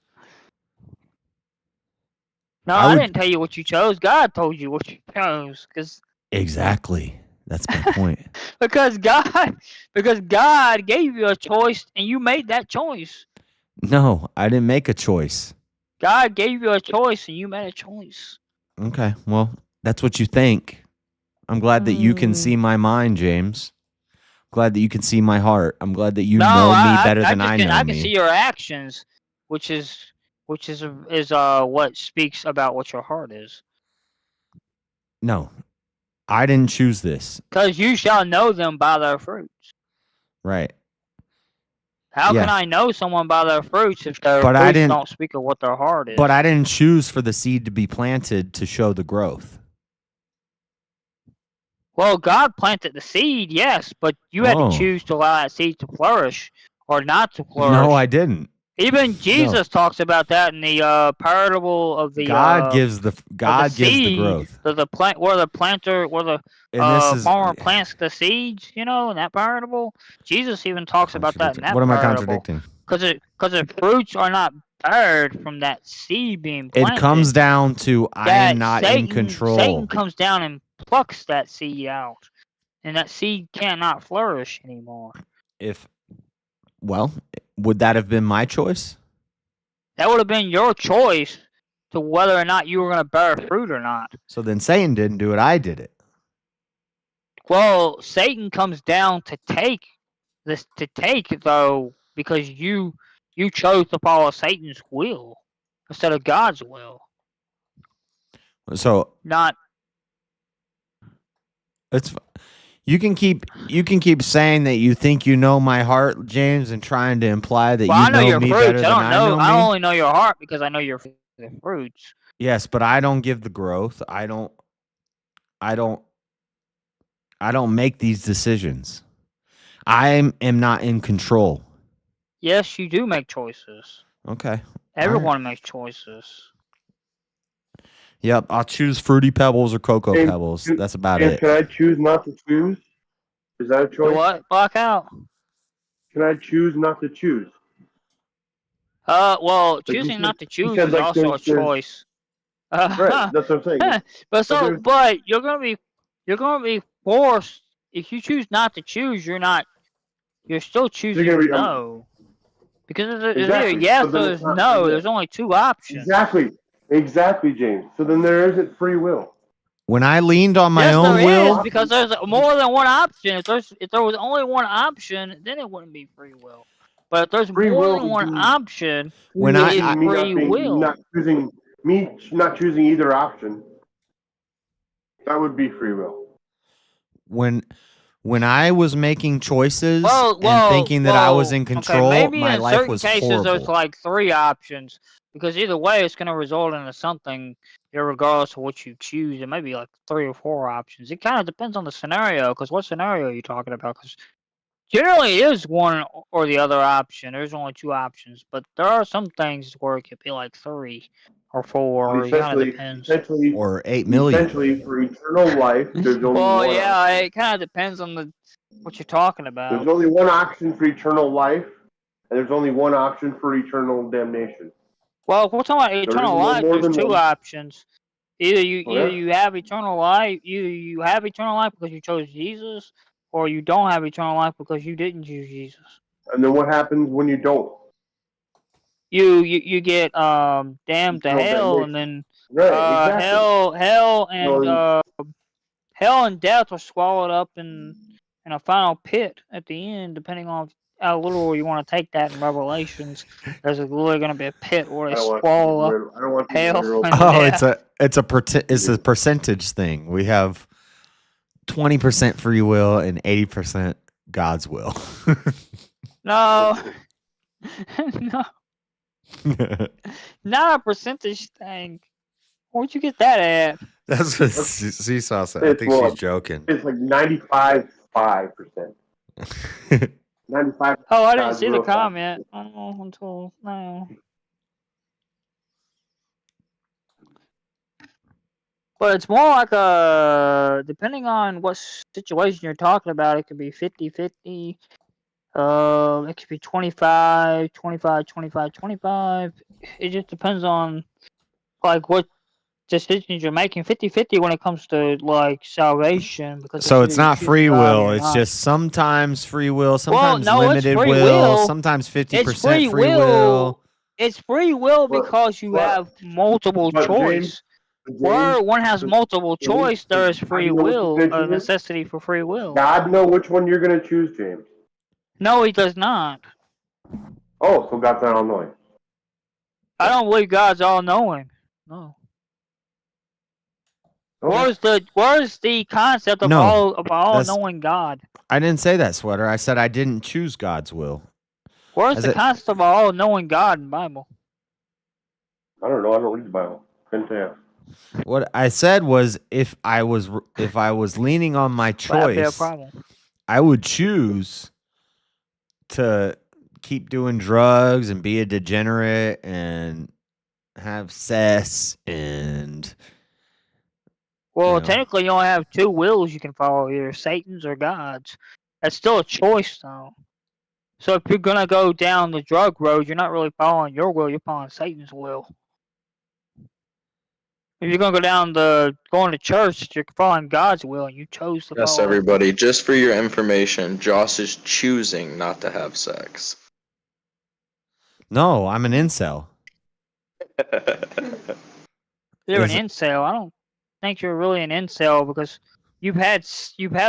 No, I didn't tell you what you chose. God told you what you chose, Exactly. That's my point. because God gave you a choice and you made that choice. No, I didn't make a choice. God gave you a choice and you made a choice. Okay, well, that's what you think. I'm glad that you can see my mind, James. Glad that you can see my heart. I'm glad that you know me better than I know I can me. see your actions, which is what speaks about what your heart is. No, I didn't choose this. Because you shall know them by their fruits. Right. How Yeah. can I know someone by their fruits if their But I fruits didn't- don't speak of what their heart is? But I didn't choose for the seed to be planted to show the growth. Well, God planted the seed, yes, but you had Oh. to choose to allow that seed to flourish or not to flourish. No, I didn't. Even Jesus talks about that in the parable of the God gives the seed, growth. where the And this is- farmer plants the seeds, in that parable. Jesus even talks about that in that What am I parable. contradicting? Because the fruits are not bared from that seed being planted. It comes down to I am not in control. Satan comes down and plucks that seed out, and that seed cannot flourish anymore. Well, would that have been my choice? That would have been your choice to whether or not you were going to bear fruit or not. So then Satan didn't do it. I did it. Well, Satan comes down to take though, because you chose to follow Satan's will instead of God's will. So Not it's you can keep saying that you think you know my heart, James, and trying to imply that well, I you know know your me fruits. better than I know me. I only know your heart because I know your fruits. Yes, but I don't give the growth. I don't make these decisions. I am not in control. Yes, you do make choices. Okay. Everyone makes choices. Yep, I'll choose Fruity Pebbles or Cocoa Pebbles. That's about it. Can I choose not to choose? Is that a choice? What? Blackout? Can I choose not to choose? Well, you choosing said- not to you choose said, is like, also a there's- choice. Right, that's what I'm saying. But you're gonna be forced. If you choose not to choose, you're still choosing no. Because it's either yes or there's no. There's only two options. Exactly, James. So then there isn't free will. When I leaned on my Yes, own there will, is, because there's more than one option. If there was only one option, then it wouldn't be free will. But if there's Free more will than would one be- option, When it I- is I- me free will. not choosing either option. That would be free will. when I was making choices Well, and thinking that I was in okay, control, maybe my in life certain was cases there's horrible. like 3 options because either way it's going to result into something, regardless of what you choose. It may be like 3 or 4 options. It kind of depends on the scenario, because what scenario are you talking about? Because generally it is one or the other option. There's only 2 options, but there are some things where it could be like 3 or 4. Well, It kind of depends. Or 8 million. Essentially, for eternal life, there's only Well, one. yeah, it kind of depends on what you're talking There's about. only one option for eternal life, and there's only one option for eternal damnation. Well, if we're talking about There is eternal no life, more there's than 2 one. options. Either Okay. you have eternal life, either you have eternal life because you chose Jesus, or you don't have eternal life because you didn't choose Jesus. And then what happens when you don't? You get damned to Eternal hell, damnation. and then Right, exactly. hell and death are swallowed up in a final pit at the end, depending on how literal you want to take that in Revelations. There's literally going to be a pit where they swallow up I don't want hell and Oh, death. it's a percentage thing. We have 20% free will and 80% God's will. No, no, not a percentage thing. Where'd you get that at? That's what Seesaw said. I think she's joking. It's like 95.5%. 95. Oh, I didn't see the comment. Oh, until now. But it's more like depending on what situation you're talking about, it could be 50-50. It could be 25, 25, 25, 25. It just depends on like what decisions you're making. 50-50 when it comes to like salvation, because So it's either you not choose free God or will. you're It's not. just sometimes free will, sometimes no, it's limited free will, will. sometimes It's 50% free will. It's free will because you have multiple but choice. Where one has multiple choice, there is free will, a necessity for free will. God know which one you're going to choose, James. No, he does not. Oh, so God's not all knowing. I don't believe God's all knowing. No. Where's the concept of No, all knowing God? I didn't say that, Sweater. I said I didn't choose God's will. Where's the concept of all knowing God in the Bible? I don't know. I don't read the Bible. Couldn't tell you. What I said was if I was leaning on my That'd be a choice, problem. I would choose to keep doing drugs and be a degenerate and have sex and Well, technically, you only have 2 wills you can follow, either Satan's or God's. That's still a choice, though. So if you're gonna go down the drug road, you're not really following your will; you're following Satan's will. If you're gonna go down going to church, you're following God's will, and you chose to Yes, follow. everybody. Just for your information, Joss is choosing not to have sex. no, I'm an incel. You're an Is it- incel. I don't think you're really an incel because you've had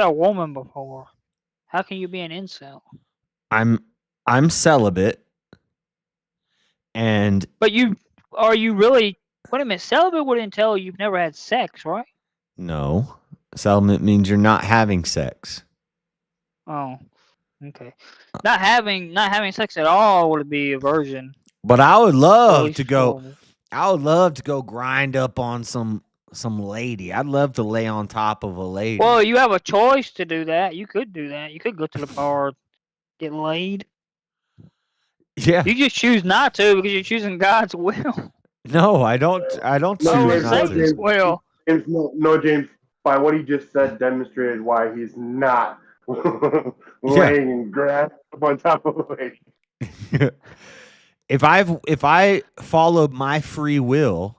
a woman before. How can you be an incel? I'm celibate, and But are you really? Wait a minute, celibate would entail you've never had sex, right? no, celibate means you're not having sex. Oh, okay. Not having sex at all would be a virgin. But I would love least to go. horrible. I would love to go grind up on some lady. I'd love to lay on top of a lady. Well, you have a choice to do that. You could do that. You could go to the bar, get laid. Yeah. You just choose not to because you're choosing God's will. No, I don't. I don't No, choose it's not Satan's to. will. James, no, James, by what he just said, demonstrated why he's not laying in grass up on top of a lady. If I followed my free will,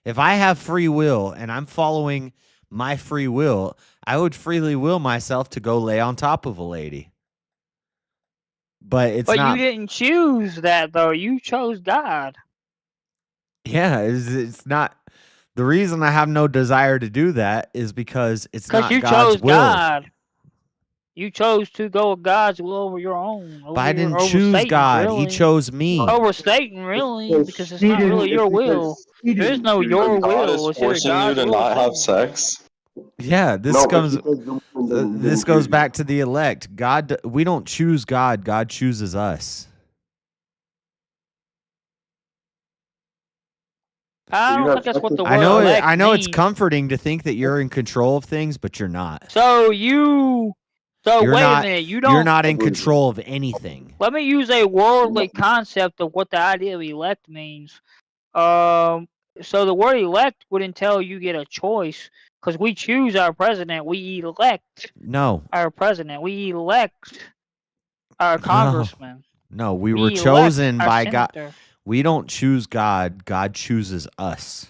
if I have free will and I'm following my free will, I would freely will myself to go lay on top of a lady. But it's But not. you didn't choose that though. You chose God. Yeah, it's not. The reason I have no desire to do that is because it's Because not you God's chose will. God. You chose to go with God's will over your own. But I didn't over choose Satan's, God. really. He chose me. Over Satan, really, because it's not really your will. There is no your For God will. is It's either forcing you God's to will or not have Satan's will. sex. Yeah, this No, but comes. she says the woman doesn't- This doesn't goes choose back to the elect. God, we don't choose God. God chooses us. I you don't have think that's what the I word know. elect I know it's means. comforting to think that you're in control of things, but you're not. So you. So You're wait not. a minute. You You're don't. not in control of anything. Let me use a worldly concept of what the idea of elect means. So the word elect would entail you get a choice because we choose our president. We elect No. our president. We elect our congressman. No, we were We elect chosen our by God. senator. We don't choose God. God chooses us.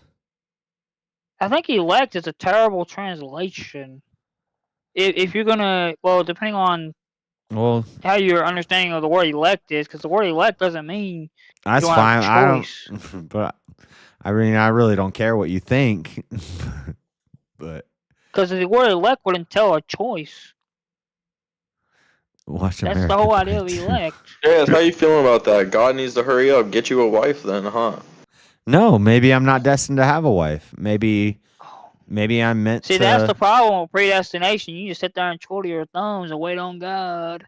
I think elect is a terrible translation. If you're gonna, well, depending on Well, how your understanding of the word elect is, because the word elect doesn't mean you that's don't fine. have I a choice. don't. But I mean, I really don't care what you think. But Because the word elect would entail a choice. watch That's American the whole Pie idea of 2. elect. Yes, how you feeling about that? God needs to hurry up, get you a wife, then, huh? No, maybe I'm not destined to have a wife. Maybe I'm meant See, that's the to. problem with predestination. You just sit there and twiddle your thumbs and wait on God.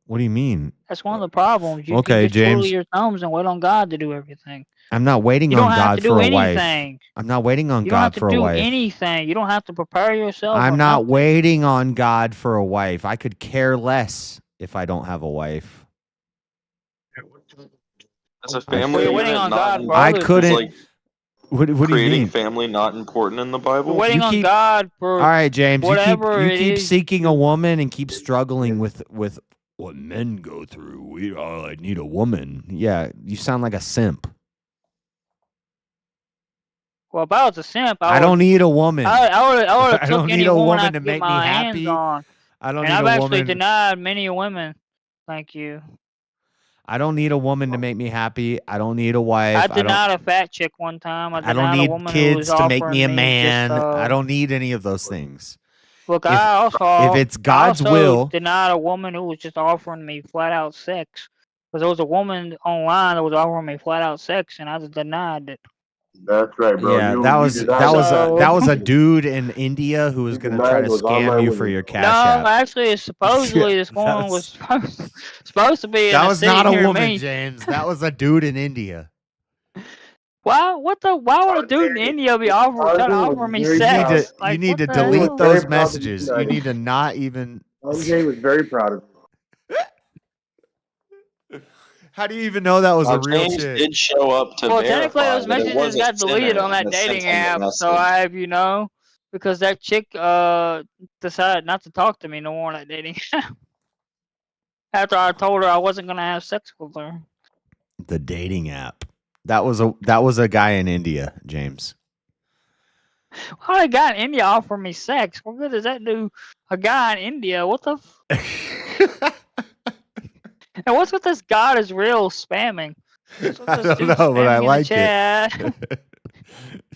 What do you mean? That's one of the problems. You Okay, just twiddle James. your thumbs and wait on God to do everything. I'm not waiting You don't on have to God do for a wife. anything. I'm not waiting on You don't have God to for a do wife. anything. You don't have to prepare yourself. I'm or not nothing. waiting on God for a wife. I could care less if I don't have a wife. As a Well, family you're waiting unit, on not God for I other couldn't. things. What do you creating mean? family not important in the You're Bible. waiting on God for All right, James. whatever You it keep is. seeking a woman and keep struggling with what men go through. I need a woman. Yeah, you sound like a simp. Well, if I was a simp, I don't need a woman. I would I have took don't need any a woman I woman to could get make me my hands happy. on. I don't And need I've a actually woman. denied many women. Thank you. I don't need a woman to make me happy. I don't need a wife. I I don't. denied a fat chick one time. I I don't denied a need woman who was kids to make me a offering me just man. I don't need any of those things. Look, If I also it's God's will, denied a woman who was just offering me flat out sex. Because there was a woman online that was offering me flat out sex, and I just denied it. That's right, bro. yeah, You that denied was a dude in India who was gonna try denied to those scam online you for women. your No, Cash App. actually, supposedly this woman was supposed to be in That a was city not a near woman, me. James. That was a dude in India. Why? Why would a dude in India be trying to offer me sex? You need to what the delete hell? those messages. You need to not even. Andre was very proud of How do you even know that was a real James chick? did show up to Well, technically, verify those that it messages was a got deleted sinner on that that sent dating him the app, so message. I have because that chick decided not to talk to me no more on that dating app. After I told her I wasn't gonna have sex with her. The dating app. That was a guy in India, James. Why a guy in India offer me sex? What good does that do? A guy in India? What the? And what's with this God is real spamming? What's with I this don't dude know, but I spamming in the like chat? it.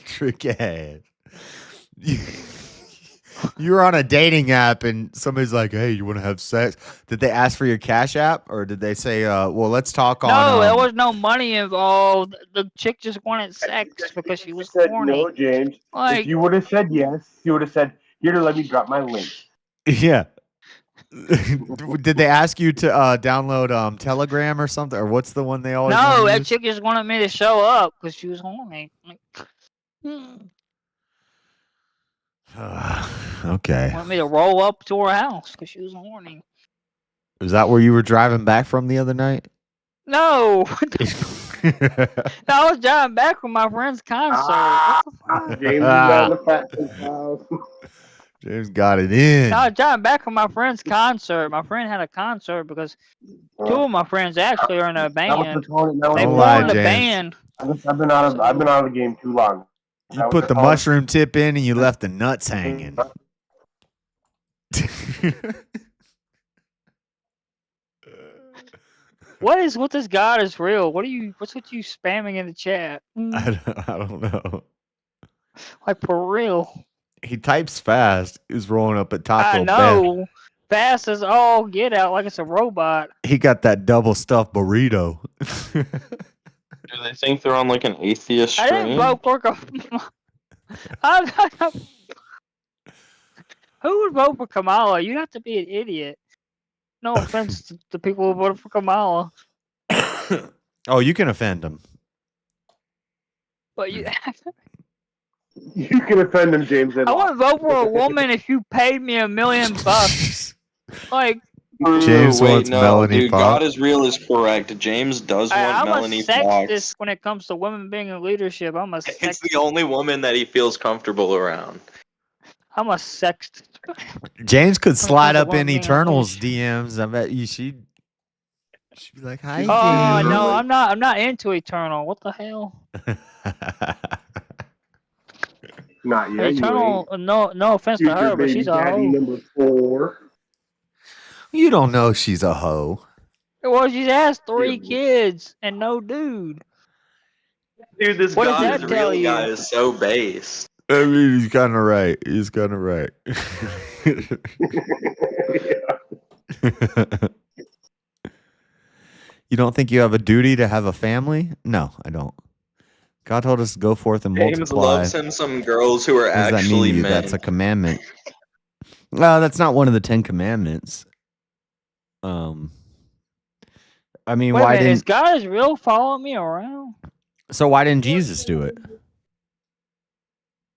Trick ass. You were on a dating app and somebody's like, "Hey, you want to have sex?" Did they ask for your Cash App or did they say, "Well, let's talk on"? No, there was no money involved. The chick just wanted sex because she was said horny. no, James. Like, If you would have said yes, you would have said, "Here, let me drop my link." Yeah. Did they ask you to download Telegram or something, or what's the one they always want no, to that use? chick just wanted me to show up because she was horny. Like, Okay. wanted me to roll up to her house because she was horny. Is that where you were driving back from the other night? No, I was driving back from my friend's concert. What the fuck? James is on the fat chick's house. James got it in. I was driving back from my friend's concert. My friend had a concert because two of my friends actually are in a band. They Don't formed lie, a James. band. I've been out of the game too long. You put the mushroom tip in and you left the nuts hanging. What is with this God is real? What's with you spamming in the chat? I don't know. Like for real. He types fast. He's rolling up at Taco I Bell. know. Fast as all get out, like it's a robot. He got that double stuffed burrito. Do they think they're on like an atheist I didn't stream? vote for Who would vote for Kamala? You'd have to be an idiot. No offense to the people who voted for Kamala, Oh, you can offend them. but you. You can offend him, James. I wouldn't vote for a woman if you paid me $1 million. Like, James Wait, wants no, Melanie dude. Fox. God is real is correct. James does want I'm Melanie a sexist Fox. when it comes to women being in leadership. I'm a It's sexist. the only woman that he feels comfortable around. I'm a sexist. James could When it slide comes to up in women being in Eternals DMs. I bet you she'd be like, "Hi, Oh James." no, I'm not into Eternal. What the hell? Not yet. Eternal. No offense to Future her, but baby she's a daddy hoe. number 4. You don't know she's a hoe. Well, she's has 3 kids and no dude. Dude, this What does God that is tell real you? guy is so base. I mean, he's kind of right. He's kind of right. You don't think you have a duty to have a family? No, I don't. God told us to go forth and James multiply. loves him some girls who are What does that mean actually to you? men. That's a commandment. That's not one of the 10 commandments. I mean, Wait a why minute, is didn't? God is real following me around? So why didn't Jesus do it?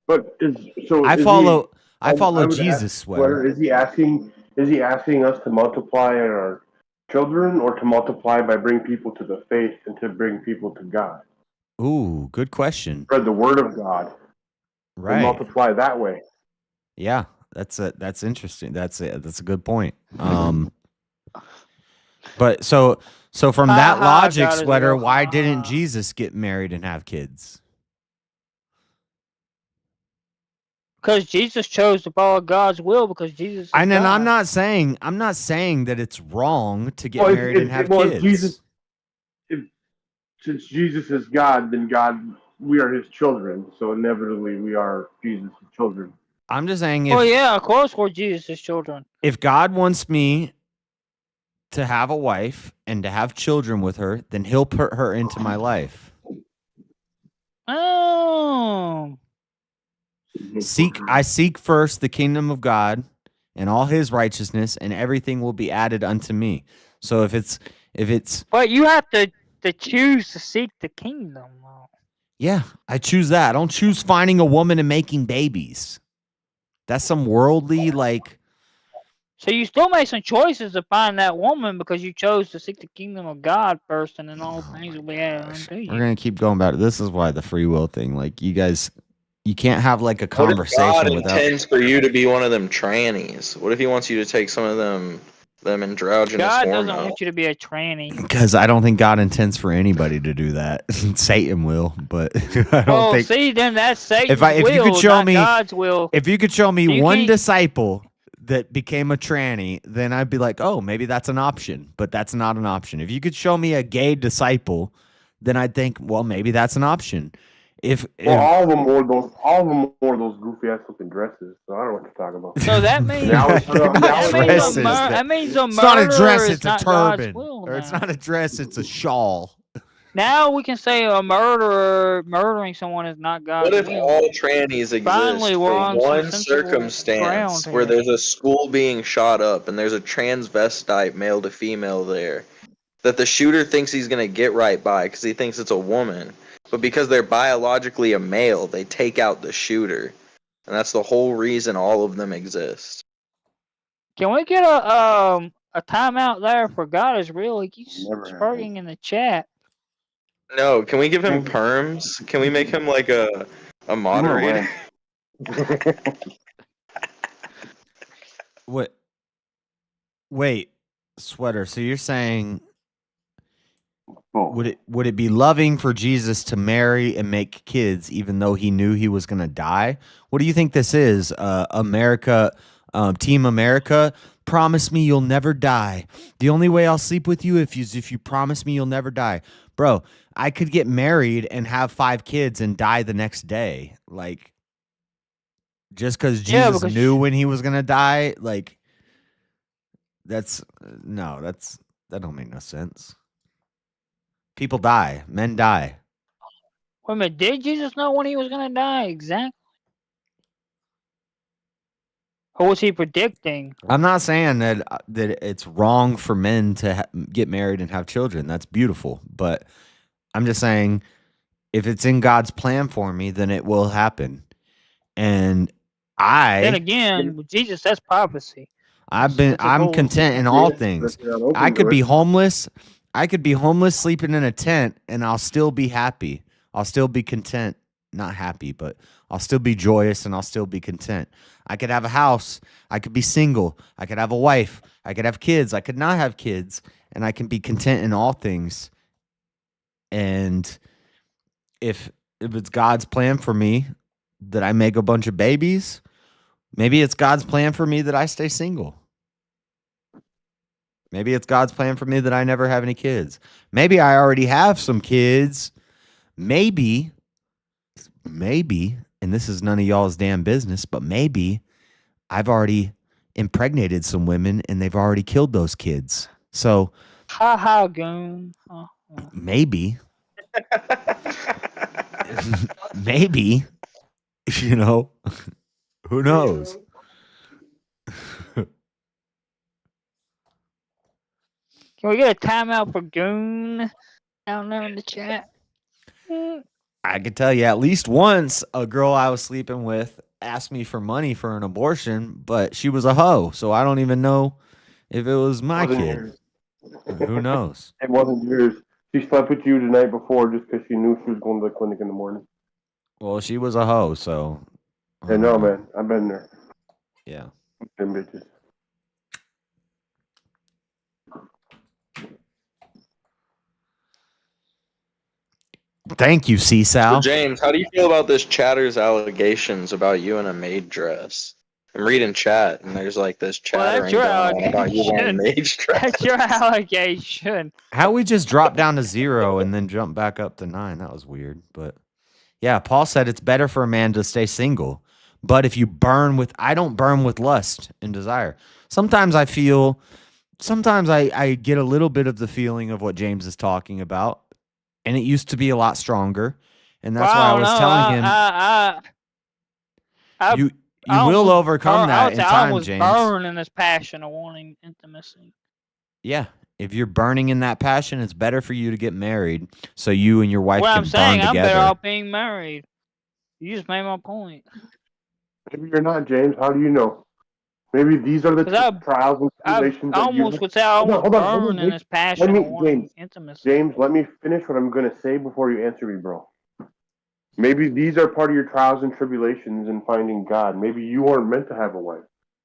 But I is follow. He, I follow would Jesus, ask, Sweater. Is he asking? Is he asking us to multiply our children, or to multiply by bring people to the faith and to bring people to God? Ooh, good question. Spread the word of God. And Right. multiply that way. Yeah, that's interesting. That's a good point. But so from that logic, God is Sweater, real. why didn't Jesus get married and have kids? Because Jesus chose to follow God's will because Jesus is And God. I'm not saying that it's wrong to get Well, married and have if kids. Jesus, since Jesus is God, then we are His children. So inevitably, we are Jesus' children. I'm just saying Well, yeah, of course we're Jesus' children. if God wants me to have a wife and to have children with her, then He'll put her into my life. Oh. I seek first the kingdom of God and all His righteousness, and everything will be added unto me. So if it's But you have to choose to seek the kingdom. yeah, I choose that. I don't choose finding a woman and making babies. That's some worldly like. So you still make some choices to find that woman because you chose to seek the kingdom of God first, and then all things will be added unto you. We're gonna keep going about it. This is why the free will thing. Like you guys, you can't have like a What if God conversation without. intends for you to be one of them trannies? What if He wants you to take some of them androgynous God hormones? doesn't want you to be a tranny. Because I don't think God intends for anybody to do that. Satan will, but I don't Well, think. see, then that's Satan's If you could will, show not me, God's will. if you could show me You one can't- disciple that became a tranny, then I'd be like, oh, maybe that's an option. But that's not an option. If you could show me a gay disciple, then I'd think, well, maybe that's an option. All of them wore those goofy ass looking dresses. So I don't know what you're talking about. So that means that means a It's not a murderer dress, is it's a not God's turban. will Or it's now. not a dress, it's a shawl. Now we can say a murderer murdering someone is not God's What if will. all trannies exist Finally, we're for on some one sensible circumstance ground where here. there's a school being shot up and there's a transvestite male to female there that the shooter thinks he's going to get right by because he thinks it's a woman, but because they're biologically a male, they take out the shooter, and that's the whole reason all of them exist. Can we get a timeout there for God is real? He keeps sparking in the chat. No, can we give him perms? Can we make him like a moderator? What? Wait, Sweater. So you're saying would it be loving for Jesus to marry and make kids even though he knew he was going to die? What do you think this is? America, Team America, promise me you'll never die. The only way I'll sleep with you if you promise me you'll never die. Bro, I could get married and have 5 kids and die the next day. Like just because Jesus knew when he was going to die, like that don't make no sense. People die. Men die. Wait a minute, did Jesus know when he was going to die? Exactly. Or was he predicting? I'm not saying that it's wrong for men to get married and have children. That's beautiful, but I'm just saying if it's in God's plan for me, then it will happen. And Then again, with Jesus, that's prophecy. That's a I'm whole- content in all Yeah, things. but you're not open I to could it. be homeless. I could be homeless sleeping in a tent and I'll still be happy. I'll still be content. Not happy, but I'll still be joyous and I'll still be content. I could have a house. I could be single. I could have a wife. I could have kids. I could not have kids. And I can be content in all things. And if it's God's plan for me that I make a bunch of babies, maybe it's God's plan for me that I stay single. Maybe it's God's plan for me that I never have any kids. Maybe I already have some kids. Maybe, and this is none of y'all's damn business, but maybe I've already impregnated some women and they've already killed those kids. So Ha ha, goon. maybe, maybe, you know, who knows? Can we get a timeout for goon down there in the chat? I could tell you at least once a girl I was sleeping with asked me for money for an abortion, but she was a hoe, so I don't even know if it was my Wasn't kid. yours. Who knows? It wasn't yours. She slept with you the night before just because she knew she was going to the clinic in the morning. Well, she was a hoe, so Yeah, no, man. I've been there. yeah. Them bitches. Thank you, So C-Sal. James, how do you feel about this chatter's allegations about you in a maid dress? I'm reading chat, and there's like this Well, chattering that's your going on about you wearing allegation. maid dress. That's your allegation. How we just dropped down to 0 and then jump back up to 9? That was weird. But yeah, Paul said it's better for a man to stay single. But if you I don't burn with lust and desire. Sometimes I get a little bit of the feeling of what James is talking about. And it used to be a lot stronger. And that's why I was telling him you will overcome that in I time, almost James. burn in this passion of wanting intimacy. Yeah. If you're burning in that passion, it's better for you to get married so you and your wife What can I'm saying, burn I'm together. better off being married. You just made my point. Maybe you're not, James. How do you know? Maybe these are the 'Cause trials and I tribulations that you almost would say I almost burn in this passion of wanting intimacy. James, let me finish what I'm going to say before you answer me, bro. Maybe these are part of your trials and tribulations in finding God. Maybe you weren't meant to have a wife.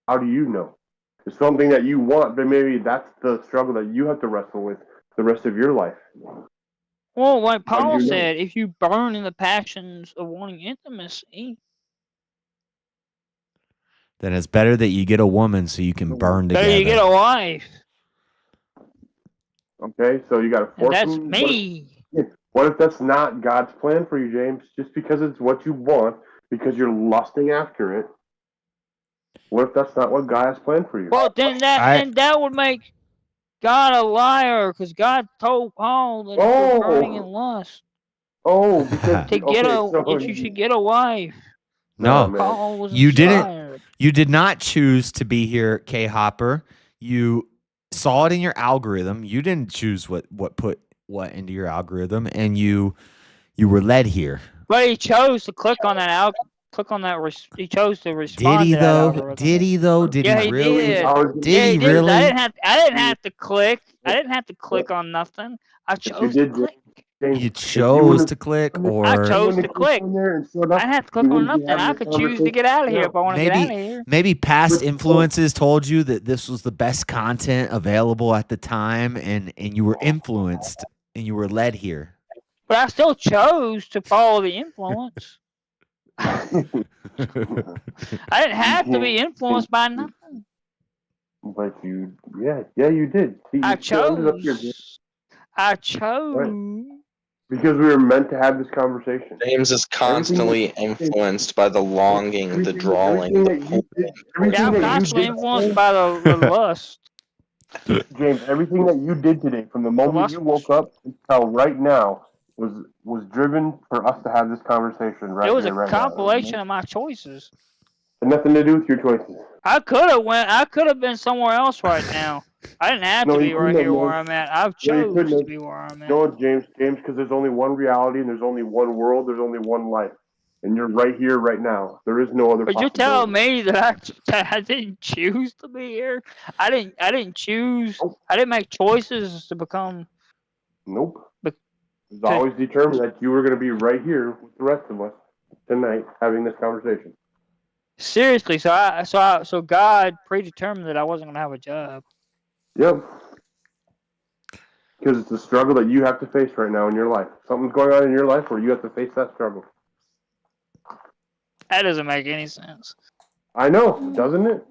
How do you know? It's something that you want, but maybe that's the struggle that you have to wrestle with the rest of your life. Well, like How do Paul you know? said, if you burn in the passions of wanting intimacy, Then it's better that you get a woman so you can burn together. better you get a wife. Okay, so you got to force That's them. me. What if that's not God's plan for you, James? Just because it's what you want, because you're lusting after it. What if that's not what God has planned for you? Well, then that would make God a liar, because God told Paul that if you're burning in lust, Oh, because you should get a wife. No, Paul was you inspired. You did not choose to be here, K Hopper. You saw it in your algorithm. You didn't choose what put what into your algorithm, and you were led here. But he chose to click on that he chose to respond. Did he to that though? algorithm. Did he though? Did Yeah, he really? did. Did Yeah, he did. really? I didn't have to click. I didn't have to click on nothing. I chose to click. You chose to click, or I chose to click. I didn't have to click on nothing. I could choose to get out of here if I want to get out of here. maybe past influences told you that this was the best content available at the time, and you were influenced and you were led here. But I still chose to follow the influence. I didn't have to be influenced by nothing. But you did. See, I you still ended up here, chose. I chose. Right. Because we were meant to have this conversation. James is constantly influenced by the longing, the drawing, the pull. Yeah, I'm constantly influenced by the lust. James, everything that you did today, from the moment you woke up until right now, was driven for us to have this conversation right It was here, a right now. compilation of my choices. Had nothing to do with your choices. I could have been somewhere else right now. I didn't have No, to you be right couldn't have, here where man. I'm at. I've No, you chose couldn't to have. be where I'm at. No, James, because there's only one reality and there's only one world. There's only one life, and you're right here, right now. There is no other But you're possibility. telling me that I didn't choose to be here. I didn't choose. I didn't make choices to become. Nope. But It's always determined that you were going to be right here with the rest of us tonight having this conversation. Seriously, so God predetermined that I wasn't gonna have a job. Yep. Because it's a struggle that you have to face right now in your life. Something's going on in your life where you have to face that struggle. That doesn't make any sense. I know, doesn't it?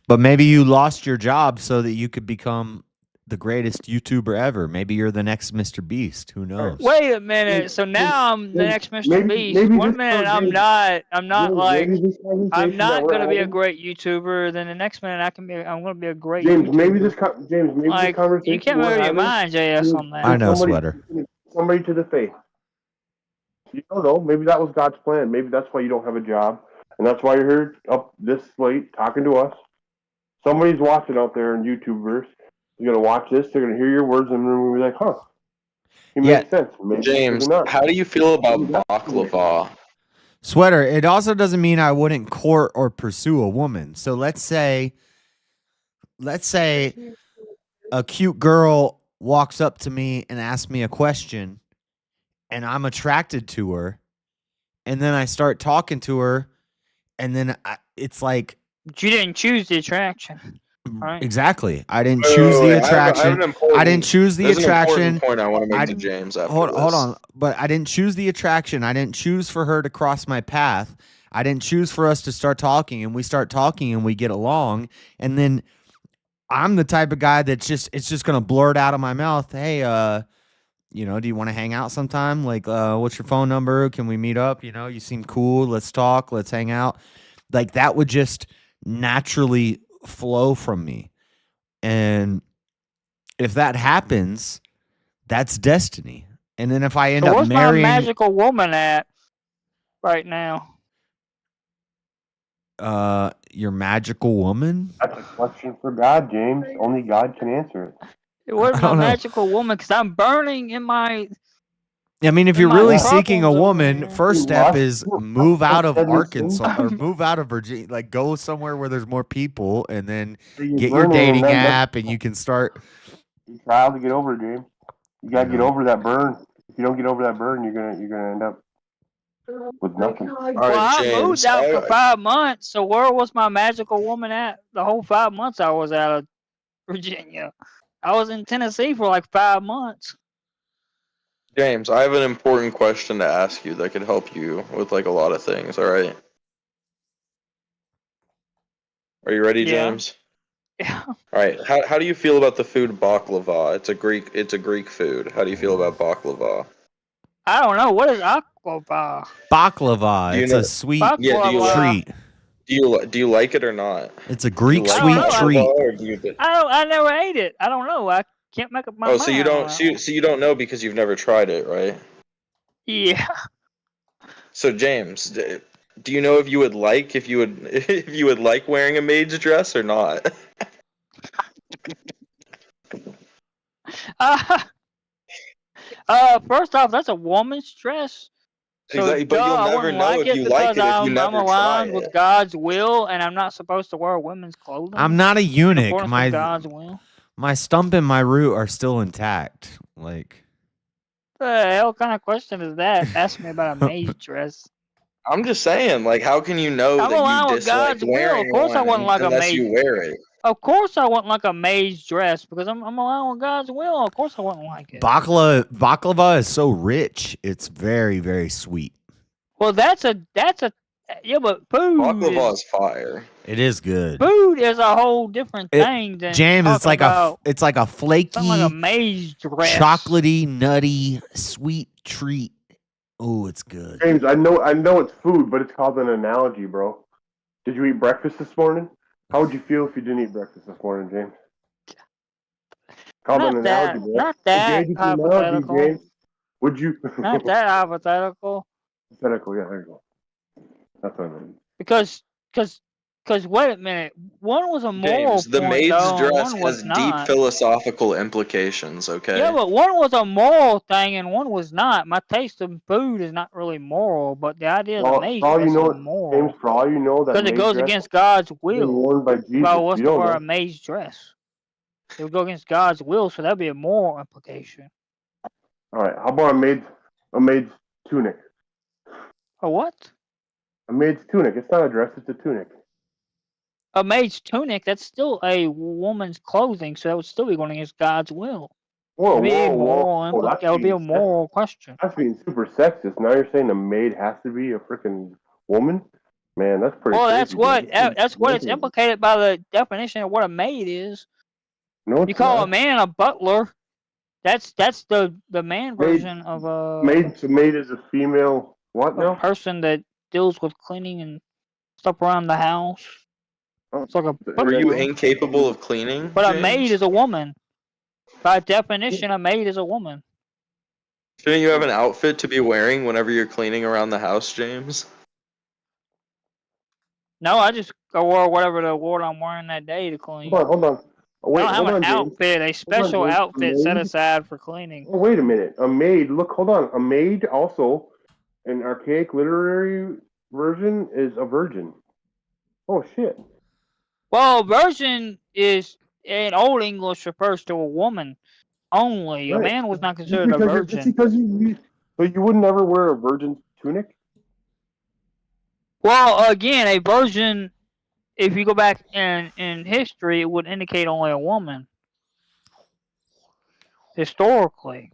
But maybe you lost your job so that you could become the greatest YouTuber ever. Maybe you're the next Mr. Beast. Who knows? Wait a minute. So now I'm the next Mr. Beast. One minute I'm not like I'm not gonna be a great YouTuber. Then the next minute I'm gonna be a great James, YouTuber. maybe this Like conversation you can't we're move your having mind, JS, is on that. I know, Sweater. somebody to the faith. You don't know. Maybe that was God's plan. Maybe that's why you don't have a job, and that's why you're here up this late talking to us. Somebody's watching out there in YouTubers. They're gonna watch this. They're gonna hear your words, and they're gonna be like, "Huh, he makes sense." Maybe, James, maybe not. how do you feel about baklava? Sweater, it also doesn't mean I wouldn't court or pursue a woman. So let's say a cute girl walks up to me and asks me a question and I'm attracted to her and then I start talking to her and then it's like But you didn't choose the attraction, right? exactly. I didn't Wait, choose wait, the wait. I have attraction. an important- I didn't choose the there's an attraction. important point I want to make to James after hold this. on, but I didn't choose the attraction. I didn't choose for her to cross my path. I didn't choose for us to start talking, and we start talking and we get along, and then I'm the type of guy that's just gonna blurt out of my mouth, "Hey, do you want to hang out sometime? Like, what's your phone number? Can we meet up? You seem cool. Let's talk. Let's hang out." Like that would just naturally flow from me. And if that happens, that's destiny. And then if I end So up where's marrying my magical woman at right now? your magical woman, That's a question for God, James. Only God can answer it. Where's I my don't know. magical woman? Because I'm burning in my. I mean, if in you're my really troubles seeking a over woman, here. first step is move out of Arkansas or move out of Virginia. Like, go somewhere where there's more people, and then You're get your burning, and dating that's app, and you can start. a trial to get over it, James. You gotta get over that burn. If you don't get over that burn, you're gonna end up with nothing. Well, I moved out for 5 months, so where was my magical woman at the whole 5 months I was out of Virginia? I was in Tennessee for like 5 months. James, I have an important question to ask you that could help you with like a lot of things. All right. Are you ready, Yeah. James? Yeah. All right. How do you feel about the food baklava? It's a Greek food. How do you feel about baklava? I don't know. What is aqua? Baklava. Do you It's know- a sweet Yeah, treat. Do you like it or not? It's a Greek Do you sweet like treat. baklava, or do you- I never ate it. I don't know. I can't make up my mind. so you don't on that. so you don't know because you've never tried it, right? Yeah. So James, do you know if you would like if you would like wearing a maid's dress or not? First off, that's a woman's dress. So Exactly, but you'll I never wouldn't know like if it you because like it if you I'm never try aligned with it. God's will, and I'm not supposed to wear women's clothing. I'm not a in eunuch. accordance with God's will. My stump and my root are still intact. Like, The hell kind of question is that? Ask me about a maid's dress. I'm just saying, like, how can you know I'm that aligned you with dislike God's will. wearing Of course, I one wouldn't like a unless maid. you wear it? Of course, I wouldn't like a maid's dress because I'm aligned with God's will. Of course, I wouldn't like it. baklava is so rich. It's very, very sweet. Well, that's a yeah, but food Baklava is is fire. It is good. food is a whole different thing than James, it's talking like about it's like a flaky, something like a maid's dress. chocolatey, nutty, sweet treat. Oh, it's good. James, I know it's food, but it's called an analogy, bro. Did you eat breakfast this morning? How would you feel if you didn't eat breakfast this morning, James? Called Not an that, analogy, bro. not that James, it's an analogy, hypothetical. James. Would you? Not that hypothetical. Hypothetical, yeah, there you go. That's what I mean. Because Because wait a minute, one was a moral James, the point maid's though, and dress one has was deep not. philosophical implications, Yeah, okay? but one was a moral thing and one was not. My taste in food is not really moral, but the idea of the For maid's all you dress is know, James, moral for all you know, that because it maid goes dress against God's was being will. worn by Jesus. Well, what's You the don't word? know. A maid's dress. It would go against God's will, so that'd be a moral implication. All right, how about a maid's tunic? A what? A maid's tunic. It's not a dress; it's a tunic. A maid's tunic, that's still a woman's clothing, so that would still be going against God's will. Whoa, It'd be a whoa, moral whoa! that would be a moral question. That's being super sexist. Now you're saying a maid has to be a freaking woman? Man, that's pretty Well, crazy. that's what it's implicated by the definition of what a maid is. No, You it's call a not. man a butler. That's the man Maid- version of a Maid is a female. What now? person that deals with cleaning and stuff around the house. It's like a Were you butler. incapable of cleaning, But a James? maid is a woman. By definition, a maid is a woman. Shouldn't you have an outfit to be wearing whenever you're cleaning around the house, James? No, I just go wear whatever the ward I'm wearing that day to clean. Hold on. Wait, I don't have hold an on, James. outfit, a special James. outfit set Maid? aside for cleaning. Oh, wait a minute. A maid. Look, hold on. A maid also, an archaic literary version, is a virgin. Oh shit. Well, virgin is in Old English refers to a woman only. A Right. man was not Just considered a because virgin. so you would never wear a virgin's tunic? Well, again, a virgin, if you go back in history, it would indicate only a woman. Historically.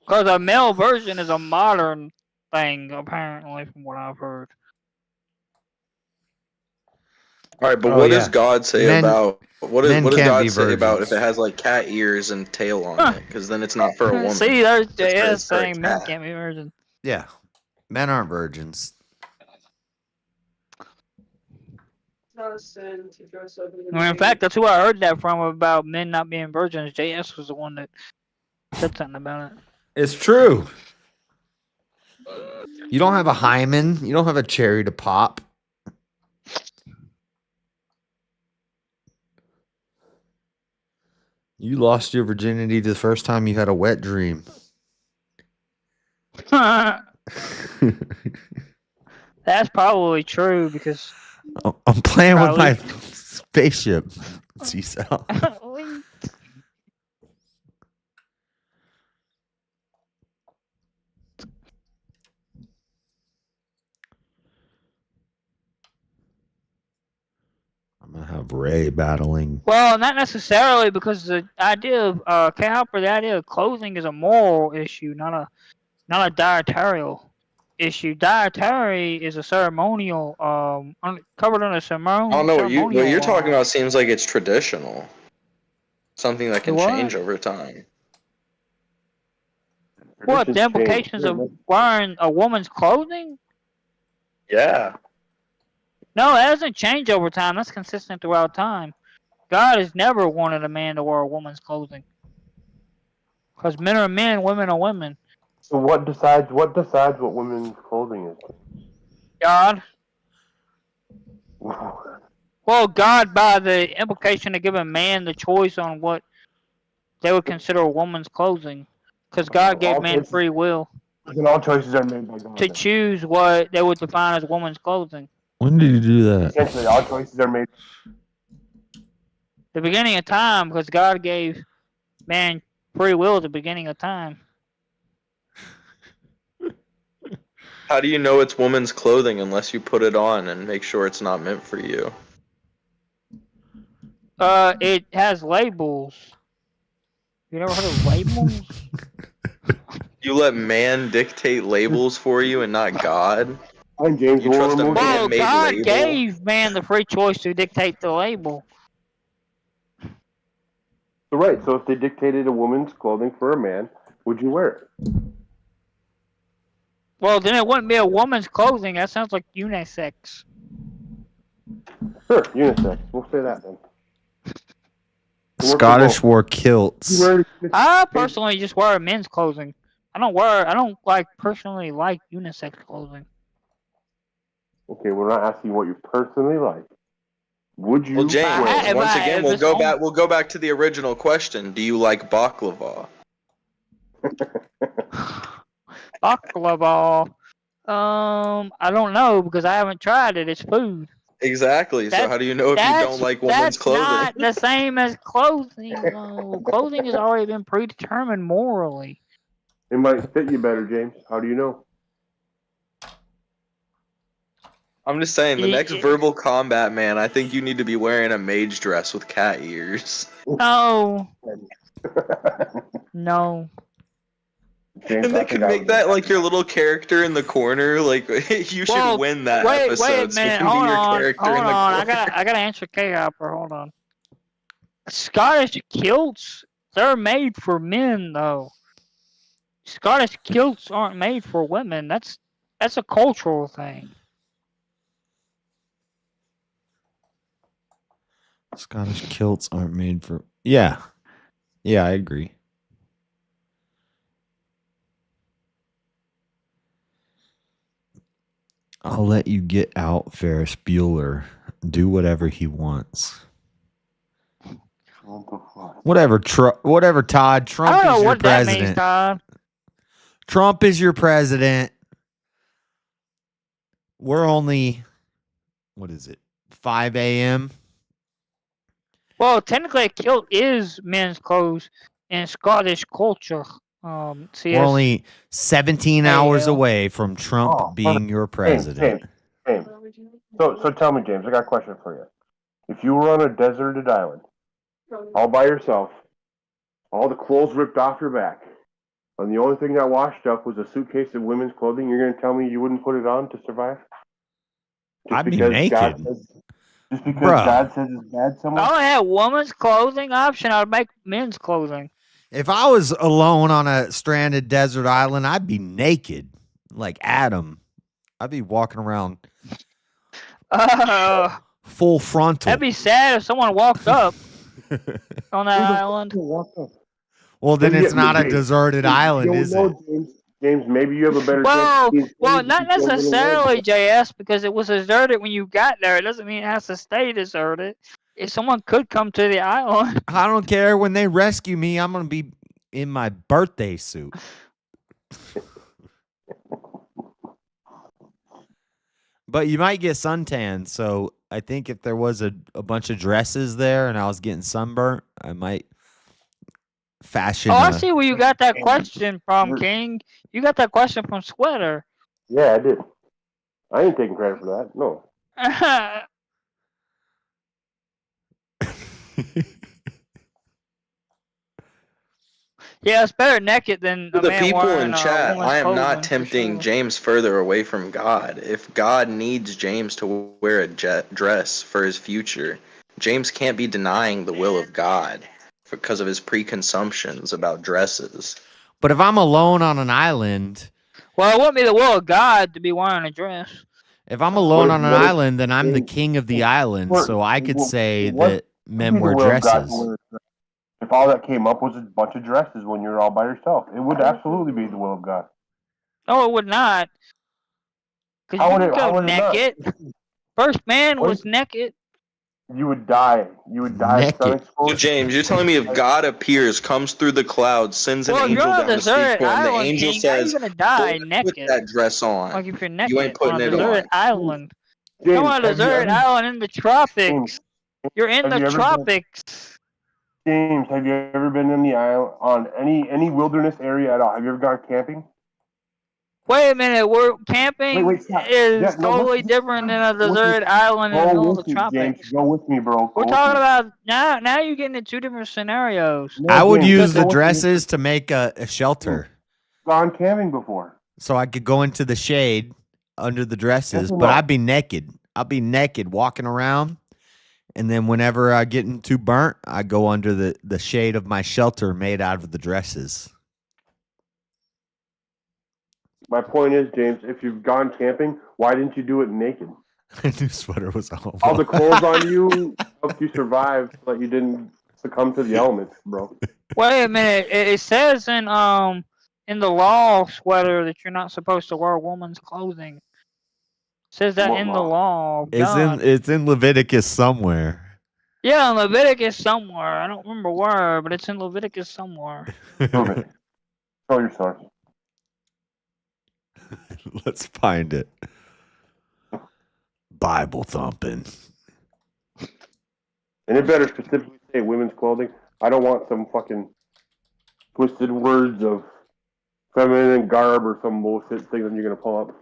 Because a male virgin is a modern thing, apparently, from what I've heard. All right, but Oh, what yeah. does God say Men- about what men does can't God be say about if virgins. it has like cat ears and tail on it? Because then it's not for a woman. See, there's It's JS for a saying men cat. can't be virgins. Yeah, men aren't virgins. Well, in fact, that's who I heard that from about men not being virgins. JS was the one that said something about it. It's true. You don't have a hymen. You don't have a cherry to pop. You lost your virginity the first time you had a wet dream. That's probably true because I'm playing with my Probably. spaceship. C-Cell. I'm gonna have Ray battling. well, not necessarily because the idea of Cashapp, the idea of clothing is a moral issue, not a dietarial issue. Dietary is a ceremonial, covered under ceremonial. I don't know what you're talking law. about. Seems like it's traditional, something that can What? change over time. What the Traditions change. implications of wearing a woman's clothing? Yeah. No, it doesn't change over time. That's consistent throughout time. God has never wanted a man to wear a woman's clothing. Because men are men, women are women. So what decides what women's clothing is? God. Well, God, by the implication of giving man the choice on what they would consider a woman's clothing. Because God gave All man choices- free will And all choices are made by God. to choose what they would define as woman's clothing. When did you do that? Essentially, all choices are made. The beginning of time, because God gave man free will at the beginning of time. How do you know it's woman's clothing unless you put it on and make sure it's not meant for you? It has labels. You never heard of labels? You let man dictate labels for you and not God? I'm James. You trust a Well, man-made God label? gave man the free choice to dictate the label. So right. So if they dictated a woman's clothing for a man, would you wear it? Well, then it wouldn't be a woman's clothing. That sounds like unisex. Sure, unisex. We'll say that then. Scottish wore kilts. I personally just wear men's clothing. I don't like personally like unisex clothing. Okay, we're not asking what you personally like. Would you? Well, James, wear- once again, if we'll it's go on- back. We'll go back to the original question. Do you like baklava? Baklava. I don't know because I haven't tried it. It's food. Exactly. So how do you know if you don't like women's That's clothing? not the same as clothing. No, clothing has already been predetermined morally. It might fit you better, James. How do you know? I'm just saying, the next verbal combat, man, I think you need to be wearing a mage dress with cat ears. No. No. James, And they could make that like your little character in the corner. Like you should win that episode. Wait a So you minute. can Hold be your on. character Hold in the on. corner. I gotta answer K-Hopper. Hold on. Scottish kilts, they're made for men though. Scottish kilts aren't made for women. That's a cultural thing. Scottish kilts aren't made for. Yeah, I agree. I'll let you get out, Ferris Bueller. Do whatever he wants. Whatever, Todd. Trump I don't know is your what that president. means, Todd. Trump is your president. We're only, what is it, 5 a.m.? Well, technically, a kilt is men's clothes in Scottish culture. We're only 17 hours away from Trump Oh, being your president. James. So tell me, James, I got a question for you. If you were on a deserted island, all by yourself, all the clothes ripped off your back, and the only thing that washed up was a suitcase of women's clothing, you're going to tell me you wouldn't put it on to survive? I'd be naked. Just because Bruh. God says it's bad If somewhere? I only had women's clothing option, I'd make men's clothing. If I was alone on a stranded desert island, I'd be naked like Adam. I'd be walking around full frontal. That'd be sad if someone walked up on that island. Well, then it's not a deserted island, is it? James, maybe you have a better Well, chance. not necessarily, JS, because it was deserted when you got there. It doesn't mean it has to stay deserted. If someone could come to the island. I don't care. When they rescue me, I'm going to be in my birthday suit. But you might get suntan, so I think if there was a bunch of dresses there and I was getting sunburnt, I might fashion. Oh, I see where you got that question from, King. You got that question from Sweater. Yeah, I did. I ain't taking credit for that. No. Yeah, it's better naked than To a the man people wearing in chat, woman's I am clothing, not for tempting sure. James further away from God. If God needs James to wear a dress for his future, James can't be denying the will of God because of his preconceptions about dresses. But if I'm alone on an island, Well, it wouldn't be the will of God to be wearing a dress. if I'm alone on an island, then I'm the king of the island, so I could say that men wear dresses. If all that came up was a bunch of dresses when you're all by yourself, it would absolutely be the will of God. No, it would not. Because you could go naked. First man was naked. You would die. You would die. Naked. So James, you're telling me if God appears, comes through the clouds, sends an Well, if angel you're on a down to speak deserted to him, the island, angel King, how says, you gonna die "Put naked? that dress on." Like if you're You naked ain't putting on a it deserted on. island. James, You're on a have you deserted ever- island in the tropics. You're in have the you ever been- tropics. James, have you ever been in the island on any wilderness area at all? Have you ever gone camping? Wait a minute, we're camping Wait, stop. is Yeah, no, totally listen, different than a listen. deserted island in the Go middle of with the me, tropics. James. Go with me, bro. We're talking about now you're getting into two different scenarios. I would James, use go the with me. dresses to make a shelter. Gone camping before. So I could go into the shade under the dresses, Yes or but no? I'd be naked. I'll be naked walking around. And then whenever I get too burnt, I go under the shade of my shelter made out of the dresses. My point is, James, if you've gone camping, why didn't you do it naked? I knew sweater was awful. All the clothes on you helped you survive so that you didn't succumb to the elements, bro. Wait a minute, it says in the law, Sweater, that you're not supposed to wear woman's clothing. Says that What in the law? law of God. It's in Leviticus somewhere. Yeah, in Leviticus somewhere. I don't remember where, but it's in Leviticus somewhere. Prove it. Show your source. Let's find it. Bible thumping. And it better specifically say women's clothing. I don't want some fucking twisted words of feminine garb or some bullshit thing that you're gonna pull up.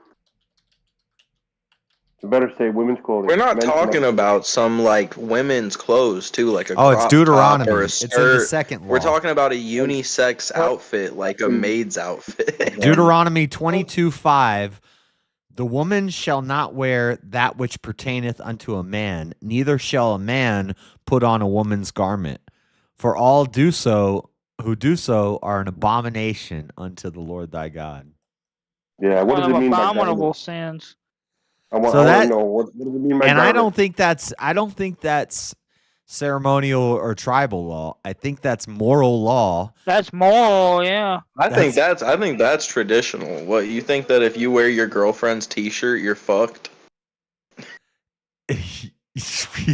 It better say women's clothing. We're not Men's talking clothing. about some like women's clothes too, like a Oh, it's crop Deuteronomy. top or a It's in the skirt. second We're law. talking about a unisex outfit, like a maid's outfit. Deuteronomy 22:5. The woman shall not wear that which pertaineth unto a man, neither shall a man put on a woman's garment. For all do so who do so are an abomination unto the Lord thy God. Yeah, what One does of it mean by abominable garment? sins. I want So to that- know what does it mean by And I garment? don't think that's ceremonial or tribal law. I think that's moral law. That's moral, yeah. I think that's traditional. What, you think that if you wear your girlfriend's t-shirt, you're fucked?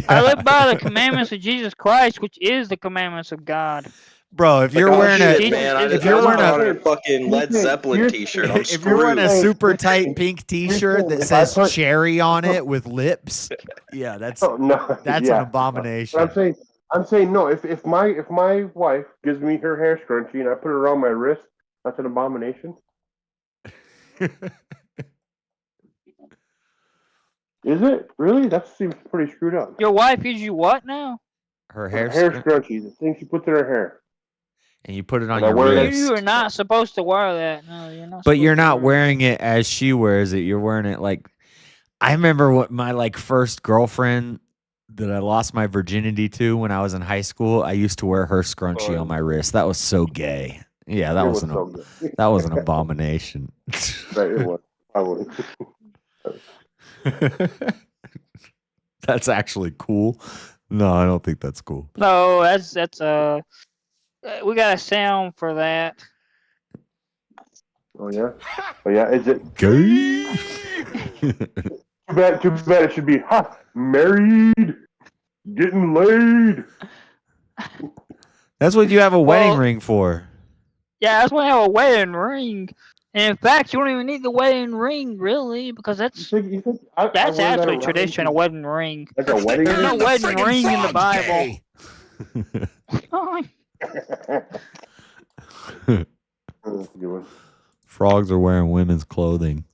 I live by the commandments of Jesus Christ, which is the commandments of God. Bro, if Like, you're oh, wearing shit, a man, if you're wearing a a fucking Led Zeppelin t-shirt, I'm if you're wearing a screwed. super tight pink t-shirt that if I says put- cherry on it with lips, yeah, that's Oh, no, that's yeah. an abomination. But I'm saying no. If my wife gives me her hair scrunchie and I put it around my wrist, that's an abomination. Is it really? That seems pretty screwed up. Your wife gives you what now? Her Her hair, hair scrunchie, the thing she puts in her hair. and you put it on And I your wear it- wrist. You are not supposed to wear that. No, you're not. But you're supposed to not wear wearing it as she wears it. You're wearing it like I remember what my like first girlfriend that I lost my virginity to when I was in high school. I used to wear her scrunchie on my wrist. That was so gay. Yeah, that It was was so good. that was an abomination. Right, it was. I would. That's actually cool. No, I don't think that's cool. No, that's we got a sound for that. Oh yeah. Oh yeah. Is it gay? Too bad it should be married, getting laid. That's what you have a wedding Well- ring for. Yeah, that's why I have a wedding ring. And in fact, you don't even need the wedding ring, really, because that's I that's wear that actually around tradition, a wedding ring. Like a wedding There's no ring? wedding ring in the Bible. Frogs are wearing women's clothing.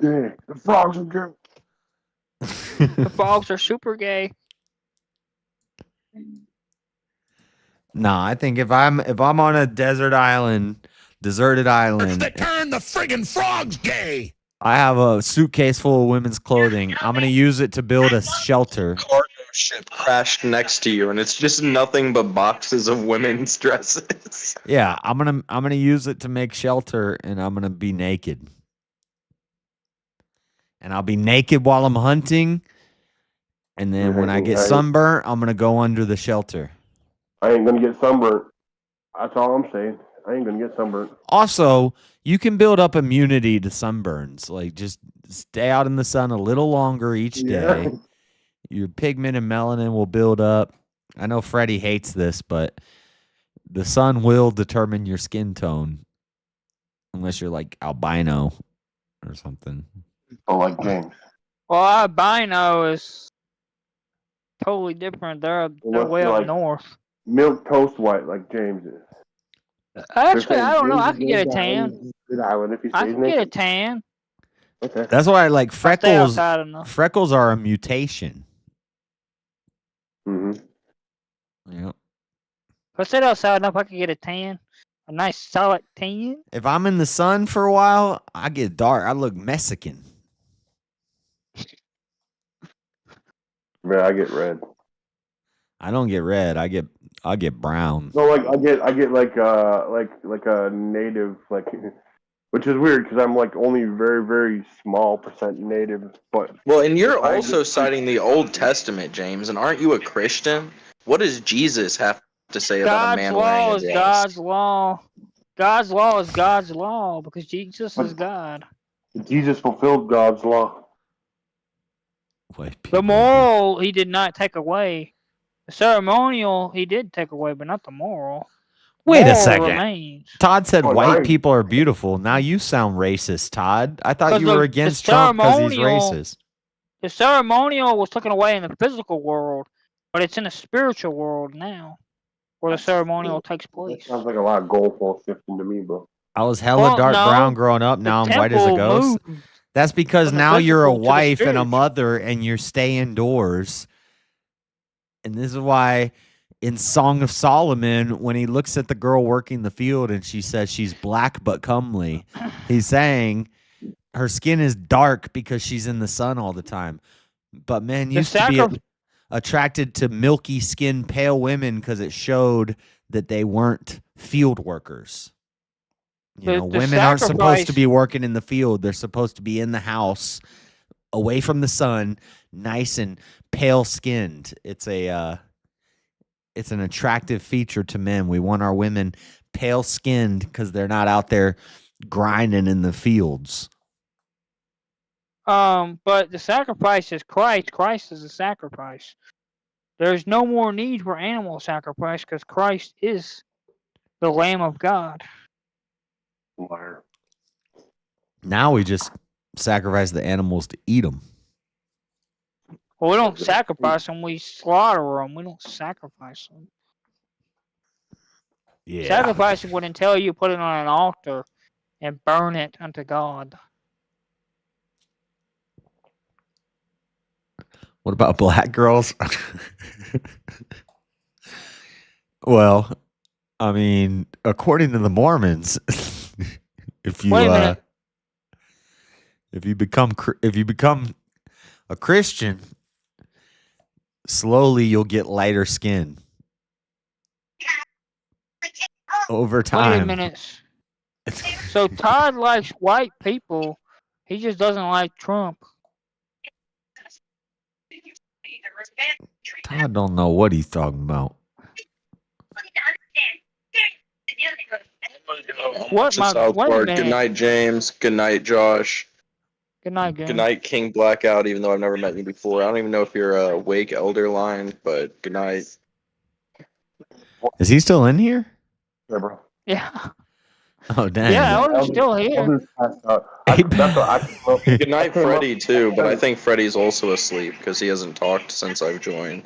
Gay. The frogs are gay. The frogs are super gay. Nah, I think if I'm on a deserted island, Turn the friggin' frogs gay. I have a suitcase full of women's clothing. I'm gonna use it to build a shelter. Cargo ship crashed next to you, and it's just nothing but boxes of women's dresses. Yeah, I'm gonna use it to make shelter, and I'm gonna be naked. And I'll be naked while I'm hunting. And then when I get sunburnt, I'm gonna go under the shelter. I ain't gonna get sunburnt. That's all I'm saying. I ain't gonna get sunburnt. Also, you can build up immunity to sunburns. Like just stay out in the sun a little longer each day. Yeah. Your pigment and melanin will build up. I know Freddie hates this, but the sun will determine your skin tone. Unless you're like albino or something. Oh, like James. Well, albino is totally different. They're Unless way you're up like north. Milk toast white like James is. Actually, They're I don't know. I saying could get a James tan. is island if he I stays could get a naked. tan. Okay. That's why I like stay freckles. outside enough. Freckles are a mutation. Mm-hmm. Yep. If I sit outside enough, I could get a tan. A nice solid tan. If I'm in the sun for a while, I get dark. I look Mexican. Man, I get red. I don't get red. I get brown. No, like I get like a native like, which is weird because I'm like only very very small percent native. But Well, and you're I also get- citing the Old Testament, James, and aren't you a Christian? What does Jesus have to say about a God's man law wearing a is dress? God's law. God's law is God's law because Jesus is God. Jesus fulfilled God's law. White people. The moral he did not take away. The ceremonial he did take away, but not the moral. Wait a Moral second. remains. Todd said Oh, white nice. people are beautiful. Now you sound racist, Todd. I thought 'Cause you were the against Trump because he's ceremonial- racist. The ceremonial was taken away in the physical world, but it's in the spiritual world now, where the ceremonial takes place. Sounds like a lot of goalpost shifting to me, bro. I was hella Well, dark no, brown growing up. Now the I'm white as a temple ghost. moved That's because from the now you're a physical to the wife and a spiritual. mother and you stay indoors. And this is why in Song of Solomon, when he looks at the girl working the field and she says she's black but comely, he's saying her skin is dark because she's in the sun all the time. But men The used to be sacri- attracted to milky skinned pale women because it showed that they weren't field workers. The Women aren't supposed to sacrifice- be working in the field. They're supposed to be in the house, away from the sun, nice and pale skinned. It's an attractive feature to men. We want our women pale skinned because they're not out there grinding in the fields. But the sacrifice is Christ. Christ is the sacrifice. There's no more need for animal sacrifice because Christ is the Lamb of God. Liar. Now we just sacrifice the animals to eat them. Well, we don't sacrifice them. We slaughter them. We don't sacrifice them. Yeah. Sacrificing would entail you put it on an altar and burn it unto God. What about black girls? Well, I mean, according to the Mormons, if you Wait a minute. if you become a Christian, slowly you'll get lighter skin over Wait a time. minute. So Todd likes white people. He just doesn't like Trump. Todd don't know what he's talking about. What, To my- South wait a Park. minute. Good night, James. Good night, Josh. Good night, Good gang. night, King Blackout. Even though I've never met you before, I don't even know if you're a Wake Elder line, but good night. Is he still in here? Yeah, bro. Yeah. Oh, dang. Yeah, Elder's still here. Elder's passed out. That's what I came up. Good night, I came up- Freddie too. But I think Freddie's also asleep because he hasn't talked since I've joined.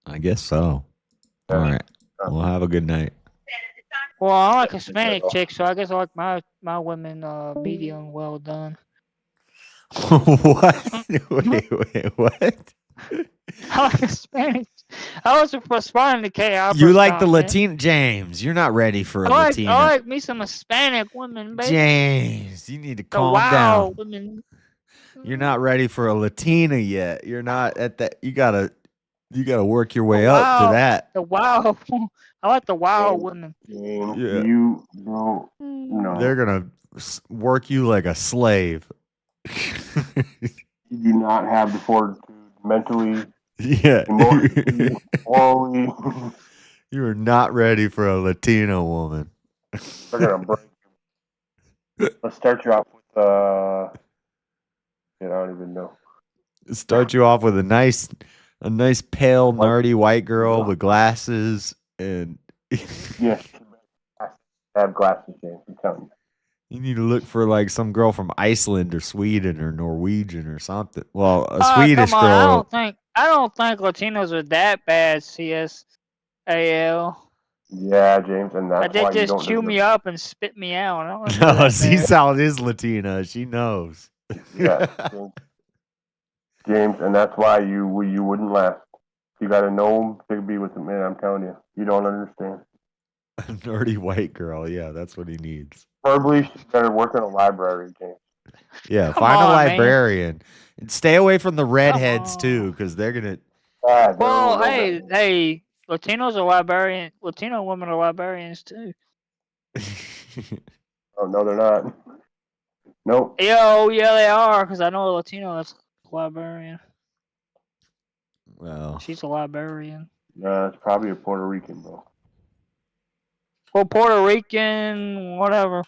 I guess so. All right. Well, have a good night. Well, I like Hispanic chicks, so I guess I like my women medium well done. What? Wait, what? I like Hispanic. I was responding to K. You like the Latina James? You're not ready for a I Latina. like me some Hispanic women, baby. James, you need to The calm wild down. women. You're not ready for a Latina yet. You're not at that. You gotta work your way up to that. The wild. I like the wild women. James, Yeah. you don't know. They're gonna work you like a slave. You do not have the fortitude mentally, Yeah. emotionally, morally. You are not ready for a Latina woman. They're gonna break you. Let's start you off with I don't even know. Start you off with a nice pale, nerdy white girl with glasses and Yes. Have glasses, James. I'm telling you. you need to look for like some girl from Iceland or Sweden or Norwegian or something. Well, a Oh, Swedish come on. girl. I don't think Latinos are that bad. CSAL. Yeah, James, and that's They why you just don't chew deserve me up and spit me out. I don't think they're No, that she bad. sounds is Latina. She knows. Yeah, James, and that's why you wouldn't last. You got to know to be with him, man. I'm telling you, you don't understand. A nerdy white girl. Yeah, that's what he needs. Probably she better work in a library, James. Yeah, Come find a on, man. librarian and stay away from the redheads too, because they're gonna. Yeah, Well, hey, Latinos are librarian. Latino women are librarians too. Oh no, they're not. Nope. Yeah, they are. Because I know a Latino that's a librarian. Well, She's a librarian. It's probably a Puerto Rican, bro. Well, Puerto Rican, whatever.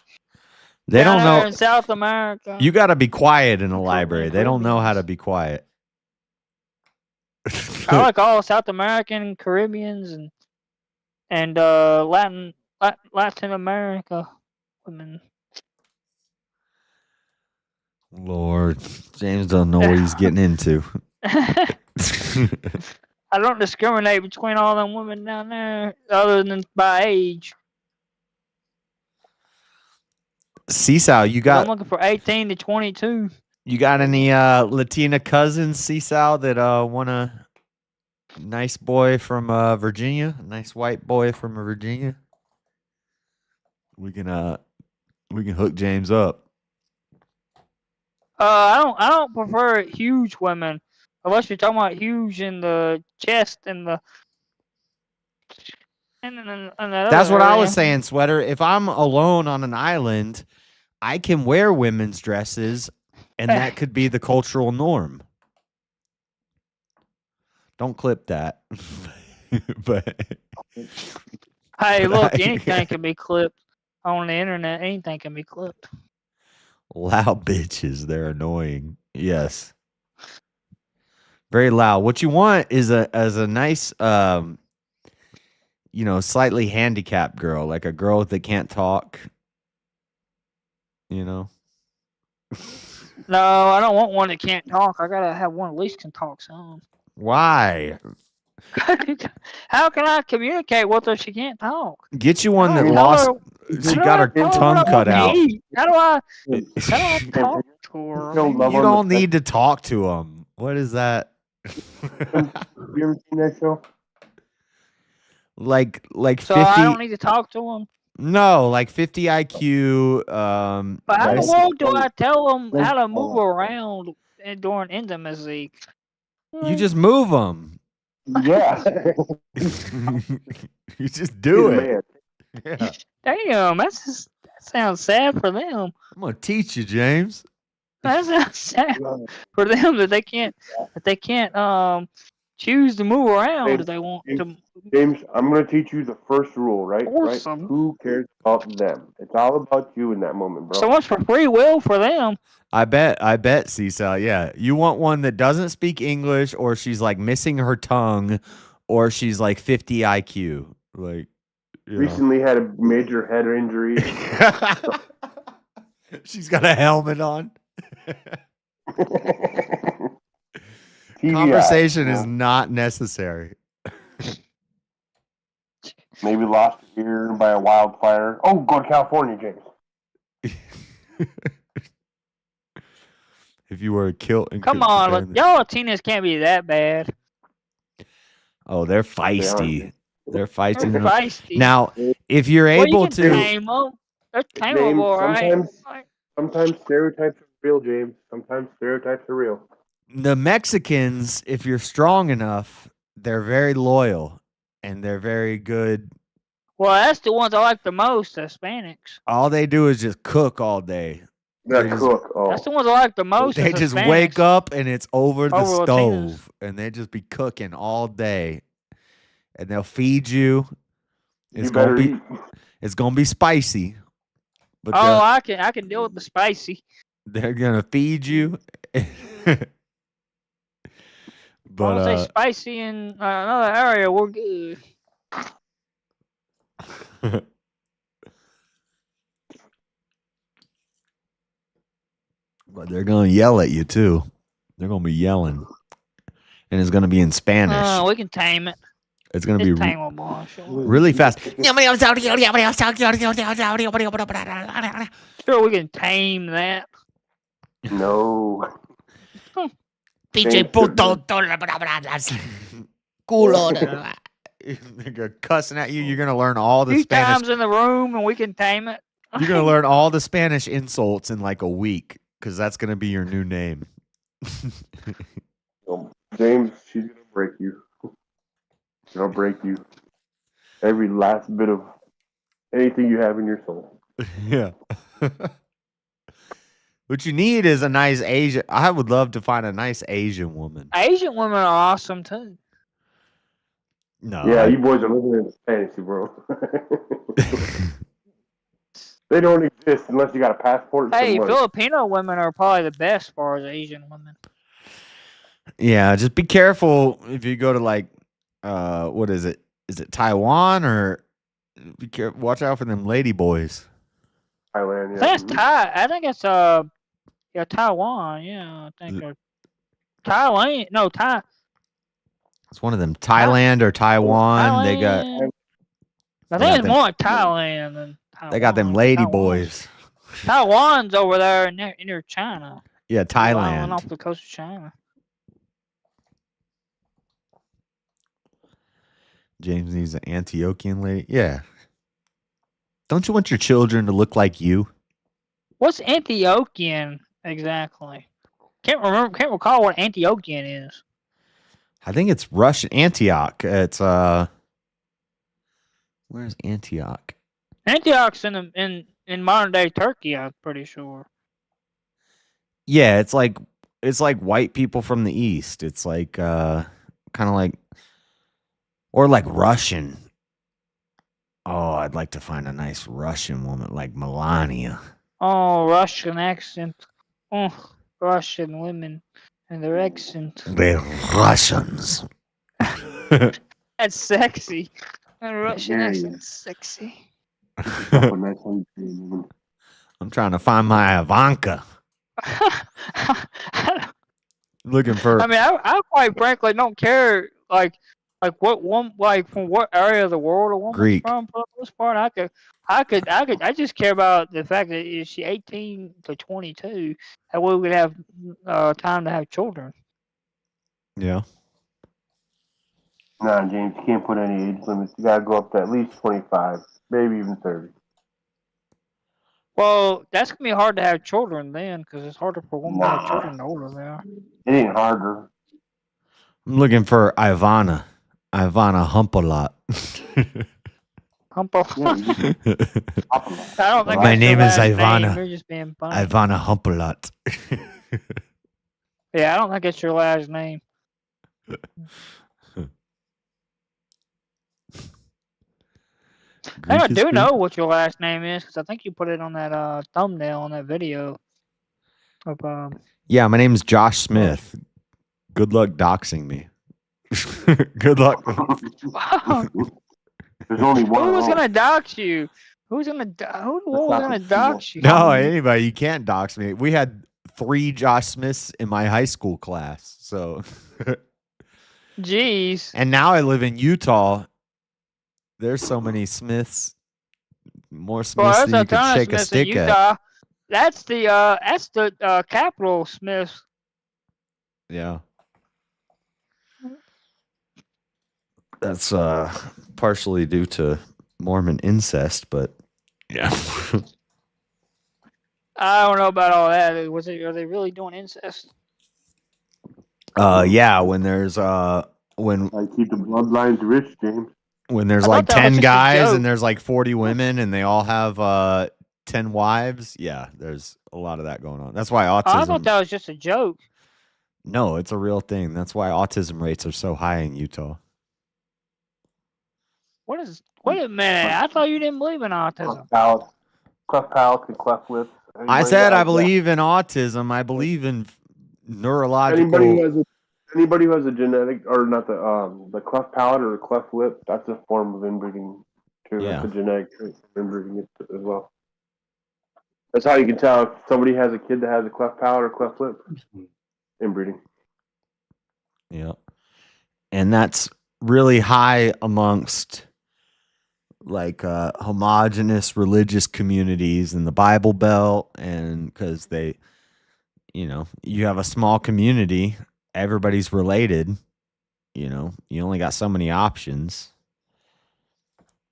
They Down don't there know. in South America. You got to be quiet in a library. They don't know how to be quiet. I like all South American, Caribbeans, and Latin America women. Lord, James doesn't know what he's getting into. I don't discriminate between all them women down there, other than by age. Seesaw, you 'Cause I'm got looking for 18 to 22. you got any Latina cousins, Seesaw, that want a nice boy from Virginia, a nice white boy from Virginia? We can hook James up. I don't prefer huge women, unless you're talking about huge in the chest and the and that That's other what I area. was saying, Sweater. If I'm alone on an island, I can wear women's dresses, and that could be the cultural norm. Don't clip that. But Hey, look, anything can be clipped on the internet. Anything can be clipped. loud bitches, they're annoying. Yes. Very loud. What you want is a nice slightly handicapped girl, like a girl that can't talk. No, I don't want one that can't talk. I gotta have one at least can talk some. Why? How can I communicate with her if she can't talk? Get you one that Tell lost. her- She how got do her I tell tongue what I cut want to out. eat? How do I talk to her? I mean, You don't need to talk to them. What is that? You ever seen that show? like so 50? I don't need to talk to them. No, like 50 IQ. But how in the nice- world do I tell them how to move around during intimacy? You just move them. Yeah. You just do it. Yeah. Damn, that sounds sad for them. I'm gonna teach you, James. That sounds sad for them that they can't choose to move around if they want to. James, I'm going to teach you the first rule, right? Awesome. Right? Who cares about them? It's all about you in that moment, bro. So much for free will for them. I bet, Seesaw. Yeah, you want one that doesn't speak English, or she's like missing her tongue, or she's like 50 IQ. Like, Recently had a major head injury. She's got a helmet on. Conversation is not necessary. Maybe lost a ear by a wildfire. Oh, go to California, James. If you were a kilt and Come on, look, y'all Latinas can't be that bad. Oh, they're feisty. They're feisty. They're feisty. Now, if you're Well, able you can to, tame them. They're James, tameable, right? sometimes stereotypes are real, James. Sometimes stereotypes are real. the Mexicans, if you're strong enough, they're very loyal and they're very good. Well, that's the ones I like the most, the Hispanics. All they do is just cook all day. They cook. Oh. That's the ones I like the most. They is just Hispanics. wake up and it's over the Over Latinos. stove, and they just be cooking all day, and they'll feed you. It's gonna be, it's gonna be spicy, but Oh, I can deal with the spicy. they're gonna feed you. But I say spicy in another area, we're good. but they're gonna yell at you too. They're gonna be yelling, and it's gonna be in Spanish. We can tame it. It's gonna It's be tameable. really fast. Sure, we can tame that. No. PJ puto culo. They're cussing at you. You're gonna learn all the Few Spanish. times in the room, and we can tame it. You're gonna learn all the Spanish insults in like a week, because that's gonna be your new name. James, she's going to break you. She's going to break you. Every last bit of anything you have in your soul. Yeah. What you need is a nice Asian. I would love to find a nice Asian woman. Asian women are awesome too. No. Yeah, you boys are living in fantasy, bro. They don't exist unless you got a passport and Hey, some money. Filipino women are probably the best as far as Asian women. Yeah, just be careful if you go to like, what is it? Is it Taiwan or? Be careful. Watch out for them lady boys. Thailand, I think it's Thai. I think it's yeah, Taiwan. Yeah, I think Thailand. No, Thai. It's one of them. Thailand or Taiwan. They got. Thailand. I They think got it's them. more like Thailand than Taiwan. They got them lady Taiwan's- boys. Taiwan's over there near China. Yeah, Island Thailand. off the coast of China. James needs an Antiochian lady. Yeah. Don't you want your children to look like you? What's Antiochian exactly? Can't recall what Antiochian is. I think it's Russian. Antioch. It's where's Antioch? Antioch's in modern day Turkey, I'm pretty sure. Yeah, it's like white people from the east. It's like kind of like or like Russian. Oh, I'd like to find a nice Russian woman like Melania. Oh, Russian accent. Oh, Russian women and their accent. They're Russians. That's sexy. A Russian Yeah, accent's sexy. I'm trying to find my Ivanka. Looking for I mean, I quite frankly don't care like what one like from what area of the world a woman's Greek. from. For the most part, I just care about the fact that if she's 18 to 22, that we would have time to have children. Yeah. Nah, James, you can't put any age limits. You gotta go up to at least 25, maybe even 30. Well, that's gonna be hard to have children then, because it's harder for women to have children the older they are. It ain't harder. I'm looking for Ivana. Ivana Humpalot. Humble. I don't think My that's name your is last name. Ivana. You're just being funny. Ivana Humpalot. Yeah, I don't think it's your last name. And I do know what your last name is because I think you put it on that thumbnail on that video. Of Yeah, my name is Josh Smith. Good luck doxing me. Good luck. There's only one. who was home. gonna dox you? Who's gonna who was gonna dox you? No, anybody. You can't dox me. We had 3 Josh Smiths in my high school class. So, Jeez. and now I live in Utah. There's so many Smiths, more Smiths Well, than there's you a could ton of shake a Smiths in stick at. Utah. That's the capital Smiths. Yeah. That's partially due to Mormon incest, but yeah. I don't know about all that. Are they really doing incest? Yeah, when there's when I keep the bloodlines rich, James. when there's I like thought that was 10 just a guys joke. and there's like 40 women and they all have 10 wives, yeah, there's a lot of that going on. That's why Oh, I thought autism. that was just a joke. No, it's a real thing. That's why autism rates are so high in Utah. Wait a minute. I thought you didn't believe in autism. Cleft palates and cleft lips. I said I believe in autism. I believe in neurological. Anybody who has a genetic or not the cleft palate or the cleft lip, that's a form of inbreeding too. Yeah. That's a genetic trait of inbreeding as well. That's how you can tell if somebody has a kid that has a cleft palate or cleft lip. Inbreeding. Yeah. And that's really high amongst like homogenous religious communities in the Bible Belt, and because they, you have a small community, everybody's related, you only got so many options.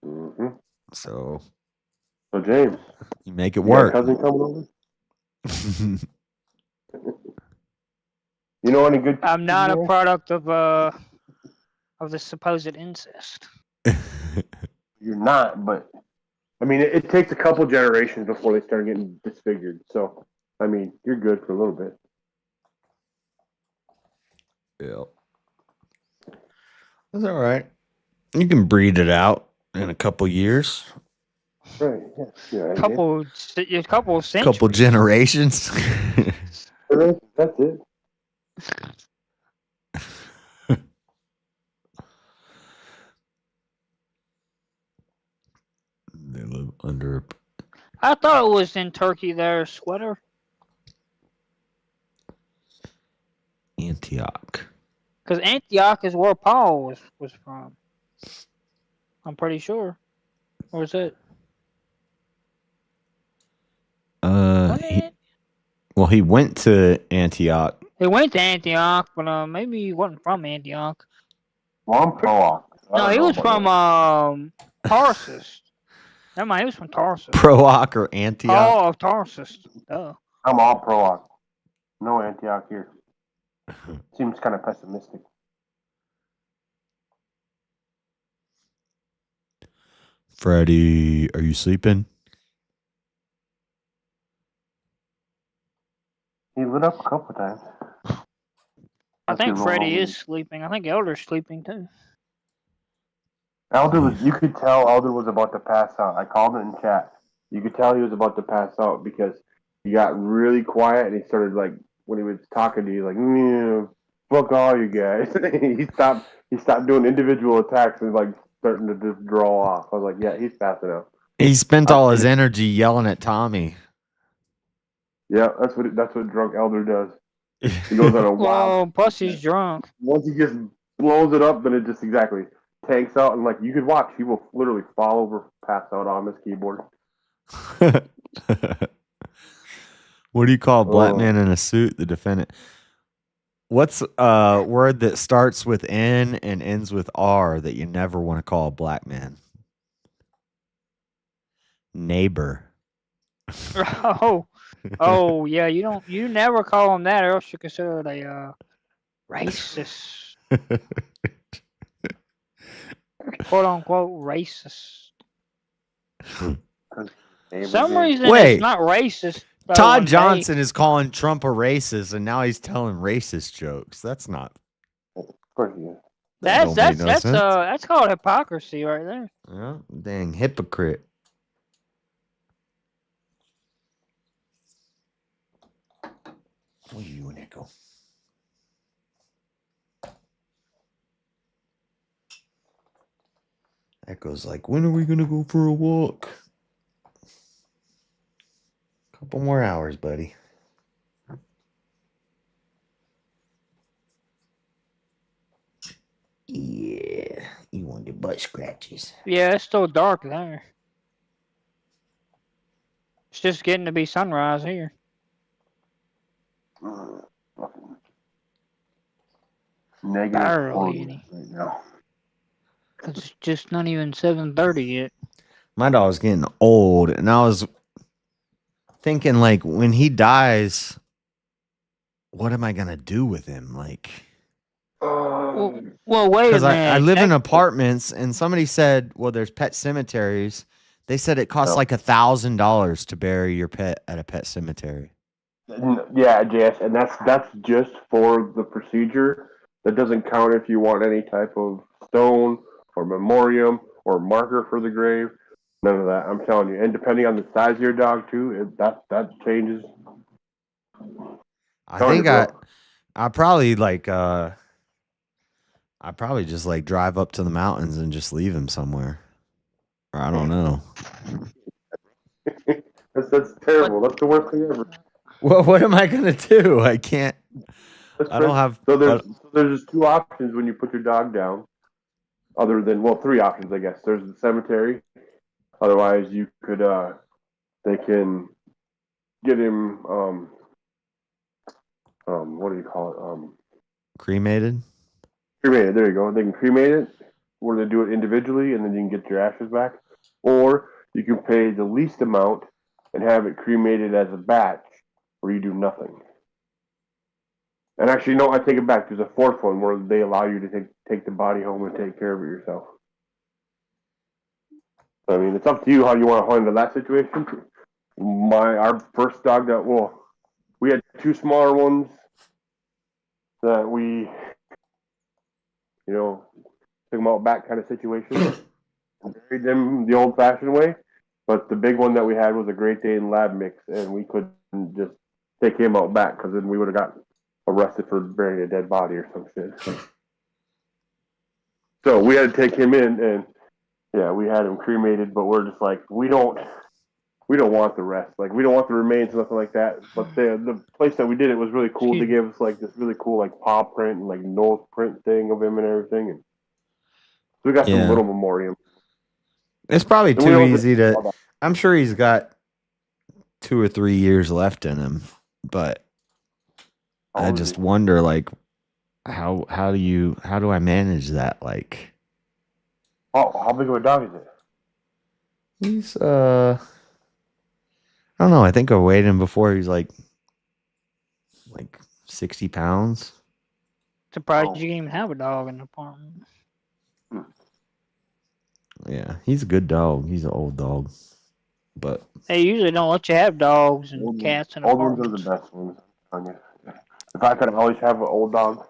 Mm-hmm. So James, you make it you got a work. cousin coming over? You know any good? I'm not a people? product of the supposed incest. You're not, but I mean, it takes a couple generations before they start getting disfigured. So, I mean, you're good for a little bit. Yeah. That's all right. You can breed it out in a couple years. Right. Yeah. Yeah. I did. Couple of centuries. Couple generations. That's it. They live under I thought it was in Turkey. Their sweater. Antioch. Because Antioch is where Paul was from. I'm pretty sure. Or was it? Well, he went to Antioch. He went to Antioch, but maybe he wasn't from Antioch. Well, I'm pro-op. No, he was from Tarsus. Never mind, he was from Tarsus. Pro-Oc or Antioch? Paul of Tarsus. Duh. I'm all pro-op. No Antioch here. Seems kind of pessimistic. Freddie, are you sleeping? He lit up a couple times. I think Freddie is sleeping. I think Elder's sleeping too. Elder was, you could tell Elder was about to pass out. I called it in chat. You could tell he was about to pass out because he got really quiet and he started like, when he was talking to you, like, fuck all you guys. he stopped doing individual attacks and like starting to just draw off. I was like, yeah, he's passing out. He spent all his energy yelling at Tommy. Yeah, that's what drunk Elder does. He goes on a Well, plus he's drunk. Once he just blows it up, then it just exactly tanks out, and like you could watch, he will literally fall over, pass out on his keyboard. What do you call a black man in a suit? The defendant. What's a word that starts with N and ends with R that you never want to call a black man? Neighbor. Oh yeah. You never call him that, or else you're considered a racist. Quote unquote racist. Some reason Wait. it's not racist. Todd Johnson is calling Trump a racist, and now he's telling racist jokes. That's not. Of course he is. That's called hypocrisy right there. Yeah, dang hypocrite. What are you doing, Echo? Echo's like, when are we gonna go for a walk? Couple more hours, buddy. Yeah, you want the butt scratches. Yeah, it's still dark there. It's just getting to be sunrise here. Negative Barely. right now. It's just not even 7:30 yet. My dog's getting old, and I was thinking, like, when he dies, what am I gonna do with him? Like, Well, wait a because minute. I live in apartments, and somebody said, well, there's pet cemeteries. They said it costs like $1,000 to bury your pet at a pet cemetery. Yeah, JS, and that's just for the procedure. That doesn't count if you want any type of stone or memoriam or marker for the grave. None of that. I'm telling you. And depending on the size of your dog too, that changes. I think I probably like I probably just like drive up to the mountains and just leave him somewhere. Or I don't know. That's terrible. That's the worst thing ever. Well, what am I gonna do? I can't. I don't have. So there's just two options when you put your dog down. Other than, well, three options, I guess. There's the cemetery. Otherwise, you could they can get him what do you call it? Cremated. Cremated. There you go. They can cremate it, or they do it individually, and then you can get your ashes back. Or you can pay the least amount and have it cremated as a batch, where you do nothing. And actually, no, I take it back. There's a fourth one where they allow you to take the body home and take care of it yourself. I mean, it's up to you how you want to handle that situation. Our first dog we had two smaller ones that we, took them out back kind of situation. Buried them the old-fashioned way. But the big one that we had was a Great Dane lab mix, and we couldn't just take him out back because then we would have got arrested for burying a dead body or some shit. So we had to take him in, and yeah, we had him cremated. But we're just like, we don't want the rest. Like, we don't want the remains, nothing like that. But the place that we did it was really cool. They gave us like this really cool like paw print and like nose print thing of him and everything, and so we got some little memoriam. It's probably And we too don't easy really- to. I'm sure he's got 2 or 3 years left in him, but I just wonder, like, how do I manage that? Like, how big of a dog is it? he's I don't know. I think I weighed him before. He's like 60 pounds. Surprised you can even have a dog in the apartment. Yeah, he's a good dog. He's an old dog, but They usually don't let you have dogs and cats in Old ones are apartments. the best ones. I'm telling you. If I could always have an old dog,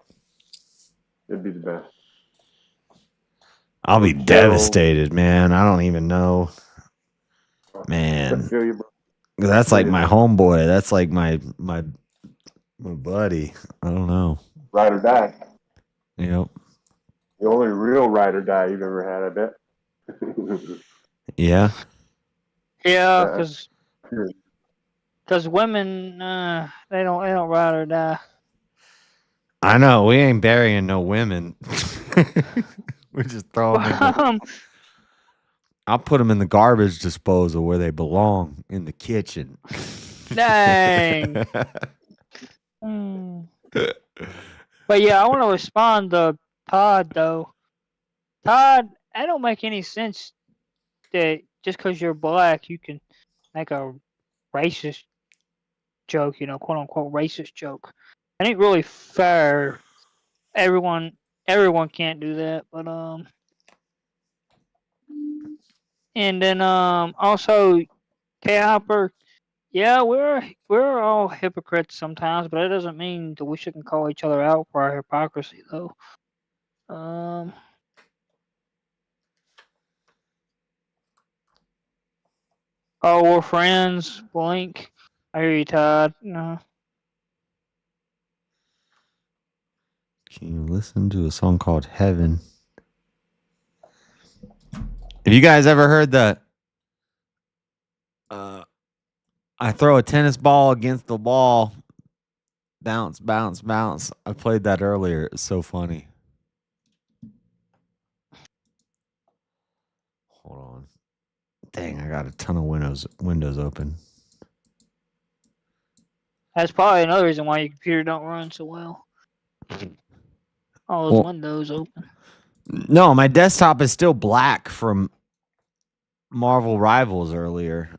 it'd be the best. I'll be devastated, man. I don't even know, man. Feel you, bro. That's like my homeboy. That's like my buddy. I don't know. Ride or die. Yep. The only real ride or die you've ever had, I bet. Yeah. Yeah, because women they don't ride or die. I know. We ain't burying no women. We just throw them. I'll put them in the garbage disposal where they belong, in the kitchen. Dang. But yeah, I want to respond to Todd though. Todd, that don't make any sense that just because you're black, you can make a racist joke, quote unquote racist joke. That ain't really fair. Everyone can't do that, but and then also K-Hopper, yeah, we're all hypocrites sometimes, but that doesn't mean that we shouldn't call each other out for our hypocrisy though. Oh, we're friends. Blink. I hear you, Todd. No. Can you listen to a song called Heaven? Have you guys ever heard the I throw a tennis ball against the wall, bounce, bounce, bounce? I played that earlier. It's so funny. Hold on. Dang, I got a ton of windows open. That's probably another reason why your computer don't run so well. All those windows open. No, my desktop is still black from Marvel Rivals earlier.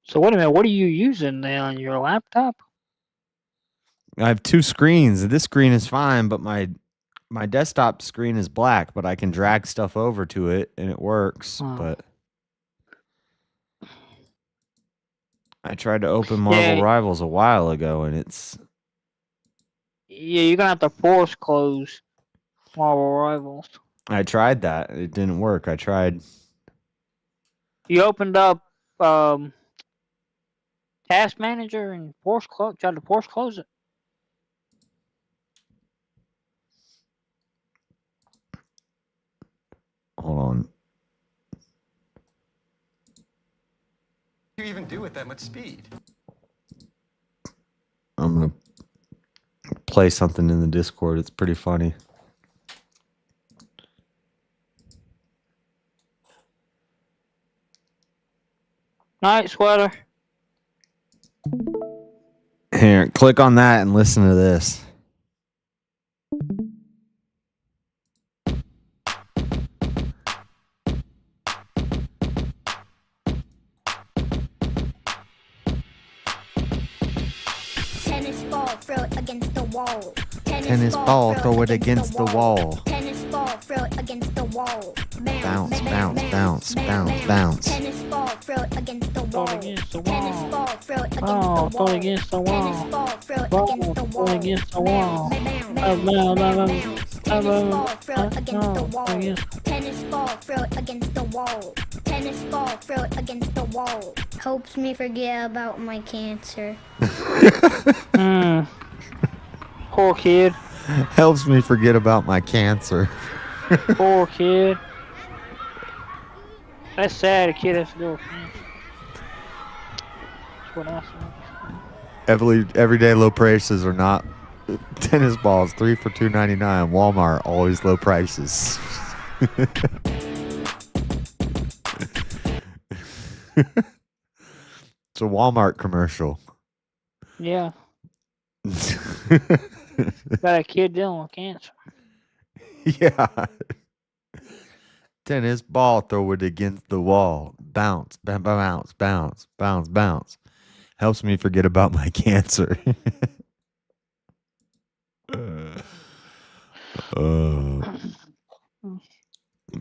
So wait a minute, what are you using then on your laptop? I have 2 screens. This screen is fine, but my desktop screen is black, but I can drag stuff over to it and it works. But I tried to open Marvel Rivals a while ago and it's... Yeah, you're gonna have to force close Marvel Rivals. I tried that. It didn't work. I tried... You opened up Task Manager and tried to force close it. Hold on. What do you even do with that much speed? I'm going to play something in the Discord. It's pretty funny. Night Sweater. Here, click on that and listen to this. Tennis ball, throw it against the wall. Tennis ball, throw it against the wall. Tennis ball, throw it against the wall. Bounce, bounce, bounce, bounce, bounce. Tennis ball, throw it against the wall. Tennis ball, throw it against the Oh, wall. throw it against the wall. Tennis ball, throw it Ball, against the throw wall. it against the wall. Tennis ball, throw it against the wall. Tennis ball, throw it against the wall. Tennis ball, throw it against the wall. Helps me forget about my cancer. Poor kid. Helps me forget about my cancer. Poor kid. That's sad. A kid has to go with cancer. That's what I think. Everyday low prices are not tennis balls. 3 for $2.99. Walmart, always low prices. It's a Walmart commercial. Yeah. Got a kid dealing with cancer. Yeah. Tennis ball, throw it against the wall. Bounce, bounce, bounce, bounce, bounce. Helps me forget about my cancer.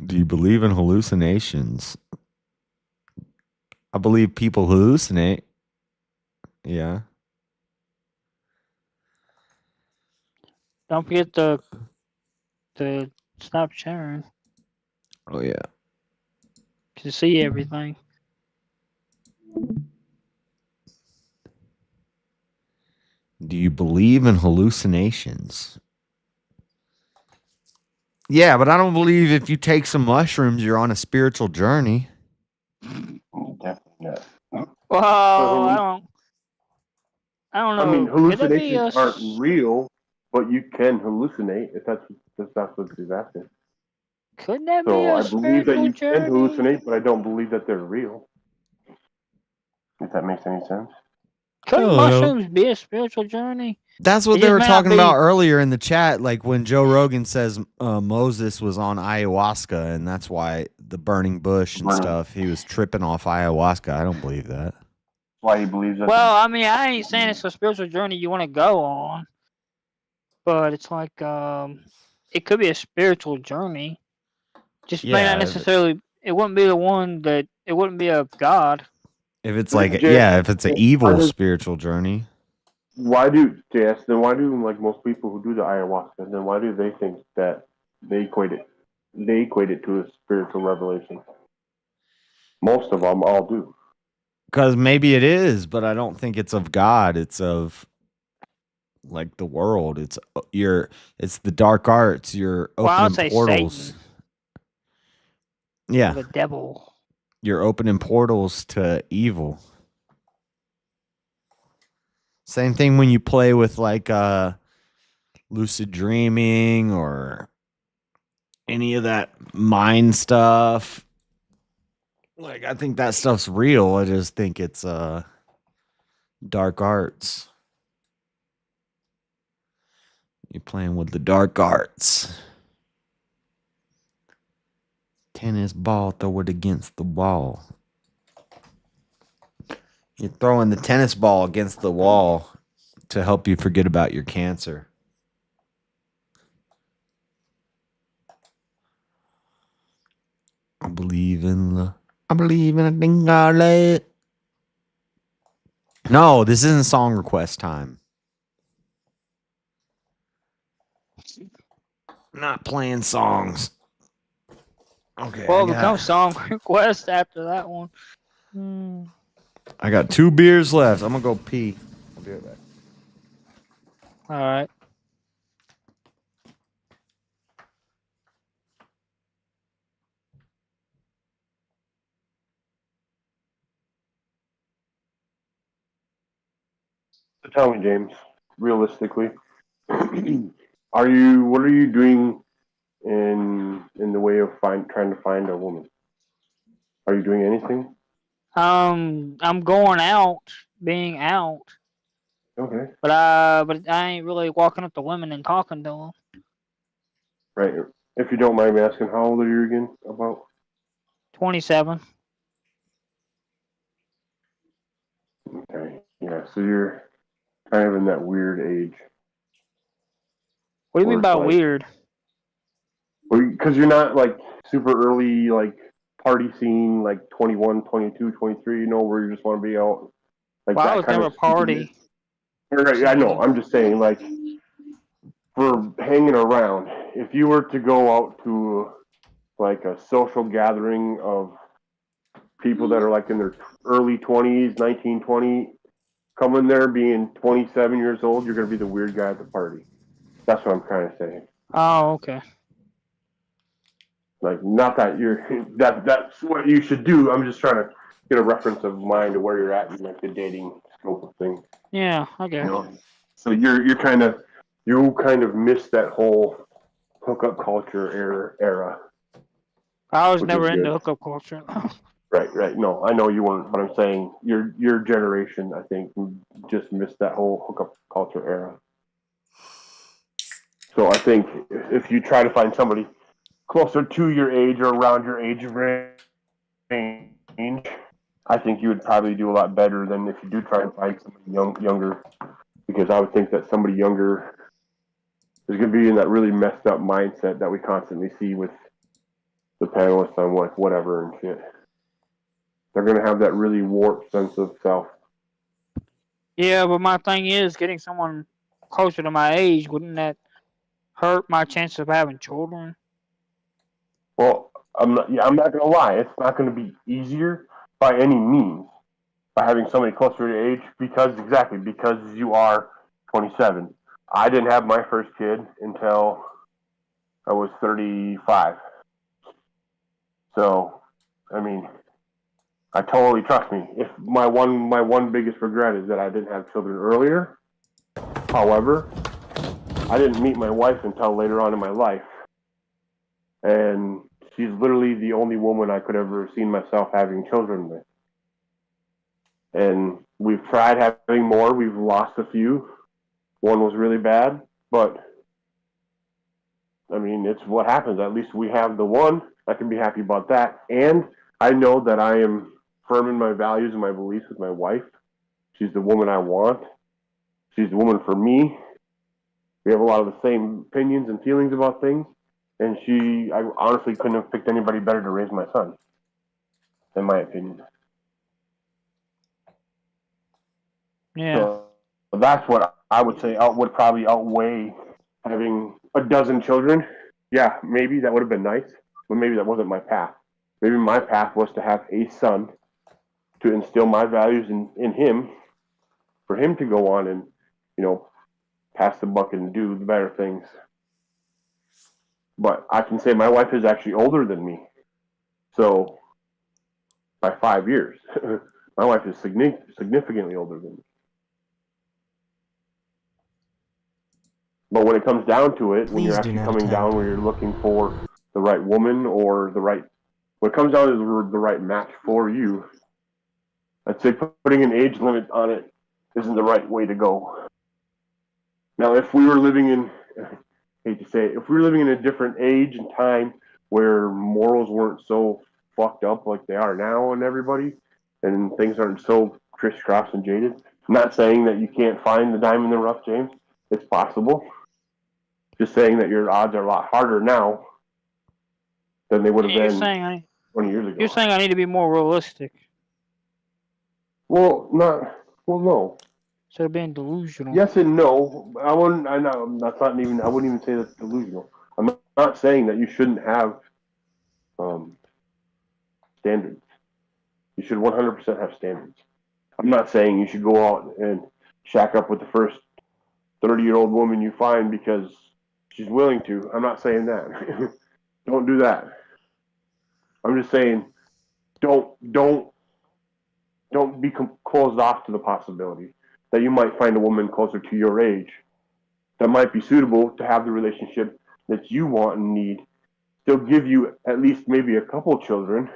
Do you believe in hallucinations? I believe people hallucinate. Yeah. Don't forget to stop sharing Oh, yeah. to see everything. Do you believe in hallucinations? Yeah, but I don't believe if you take some mushrooms, you're on a spiritual journey. Definitely not. Well, I don't know. I mean, Could that be hallucinations aren't real, but you can hallucinate if that's what she's asking. Couldn't that be So a I believe that spiritual you journey? can hallucinate, but I don't believe that they're real. If that makes any sense. Couldn't Oh, mushrooms be a spiritual journey? That's what It they just were may not talking be- about earlier in the chat, like when Joe Rogan says Moses was on ayahuasca, and that's why the burning bush and stuff, he was tripping off ayahuasca. I don't believe that. Why he believes that? Well, I mean, I ain't saying it's a spiritual journey you want to go on, but it's like it could be a spiritual journey. Just may Yeah, not necessarily. It wouldn't be the one that it wouldn't be of God. If it's like, if it's an evil spiritual journey. Why do JS? Then why do like most people who do the ayahuasca? Then why do they think that they equate it to a spiritual revelation? Most of them all do. Because maybe it is, but I don't think it's of God. It's of like the world. It's the dark arts. You're Well, I would opening say portals. Satan. Yeah. The devil. You're opening portals to evil. Same thing when you play with like lucid dreaming or any of that mind stuff. Like I think that stuff's real. I just think it's dark arts. You're playing with the dark arts. Tennis ball, throw it against the wall. You're throwing the tennis ball against the wall to help you forget about your cancer. I believe in a thing I like. No, this isn't song request time. Not playing songs. Okay. Well, become song request after that one. I got 2 beers left. I'm gonna go pee. I'll be right back. All right. So tell me, James, realistically, what are you doing in the way of trying to find a woman? Are you doing anything? I'm going out, being out. Okay. But I ain't really walking up to women and talking to them. Right. If you don't mind me asking, how old are you again? About 27. Okay. Yeah. So you're kind of in that weird age. What do you mean by like, weird? Because you're not like super early, like party scene, like 21, 22, 23, you know, where you just want to be out. Like Well, that I was kind never of a party. Right, I know. I'm just saying, like, for hanging around, if you were to go out to like a social gathering of people that are like in their early 20s, 19, 20, come in there being 27 years old, you're going to be the weird guy at the party. That's what I'm trying to say. Oh, okay. Like, not that that's what you should do. I'm just trying to get a reference of mind to where you're at in like the dating scope of things. Yeah, I get You it. know? So you kind of missed that whole hookup culture era. I was which never is into good. hookup culture. Right. No, I know you weren't, but I'm saying your generation, I think, just missed that whole hookup culture era. So I think if you try to find somebody closer to your age or around your age range, I think you would probably do a lot better than if you do try and find somebody younger, because I would think that somebody younger is going to be in that really messed up mindset that we constantly see with the panelists on whatever and shit. They're going to have that really warped sense of self. Yeah, but my thing is getting someone closer to my age. Wouldn't that hurt my chance of having children? Well, I'm not going to lie. It's not going to be easier by any means by having somebody closer to age because you are 27. I didn't have my first kid until I was 35. So, I mean, I totally trust me. If my one biggest regret is that I didn't have children earlier. However, I didn't meet my wife until later on in my life. And she's literally the only woman I could ever seen myself having children with. And we've tried having more. We've lost a few. One was really bad, but I mean, it's what happens. At least we have the one. I can be happy about that. And I know that I am firm in my values and my beliefs with my wife. She's the woman I want. She's the woman for me. We have a lot of the same opinions and feelings about things. And I honestly couldn't have picked anybody better to raise my son, in my opinion. Yeah. So that's what I would say would probably outweigh having a dozen children. Yeah, maybe that would have been nice, but maybe that wasn't my path. Maybe my path was to have a son, to instill my values in him, for him to go on and, pass the buck and do the better things. But I can say my wife is actually older than me. So, by 5 years. My wife is significantly older than me. But when it comes down to it, when you're Please do actually not coming attempt. down where you're looking for the right woman or when it comes down to the right match for you, I'd say putting an age limit on it isn't the right way to go. Now, if we were living in, I hate to say it, if we were living in a different age and time where morals weren't so fucked up like they are now and everybody, and things aren't so crisscross and jaded, I'm not saying that you can't find the diamond in the rough, James. It's possible. Just saying that your odds are a lot harder now than they would have You're been saying 20 years ago. You're saying I need to be more realistic Well, no. instead of being delusional. Yes and no. I wouldn't even say that's delusional. I'm not saying that you shouldn't have standards. You should 100% have standards. I'm not saying you should go out and shack up with the first 30-year-old woman you find because she's willing to. I'm not saying that. Don't do that. I'm just saying don't be closed off to the possibility that you might find a woman closer to your age that might be suitable to have the relationship that you want and need. They'll give you at least maybe a couple children,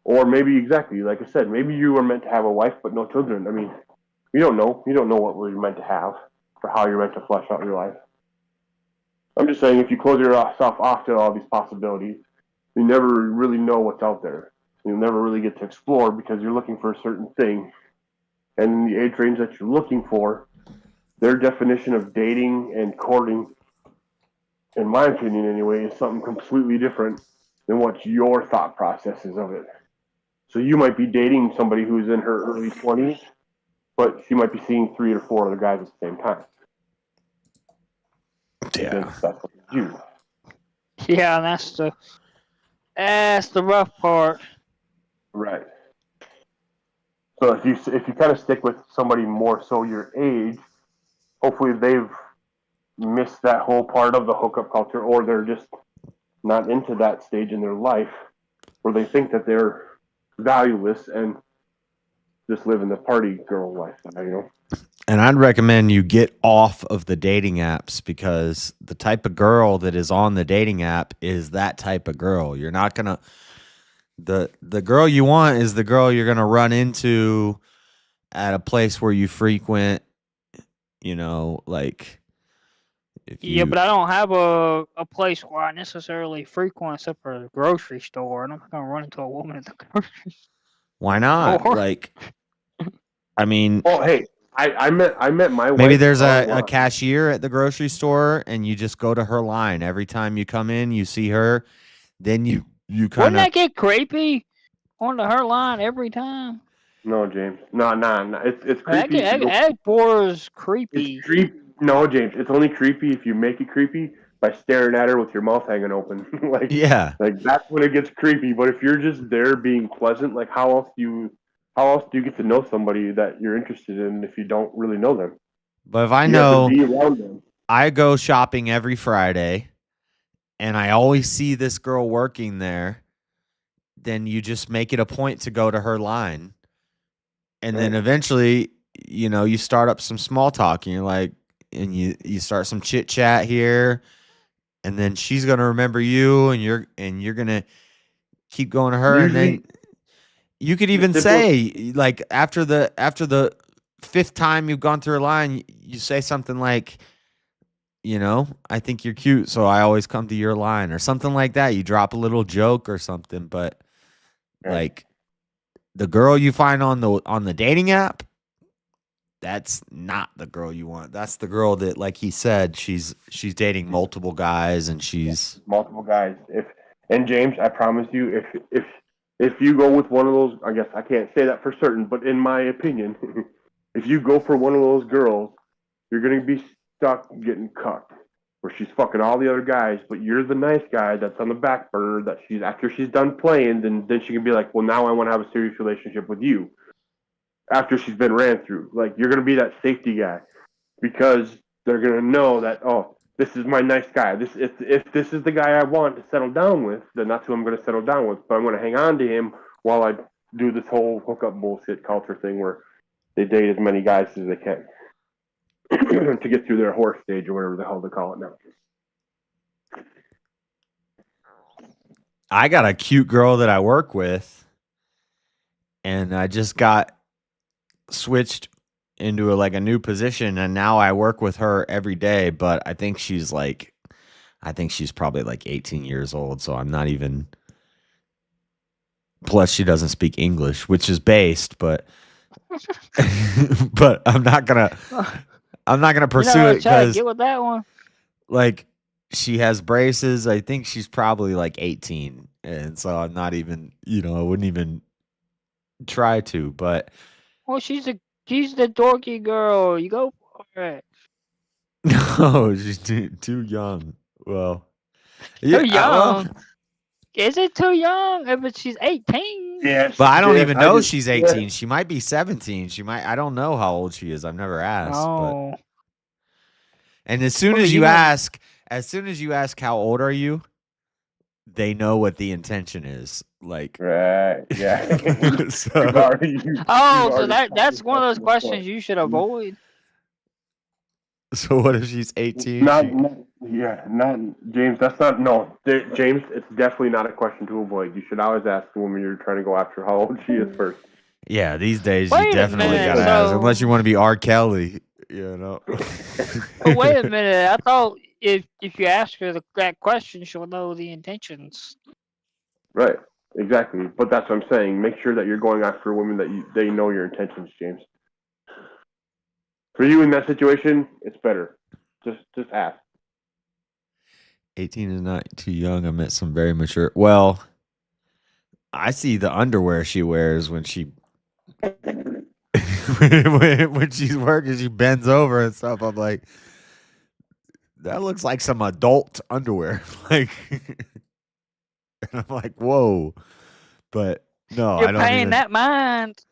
or maybe exactly like I said, maybe you were meant to have a wife but no children. I mean, you don't know. You don't know what you're meant to have or how you're meant to flesh out your life. I'm just saying, if you close yourself off to all these possibilities, you never really know what's out there. You'll never really get to explore because you're looking for a certain thing. And in the age range that you're looking for, their definition of dating and courting, in my opinion anyway, is something completely different than what your thought process is of it. So you might be dating somebody who's in her early 20s, but she might be seeing 3 or 4 other guys at the same time. Because that's what you do. Yeah, that's the rough part. Right. So if you kind of stick with somebody more so your age, hopefully they've missed that whole part of the hookup culture, or they're just not into that stage in their life where they think that they're valueless and just living the party girl lifestyle, you know? And I'd recommend you get off of the dating apps, because the type of girl that is on the dating app is that type of girl. You're not going to the girl you want is the girl you're going to run into at a place where you frequent, you know, like if Yeah, you but I don't have a place where I necessarily frequent except for the grocery store, and I'm not gonna run into a woman at the grocery why not? store. Like I mean, Oh, hey, I met my wife. maybe there's a online. cashier at the grocery store and you just go to her line. Every time you come in, you see her, then you Wouldn't kind of that get creepy? Onto her line every time. No, James. No. It's creepy. That borders creepy. It's creep. No, James. It's only creepy if you make it creepy by staring at her with your mouth hanging open. like that's when it gets creepy. But if you're just there being pleasant, like how else do you get to know somebody that you're interested in if you don't really know them? But if I You have to know be around them. I go shopping every Friday and I always see this girl working there, then you just make it a point to go to her line. And then eventually, you know, you start up some small talk and you're like, and you start some chit chat here, and then she's going to remember you, and you're going to keep going to her. Usually, and then you could even say, like, after the fifth time you've gone through her line, you say something like, you know, I think you're cute, so I always come to your line, or something like that. You drop a little joke or something. But like the girl you find on the dating app, that's not the girl you want. That's the girl that, like he said, she's dating multiple guys, and she's multiple guys. And James, I promise you, if you go with one of those, I guess I can't say that for certain, but in my opinion, if you go for one of those girls, you're gonna be stuck getting cucked, where she's fucking all the other guys, but you're the nice guy that's on the back burner. That after she's done playing, then she can be like, well, now I want to have a serious relationship with you. After she's been ran through, like you're gonna be that safety guy, because they're gonna know that, oh, this is my nice guy. If this is the guy I want to settle down with, then that's who I'm gonna settle down with. But I'm gonna hang on to him while I do this whole hookup bullshit culture thing where they date as many guys as they can to get through their horse stage or whatever the hell they call it now. I got a cute girl that I work with, and I just got switched into a new position, and now I work with her every day. But I think she's probably like 18 years old, so I'm not even. Plus, she doesn't speak English, which is based, but but I'm not gonna pursue it because get with that one. like she has braces. I think she's probably like 18, and so I'm not even, I wouldn't even try to. But Well, she's the dorky girl. You go for it. no, she's too young. Well, Too young. Is it too young? If she's 18. Yes. But I don't even know she's 18. She might be 17. I don't know how old she is. I've never asked. Oh. But, and as soon as you ask how old are you, they know what the intention is. Like, right, yeah. So that's one of those questions you should avoid. So what if she's 18? Not James. That's not James. It's definitely not a question to avoid. You should always ask the woman you're trying to go after how old she is first. Yeah, these days Wait you a definitely minute, gotta ask, unless you want to be R. Kelly. But wait a minute. I thought if you ask her that question, she'll know the intentions. Right. Exactly. But that's what I'm saying. Make sure that you're going after a woman that they know your intentions, James. For you in that situation, it's better. Just ask. 18 is not too young. I met some very mature. Well, I see the underwear she wears when she when she's working. She bends over and stuff. I'm like, that looks like some adult underwear. Like, and I'm like, whoa. But no, I You're don't paying even. that mind.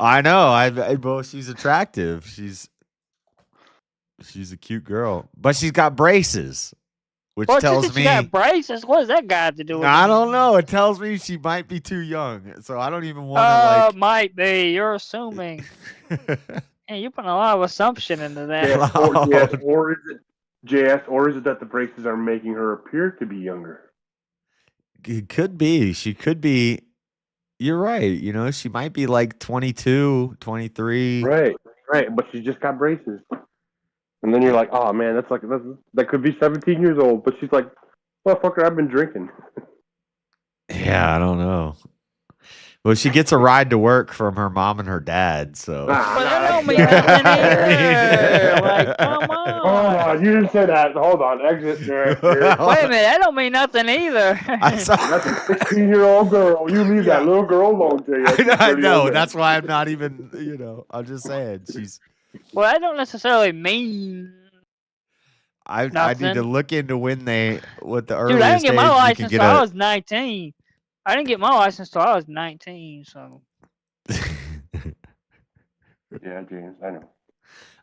I know. Well, she's attractive. She's a cute girl, but she's got braces, which Well, just tells that she me got braces. What does that got to do with I it? don't know. It tells me she might be too young, so I don't even want to like. Might be. You're assuming. And you put a lot of assumption into that. Or is it JS? Or is it that the braces are making her appear to be younger? It could be. She could be. You're right. You know, she might be like 22, 23. Right. But she's just got braces. And then you're like, oh man, that could be 17 years old. But she's like, motherfucker, I've been drinking. Yeah, I don't know. Well, she gets a ride to work from her mom and her dad, so. But that don't mean nothing either. Like, come on. Hold on, you didn't say that. Hold on, exit. Wait a minute, that don't mean nothing either. That's a 16-year-old girl. You leave that little girl alone, JS. I know. That's why I'm not even. You know, I'm just saying she's. Well, that don't necessarily mean. I need to look into what the earliest Dude, I didn't get my age you can license get till I was 19. I didn't get my license till I was 19, so. Yeah, James, I know.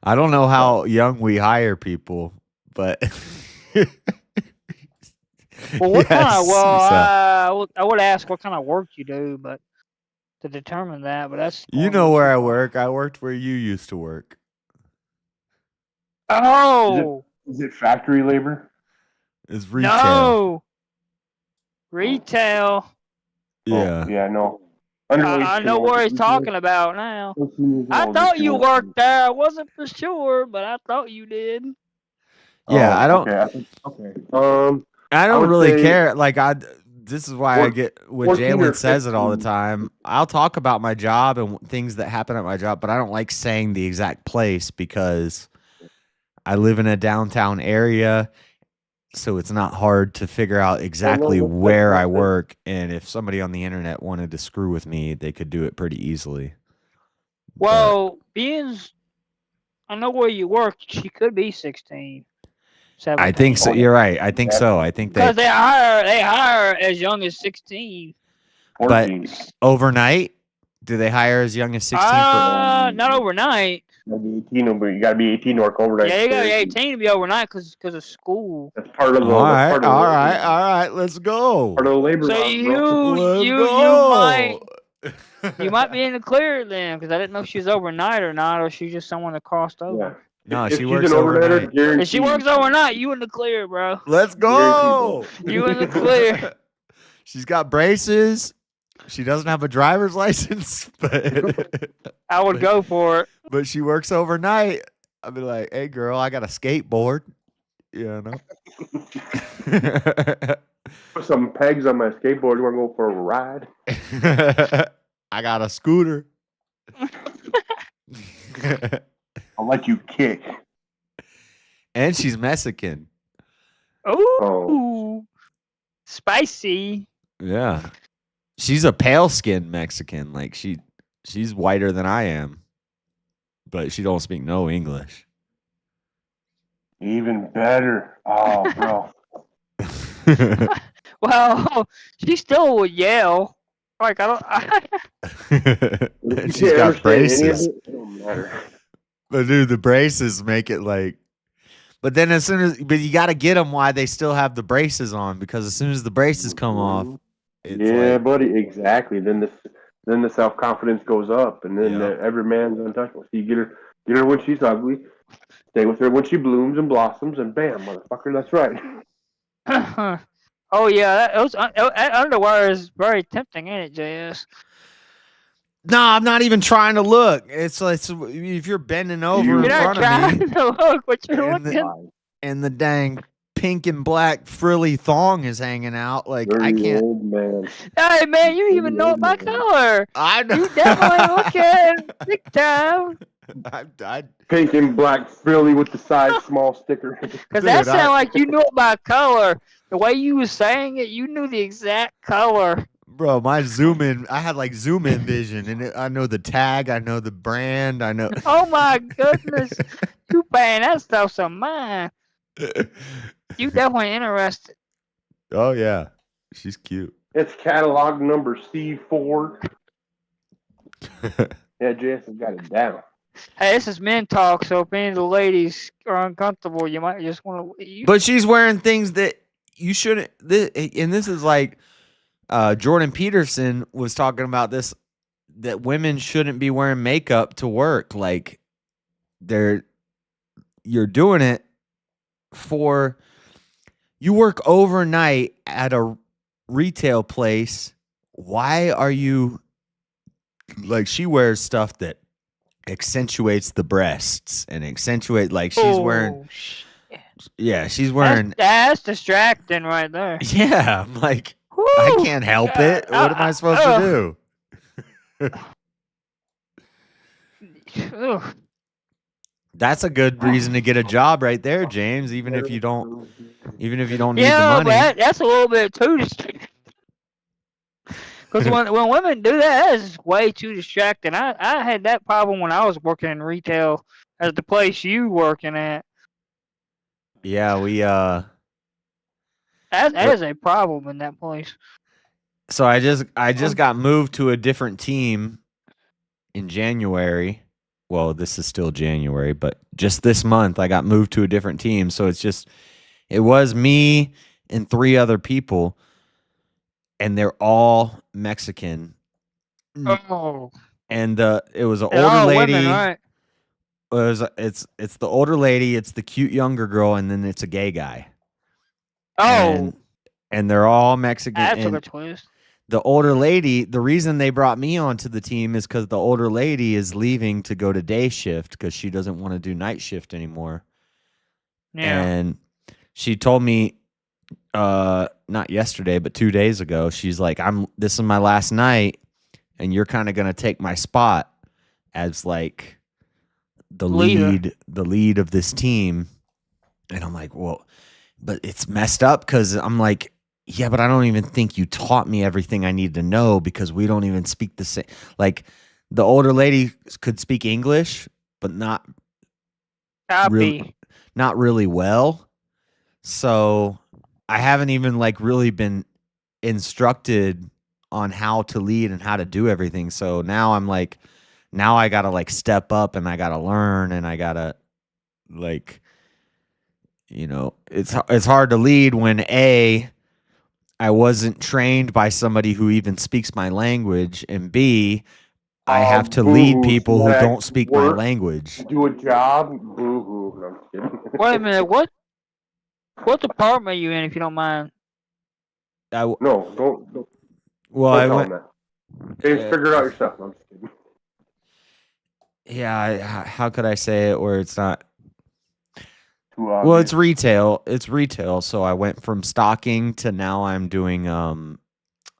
I don't know how young we hire people, but. Well, what kind of? Yes, Well, I would ask what kind of work you do, but to determine that, but that's. You know where I work. I worked where you used to work. Oh. Is it factory labor? It's retail. No. Retail. Yeah. Yeah, no. I know where he's talking about now. I thought you worked there. I wasn't for sure, but I thought you did. Yeah, I don't. Okay. I I don't would really say- care. Like this is why I get when 14 or Jalen says it all the 15. time. I'll talk about my job and things that happen at my job, but I don't like saying the exact place because I live in a downtown area, so it's not hard to figure out exactly where I work. And if somebody on the internet wanted to screw with me, they could do it pretty easily. Well, I know where you work. She could be 16. 17. I think so. You're right. I think so. I think Because they hire as young as 16. But overnight, do they hire as young as 16? Not overnight. You gotta be 18 to work overnight. Yeah, you got to be 18 to be overnight because of school. That's part of the. All that's part of the- right. Let's go. Part of the labor. So laws, bro. you might be in the clear then because I didn't know if she was overnight or not, or she's just someone that crossed over. No, If she she's works an overnighter, overnight. If guaranteed. she works overnight, you in the clear, bro. Let's go. You in the clear. She's got braces. She doesn't have a driver's license, but I would go for it. But she works overnight. I'd be like, "Hey, girl, I got a skateboard." You know. Put some pegs on my skateboard. You want to go for a ride? I got a scooter. I'll let you kick. And she's Mexican. Ooh, spicy. Yeah. She's a pale skinned Mexican. Like she's whiter than I am. But she don't speak no English. Even better. Oh, bro. Well, she still would yell. Like I don't. And she's got braces. It don't matter. But dude, the braces make it like. But then but you got to get them while they still have the braces on, because as soon as the braces come off, it's Yeah, like, buddy. Exactly. Then the self confidence goes up, and then every man's untouchable. So you get her when she's ugly, stay with her when she blooms and blossoms, and bam, motherfucker, that's right. Oh yeah, that underwear is very tempting, ain't it, JS? no, I'm not even trying to look. It's like if you're bending over You're in not front of me, trying to look, but you're and looking. and the dang pink and black frilly thong is hanging out, like I Dirty can't. old man. Hey man, you even know it by color. I know. You definitely looking big time. I Pink and black frilly with the side small sticker. Because that sounded like you knew it by color. The way you was saying it, you knew the exact color. Bro, my zoom in, I had like zoom in vision, and I know the tag, I know the brand, I know. Oh my goodness. You paying that stuff some mind. You definitely interested. Oh yeah, she's cute. It's catalog number C4. Yeah, Jason's got it down. Hey, this is men talk, so if any of the ladies are uncomfortable, you might just want to leave. But she's wearing things that you shouldn't. And this is like Jordan Peterson was talking about this, that women shouldn't be wearing makeup to work. Like you're doing it for, you work overnight at a retail place. Why are you, like, she wears stuff that accentuates the breasts and accentuate, like she's wearing, yeah, she's wearing, That's distracting right there. yeah, I'm like, I can't help it. What am I supposed to do? Ugh. That's a good reason to get a job right there, James, even if you don't need the Yeah, money. but that's a little bit too distracting. Because when women do that is way too distracting. I had that problem when I was working in retail at the place you working at. Yeah, we That is a problem in that place. so I just got moved to a different team in January. Well, this is still January, but just this month I got moved to a different team. So it was me and 3 other people, and they're all Mexican. Oh. And it was an They're older all lady. women, right? It's the older lady, it's the cute younger girl, and then it's a gay guy. Oh. And they're all Mexican. That took and a twist. the older lady, the reason they brought me onto the team is because the older lady is leaving to go to day shift because she doesn't want to do night shift anymore. Yeah. And she told me, not yesterday, but 2 days ago, she's like, this is my last night, and you're kind of gonna take my spot as like the lead of this team. And I'm like, well, but it's messed up because I'm like, yeah, but I don't even think you taught me everything I need to know because we don't even speak the same. Like, the older lady could speak English, but not really well. So I haven't even like really been instructed on how to lead and how to do everything. So now I'm like, now I gotta like step up and I gotta learn and I gotta like, it's hard to lead when I wasn't trained by somebody who even speaks my language, and B, I have to lead people who don't speak my language. Do a job? Boo-hoo. No, I'm just kidding. Wait a minute, what department are you in, if you don't mind? No, don't. Well, don't I tell went. him that. James, figure it out yourself. No, I'm just kidding. Yeah, how could I say it where it's not? Too Well, obvious. it's retail. It's retail. So I went from stocking to now I'm doing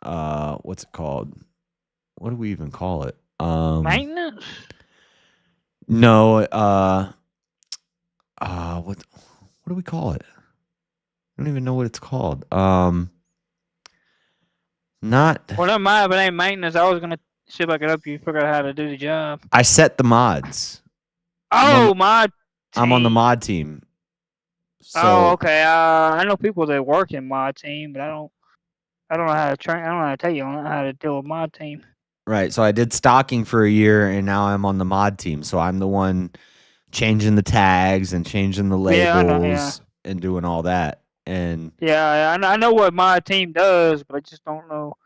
what's it called? What do we even call it? Maintenance? No, what do we call it? I don't even know what it's called. Not. Well, never mind, if it ain't maintenance, I was gonna see if I could help you figure out how to do the job. I set the mods. Oh, I'm on the mod team. So, oh, okay. I know people that work in my team, but I don't know how to train. I don't know how to tell you how to deal with my team. right. So I did stocking for a year, and now I'm on the mod team. So I'm the one changing the tags and changing the labels Yeah, I know, yeah. and doing all that. And Yeah, I know what my team does, but I just don't know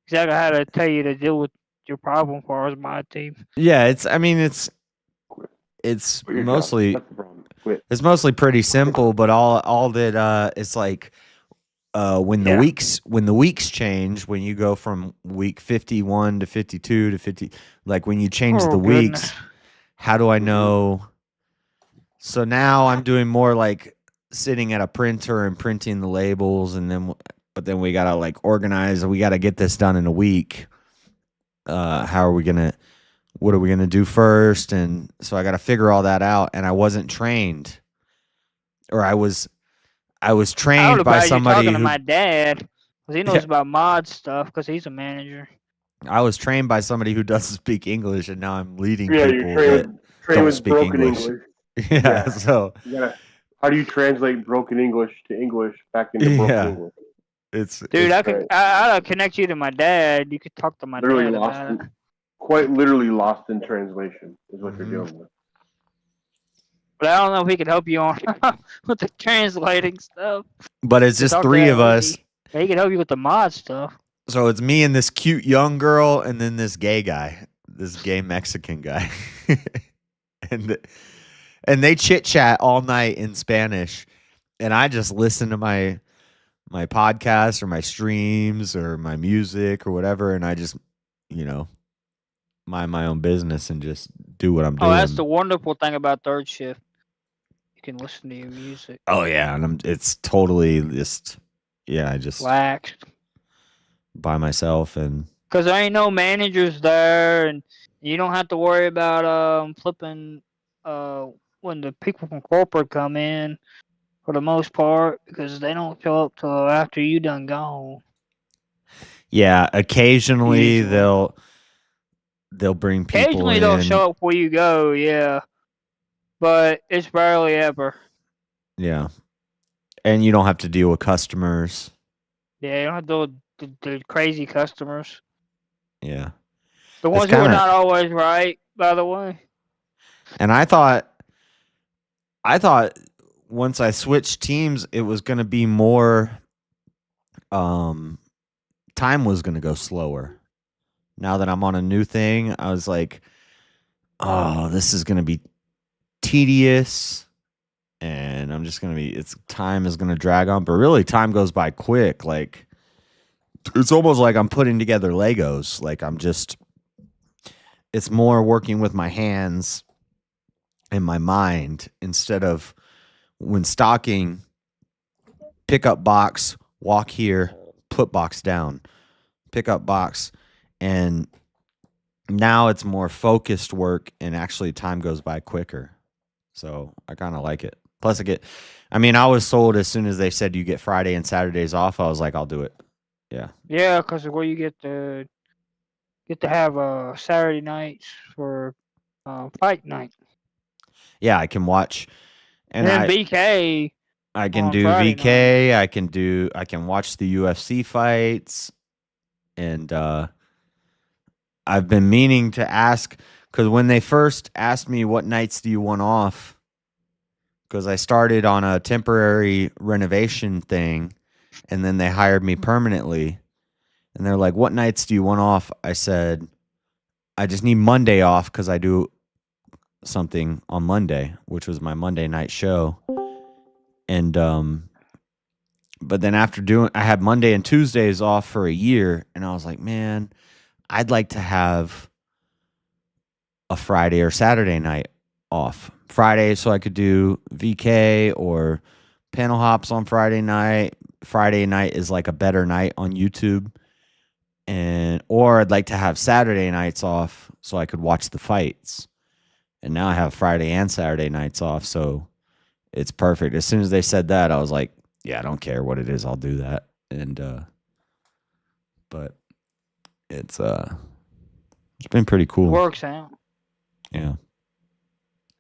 exactly how to tell you to deal with your problem as far as my team. yeah, it's mostly it's mostly pretty simple, but all that it's like when the weeks change, when you go from week 51 to 52 to 50, like when you change the weeks, how do I know? So now I'm doing more like sitting at a printer and printing the labels, but then we gotta like organize. We gotta get this done in a week. What are we gonna do first? And so I gotta figure all that out. And I wasn't trained, or I was trained by somebody talking who to my dad, because he knows about mod stuff, because he's a manager. I was trained by somebody who doesn't speak English, and now I'm leading Yeah, people you're that trained don't with speak broken English. English. Yeah, so You gotta How do you translate broken English to English back into broken Yeah. English? Dude, I right. I'll connect you to my dad. You could talk to my Literally dad lost, about it. quite literally lost in translation is what Mm-hmm. you're dealing with. But I don't know if he could help you on with the translating stuff. But it's To just talk to 3 that of us. lady. Yeah, he could help you with the mod stuff. So it's me and this cute young girl, and then this gay guy, this gay Mexican guy, and they chit chat all night in Spanish, and I just listen to my podcast or my streams or my music or whatever, and I just mind my own business and just do what I'm Oh, doing. that's the wonderful thing about third shift. You can listen to your music. Oh yeah, and it's totally just I just Relaxed. by myself and. Because there ain't no managers there, and you don't have to worry about flipping when the people from corporate come in, for the most part, because they don't show up till after you done gone. Yeah, occasionally they'll bring people Occasionally in. they'll show up before you go, yeah, but it's rarely ever. Yeah, and you don't have to deal with customers. Yeah, you don't have to deal with the crazy customers. Yeah, The ones who are not always right, by the way. And I thought once I switched teams, it was going to be more. Time was going to go slower. Now that I'm on a new thing, I was like, oh, this is going to be tedious, and I'm just going to be. Time is going to drag on, but really, time goes by quick. Like it's almost like I'm putting together Legos. Like it's more working with my hands and my mind instead of when stocking, pick up box, walk here, put box down, pick up box. And now it's more focused work, and actually time goes by quicker. So I kind of like it. Plus I was sold as soon as they said you get Friday and Saturdays off. I was like, I'll do it. Yeah. Yeah, because where you get to have Saturday nights for fight night. Yeah, I can watch. And then BK. I can on do Friday VK. I can watch the UFC fights, and I've been meaning to ask because when they first asked me what nights do you want off, because I started on a temporary renovation thing, and then they hired me permanently, and they're like, "What nights do you want off?" I said, "I just need Monday off because I do something on Monday, which was my Monday night show." And but then I had Monday and Tuesdays off for a year, and I was like, man, I'd like to have a Friday or Saturday night off. Friday so I could do VK or panel hops on Friday night. Friday night is like a better night on YouTube. Or I'd like to have Saturday nights off so I could watch the fights. And now I have Friday and Saturday nights off, so it's perfect. As soon as they said that, I was like, yeah, I don't care what it is, I'll do that. And but it's been pretty cool. Works out. Yeah.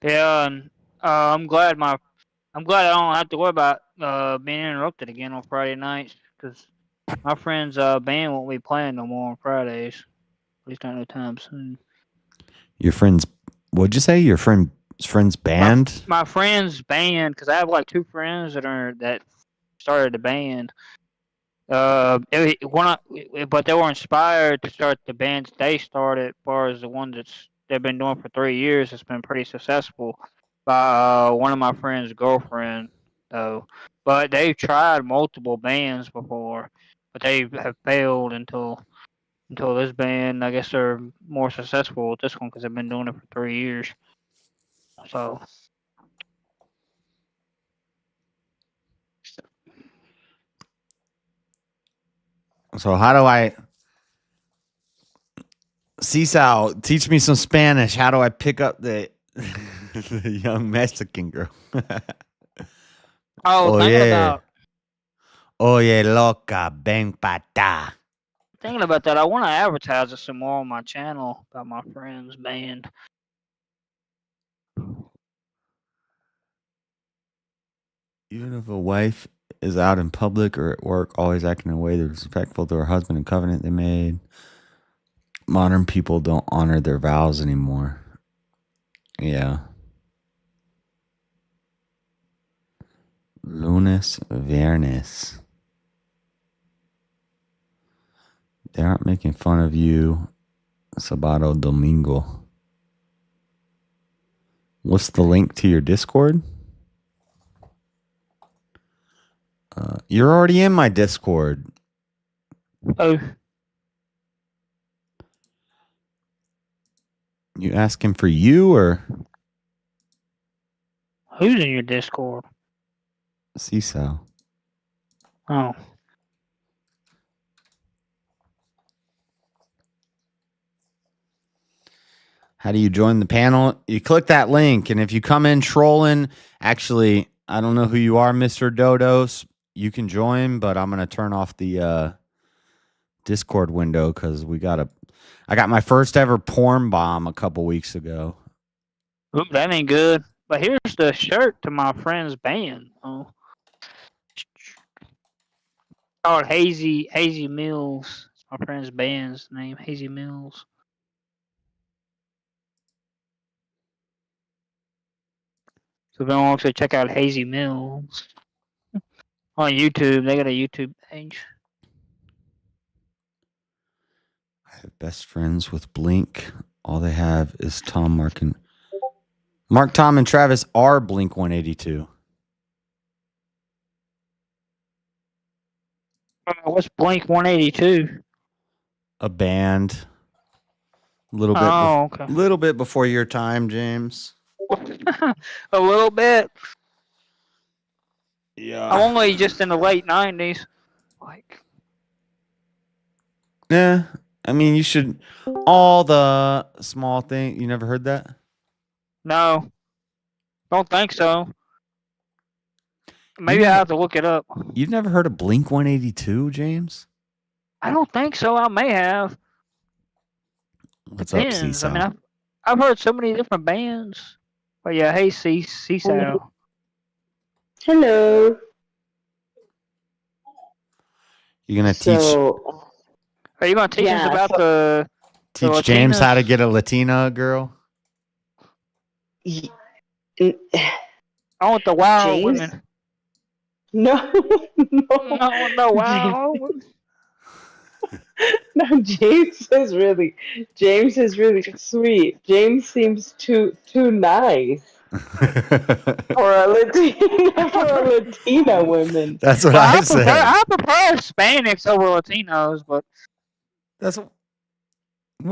Yeah, and I'm glad I don't have to worry about being interrupted again on Friday nights, because my friend's band won't be playing no more on Fridays. At least not no time soon. Your friend's, what'd you say? Your friend's band? My friend's band, because I have like 2 friends that started the band. But they were inspired to start the bands they started, as far as the one they've been doing for 3 years. It's been pretty successful by one of my friend's girlfriend, though. But they've tried multiple bands before, but they have failed until this band. I guess they're more successful with this one because they've been doing it for 3 years. So. So how do I Sisal, teach me some Spanish. How do I pick up the young Mexican girl? Oye, loca, ven pa' acá. Thinking about that, I want to advertise it some more on my channel about my friend's band. Even if a wife is out in public or at work, always acting in a way that's respectful to her husband and covenant they made. Modern people don't honor their vows anymore. Yeah. Lunes Viernes. They aren't making fun of you. Sábado Domingo. What's the link to your Discord? You're already in my Discord. Oh. You asking for you or Who's in your Discord? CISO? Oh. How do you join the panel? You click that link, and if you come in trolling, actually, I don't know who you are, Mr. Dodos. You can join, but I'm gonna turn off the Discord window because I got my first ever porn bomb a couple weeks ago. Ooh, that ain't good. But here's the shirt to my friend's band. Oh. Called Hazy Mills. It's my friend's band's name, Hazy Mills. So if anyone wants to check out Hazy Mills on YouTube, they got a YouTube page. I have best friends with Blink. All they have is Tom, Mark, Tom, and Travis are Blink 182. What's Blink 182? A band. Little bit before your time, James. A little bit. Yeah. I'm only just in the late 90s. Yeah. I mean, you should. All the small thing. You never heard that? No. Don't think so. Maybe I have to look it up. You've never heard of Blink 182, James? I don't think so. I may have. What's Depends. up, CISO? I mean, I've heard so many different bands. But yeah, hey, CISO. Hello. You're gonna teach Are you going to teach us about the James Latinas? how to get a Latina girl? I want the wild James? women. No, No wild women. no. James is really sweet. James seems too nice for a Latina woman. That's what Well, I said. I prefer Hispanics over Latinos, but That's what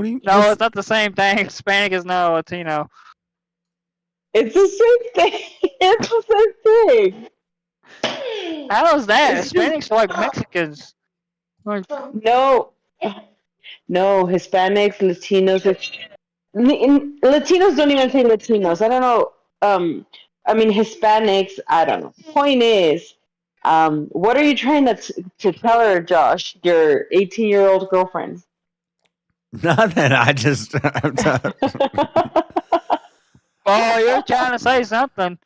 do you? no, it's not the same thing. Hispanic is not a Latino. It's the same thing. It's the same thing. How is that? It's Hispanics are like Mexicans. Like, No, Hispanics, Latinos. Latinos don't even say Latinos. I don't know. I mean Hispanics. I don't know. Point is, what are you trying to tell her, Josh? Your 18-year-old girlfriend. Nothing. I just. oh, you're trying to say something.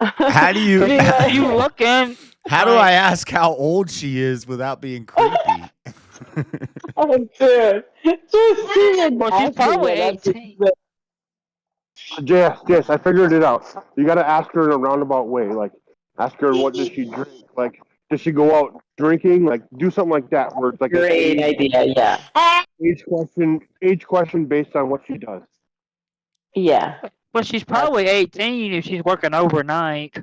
How do you? You looking? How do I ask how old she is without being creepy? Oh, dude. Just even Well, she's probably 18. Yes, I figured it out. You got to ask her in a roundabout way. Like, ask her what does she drink. Like, does she go out drinking? Like, do something like that. Where it's like Great idea. Yeah. Age question based on what she does. Yeah. Well, she's probably 18 if she's working overnight.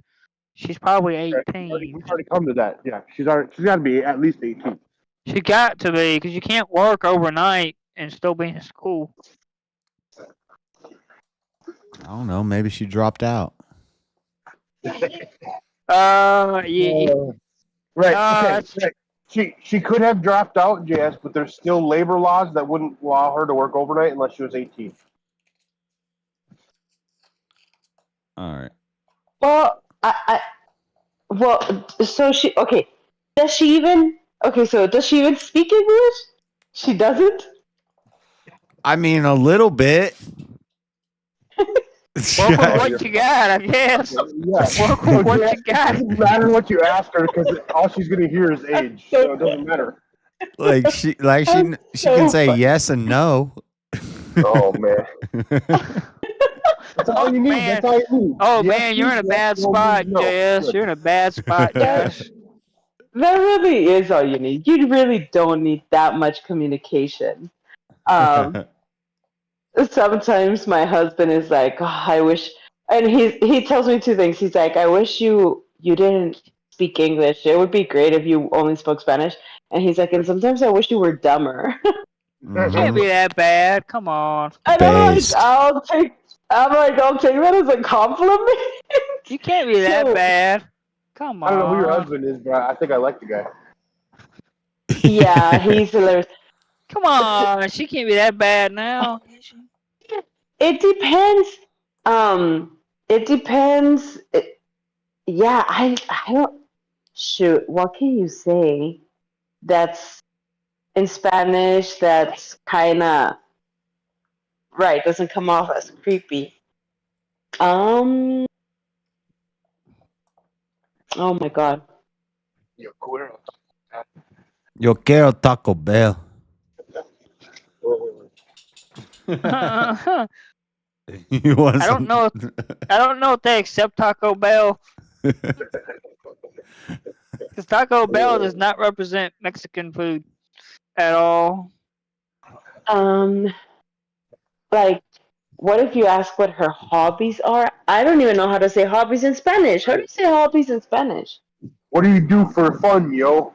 She's probably 18. We've already come to that. Yeah, she's got to be at least 18. She got to be, because you can't work overnight and still be in school. I don't know. Maybe she dropped out. Yeah. Right. She could have dropped out, Jess, but there's still labor laws that wouldn't allow her to work overnight unless she was 18. All right. Well, so she okay. Does she even speak English? She doesn't? I mean, a little bit. Work with what you got, I guess. Work with what you got. It doesn't matter what you ask her because all she's gonna hear is age, so it doesn't matter. Like she can say yes and no. Oh man. That's all you need. Man. That's all you need. Oh Yes, man, you're in a yes, bad no, spot, no. JS. Good. You're in a bad spot, Josh. That really is all you need. You really don't need that much communication. Sometimes my husband is like, oh, I wish, and he tells me two things. He's like, I wish you didn't speak English. It would be great if you only spoke Spanish. And he's like, and sometimes I wish you were dumber. Can't be that bad. Come on. And I'm like, I'll take that as a compliment. You can't be that So- bad. Come on. I don't know who your husband is, but I think I like the guy. Yeah, he's hilarious. Come on. She can't be that bad now. It depends. It depends. Yeah, I don't. Shoot, what can you say? That's in Spanish. That's kind of right. Doesn't come off as creepy. Oh my god. Yo quiero Taco Bell. You want I don't know. I don't know if they accept Taco Bell. Because Taco Bell does not represent Mexican food at all. Like, what if you ask what her hobbies are? I don't even know how to say hobbies in Spanish. How do you say hobbies in Spanish? What do you do for fun, yo?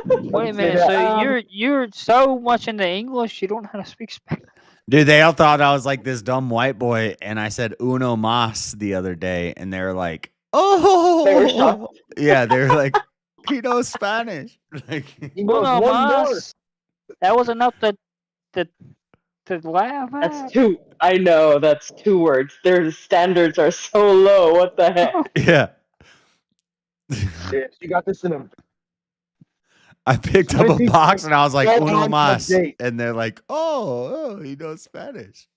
Wait a minute. So you're so much into English, you don't know how to speak Spanish. Dude, they all thought I was like this dumb white boy, and I said uno más the other day, and they were like, "Oh, They were shocked. yeah." They were like, "He knows Spanish." Like, Uno más. That was enough to laugh at. That's two. I know, that's 2 words. Their standards are so low. What the heck? yeah. Yeah, you got this in a. I picked up a box and I was like, Go uno on a más, date. and they're like, "Oh, he knows Spanish."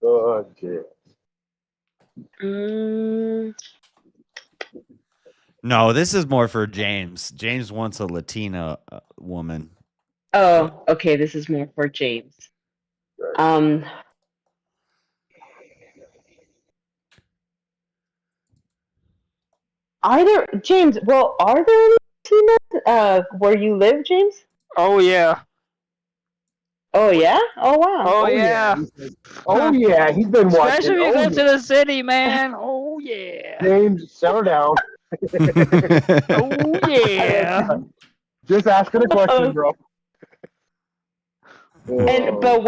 Oh, shit. No, this is more for James. James wants a Latina woman. Oh, okay. This is more for James. Are there James? Well, are there Latinas where you live, James? Oh yeah. Oh yeah. Oh wow. Oh yeah. Oh yeah, he's been watching. Especially if you Oh, go to the city, man. Oh yeah. James, settle down. Oh yeah. Just asking a question, bro. And but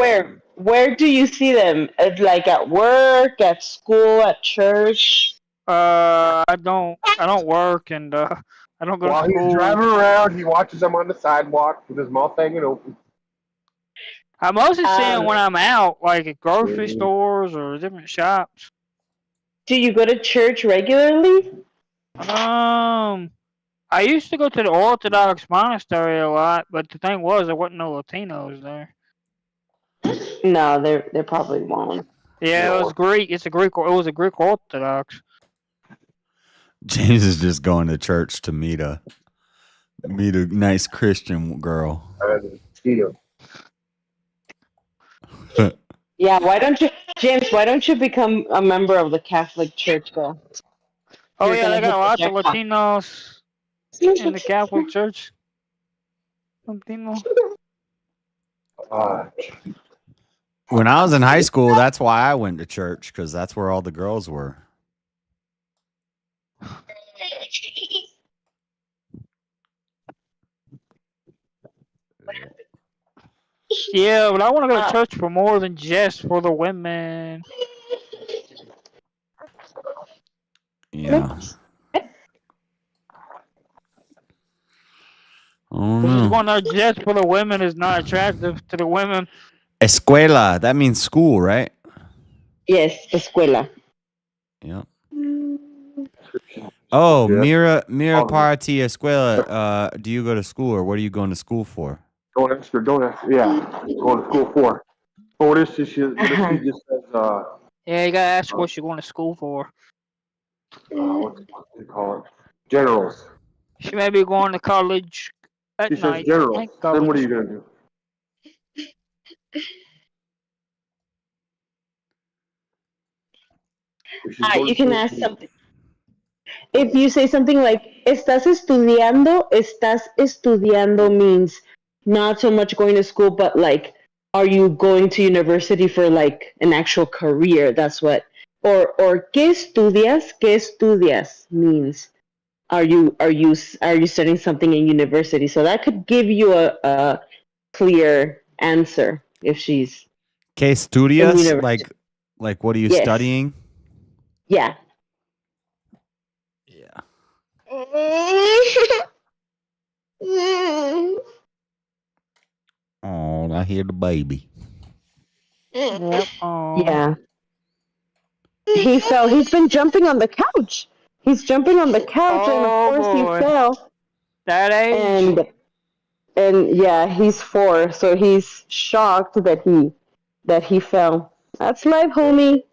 where do you see them? Like at work, at school, at church? I don't work and I don't go While to school. he's driving around, he watches them on the sidewalk with his mouth hanging open. I mostly see them when I'm out, like at grocery stores or different shops. Do you go to church regularly? I used to go to the Orthodox monastery a lot, but the thing was there wasn't no Latinos there. No, they probably won't. Yeah, it was Greek. It was a Greek Orthodox. James is just going to church to meet a nice Christian girl. Yeah, why don't you, James? Why don't you become a member of the Catholic Church, though? Oh You're yeah, gonna they got hit lots the of jackpot. Latinos in the Catholic Church. Latino. When I was in high school, that's why I went to church, because that's where all the girls were. Yeah, but I want to go to church for more than just for the women. Yeah. Oh Just no. going there just for the women is not attractive to the women. Escuela, that means school, right? Yes, escuela. Yep. Oh, Mira Party Escuela. Do you go to school, or what are you going to school for? Don't ask her. Don't ask. Yeah, going to school for. But what if she just says, Yeah, you gotta ask her what she's going to school for. what do you call it? Generals. She may be going to college at She says night. generals. Night Then what are college. you gonna do? You can ask something. If you say something like "estás estudiando," "estás estudiando" means not so much going to school, but like, are you going to university for like an actual career? That's what. Or ¿qué estudias? ¿Qué estudias means are you studying something in university? So that could give you a clear answer if she's ¿Qué in estudias? university. Like what are you Yes. studying? Yeah. Yeah. Oh, I hear the baby. Yep. Yeah. He fell. He's been jumping on the couch. He's jumping on the couch, and of course boy. he fell. That age. And yeah, he's 4, so he's shocked that he fell. That's life, homie.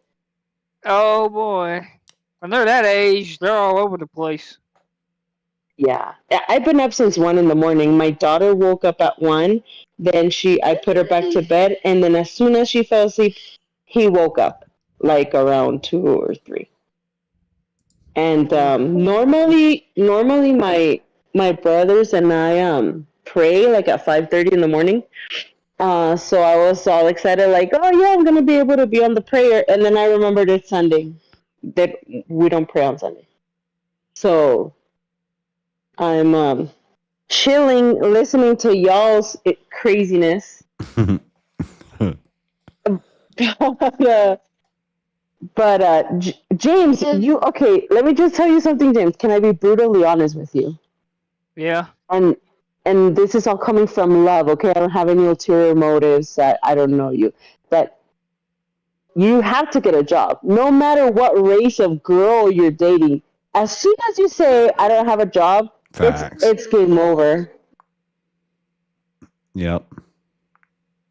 Oh boy. When they're that age, they're all over the place. Yeah, I've been up since 1 a.m. My daughter woke up at 1. Then I put her back to bed, and then as soon as she fell asleep, he woke up like around 2 or 3. And normally my brothers and I pray like at 5:30 in the morning. So I was all excited, like, oh yeah, I'm gonna be able to be on the prayer. And then I remembered it's Sunday, that we don't pray on Sunday. So I'm chilling, listening to y'all's craziness. But James, okay? Let me just tell you something, James. Can I be brutally honest with you? Yeah. And this is all coming from love, okay? I don't have any ulterior motives. I don't know you, but you have to get a job, no matter what race of girl you're dating. As soon as you say I don't have a job, it's game over. Yep.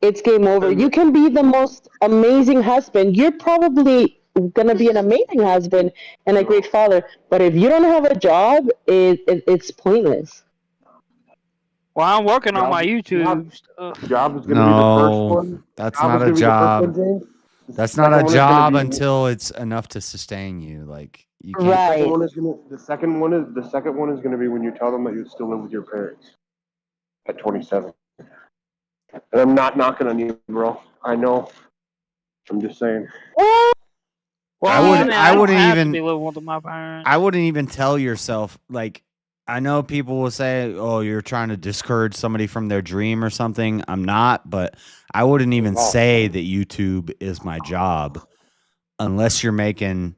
It's game over. You can be the most amazing husband. You're probably gonna be an amazing husband and a great father. But if you don't have a job, it's pointless. Well, I'm working on my YouTube stuff. Job is gonna be the first No, one. that's Job not is a gonna be the first job. one, James. That's The not a second one is gonna job be- until it's enough to sustain you. Like you can't. The second one is going to be when you tell them that you still live with your parents at 27. And I'm not knocking on you, bro. I know. I'm just saying. Well, I wouldn't have even. to be living with my parents. I wouldn't even tell yourself, like, I know people will say, oh, you're trying to discourage somebody from their dream or something. I'm not, but I wouldn't even say that YouTube is my job unless you're making,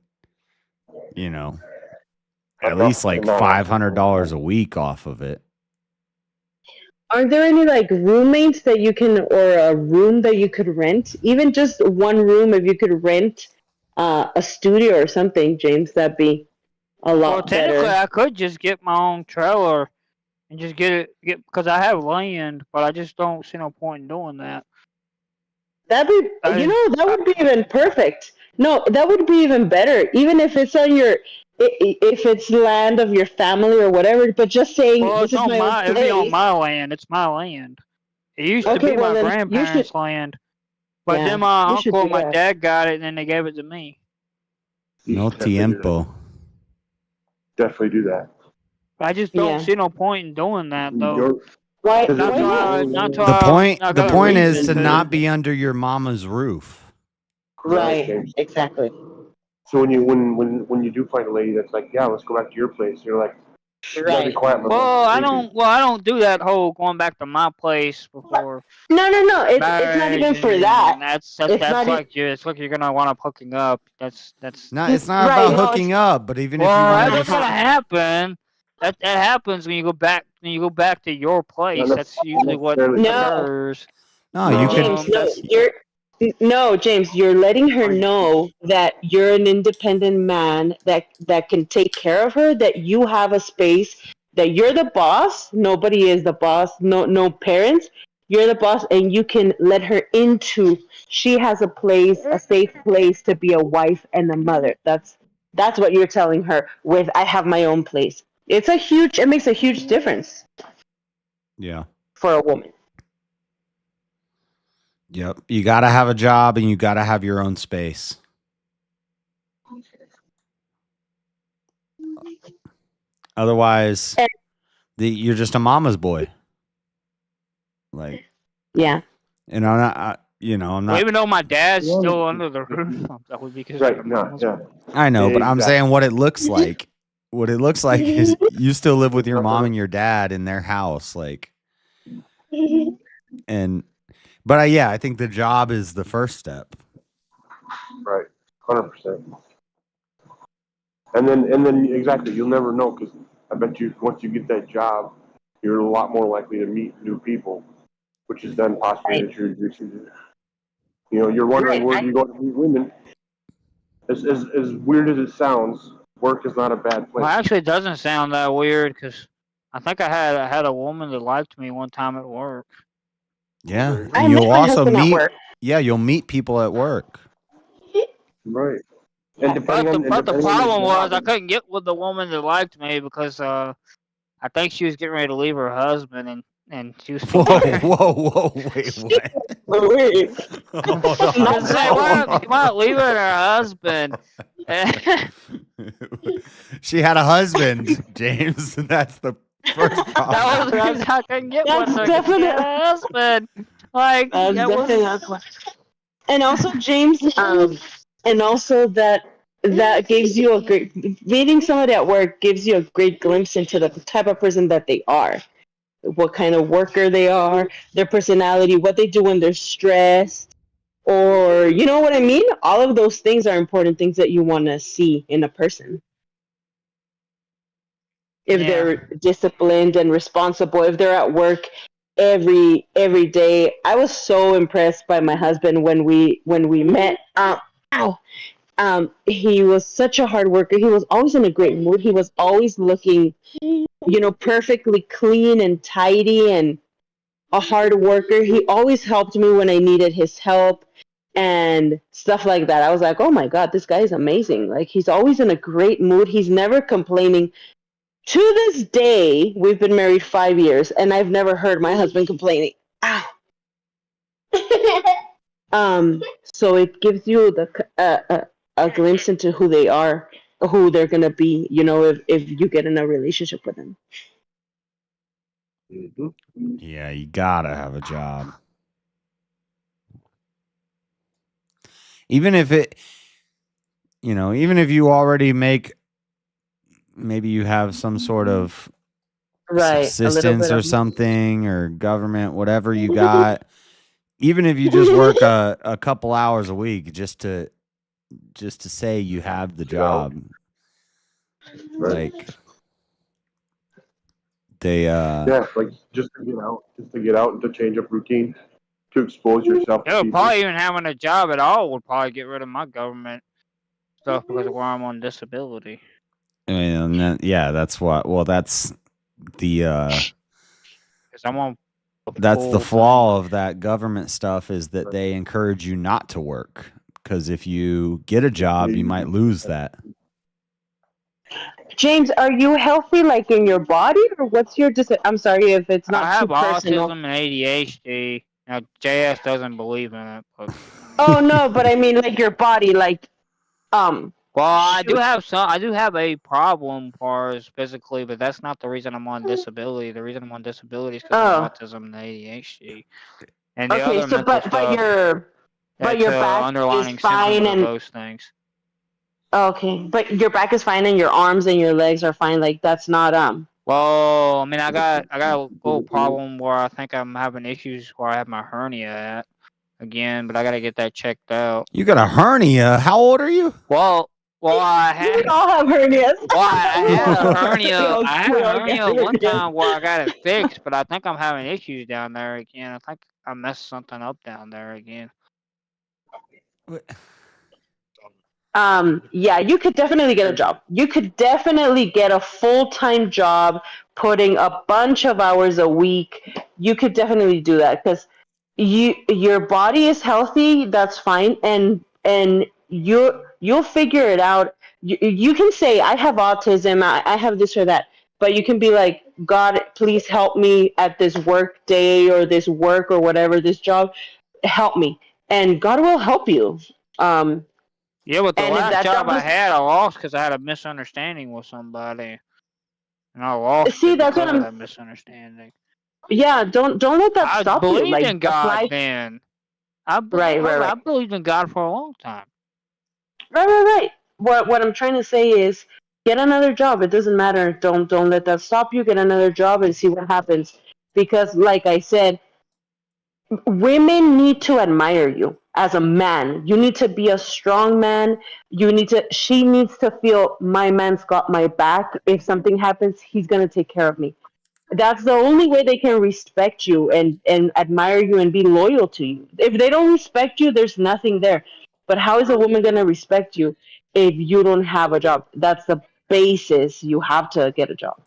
at least like $500 a week off of it. Are there any like roommates that you can, or a room that you could rent? Even just one room, if you could rent a studio or something, James, that'd be a lot Well, technically, better. I could just get my own trailer and just get because I have land, but I just don't see no point in doing that. That'd be, that would be even perfect. No, that would be even better. Even if it's on if it's land of your family or whatever, but just saying Well, this it's is on my own it'd be on place. my land. It's my land. It used to Okay, be well, my then you grandparents' should- land, but Yeah, then my you should uncle and do my that. dad got it, and then they gave it to me. No tiempo. Definitely do that. I just don't Yeah. see no point in doing that though. You're- Why? Because Why if you- not? Not till The I- point. I The got a point is reason to not be under your mama's roof. Right. Exactly. So when you do find a lady that's like, yeah, let's go back to your place, you're like, you gotta be quiet, mother. Well, I don't do that whole going back to my place before. No. It's not even marriage for and that. That's It's not like it's like you're gonna want to hooking up. That's No, it's not Right, about no, hooking up, but even if well, you that's want what's gonna happen. That happens when you go back to your place. That's usually what occurs. No, you James, could. James, you're letting her know that you're an independent man that can take care of her, that you have a space, that you're the boss. Nobody is the boss. No parents. You're the boss, and you can let her into. She has a safe place to be a wife and a mother. That's what you're telling her. With I have my own place. It makes a huge difference Yeah. for a woman. Yep. You got to have a job and you got to have your own space. Otherwise, you're just a mama's boy. Like, yeah. And I'm not, I'm Well, not. even though my dad's still under the roof, that would be because I know, but I'm saying what it looks like. What it looks like is you still live with your mom and your dad in their house, like, but I think the job is the first step. Right, 100%. And then exactly, you'll never know because I bet you once you get that job, you're a lot more likely to meet new people, which is then possibly that you're wondering where do you go to meet women. As weird as it sounds, work is not a bad place. Well, actually, it doesn't sound that weird because I think I had a woman that liked me one time at work. Yeah, I and you'll met my also husband at meet. work. Yeah, you'll meet people at work. Right. But the problem was I couldn't get with the woman that liked me because I think she was getting ready to leave her husband and she was. Whoa, wait, what? Wait. She might leave her husband. She had a husband, James. That's the first problem. That was because I couldn't get with her. Definitely She had a husband. Like that was. And also, James, and also that gives you a great meeting somebody at work gives you a great glimpse into the type of person that they are, what kind of worker they are, their personality, what they do when they're stressed, or you know what I mean. All of those things are important things that you want to see in a person. If they're disciplined and responsible, if they're at work every day. I was so impressed by my husband when we met. He was such a hard worker. He was always in a great mood. He was always looking, perfectly clean and tidy and a hard worker. He always helped me when I needed his help and stuff like that. I was like, oh my God, this guy is amazing. Like, he's always in a great mood. He's never complaining. To this day, we've been married 5 years, and I've never heard my husband complaining. So it gives you a glimpse into who they are, who they're gonna be. If you get in a relationship with them. Yeah, you gotta have a job. Even if you already make, maybe you have some sort of subsistence or something, or government, whatever you got. Even if you just work a couple hours a week, just to say you have the job, like they like just to get out and to change up routine, to expose yourself. Yeah, probably even having a job at all would probably get rid of my government stuff because of where I'm on disability. I mean, that's what. Well, that's the. Because I'm on. That's the flaw of that government stuff, is that they encourage you not to work, because if you get a job, you might lose that. James, are you healthy, like in your body, or what's your I'm sorry if it's not too personal. I have autism and ADHD. Now, JS doesn't believe in it, but. Oh no, but I mean, like your body, like. Well, I do have a problem as far as physically, but that's not the reason I'm on disability. The reason I'm on disability is because of autism and ADHD. And the other mental but stuff, your back underlying is fine symptoms and of those things. Okay, but your back is fine and your arms and your legs are fine. Like that's not Well, I mean, I got a little problem where I think I'm having issues where I have my hernia at again, but I gotta get that checked out. You got a hernia? How old are you? Well, I had. We all have hernias. Well, I had a hernia. I had a hernia one time where I got it fixed, but I think I'm having issues down there again. I think I messed something up down there again. Yeah, you could definitely get a job. You could definitely get a full-time job, putting a bunch of hours a week. you could definitely do that because your body is healthy. That's fine, and you'll figure it out. You can say, I have autism, I have this or that, but you can be like, God, please help me at this work day or this work or whatever, this job, help me, and God will help you. Yeah, but the And if last that job job I is, had, I lost because I had a misunderstanding with somebody, and I lost see, it that's what because of I'm. that misunderstanding. Yeah, don't let that I stop you. believed Like in God apply. then. Right. I believed in God for a long time. Right. What I'm trying to say is get another job. It doesn't matter. Don't let that stop you. Get another job and see what happens. Because like I said, women need to admire you as a man. You need to be a strong man. She needs to feel my man's got my back. If something happens, he's gonna take care of me. That's the only way they can respect you and admire you and be loyal to you. If they don't respect you, there's nothing there. But how is a woman going to respect you if you don't have a job? That's the basis. You have to get a job.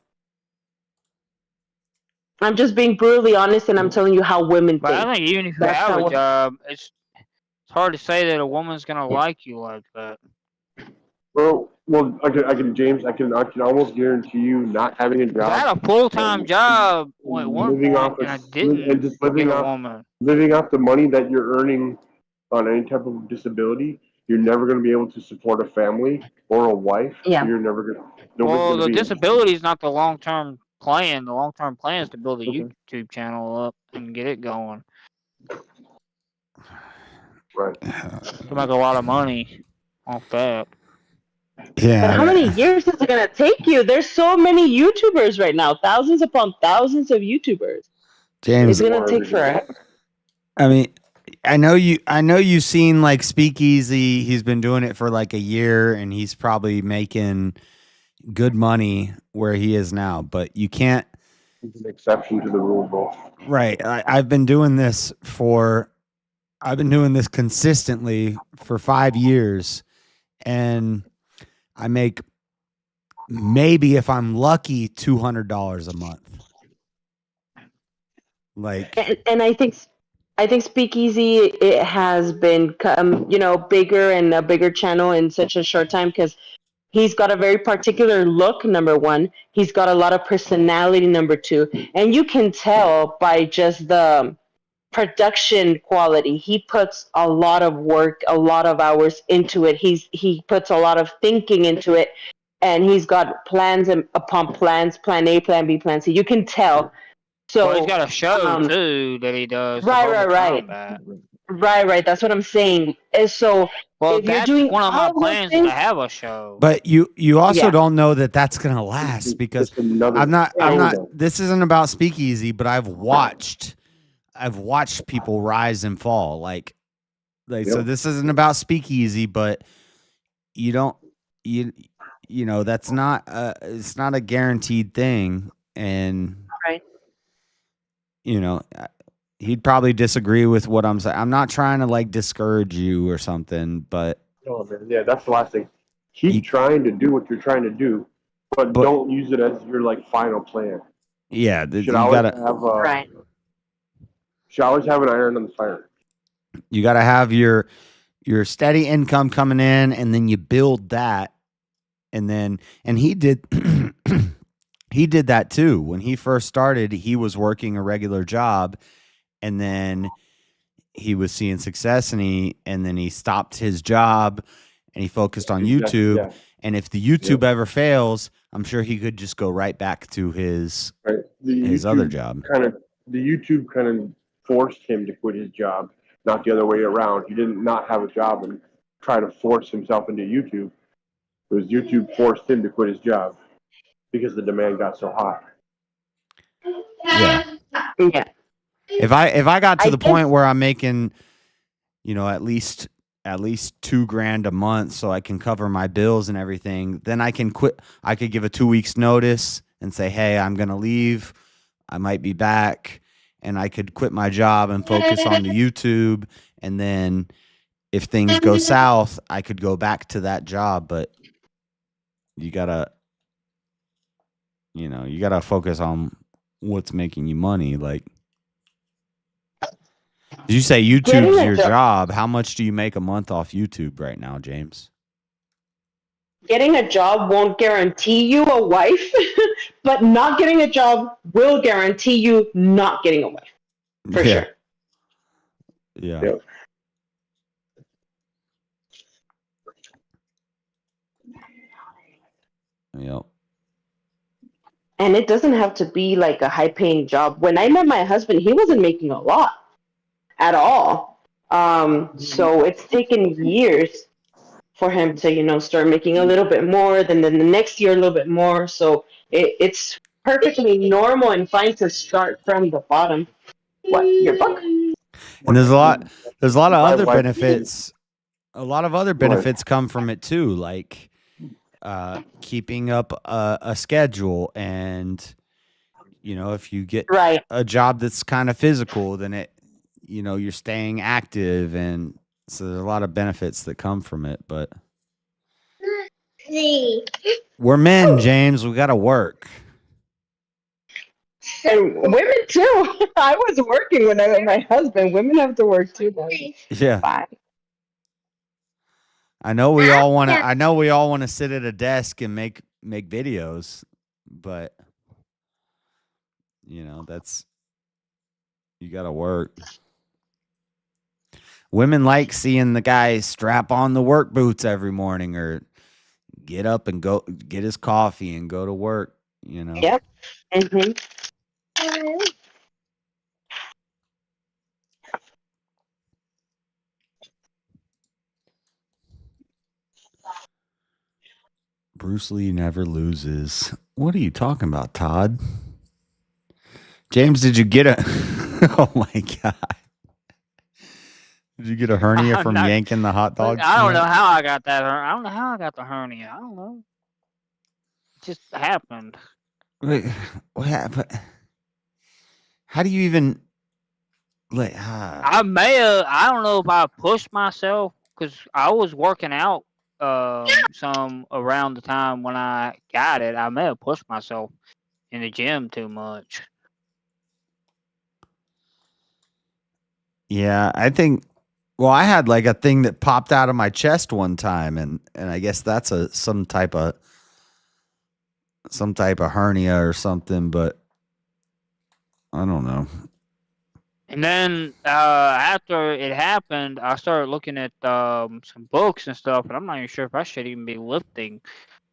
I'm just being brutally honest and I'm telling you how women But think. I think even if you That's have not a what. job, it's hard to say that a woman's gonna like you like that. Well, James, I can almost guarantee you not having a 'Cause I job had a full time and job at one living point, off and I and didn't just get a woman. living off the money that you're earning on any type of disability, you're never going to be able to support a family or a wife. So Yeah. you're never going. Nobody's Well, going to the be disability is not the long term plan. The long term plan is to build a interested. YouTube channel up and get it going Right. to make a lot of money off that. But how Yeah. many years is it going to take you? There's so many YouTubers right now, thousands upon thousands of YouTubers. It's James, going to take forever. I mean, I know you've seen like Speakeasy. He's been doing it for like a year and he's probably making good money where he is now, but you can't. It's an exception to the rule, bro. Right. I've been doing this consistently for 5 years, and I make maybe, if I'm lucky, $200 a month. Like, And I think Speakeasy, it has been bigger and a bigger channel in such a short time because he's got a very particular look. Number one, he's got a lot of personality. Number two, and you can tell by just the production quality. He puts a lot of work, a lot of hours into it. He puts a lot of thinking into it, and he's got plans and upon plans, plan A, plan B, plan C. You can tell. So Well, he's got a show too that he does. The right, Mortal right, Kombat. right. That's what I'm saying. And so Well, if you're that's doing one of my all those plans things, to have a show. but you also Yeah. don't know that that's going to last, because I'm not this isn't about Speakeasy, but I've watched people rise and fall. Like so this isn't about Speakeasy, but you don't that's not it's not a guaranteed thing. And right. He'd probably disagree with what I'm saying. I'm not trying to like discourage you or something, but Oh man, yeah, that's the last thing. Keep trying to do what you're trying to do, but don't use it as your like final plan. yeah, You you should always gotta have should always have an iron on the fire. you gotta have your steady income coming in, and then you build that, and he did he did that too. When he first started, he was working a regular job, and then he was seeing success, and then he stopped his job and he focused on YouTube. Yeah. And if the YouTube ever fails, I'm sure he could just go right back to his other job. The YouTube kind of forced him to quit his job, not the other way around. He didn't not have a job and try to force himself into YouTube. It was YouTube forced him to quit his job because the demand got so hot. Yeah. Yeah. If I got to the point where I'm making, at least $2,000 a month so I can cover my bills and everything, then I can quit. I could give a 2 weeks notice and say, hey, I'm going to leave. I might be back. And I could quit my job and focus on the YouTube. And then if things go south, I could go back to that job. But you gotta focus on what's making you money. Like, Did you say Getting YouTube's a your job. job? How much do you make a month off YouTube right now, James? Getting a job won't guarantee you a wife, but not getting a job will guarantee you not getting a wife. For Yeah. sure. Yeah. Yep. Yep. And it doesn't have to be like a high paying job. When I met my husband, he wasn't making a lot at all. So it's taken years for him to, start making a little bit more, then the next year a little bit more. So it's perfectly normal and fine to start from the bottom. What, your book? And there's a lot of My other wife- benefits. A lot of other Go ahead. benefits come from it too, like keeping up a schedule, and if you get a job that's kind of physical, then you're staying active, and so there's a lot of benefits that come from it. But we're men, James. We got to work. And women too. I was working when I met my husband. Women have to work too. Yeah. Bye. I know we all want to. I know we all want to sit at a desk and make videos, but that's you got to work. Women like seeing the guy strap on the work boots every morning, or get up and go get his coffee and go to work. Yep. Bruce Lee never loses. What are you talking about, Todd? James, did you get a? Oh my god! Did you get a hernia from yanking the hot dog? I don't know how I got that. I don't know how I got the hernia. I don't know. It just happened. Wait, what happened? How do you even? I may have. I don't know if I pushed myself because I was working out some around the time when I got it. I may have pushed myself in the gym too much. Yeah, I think. Well, I had like a thing that popped out of my chest one time, and I guess that's some type of hernia or something, but I don't know. And then after it happened, I started looking at some books and stuff, and I'm not even sure if I should even be lifting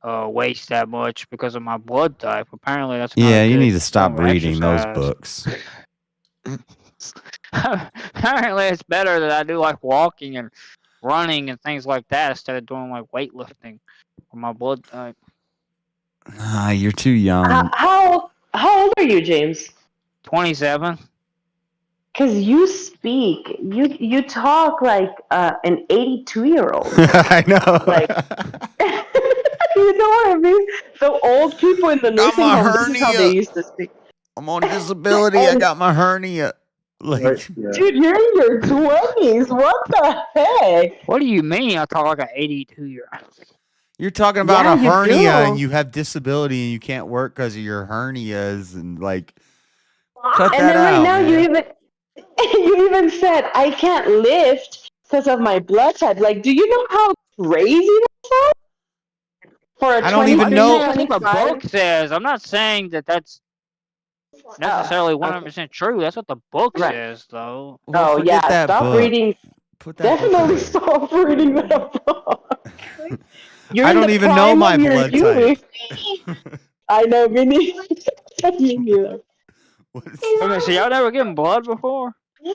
weights that much because of my blood type. Apparently, that's not Yeah, a you good need to stop form of reading those exercise. books. Apparently, it's better that I do like walking and running and things like that instead of doing like weightlifting for my blood type. Ah, you're too young. How old are you, James? 27. Because you speak, you talk like an 82-year-old. I know. Like, you know what I mean? The old people in the nursing home, this is how they used to speak. I'm on disability. I got my hernia. Like, Dude, you're in your 20s. What the heck? What do you mean? I talk like an 82-year-old. you're talking about Yeah, a you hernia, do. and you have disability, and you can't work because of your hernias, and like, cut And that then right out, now man. you even said I can't lift because of my blood type. Like, do you know how crazy that sounds? For a I don't even 23, know. That's what the 25? book says. I'm not saying that that's necessarily 100% true. That's what the book Right. says, though. Oh forget yeah, that stop book. reading. Put that book Definitely away. stop reading that book. You're I in don't the even know prime my of your blood type. youth. I know, me neither. Me neither. Okay, so y'all never given blood before? No.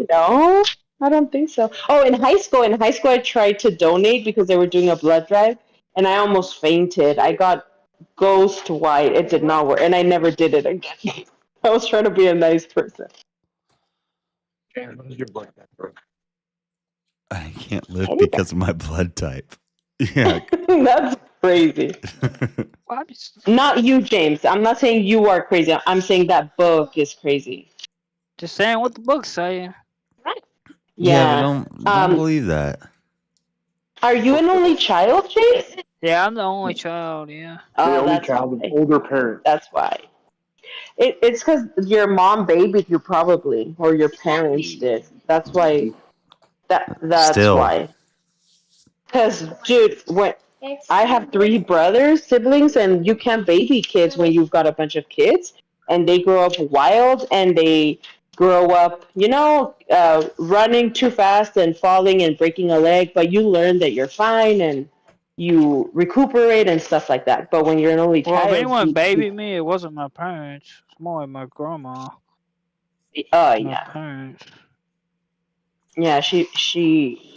No, I don't think so. Oh, in high school, I tried to donate because they were doing a blood drive, and I almost fainted. I got ghost white. It did not work, and I never did it again. I was trying to be a nice person. I can't live because of my blood type. Yeah. That's crazy. Not you, James. I'm not saying you are crazy. I'm saying that book is crazy. Just saying what the book's saying. Yeah, Yeah. but don't believe that. Are you an only child, James? Yeah, I'm the only child, yeah. Oh, the only that's child of why. older parents. That's why. It's because your mom babied you probably, or your parents did. That's why. That's Still, why. Because, dude, when I have 3 brothers, siblings, and you can't baby kids when you've got a bunch of kids, and they grow up wild, and they grow up, running too fast and falling and breaking a leg, but you learn that you're fine and you recuperate and stuff like that. But when you're an only Well, if child, anyone babied me, it wasn't my parents. It's more like my grandma. My yeah. parents. Yeah, she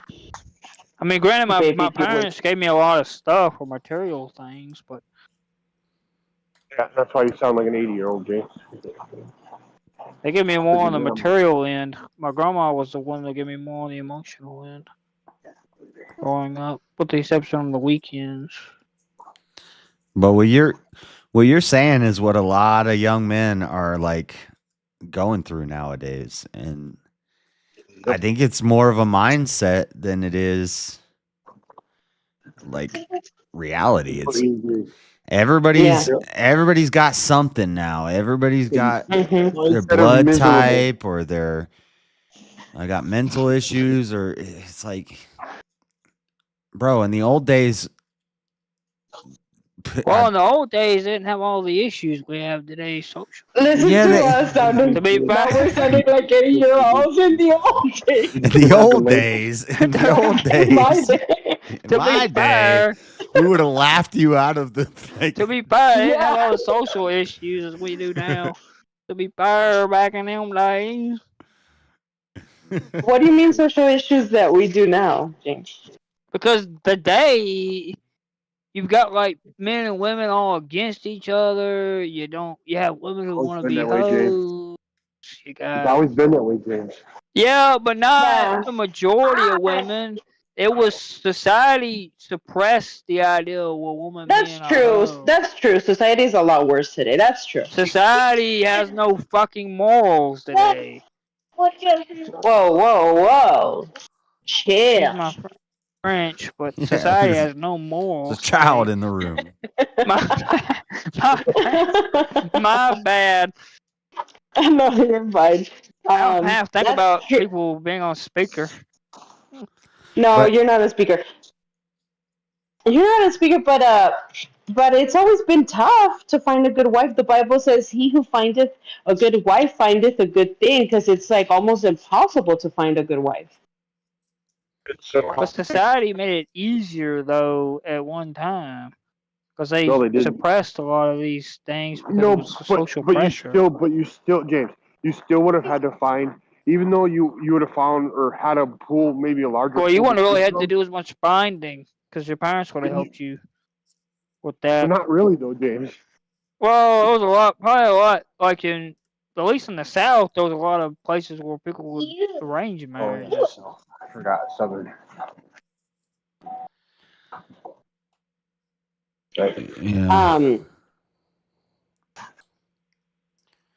I mean, granted, my babied you parents gave me a lot of stuff or material things, but Yeah, that's why you sound like an 80-year-old, James. they gave me more on the material end. My grandma was the one that gave me more on the emotional end growing up, with the exception of the weekends. but what you're saying is what a lot of young men are like going through nowadays, and I think it's more of a mindset than it is like reality. It's everybody's got something now. Everybody's got their blood type or I got mental issues, or it's like, bro, in the old days. Well, in the old days, they didn't have all the issues we have today. Social. Listen to us sounding. To be Now fair, we're sounding like 80-year-olds in the old days. In the old days, in My day. my day, we would have laughed you out of the. To be fair, they didn't have all the social issues as we do now. To be fair, back in them days. What do you mean social issues that we do now, James? Because today, you've got like men and women all against each other. You have women who want to be hoes. You got. It's always been that way, James. Yeah, but not the majority of women. It was society suppressed the idea of a woman That's being true. a hoe. That's true. Society is a lot worse today. That's true. Society has no fucking morals today. Whoa, whoa, whoa. Chill. Excuse my French, but society has no morals. There's a child in the room. My bad. No, you're fine. I don't have to think about people being on speaker. No, you're not a speaker. You're not a speaker, but it's always been tough to find a good wife. The Bible says, "He who findeth a good wife findeth a good thing," because it's like almost impossible to find a good wife. But society made it easier though at one time because they suppressed a lot of these things because it was social pressure. You still, James, you still would have had to find, even though you would have found or had a pool, maybe a larger. Well, you wouldn't really have to do as much finding because your parents would have helped you with that. Not really though, James. Well, it was probably a lot, like at least in the South, there was a lot of places where people would arrange marriages. I forgot Southern. Yeah.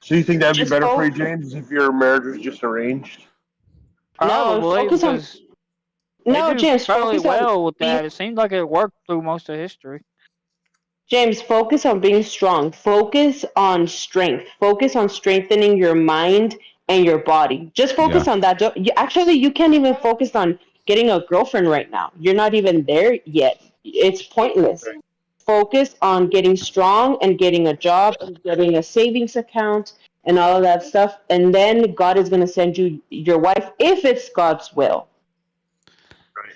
So you think that'd be better for you, James, if your marriage was just arranged? Probably, because they do James, fairly focus well on with that. It seems like it worked through most of history. James, focus on being strong. Focus on strength. Focus on strengthening your mind and your body. Just focus on that. Actually, you can't even focus on getting a girlfriend right now. You're not even there yet. It's pointless. Focus on getting strong and getting a job and getting a savings account and all of that stuff. And then God is going to send you your wife if it's God's will.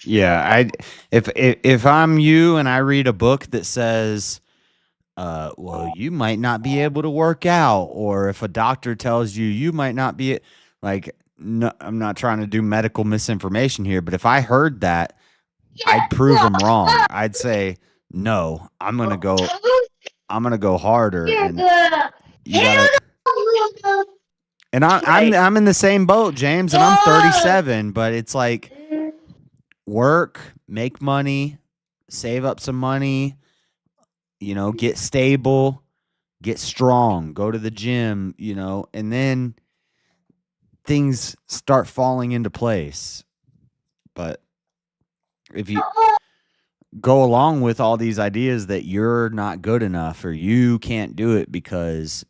Yeah, if I'm you and I read a book that says, well, you might not be able to work out, or if a doctor tells you might not be like, no, I'm not trying to do medical misinformation here, but if I heard that, I'd prove them wrong. I'd say, no, I'm gonna go harder, and you gotta. And I'm in the same boat, James, and I'm 37, but it's like work, make money, save up some money, get stable, get strong, go to the gym, and then things start falling into place. But if you go along with all these ideas that you're not good enough or you can't do it because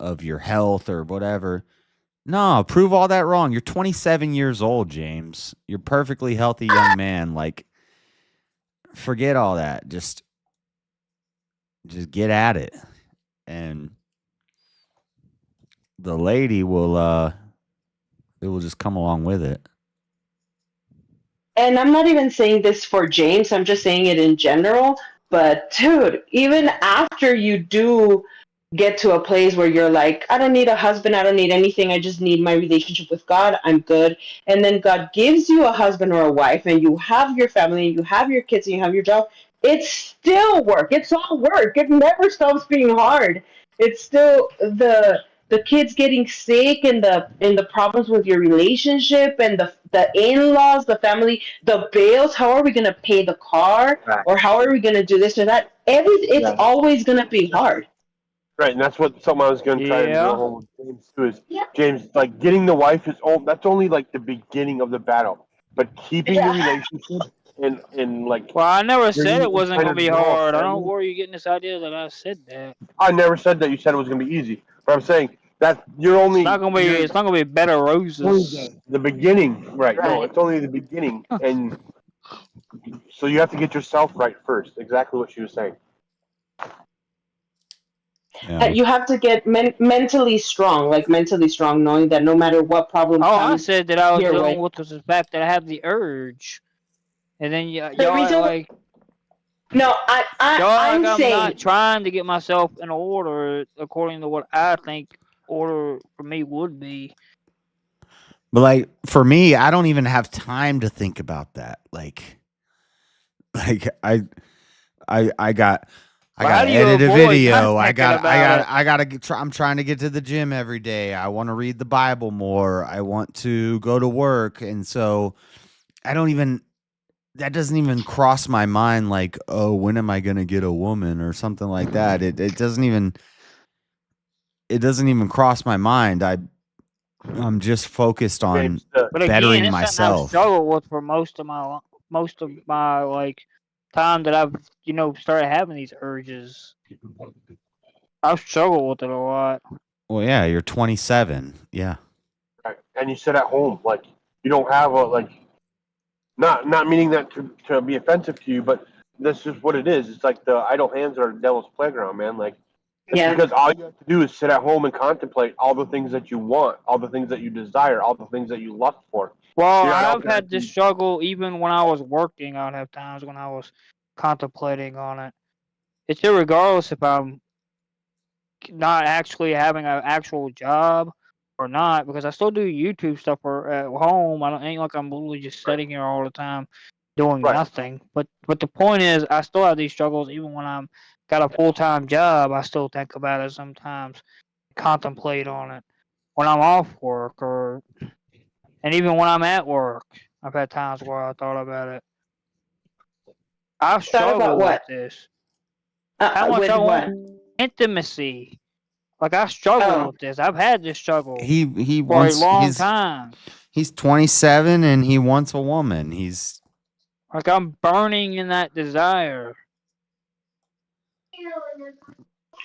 of your health or whatever. No, prove all that wrong. You're 27 years old, James. You're perfectly healthy young man. Like, forget all that. Just get at it. And the lady will it will just come along with it. And I'm not even saying this for James, I'm just saying it in general. But dude, even after you do get to a place where you're like, I don't need a husband, I don't need anything, I just need my relationship with God, I'm good. And then God gives you a husband or a wife, and you have your family, and you have your kids, and you have your job. It's still work. It's all work. It never stops being hard. It's still the kids getting sick, and the problems with your relationship, and the in-laws, the family, the bills. How are we gonna pay the car, or how are we gonna do this or that? It's always gonna be hard. Right, and that's what something I was going to try and go home with James too. Is James, like, getting the wife is that's only like the beginning of the battle, but keeping the relationship and like. Well, I never said bringing it wasn't kind gonna of be normal hard. I don't know family- where you're getting this idea that I said that. I never said that. You said it was going to be easy, but I'm saying that you're only. It's not gonna be. It's not gonna be bed of roses. The beginning, right? No, it's only the beginning, and so you have to get yourself right first. Exactly what she was saying. You have to get mentally strong, knowing that no matter what problem Oh, comes, I said that I was your dealing way. with the fact that I have the urge, and then y'all reason- like. No, I'm I'm saying not trying to get myself in order according to what I think order for me would be. But like for me, I don't even have time to think about that. Like I got how to do you edit a avoid video. not thinking about I'm trying to get to the gym every day. I want to read the Bible more. I want to go to work. And so that doesn't even cross my mind. Like, oh, when am I going to get a woman or something like that? It doesn't even cross my mind. I'm just focused on But again, bettering it's myself. something I've struggled with for most of my like time that I've started having these urges. I've struggled with it a lot. Well, yeah, you're 27. Yeah. Right. And you sit at home, like you don't have a like. Not meaning that to be offensive to you, but that's just what it is. It's like the idle hands are the devil's playground, man. Like, because all you have to do is sit at home and contemplate all the things that you want, all the things that you desire, all the things that you lust for. Well, I've had this struggle even when I was working. I'd have times when I was contemplating on it. It's irregardless if I'm not actually having an actual job or not, because I still do YouTube stuff at home. Ain't like I'm literally just sitting here all the time doing nothing. But the point is, I still have these struggles even when I'm got a full-time job. I still think about it sometimes, contemplate on it when I'm off work, and even when I'm at work. I've had times where I thought about it. I've struggled with this. How much I want intimacy. Like, I struggle with this. I've had this struggle He for wants a long time. He's 27 and he wants a woman. He's like, I'm burning in that desire.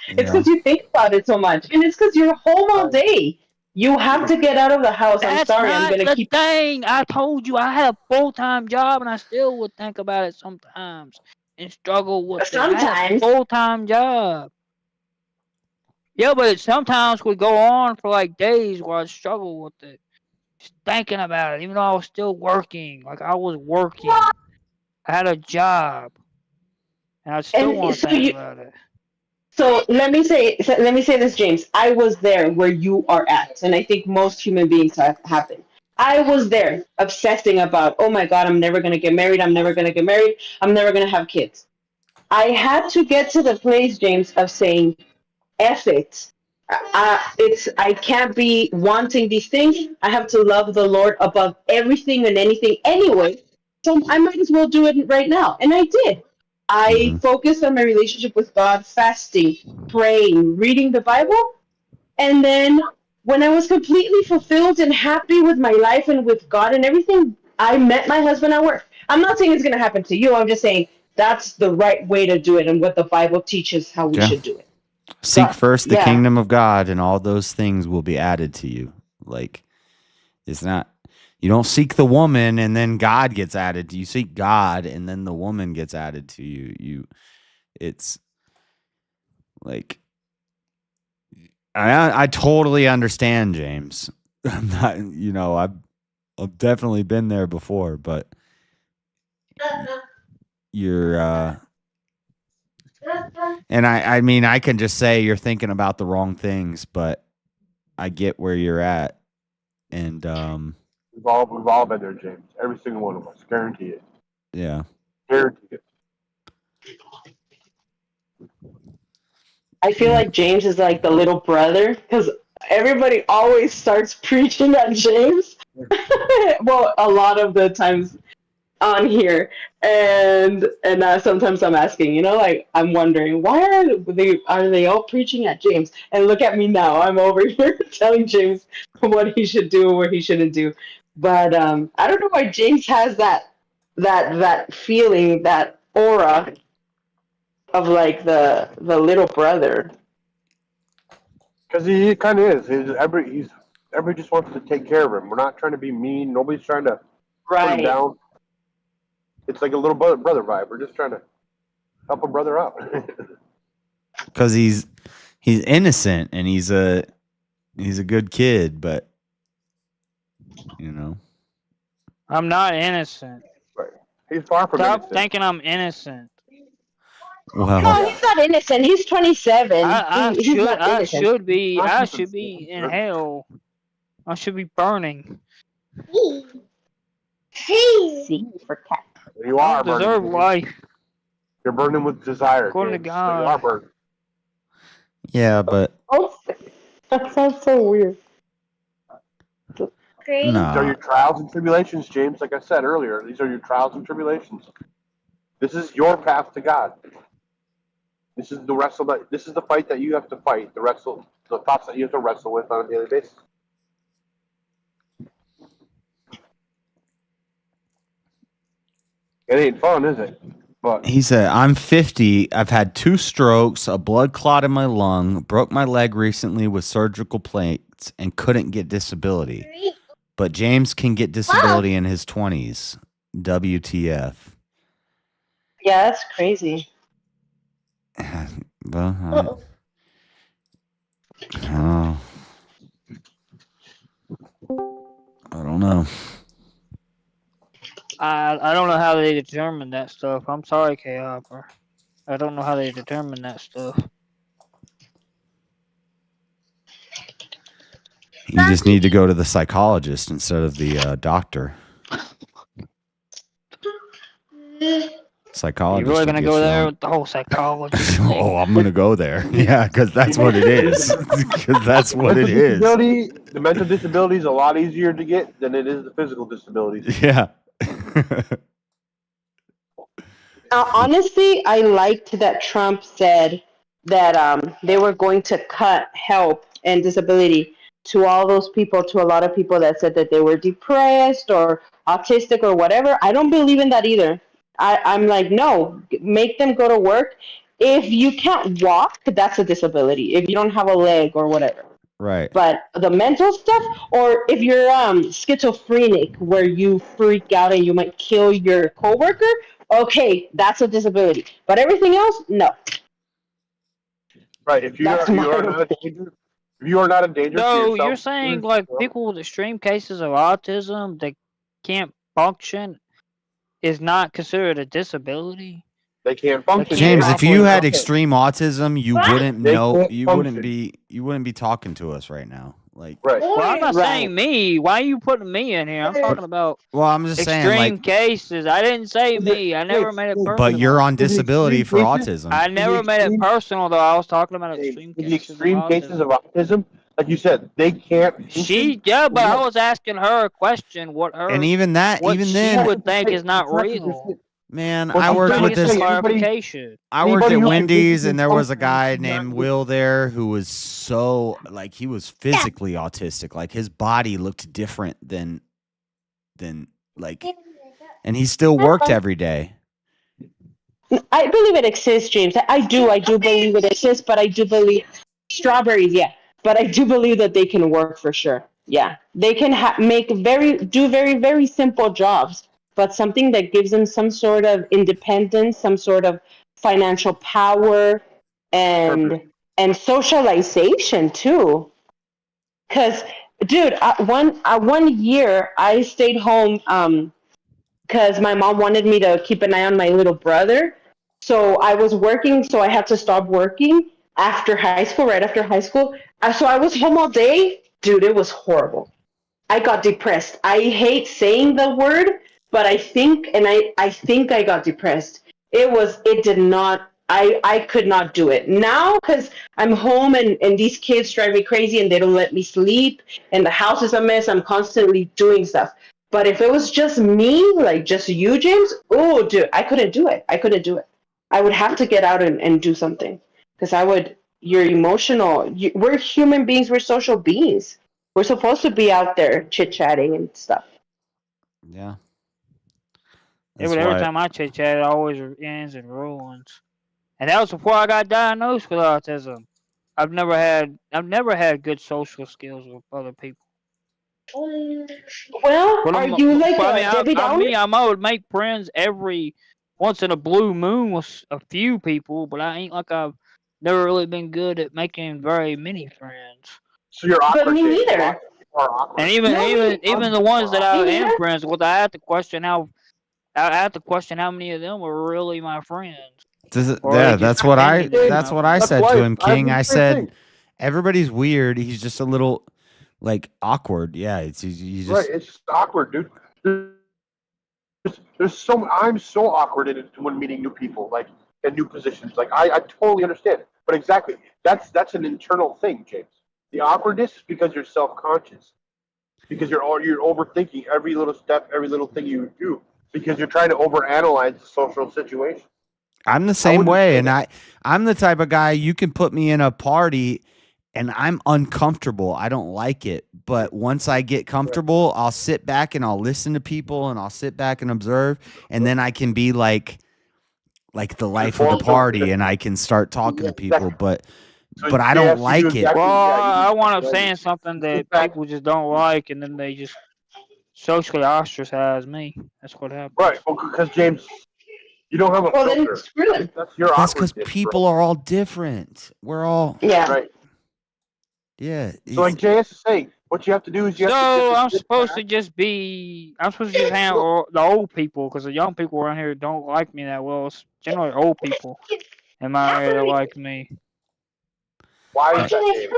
It's because you think about it so much, and it's because you're home all day. You have to get out of the house. I'm sorry, I'm gonna keep. Thing. I told you I had a full-time job, and I still would think about it sometimes and struggle with it. I had a full-time job. Yeah, but it sometimes would go on for like days where I'd struggle with it. Just thinking about it, even though I was still working. Like, I was working. I had a job. And I still want to think about it. So let me say this, James. I was there where you are at, and I think most human beings have been. I was there obsessing about, oh my God, I'm never gonna get married. I'm never gonna get married. I'm never gonna have kids. I had to get to the place, James, of saying, F it. I can't be wanting these things. I have to love the Lord above everything and anything anyway. So I might as well do it right now. And I did. I focused on my relationship with God, fasting, praying, reading the Bible. And then when I was completely fulfilled and happy with my life and with God and everything, I met my husband at work. I'm not saying it's going to happen to you. I'm just saying that's the right way to do it and what the Bible teaches how we should do it. Seek first the yeah. kingdom of God, and all those things will be added to you. Like, it's not, you don't seek the woman and then God gets added to you. You seek God and then the woman gets added to you. It's like, I totally understand, James. I'm not, I've definitely been there before, but you're, and I mean, I can just say you're thinking about the wrong things, but I get where you're at. And, We've all been there, James. Every single one of us. Guarantee it. yeah. Guarantee it. I feel like James is like the little brother because everybody always starts preaching at James. Well, a lot of the times on here, and sometimes I'm asking, like I'm wondering why are they all preaching at James? And look at me now, I'm over here telling James what he should do and what he shouldn't do. But I don't know why James has that feeling, that aura of like the little brother. Because he kind of is. Everybody just wants to take care of him. We're not trying to be mean. Nobody's trying to put him down. It's like a little brother vibe. We're just trying to help a brother out. Because he's innocent and he's a good kid, but I'm not innocent. Right. He's far from Stop innocent. thinking I'm innocent. Well, No, he's not innocent. He's 27. I He's should not innocent. I should be in hell. I should be burning. C for cat. You I are don't deserve burning. life. You're burning with desire. According to James. So you are God. burning. yeah, but Oh, that sounds so weird. These are no. your trials and tribulations, James. Like I said earlier, these are your trials and tribulations. This is your path to God. This is the fight that you have to fight. The thoughts that you have to wrestle with on a daily basis. It ain't fun, is it? But He said, I'm 50. I've had 2 strokes, a blood clot in my lung, broke my leg recently with surgical plates, and couldn't get disability. But James can get disability in his 20s. WTF. Yeah, that's crazy. Well, I don't know. I don't know how they determine that stuff. I'm sorry, K-Hopper. I don't know how they determine that stuff. You just need to go to the psychologist instead of the doctor. Psychologist. You're really will gonna get go you there on- with the whole psychologist? Oh, I'm gonna go there. Yeah, because that's what it is. Because that's what it is. The mental disability is a lot easier to get than it is the physical disabilities. Yeah. Honestly, I liked that Trump said that they were going to cut help and disability to all those people, to a lot of people that said that they were depressed or autistic or whatever. I don't believe in that either. I'm like, no, make them go to work. If you can't walk, that's a disability. If you don't have a leg or whatever. Right. But the mental stuff, or if you're schizophrenic, where you freak out and you might kill your coworker, okay, that's a disability. But everything else, no. Right. If you are not a danger, if you are not a danger to So yourself, you're saying like people with extreme cases of autism that can't function is not considered a disability? They can't function. James, if you had Okay. extreme autism, you wouldn't They know. can't You function. wouldn't be talking to us right now. Like, right. Well, I'm not saying me. Why are you putting me in here? I'm talking about well, I'm just saying, extreme like, cases. I didn't say me. I never made it personal. but you're on disability for autism. I never made it personal though. I was talking about extreme The cases. extreme cases of autism, like you said, they can't. But I was asking her a question. What And even then she would think is not It's real. Man, Well, I I'm worked trying with to get this. some clarification. I worked at Anybody who Wendy's, can and there was a function guy should named not- Will there who was so like he was physically autistic. Like his body looked different than like, and he still worked every day. I believe it exists, James. I do believe it exists, but I do believe strawberries, yeah. But I do believe that they can work for sure. Yeah, they can do very very simple jobs, but something that gives them some sort of independence, some sort of financial power, and and socialization too. Cause, dude, one year I stayed home because my mom wanted me to keep an eye on my little brother. So I was working, so I had to stop working after high school, right after high school. So I was home all day. Dude, it was horrible. I got depressed. I hate saying the word, but I think I got depressed. It did not, I could not do it. Now, because I'm home and these kids drive me crazy and they don't let me sleep and the house is a mess, I'm constantly doing stuff. But if it was just me, like just you, James, oh, dude, I couldn't do it. I couldn't do it. I would have to get out and do something because you're emotional. We're human beings, we're social beings. We're supposed to be out there chit chatting and stuff. Yeah. Yeah, but every time I chit chat, it always ends in ruins. And that was before I got diagnosed with autism. I've never had good social skills with other people. Well, But are you like Debbie Downer? I would make friends every once in a blue moon with a few people, but I ain't like I've never really been good at making very many friends. So you're awkward. But me neither. And even the ones that I am friends with, I have to question how many of them were really my friends. Yeah, that's what I said to him, King. I said, everybody's weird. He's just a little like awkward. Yeah, you just right. It's just awkward, dude. I'm so awkward when meeting new people, like in new positions. Like I totally understand it. But exactly, that's an internal thing, James. The awkwardness is because you're self-conscious, because you're overthinking every little step, every little thing you do, because you're trying to overanalyze the social situation. I'm the same way, and I'm the type of guy you can put me in a party and I'm uncomfortable. I don't like it. But once I get comfortable, I'll sit back and I'll listen to people and I'll sit back and observe, and then I can be like the life of the party and I can start talking to people, but I don't like it. Well, I wound up saying something that people just don't like, and then they just socially ostracize me. That's what happened. Right, because James, you don't have a filter. Then screw them. That's because people are all different. We're all right. Yeah. So like JS is saying, what you have to do is I'm supposed to just hang out with the old people, because the young people around here don't like me that well. It's generally old people in my area that like me. Why is that?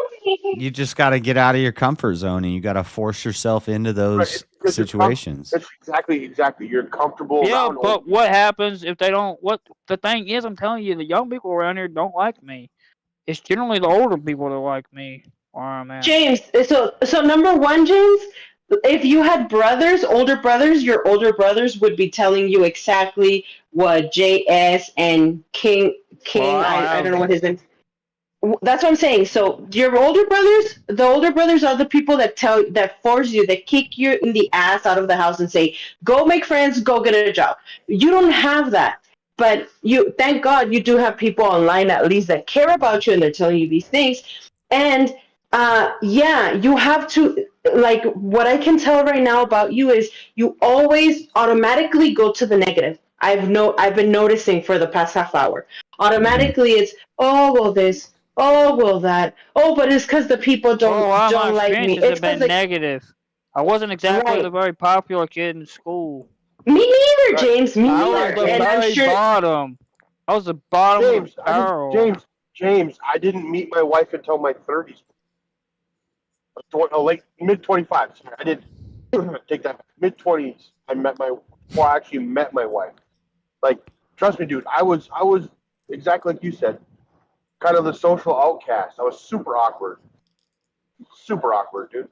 You just got to get out of your comfort zone, and you got to force yourself into those situations. It's exactly. You're comfortable. Yeah, but what happens if they don't? What the thing is, I'm telling you, the young people around here don't like me. It's generally the older people that like me. Where I'm at. James, so number one, James, if you had older brothers, your older brothers would be telling you exactly what JS and King, I don't know what his name. That's what I'm saying. So your the older brothers are the people that force you, that kick you in the ass out of the house and say, go make friends, go get a job. You don't have that. But thank God you do have people online at least that care about you and they're telling you these things. And you have to, like, what I can tell right now about you is you always automatically go to the negative. I've been noticing for the past half hour. Automatically it's, oh, well, this, oh, well, that, oh, but it's because the people don't like me. It's been negative. I wasn't exactly the very popular kid in school. Me neither, James. Me neither. I was the very bottom. I was the bottom of the barrel. James, I didn't meet my wife until my 30s. Mid 25s. I did take that. Mid 20s. I met my wife. Like, trust me, dude. I was exactly like you said, kind of the social outcast. I was super awkward, dude.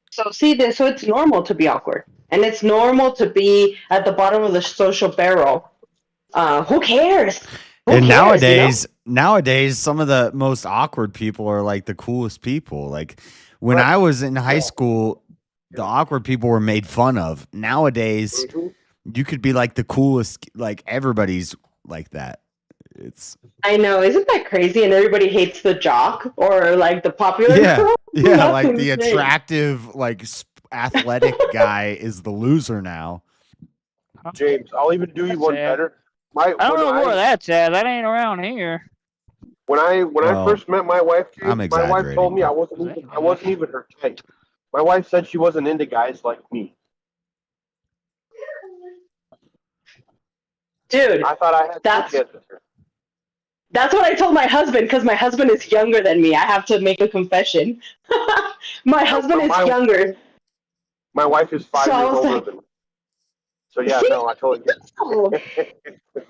So so it's normal to be awkward, and it's normal to be at the bottom of the social barrel. Who cares? And nowadays, some of the most awkward people are like the coolest people. Like when I was in high school, the awkward people were made fun of. Nowadays, you could be like the coolest, like everybody's like that. It's I know, isn't that crazy? And everybody hates the jock or like the popular girl. yeah, That's like the insane. attractive, like athletic guy is the loser now. James, I'll even do you one better. I don't know where that's at. That ain't around here. When I Well, first met my wife, I'm James, my wife told exaggerating, me I but- wasn't even her type. My wife said she wasn't into guys like me. Dude, I thought I had that's kids with her. that's what I told my husband because my husband is younger than me. I have to make a confession. My husband is younger. My wife is 5 So I years was older like- than me. So yeah, no, I totally get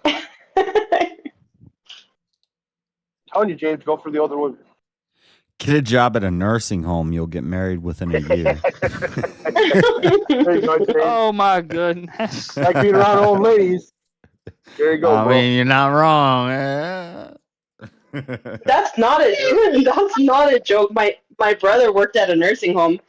it. Telling you, James, go for the older women. Get a job at a nursing home. You'll get married within a year. There you go, James. Oh my goodness. Like being around old ladies. There you go, I bro. mean, you're not wrong. That's not a joke. My brother worked at a nursing home,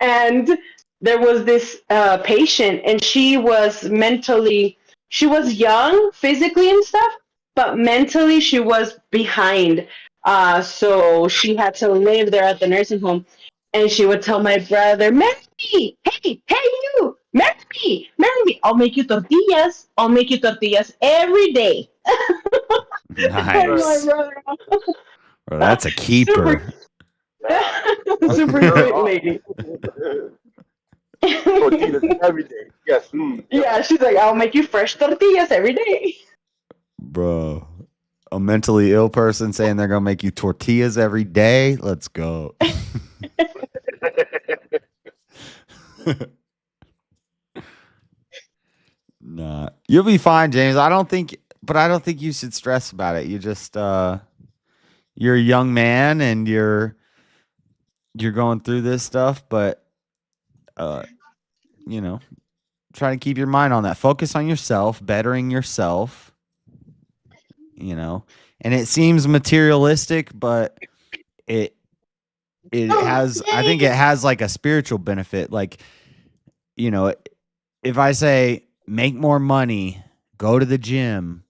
and there was this patient, and she was young physically and stuff, but mentally she was behind. So she had to live there at the nursing home, and she would tell my brother, "Marry me, hey you, marry me. I'll make you tortillas. I'll make you tortillas every day." Nice. My brother. Well, that's a keeper. Super sweet lady. Tortillas every day. Yes. Yeah, she's like, "I'll make you fresh tortillas every day." Bro, a mentally ill person saying they're going to make you tortillas every day? Let's go. Nah. You'll be fine, James. I don't think you should stress about it. You just you're a young man and you're going through this stuff, but you know, try to keep your mind on that. Focus on yourself, bettering yourself, you know. And it seems materialistic, but I think it has like a spiritual benefit. Like, you know, if I say make more money, go to the gym,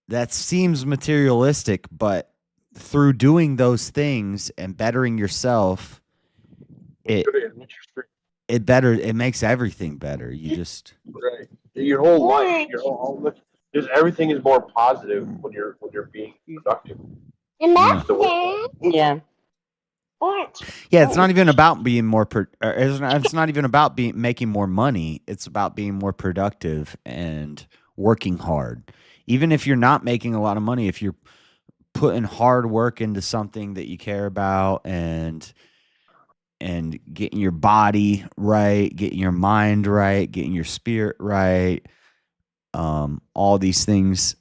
that seems materialistic, but through doing those things and bettering yourself, it makes everything better. You just Right. Your whole life, just everything is more positive when you're being productive. Yeah. Yeah, it's not even about being more. It's not even about making more money. It's about being more productive and working hard. Even if you're not making a lot of money, if you're putting hard work into something that you care about and getting your body right, getting your mind right, getting your spirit right, all these things,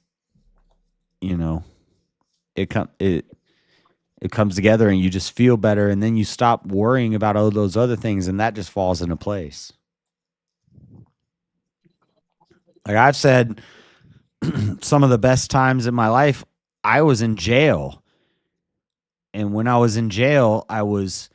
you know, it comes together and you just feel better, and then you stop worrying about all those other things, and that just falls into place. Like I've said, some of the best times in my life, I was in jail. And when I was in jail, I was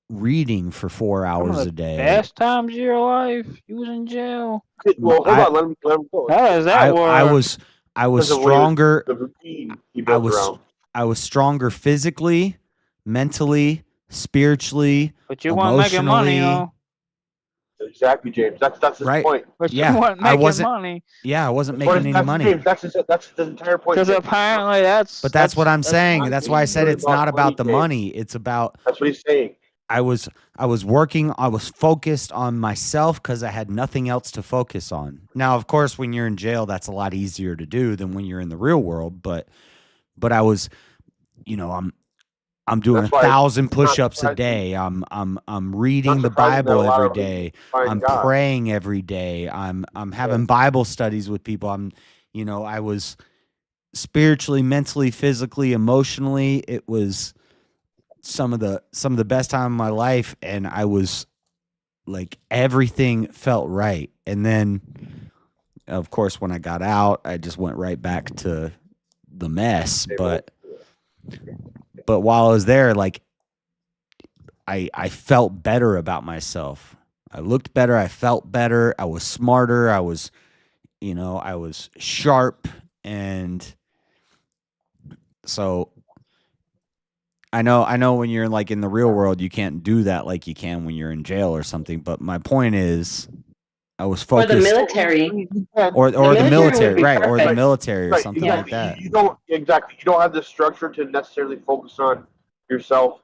reading for 4 hours a day. Best times of your life? You was in jail? Well, hold on. Let him go. How does that work? I was Because of stronger. the routine he built around. I was stronger physically, mentally, spiritually, But you weren't making money, emotionally. though. Exactly, James. That's his Right. point. But Yeah, you weren't I making wasn't- money. Yeah, I wasn't That's making any money. James, that's his entire point. Because James. apparently that's... But that's what I'm that's saying. not That's why I said really it's not about the James. money. It's about That's what he's saying. I was working, I was focused on myself because I had nothing else to focus on. Now, of course, when you're in jail, that's a lot easier to do than when you're in the real world. But I was, you know, I'm doing That's why 1,000 it's not push-ups a surprising. day. I'm reading Not the surprising that Bible a lot every of them day. find I'm God. praying every day. I'm having Bible studies with people. I was spiritually, mentally, physically, emotionally. It was some of the best time of my life, and I was like, everything felt right. And then, of course, when I got out, I just went right back to the mess. But while I was there, like, I felt better about myself. I looked better. I felt better. I was smarter. I was sharp. And so I know when you're like in the real world, you can't do that like you can when you're in jail or something. But my point is, I was Or focused. the military. Or the military, right? Or the military, or Right, something exactly. like that. You don't exactly. You don't have the structure to necessarily focus on yourself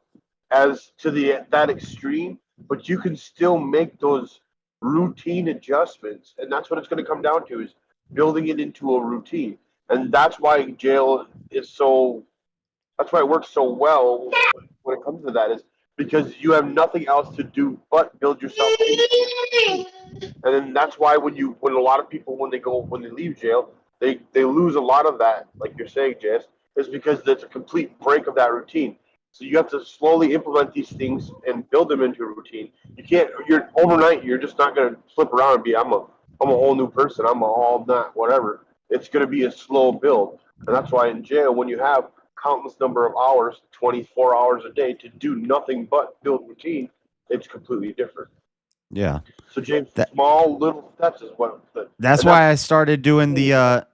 as to that extreme, but you can still make those routine adjustments, and that's what it's going to come down to: is building it into a routine, and that's why jail is so. That's why it works so well when it comes to that, is because you have nothing else to do but build yourself into. And then that's why when a lot of people when they leave jail, they lose a lot of that, like you're saying, Jess, is because there's a complete break of that routine. So you have to slowly implement these things and build them into a routine. You're overnight, you're just not gonna flip around and be I'm a whole new person, I'm a all that, whatever. It's gonna be a slow build. And that's why in jail, when you have countless number of hours, 24 hours a day, to do nothing but build routine, it's completely different. Yeah. So James, small little steps is what. That's why I started doing the.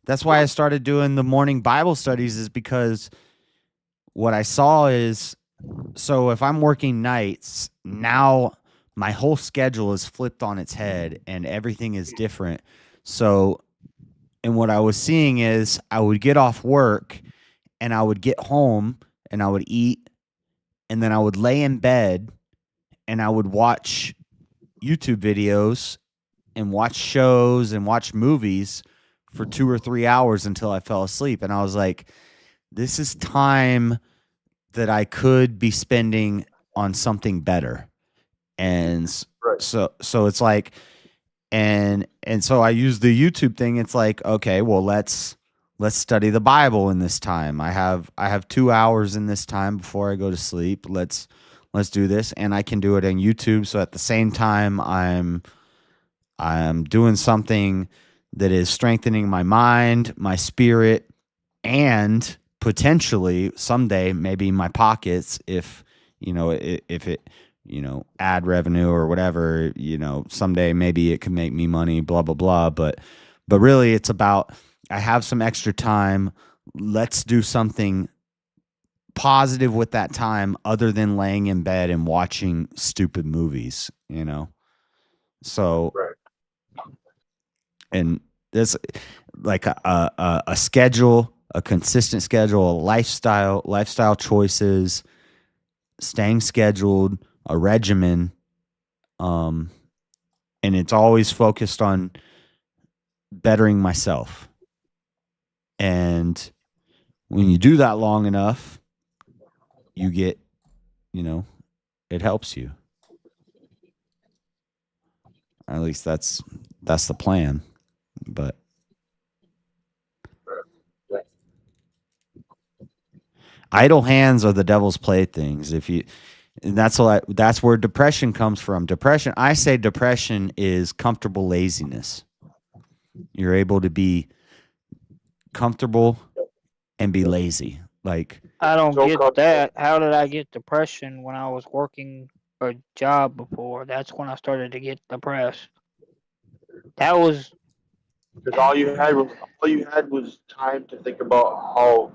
That's why I started doing the morning Bible studies, is because what I saw is, so if I'm working nights now, my whole schedule is flipped on its head and everything is different. So, and what I was seeing is, I would get off work and I would get home and I would eat, and then I would lay in bed and I would watch YouTube videos and watch shows and watch movies for 2 or 3 hours until I fell asleep. And I was like, this is time that I could be spending on something better. And so it's like, and so I use the YouTube thing. It's like, okay, well, let's study the Bible in this time. I have 2 hours in this time before I go to sleep. Let's do this. And I can do it on YouTube. So at the same time, I'm doing something that is strengthening my mind, my spirit, and potentially someday maybe my pockets, if it ad revenue or whatever, someday maybe it can make me money, blah blah blah. But really, it's about, I have some extra time. Let's do something positive with that time, other than laying in bed and watching stupid movies. So. Right. And there's like a schedule, a consistent schedule, a lifestyle choices, staying scheduled, a regimen, and it's always focused on bettering myself. And when you do that long enough, you get, it helps you. At least that's the plan. But idle hands are the devil's playthings. And that's where depression comes from. I say depression is comfortable laziness. You're able to be comfortable and be lazy. Like, I don't get that. How did I get depression when I was working a job before? That's when I started to get depressed. That was because all you had was time to think about how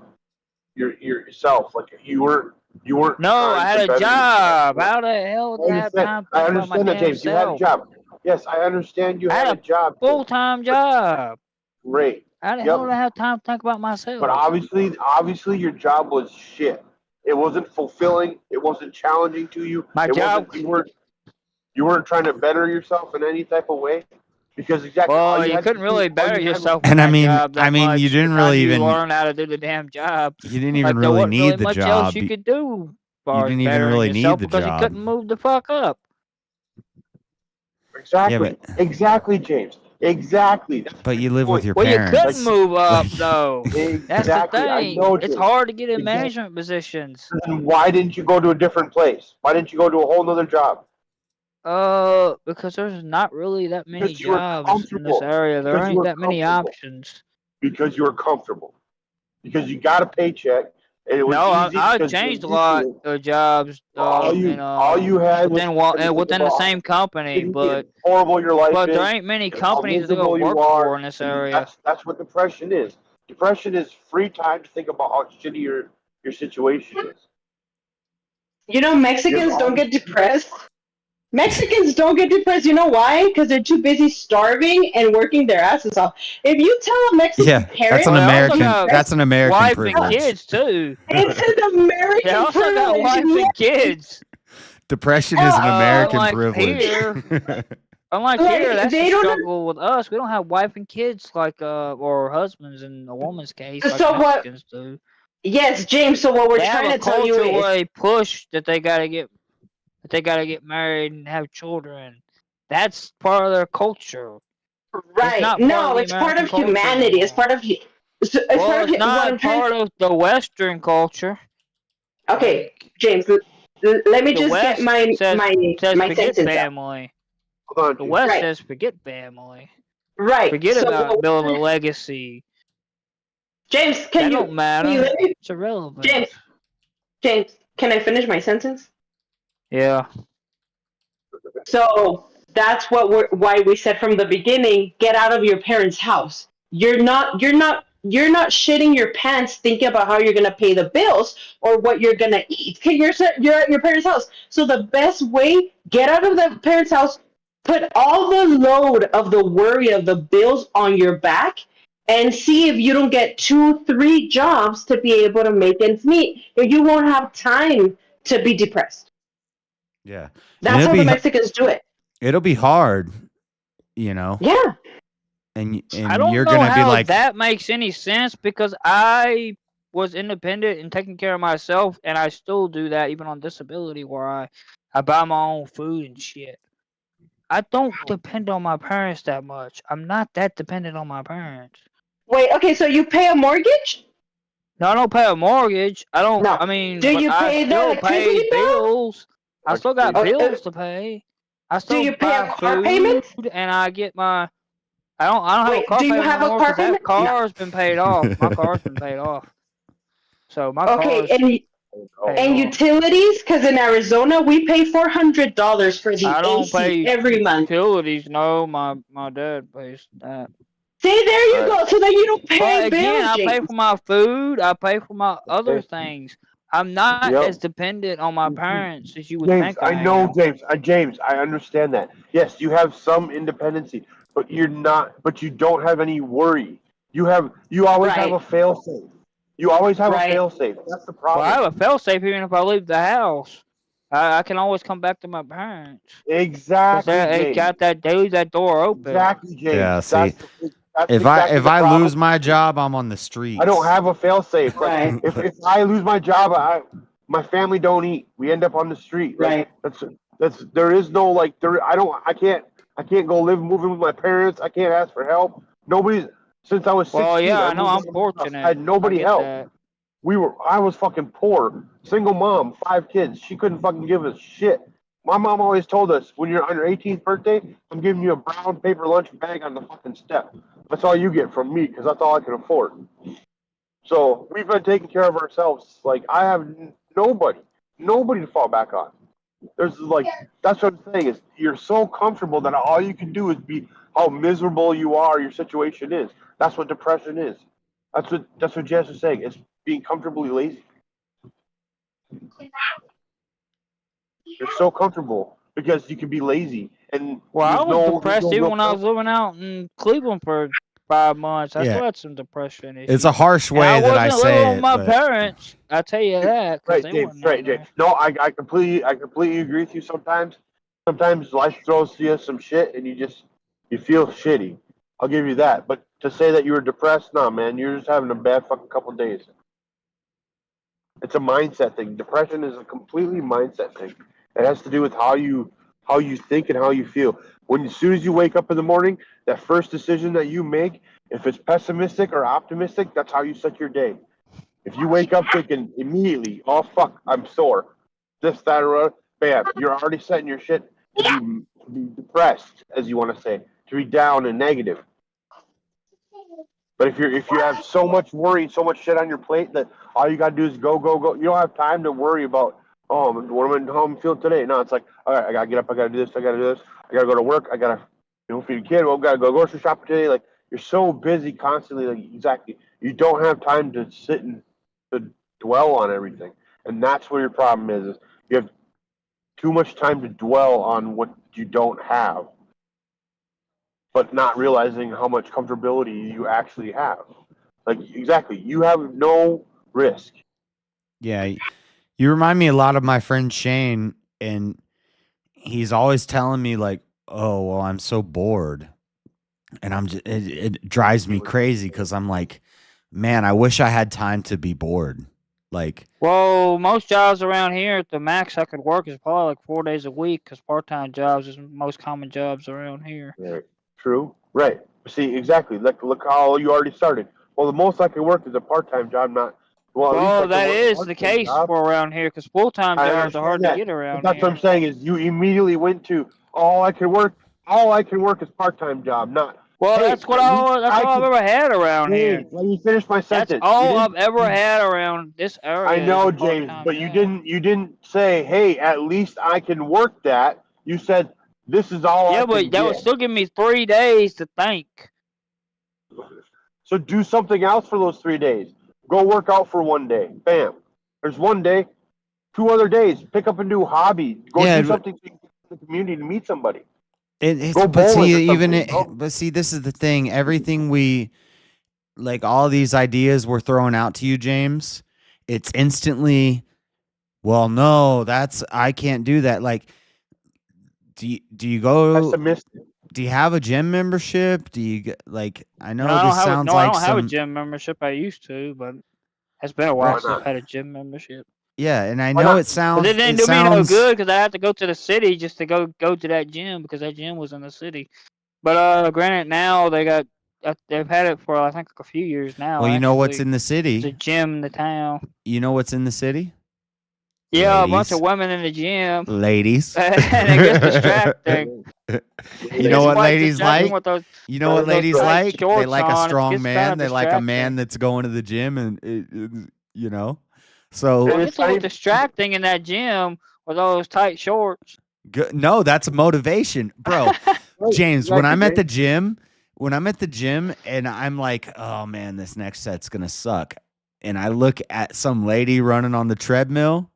yourself. Like you weren't. No, I had a job. How the hell did I have time to I think about my understand that, damn James. You had a self? job. Yes, I understand you I had a job. Full-time job. Great. How the hell did I have time to think about myself? But obviously, your job was shit. It wasn't fulfilling. It wasn't challenging to you. My job. You weren't trying to better yourself in any type of way. Because exactly. Well, you couldn't really better yourself. And I mean, you didn't really even learn how to do the damn job. You didn't even there really wasn't need the much job. else you could do. You didn't even really need the because job. you couldn't move the fuck up. Exactly. Exactly, James. Exactly. But you live with your Well, parents. you couldn't move up though. That's the Exactly. I thing. know, It's James. hard to get in Exactly. management positions. Then why didn't you go to a different place? Why didn't you go to a whole other job? Because there's not really that many Because you were jobs in this comfortable. area. There Because you ain't were that many comfortable. options. Because you were comfortable. Because you got a paycheck. And it was No, easy I because you're changed a used lot to it. of jobs. All you had was Within the same company, shitty and horrible your life but there is, ain't many and how companies to go miserable you work are. for in this And area. that's what depression is. Depression is free time to think about how shitty your situation is. You know, Mexicans don't get depressed. Mexicans don't get depressed. You know why? Because they're too busy starving and working their asses off. If you tell a Mexican Yeah, parent, that's an Well, they also American. got That's an American wife and privilege. kids too. it's an American They also got privilege. wife and kids. Depression is an American Unlike privilege. here, Like, that's they the don't. struggle with us. We don't have wife and kids like or husbands in a woman's case like So what? Mexicans do. Yes, James. So what we're They have trying a to tell you culture is, where they push that they gotta get married and have children. That's part of their culture. It's right? not part of No, the it's part American of culture humanity. It's anymore. part of. It's Well, part it's of what I'm not trying. part of the Western culture. Okay, Like, James. Let me the just get West says my forget sentence out. family. Hold on, The James. West Right. says forget family. Right. Forget So about what building a we're- legacy. James, That can don't you matter. let me, It's irrelevant. James, can I finish my sentence? Yeah. So that's why we said from the beginning, get out of your parents' house. You're not shitting your pants thinking about how you're gonna pay the bills or what you're gonna eat. Okay, you're at your parents' house. So the best way, get out of the parents' house, put all the load of the worry of the bills on your back, and see if you don't get 2-3 jobs to be able to make ends meet. Or you won't have time to be depressed. Yeah, and That's how the Mexicans do it. it'll be hard, you know. Yeah. And I don't you're know gonna be how like, that makes any sense because I was independent and taking care of myself, and I still do that even on disability, where I buy my own food and shit. I don't depend on my parents that much. I'm not that dependent on my parents. Wait, okay, so you pay a mortgage? No, I don't pay a mortgage. I don't. No. I mean, Do but you I pay the still pay electricity bill? bills. I still got bills to pay. I Do still you pay a buy car food, payment? and I get my. I don't have a Wait, car do you payment have no a more car because that payment? No. car's been paid off. My car's been paid off. So my Okay, car's paid and off. utilities? Because in Arizona we pay $400 for the I don't AC pay every month. utilities. No, my dad pays that. See, there you go. So then you don't pay But again, bills, I pay James. for my food. I pay for my other things. I'm not Yep. as dependent on my parents as you would James, think I I know, am. James, I understand that. Yes, you have some independency, but you're not. But you don't have any worry. You always have a fail safe. You always have a fail safe. That's the Well, problem. I have a fail-safe even if I leave the house. I can always come back to my parents. Exactly, They James. they leave that door open. Exactly, James. yeah. See, That's if exactly if the I problem. lose my job, I'm on the streets. I don't have a fail safe. Like if I lose my job, my family don't eat. We end up on the street. Like, that's there is no like there. I can't go move in with my parents. I can't ask for help. Nobody's since I was 16. Well, yeah, I know. moved I'm out of my house. fortunate. I had nobody I get help. that. I was fucking poor, single mom, 5 kids. She couldn't fucking give us shit. My mom always told us, when you're on your 18th birthday, I'm giving you a brown paper lunch bag on the fucking step. That's all you get from me, because that's all I can afford. So we've been taking care of ourselves. Like, I have nobody to fall back on. There's like, that's what I'm saying is you're so comfortable that all you can do is be how miserable you are, your situation is. That's what depression is. That's what Jess is saying. It's being comfortably lazy. You're so comfortable because you can be lazy and Well, I there's was no depressed even real when I was living out in Cleveland for 5 months. I Yeah. still had some depression issues. It's a harsh And way that I wasn't say living with it, my but parents. I tell you that because Right, they James. weren't Right, on James. there. No, I completely agree with you. Sometimes life throws you some shit, and you feel shitty. I'll give you that. But to say that you were depressed, no, man, you're just having a bad fucking couple of days. It's a mindset thing. Depression is a completely mindset thing. It has to do with how you think and how you feel. As soon as you wake up in the morning, that first decision that you make, if it's pessimistic or optimistic, that's how you set your day. If you wake up thinking immediately, oh fuck, I'm sore, this, that, or other, bam, you're already setting your shit to be depressed, as you want to say, to be down and negative. But if you have so much worry, so much shit on your plate that all you gotta do is go, go, go, you don't have time to worry about how I'm feeling today. No, it's like, all right, I gotta get up, I gotta do this, I gotta do this, I gotta go to work, I gotta feed a kid, well, gotta go grocery shopping today. Like you're so busy constantly, like exactly. You don't have time to sit and to dwell on everything. And that's where your problem is you have too much time to dwell on what you don't have, but not realizing how much comfortability you actually have. Like exactly, you have no risk. Yeah, you remind me a lot of my friend Shane, and he's always telling me like, "Oh, well, I'm so bored," and it drives me crazy because I'm like, man, I wish I had time to be bored. Like, Well, most jobs around here, at the max I could work is probably like 4 days a week, because part-time jobs is most common jobs around here. Right. True. Right. See, exactly. Look how you already started. Well, the most I can work is a part-time job, not. Well, at least I Well, can that work a is the part-time case job. for around here, because full-time I jobs are hard understand to that. get But around that's what here. I'm saying is you immediately went to all I can work is part-time job, not. Well, Hey, that's what at least that's all I've ever had around here. James, let me finish my That's sentence. all I've ever had around this I area. know, is a James, part-time but job. you didn't say, hey, at least I can work that. You said this is all I Yeah, can but that would get. still give me 3 days to think. So do something else for those 3 days. Go work out for 1 day. Bam. There's 1 day. 2 other days. Pick up a new hobby. Go Yeah, do something in the community to meet somebody. it's Go but bowling see, or something. but see, this is the thing. Everything we like, all these ideas we're throwing out to you, James. It's instantly, well, no, I can't do that. Like, do you go? Do you have a gym membership? Do you get like? I No, know I this don't have sounds no, I like don't have a some. gym membership. I used to, but it's been a Right. while since I've had a gym membership. Yeah, and I Why know not? it But sounds. it didn't It do me no sounds. good because I had to go to the city just to go to that gym because that gym was in the city. But granted, now they've had it for I think a few years now. Well, you know what's Actually, in the there's a city. gym in the town. You know what's in the city. Yeah, a bunch Ladies. of women in the gym, Ladies. and it gets distracting. You know It's what quite ladies distracting like? with those You know what those ladies tight like? They shorts like a on. It strong gets kind man. of They like a man distracting. that's going to the gym, and you know. So Well, it gets a little distracting in that gym with all those tight shorts. no, that's motivation, bro. James, when I'm at the gym, and I'm like, oh man, this next set's gonna suck, and I look at some lady running on the treadmill.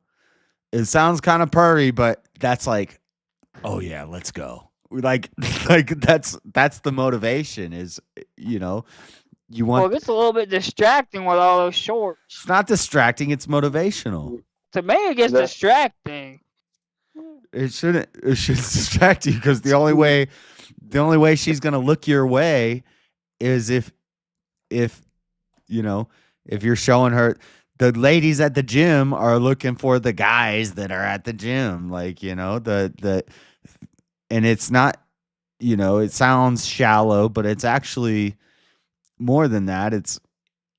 It sounds kind of purry, but that's like, oh yeah, let's go. Like, like that's the motivation. Is you know, you Well, want. it gets a little bit distracting with all those shorts. It's not distracting. It's motivational. To me, it gets distracting. It shouldn't. It should distract you because the only way she's gonna look your way is if you know, if you're showing her. The ladies at the gym are looking for the guys that are at the gym, like, you know, and it's not, you know, it sounds shallow, but it's actually more than that. It's,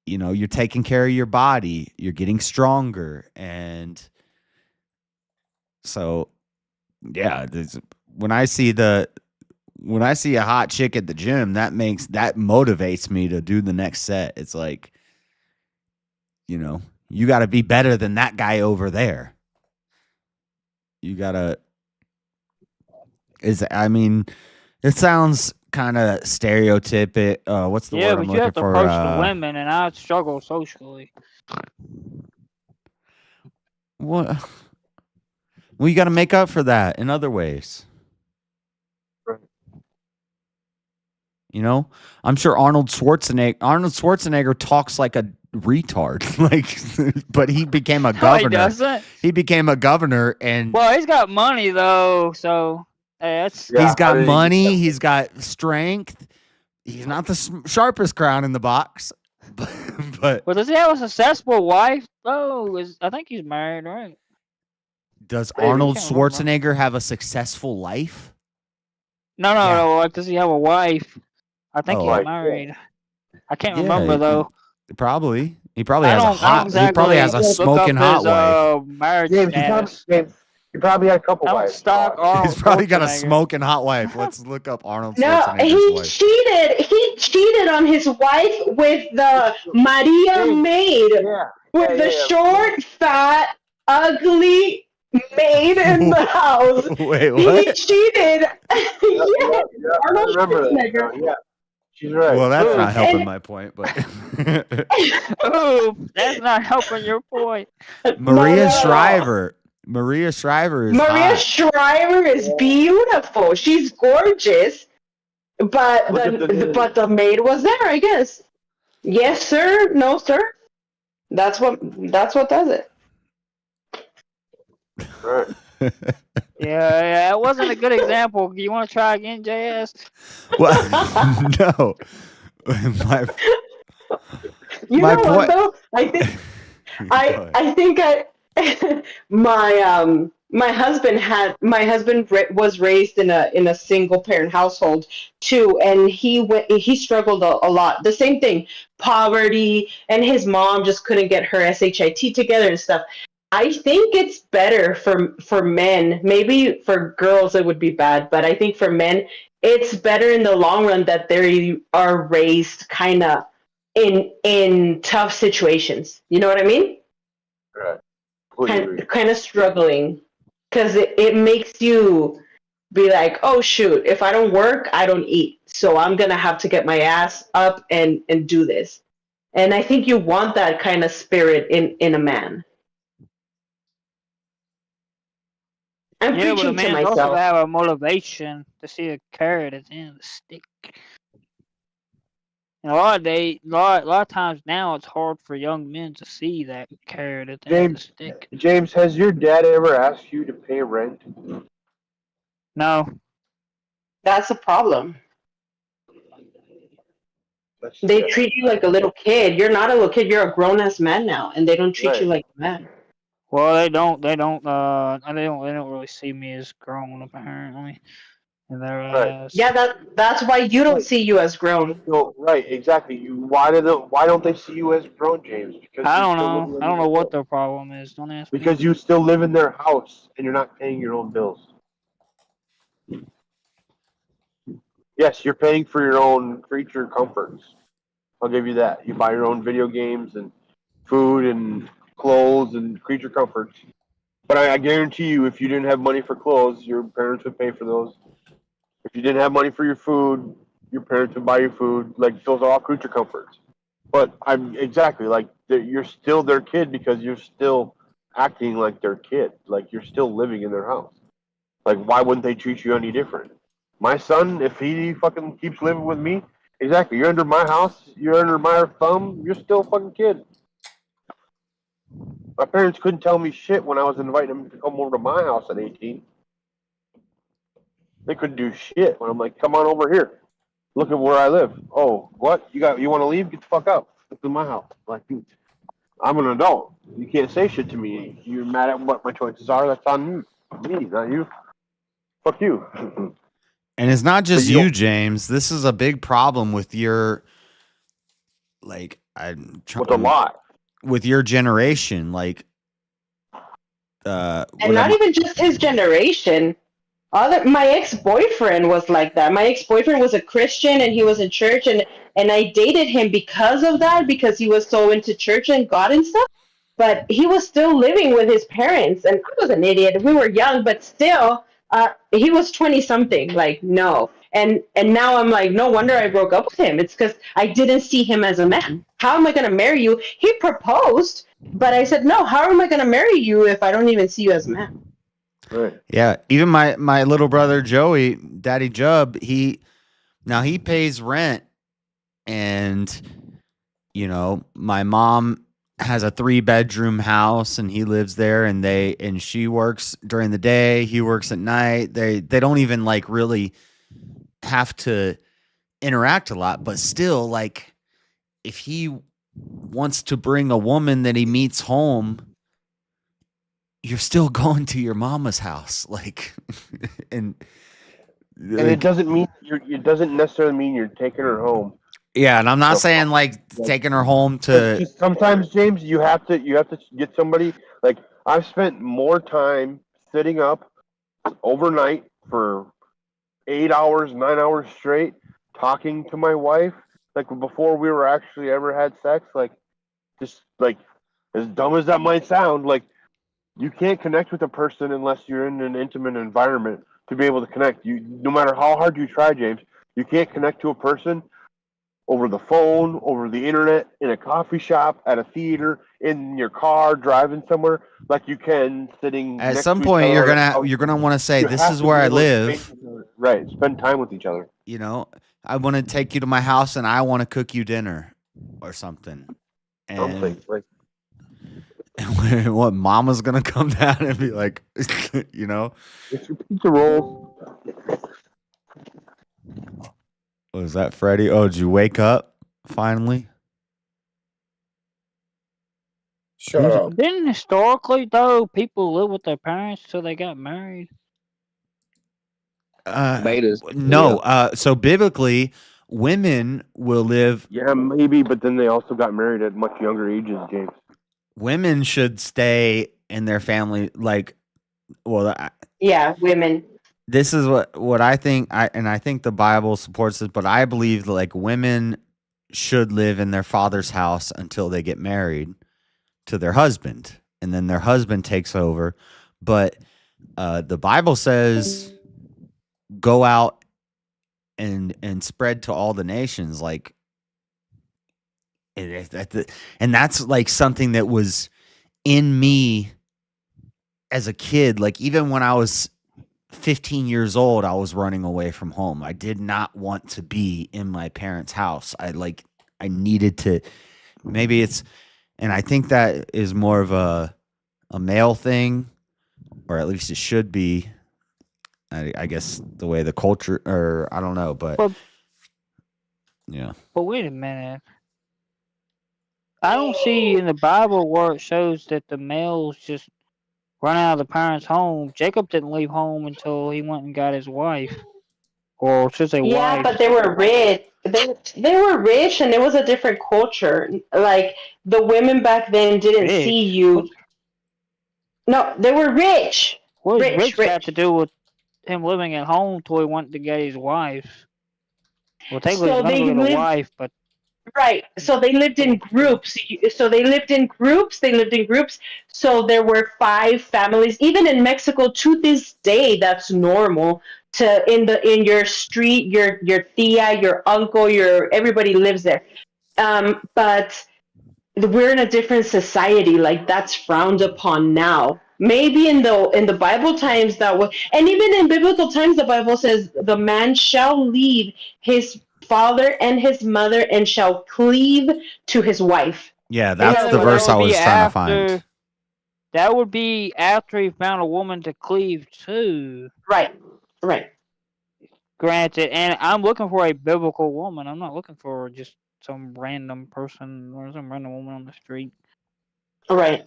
you know, you're taking care of your body, you're getting stronger, and so yeah, when I see a hot chick at the gym, that motivates me to do the next set. It's like, you know, you got to be better than that guy over there. You got to I mean, it sounds kind of stereotypic. What's the Yeah, word but I'm you looking have to for? approach the women, and I struggle socially. What? Well, you got to make up for that in other ways. You know, I'm sure Arnold Schwarzenegger talks like a retard, like, but he became a No, he governor. doesn't. He became a governor, and Well, he's got money though, so that's. he's got money. He's got strength. He's not the sharpest crown in the box, but Well, does he have a successful wife though? I think he's married, right? does Maybe, Arnold can't remember. Schwarzenegger have a successful life? No. Like, does he have a wife? I think Oh. he's married. I can't Yeah, remember though. Probably. He probably I has don't he probably has a exactly look smoking up hot his, wife. marriage James, status. He probably had a couple Don't wives. stalk Arnold He's probably got a Schwarzenegger. smoking hot wife. Let's look up Arnold No, Schwarzenegger's he wife. cheated. He cheated on his wife with the Maria maid, with the short, fat, ugly maid in the house. Wait, He what? cheated. Yeah, Arnold I remember that. Schwarzenegger. Yeah, she's right. Well, that's not helping And- my point, but Ooh, that's not helping your point. Maria no. Shriver. Maria Shriver is Maria hot. Shriver is beautiful. She's gorgeous, but the maid was there, I guess. Yes, sir. No, sir. That's what does it. Right. Yeah, it wasn't a good example. You want to try again, JS? Well, no. My You My know point- what though? I think my husband was raised in a single parent household too, and he struggled a lot. The same thing, poverty, and his mom just couldn't get her SHIT together and stuff. I think it's better for men. Maybe for girls it would be bad, but I think for men it's better in the long run that they are raised kind of in tough situations. You know what I mean? Right. Kind of struggling, because it makes you be like, oh shoot, if I don't work, I don't eat. So I'm gonna have to get my ass up and do this. And I think you want that kind of spirit in a man. I'm Yeah, but a preaching to man also myself. have a motivation to see a carrot at the end of the stick. And a lot of times now it's hard for young men to see that carrot at the end of the stick. James, has your dad ever asked you to pay rent? No. That's a problem. They treat you like a little kid. You're not a little kid. You're a grown ass man now, and they don't treat you like a man. Well, they don't really see me as grown apparently. And they're Yeah, that's why you don't see you as grown. No, right, exactly. Why don't they see you as grown, James? Because I you don't still know. live in I don't their know what house. their problem is. Don't ask me. Because you still live in their house and you're not paying your own bills. Yes, you're paying for your own creature comforts. I'll give you that. You buy your own video games and food and clothes and creature comforts. But I guarantee you, if you didn't have money for clothes, your parents would pay for those. If you didn't have money for your food, your parents would buy you food. Like, those are all creature comforts. But I'm exactly like you're still their kid because you're still acting like their kid. Like, you're still living in their house. Like, why wouldn't they treat you any different? My son, if he fucking keeps living with me, exactly, you're under my house, you're under my thumb, you're still a fucking kid. My parents couldn't tell me shit when I was inviting them to come over to my house at 18. They couldn't do shit when I'm like, come on over here. Look at where I live. Oh, what? You want to leave? Get the fuck out. This is my house. Like, I'm an adult. You can't say shit to me. You're mad at what my choices are. That's on me, not you. Fuck you. And it's not just But you you, James. This is a big problem with your, like, With a lot. with your generation. Like, And not even just his generation. My ex-boyfriend was like that. My ex-boyfriend was a Christian and he was in church, and I dated him because of that, because he was so into church and God and stuff. But he was still living with his parents, and I was an idiot. We were young, but still, he was 20-something. Like, no. And now I'm like, no wonder I broke up with him. It's because I didn't see him as a man. How am I going to marry you? He proposed, but I said, no, how am I going to marry you if I don't even see you as a man? Right. yeah, even my little brother Joey, Daddy Jub, he pays rent, and my mom has a 3-bedroom house and he lives there, and she works during the day, he works at night. They don't even like really have to interact a lot, but still, like, if he wants to bring a woman that he meets home, you're still going to your mama's house, like, and it doesn't mean it doesn't necessarily mean you're taking her home. yeah, and I'm not saying like taking her home to. Sometimes, James, you have to get somebody. Like, I've spent more time sitting up overnight for 8 hours, 9 hours straight, talking to my wife, like before we were actually ever had sex, like just like as dumb as that might sound, like you can't connect with a person unless you're in an intimate environment to be able to connect. You, no matter how hard you try, James, you can't connect to a person over the phone, over the internet, in a coffee shop, at a theater, in your car, driving somewhere, like you can sitting At next some to each point, other you're on a gonna couch. want to say, You "This have is to where be I able to live." face each other. Right, spend time with each other. You know, I want to take you to my house and I want to cook you dinner or something. Something And like what mama's gonna come down and be like, you know, it's your pizza rolls. was that Freddie? Oh, did you wake up finally? Shut up. Didn't historically though people live with their parents till they got married? Betas. No. So biblically, women will live. Yeah, maybe, but then they also got married at much younger ages, James. Women should stay in their family. Like, well, Yeah, women. this is what I think. I think the Bible supports this, but I believe that, like, women should live in their father's house until they get married to their husband, and then their husband takes over. But the Bible says, "Go out and spread to all the nations." Like, and that's like something that was in me as a kid. Like, even when I was 15 years old, I was running away from home. I did not want to be in my parents' house. I needed to, maybe it's, and I think that is more of a male thing, or at least it should be. I guess the way the culture, or I don't know, but yeah. But wait a minute. I don't see in the Bible where it shows that the males just run out of the parents' home. Jacob didn't leave home until he went and got his wife. Or should say Yeah, wife. but they were rich. They were rich, and it was a different culture. Like the women back then didn't Rich? see you. No, they were rich. What does Rich, rich got to do with him living at home till he went to get his wife? Well, technically, he's So gonna they go get a lived wife, but right. So they lived in groups. So they lived in groups. They lived in groups. So there were 5 families. Even in Mexico, to this day, that's normal. To in your street, your tia, your uncle, your everybody lives there. But we're in a different society. Like that's frowned upon now. Maybe in the Bible times that was, and even in biblical times, the Bible says the man shall leave his father and his mother and shall cleave to his wife. Yeah, that's the but verse that I would be was trying to after. find. That would be after he found a woman to cleave to. Right. Right. Granted, and I'm looking for a biblical woman. I'm not looking for just some random person or some random woman on the street. Right.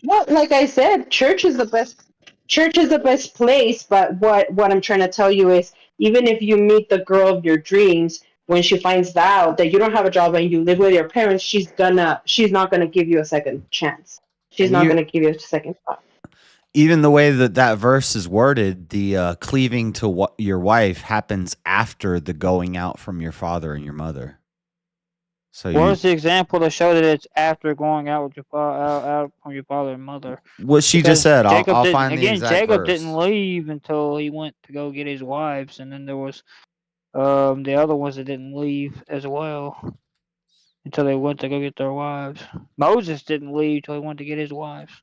Well, like I said, church is the best. Church is the best place. But what I'm trying to tell you is, even if you meet the girl of your dreams, when she finds out that you don't have a job and you live with your parents, she's not gonna give you a second chance. She's And not gonna give you a second thought. Even the way that verse is worded, the cleaving to your wife happens after the going out from your father and your mother. So What's the example to show that it's after going out with your out from your father and mother? What she Because just said. Jacob I'll didn't, find the again, exact Jacob verse. didn't leave until he went to go get his wives, and then there was the other ones that didn't leave as well until they went to go get their wives. Moses didn't leave till he went to get his wives.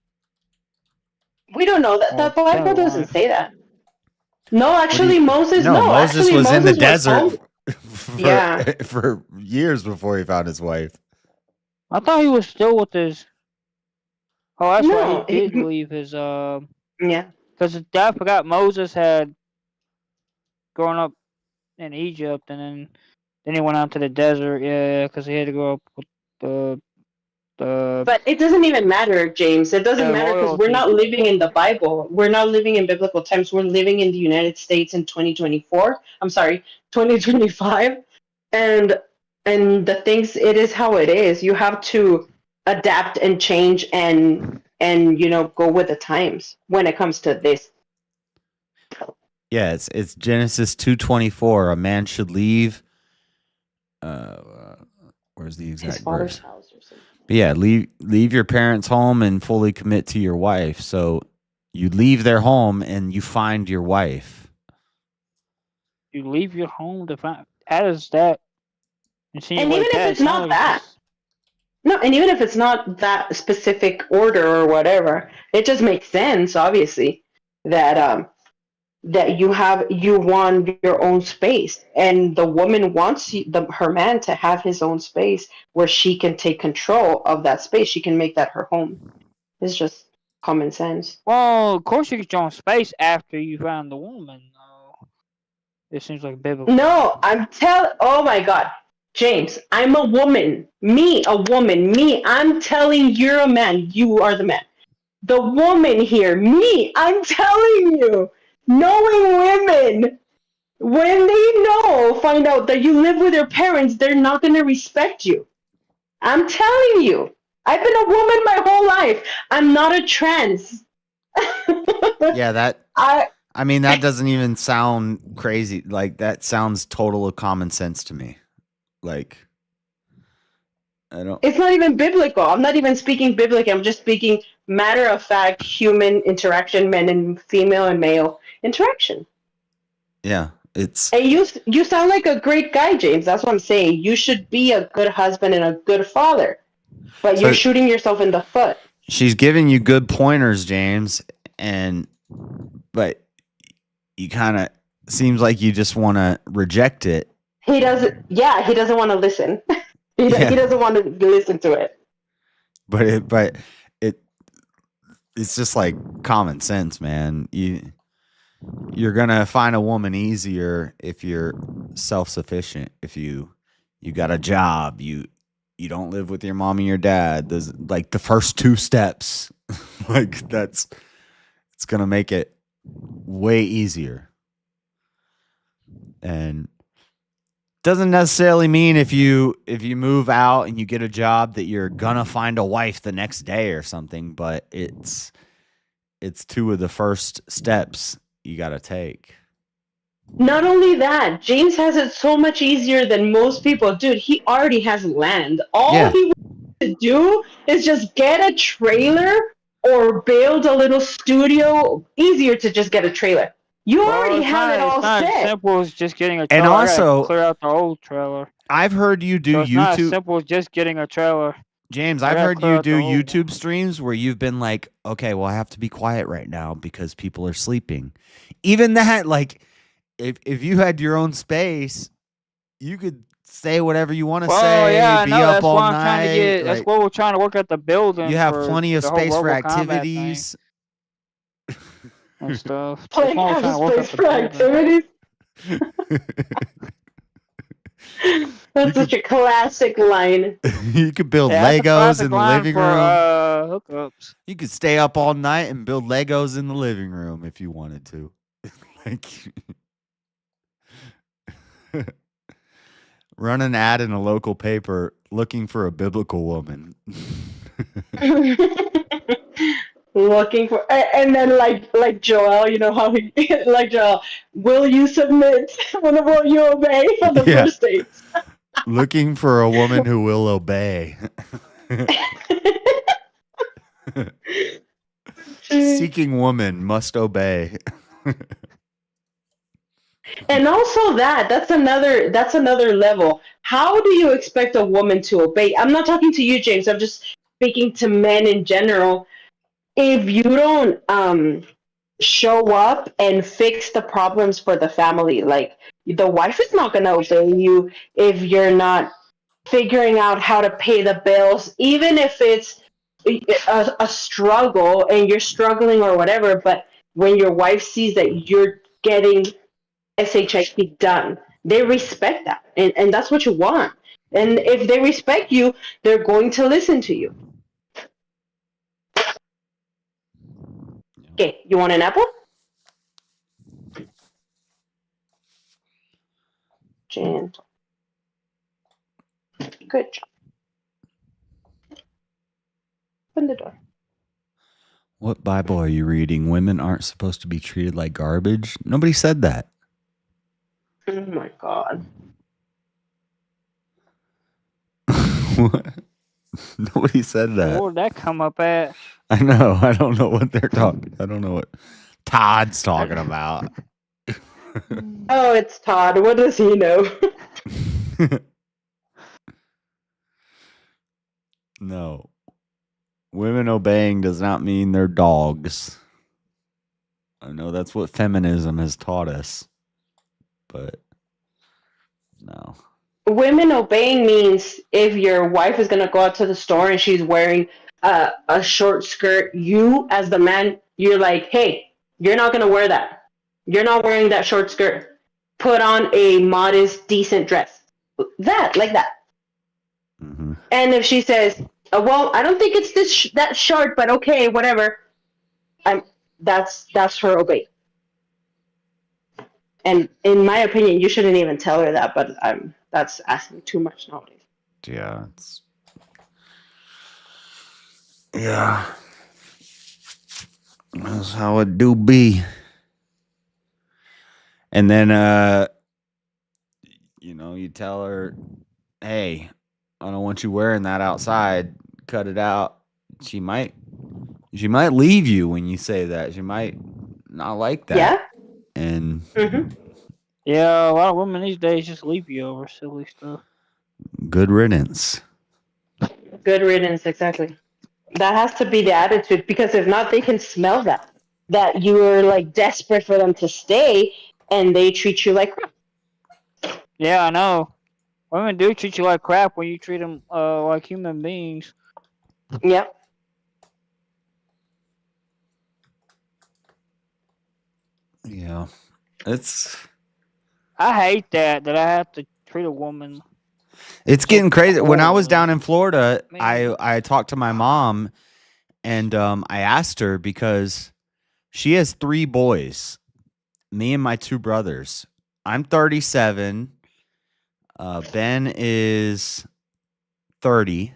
We don't know that. The Bible doesn't say that. No, actually, Moses. No, Moses actually, was in the Moses desert home. Yeah. for years before he found his wife. I thought he was still with his. Oh, that's No, right. He did leave his. Yeah. Because I forgot Moses had grown up in Egypt, and then he went out to the desert. Yeah, because he had to go up with the. But it doesn't even matter, James. It doesn't matter because we're not living in the Bible. We're not living in biblical times. We're living in the United States in 2024. I'm sorry, 2025. And the things, it is how it is. You have to adapt and change and go with the times when it comes to this. Yeah, it's Genesis 2:24. A man should leave. Where's the His exact father's verse? house or something. But yeah, leave your parents' home and fully commit to your wife. So you leave their home and you find your wife. You leave your home to find. How does that insinuate And even if that? it's not that, no, and even if it's not that specific order or whatever, it just makes sense, obviously, that that you want your own space, and the woman wants her man to have his own space where she can take control of that space. She can make that her home. It's just common sense. Well, of course you get your own space after you find the woman. It seems like biblical. No, oh my God, James, I'm a woman. Me, a woman. Me, I'm telling you're a man. You are the man. The woman here, me, I'm telling you, knowing women, when they find out that you live with your parents, they're not going to respect you. I'm telling you. I've been a woman my whole life. I'm not a trans. Yeah, I mean, that doesn't even sound crazy. Like, that sounds total of common sense to me. Like, I don't. It's not even biblical. I'm not even speaking biblically. I'm just speaking matter of fact, human interaction, men and female and male interaction. Yeah, it's. And you sound like a great guy, James. That's what I'm saying. You should be a good husband and a good father. But you're shooting yourself in the foot. She's giving you good pointers, James, but you kind of seems like you just want to reject it. He doesn't. Yeah, he doesn't want to listen. He doesn't want to listen to it. But it's just like common sense, man. You're gonna find a woman easier if you're self-sufficient. If you got a job, you don't live with your mom and your dad. There's like the first two steps, like it's gonna make it way easier. And doesn't necessarily mean if you move out and you get a job that you're gonna find a wife the next day or something, but it's two of the first steps you gotta take. Not only that, James has it so much easier than most people. Dude, he already has land. All he wants to do is just get a trailer or build a little studio. Easier to just get a trailer. You already have it all It's not as set. simple as just getting a And trailer. I gotta also- clear out the old trailer. I've heard you do So it's not as YouTube. simple as just getting a trailer. James, I I've gotta heard clear you out the do old YouTube streams where you've been like, okay, well, I have to be quiet right now because people are sleeping. Even that, like, if you had your own space, you could say whatever you want to say, yeah, I be know. up That's all why I'm night. trying to get. That's like, what we're trying to work at the building. you have for plenty of the whole space for Robo Combat activities. and stuff. That's Plenty why we're of trying to work space at the for building. activities. That's such a classic line. You could build Yeah, that's a Legos classic in the line living for, room. hookups. You could stay up all night and build Legos in the living room if you wanted to. Like, run an ad in a local paper looking for a biblical woman. Looking for, and then like Joel, you know how he like Joel. Will you submit? Will you obey for the Yeah. first date? Looking for a woman who will obey. Seeking woman must obey. And also that's another level. How do you expect a woman to obey? I'm not talking to you, James. I'm just speaking to men in general. If you don't show up and fix the problems for the family, like the wife is not going to obey you if you're not figuring out how to pay the bills, even if it's a struggle and you're struggling or whatever. But when your wife sees that you're getting SHIP done, they respect that, and that's what you want. And if they respect you, they're going to listen to you. Okay, you want an apple? Gentle. Good job. open the door. What Bible are you reading? Women aren't supposed to be treated like garbage. Nobody said that. Oh my god. What? Nobody said that. Where did that come up at? I know. I don't know what they're talking. I don't know what Todd's talking about. Oh, it's Todd. What does he know? No. Women obeying does not mean they're dogs. I know that's what feminism has taught us. But no. Women obeying means if your wife is gonna go out to the store and she's wearing a short skirt, you as the man, you're like, hey, you're not gonna wear that. You're not wearing that short skirt. Put on a modest, decent dress. That, like that. Mm-hmm. And if she says, well, I don't think it's that short, but okay, whatever. That's her obey. And in my opinion, you shouldn't even tell her that, but that's asking too much nowadays. Yeah. Yeah. That's how it do be. And then you tell her, hey, I don't want you wearing that outside. Cut it out. She might leave you when you say that. She might not like that. Yeah. And Yeah, a lot of women these days just leave you over silly stuff. good riddance. Good riddance, exactly. That has to be the attitude, because if not, they can smell that you're like desperate for them to stay, and they treat you like crap. Yeah, I know. Women do treat you like crap when you treat them like human beings. Yep. Yeah. I hate that I have to treat a woman. It's getting crazy. When I was down in Florida, I talked to my mom, and I asked her because she has 3 boys, me and my 2 brothers. I'm 37. Ben is 30,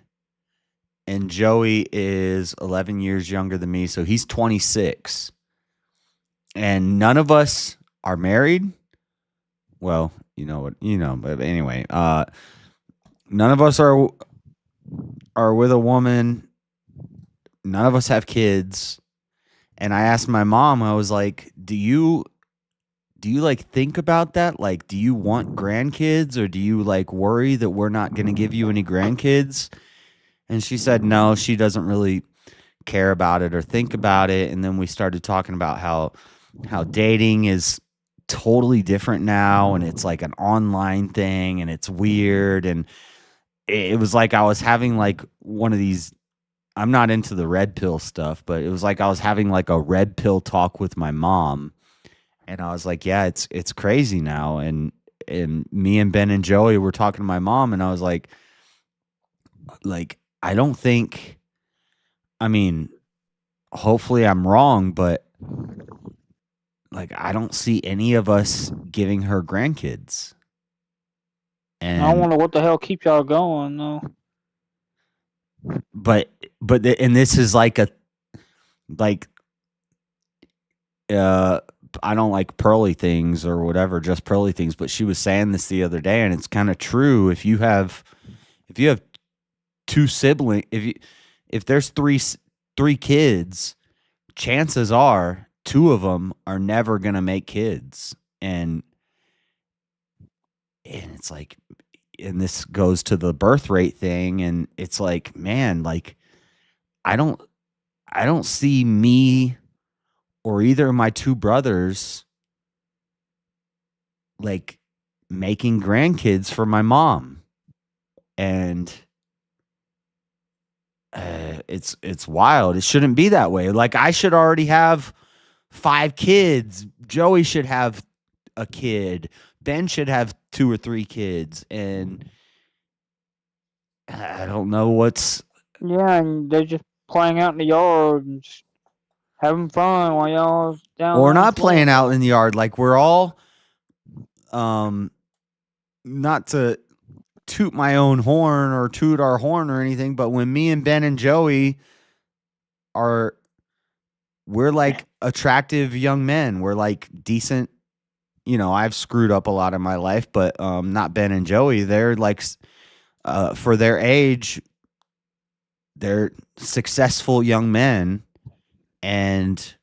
and Joey is 11 years younger than me, so he's 26. And none of us are married. Well, but anyway, none of us are with a woman. None of us have kids. And I asked my mom, I was like, do you like think about that? Like, do you want grandkids, or do you like worry that we're not going to give you any grandkids? And she said, no, she doesn't really care about it or think about it. And then we started talking about how dating is totally different now, and it's like an online thing, and it's weird. And it was like I was having like one of these, I'm not into the red pill stuff, but it was like I was having like a red pill talk with my mom. And I was like, yeah, it's crazy now. And me and Ben and Joey were talking to my mom, and I was like, I don't think, I mean, hopefully I'm wrong, but like, I don't see any of us giving her grandkids. And I wonder what the hell keeps y'all going, though. And this is like I don't like pearly things or whatever, just pearly things. But she was saying this the other day, and it's kind of true. If you have 2 siblings, if there's three kids, chances are 2 of them are never gonna make kids, and it's like, and this goes to the birth rate thing, and it's like, man, like I don't see me or either of my 2 brothers like making grandkids for my mom. And it's wild. It shouldn't be that way. Like, I should already have 5 kids. Joey should have a kid. Ben should have 2 or 3 kids. And I don't know what's... Yeah, and they're just playing out in the yard and just having fun while y'all down. We're on not the floor. playing out in the yard. Like, we're all, not to toot my own horn or toot our horn or anything, but when me and Ben and Joey we're like attractive young men. We're like decent. I've screwed up a lot in my life, but not Ben and Joey. They're like, for their age, they're successful young men, and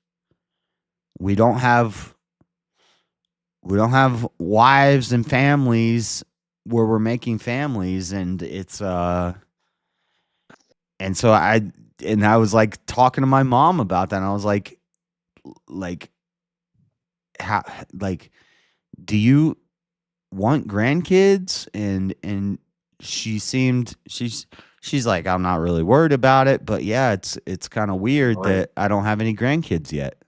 we don't have wives and families where we're making families, and it's and so I was like talking to my mom about that, and I was like how, like, do you want grandkids? And she's like, I'm not really worried about it, but yeah, it's kind of weird that I don't have any grandkids yet.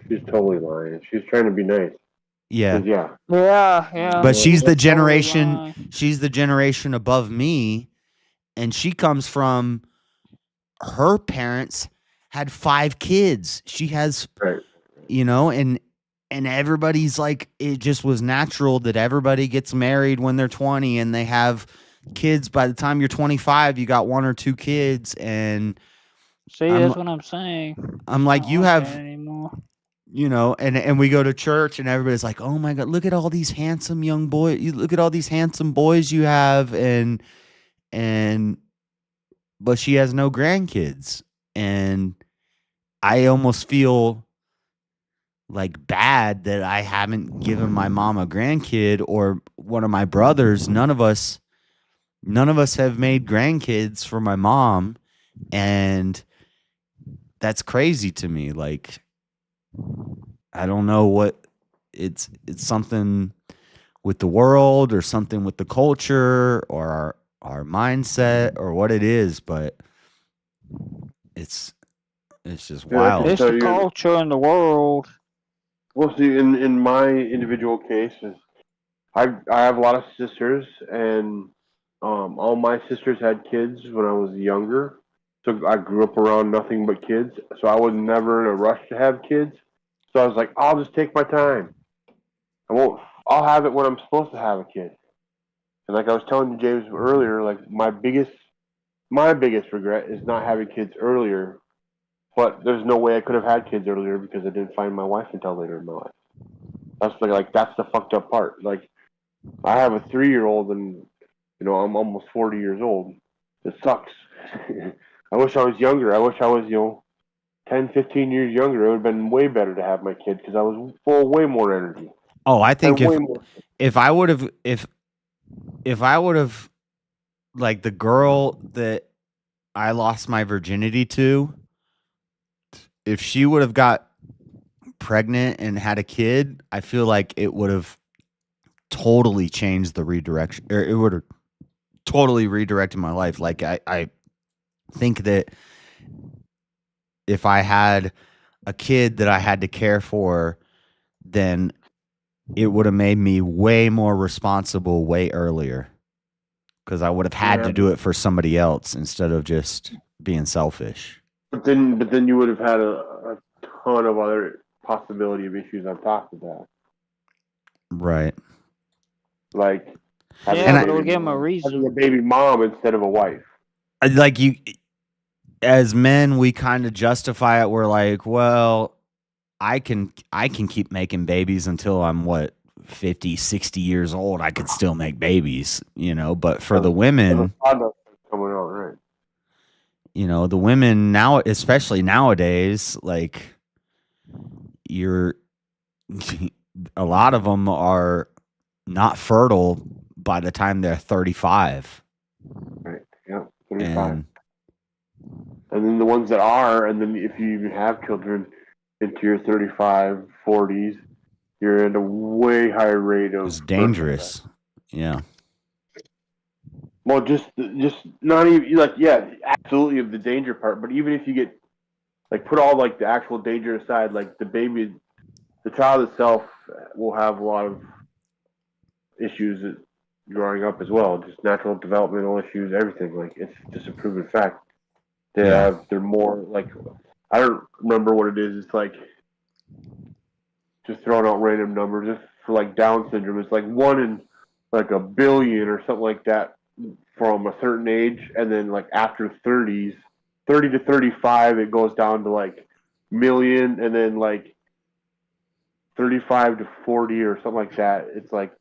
She's totally lying. She's trying to be nice. Yeah. Yeah. Yeah. But she's the That's totally generation lying. she's the generation above me, and she comes from her parents had 5 kids. She has and everybody's like, it just was natural that everybody gets married when they're 20 and they have kids. By the time you're 25, you got 1 or 2 kids, and See, that's what I'm saying. I'm like, I you don't want have that anymore. and we go to church and everybody's like, oh my God, look at all these handsome young boys. You look at all these handsome boys you have. But she has no grandkids. And I almost feel like bad that I haven't given my mom a grandkid, or one of my brothers. None of us have made grandkids for my mom. And that's crazy to me. Like, I don't know what it's something with the world, or something with the culture, or our mindset, or what it is, but it's just wild. It's the culture in the world. Well, see, in my individual case, I have a lot of sisters, and all my sisters had kids when I was younger. So I grew up around nothing but kids. So I was never in a rush to have kids. So I was like, I'll just take my time. I'll have it when I'm supposed to have a kid. And like I was telling you, James, earlier, like my biggest regret is not having kids earlier. But there's no way I could have had kids earlier because I didn't find my wife until later in my life. That's that's the fucked up part. Like, I have a 3-year-old, and I'm almost 40 years old. It sucks. I wish I was younger. I wish I was 10, 15 years younger. It would have been way better to have my kid because I was full of way more energy. Oh, I think And way more. if I would have, like, the girl that I lost my virginity to, if she would have got pregnant and had a kid, I feel like it would have totally changed the redirection, or it would have totally redirected my life. Like, I think that if I had a kid that I had to care for, then it would have made me way more responsible way earlier, because I would have had to do it for somebody else instead of just being selfish. But then you would have had a ton of other possibility of issues on top of that. Right. Like having, Yeah, but it would give him a reason. having a baby mom instead of a wife. Like, you, as men, we kind of justify it. We're like, well, I can keep making babies until I'm 50, 60 years old. I could still make babies, but for the women, coming out, right? The women now, especially nowadays, like, a lot of them are not fertile by the time they're 35. Right. Yeah. 35. And then the ones that are, and then if you even have children into your 35, 40s, you're at a way higher rate of. It's dangerous. Yeah. Well, just not even absolutely of the danger part, but even if you get put all the actual danger aside, the child itself will have a lot of issues growing up as well, just natural developmental issues, everything. It's just a proven fact. They're more I don't remember what it is. It's just throwing out random numbers. Just for Down syndrome, it's 1 in a billion or something like that from a certain age, and then after 30s, 30 to 35, it goes down to like million, and then like 35 to 40 or something like that. It's like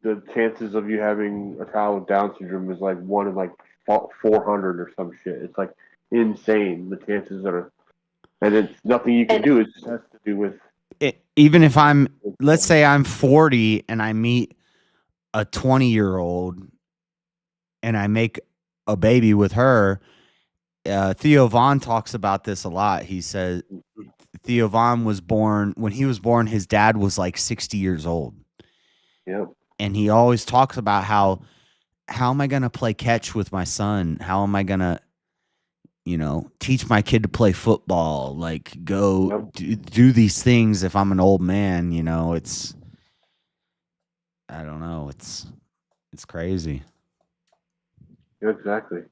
the chances of you having a child with Down syndrome is like 1 in like 400 or some shit. It's like insane. The chances are, and it's nothing you can do. It just has to do with Even if let's say I'm 40 and I meet a 20-year-old and I make a baby with her. Theo Von talks about this a lot. He says Theo Von was born, when he was born, his dad was like 60 years old. Yep. And he always talks about how am I going to play catch with my son? How am I going to, teach my kid to play football? Like go do these things if I'm an old man, it's, I don't know. It's crazy. Exactly.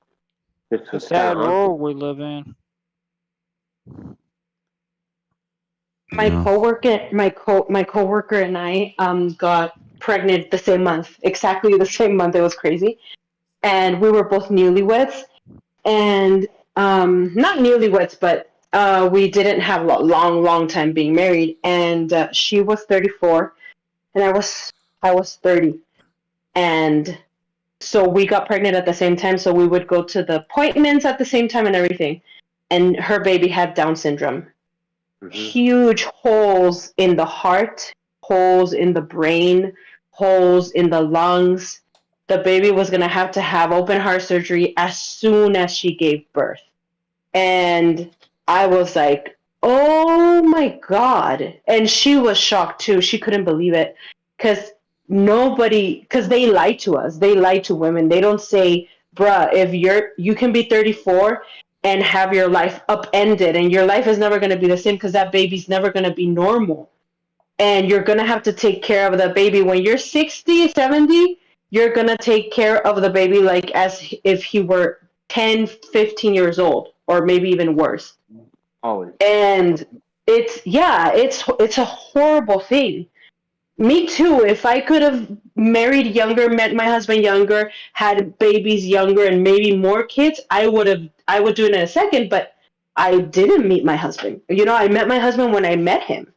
It's a sad world we live in. My coworker and I got pregnant the same month, exactly the same month. It was crazy, and we were both newlyweds, and not newlyweds, but we didn't have a long time being married. And she was 34, and I was 30, and so we got pregnant at the same time. So we would go to the appointments at the same time and everything. And her baby had Down syndrome. Huge holes in the heart, holes in the brain, holes in the lungs. The baby was going to have open heart surgery as soon as she gave birth. And I was like, oh my God. And she was shocked too. She couldn't believe it because they lie to us. They lie to women. They don't say, bruh, if you can be 34 and have your life upended, and your life is never going to be the same because that baby's never going to be normal. And you're going to have to take care of the baby. When you're 60, 70, you're going to take care of the baby like as if he were 10, 15 years old, or maybe even worse. Always. And it's a horrible thing. Me too. If I could have married younger, met my husband younger, had babies younger, and maybe more kids, I would do it in a second, but I didn't meet my husband. I met my husband when I met him.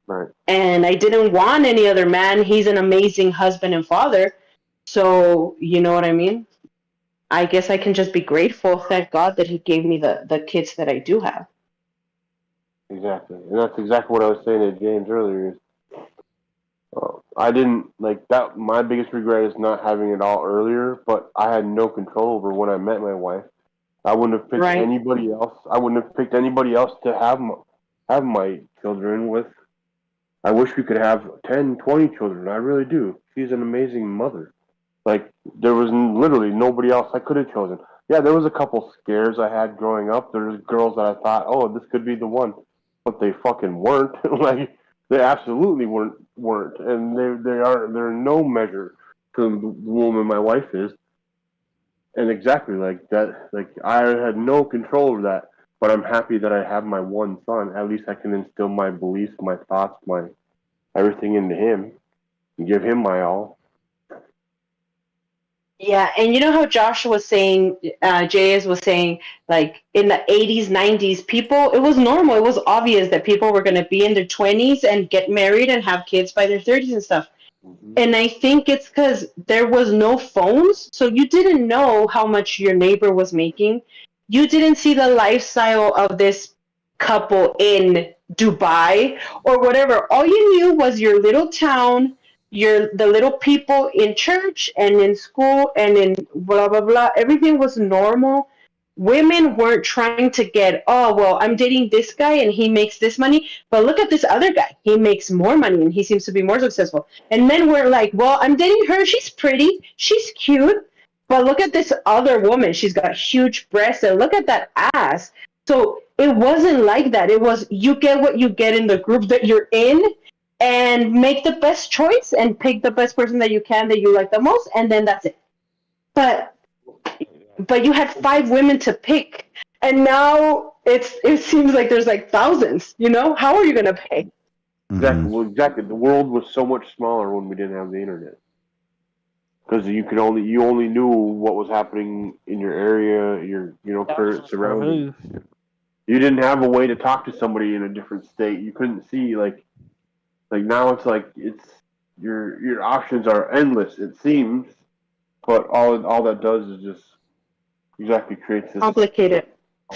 Right. And I didn't want any other man. He's an amazing husband and father. So, you know what I mean? I guess I can just be grateful, thank God, that he gave me the kids that I do have. Exactly. And that's exactly what I was saying to James earlier. I didn't like that. My biggest regret is not having it all earlier, but I had no control over when I met my wife. I wouldn't have picked anybody else. I wouldn't have picked anybody else to have my children with. I wish we could have 10, 20 children. I really do. She's an amazing mother. Like, there was literally nobody else I could have chosen. Yeah, there was a couple scares I had growing up. There's girls that I thought, oh, this could be the one. But they fucking weren't. Like, they absolutely weren't. And they're no measure to the woman my wife is. And exactly like that. Like, I had no control over that. But I'm happy that I have my one son. At least I can instill my beliefs, my thoughts, my everything into him. And give him my all. Yeah, and you know how Josh was saying, JS was saying, like, in the 80s, 90s, it was normal. It was obvious that people were going to be in their 20s and get married and have kids by their 30s and stuff. And I think it's because there was no phones, so you didn't know how much your neighbor was making. You didn't see the lifestyle of this couple in Dubai or whatever. All you knew was your little town, the little people in church and in school and in blah, blah, blah. Everything was normal. Women weren't trying to get, oh, well, I'm dating this guy and he makes this money, but look at this other guy. He makes more money and he seems to be more successful. And men were like, well, I'm dating her. She's pretty. She's cute. But look at this other woman. She's got huge breasts and look at that ass. So it wasn't like that. It was you get what you get in the group that you're in and make the best choice and pick the best person that you can that you like the most, and then that's it. But you had 5 women to pick, and now it seems like there's like thousands. How are you gonna pay? Exactly. Well, exactly. The world was so much smaller when we didn't have the internet. because you only knew what was happening in your area, your current surroundings. You didn't have a way to talk to somebody in a different state. You couldn't see like now it's like it's your options are endless. It seems, but all that does is just exactly creates this Complicated.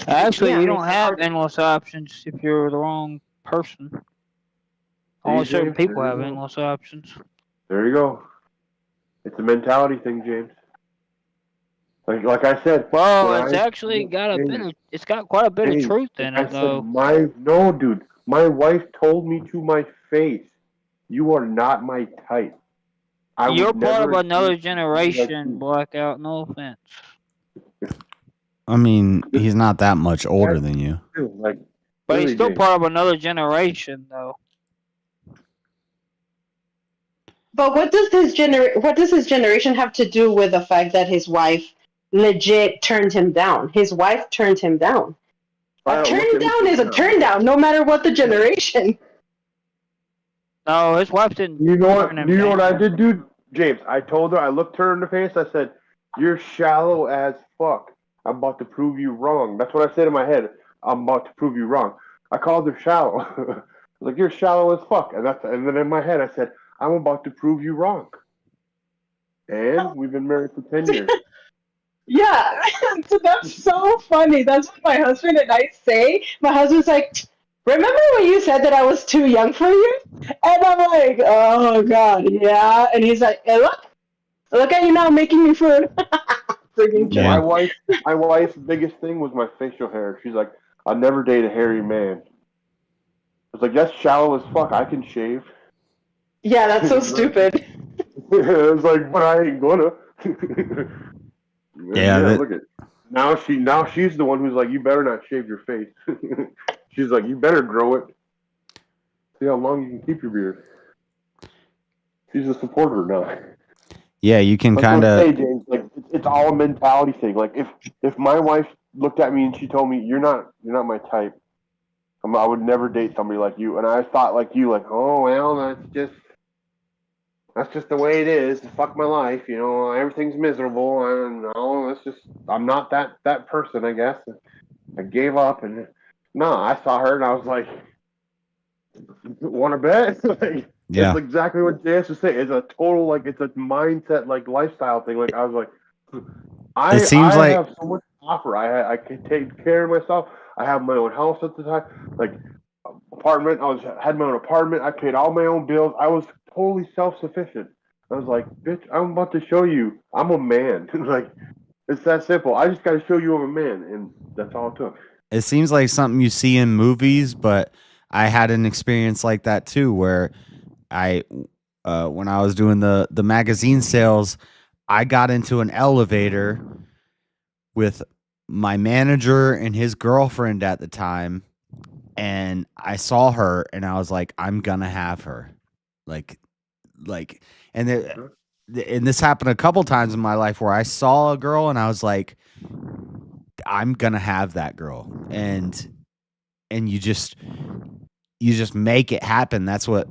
Actually, Yeah, you makes don't it have hard. endless options if you're the wrong person. Only See, certain James? people There you have go. endless options. There you go. It's a mentality thing, James. Like I said, Well, when it's actually got a bit James, of, it's got quite a bit of James, truth like in I it, said, though. my wife told me to my face, you are not my type. I You're would part of never another date somebody like generation, you. Blackout. No offense. I mean, he's not that much older than you. Like, But he's really, still James. part of another generation, though. But what does his generation have to do with the fact that his wife legit turned him down? His wife turned him down. A turn down is a turn down, no matter what the generation. No, his wife didn't. You know what? turn him You know what I down. did, dude? James, I told her. I looked her in the face. I said, "You're shallow as fuck. I'm about to prove you wrong." That's what I said in my head. I'm about to prove you wrong. I called her shallow. I was like, "You're shallow as fuck," and then in my head I said, "I'm about to prove you wrong." And we've been married for 10 years. Yeah, so that's so funny. That's what my husband and I say. My husband's like, "Remember when you said that I was too young for you?" And I'm like, "Oh God, yeah." And he's like, "Hey, look at you now making me food." Freaking Yeah. My wife's biggest thing was my facial hair. She's like, "I'll never date a hairy man." I was like, "That's shallow as fuck. I can shave." Yeah, that's so stupid. I was like, "But I ain't gonna." Yeah, that- look at now she's the one who's like, "You better not shave your face." She's like, "You better grow it. See how long you can keep your beard." She's a supporter now. Yeah, you can That's kind what I'm saying, of. James. Like it's all a mentality thing. Like if my wife looked at me and she told me, "You're not my type. I would never date somebody like you," and I thought like you, like, "Oh well, that's just the way it is. Fuck my life, everything's miserable, and no, I'm not that person, I guess." I gave up, and no, I saw her and I was like, "Want to bet?" Like, Yeah. it's exactly what JS was saying. It's a total it's a mindset lifestyle thing. Like I was like, It seems like- have so much to offer. I can take care of myself. I have my own house at the time, like apartment. Had my own apartment. I paid all my own bills. I was totally self-sufficient. I was like, "Bitch, I'm about to show you I'm a man." Like, it's that simple. I just got to show you I'm a man, and that's all it took. It seems like something you see in movies, but I had an experience like that too, where when I was doing the magazine sales, I got into an elevator with my manager and his girlfriend at the time, and I saw her, and I was like, I'm gonna have her, and this happened a couple times in my life where I saw a girl and I was like, I'm gonna have that girl, and you just make it happen. That's what,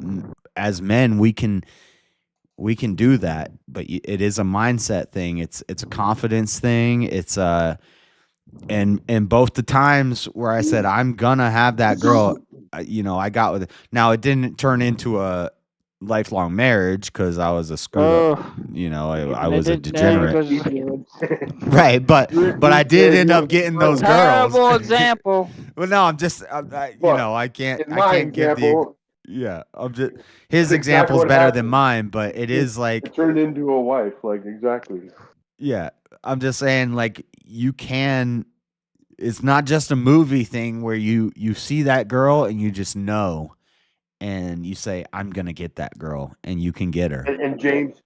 as men, we can do that, but it is a mindset thing. It's a confidence thing. It's and both the times where I said I'm gonna have that girl, I got with it. Now it didn't turn into a lifelong marriage because I was a screwed up, I was a degenerate. Right, but I did end up getting those girls. Terrible example. Well, no, I'm just, I can't give the. Yeah, I'm just, his example's better than mine, but it is like it turned into a wife, like exactly. Yeah, I'm just saying, like, you can. It's not just a movie thing where you see that girl and you just know, and you say, "I'm gonna get that girl," and you can get her. And James,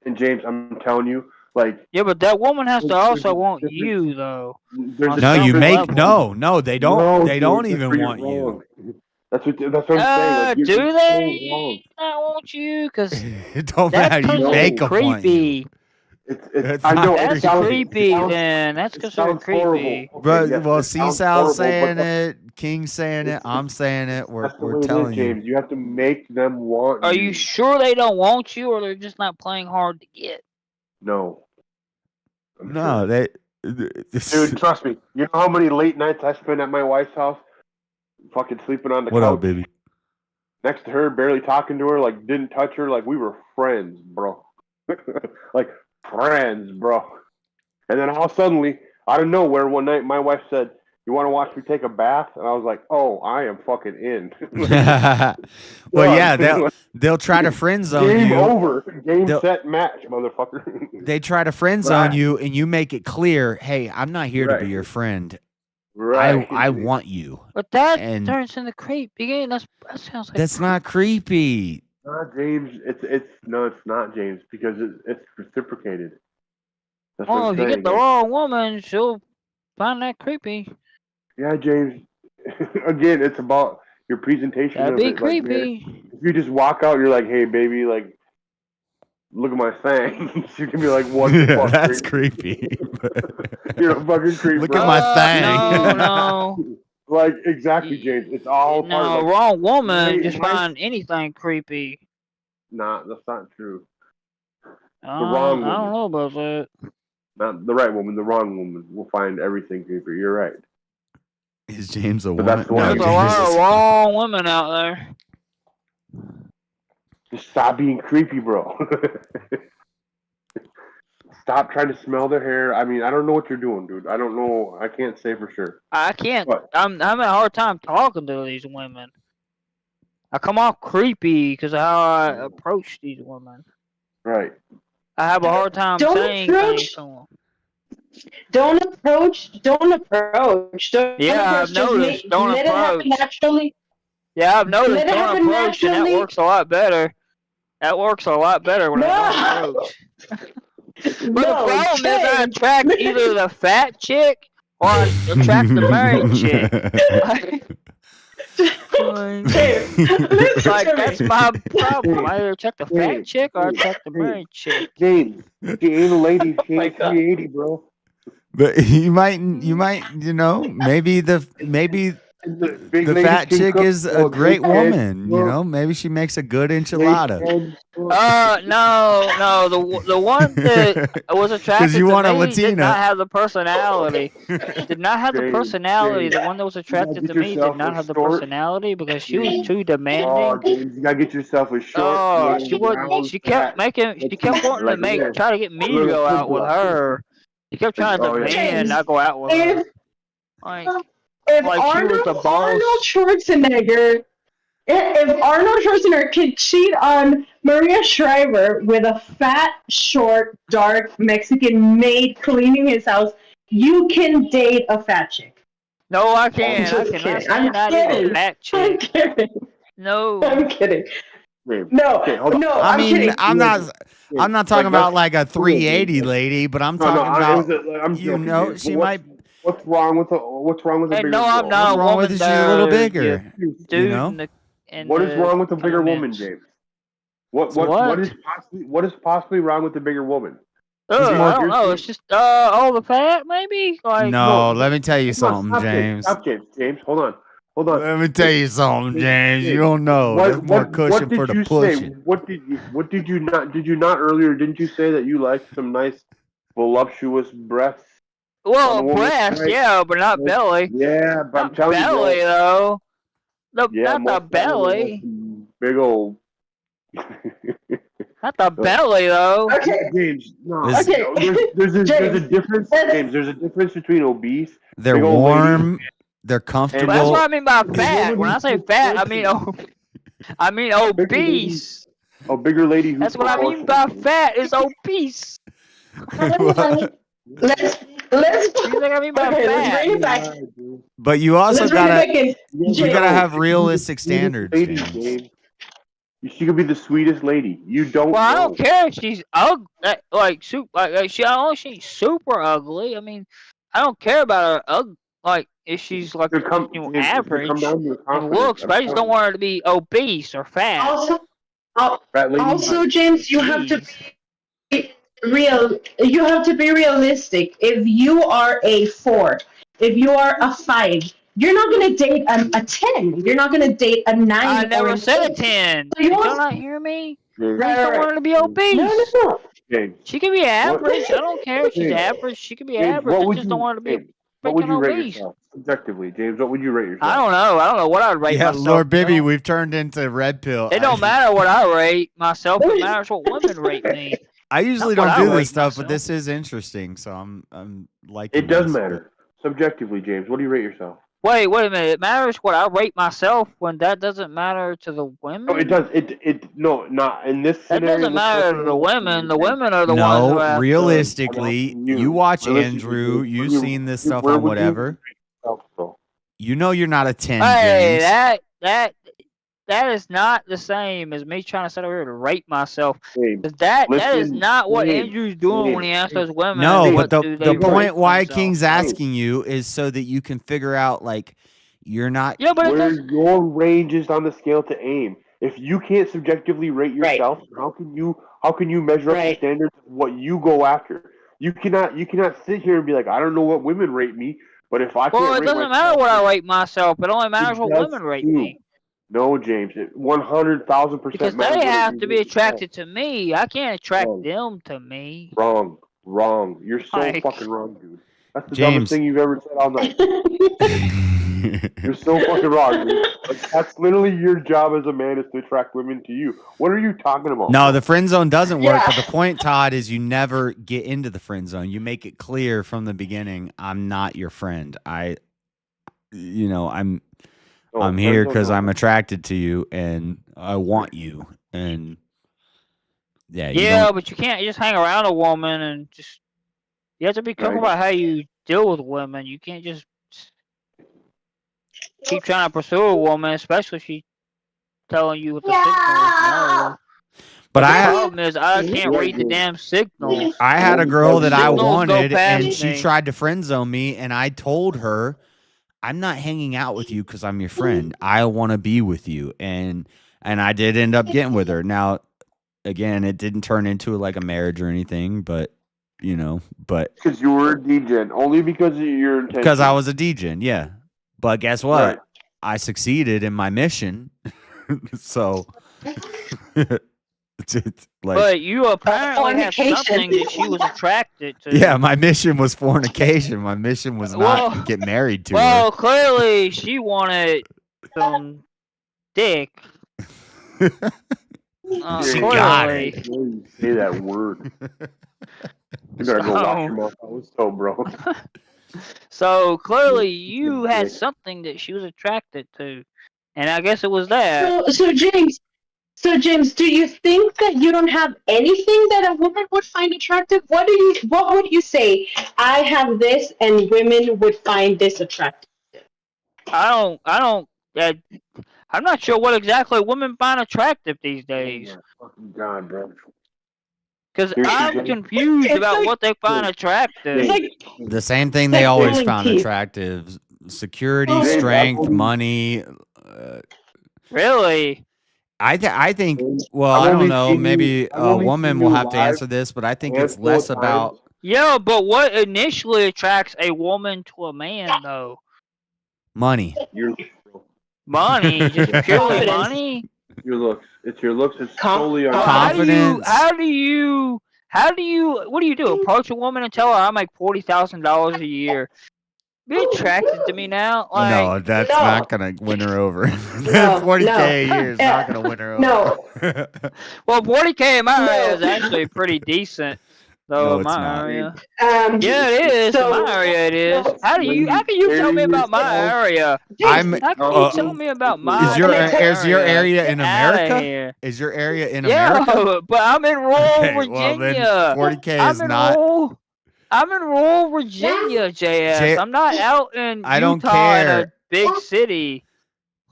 I'm telling you, like, Yeah, but that woman has to also want you, though. No, you make no. They don't. They don't even want you. That's what I'm saying. Like, Do they not want you? Because it don't matter. You make them want you. It's I know that's creepy. Then that's considered creepy. But well, C-Sal's saying it, King's saying it, I'm saying it. We're telling you. James, you have to make them want. Are you sure they don't want you, or they're just not playing hard to get? No, No, they. Dude, trust me. You know how many late nights I spent at my wife's house, fucking sleeping on the What couch up, baby? next to her, barely talking to her, like didn't touch her, like we were friends, bro. Like friends, bro. And then all suddenly, out of nowhere, one night, my wife said, "You want to watch me take a bath?" And I was like, "Oh, I am fucking in." Well, yeah, they'll try to friend zone Game you. over. Game They'll- set match, motherfucker. They try to friend zone Right. you, and you make it clear, "Hey, I'm not here to be Right. your friend. Right. I want you." But that And turns into creep again. That sounds like that's not creepy. Not James. It's not James because it's reciprocated. That's what well, I'm if you saying. get the wrong woman, she'll find that creepy. Yeah, James. Again, it's about your presentation That'd of be it. Like, man, creepy. if you just walk out, you're like, "Hey, baby, like, look at my thing." She can be like, "What the fuck?" That's creep? creepy. You're a fucking creep. Look bro. at my thing. No. Like exactly, James. It's all part No, of like, wrong woman. Hey, Just my- find anything creepy. Nah, that's not true. I wrong don't woman. know about that. Not the right woman, the wrong woman. Will find everything creepy. You're right. Is James a But woman? that's the one There's a you're lot of just- wrong women out there. Just stop being creepy, bro. Stop trying to smell their hair. I mean, I don't know what you're doing, dude. I don't know. I can't say for sure. I can't. What? I'm having a hard time talking to these women. I come off creepy because of how I approach these women. Right. I have a hard time Don't saying approach- things to them. Don't approach. Don't approach. Don't Yeah, approach. I've Just noticed. Don't let it happen approach. naturally. Yeah, I've noticed. Let it Don't happen approach, and that naturally. works a lot better. That works a lot better when I don't approach. But the problem is I attract either the fat chick or I attract the married chick. Like that's my problem. I either attract the fat chick or I attract the married chick. James, she ain't a lady. She ain't 380, bro. But you might, maybe the Big the lady fat can chick cook, is a bro. great Big head, woman. bro. Maybe she makes a good enchilada. No. The one that was attracted you to want a me did Latina. not have the personality. Did not have the James, personality. The James, one that was you gotta attracted get to me did yourself not a have the short- personality because she was James. too demanding. Oh, James, you gotta get yourself a short. Oh, little she would. round She kept fat wanting to like this. try to get me to Little go out with football. her. She kept trying to Oh, yeah. demand I go out with her. Like, If like she was the boss. Arnold Schwarzenegger, if Arnold Schwarzenegger could cheat on Maria Shriver with a fat, short, dark Mexican maid cleaning his house, you can date a fat chick. No, I can't. I just cannot kidding. stand that kidding. even fat I'm chick. kidding. No. I'm kidding. James, No, okay, hold on. no, I I'm mean, kidding. I'm not talking about like a 380 James. lady, but I'm No, talking it was about I'm joking, James. she What's- might. What's wrong with a Hey, bigger no, I'm girl? not What's a wrong woman with it? She's a little there, bigger. you You dude know? in What is the wrong with a bigger woman, comments. James? What What? is possibly wrong with the bigger woman? Ugh, more- I don't know. It's just all the fat, maybe. Like No, let me tell you Come on, something, stop, James. Stop, James. James, hold on. Let me tell you something, James. You don't know. What- There's more what cushion did for the you say? pushing. What did you not? Did you not earlier? Didn't you say that you liked some nice, voluptuous breasts? on well, a woman's breast, side? yeah, but not belly. Yeah, but I'm Not telling belly you, bro. though. No, Yeah, not the most women have belly. some big old. Not the belly though. Okay. James, no. This- Okay. There's a James. difference, James. There's a difference between obese. They're big old warm. They're But that's comfortable. what I mean by The fat. woman When I who's say fat, I mean obese. A bigger lady. Who's That's what I mean by proportional. fat is obese. Let's You think I mean by okay, let's fat? bring it back. But you also Let's bring it gotta back in. you gotta have realistic standards, Lady, James. James. She could be the sweetest lady. You don't Well, I know. don't care if she's ugly, like super, like she. I don't know if she's super ugly. I mean, I don't care about her like if she's like James, average come down to your in confidence. looks, but I just don't want her to be obese or fat. Fat lady. Also, James, you have to be real. You have to be realistic. If you are a 4, if you are a 5, you're not gonna date a 10. You're not gonna date a 9. I or never an said a 8. 10. So you Did y'all want- not hear me? I James, just don't want her to be obese. No. James. She can be average. I don't care if she's James, average. She can be James, average. what I would just you, don't want her to be James, what would freaking you rate obese. yourself subjectively, James? What would you rate yourself? I don't know. I don't know what I'd rate Yeah, myself. Lord Bibby, we've turned into Red Pill. It don't matter what I rate myself. It matters what women rate me. I usually Not what don't do I rate this stuff, but myself. this is interesting, so I'm liking It does this. matter subjectively, James. What do you rate yourself? Wait a minute. It matters what I rate myself when that doesn't matter to the women? No, it does. No, not in this That scenario. doesn't matter to the women. The women are the ones who No, have realistically, you watch Realistically, Andrew, where you've you- seen this where stuff would on you whatever. rate yourself, bro? You know you're not a 10, Hey, James. that is not the same as me trying to sit over here to rate myself. James, 'Cause that is listen, not what James, Andrew's doing when he asks those women. No, what but do the they point rate why themselves. King's asking you is so that you can figure out, like, you're not. Yeah, but it where does. your range is on the scale to aim. If you can't subjectively rate yourself, how can you measure up the standards of what you go after? You cannot sit here and be like, I don't know what women rate me, but if I can't Well, it rate doesn't myself, matter what I rate myself. It only matters what does women rate too. me. No, James, 100,000% Because matters they what have you to be rate yourself. attracted to me. I can't attract them to me. Wrong. You're so Like- fucking wrong, dude. That's the James. dumbest thing you've ever said all night. You're so fucking wrong, dude. Like, that's literally your job as a man is to attract women to you. What are you talking about? No, the friend zone doesn't work. Yeah. But the point, Todd, is you never get into the friend zone. You make it clear from the beginning, I'm not your friend. I'm friend here zone because don't I'm attracted to you and I want you. And yeah, you Yeah, don't- but you can't just hang around a woman and just. You have to be careful Right. about how you deal with women. You can't just keep trying to pursue a woman, especially if she's telling you what the signals. No. But the I- problem is I can't read the damn signals. I had a girl that I Signals go wanted, past and she me. tried to friend zone me, and I told her, "I'm not hanging out with you because I'm your friend. I want to be with you." And I did end up getting with her. Now, again, it didn't turn into like a marriage or anything, but Because you were a DJ, only because of your intention. because I was a DJ, yeah. But guess what? Right. I succeeded in my mission. So, it's like, But you apparently have Fornication. something that she was attracted to. yeah, my mission was fornication. My mission was not Well- get married to Well, clearly she wanted some dick. She got Clearly. it. You say that word. You better go wash your mouth out with soap, bro. So clearly you had something that she was attracted to. And I guess it was that. So James, do you think that you don't have anything that a woman would find attractive? What would you say? I have this, and women would find this attractive. I'm not sure what exactly women find attractive these days. Fucking God, bro. Because Seriously, I'm James? confused It's about like- what they find attractive. It's like The same thing like they always pulling found teeth. attractive: security, Oh. strength, money. Really? I think. Well, I've I don't only know. seen Maybe you- I've a only woman seen will you have to live answer this, but I think a it's handful of less about. times. Yeah, but what initially attracts a woman to a man, though? Money. Money? Just purely Confidence. money? Your looks. It's your looks. It's Com- solely on Well, Confidence. what do you do? Approach a woman and tell her I make $40,000 a year. Be attracted to me now? Like, No, that's No. not gonna win her over. No, 40K no. a year is not gonna win her over. No. well, 40K in my No. area is actually pretty decent, though. No, in it's my not. area. Yeah, it is. So- in my area, it is. No. How can you tell me about my area? I'm. How can you tell me about my Is your area? area in Get outta America? here. Is your area in Yeah, America? but I'm in rural Okay, well, then Virginia. 40K I'm is in not. I'm in rural Virginia, JS. I'm not out in I don't Utah in care. a big city.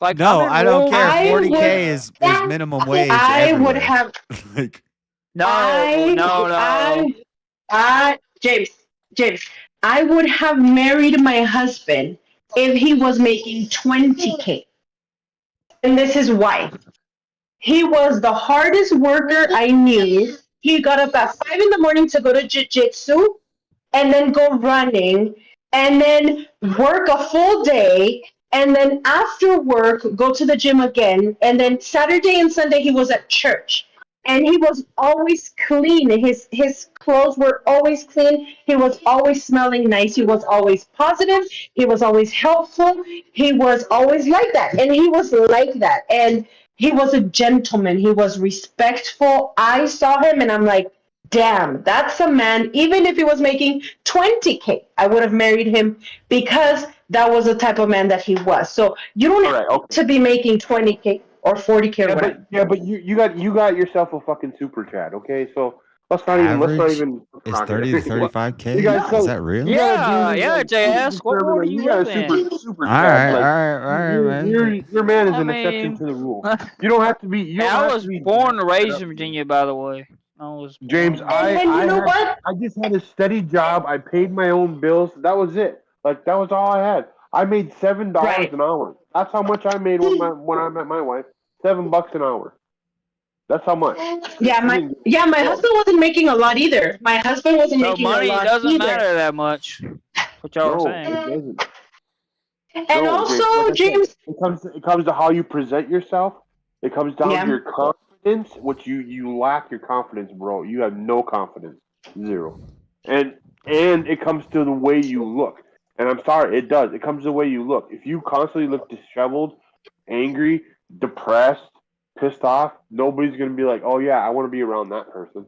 Like, No, I'm in I don't rural care. I 40K would- is minimum wage. I would everywhere. have. Like, No, James, I would have married my husband if he was making 20K. And this is why. He was the hardest worker I knew. He got up at 5 in the morning to go to jiu-jitsu and then go running and then work a full day and then after work go to the gym again and then Saturday and Sunday he was at church. and he was always clean. His clothes were always clean. He was always smelling nice. He was always positive. He was always helpful. He was always like that, and he was like that. And he was a gentleman. He was respectful. I saw him, and I'm like, damn, that's a man. Even if he was making 20K, I would have married him because that was the type of man that he was. So you don't have to be making 20K or 40K or whatever. But you got yourself a fucking super chat, okay? So let's not Average even is 30 to 35K. You guys, Is that real? Yeah, JS. What world do you live in? Super All chat. right, man. Your man is I an mean- exception to the rule. You don't have to be. You don't I have was to be born and raised in Virginia, by the way. I was James, born- I just had a steady job. I paid my own bills. That was it. Like that was all I had. I made $7 an hour. That's how much I made when I met my wife. $7 an hour. That's how much. Yeah, my husband wasn't making a lot either. My husband wasn't So making a money lot doesn't either. matter that much. What y'all are saying? It doesn't. And also, James, it comes to how you present yourself. It comes down Yeah. to your confidence, which you lack your confidence, bro. You have no confidence, zero. And it comes to the way you look. And I'm sorry, it does. It comes to the way you look. If you constantly look disheveled, angry, depressed, pissed off, nobody's gonna be like, "Oh yeah, I want to be around that person."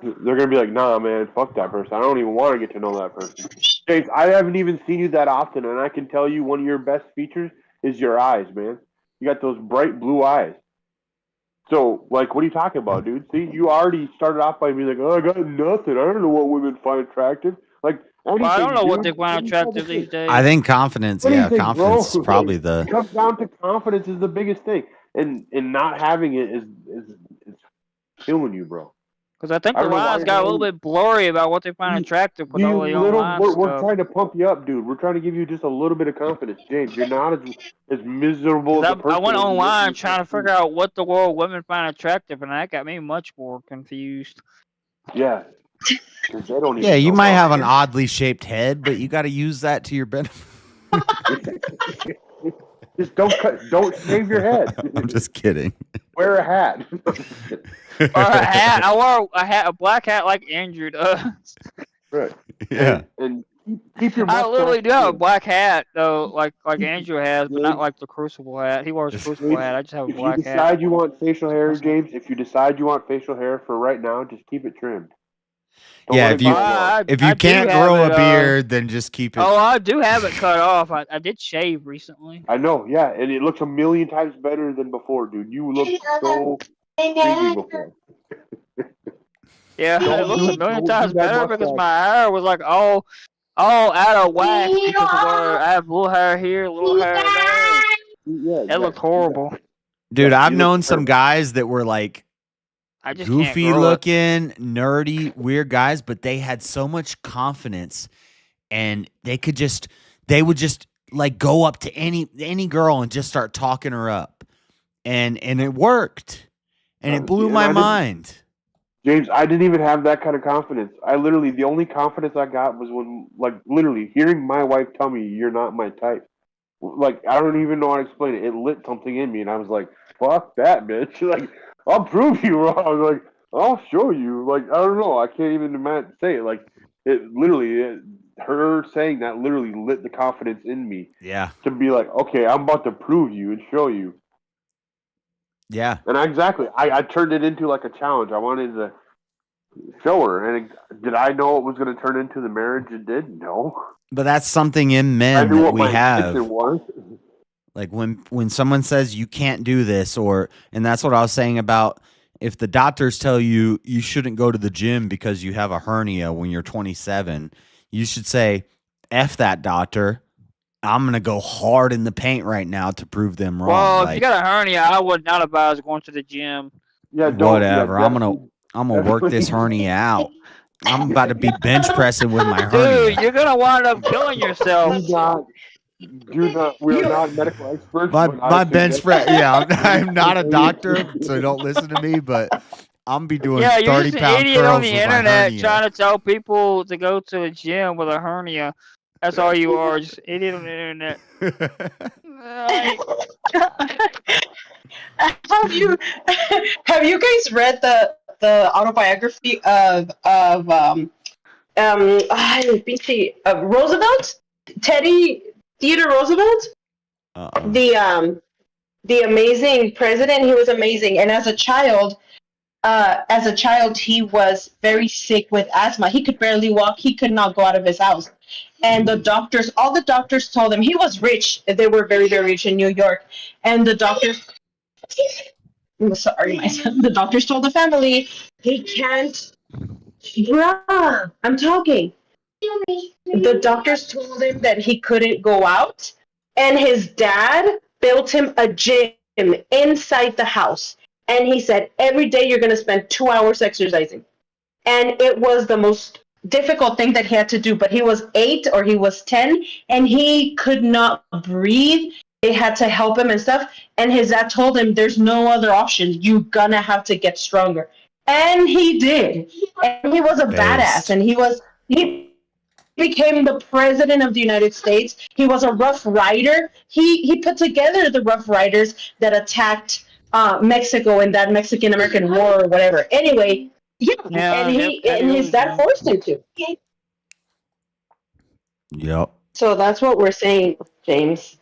They're gonna be like, "Nah, man, fuck that person. I don't even want to get to know that person." James, I haven't even seen you that often, and I can tell you one of your best features is your eyes, man. You got those bright blue eyes. So, like, what are you talking about, dude? See, you already started off by being like, "Oh, I got nothing. I don't know what women find attractive." Like, anything, Well, I don't know what dude. they find attractive these days. I think confidence. What do you Yeah, think, confidence bro? is probably It the. comes down to confidence is the biggest thing, and not having it is killing you, bro. Because I think I the don't know why lines got a little bit blurry about what they find attractive with all the online we're stuff. trying to pump you up, dude. We're trying to give you just a little bit of confidence, James. You're not as miserable as a person. I went as you online look. trying to figure out what the world women find attractive, and that got me much more confused. Yeah. 'Cause they don't even Yeah, you know might about have it. an oddly shaped head, but you got to use that to your benefit. Just don't shave your head. I'm just kidding. Wear a hat. Or a hat. I wore a black hat like Andrew does. Right. Yeah. And keep your I mustache. literally do have a black hat though, like Andrew has, but not like the Crucible hat. He wears a Crucible hat. I just have a If you black hat. decide you want facial hair, James, if you decide you want facial hair for right now, just keep it trimmed. Don't Yeah, let if it you grow long. if you I do can't have grow it, a beard, then just keep it. Oh, I do have it cut off. I did shave recently. I know, yeah, and it looks a million times better than before, dude. You look so creepy before. Yeah, it looks a million times do that better because mustache. my hair was like all out of whack because of where I have little hair here, little hair there. Yeah, It looked horrible. Dude, Yeah, I've you look known some terrible. guys that were like I just can't goofy grow it. looking, nerdy, weird guys, but they had so much confidence and they would just like go up to any girl and just start talking her up. And it worked. And it blew And my I didn't- mind. James, I didn't even have that kind of confidence. The only confidence I got was when, like, literally hearing my wife tell me, "You're not my type." Like, I don't even know how to explain it. It lit something in me, and I was like, "Fuck that, bitch!" Like, I'll prove you wrong. Like, I'll show you. Like, I don't know. I can't even say it. Like, her saying that literally lit the confidence in me. Yeah. To be like, okay, I'm about to prove you and show you. Yeah. And I turned it into like a challenge. I wanted to show her. And did I know it was going to turn into the marriage it did? No. But that's something in I men knew that what we my have. intention was. Like when someone says you can't do this, and that's what I was saying about if the doctors tell you you shouldn't go to the gym because you have a hernia when you're 27, you should say, F that doctor. I'm going to go hard in the paint right now to prove them wrong. Well, if Like, you got a hernia, I would not advise going to the gym. Yeah, whatever. I'm gonna work this hernia out. I'm about to be bench pressing with my hernia. Dude, you're gonna wind up killing yourself. We're not medical experts. My but I bench suggest- press. Yeah, I'm not a doctor, so don't listen to me. But I'm be doing Yeah, you're 30 just an pound idiot curls on the with my internet hernia. trying to tell people to go to a gym with a hernia. That's all you are, just an idiot on the internet. Have Have you guys read the autobiography of Roosevelt? Teddy Theodore Roosevelt? The amazing president. He was amazing, and as a child, he was very sick with asthma. He could barely walk. He could not go out of his house. And all the doctors told him, he was rich. They were very, very rich in New York. And the doctors, I'm sorry, my son. The doctors told the family, he can't, bruh, I'm talking. The doctors told him that he couldn't go out. And his dad built him a gym inside the house. And he said, every day you're going to spend 2 hours exercising. And it was the most difficult thing that he had to do. But he was 8 or he was 10, and he could not breathe. They had to help him and stuff. And his dad told him, there's no other option. You're going to have to get stronger. And he did. And he was a badass. And he became the president of the United States. He was a Rough Rider. He put together the Rough Riders that attacked Mexico in that Mexican-American War or whatever. Anyway, and his dad forced him to. Yep. So that's what we're saying, James.